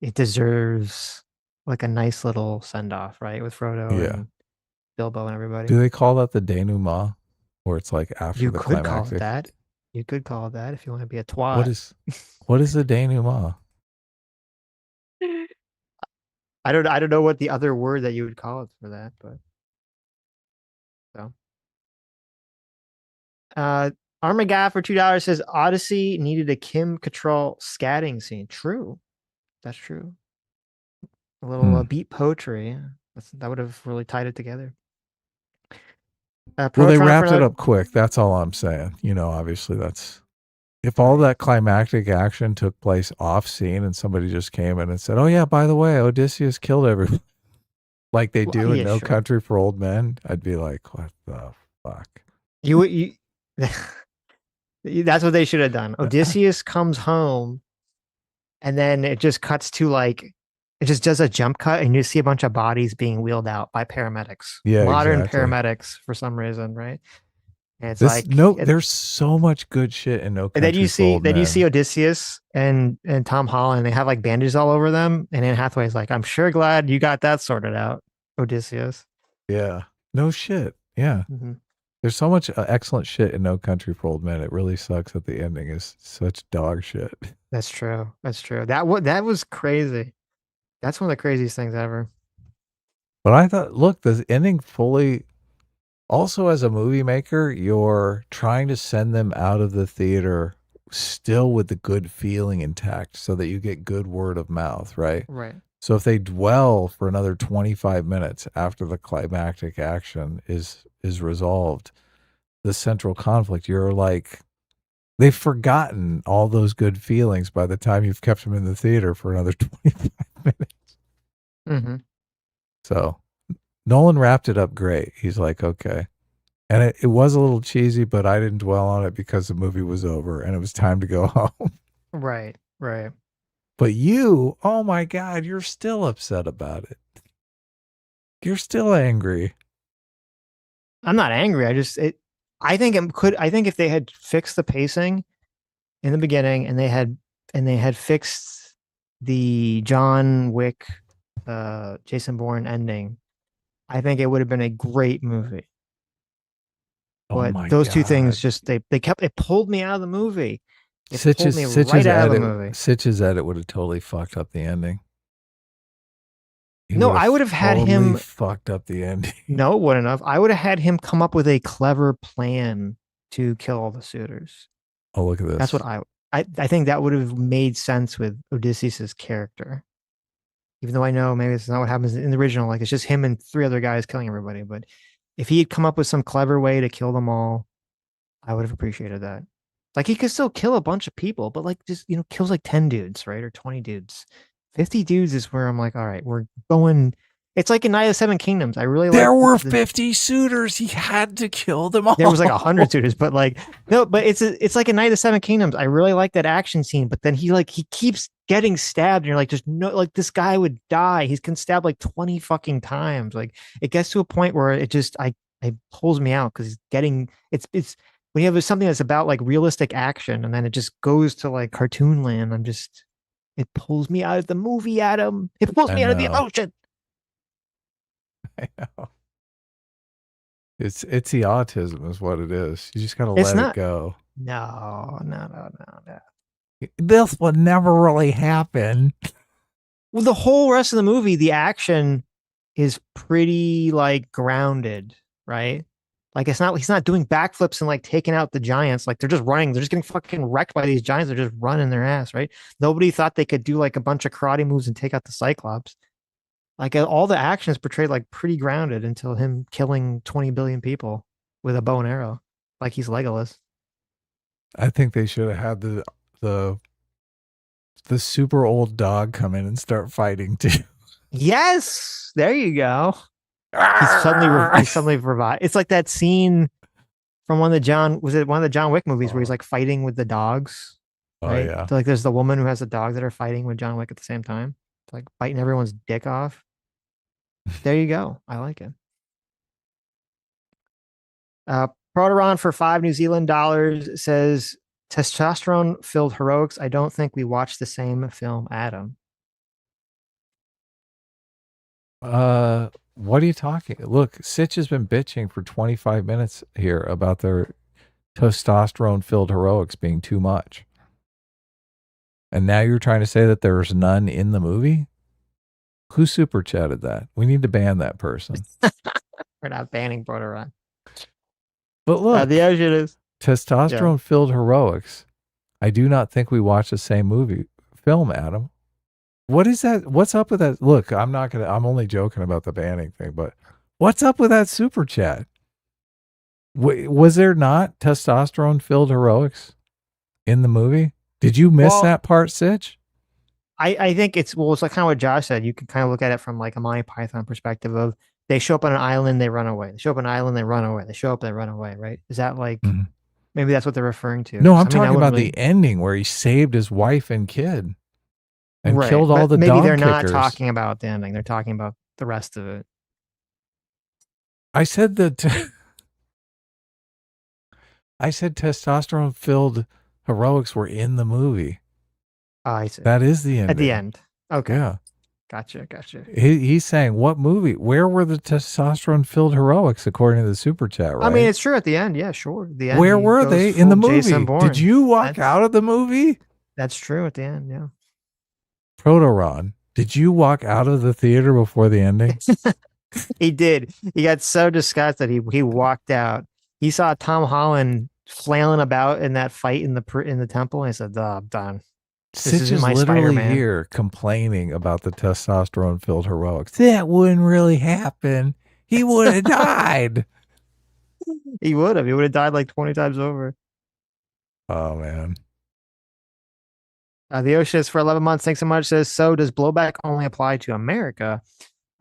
it deserves like a nice little send off, right, with Frodo and Bilbo and everybody. Do they call that the denouement, where it's like after You the could call climactic? it that. You could call it that if you want to be a twat. What is the denouement? I don't know what the other word that you would call it for that, but Armagaff for $2 says Odyssey needed a Kim Cattrall scatting scene. True. That's true. A little beat poetry. That would have really tied it together. Well, they Protron wrapped for it up quick. That's all I'm saying. Obviously that's if all that climactic action took place off scene and somebody just came in and said, "Oh yeah, by the way, Odysseus killed everyone," like they do in No Country for Old Men, I'd be like, "What the fuck?" You that's what they should have done. Odysseus comes home, and then it just cuts to it just does a jump cut, and you see a bunch of bodies being wheeled out by paramedics. Yeah, modern exactly. paramedics for some reason, right? And it's there's so much good shit in No Country and then you for see Old Men. Odysseus and Tom Holland. They have like bandages all over them, and Anne Hathaway's like, "I'm sure glad you got that sorted out, Odysseus." Yeah, no shit. Yeah, there's so much excellent shit in No Country for Old Men. It really sucks that the ending is such dog shit. That's true. That's true. That was crazy. That's one of the craziest things ever. But I thought, look, the ending fully. Also, as a movie maker, you're trying to send them out of the theater still with the good feeling intact so that you get good word of mouth, right? Right. So if they dwell for another 25 minutes after the climactic action is resolved, the central conflict, you're like, they've forgotten all those good feelings by the time you've kept them in the theater for another 25 minutes. Mm-hmm. So Nolan wrapped it up great. He's like, okay. And it was a little cheesy, but I didn't dwell on it because the movie was over and it was time to go home. Right, right. But you, oh my God, you're still upset about it. You're still angry. I'm not angry. I think if they had fixed the pacing in the beginning and they had fixed the John Wick, Jason Bourne ending, I think it would have been a great movie. But those two things just they pulled me out of the movie. Sitch's edit would have totally fucked up the ending. I would have had him fucked up the ending. No, it wouldn't have. I would have had him come up with a clever plan to kill all the suitors. Oh, look at this. That's what I think that would have made sense with Odysseus's character. Even though I know maybe it's not what happens in the original, like it's just him and 3 other guys killing everybody. But if he had come up with some clever way to kill them all, I would have appreciated that. Like he could still kill a bunch of people, but like just kills like 10 dudes, right? Or 20 dudes. 50 dudes is where I'm like, all right, we're going. It's like in Night of the Seven Kingdoms. I really there were 50 suitors. He had to kill them all. There was like 100 suitors, but like no, but it's like in Night of the Seven Kingdoms. I really like that action scene, but then he keeps getting stabbed, and you're like, there's no, like this guy would die. He's been stabbed like 20 fucking times. Like it gets to a point where it just it pulls me out because it's when you have something that's about like realistic action and then it just goes to like cartoon land. It pulls me out of the movie, Adam. It pulls me out of the emotion. I know. It's the autism is what it is. You just gotta let it go. No. This would never really happen. Well, the whole rest of the movie, the action is pretty like grounded, right? Like he's not doing backflips and like taking out the giants. Like they're just running. They're just getting fucking wrecked by these giants. They're just running their ass, right? Nobody thought they could do like a bunch of karate moves and take out the Cyclops. Like all the action is portrayed like pretty grounded until him killing 20 billion people with a bow and arrow, like he's Legolas. I think they should have had the super old dog come in and start fighting too. Yes, there you go. He suddenly revived. It's like that scene from one of the John Wick movies where he's like fighting with the dogs. Oh Right? yeah. So like there's the woman who has the dog that are fighting with John Wick at the same time. It's like biting everyone's dick off. There you go. I like it. Proteron for $5 says testosterone filled heroics. I don't think we watched the same film, Adam. What are you talking? Look, Sitch has been bitching for 25 minutes here about their testosterone filled heroics being too much. And now you're trying to say that there's none in the movie? Who super chatted that? We need to ban that person. We're not banning Proteron. But look, the ocean is testosterone filled heroics. I do not think we watched the same film, Adam. What is that? What's up with that? Look, I'm only joking about the banning thing, but what's up with that super chat? Was there not testosterone filled heroics in the movie? Did you miss that part, Sitch? I think it's like kind of what Josh said. You can kind of look at it from like a Monty Python perspective of they show up on an island, they run away. They show up on an island, they run away. They show up, they run away, right? Is that like maybe that's what they're referring to? No, I'm talking about the ending where he saved his wife and kid and killed all the maybe dog they're kickers. not talking about the ending. They're talking about the rest of it. I said that I said testosterone filled heroics were in the movie. Oh, I see. That is the ending. At the end. Okay. Yeah. Gotcha. He's saying, what movie? Where were the testosterone filled heroics according to the super chat, right? I mean, it's true at the end. Yeah, sure. The end, Where he were goes they in the full movie? Jason Bourne. Did you walk out of the movie? That's true at the end, yeah. Proteron, did you walk out of the theater before the ending? He did. He got so disgusted he walked out. He saw Tom Holland flailing about in that fight in the temple, and he said, I'm done. Sitch is literally Spider-Man. here complaining about the testosterone filled heroics. That wouldn't really happen. He would have died. He would have. He would have died like 20 times over. Oh, man. The Oceanist for 11 months. Thanks so much. Says, so does blowback only apply to America?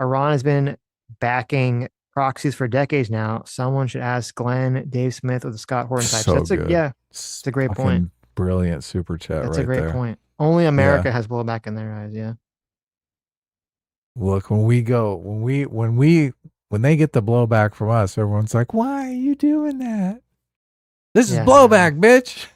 Iran has been backing proxies for decades now. Someone should ask Glenn, Dave Smith, or the Scott Horton types. So That's good. It's a great Fucking point. Brilliant super chat. That's right a great there. point. Only America has blowback in their eyes. Yeah. Look, when they get the blowback from us, everyone's like, "Why are you doing that? This is blowback, bitch."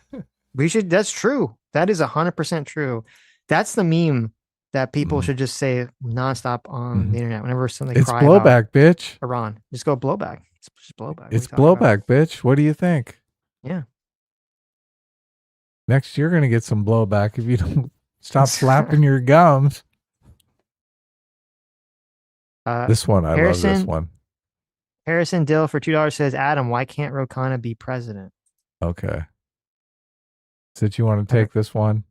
That's true. That is 100% true. That's the meme that people should just say nonstop on the internet whenever something. It's blowback, bitch. Iran, just go blowback. It's just blowback. It's blowback, bitch. What do you think? Yeah. Next, you're gonna get some blowback if you don't stop slapping your gums. This one, I love this one. Harrison Dill for $2 says, Adam, why can't Ro Khanna be president? Okay. Since you want to take this one,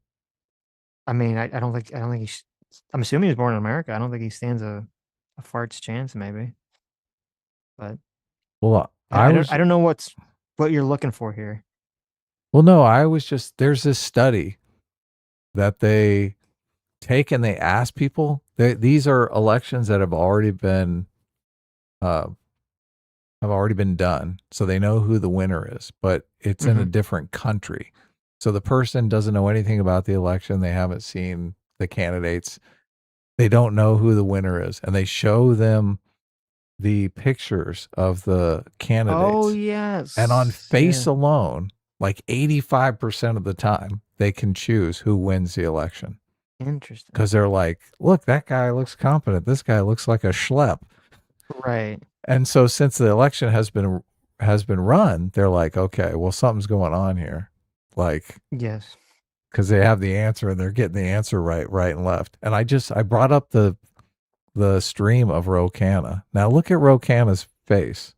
I mean, I don't think he's. I'm assuming he was born in America. I don't think he stands a fart's chance, maybe. But well, I don't know what you're looking for here. Well, no, there's this study that they take and they ask people. These are elections that have already been done, so they know who the winner is, but it's in a different country. So the person doesn't know anything about the election. They haven't seen the candidates. They don't know who the winner is, and they show them the pictures of the candidates. Oh, yes. And on face alone, like 85% of the time, they can choose who wins the election. Interesting. Because they're like, look, that guy looks competent. This guy looks like a schlep. Right. And so since the election has been run, they're like, okay, well, something's going on here. Like, yes. Because they have the answer and they're getting the answer right and left. And I brought up the stream of Ro Khanna. Now look at Ro Khanna's face.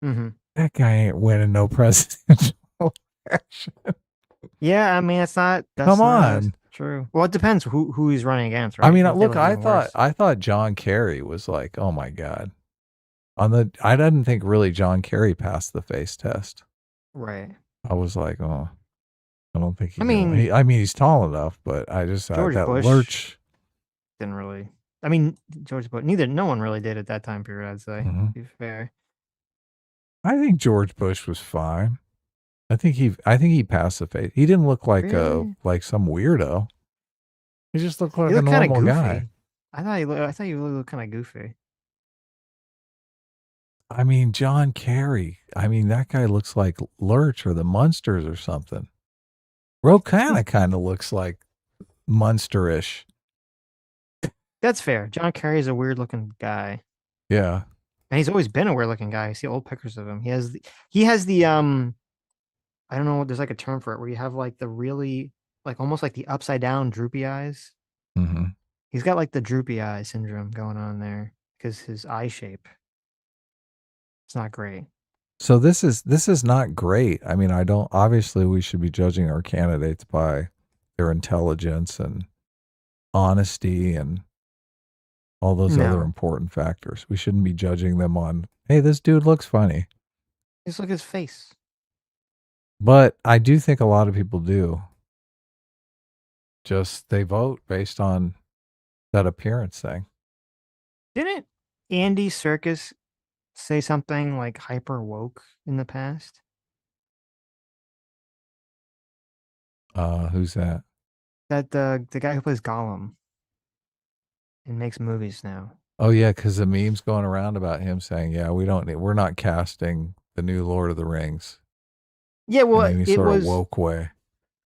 That guy ain't winning no presidential election. Yeah, I mean, come on. True. Well, it depends who he's running against, right? I mean, If they look, look even worse. I thought John Kerry was like, oh my God. I didn't think really John Kerry passed the face test. Right. I was like, oh, I don't think I mean, he's tall enough, but I just George that Bush lurch. didn't really. I mean, George Bush. No one really did at that time period. I'd say. Mhm. To be fair. I think George Bush was fine. I think he passed the face. He didn't look like Really? like some weirdo. He just looked like He a looked kind of normal goofy. guy. I thought he looked kind of goofy. I mean, John Kerry. I mean, that guy looks like Lurch or the Munsters or something. Ro kind of looks like Munsterish. That's fair. John Kerry is a weird looking guy. Yeah. And he's always been a weird looking guy. I see old pictures of him. He has the I don't know, there's like a term for it where you have like the really like almost like the upside down droopy eyes. Mm-hmm. He's got like the droopy eye syndrome going on there because his eye shape. It's not great. So this is not great. I mean, obviously we should be judging our candidates by their intelligence and honesty and all those other important factors. We shouldn't be judging them on, hey, this dude looks funny. Just look at his face. But I do think a lot of people do. Just they vote based on that appearance thing. Didn't Andy Serkis say something like hyper woke in the past? Who's that? That the guy who plays Gollum and makes movies now. Oh yeah, because the meme's going around about him saying, "Yeah, we're not casting the new Lord of the Rings." Yeah, well, in any it sort was of woke way.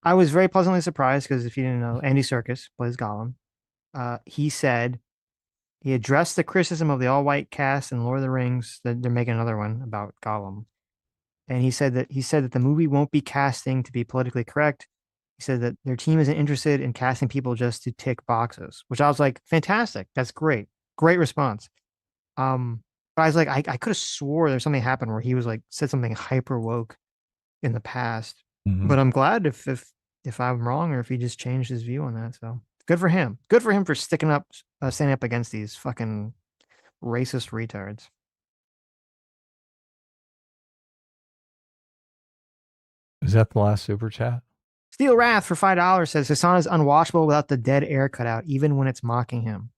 I was very pleasantly surprised because if you didn't know, Andy Serkis plays Gollum. He said he addressed the criticism of the all-white cast in Lord of the Rings that they're making another one about Gollum, and he said that the movie won't be casting to be politically correct. He said that their team isn't interested in casting people just to tick boxes, which I was like, fantastic. That's great. Great response. But I was like, I could have swore there's something happened where he was like, said something hyper woke in the past, but I'm glad if I'm wrong or if he just changed his view on that. So good for him. Good for him for standing up against these fucking racist retards. Is that the last super chat? Steel Wrath for $5 says Hassan is unwatchable without the dead air cutout, even when it's mocking him.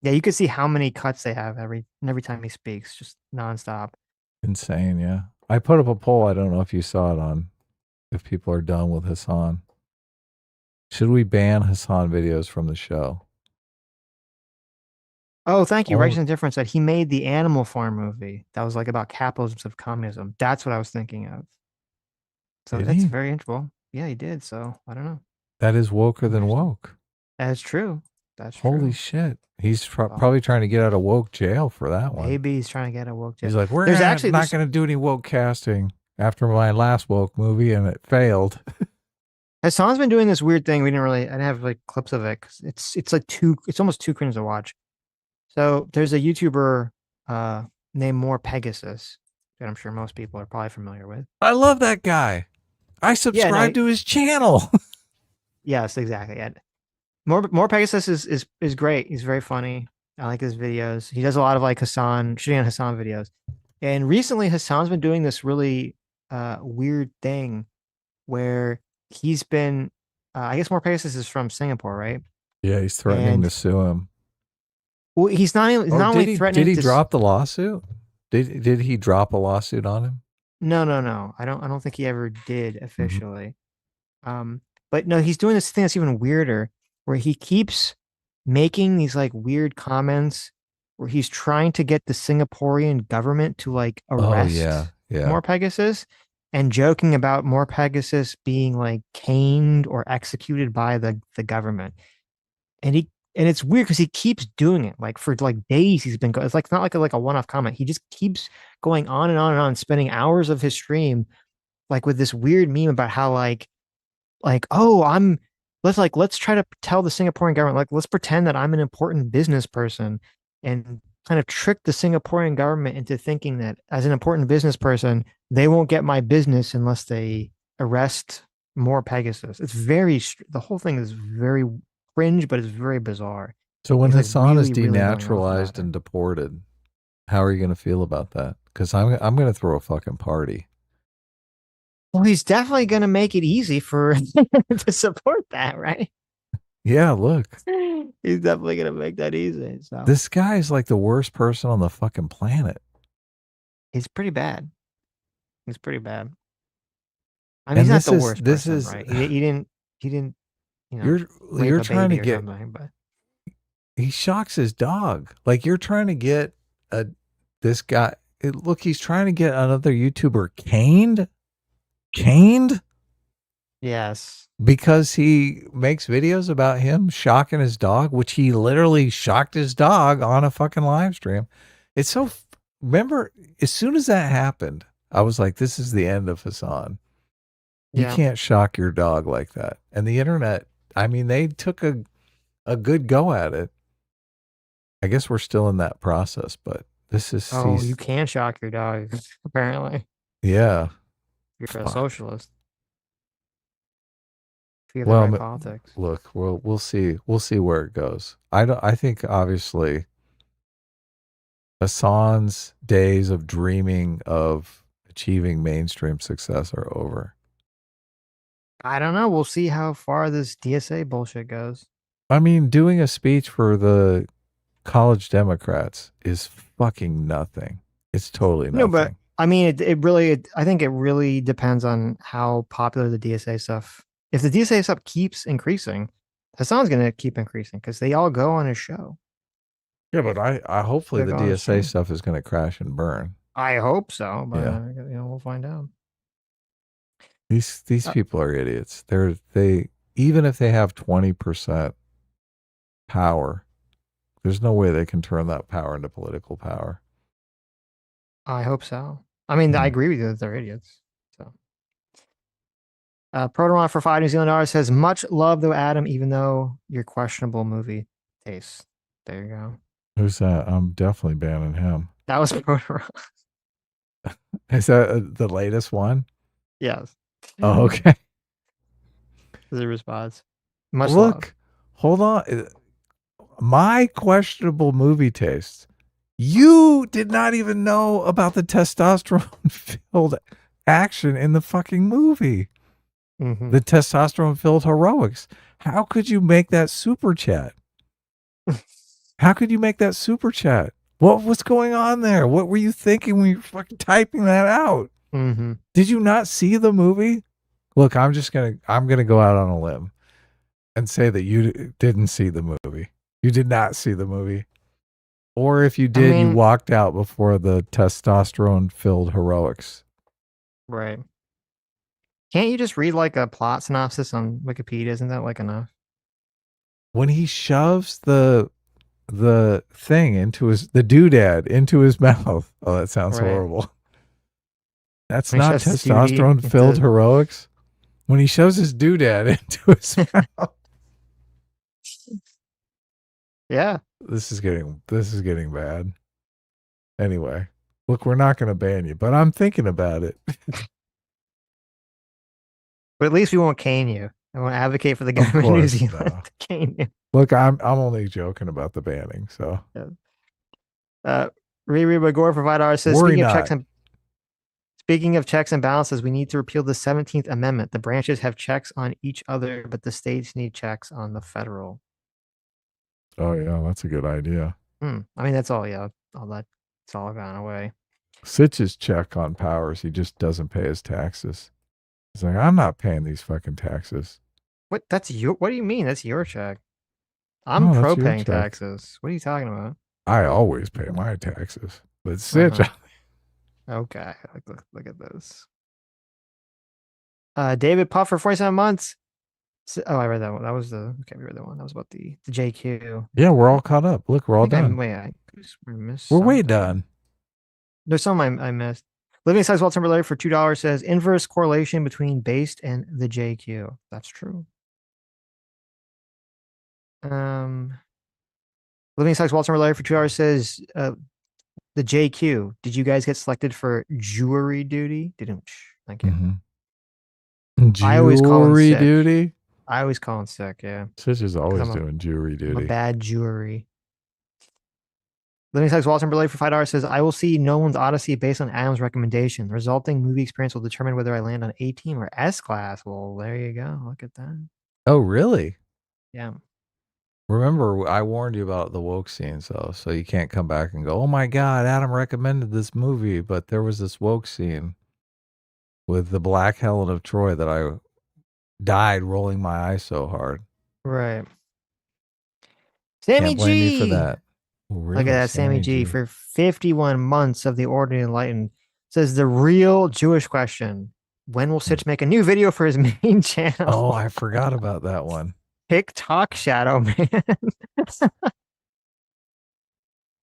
Yeah, you can see how many cuts they have every time he speaks, just nonstop. Insane, yeah. I put up a poll. I don't know if you saw it on if people are done with Hassan. Should we ban Hassan videos from the show? Oh, thank you. Righteous Indifference said he made the Animal Farm movie that was like about capitalism of communism. That's what I was thinking of. So that's very interesting. Yeah, he did. So I don't know. That is woker than woke. That's true. That's true. Holy shit. He's probably trying to get out of woke jail for that one. Maybe he's trying to get out of woke jail. He's like, we're not going to do any woke casting after my last woke movie and it failed. Hassan's been doing this weird thing. I didn't have like clips of it. It's almost too cringe to watch. So there's a YouTuber named More Pegasus that I'm sure most people are probably familiar with. I love that guy. I subscribe to his channel. Yes, exactly. Yeah. More Pegasus is great. He's very funny. I like his videos. He does a lot of like shooting on Hassan videos. And recently Hassan's been doing this really weird thing where he's been I guess More Pegasus is from Singapore, right? Yeah, he's threatening to sue him. Well, he's not only threatening. Did he drop the lawsuit? Did he drop a lawsuit on him? No. I don't think he ever did officially. But no, he's doing this thing that's even weirder where he keeps making these like weird comments where he's trying to get the Singaporean government to like arrest More Pegasus and joking about More Pegasus being like caned or executed by the government. And it's weird because he keeps doing it like for like days. He's been it's like not like a one-off comment. He just keeps going on and on and on, spending hours of his stream like with this weird meme about how like oh let's try to tell the Singaporean government, like let's pretend that I'm an important business person and kind of trick the Singaporean government into thinking that as an important business person they won't get my business unless they arrest more Pegasus. It's very the whole thing is very cringe, but it's very bizarre. So when He's, Hassan is really going off denaturalized and deported, how are you going to feel about that? Because I'm going to throw a fucking party. Well, he's definitely going to make it easy for to support that, right? Yeah, look. He's definitely going to make that easy. So This guy is like the worst person on the fucking planet. he's pretty bad. He's pretty bad. I mean, he's not the worst person, right? He didn't, you know, you're trying to or get, but he shocks his dog. Like you're trying to get this guy, look, he's trying to get another YouTuber caned yes, because he makes videos about him shocking his dog, which he literally shocked his dog on a fucking live stream. It's so, remember, as soon as that happened, I was like, this is the end of Hassan. You can't shock your dog like that. And the internet, I mean, they took a good go at it. I guess we're still in that process, but this is... Oh, you can shock your dog, apparently. Yeah. You're a socialist. Well, politics. Look, we'll see. We'll see where it goes. I think, obviously, Hassan's days of dreaming of achieving mainstream success are over. I don't know. We'll see how far this DSA bullshit goes. I mean, doing a speech for the college Democrats is fucking nothing. It's totally nothing. No, but I mean, I think it really depends on how popular the DSA stuff. If the DSA stuff keeps increasing, Hassan's going to keep increasing because they all go on his show. Yeah, but I hopefully the DSA stuff is going to crash and burn. I hope so, but Yeah. we'll find out. These people are idiots. They even if they have 20% power, there's no way they can turn that power into political power. I hope so. I mean, I agree with you that they're idiots. So, Proton for $5 New Zealand dollars says, "Much love though, Adam, even though your questionable movie taste." There you go. Who's that? I'm definitely banning him. That was Proton. Is that the latest one? Yes. Oh, okay. The response. Much Look, love. hold on. My questionable movie tastes. You did not even know about the testosterone-filled action in the fucking movie. Mm-hmm. The testosterone-filled heroics. How could you make that super chat? How could you make that super chat? What was going on there? What were you thinking when you were fucking typing that out? Mm-hmm. Did you not see the movie? Look, I'm gonna go out on a limb and say that you didn't see the movie. You did not see the movie. Or if you did, you walked out before the testosterone-filled heroics. Right. Can't you just read like a plot synopsis on Wikipedia? Isn't that like enough? When he shoves the thing into the doodad into his mouth. Oh, that sounds horrible. That's When he not shoves the testosterone-filled into- heroics. When he shoves his doodad into his mouth. Yeah. This is getting bad. Anyway, look, we're not going to ban you, but I'm thinking about it. But at least we won't cane you. I won't advocate for the government of New course, Zealand no. to cane you. Look, I'm only joking about the banning. So Riri Bagor for $5 says, Worry speaking of checks and balances, we need to repeal the 17th Amendment. The branches have checks on each other, but the states need checks on the federal. Oh yeah, that's a good idea. I mean, that's all. Yeah, it's all gone away. Sitch's check on powers. He just doesn't pay his taxes. He's like, I'm not paying these fucking taxes. What? What do you mean? That's your check. No, I'm that's pro your paying check. taxes. What are you talking about? I always pay my taxes, but Sitch, Okay, look at this. David Puff for 47 months. I read that one. That was we read that one. That was about the JQ. yeah, we're all caught up. Look, we're all done. I missed We're way something. done. There's some I missed. Living Size Walt Timberlake for $2 says inverse correlation between based and the JQ. That's true. Living Size Walt Timberlake for $2 says the JQ. Did you guys get selected for jury duty? Didn't. Thank you. I always call him Jewelry sick. duty. I always call him sick. Yeah. Sitch is always I'm a- doing jewelry I'm a duty. bad jewelry. Living Text Walter Timberlake for $5 says, I will see Nolan's Odyssey based on Adam's recommendation. The resulting movie experience will determine whether I land on A team or S class. Well, there you go. Look at that. Oh, really? Yeah. Remember, I warned you about the woke scenes, though, so you can't come back and go, "Oh my God, Adam recommended this movie," but there was this woke scene with the Black Helen of Troy that I died rolling my eyes so hard. Right. Sammy Can't blame me for G. that. Oh, really? Look at that, Sammy G. For 51 months of the Ordinary Enlightened says the real Jewish question. When will Sitch make a new video for his main channel? Oh, I forgot about that one. TikTok Shadow Man.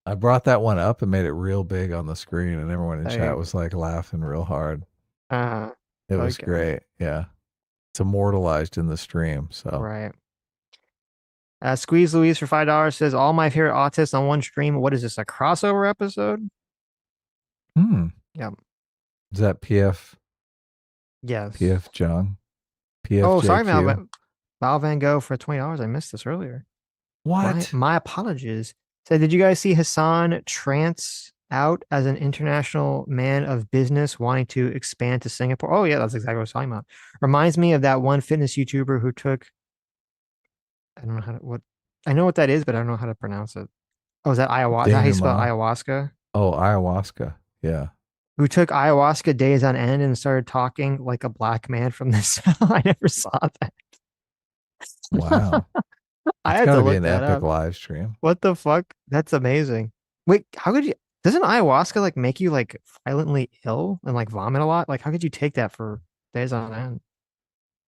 I brought that one up and made it real big on the screen, and everyone in Hey. chat was like laughing real hard. Uh, It was okay. great. Yeah. It's immortalized in the stream. So Right. Squeeze Louise for $5 says, all my favorite autists on one stream. What is this, a crossover episode? Yep. Is that PF? Yes. PF Jung? PF Oh, sorry, JQ? Val Van Gogh for $20. I missed this earlier. What? My apologies. So did you guys see Hassan trance out as an international man of business wanting to expand to Singapore? Oh, yeah, that's exactly what I was talking about. Reminds me of that one fitness YouTuber who took, I don't know how to, what, I know what that is, but I don't know how to pronounce it. Oh, is that ayahuasca? Is that how you spell ayahuasca? Oh, ayahuasca. Yeah. Who took ayahuasca days on end and started talking like a black man from the South. I never saw that. Wow. I It's had to gotta be look an that epic up. live stream. What the fuck? That's amazing. Wait, how could you? Doesn't ayahuasca like make you like violently ill and like vomit a lot? Like, how could you take that for days on end?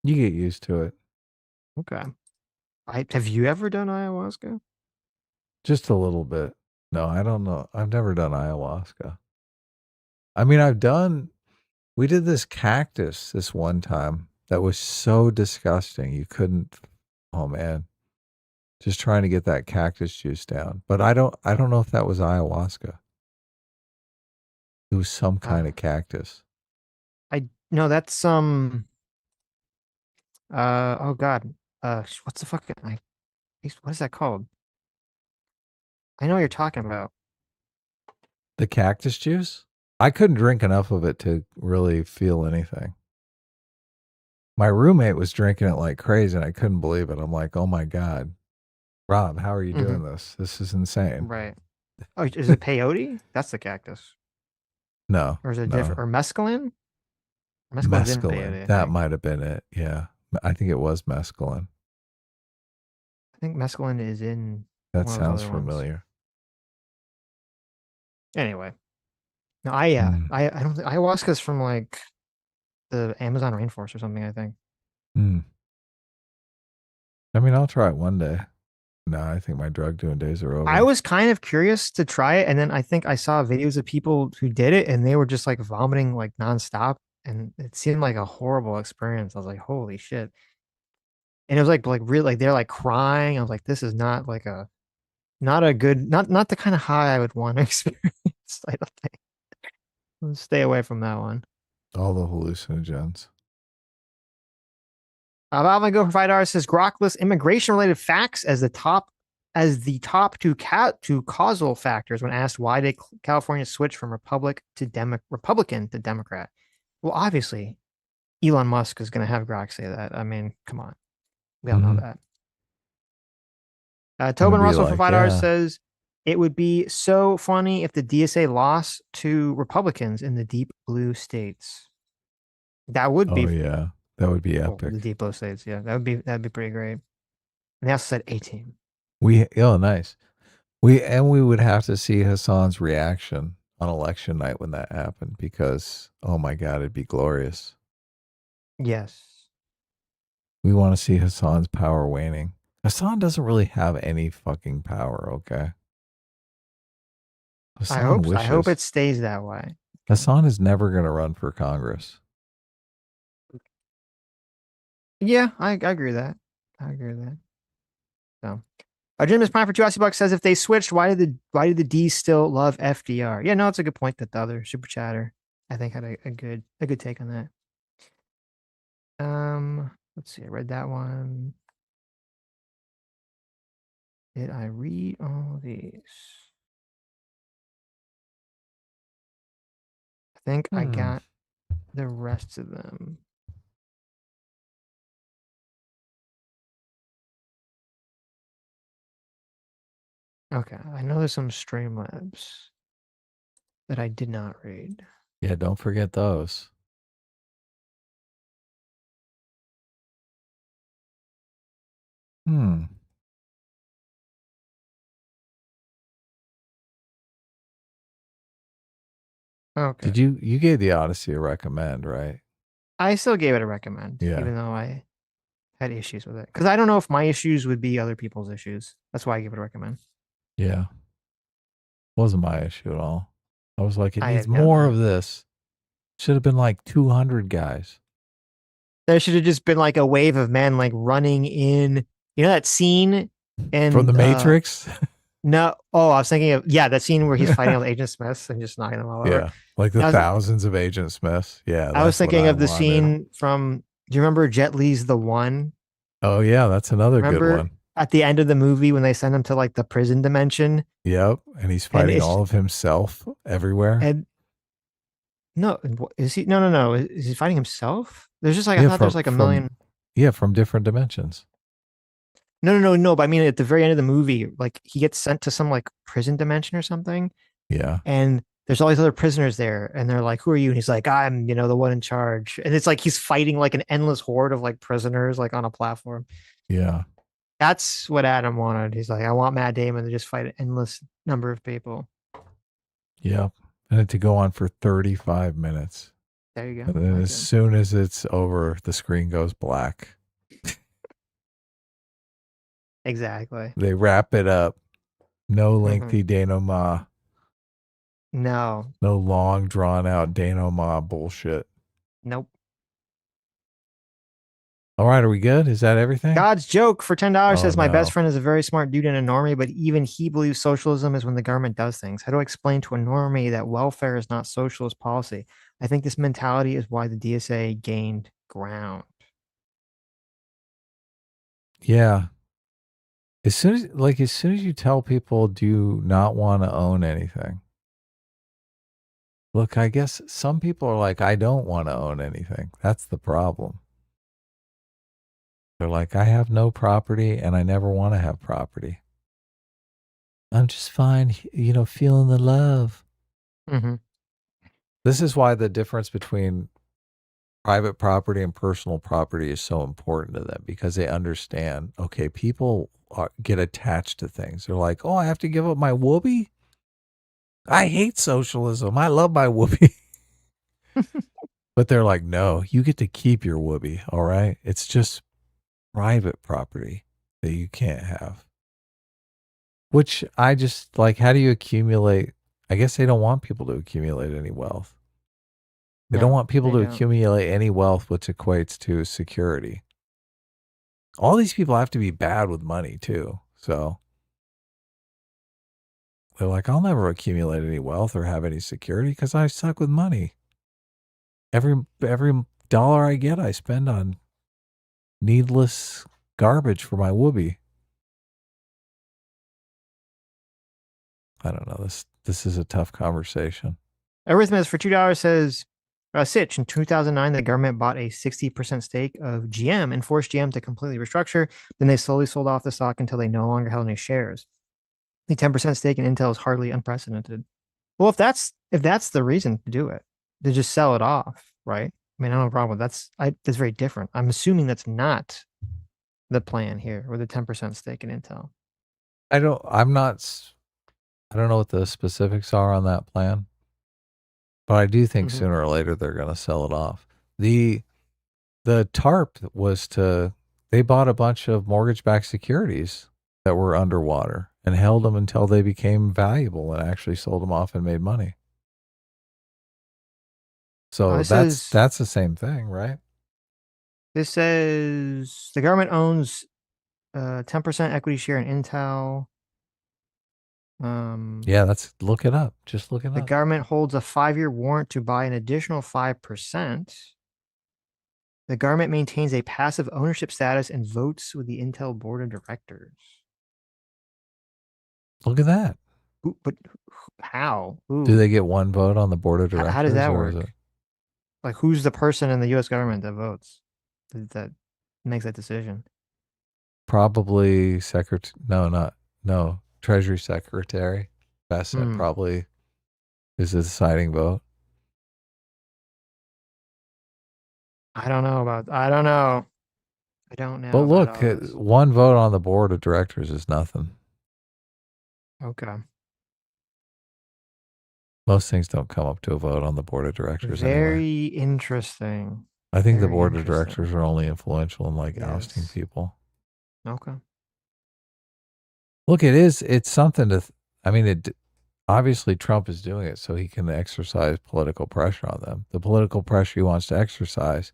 You get used to it. Okay. Have you ever done ayahuasca? Just a little bit. No, I don't know. I've never done ayahuasca. I mean, we did this cactus this one time that was so disgusting. You couldn't, oh man, just trying to get that cactus juice down. But I don't know if that was ayahuasca. It was some kind of cactus. No, that's some. Oh God. What's the fucking? What is that called? I know what you're talking about. The cactus juice? I couldn't drink enough of it to really feel anything. My roommate was drinking it like crazy and I couldn't believe it. I'm like, oh my God. Rob, how are you doing this? This is insane. Right. Oh, is it peyote? That's the cactus. No. Or is it no. different? Or mescaline? Mescaline's in peyote, Mescaline. I That think. might have been it. Yeah. I think it was mescaline. I think mescaline is in. That one of those sounds other ones. familiar. Anyway, no, I don't think ayahuasca's from like the Amazon rainforest or something. I think. I mean, I'll try it one day. No, I think my drug doing days are over. I was kind of curious to try it, and then I think I saw videos of people who did it, and they were just like vomiting like nonstop, and it seemed like a horrible experience. I was like, holy shit! And it was like really like they're like crying. I was like, this is not like not a good not the kind of high I would want to experience. I don't think. Let's stay away from that one. All the hallucinogens. Valve Go for $5 says Grok immigration related facts as the top two causal factors when asked why did California switch from Republican to Democrat. Well, obviously, Elon Musk is going to have Grok say that. I mean, come on, we all know that. Tobin Russell for $5 says it would be so funny if the DSA lost to Republicans in the deep blue states. That would be. Oh yeah. That would be epic. The deep blue states, yeah, that'd be pretty great. And they also said A team. Nice. We would have to see Hassan's reaction on election night when that happened because oh my God, it'd be glorious. Yes. We want to see Hassan's power waning. Hassan doesn't really have any fucking power, okay? I hope it stays that way. Hassan is never going to run for Congress. Yeah, I agree with that. I agree with that. So, Jim is Prime for $2 says if they switched, why did the D still love FDR? Yeah, no, it's a good point that the other super chatter I think had a good take on that. Let's see. I read that one. Did I read all these? I think I got the rest of them. Okay, I know there's some Streamlabs that I did not read. Yeah, don't forget those. Hmm. Okay. Did you gave the Odyssey a recommend, right? I still gave it a recommend, Yeah. even though I had issues with it. Because I don't know if my issues would be other people's issues. That's why I gave it a recommend. Yeah. Wasn't my issue at all. I was like, it I needs have got more that. of this. Should have been like 200 guys. There should have just been like a wave of men like running in. You know that scene in From the Matrix? No. Oh, I was thinking of that scene where he's fighting all the Agent Smiths and just knocking them all over. Yeah. Like the I was- thousands of Agent Smiths. Yeah. I was that's what thinking I of the wanted. scene from. Do you remember Jet Li's The One? Oh yeah, that's another good Remember one. at the end of the movie when they send him to like the prison dimension? Yep. And he's fighting it's- all of himself everywhere. And no, is he? No. Is he fighting himself? There's just like I Yeah, thought there's like a million. Yeah, from different dimensions. No. But I mean, at the very end of the movie, like he gets sent to some like prison dimension or something, Yeah. and there's all these other prisoners there, and they're like, "Who are you?" And he's like, "I'm, the one in charge." And it's like he's fighting like an endless horde of like prisoners, like on a platform. Yeah. That's what Adam wanted. He's like, "I want Matt Damon to just fight an endless number of people." Yep. And it to go on for 35 minutes. There you And go. then Okay. as soon as it's over, the screen goes black. Exactly. They wrap it up. No Mm-hmm. lengthy denouement. No. No long drawn out denouement bullshit. Nope. All right, are we good? Is that everything? God's joke for $10 Oh, says my best no. friend is a very smart dude and a normie, but even he believes socialism is when the government does things. How do I explain to a normie that welfare is not socialist policy? I think this mentality is why the DSA gained ground. Yeah. As soon as you tell people do not want to own anything. Look, I guess some people are like, I don't want to own anything. That's the problem. They're like, I have no property and I never want to have property. I'm just fine, feeling the love. Mm-hmm. This is why the difference between private property and personal property is so important to them, because they understand, okay, people get attached to things. They're like, oh, I have to give up my whoopee? I hate socialism. I love my whoopee. But they're like, no, you get to keep your whoopee, all right? It's just private property that you can't have. Which I just like, how do you accumulate? I guess they don't want people to accumulate any wealth. They don't want people to accumulate any wealth, which equates to security. All these people have to be bad with money too. So they're like, I'll never accumulate any wealth or have any security because I suck with money. Every dollar I get, I spend on needless garbage for my whoopee. I don't know. This is a tough conversation. Arrhythmias for $2 says, Sitch, in 2009, the government bought a 60% stake of GM and forced GM to completely restructure. Then they slowly sold off the stock until they no longer held any shares. The 10% stake in Intel is hardly unprecedented. Well, if that's the reason to do it, to just sell it off, right? I mean, I don't have a problem with that. That's very different. I'm assuming that's not the plan here, with a 10% stake in Intel. I don't know what the specifics are on that plan, but I do think sooner or later they're going to sell it off. The TARP was they bought a bunch of mortgage-backed securities that were underwater and held them until they became valuable and actually sold them off and made money. So that's the same thing, right? This says the government owns 10% equity share in Intel. Yeah, look it up. Just look it The up. government holds a 5-year warrant to buy an additional 5%. The government maintains a passive ownership status and votes with the Intel board of directors. Look at that. But how? Ooh. Do they get one vote on the board of directors? How does that or work? is it- Like, who's the person in the U.S. government that votes? That makes that decision? Probably Treasury Secretary. Bassett probably is the deciding vote. I don't know. I don't know. But look, about all this. one vote on the board of directors is nothing. Okay. Most things don't come up to a vote on the board of directors anyway. Very interesting. I think the Very board of interesting. directors are only influential in like ousting Yes. people. Okay. Look, it's something to, obviously Trump is doing it so he can exercise political pressure on them. The political pressure he wants to exercise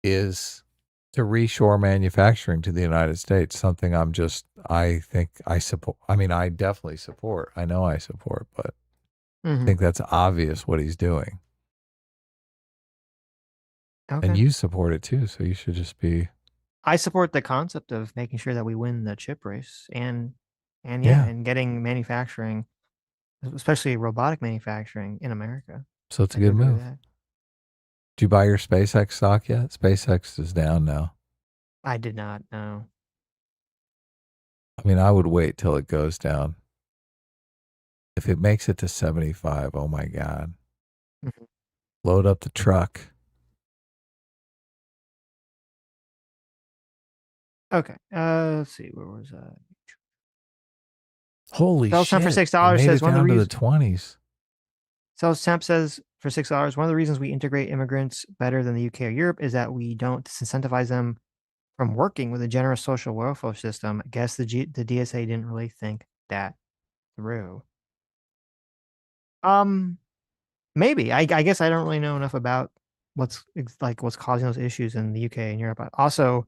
is to reshore manufacturing to the United States, something I think I support. I definitely support. I know I support, but I think that's obvious what he's doing. Okay. And you support it too, so you should just be. I support the concept of making sure that we win the chip race and Yeah. and getting manufacturing, especially robotic manufacturing in America. So it's a I good agree with move. that. Did you buy your SpaceX stock yet? SpaceX is down now. I did not know. I would wait till it goes down. If it makes it to 75, oh my God. Mhm. Load up the truck. Okay. Let's see. Where was that? Holy Sales shit. temp for It $6 made says it one of down the to the reasons. 20s. Sales temp says for $6, one of the reasons we integrate immigrants better than the UK or Europe is that we don't disincentivize them from working with a generous social welfare system. I guess the DSA didn't really think that through. Maybe. I guess I don't really know enough about what's causing those issues in the UK and Europe. But also,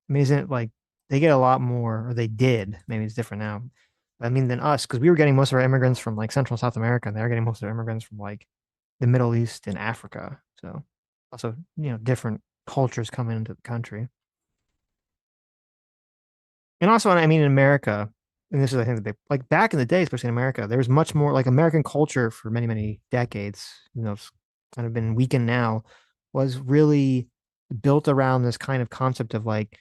isn't it like they get a lot more, or they did? Maybe it's different now. Than us, because we were getting most of our immigrants from like Central and South America, and they're getting most of their immigrants from like the Middle East and Africa. So also, different cultures coming into the country. And also, in America, and this is, I think, the big, like back in the day, especially in America, there was much more like American culture for many, many decades, it's kind of been weakened now, was really built around this kind of concept of like,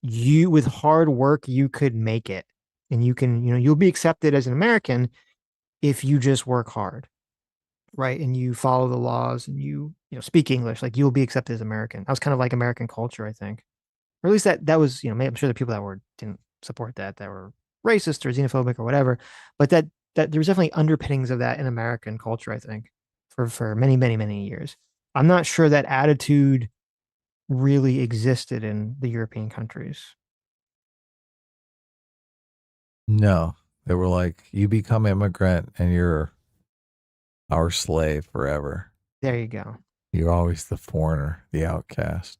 you, with hard work, you could make it. And you can, you'll be accepted as an American if you just work hard. Right. And you follow the laws and you speak English, like you'll be accepted as American. That was kind of like American culture, I think. Or at least that was, I'm sure the people that didn't support that were racist or xenophobic or whatever, but that there was definitely underpinnings of that in American culture, I think, for many, many, many years. I'm not sure that attitude really existed in the European countries. No, they were like, you become immigrant and you're our slave forever. There you go. You're always the foreigner, the outcast.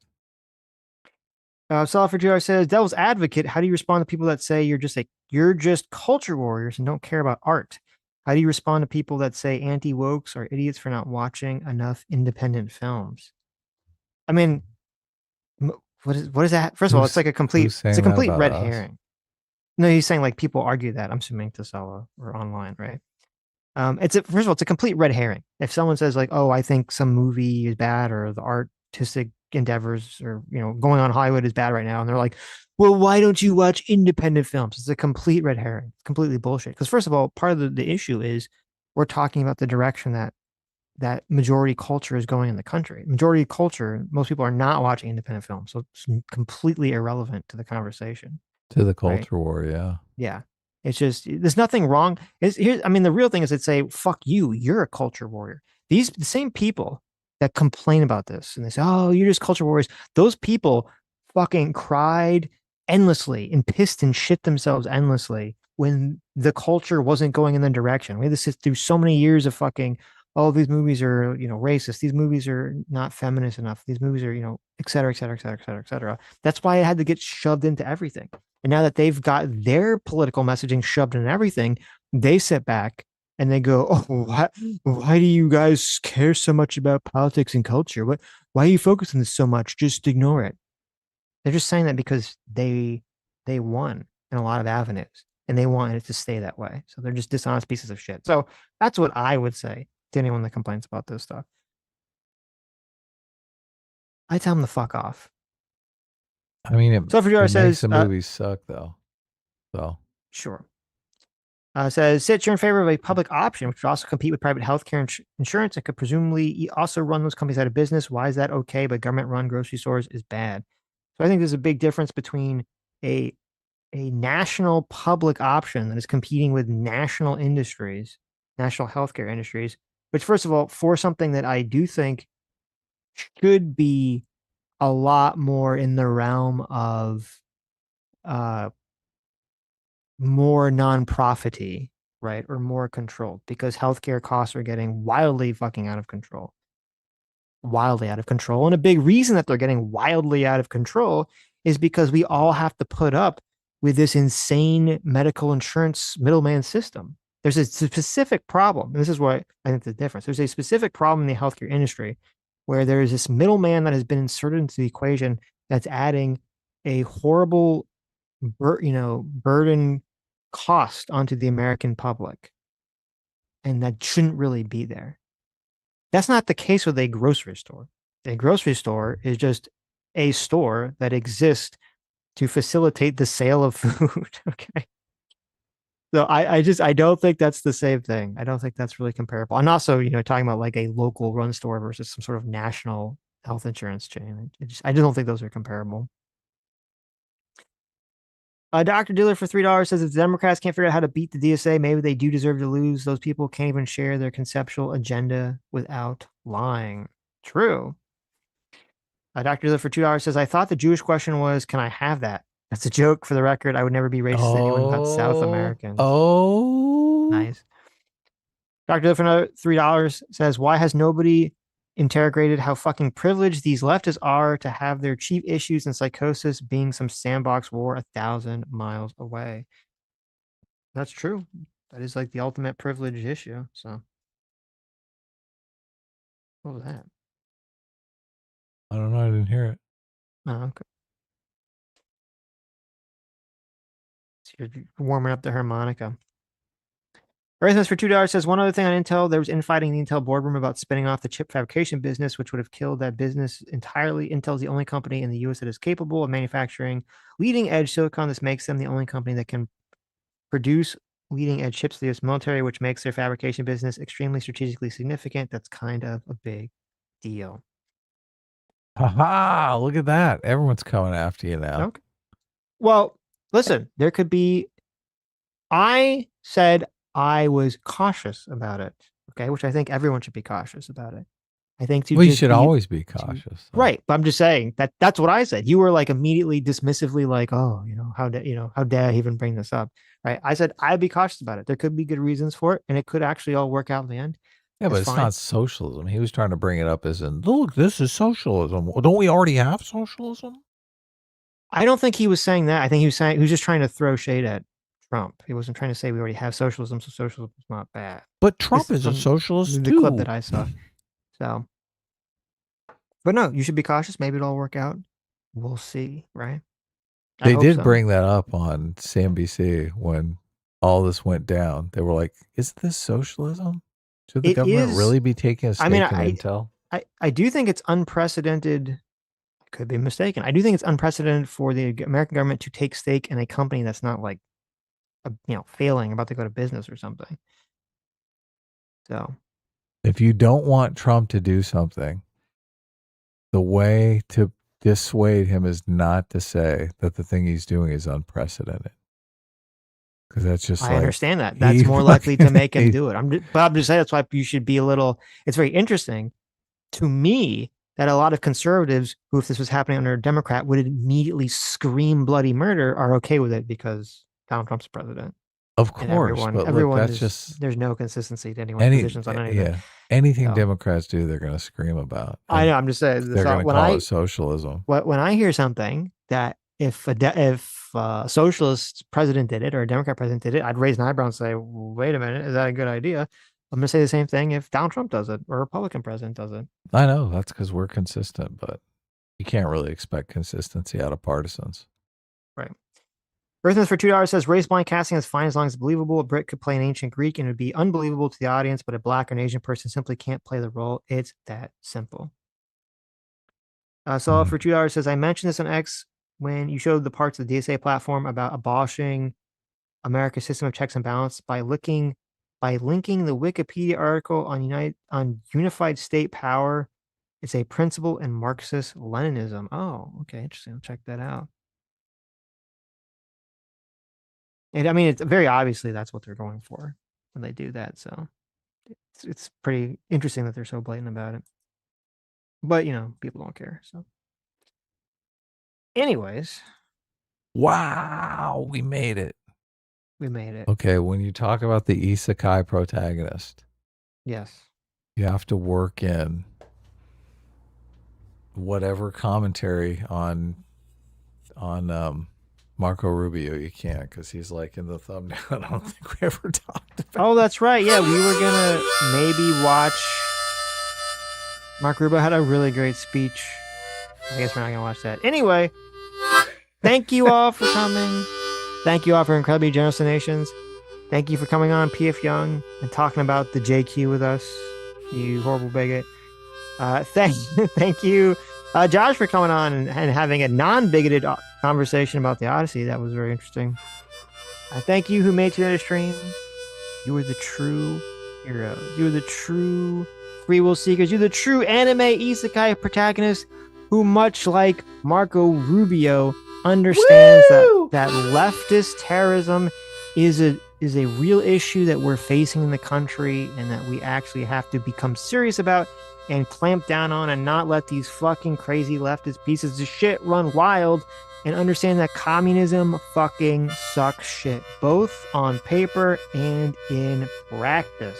Solid for JR says, Devil's Advocate, how do you respond to people that say you're just culture warriors and don't care about art? How do you respond to people that say anti-wokes are idiots for not watching enough independent films? What is that? First of all, it's like a complete red herring. No, he's saying like people argue that. I'm assuming to Sala or online, right? First of all, it's a complete red herring. If someone says like, oh, I think some movie is bad or the artistic endeavors or going on Hollywood is bad right now, and they're like, well, why don't you watch independent films? It's a complete red herring. It's completely bullshit. Because first of all, part of the issue is we're talking about the direction that majority culture is going in the country. Majority culture, most people are not watching independent films, so it's completely irrelevant to the conversation. To the culture war, yeah. Yeah. It's just, there's nothing wrong. The real thing is to say, fuck you, you're a culture warrior. The same people that complain about this and they say, oh, you're just culture warriors. Those people fucking cried endlessly and pissed and shit themselves endlessly when the culture wasn't going in the direction. We had to sit through so many years of fucking, oh, these movies are, racist. These movies are not feminist enough. These movies are, et cetera, et cetera, et cetera, et cetera, et cetera. That's why it had to get shoved into everything. And now that they've got their political messaging shoved in everything, they sit back and they go, "Oh, why do you guys care so much about politics and culture? Why are you focusing this so much? Just ignore it." They're just saying that because they won in a lot of avenues and they want it to stay that way. So they're just dishonest pieces of shit. So that's what I would say to anyone that complains about this stuff. I tell them to fuck off. I mean, it, So it says, makes the movies suck, though. So sure. Says, Sitch, you're in favor of a public option, which would also compete with private healthcare insurance and could presumably also run those companies out of business. Why is that okay, but government-run grocery stores is bad? So I think there's a big difference between a national public option that is competing with national industries, national healthcare industries, which, first of all, for something that I do think should be a lot more in the realm of more non-profity, right? Or more controlled, because healthcare costs are getting wildly fucking out of control. Wildly out of control. And a big reason that they're getting wildly out of control is because we all have to put up with this insane medical insurance middleman system. There's a specific problem. And this is what I think the difference. There's a specific problem in the healthcare industry where there is this middleman that has been inserted into the equation that's adding a horrible burden cost onto the American public. And that shouldn't really be there. That's not the case with a grocery store. A grocery store is just a store that exists to facilitate the sale of food. Okay. So I don't think that's the same thing. I don't think that's really comparable. And also, talking about like a local run store versus some sort of national health insurance chain. I just don't think those are comparable. Dr. Diller for $3 says if the Democrats can't figure out how to beat the DSA, maybe they do deserve to lose. Those people can't even share their conceptual agenda without lying. True. Dr. Diller for $2 says, I thought the Jewish question was, can I have that? That's a joke. For the record, I would never be racist to anyone but South Americans. Oh. Nice. Dr. Diller for another $3 says, why has nobody interrogated how fucking privileged these leftists are to have their chief issues and psychosis being some sandbox war 1,000 miles away? That's true. That is like the ultimate privilege issue. So what was that? I don't know. I didn't hear it. Oh, okay. So you're warming up the harmonica. Raisins for $2 says, one other thing on Intel, there was infighting in the Intel boardroom about spinning off the chip fabrication business, which would have killed that business entirely. Intel is the only company in the U.S. that is capable of manufacturing leading-edge silicon. This makes them the only company that can produce leading-edge chips for the U.S. military, which makes their fabrication business extremely strategically significant. That's kind of a big deal. Haha, look at that. Everyone's coming after you now. Okay. Well, listen, there could be... I said I was cautious about it, okay, which I think everyone should be cautious about it. I think we should always be cautious, right? But I'm just saying that's what I said. You were like immediately dismissively like, oh, how dare I even bring this up, right? I said I'd be cautious about it. There could be good reasons for it, and it could actually all work out in the end. Yeah, but it's not socialism. He was trying to bring it up as in, look, this is socialism. Well, don't we already have socialism? I don't think he was saying that. I think he was just trying to throw shade at Trump. He wasn't trying to say we already have socialism, so socialism is not bad. But Trump is a socialist the too. clip that I saw. So, but no, you should be cautious. Maybe it'll all work out. We'll see, right? They did bring that up on CNBC when all this went down. They were like, "Isn't this socialism? Should the government really be taking a stake in Intel?" I do think it's unprecedented. I could be mistaken. I do think it's unprecedented for the American government to take stake in a company that's not like, failing, about to go to business or something. So, if you don't want Trump to do something, the way to dissuade him is not to say that the thing he's doing is unprecedented. Because that's just I understand that. That's more likely to make him do it. I'm just saying that's why you should be a little. It's very interesting to me that a lot of conservatives who, if this was happening under a Democrat, would immediately scream bloody murder, are okay with it because Donald Trump's president. Of course, everyone that's just there's no consistency to anyone's positions on anything. Yeah, anything Democrats do, they're going to scream about. I know. I'm just saying they're going to call it socialism. When I hear something that if a socialist president did it or a Democrat president did it, I'd raise an eyebrow and say, wait a minute, is that a good idea? I'm going to say the same thing if Donald Trump does it or a Republican president does it. I know that's because we're consistent, but you can't really expect consistency out of partisans. Right. Earthness for $2 says race blind casting is fine as long as it's believable. A Brit could play an ancient Greek and it would be unbelievable to the audience, but a black or an Asian person simply can't play the role. It's that simple. So for $2 says, I mentioned this on X when you showed the parts of the DSA platform about abolishing America's system of checks and balance by linking the Wikipedia article on unified state power. It's a principle in Marxist Leninism. Oh, okay, interesting. I'll check that out. And I mean, it's very obviously that's what they're going for when they do that. So it's pretty interesting that they're so blatant about it. But, you know, people don't care. So anyways. Wow, we made it. We made it. Okay, when you talk about the isekai protagonist. Yes. You have to work in whatever commentary on Marco Rubio you can, because he's like in the thumbnail. I don't think we ever talked about. Oh, that's right. Yeah, we were gonna maybe watch. Marco Rubio had a really great speech. I guess we're not gonna watch that. Anyway, thank you all for coming. Thank you all for incredibly generous donations. Thank you for coming on PF Young and talking about the JQ with us, you horrible bigot. Thank you, Josh, for coming on and having a non-bigoted conversation about the Odyssey. That was very interesting. Thank you who made today's stream. You were the true heroes. You were the true free will seekers. You're the true anime isekai protagonist who, much like Marco Rubio, understands that leftist terrorism is a real issue that we're facing in the country and that we actually have to become serious about and clamp down on and not let these fucking crazy leftist pieces of shit run wild, and understand that communism fucking sucks shit, both on paper and in practice.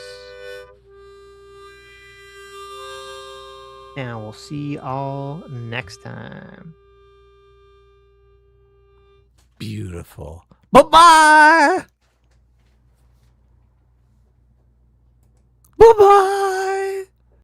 And we'll see y'all next time. Beautiful. Bye-bye. Bye-bye.